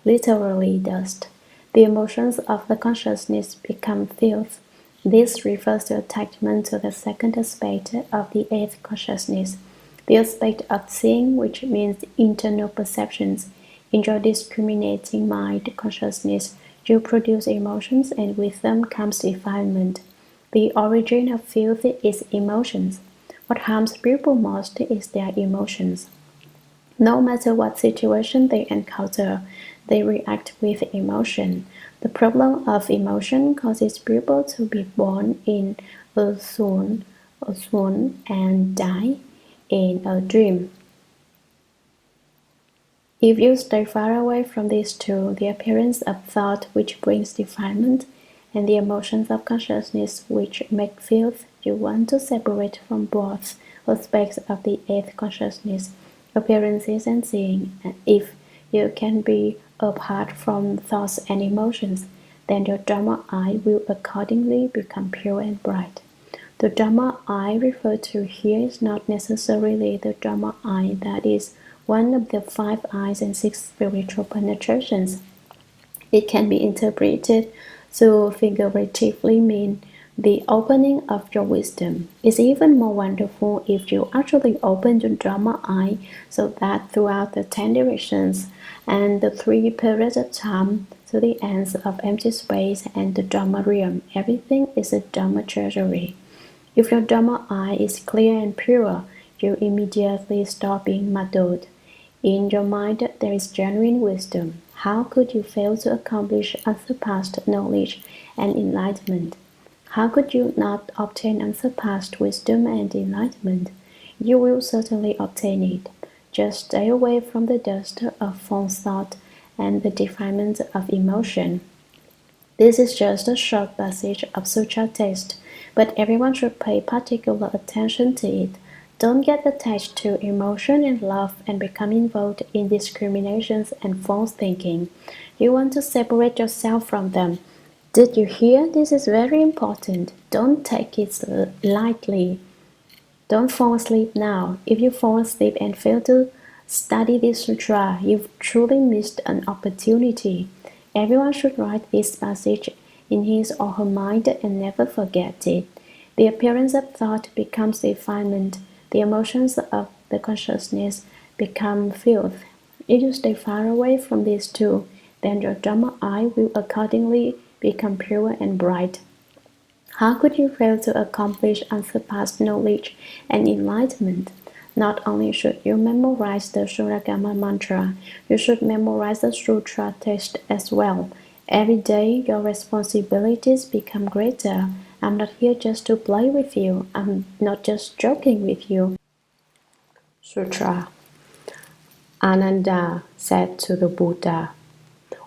literally dust. The emotions of the consciousness become filth. This refers to attachment to the second aspect of the eighth consciousness, the aspect of seeing, which means internal perceptions. In your discriminating mind consciousness, you produce emotions, and with them comes defilement. The origin of filth is emotions. What harms people most is their emotions. No matter what situation they encounter, they react with emotion. The problem of emotion causes people to be born in a swoon and die in a dream. If you stay far away from these two, the appearance of thought which brings defilement, and the emotions of consciousness which make filth, you want to separate from both aspects of the eighth consciousness, appearances and seeing. And if you can be apart from thoughts and emotions, then your Dharma eye will accordingly become pure and bright. The Dharma eye referred to here is not necessarily the Dharma eye that is one of the 5 eyes and 6 spiritual penetrations. It can be interpreted to figuratively mean the opening of your wisdom. It's even more wonderful if you actually open your Dharma eye so that throughout the 10 directions and the 3 periods of time to the ends of empty space and the Dharma Realm, everything is a Dharma treasury. If your Dharma eye is clear and pure, you immediately stop being muddled. In your mind there is genuine wisdom. How could you fail to accomplish unsurpassed knowledge and enlightenment? How could you not obtain unsurpassed wisdom and enlightenment? You will certainly obtain it. Just stay away from the dust of false thought and the defilement of emotion. This is just a short passage of sutra text, but everyone should pay particular attention to it. Don't get attached to emotion and love and become involved in discriminations and false thinking. You want to separate yourself from them. Did you hear? This is very important. Don't take it lightly. Don't fall asleep now. If you fall asleep and fail to study this sutra, you've truly missed an opportunity. Everyone should write this passage in his or her mind and never forget it. The appearance of thought becomes defilement. The emotions of the consciousness become filth. If you stay far away from these two, then your Dharma eye will accordingly become pure and bright. How could you fail to accomplish unsurpassed knowledge and enlightenment? Not only should you memorize the Shurangama mantra, you should memorize the sutra text as well. Every day your responsibilities become greater. I'm not here just to play with you. I'm not just joking with you. Sutra. Ananda said to the Buddha,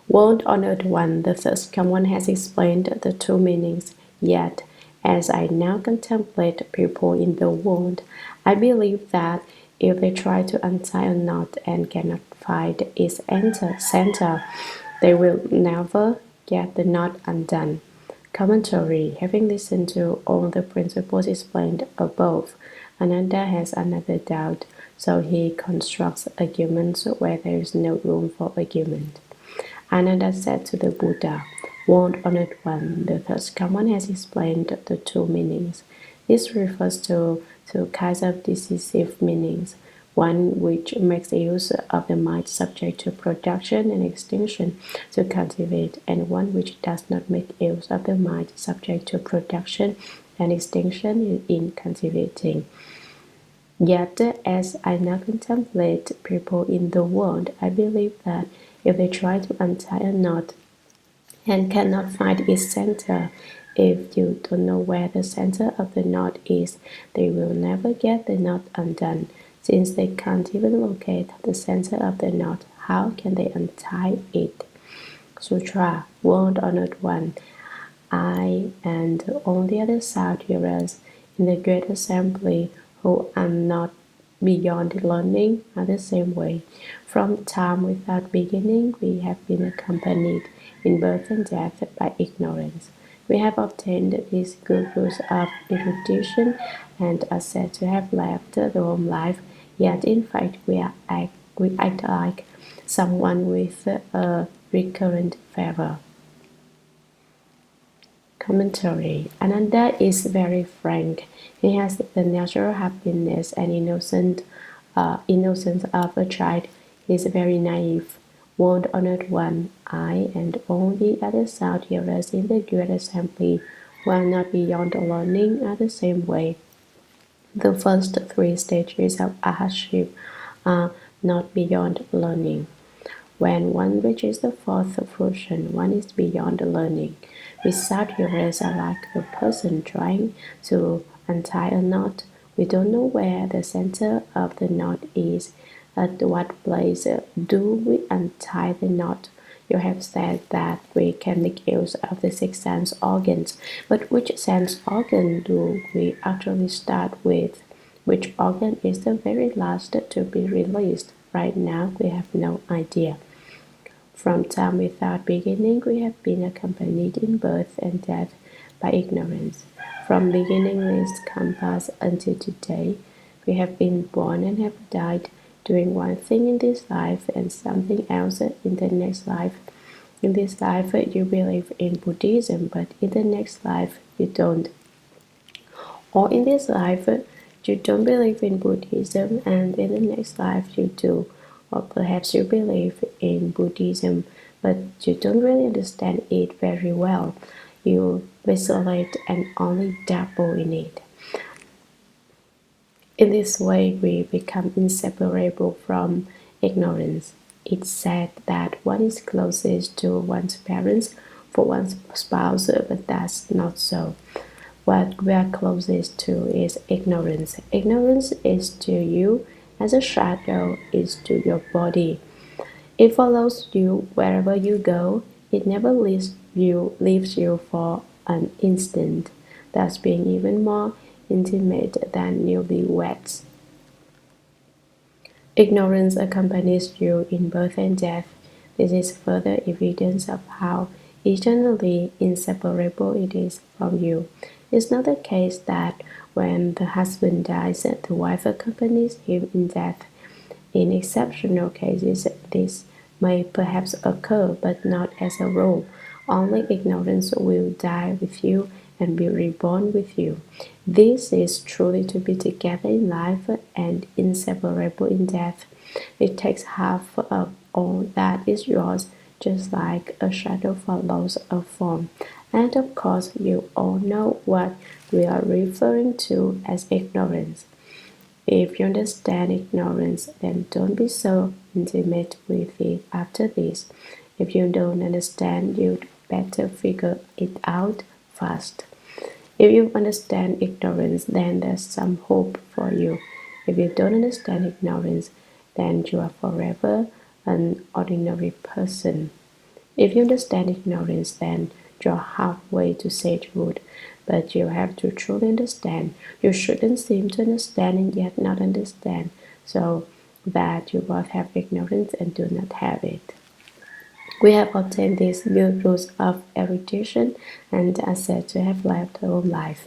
"World honored one, the third one has explained the 2 meanings. Yet, as I now contemplate people in the world, I believe that if they try to untie a knot and cannot find its center, they will never get the knot undone." Commentary. Having listened to all the principles explained above, Ananda has another doubt, so he constructs arguments where there is no room for argument. Ananda said to the Buddha, "World honored one, the third one has explained the 2 meanings. This refers to 2 kinds of decisive meanings, one which makes use of the mind subject to production and extinction to cultivate, and one which does not make use of the mind subject to production and extinction in cultivating. Yet, as I now contemplate people in the world, I believe that if they try to untie a knot and cannot find its center, if you don't know where the center of the knot is, they will never get the knot undone. Since they can't even locate the center of the knot, how can they untie it? Sutra. World honored one, I and all the other sound hearers in the great assembly who are not beyond learning are the same way. From time without beginning, we have been accompanied in birth and death by ignorance. We have obtained these good rules of erudition and are said to have left the home life, yet in fact we act like someone with a recurrent fever. Commentary. Ananda is very frank. He has the natural happiness and innocence of a child. He is very naive. World honored one, I and all the other sound hearers in the great assembly who are not beyond learning are the same way. The first three stages of arhatship are not beyond learning. When one reaches the fourth fruition, one is beyond learning. Without hearers are like a person trying to untie a knot. We don't know where the center of the knot is. At what place do we untie the knot? You have said that we can make use of the six sense organs, but which sense organ do we actually start with? Which organ is the very last to be released? Right now, we have no idea. From time without beginning, we have been accompanied in birth and death by ignorance. From beginningless compass until today, we have been born and have died, doing one thing in this life and something else in the next life. In this life, you believe in Buddhism, but in the next life, you don't. Or in this life, you don't believe in Buddhism, and in the next life, you do. Or perhaps you believe in Buddhism, but you don't really understand it very well. You vacillate and only dabble in it. In this way, we become inseparable from ignorance. It's said that one is closest to one's parents for one's spouse, but that's not so. What we are closest to is ignorance. Ignorance is to you as a shadow is to your body. It follows you wherever you go. It never leaves you for an instant, thus being even more intimate than newlyweds. Ignorance accompanies you in birth and death. This is further evidence of how eternally inseparable it is from you. It's not the case that when the husband dies, the wife accompanies him in death. In exceptional cases, this may perhaps occur, but not as a rule. Only ignorance will die with you and be reborn with you. This is truly to be together in life and inseparable in death. It takes half of all that is yours, just like a shadow follows a form. And of course, you all know what we are referring to as ignorance. If you understand ignorance, then don't be so intimate with it after this. If you don't understand, you'd better figure it out fast. If you understand ignorance, then there's some hope for you. If you don't understand ignorance, then you are forever an ordinary person. If you understand ignorance, then you're halfway to sagehood. But you have to truly understand. You shouldn't seem to understand and yet not understand, so that you both have ignorance and do not have it. We have obtained these good rules of erudition and are said to have left home life.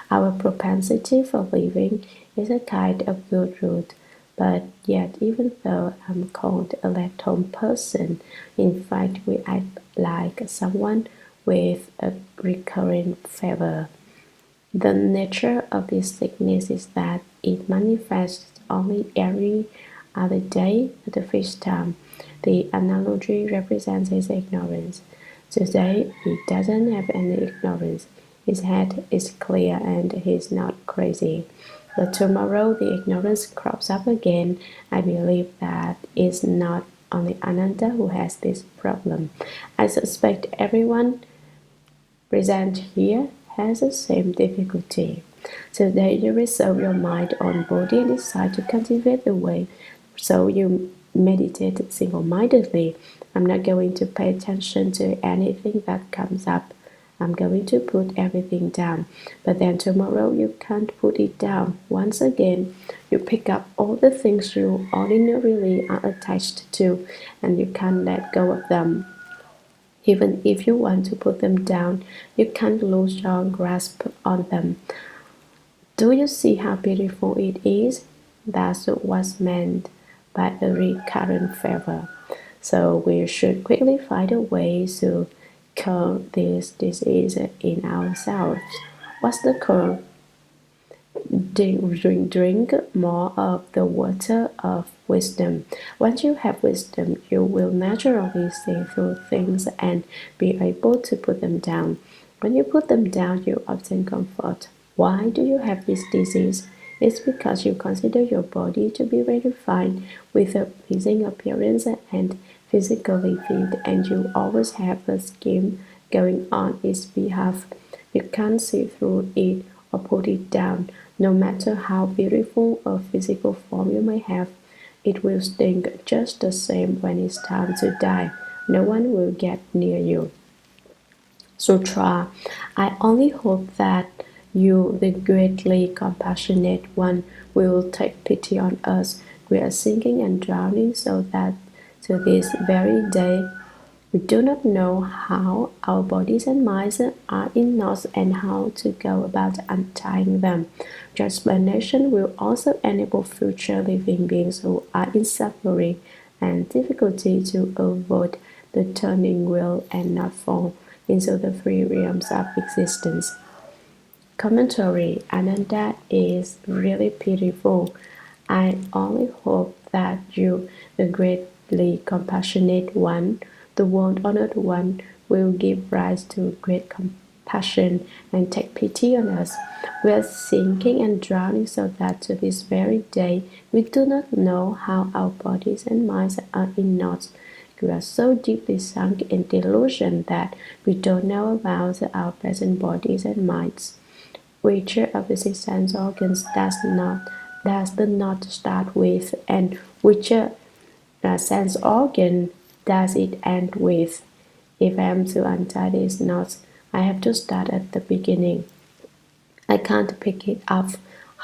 Our propensity for living is a kind of good root, but yet even though I'm called a left home person, in fact we act like someone with a recurring fever. The nature of this sickness is that it manifests only every other day at the feast time. The analogy represents his ignorance. Today he doesn't have any ignorance. His head is clear and he's not crazy. But tomorrow the ignorance crops up again. I believe that it's not only Ananda who has this problem. I suspect everyone present here has the same difficulty. Today you resolve your mind on body and decide to cultivate the way. So you meditate single-mindedly. I'm not going to pay attention to anything that comes up. I'm going to put everything down. But then tomorrow you can't put it down. Once again, you pick up all the things you ordinarily are attached to, and you can't let go of them. Even if you want to put them down, you can't lose your grasp on them. Do you see how beautiful it is? That's what's meant by a recurrent fever. So we should quickly find a way to cure this disease in ourselves. What's the cure? Drink more of the water of wisdom. Once you have wisdom, you will naturally see through things and be able to put them down. When you put them down, you obtain comfort. Why do you have this disease? It's because you consider your body to be very fine with a pleasing appearance and physically fit, and you always have a scheme going on its behalf. You can't see through it or put it down. No matter how beautiful a physical form you may have, it will sting just the same when it's time to die. No one will get near you. Sutra. I only hope that you, the greatly compassionate one, will take pity on us. We are sinking and drowning so that to this very day we do not know how our bodies and minds are in knots and how to go about untying them. Your explanation will also enable future living beings who are in suffering and difficulty to avoid the turning wheel and not fall into the three realms of existence. Commentary. Ananda is really beautiful. I only hope that you, the greatly compassionate one, the world-honored one, will give rise to great compassion and take pity on us. We are sinking and drowning so that to this very day we do not know how our bodies and minds are in knots. We are so deeply sunk in delusion that we don't know about our present bodies and minds. Which of the six sense organs does the knot start with, and which sense organ does it end with? If I am to untie these knots, I have to start at the beginning. I can't pick it up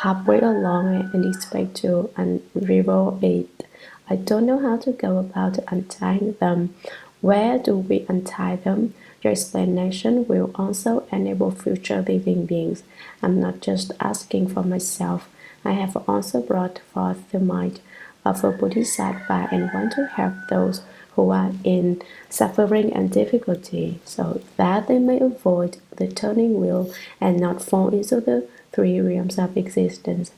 halfway along and expect to unravel it. I don't know how to go about untying them. Where do we untie them? Your explanation will also enable future living beings. I'm not just asking for myself. I have also brought forth the mind of a Bodhisattva and want to help those who are in suffering and difficulty so that they may avoid the turning wheel and not fall into the three realms of existence.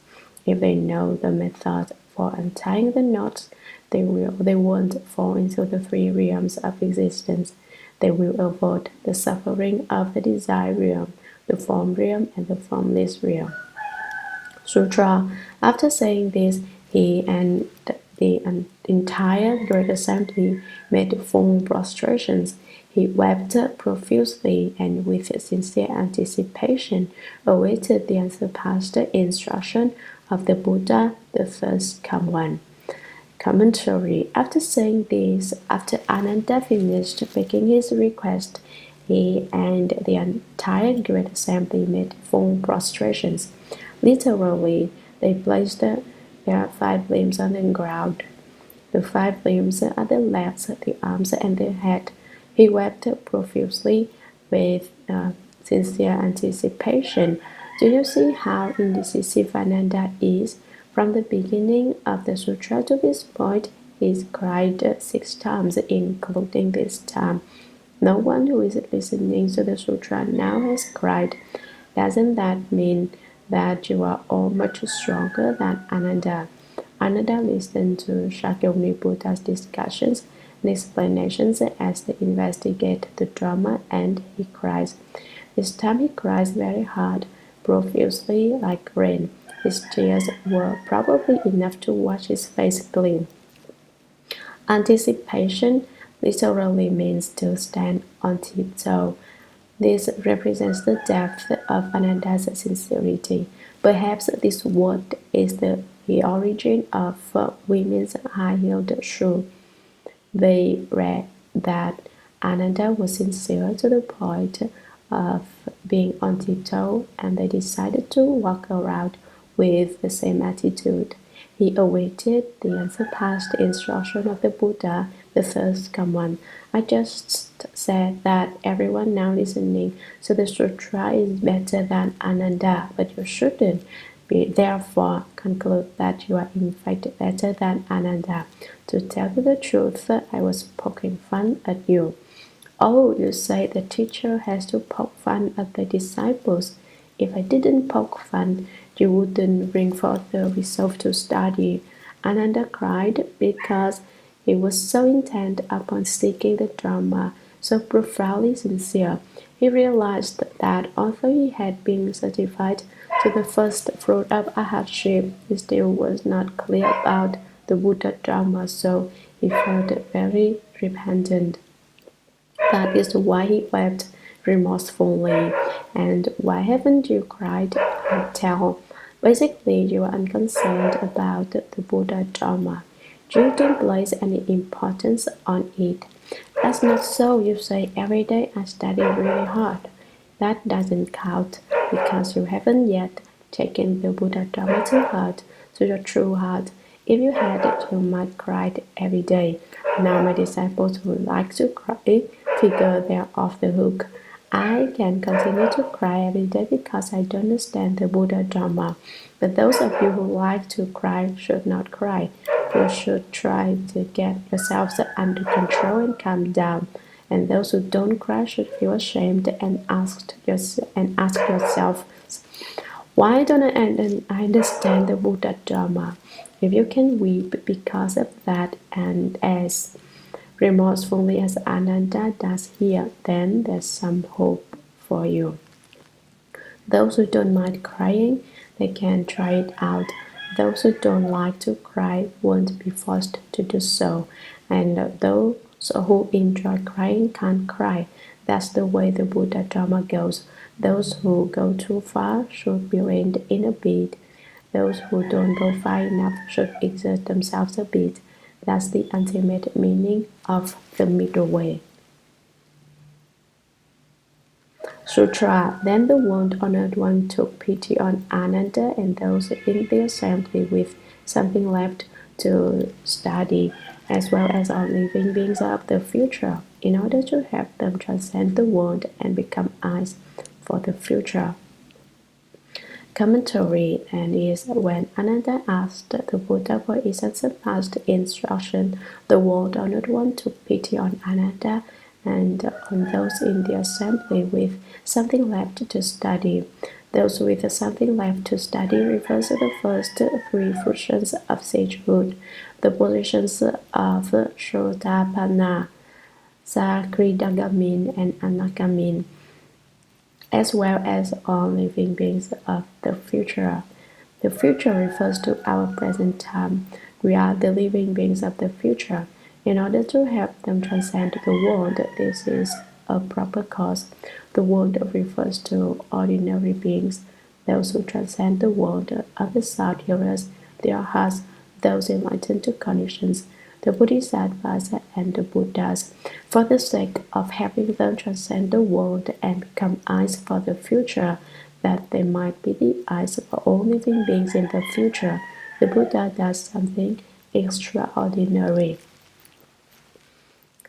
If they know the method for untying the knots, they won't fall into the three realms of existence. They will avoid the suffering of the desire realm, the form realm, and the formless realm. Sutra. After saying this, he and the entire Great Assembly made full prostrations. He wept profusely and with sincere anticipation awaited the unsurpassed instruction of the Buddha, the first come one. Commentary. After saying this, after Ananda finished making his request, he and the entire Great Assembly made full prostrations. Literally, they placed their 5 limbs on the ground. The 5 limbs are the legs, the arms, and the head. He wept profusely with sincere anticipation. Do you see how indecisive Ananda is? From the beginning of the sutra to this point, he's cried 6 times, including this time. No one who is listening to the sutra now has cried. Doesn't that mean that you are all much stronger than Ananda? Ananda listened to Shakyamuni Buddha's discussions and explanations as they investigate the Dharma, and he cries. This time he cries very hard, profusely like rain. His tears were probably enough to wash his face clean. Anticipation literally means to stand on tiptoe. This represents the depth of Ananda's sincerity. Perhaps this word is the origin of women's high-heeled shoe. They read that Ananda was sincere to the point of being on tiptoe, and they decided to walk around with the same attitude. He awaited the unsurpassed instruction of the Buddha, The third command. I just said that everyone now listening to the sutra is better than Ananda, but you shouldn't be therefore conclude that you are in fact better than Ananda. To tell you the truth, I was poking fun at you. Oh, you say the teacher has to poke fun at the disciples. If I didn't poke fun, you wouldn't bring forth the resolve to study. Ananda cried because he was so intent upon seeking the Dharma, so profoundly sincere. He realized that although he had been certified to the first fruit of arhatship, he still was not clear about the Buddha Dharma, so he felt very repentant. That is why he wept remorsefully. And why haven't you cried? I tell. Basically, you are unconcerned about the Buddha Dharma. You don't place any importance on it. That's not so. You say every day I study really hard. That doesn't count because you haven't yet taken the Buddha Dharma to heart, to your true heart. If you had it, you might cry every day. Now my disciples who like to cry figure they're off the hook. I can continue to cry every day because I don't understand the Buddha Dharma. But those of you who like to cry should not cry. You should try to get yourselves under control and calm down. And those who don't cry should feel ashamed and ask yourself, why don't I understand the Buddha Dharma? If you can weep because of that and as remorsefully as Ananda does here, then there's some hope for you. Those who don't mind crying, they can try it out. Those who don't like to cry won't be forced to do so. And those who enjoy crying can't cry. That's the way the Buddha Dharma goes. Those who go too far should be reined in a bit. Those who don't go far enough should exert themselves a bit. That's the ultimate meaning of the middle way. Sutra. Then the world-honored one took pity on Ananda and those in the assembly with something left to study, as well as on living beings of the future, in order to help them transcend the world and become eyes for the future. Commentary. And is when Ananda asked the Buddha for his unsurpassed instruction, the world-honored one took pity on Ananda and on those in the assembly with something left to study. Those with something left to study refers to the first three fruitions of sagehood, the positions of Shodapana, Sakridagamin, and Anagamin, as well as all living beings of the future. The future refers to our present time. We are the living beings of the future. In order to help them transcend the world, this is a proper cause. The world refers to ordinary beings, those who transcend the world, other side hearers, their hearts, those enlightened to conditions, the Bodhisattvas and the Buddhas, for the sake of helping them transcend the world and become eyes for the future, that they might be the eyes for all living beings in the future. The Buddha does something extraordinary.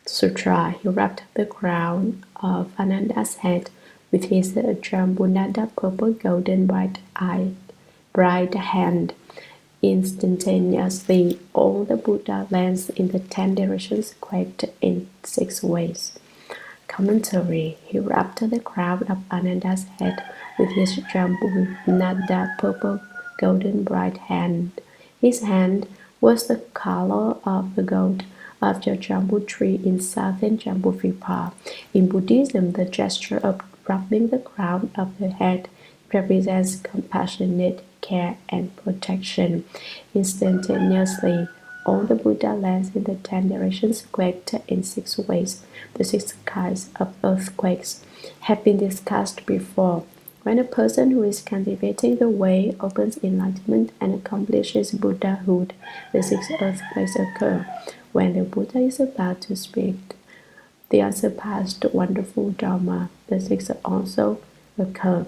Sutra. He wrapped the crown of Ananda's head with his Jambunada purple golden bright hand. Instantaneously, all the Buddha lands in the 10 directions quaked in 6 ways. Commentary. He wrapped the crown of Ananda's head with his Jambunada purple golden bright hand. His hand was the color of the gold of the Jambu tree in southern Jambudvipa. In Buddhism, the gesture of wrapping the crown of the head represents compassionate care and protection. Instantaneously, all the Buddha lands in the 10 directions quaked in 6 ways. The 6 kinds of earthquakes have been discussed before. When a person who is cultivating the way opens enlightenment and accomplishes Buddhahood, the 6 earthquakes occur. When the Buddha is about to speak the unsurpassed wonderful Dharma, the 6 also occur.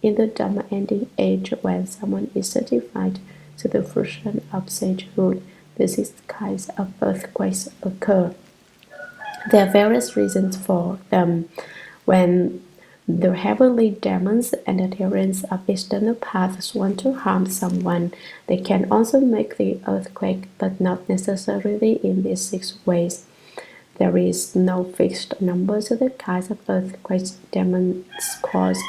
In the Dharma Ending Age, when someone is certified to the fruition of sagehood, the 6 kinds of earthquakes occur. There are various reasons for them. When the heavenly demons and adherents of external paths want to harm someone, they can also make the earthquake, but not necessarily in these 6 ways. There is no fixed number to the kinds of earthquakes demons cause.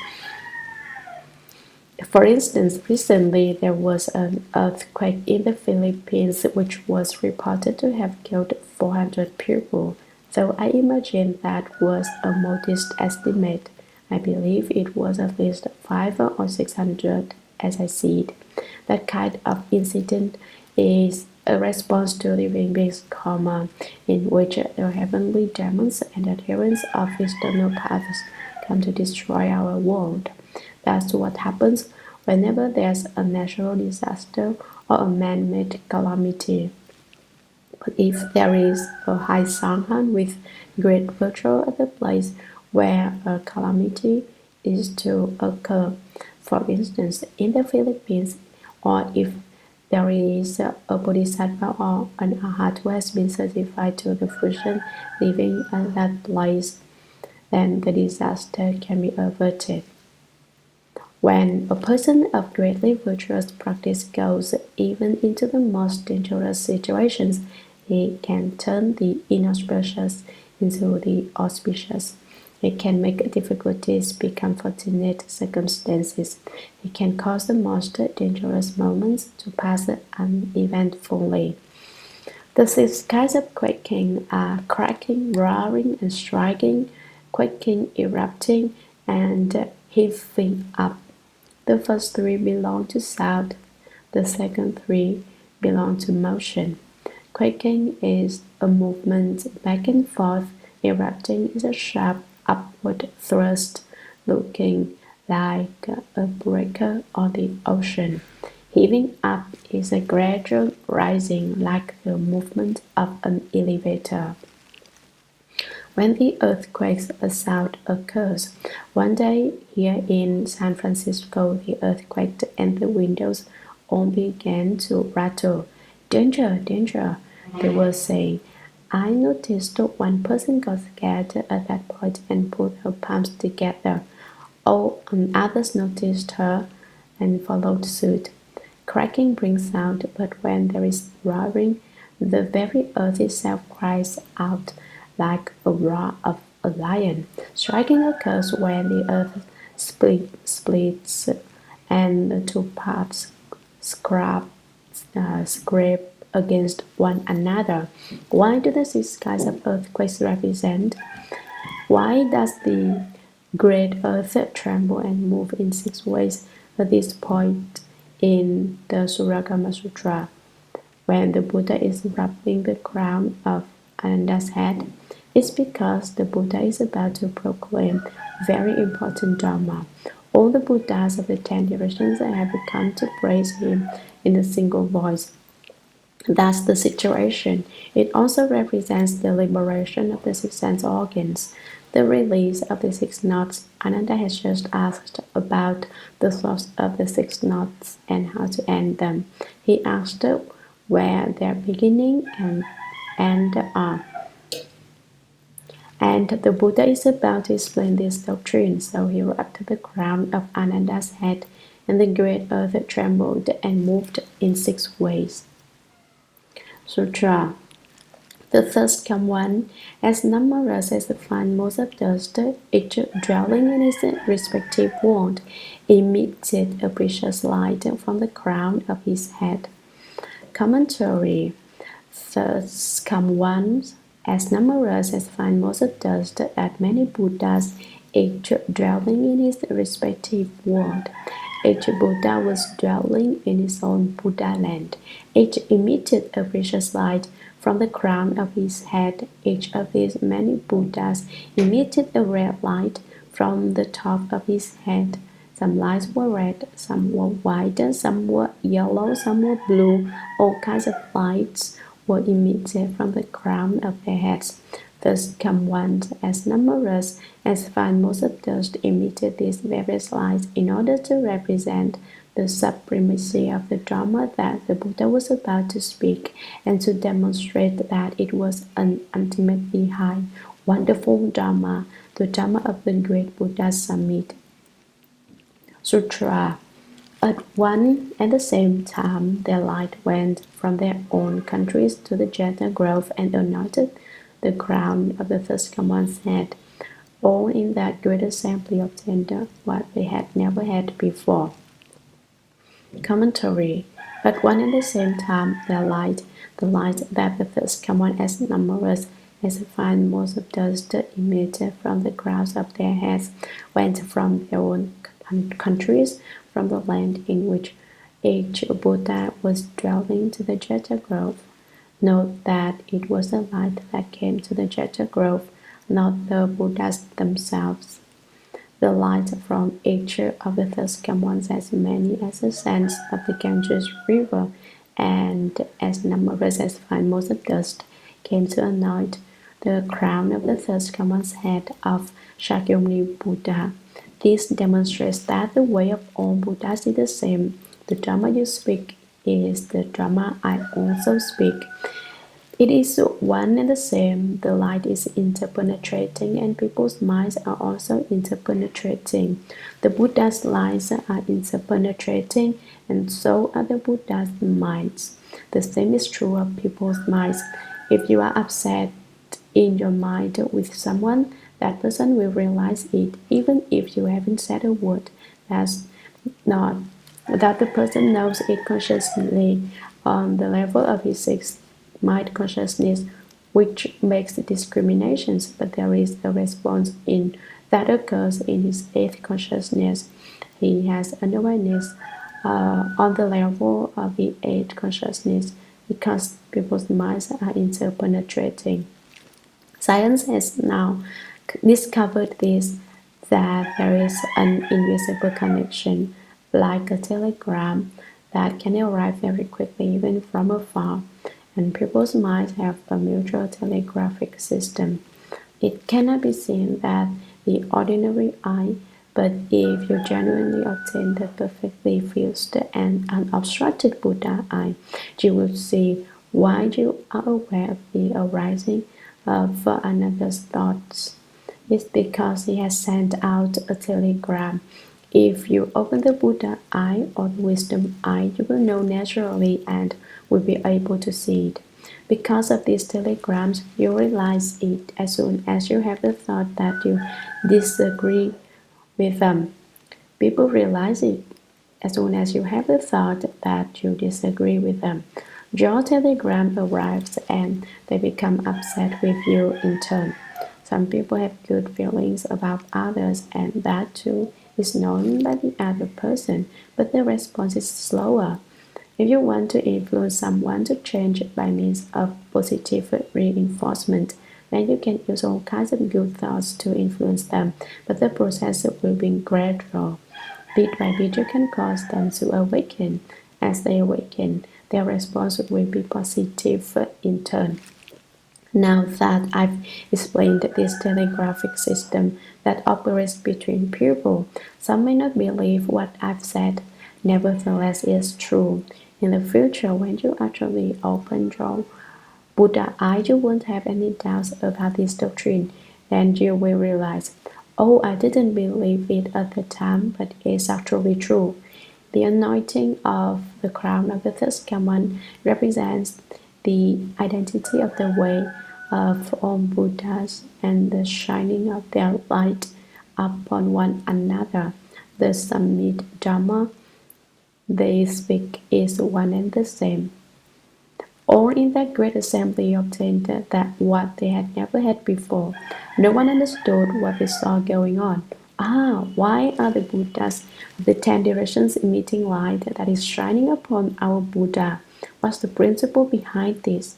For instance, recently there was an earthquake in the Philippines which was reported to have killed 400 people, though I imagine that was a modest estimate. I believe it was at least 500 or 600 as I see it. That kind of incident is a response to living beings' karma, in which the heavenly demons and adherents of external paths come to destroy our world. That's what happens whenever there's a natural disaster or a man-made calamity. But if there is a high sanghan with great virtue at the place where a calamity is to occur, for instance, in the Philippines, or if there is a bodhisattva or an arhat who has been certified to the fruition living at that place, then the disaster can be averted. When a person of greatly virtuous practice goes even into the most dangerous situations, he can turn the inauspicious into the auspicious. He can make difficulties become fortunate circumstances. He can cause the most dangerous moments to pass uneventfully. The 6 kinds of quaking are cracking, roaring, and striking, quaking, erupting, and heaving up. The first 3 belong to sound, the second 3 belong to motion. Quaking is a movement back and forth, erupting is a sharp upward thrust, looking like a breaker on the ocean. Heaving up is a gradual rising like the movement of an elevator. When the earthquake's sound occurs, one day here in San Francisco, the earthquake and the windows all began to rattle. Danger, danger, they were saying. I noticed one person got scared at that point and put her palms together. All others noticed her and followed suit. Cracking brings sound, but when there is roaring, the very earth itself cries out like a roar of a lion. Striking occurs when the earth splits and the 2 parts scrape against one another. Why do the 6 kinds of earthquakes represent? Why does the great earth tremble and move in 6 ways at this point in the Shurangama Sutra? When the Buddha is rubbing the crown of Ananda's head, it's because the Buddha is about to proclaim very important Dharma. All the Buddhas of the 10 directions have come to praise him in a single voice. That's the situation. It also represents the liberation of the 6 sense organs, the release of the 6 knots. Ananda has just asked about the source of the 6 knots and how to end them. He asked where their beginning and end are. And the Buddha is about to explain this doctrine, so he rubbed the crown of Ananda's head, and the great earth trembled and moved in 6 ways. Sutra. The first come one, as numerous as the fine motes of dust, each dwelling in its respective world, emitted a precious light from the crown of his head. Commentary. First come one, as numerous as fine motes of dust, that many Buddhas, each dwelling in his respective world. Each Buddha was dwelling in his own Buddha land. Each emitted a precious light from the crown of his head. Each of these many Buddhas emitted a red light from the top of his head. Some lights were red, some were white, some were yellow, some were blue. All kinds of lights were emitted from the crown of their heads. Thus come ones as numerous as fine motes of dust emitted these various lights in order to represent the supremacy of the Dharma that the Buddha was about to speak, and to demonstrate that it was an ultimately high, wonderful Dharma, the Dharma of the great Buddha Summit. Sutra. At one and the same time, their light went from their own countries to the Jeta grove and anointed the crown of the first Command's head. All in that great assembly obtained what they had never had before. Commentary. At one and the same time, their light, the light that the first command as numerous as a fine motes of dust emitted from the crowns of their heads, went from their own countries, from the land in which each Buddha was dwelling to the Jeta grove. Note that it was the light that came to the Jeta grove, not the Buddhas themselves. The light from each of the first commands, as many as the sands of the Ganges river, and as numerous as fine motes of dust, came to anoint the crown of the first command's head of Shakyamuni Buddha. This demonstrates that the way of all Buddhas is the same. The Dharma you speak is the Dharma I also speak. It is one and the same. The light is interpenetrating, and people's minds are also interpenetrating. The Buddha's lights are interpenetrating, and so are the Buddha's minds. The same is true of people's minds. If you are upset in your mind with someone, that person will realize it, even if you haven't said a word. That's not that the person knows it consciously on the level of his sixth mind consciousness, which makes discriminations, but there is a response in that occurs in his eighth consciousness. He has an awareness on the level of the eighth consciousness because people's minds are interpenetrating. Science has now discovered this, that there is an invisible connection, like a telegram, that can arrive very quickly even from afar, and people's minds have a mutual telegraphic system. It cannot be seen with the ordinary eye, but if you genuinely obtain the perfectly fused and unobstructed Buddha eye, you will see why you are aware of the arising of another's thoughts. It's because he has sent out a telegram. If you open the Buddha eye or the wisdom eye, you will know naturally and will be able to see it. Because of these telegrams, you realize it as soon as you have the thought that you disagree with them. People realize it as soon as you have the thought that you disagree with them. Your telegram arrives and they become upset with you in turn. Some people have good feelings about others, and that too is known by the other person, but the response is slower. If you want to influence someone to change by means of positive reinforcement, then you can use all kinds of good thoughts to influence them, but the process will be gradual. Bit by bit, you can cause them to awaken. As they awaken, their response will be positive in turn. Now that I've explained this telegraphic system that operates between people, some may not believe what I've said. Nevertheless, it's true. In the future, when you actually open your Buddha eye, you won't have any doubts about this doctrine. Then you will realize, oh, I didn't believe it at the time, but it's actually true. The anointing of the crown of the first command represents the identity of the way of all Buddhas and the shining of their light upon one another. The summit Dharma they speak is one and the same. All in that great assembly obtained that what they had never had before. No one understood what they saw going on. Why are the Buddhas of the 10 directions emitting light that is shining upon our Buddha? What's the principle behind this?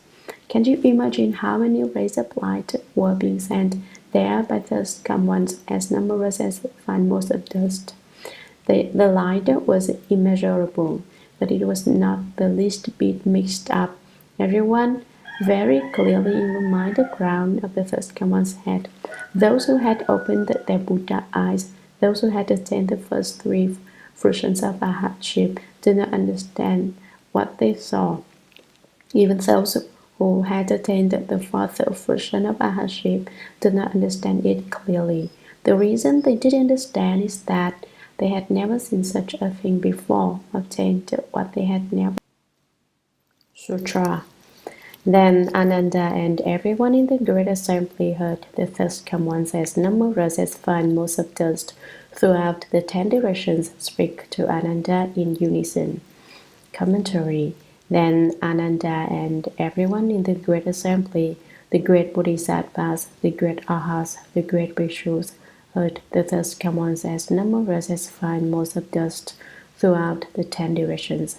Can you imagine how many rays of light were being sent there by those come ones as numerous as fine motes of dust? The light was immeasurable, but it was not the least bit mixed up. Everyone very clearly in the mind the crown of the first command's head. Those who had opened their Buddha eyes, those who had attained the first three fruitions of our hardship did not understand what they saw. Even those who had attained the fourth fruition of our hardship did not understand it clearly. The reason they didn't understand is that they had never seen such a thing before, obtained what they had never. Sutra. Then Ananda and everyone in the great assembly heard the first come once as numerous as fine motes of dust throughout the 10 directions speak to Ananda in unison. Commentary. Then Ananda and everyone in the great assembly, the great Bodhisattvas, the great Arhats, the great Bhikshus, heard the first come once as numerous as fine motes of dust throughout the 10 directions.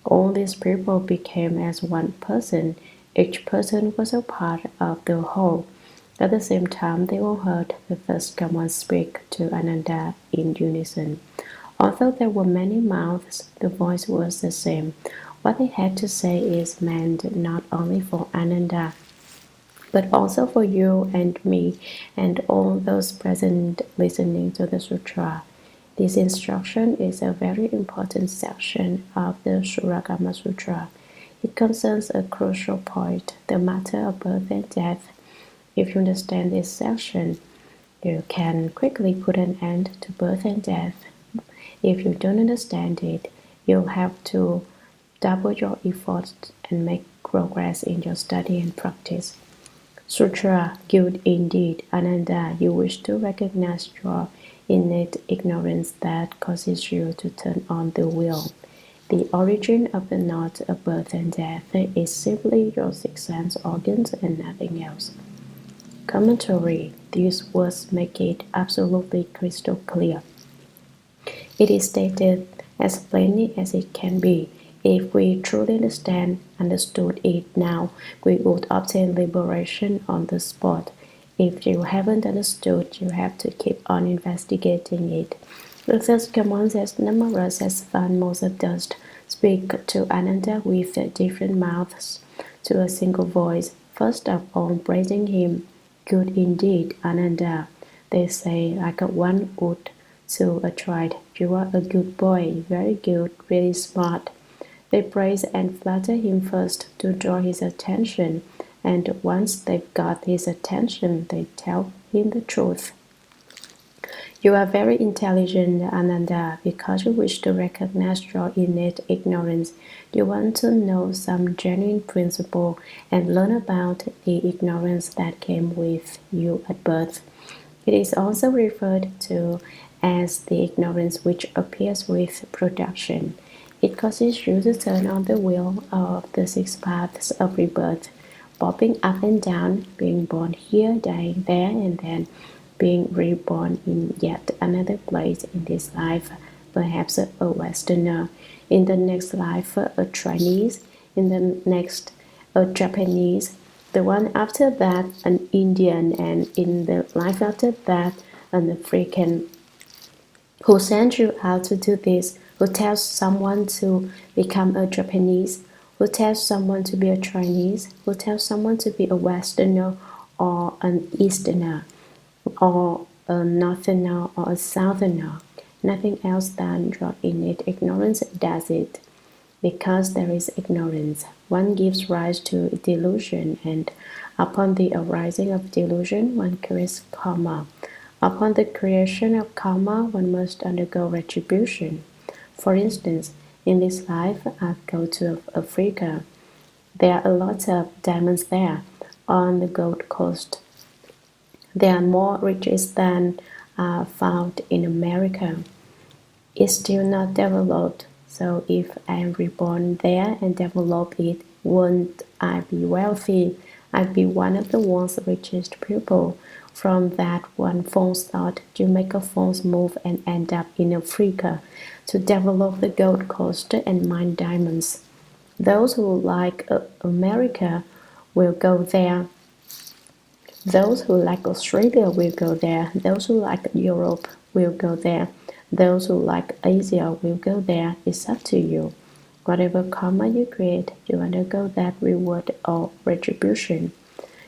All these people became as one person. Each person was a part of the whole. At the same time, they all heard the first come once speak to Ananda in unison. Although there were many mouths, the voice was the same. What they had to say is meant not only for Ananda, but also for you and me and all those present listening to the sutra. This instruction is a very important section of the Shurangama Sutra. It concerns a crucial point, the matter of birth and death. If you understand this section, you can quickly put an end to birth and death. If you don't understand it, you'll have to double your efforts and make progress in your study and practice. Sutra, good indeed, Ananda, you wish to recognize your innate ignorance that causes you to turn on the wheel. The origin of the knot of birth and death is simply your six sense organs and nothing else. Commentary. These words make it absolutely crystal clear. It is stated as plainly as it can be. If we truly understood it now, we would obtain liberation on the spot. If you haven't understood, you have to keep on investigating it. The first commands as numerous as fine motes of dust speak to Ananda with different mouths to a single voice. First of all, praising him. Good indeed, Ananda. They say like one would to a child, you are a good boy, very good, really smart. They praise and flatter him first to draw his attention, and once they've got his attention, they tell him the truth. You are very intelligent, Ananda, because you wish to recognize your innate ignorance. You want to know some genuine principle and learn about the ignorance that came with you at birth. It is also referred to as the ignorance which appears with production. It causes you to turn on the wheel of the six paths of rebirth, bobbing up and down, being born here, dying there, and then being reborn in yet another place in this life, perhaps a Westerner, in the next life a Chinese, in the next a Japanese, the one after that an Indian, and in the life after that an African. Who sent you out to do this? Who tells someone to become a Japanese? Who tells someone to be a Chinese? Who tells someone to be a Westerner or an Easterner? Or a northerner or a southerner? Nothing else than your innate ignorance does it. Because there is ignorance, one gives rise to delusion, and upon the arising of delusion, one creates karma. Upon the creation of karma, one must undergo retribution. For instance, in this life, I go to Africa. There are a lot of diamonds there on the Gold Coast. There are more riches than are found in America. It's still not developed, so if I am reborn there and develop it, won't I be wealthy? I'd be one of the world's richest people. From that one false thought, you make a false move and end up in Africa to develop the Gold Coast and mine diamonds. Those who like America will go there. Those who like Australia will go there. Those who like Europe will go there. Those who like Asia will go there. It's up to you. Whatever karma you create, you undergo that reward or retribution.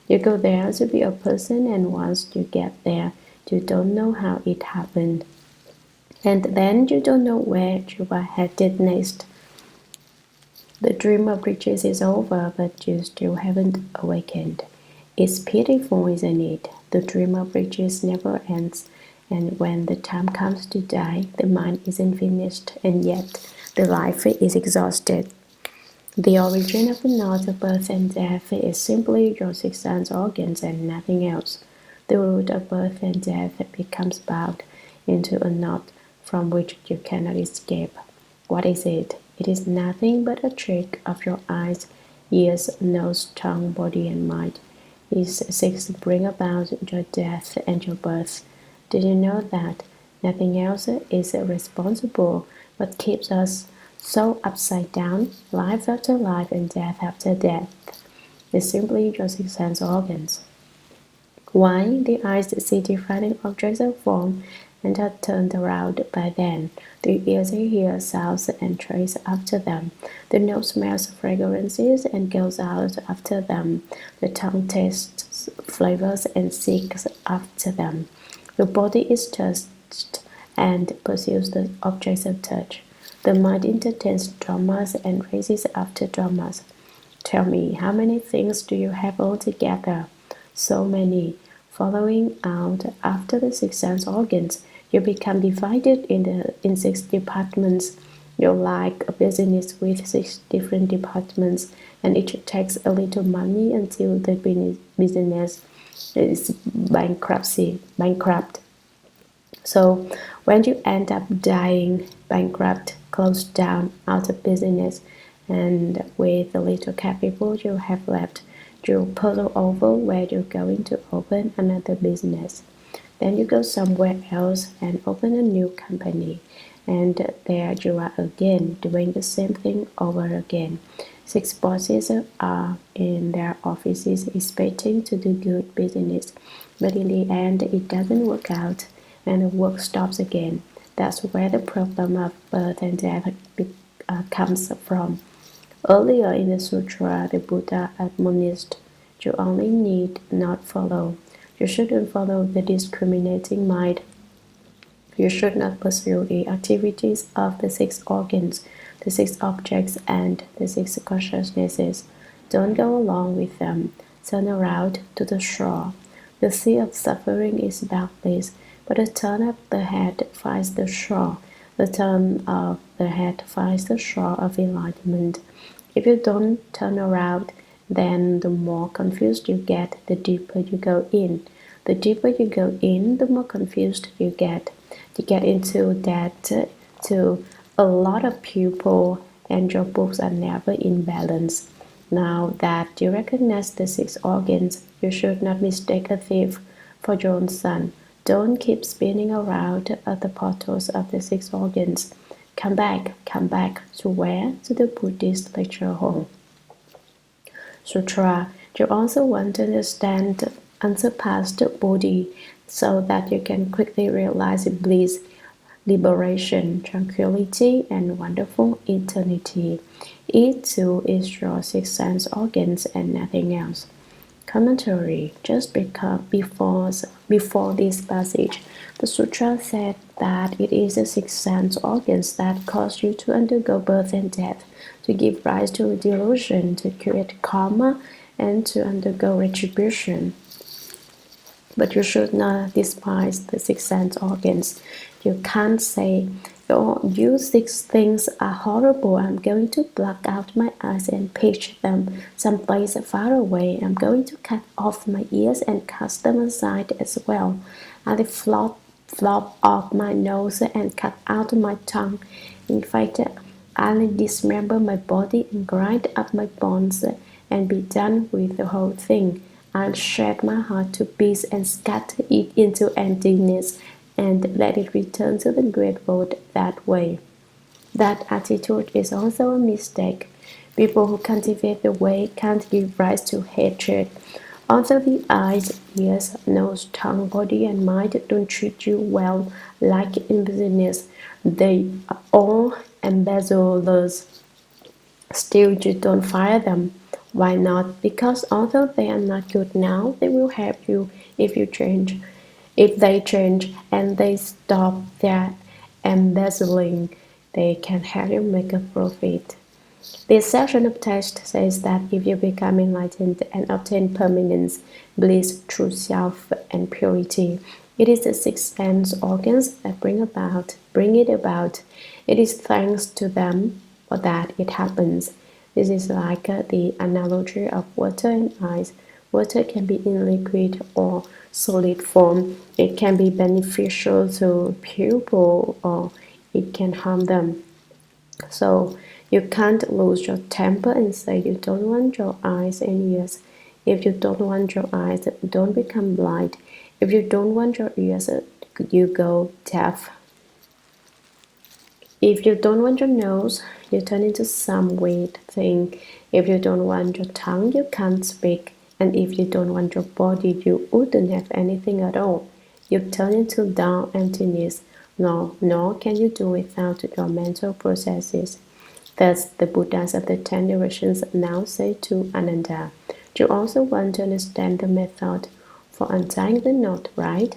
You go there to be a person, and once you get there, you don't know how it happened. and then you don't know where you are headed next. The dream of riches is over, but you still haven't awakened. It's pitiful, isn't it? The dream of riches never ends, and when the time comes to die, the mind isn't finished, and yet the life is exhausted. The origin of the knot of birth and death is simply your six sense organs and nothing else. The root of birth and death becomes bound into a knot from which you cannot escape. What is it? It is nothing but a trick of your eyes, ears, nose, tongue, body, and mind. These six bring about your death and your birth. Did you know that? Nothing else is responsible but keeps us so upside down, life after life and death after death. It's simply your six sense organs. Why? The eyes see defining objects of form and are turned around by them. The ears hear sounds and trace after them. The nose smells fragrances and goes out after them. The tongue tastes flavors and seeks after them. The body is touched and pursues the objects of touch. The mind entertains dramas and races after dramas. Tell me, how many things do you have altogether? So many. Following out after the six sense organs, you become divided in six departments. You're like a business with six different departments, and each takes a little money until the business is bankrupt. So when you end up dying, bankrupt, closed down, out of business, and with the little capital you have left, you puzzle over where you're going to open another business. Then you go somewhere else and open a new company, and there you are again, doing the same thing over again. Six bosses are in their offices expecting to do good business, but in the end it doesn't work out and the work stops again. That's where the problem of birth and death comes from. Earlier in the sutra, the Buddha admonished, you only need not follow. You shouldn't follow the discriminating mind. You should not pursue the activities of the six organs, the six objects, and the six consciousnesses. Don't go along with them. Turn around to the shore. The sea of suffering is boundless, but a turn of the head finds the shore. The turn of the head finds the shore of enlightenment. If you don't turn around, then the more confused you get, the deeper you go in. The deeper you go in, the more confused you get. You get into debt to a lot of people, and your books are never in balance. Now that you recognize the six organs, you should not mistake a thief for your own son. Don't keep spinning around at the portals of the six organs. Come back to where? To the Buddhist lecture hall. Sutra. You also want to understand unsurpassed Bodhi so that you can quickly realize bliss, liberation, tranquility, and wonderful eternity. It too is your six sense organs and nothing else. Commentary. Just before this passage, the sutra said that it is the six sense organs that cause you to undergo birth and death, to give rise to delusion, to create karma, and to undergo retribution. But you should not despise the six sense organs. You can't say, oh, you six things are horrible. I'm going to pluck out my eyes and pitch them someplace far away. I'm going to cut off my ears and cast them aside as well. I'll flop off my nose and cut out my tongue. In fact, I'll dismember my body and grind up my bones and be done with the whole thing. I'll shred my heart to bits and scatter it into emptiness and let it return to the great void that way. That attitude is also a mistake. People who cultivate the way can't give rise to hatred. Although the eyes, ears, nose, tongue, body, and mind don't treat you well like in business, they are all embezzlers. Still, you don't fire them. Why not? Because although they are not good now, they will help you if you change. If they change and they stop their embezzling, they can help you make a profit. This section of text says that if you become enlightened and obtain permanence, bliss, true self, and purity, it is the six sense organs that bring it about. It is thanks to them for that it happens. This is like the analogy of water and ice. Water can be in liquid or solid form. It can be beneficial to people or it can harm them. So you can't lose your temper and say you don't want your eyes and ears. If you don't want your eyes, don't become blind. If you don't want your ears, you go deaf. If you don't want your nose, you turn into some weird thing. If you don't want your tongue, you can't speak. And if you don't want your body, you wouldn't have anything at all. You turn into dull emptiness. Nor can you do without your mental processes. Thus, the Buddhas of the 10 directions now say to Ananda, "You also want to understand the method for untying the knot, right?"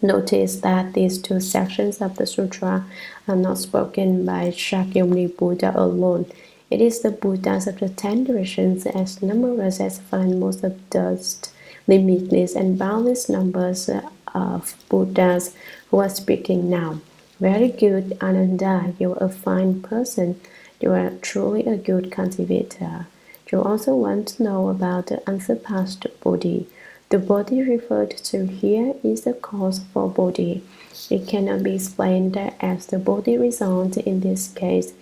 Notice that these two sections of the sutra are not spoken by Shakyamuni Buddha alone. It is the Buddhas of the 10 directions, as numerous as find most of dust, limitless and boundless numbers of Buddhas who are speaking now. Very good, Ananda, you are a fine person. You are truly a good cultivator. You also want to know about the unsurpassed body. The body referred to here is the cause for body. It cannot be explained as the body result in this case.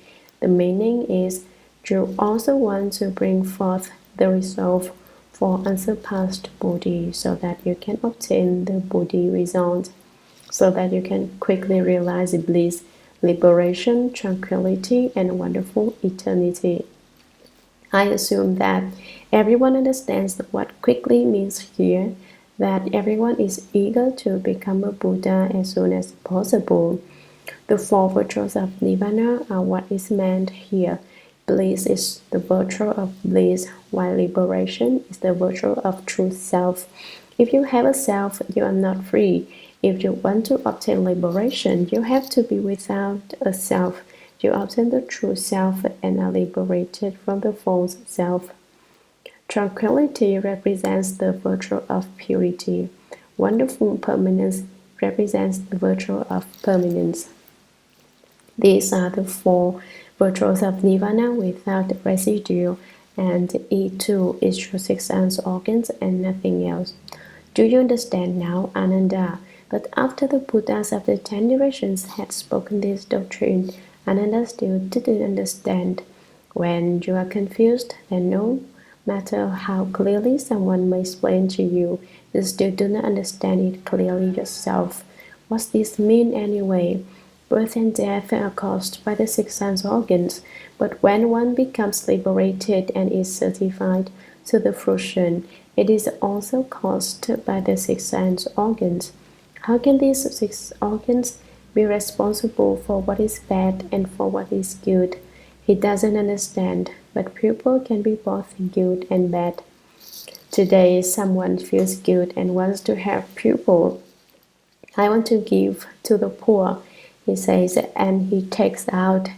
The meaning is you also want to bring forth the resolve for unsurpassed body so that you can obtain the body result, so that you can quickly realize bliss, liberation, tranquility, and wonderful eternity. I assume that everyone understands what quickly means here, that everyone is eager to become a Buddha as soon as possible. The four virtues of Nirvana are what is meant here. Bliss is the virtue of bliss, while liberation is the virtue of true self. If you have a self, you are not free. If you want to obtain liberation, you have to be without a self. You obtain the true self and are liberated from the false self. Tranquility represents the virtue of purity. Wonderful permanence represents the virtue of permanence. These are the four virtues of Nirvana without residue, and it too is your six sense organs and nothing else. Do you understand now, Ananda? But after the Buddhas of the 10 directions had spoken this doctrine, Ananda still didn't understand. When you are confused, then no matter how clearly someone may explain to you, you still do not understand it clearly yourself. What's this mean anyway? Birth and death are caused by the six sense organs, but when one becomes liberated and is certified to the fruition, it is also caused by the six sense organs. How can these six organs be responsible for what is bad and for what is good? He doesn't understand, but people can be both good and bad. Today, someone feels good and wants to help people. I want to give to the poor, he says, and he takes out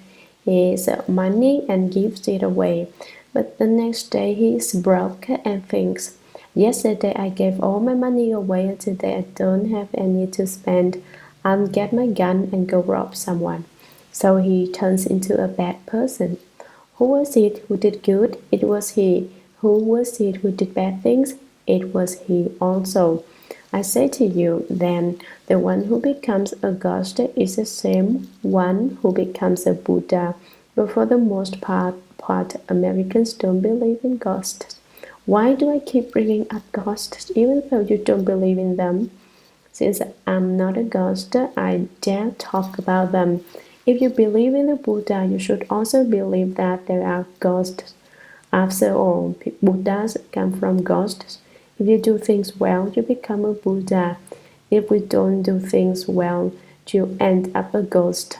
his money and gives it away. But the next day he is broke and thinks, yesterday I gave all my money away and today I don't have any to spend. I'll get my gun and go rob someone. So he turns into a bad person. Who was it who did good? It was he. Who was it who did bad things? It was he also. I say to you, then, the one who becomes a ghost is the same one who becomes a Buddha. But for the most part, Americans don't believe in ghosts. Why do I keep bringing up ghosts even though you don't believe in them? Since I'm not a ghost, I dare talk about them. If you believe in the Buddha, you should also believe that there are ghosts. After all, Buddhas come from ghosts. If you do things well, you become a Buddha. If we don't do things well, you end up a ghost.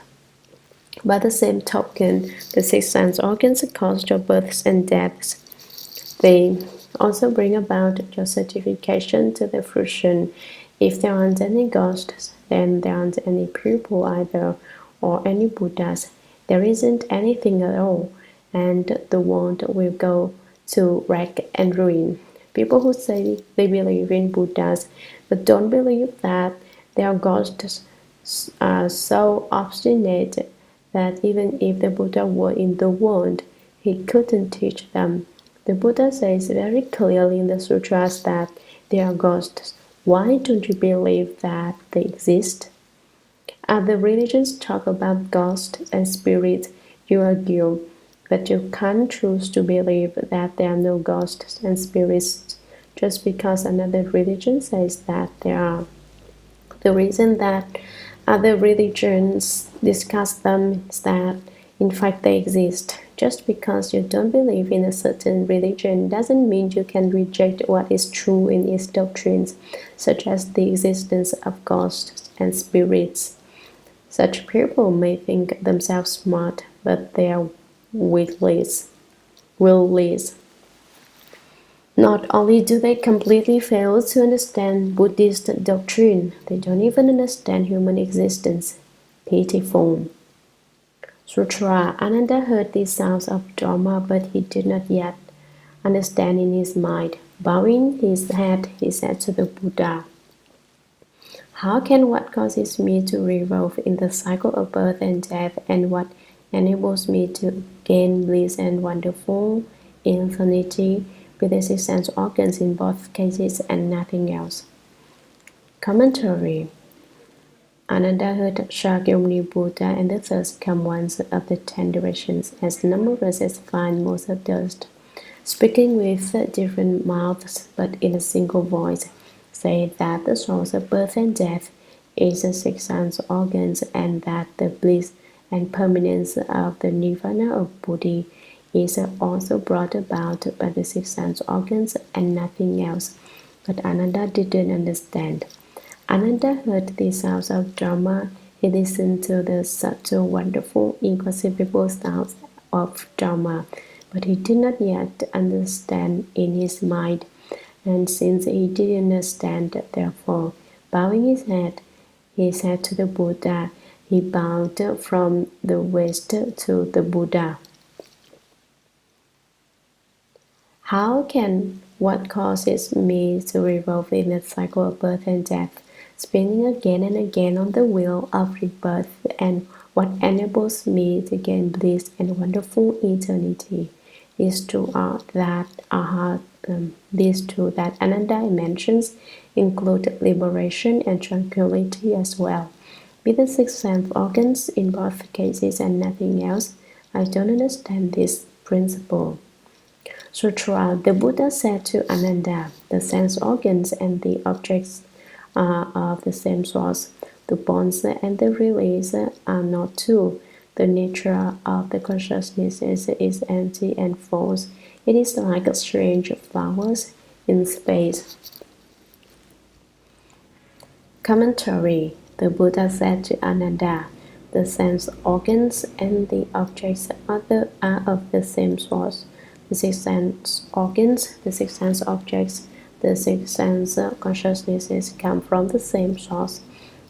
By the same token, the six sense organs cause your births and deaths. They also bring about your certification to the fruition. If there aren't any ghosts, then there aren't any people either, or any Buddhas. There isn't anything at all, and the world will go to wreck and ruin. People who say they believe in Buddhas but don't believe that their ghosts are so obstinate that even if the Buddha were in the world, he couldn't teach them. The Buddha says very clearly in the sutras that they are ghosts. Why don't you believe that they exist? Other religions talk about ghosts and spirits, you argue, but you can't choose to believe that there are no ghosts and spirits just because another religion says that there are. The reason that other religions discuss them is that, in fact, they exist. Just because you don't believe in a certain religion doesn't mean you can reject what is true in its doctrines, such as the existence of ghosts and spirits. Such people may think themselves smart, but they are willless. Not only do they completely fail to understand Buddhist doctrine, they don't even understand human existence. Pitiful. Sutra. Ananda heard these sounds of Dharma, but he did not yet understand in his mind. Bowing his head, he said to the Buddha, how can what causes me to revolve in the cycle of birth and death, and what enables me to gain bliss and wonderful infinity with the six sense organs in both cases and nothing else? Commentary. Ananda heard Shakyamuni Buddha and the thirst come ones of the 10 directions, as numerous as fine motes of dust, speaking with different mouths but in a single voice, say that the source of birth and death is the six sense organs, and that the bliss and permanence of the nirvana of Buddhi is also brought about by the six sense organs and nothing else. But Ananda didn't understand. Ananda heard the sounds of Dharma. He listened to the subtle, wonderful, inconceivable sounds of Dharma, but he did not yet understand in his mind. And since he didn't understand, therefore, bowing his head, he said to the Buddha, he bowed from the west to the Buddha. How can what causes me to revolve in the cycle of birth and death, spinning again and again on the wheel of rebirth, and what enables me to gain bliss and wonderful eternity? These two that Ananda mentions include liberation and tranquility as well. With the six sense organs in both cases and nothing else, I don't understand this principle. Sutra. The Buddha said to Ananda, the sense organs and the objects are of the same source. The bonds and the release are not two. The nature of the consciousness is empty and false. It is like strange flowers in space. Commentary. The Buddha said to Ananda, the sense organs and the objects are of the same source. The six sense organs, the six sense objects, the six sense consciousnesses come from the same source.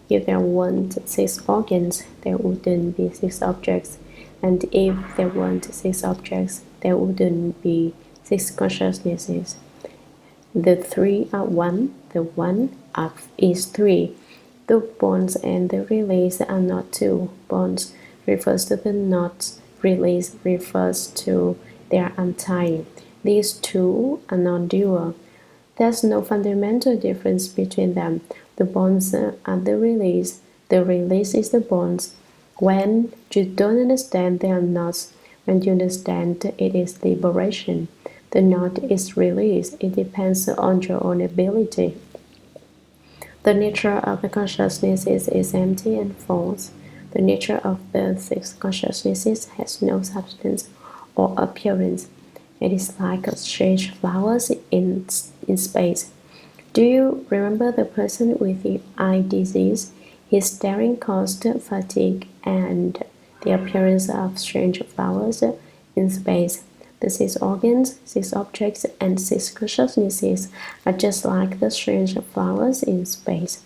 If there weren't six organs, there wouldn't be six objects, and if there weren't six objects, there wouldn't be six consciousnesses. The three are one, the one is three. The bonds and the release are not two. Bonds refers to the knots, release refers to their untying. These two are non-dual. There's no fundamental difference between them. The bonds are the release is the bonds. When you don't understand they are knots, when you understand it is liberation. The knot is release. It depends on your own ability. The nature of the consciousnesses is empty and false. The nature of the six consciousnesses has no substance or appearance. It is like strange flowers in space. Do you remember the person with the eye disease? His staring caused fatigue and the appearance of strange flowers in space. The six organs, six objects, and six consciousnesses are just like the strange flowers in space.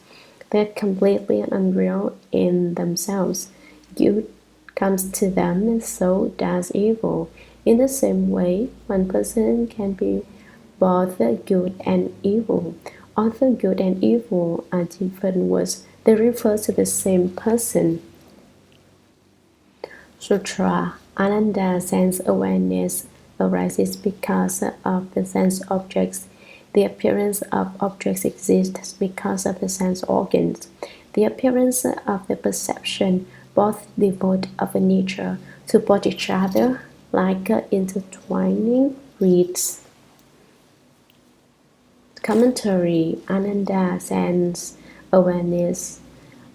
They're completely unreal in themselves. Good comes to them, and so does evil. In the same way, one person can be both good and evil. Although good and evil are different words, they refer to the same person. Sutra. Ananda sense awareness arises because of the sense objects. The appearance of objects exists because of the sense organs. The appearance of the perception, both devoid of a nature, support each other like intertwining reeds. Commentary. Ananda sense awareness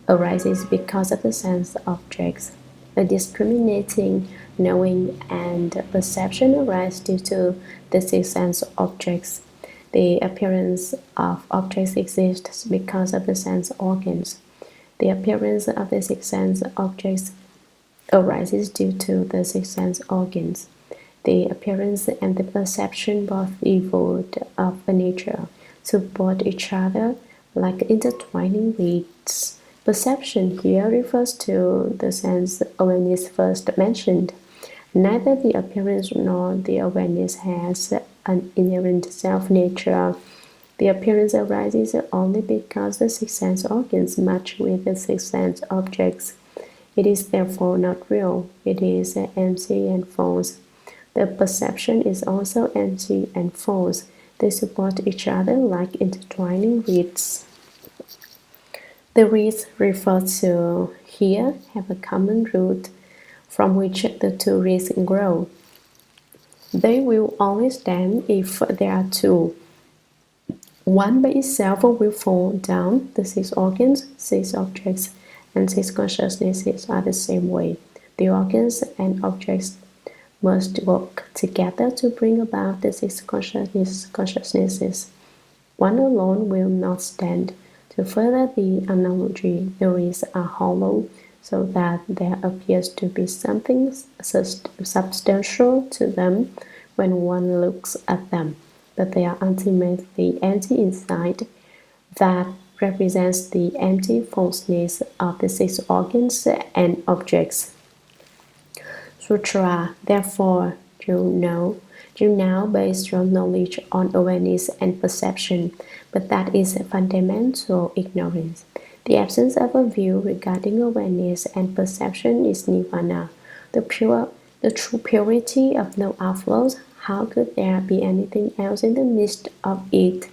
arises because of the sense objects. A discriminating knowing and perception arise due to the six sense objects. The appearance of objects exists because of the sense organs. The appearance of the six sense objects arises due to the six sense organs. The appearance and the perception, both devoid of a nature, support each other like intertwining reeds. Perception here refers to the sense awareness first mentioned. Neither the appearance nor the awareness has an inherent self-nature. The appearance arises only because the six sense organs match with the six sense objects. It is therefore not real. It is empty and false. The perception is also empty and false. They support each other like intertwining reeds. The reeds referred to here have a common root from which the two reeds grow. They will only stand if there are two. One by itself will fall down. The six organs, six objects, and six consciousnesses are the same way. The organs and objects must work together to bring about the six consciousnesses. One alone will not stand. To further the analogy, the reeds are hollow, so that there appears to be something substantial to them when one looks at them, but they are ultimately empty inside. That represents the empty falseness of the six organs and objects. Sutra. Therefore, you now base your knowledge on awareness and perception, but that is fundamental ignorance. The absence of a view regarding awareness and perception is nirvana, the true purity of no outflows. How could there be anything else in the midst of it?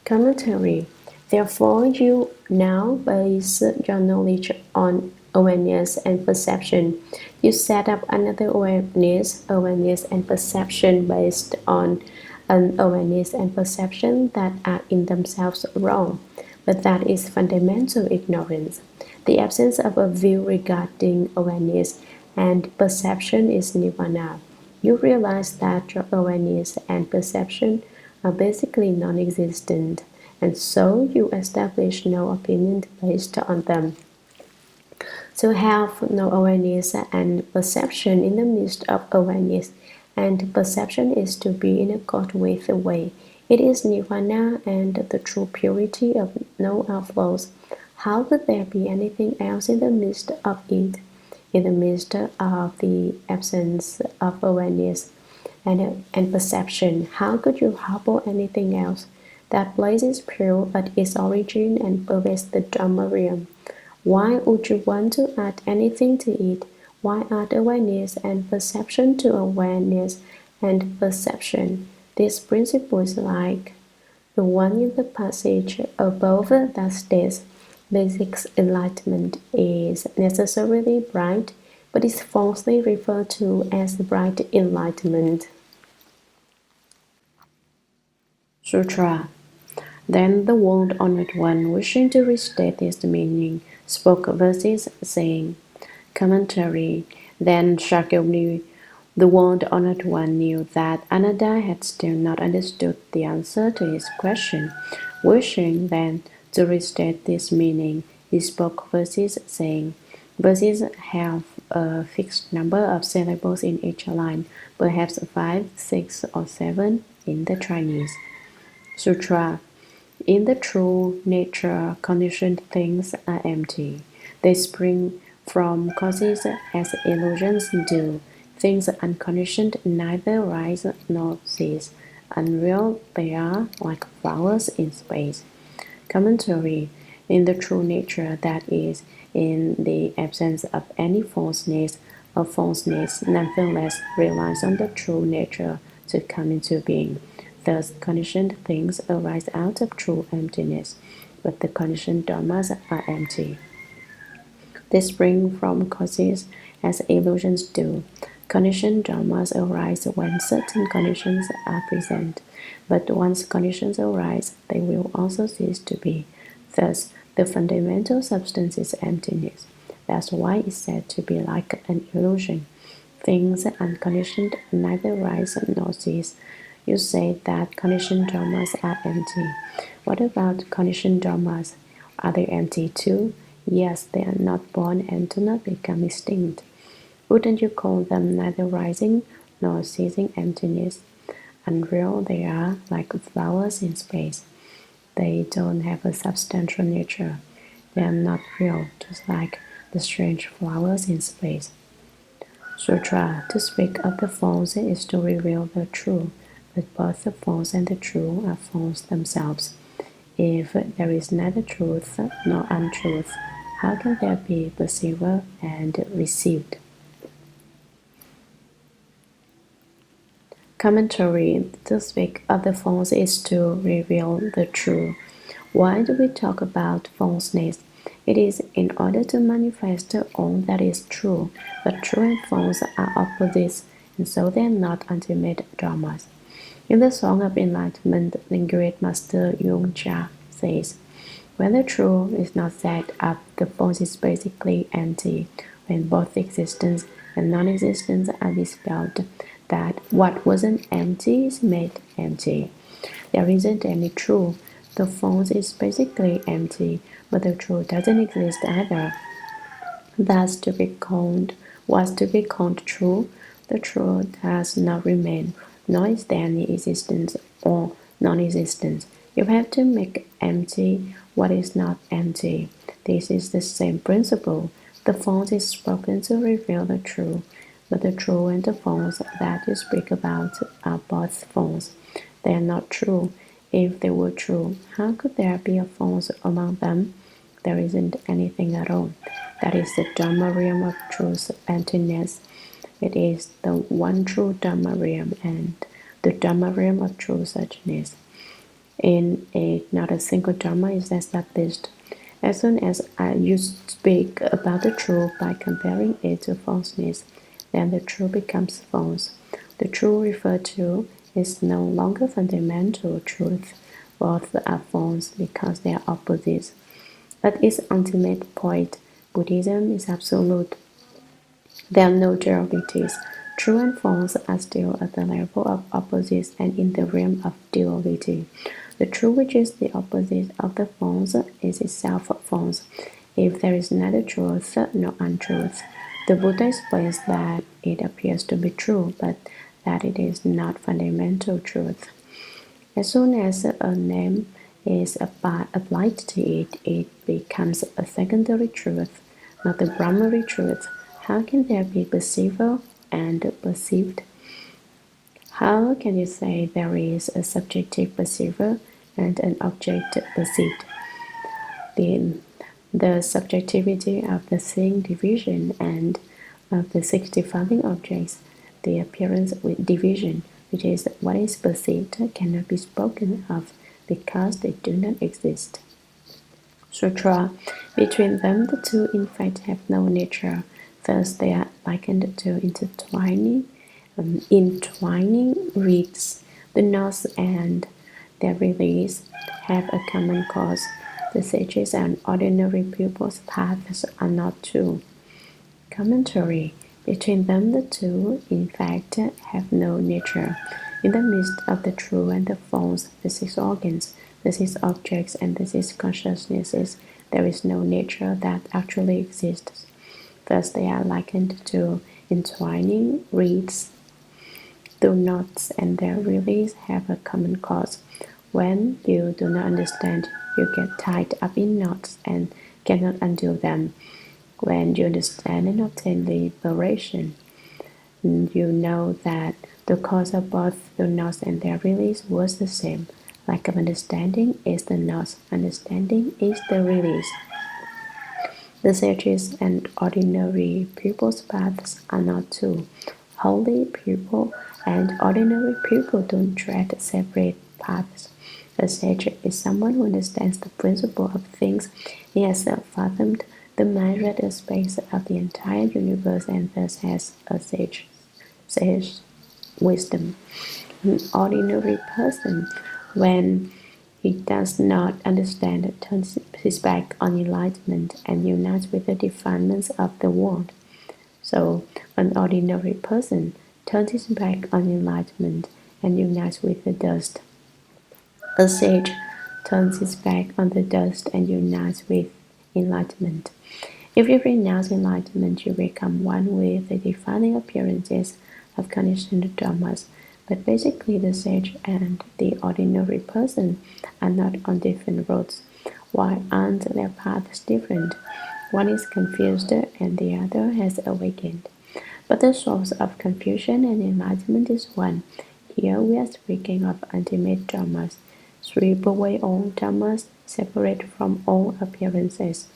Commentary. Therefore, you now base your knowledge on awareness and perception. You set up another awareness and perception based on an awareness and perception that are in themselves wrong, but that is fundamental ignorance. The absence of a view regarding awareness and perception is nirvana. You realize that your awareness and perception are basically non-existent, and so you establish no opinion based on them. To have no awareness and perception in the midst of awareness and perception is to be in accord with the way. It is nirvana and the true purity of no outflows. How could there be anything else in the midst of it? In the midst of the absence of awareness and perception, how could you harbor anything else? That place is pure at its origin and pervades the Dharma Realm. Why would you want to add anything to it? Why add awareness and perception to awareness and perception? This principle is like the one in the passage above that states basic enlightenment is necessarily bright, but is falsely referred to as bright enlightenment. Sutra. Then the world-honored one, wishing to restate this meaning, spoke verses saying, Commentary. Then Shakyamuni, the world-honored one, knew that Ananda had still not understood the answer to his question. Wishing then to restate this meaning, he spoke verses saying, Verses have a fixed number of syllables in each line, perhaps 5, 6, or 7 in the Chinese. Sutra. In the true nature, conditioned things are empty. They spring from causes as illusions do. Things unconditioned neither rise nor cease. Unreal, they are like flowers in space. Commentary. In the true nature, that is, in the absence of any falseness, a falseness nonetheless relies on the true nature to come into being. Thus, conditioned things arise out of true emptiness, but the conditioned dharmas are empty. They spring from causes as illusions do. Conditioned dharmas arise when certain conditions are present, but once conditions arise, they will also cease to be. Thus, the fundamental substance is emptiness. That's why it's said to be like an illusion. Things unconditioned neither rise nor cease. You say that conditioned dharmas are empty. What about conditioned dharmas? Are they empty too? Yes, they are not born and do not become extinct. Wouldn't you call them neither rising nor ceasing emptiness? Unreal they are, like flowers in space. They don't have a substantial nature. They are not real, just like the strange flowers in space. Sutra. To speak of the false is to reveal the true, but both the false and the true are false themselves. If there is neither truth nor untruth, how can there be perceiver and received? Commentary. To speak of the false is to reveal the true. Why do we talk about falseness? It is in order to manifest all that is true, but true and false are opposites, and so they are not ultimate dharmas. In the Song of Enlightenment, the great Master Hsuan Hua says, when the true is not set up, the false is basically empty. When both existence and non-existence are dispelled, that what wasn't empty is made empty. There isn't any true. The false is basically empty, but the true doesn't exist either. Thus, was to be called true, the true does not remain, nor is there any existence or non-existence. You have to make empty what is not empty. This is the same principle. The false is spoken to reveal the true, but the true and the false that you speak about are both false. They are not true. If they were true, how could there be a false among them? There isn't anything at all. That is the Dharma Realm of truth emptiness. It is the one true Dharma Realm and the Dharma Realm of true suchness. In it, not a single Dharma is established. As soon as you speak about the true by comparing it to falseness, then the true becomes false. The true referred to is no longer fundamental truth. Both are false because they are opposites. At its ultimate point, Buddhism is absolute. There are no dualities. True and false are still at the level of opposites and in the realm of duality. The true, which is the opposite of the false, is itself false. If there is neither truth nor untruth, the Buddha explains that it appears to be true, but that it is not fundamental truth. As soon as a name is applied to it, it becomes a secondary truth, not the primary truth. How can there be perceiver and perceived? How can you say there is a subjective perceiver and an object perceived? The subjectivity of the seeing division and of the six defining objects, the appearance with division, which is what is perceived, cannot be spoken of because they do not exist. Sutra. Between them, the two in fact have no nature. Thus, they are likened to entwining reeds. The knots and their release have a common cause. The sages and ordinary pupils' paths are not two. Commentary. Between them, the two, in fact, have no nature. In the midst of the true and the false, the six organs, the six objects, and the six consciousnesses, there is no nature that actually exists. Thus, they are likened to entwining reeds. The knots and their release have a common cause. When you do not understand, you get tied up in knots and cannot undo them. When you understand and obtain liberation, you know that the cause of both the knots and their release was the same. Lack of understanding is the knots, understanding is the release. The sages and ordinary people's paths are not two. Holy people and ordinary people don't tread separate paths. A sage is someone who understands the principle of things. He has fathomed the measured space of the entire universe and thus has a sage wisdom. An ordinary person, when he does not understand, turns his back on enlightenment and unites with the defilements of the world. So, an ordinary person turns his back on enlightenment and unites with the dust. A sage turns his back on the dust and unites with enlightenment. If you renounce enlightenment, you become one with the defining appearances of conditioned dharmas. But basically, the sage and the ordinary person are not on different roads. Why aren't their paths different? One is confused and the other has awakened. But the source of confusion and enlightenment is one. Here we are speaking of ultimate dharmas. Sweep away all dharmas, separate from all appearances.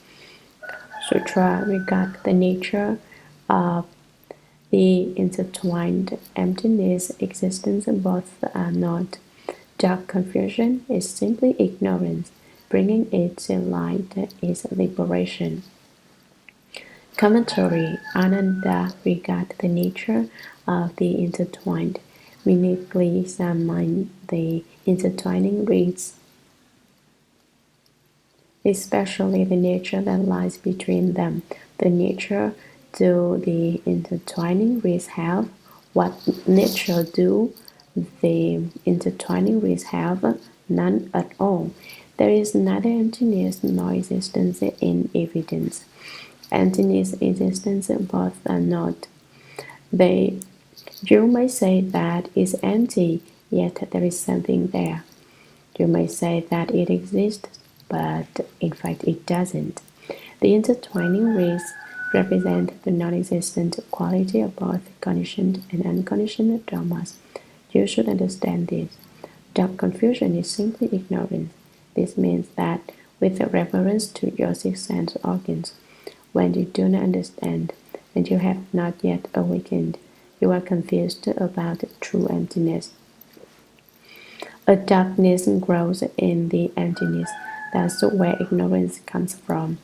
Sutra regard the nature of the intertwined emptiness existence both are not. Dark confusion is simply ignorance. Bringing it to light is liberation. Commentary Ananda regard the nature of the intertwined. Minutely examine the intertwining reeds, especially the nature that lies between them. The nature do the intertwining reeds have? What nature do the intertwining reeds have? None at all. There is neither emptiness nor existence in evidence. Emptiness, existence, both are not. They, you may say that it's empty, yet there is something there. You may say that it exists, but in fact it doesn't. The intertwining reeds represent the non-existent quality of both conditioned and unconditioned dharmas. You should understand this. Dark confusion is simply ignorance. This means that with reference to your six sense organs, when you do not understand and you have not yet awakened, you are confused about true emptiness. A darkness grows in the emptiness. That's where ignorance comes from.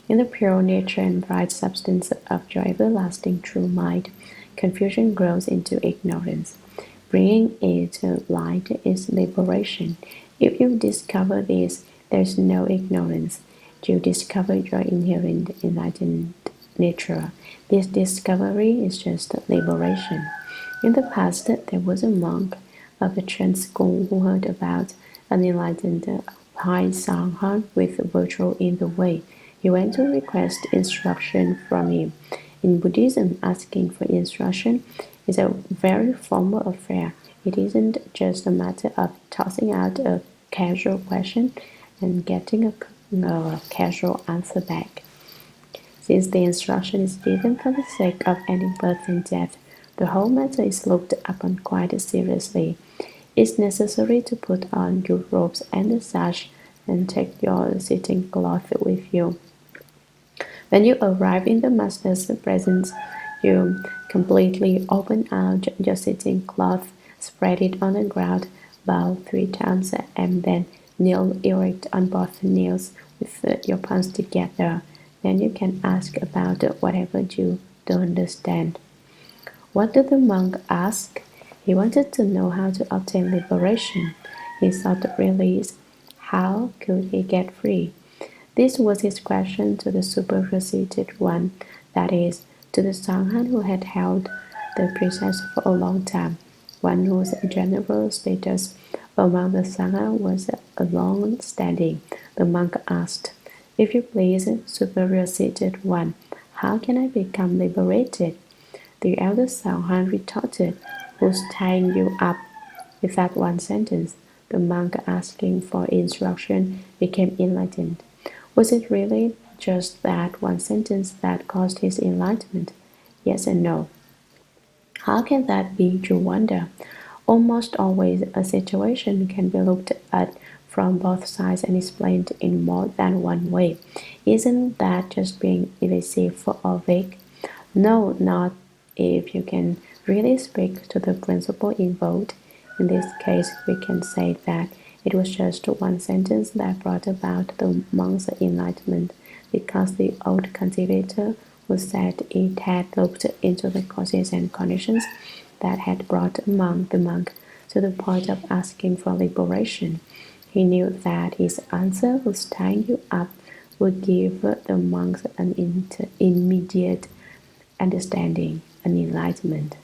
In the pure nature and bright substance of your everlasting true mind, confusion grows into ignorance. Bringing it to light is liberation. If you discover this, there is no ignorance. You discover your inherent enlightened nature. This discovery is just liberation. In the past, there was a monk of the Chen school who heard about an enlightened Hsuan Hua with virtue in the way. He went to request instruction from him. In Buddhism, asking for instruction is a very formal affair. It isn't just a matter of tossing out a casual question and getting a casual answer back. Since the instruction is given for the sake of ending birth and death, the whole matter is looked upon quite seriously. It's necessary to put on your robes and the sash and take your sitting cloth with you. When you arrive in the Master's presence, you completely open out your sitting cloth, spread it on the ground, bow 3 times, and then kneel erect on both knees with your palms together. Then you can ask about whatever you don't understand. What did the monk ask? He wanted to know how to obtain liberation. He sought release. How could he get free? This was his question to the superseated one, that is, to the Sangha who had held the precepts for a long time, one whose general status among the Sangha was a long-standing. The monk asked, "If you please, superseated one, how can I become liberated?" The elder Sangha retorted, "Who's tying you up?" With that one sentence, the monk asking for instruction became enlightened. Was it really just that one sentence that caused his enlightenment? Yes and no. How can that be, you wonder? Almost always a situation can be looked at from both sides and explained in more than one way. Isn't that just being evasive or vague? No, not if you can really speak to the principle involved. In this case, we can say that it was just one sentence that brought about the monk's enlightenment, because the old cultivator who said it had looked into the causes and conditions that had brought the monk to the point of asking for liberation. He knew that his answer would stand you up, would give the monks an immediate understanding and enlightenment.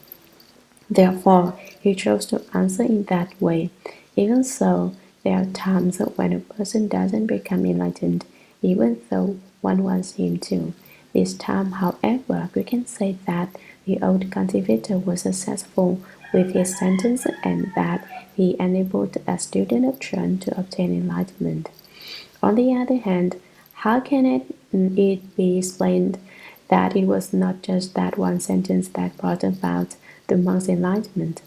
Therefore, he chose to answer in that way. Even so, there are times when a person doesn't become enlightened, even though one wants him to. This time, however, we can say that the old cultivator was successful with his sentence and that he enabled a student of Chen to obtain enlightenment. On the other hand, how can it be explained that it was not just that one sentence that brought about the monk's enlightenment?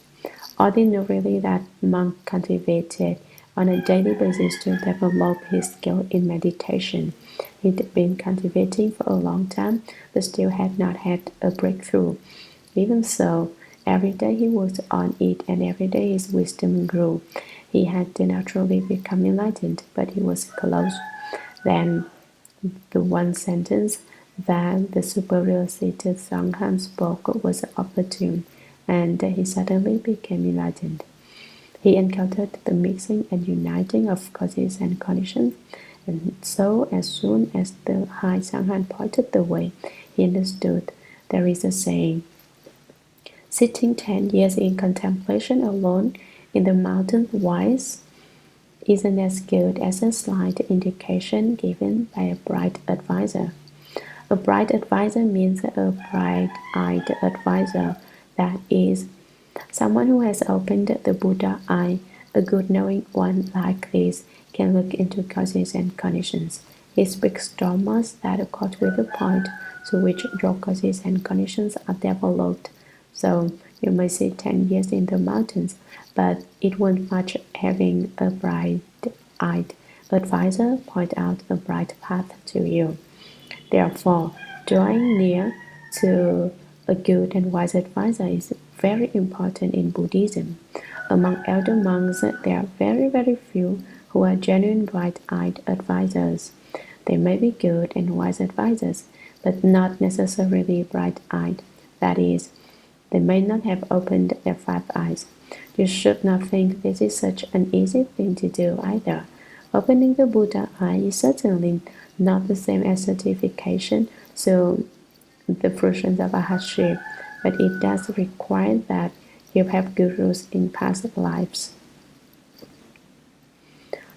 Ordinarily, that monk cultivated on a daily basis to develop his skill in meditation. He'd been cultivating for a long time, but still had not had a breakthrough. Even so, every day he worked on it, and every day his wisdom grew. He had naturally become enlightened, but he was close. Then the one sentence that the superior seated Sangha spoke was opportune, and he suddenly became enlightened. He encountered the mixing and uniting of causes and conditions, and so as soon as the high Sangha pointed the way, he understood. There is a saying, sitting 10 years in contemplation alone in the mountain wise isn't as good as a slight indication given by a bright advisor. A bright advisor means a bright-eyed advisor, that is, someone who has opened the Buddha eye. A good knowing one like this can look into causes and conditions. He speaks dharmas that accord with the point to which your causes and conditions are developed. So you may sit 10 years in the mountains, but it won't much having a bright-eyed advisor point out a bright path to you. Therefore, drawing near to a good and wise advisor is very important in Buddhism. Among elder monks, there are very, very few who are genuine bright-eyed advisors. They may be good and wise advisors, but not necessarily bright-eyed. That is, they may not have opened their five eyes. You should not think this is such an easy thing to do either. Opening the Buddha eye is certainly not the same as certification, so the fruitions of arhatship, but it does require that you have gurus in past lives.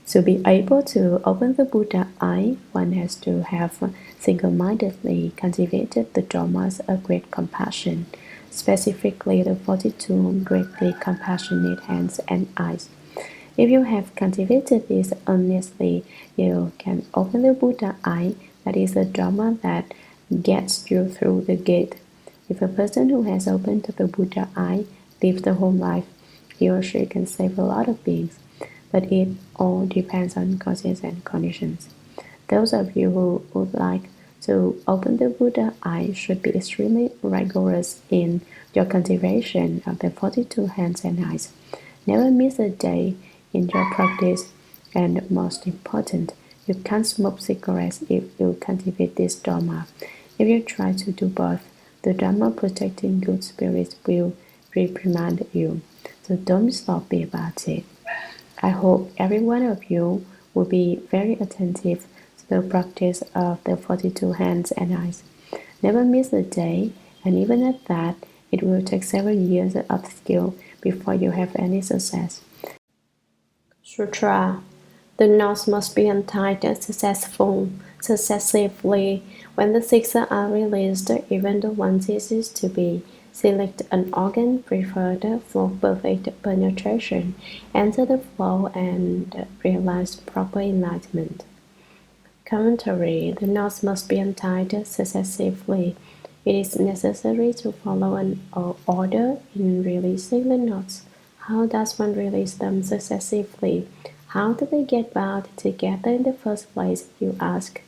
To be able to open the Buddha eye, one has to have single-mindedly cultivated the dharmas of great compassion, specifically the 42 greatly compassionate hands and eyes. If you have cultivated this earnestly, you can open the Buddha eye, that is the dharma that gets you through the gate. If a person who has opened the Buddha eye lives the whole life, he or she can save a lot of beings, but it all depends on causes and conditions. Those of you who would like to open the Buddha eye should be extremely rigorous in your cultivation of the 42 hands and eyes. Never miss a day in your practice, and most important, you can't smoke cigarettes if you cultivate this dharma. If you try to do both, the dharma protecting good spirits will reprimand you. So don't be sloppy about it. I hope every one of you will be very attentive to the practice of the 42 hands and eyes. Never miss a day, and even at that, it will take several years of skill before you have any success. Sutra. The knots must be untied successively. When the six are released, even the one ceases to be. Select an organ preferred for perfect penetration, enter the flow, and realize proper enlightenment. Commentary. The knots must be untied successively. It is necessary to follow an order in releasing the knots. How does one release them successively? How do they get bound together in the first place, you ask?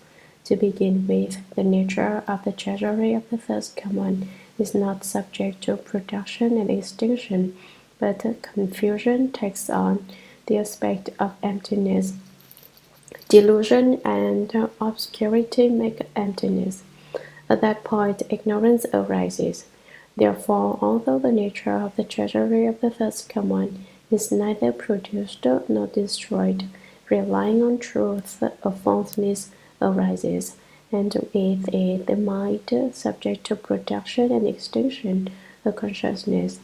To begin with, the nature of the treasury of the first common is not subject to production and extinction, but confusion takes on the aspect of emptiness. Delusion and obscurity make emptiness. At that point, ignorance arises. Therefore, although the nature of the treasury of the first common is neither produced nor destroyed, relying on truth, a falseness arises, and with it the mind, subject to production and extinction, a consciousness.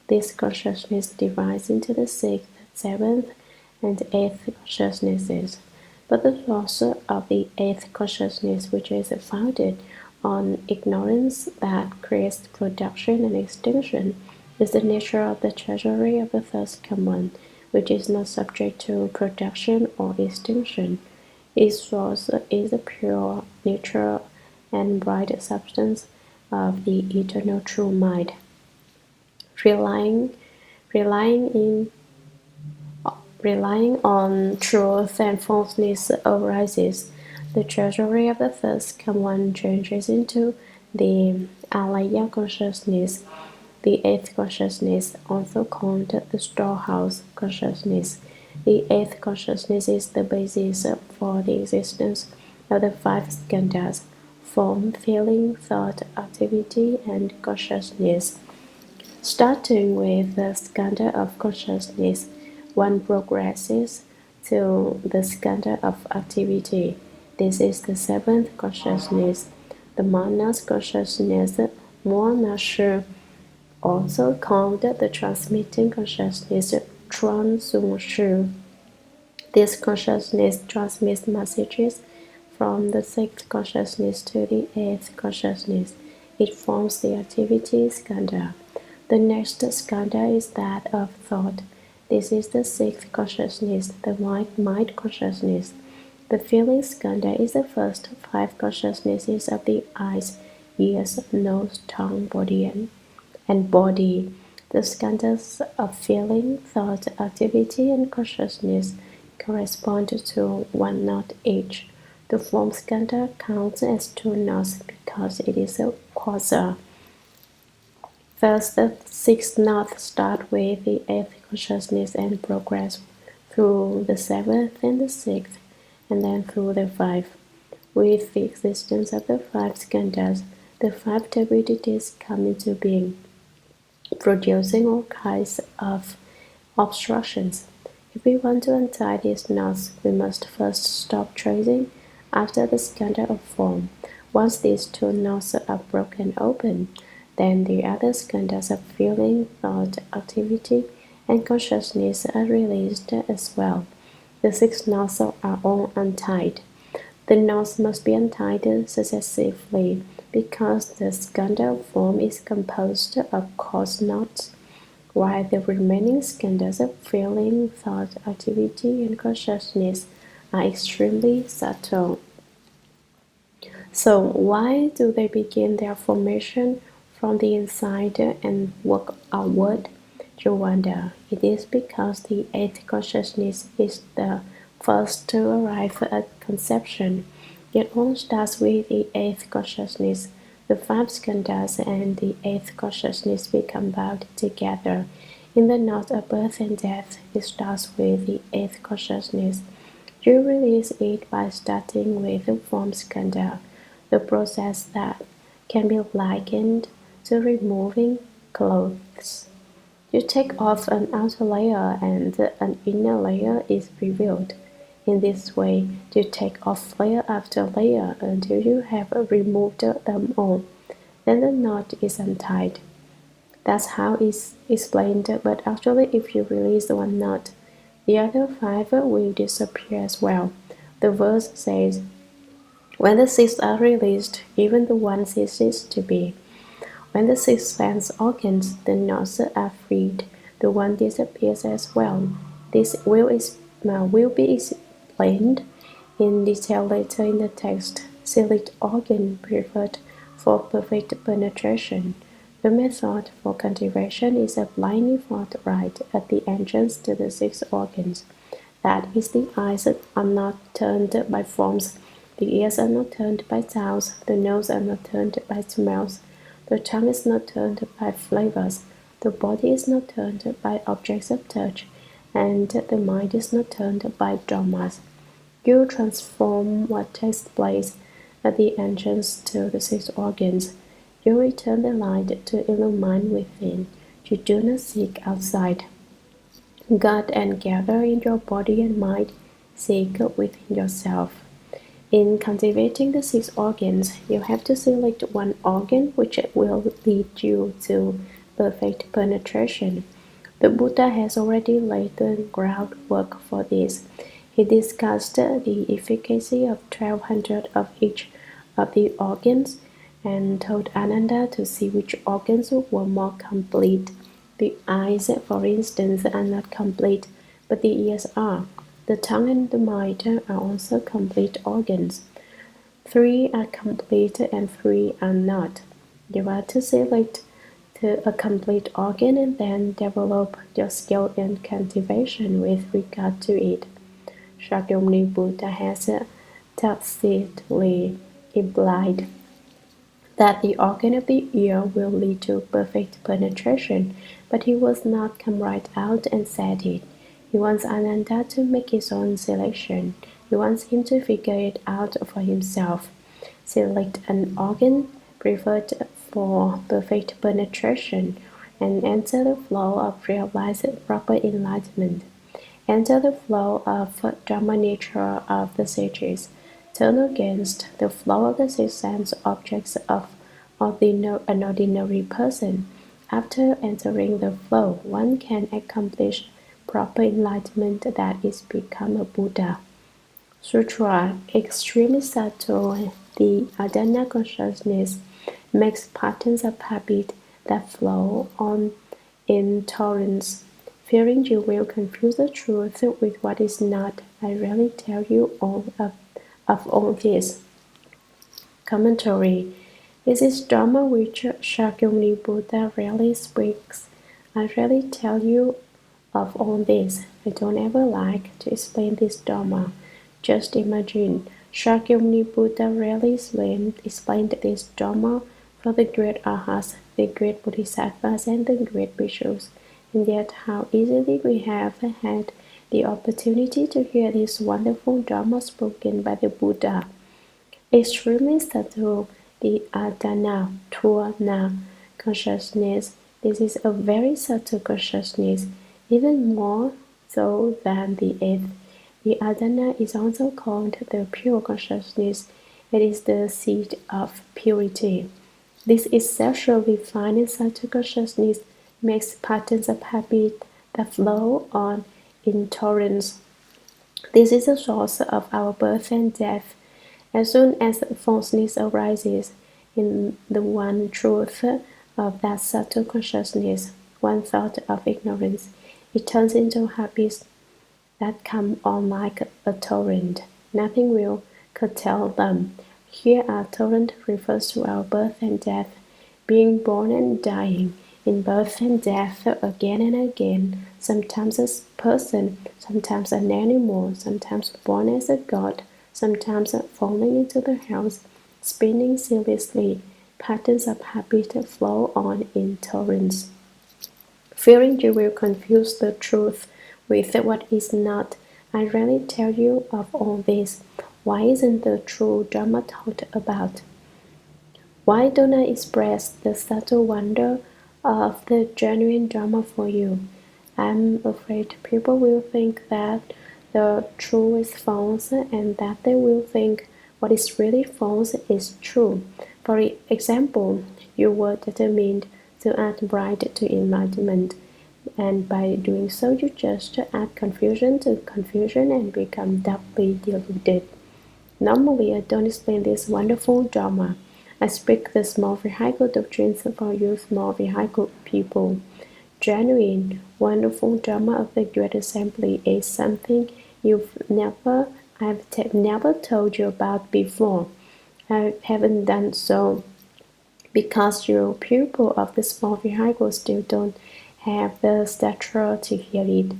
This consciousness divides into the sixth, seventh, and eighth consciousnesses. But the source of the eighth consciousness, which is founded on ignorance that creates production and extinction, is the nature of the treasury of the first common, which is not subject to production or extinction. Its source is the pure nature and bright substance of the eternal true mind. Relying on truth and falseness arises. The treasury of the first common changes into the alaya consciousness, the eighth consciousness, also called the storehouse consciousness. The eighth consciousness is the basis for the existence of the five skandhas: form, feeling, thought, activity, and consciousness. Starting with the skandha of consciousness, one progresses to the skandha of activity. This is the seventh consciousness, the manas consciousness, monashi, also called the transmitting consciousness, transungshi. This consciousness transmits messages from the sixth consciousness to the eighth consciousness. It forms the activity skandha. The next skandha is that of thought. This is the sixth consciousness, the mind consciousness. The feeling skandha is the first five consciousnesses of the eyes, ears, nose, tongue, body, and body. The skandhas of feeling, thought, activity, and consciousness correspond to one knot each. The form skandha counts as two knots because it is a quasar. Thus, the sixth knot start with the eighth consciousness and progress through the seventh and the sixth, and then through the five. With the existence of the five skandhas, the five tabbidities come into being, producing all kinds of obstructions. If we want to untie these knots, we must first stop tracing after the skandha of form. Once these two knots are broken open, then the other skandhas of feeling, thought, activity, and consciousness are released as well. The six knots are all untied. The knots must be untied successively because the skandha of form is composed of coarse knots, while the remaining skandhas of feeling, thought, activity, and consciousness are extremely subtle. So why do they begin their formation from the inside and work outward? You wonder. It is because the eighth consciousness is the first to arrive at conception. It all starts with the eighth consciousness. The five skandhas and the eighth consciousness become bound together. In the knot of birth and death, it starts with the eighth consciousness. You release it by starting with the form skandha, the process that can be likened to removing clothes. You take off an outer layer and an inner layer is revealed. In this way, you take off layer after layer until you have removed them all. Then the knot is untied. That's how it's explained, but actually if you release one knot, the other five will disappear as well. The verse says, when the six are released, even the one ceases to be. When the six sense organs, the nodes, are freed, the one disappears as well. This will be explained in detail later in the text. Select organ preferred for perfect penetration. The method for cultivation is a blindly forthright at the entrance to the six organs. That is, the eyes are not turned by forms, the ears are not turned by sounds, the nose are not turned by smells, the tongue is not turned by flavors, the body is not turned by objects of touch, and the mind is not turned by dramas. You transform what takes place at the entrance to the six organs. You return the light to illumine within. You do not seek outside. God and gather in your body and mind, seek within yourself. In cultivating the six organs, you have to select one organ which will lead you to perfect penetration. The Buddha has already laid the groundwork for this. He discussed the efficacy of 1200 of each of the organs and told Ananda to see which organs were more complete. The eyes, for instance, are not complete, but the ears are. The tongue and the mind are also complete organs. 3 are complete and 3 are not. You are to select a complete organ and then develop your skill in cultivation with regard to it. Shakyamuni Buddha has tacitly implied that the organ of the ear will lead to perfect penetration, but he was not come right out and said it. He wants Ananda to make his own selection. He wants him to figure it out for himself. Select an organ preferred for perfect penetration and enter the flow of realized proper enlightenment. Enter the flow of Dharma nature of the sages. Turn against the flow of the six sense objects of an ordinary person. After entering the flow, one can accomplish proper enlightenment, that is, become a Buddha. Sutra, extremely subtle, the Adana consciousness makes patterns of habit that flow on in torrents. Fearing you will confuse the truth with what is not, I rarely tell you all of all this. Commentary. This is Dharma which Shakyamuni Buddha rarely speaks. I rarely tell you of all this. I don't ever like to explain this Dharma. Just imagine, Shakyamuni Buddha rarely explained this Dharma for the great Arhats, the great Bodhisattvas, and the great Bhikshus. And yet how easily we have had the opportunity to hear this wonderful Dharma spoken by the Buddha. Extremely subtle, the Adana, Tuana consciousness. This is a very subtle consciousness, even more so than the eighth. The Adana is also called the pure consciousness. It is the seed of purity. This essentially fine and subtle consciousness makes patterns of habit that flow on in torrents. This is the source of our birth and death. As soon as falseness arises in the one truth of that subtle consciousness, one thought of ignorance, it turns into habits that come on like a torrent. Nothing will curtail them. Here a torrent refers to our birth and death, being born and dying, in birth and death again and again, sometimes a person, sometimes an animal, sometimes born as a god, sometimes falling into the house, spinning ceaselessly, patterns of habit flow on in torrents. Fearing you will confuse the truth with what is not, I rarely tell you of all this. Why isn't the true Dharma taught about? Why don't I express the subtle wonder of the genuine Dharma for you? I'm afraid people will think that the true is false and that they will think what is really false is true. For example, you were determined to add bright to enlightenment, and by doing so you just add confusion to confusion and become doubly deluded. Normally, I don't explain this wonderful Dharma. I speak the small vehicle doctrines for you small vehicle people. Genuine, wonderful Dharma of the Great Assembly is something I've never told you about before. I haven't done so because your pupil of the small vehicle still don't have the stature to hear it.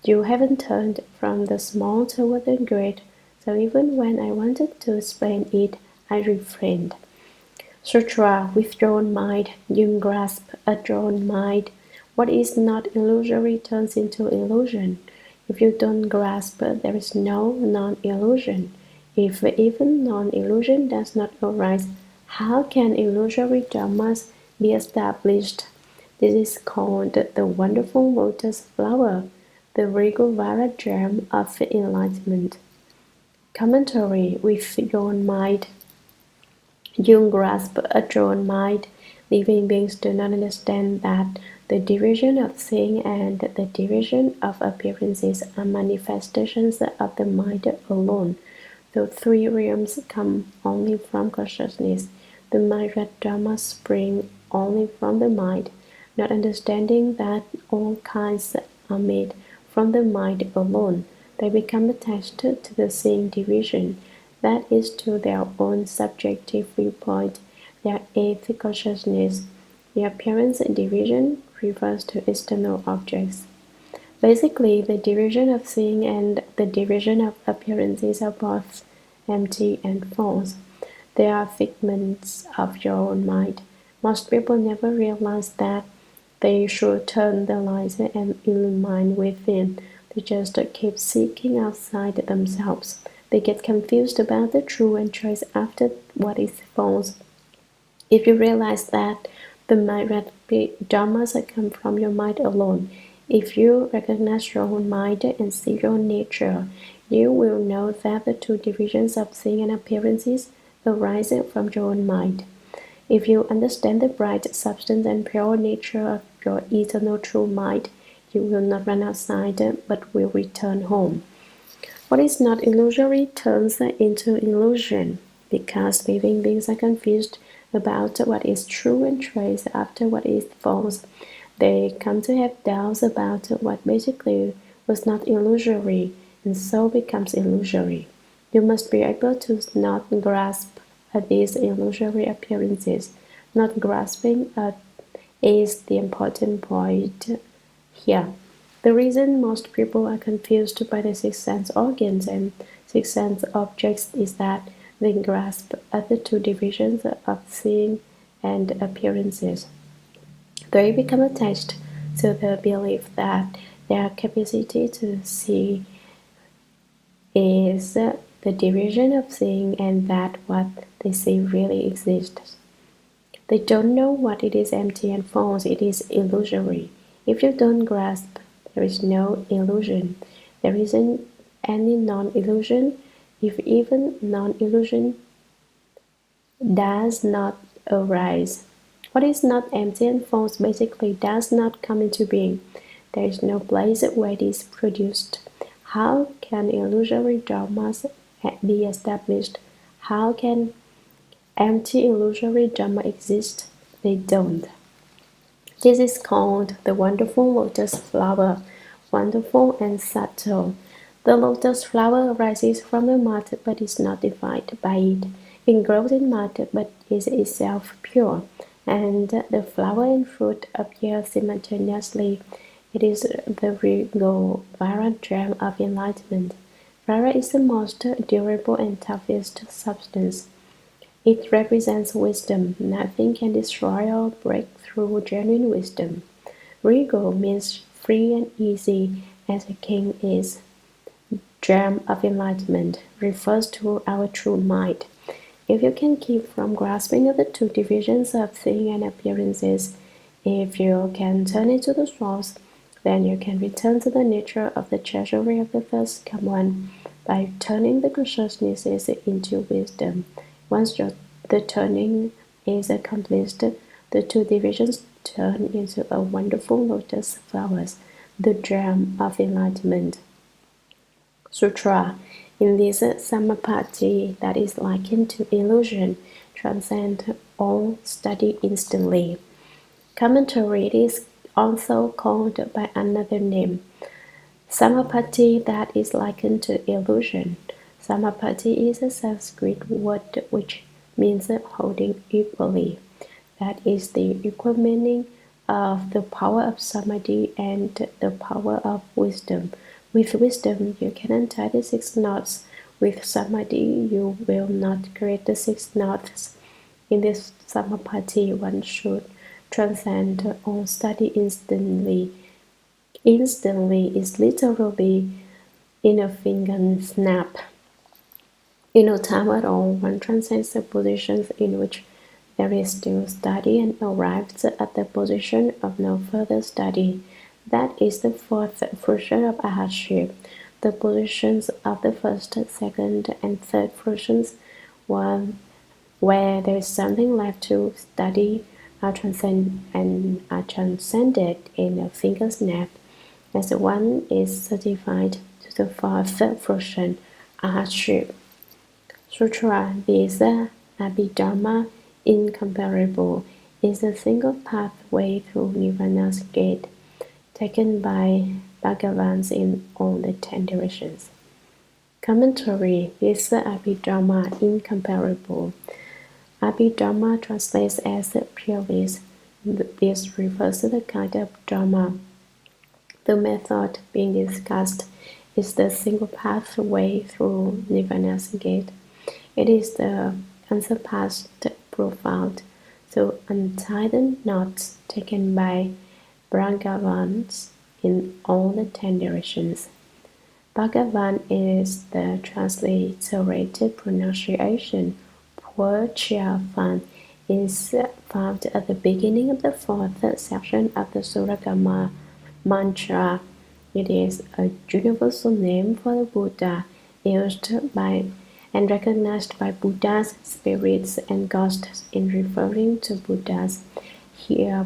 You haven't turned from the small toward the great, so even when I wanted to explain it, I refrained. Sutra, withdrawn mind, you grasp a drawn mind. What is not illusory turns into illusion. If you don't grasp, there is no non-illusion. If even non-illusion does not arise, how can illusory dharmas be established? This is called the wonderful lotus flower, the regal vara germ of enlightenment. Commentary with your mind. You grasp a drawn mind. Living beings do not understand that the division of seeing and the division of appearances are manifestations of the mind alone. The three realms come only from consciousness. The myriad dharmas spring only from the mind. Not understanding that all kinds are made from the mind alone, they become attached to the seeing division. That is to their own subjective viewpoint, their eighth consciousness. The appearance division refers to external objects. Basically, the division of seeing and the division of appearances are both empty and false. They are figments of your own mind. Most people never realize that they should turn the lights and illumine within. They just keep seeking outside themselves. They get confused about the true and chase after what is false. If you realize that the myriad dharmas come from your mind alone, if you recognize your own mind and see your own nature, you will know that the two divisions of seeing and appearances arise from your own mind. If you understand the bright substance and pure nature of your eternal true mind, you will not run outside but will return home. What is not illusory turns into illusion, because living beings are confused about what is true and trace after what is false. They come to have doubts about what basically was not illusory, and so becomes illusory. You must be able to not grasp at these illusory appearances. Not grasping is the important point here. The reason most people are confused by the six sense organs and six sense objects is that they grasp at the two divisions of seeing and appearances. They become attached to the belief that their capacity to see is the division of seeing and that what they see really exists. They don't know what it is empty and false, it is illusory. If you don't grasp, there is no illusion. There isn't any non-illusion. If even non-illusion does not arise. What is not empty and false basically does not come into being. There is no place where it is produced. How can illusory dharmas be established? How can empty illusory dharma exist? They don't. This is called the wonderful lotus flower, wonderful and subtle. The lotus flower arises from the mud but is not defiled by it. It grows in mud but is itself pure, and the flower and fruit appear simultaneously. It is the regal vara germ of enlightenment. Vara is the most durable and toughest substance. It represents wisdom. Nothing can destroy or break through genuine wisdom. Regal means free and easy, as a king is. Germ of enlightenment refers to our true mind. If you can keep from grasping at the two divisions of seeing and appearances, if you can turn it to the source, then you can return to the nature of the treasury of the first come one by turning the consciousnesses into wisdom. Once the turning is accomplished, the two divisions turn into a wonderful lotus flowers, the germ of enlightenment. Sutra. In this samapatti that is likened to illusion, transcend all study instantly. Commentary is also called by another name, Samapatti, that is likened to illusion. Samapatti is a Sanskrit word which means holding equally. That is the equal meaning of the power of samadhi and the power of wisdom. With wisdom, you can untie the six knots. With samadhi, you will not create the six knots. In this samapatti, one should transcend all study instantly. Instantly is literally in a finger snap. In no time at all, one transcends the positions in which there is still study and arrives at the position of no further study. That is the fourth fruition of arhatship. The positions of the first, second, and third fruitions, where there is something left to study, are transcended in a finger snap, as one is certified to the fourth fruition, arhatship. Sutra, this Abhidharma incomparable, is a single pathway through Nirvana's gate, taken by Bhagavans in all the 10 directions. Commentary, this Abhidharma incomparable. Abhidharma translates as peerless. This refers to the kind of Dharma. The method being discussed is the single pathway through Nirvana's gate. It is the unsurpassed profound, so untie the knots taken by Bhagavans in all the 10 directions. Bhagavan is the transliterated pronunciation. Purchavan is found at the beginning of the fourth section of the Shurangama mantra. It is a universal name for the Buddha, used by and recognized by Buddhas, spirits, and ghosts in referring to Buddhas. Here,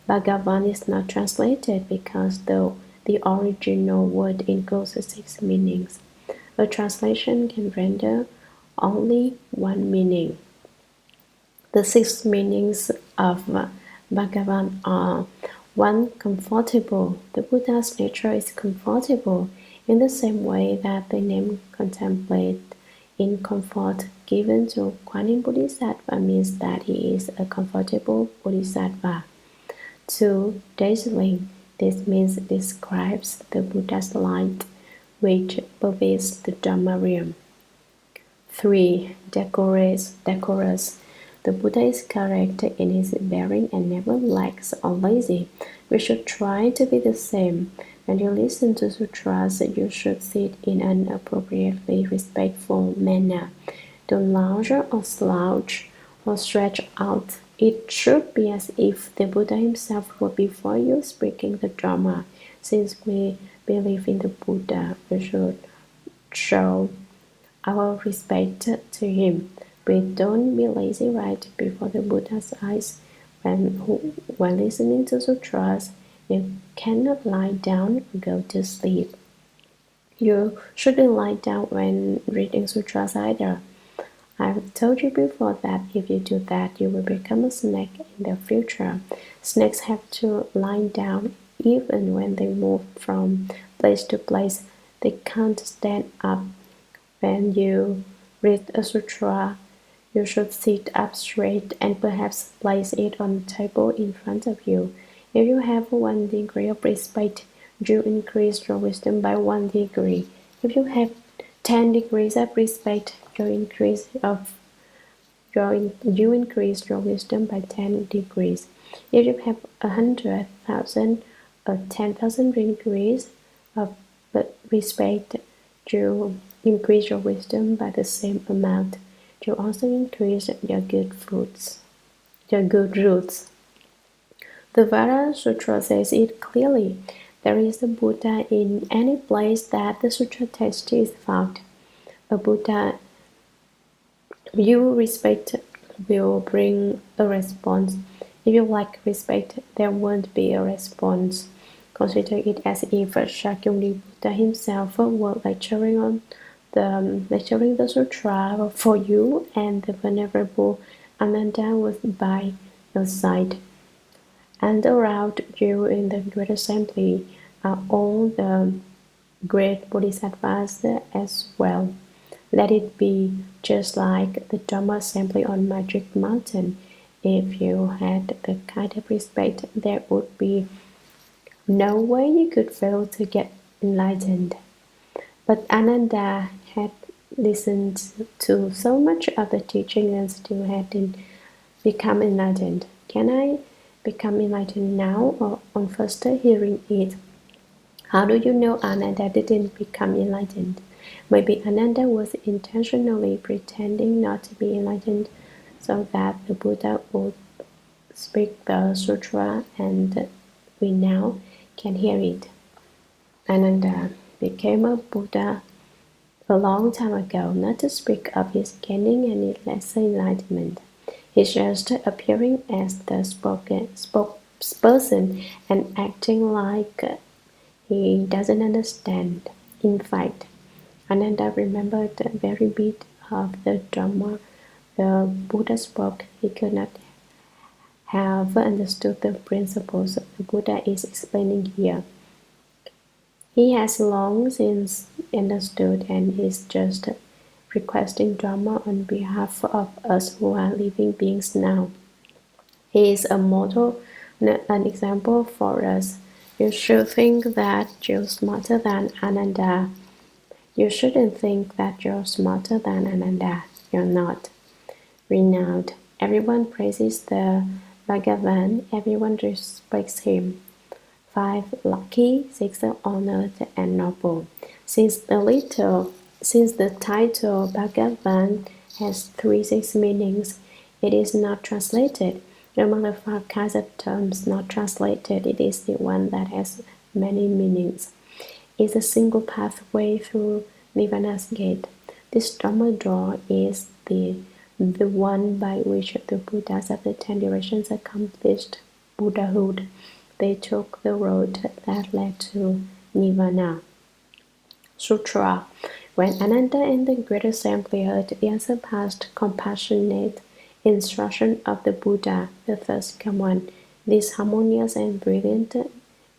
Bhagavan is not translated because though the original word includes 6 meanings, a translation can render only one meaning. The 6 meanings of Bhagavan are 1. Comfortable. The Buddha's nature is comfortable in the same way that the name contemplate in comfort given to Kuan Yin Bodhisattva means that he is a comfortable Bodhisattva. 2. Dazzling. This means describes the Buddha's light, which pervades the Dharma Realm. 3. Decorous. The Buddha is correct in his bearing and never lax or lazy. We should try to be the same. When you listen to sutras, you should sit in an appropriately respectful manner. Don't lounge or slouch or stretch out. It should be as if the Buddha himself were before you speaking the Dharma. Since we believe in the Buddha, we should show our respect to him. But don't be lazy right before the Buddha's eyes. When listening to sutras, you cannot lie down or go to sleep. You shouldn't lie down when reading sutras either. I've told you before that if you do that, you will become a snake in the future. Snakes have to lie down even when they move from place to place. They can't stand up. When you read a sutra, you should sit up straight and perhaps place it on the table in front of you. If you have 1 degree of respect, you increase your wisdom by 1 degree. If you have 10 degrees of respect, you increase your wisdom by 10 degrees. If you have 100,000 or 10,000 degrees of respect, you increase your wisdom by the same amount. You also increase your good roots. The Vara Sutra says it clearly. There is a Buddha in any place that the sutra text is found. A Buddha you respect will bring a response. If you lack respect, there won't be a response. Consider it as if Shakyamuni Buddha himself were lecturing on lecturing the sutra for you, and the Venerable Ananda was by your side. And around you in the Great Assembly are all the great Bodhisattvas as well. Let it be just like the Dharma Assembly on Magic Mountain. If you had the kind of respect, there would be no way you could fail to get enlightened. But Ananda had listened to so much of the teaching and still hadn't become enlightened. Can I become enlightened now or on first hearing it? How do you know Ananda didn't become enlightened? Maybe Ananda was intentionally pretending not to be enlightened so that the Buddha would speak the sutra and we now can hear it. Ananda became a Buddha a long time ago, not to speak of his gaining any lesser enlightenment. He's just appearing as the spokesperson and acting like he doesn't understand. In fact, Ananda remembered the very bit of the Dharma the Buddha spoke. He could not have understood the principles the Buddha is explaining here. He has long since understood and is just requesting Dharma on behalf of us who are living beings now. He is a model, an example for us. You should think that you're smarter than Ananda. You shouldn't think that you're smarter than Ananda. You're not. Renowned. Everyone praises the Bhagavan. Everyone respects him. 5. Lucky, 6. Honored and noble. Since the title Bhagavan has 36 meanings, it is not translated. Among the 5 kinds of terms not translated, it is the one that has many meanings. It's a single pathway through Nirvana's gate. This Dharma door is the one by which the Buddhas of the 10 directions accomplished Buddhahood. They took the road that led to Nirvana. Sutra. When Ananda and the Great Assembly heard the unsurpassed compassionate instruction of the Buddha, the first one, this harmonious and brilliant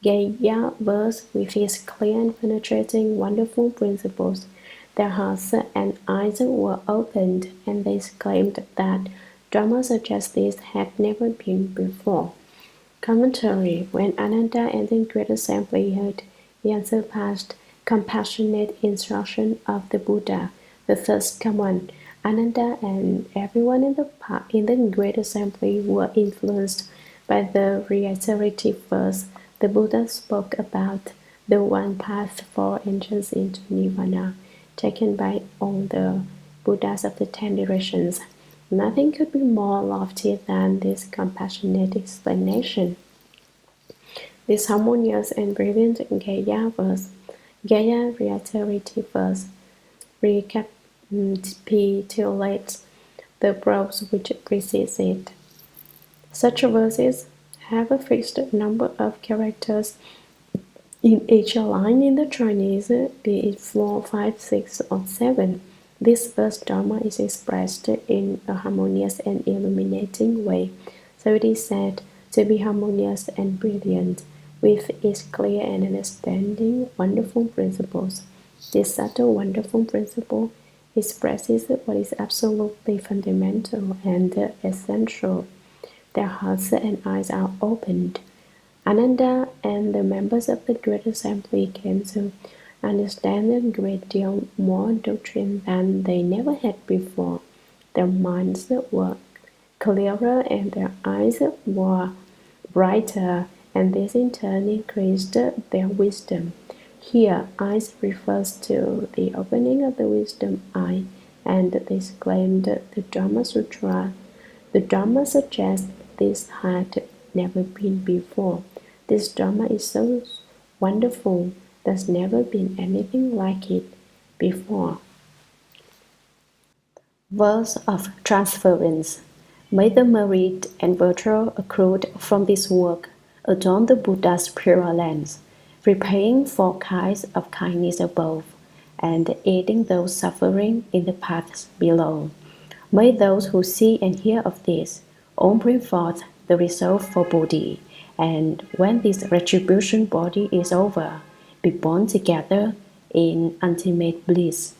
Gaya verse with its clear and penetrating wonderful principles, their hearts and eyes were opened, and they exclaimed that Dharma such as this had never been before. Commentary. When Ananda and the Great Assembly heard the unsurpassed, compassionate instruction of the Buddha, the first one, Ananda and everyone in the Great Assembly were influenced by the reiterative verse the Buddha spoke about, the one path for entrance into Nirvana, taken by all the Buddhas of the 10 directions. Nothing could be more lofty than this compassionate explanation. This harmonious and brilliant Gaya verse, Gaya reiterative verse, recapitulates the prose which precedes it. Such verses have a fixed number of characters in each line in the Chinese, be it 4, 5, 6, or 7. This verse Dharma is expressed in a harmonious and illuminating way, so it is said to be harmonious and brilliant, with its clear and understanding wonderful principles. This subtle wonderful principle expresses what is absolutely fundamental and essential. Their hearts and eyes are opened. Ananda and the members of the Great Assembly came to understand a great deal more doctrine than they never had before. Their minds were clearer and their eyes were brighter, and this in turn increased their wisdom. Here, eyes refers to the opening of the wisdom eye, and they exclaimed the Dharma Sutra. The Dharma suggests this had never been before. This Dharma is so wonderful. There's never been anything like it before. Verse of transference. May the merit and virtue accrued from this work adorn the Buddha's pure lands, repaying for kinds of kindness above, and aiding those suffering in the paths below. May those who see and hear of this all bring forth the resolve for Bodhi, and when this retribution body is over, be born together in ultimate bliss.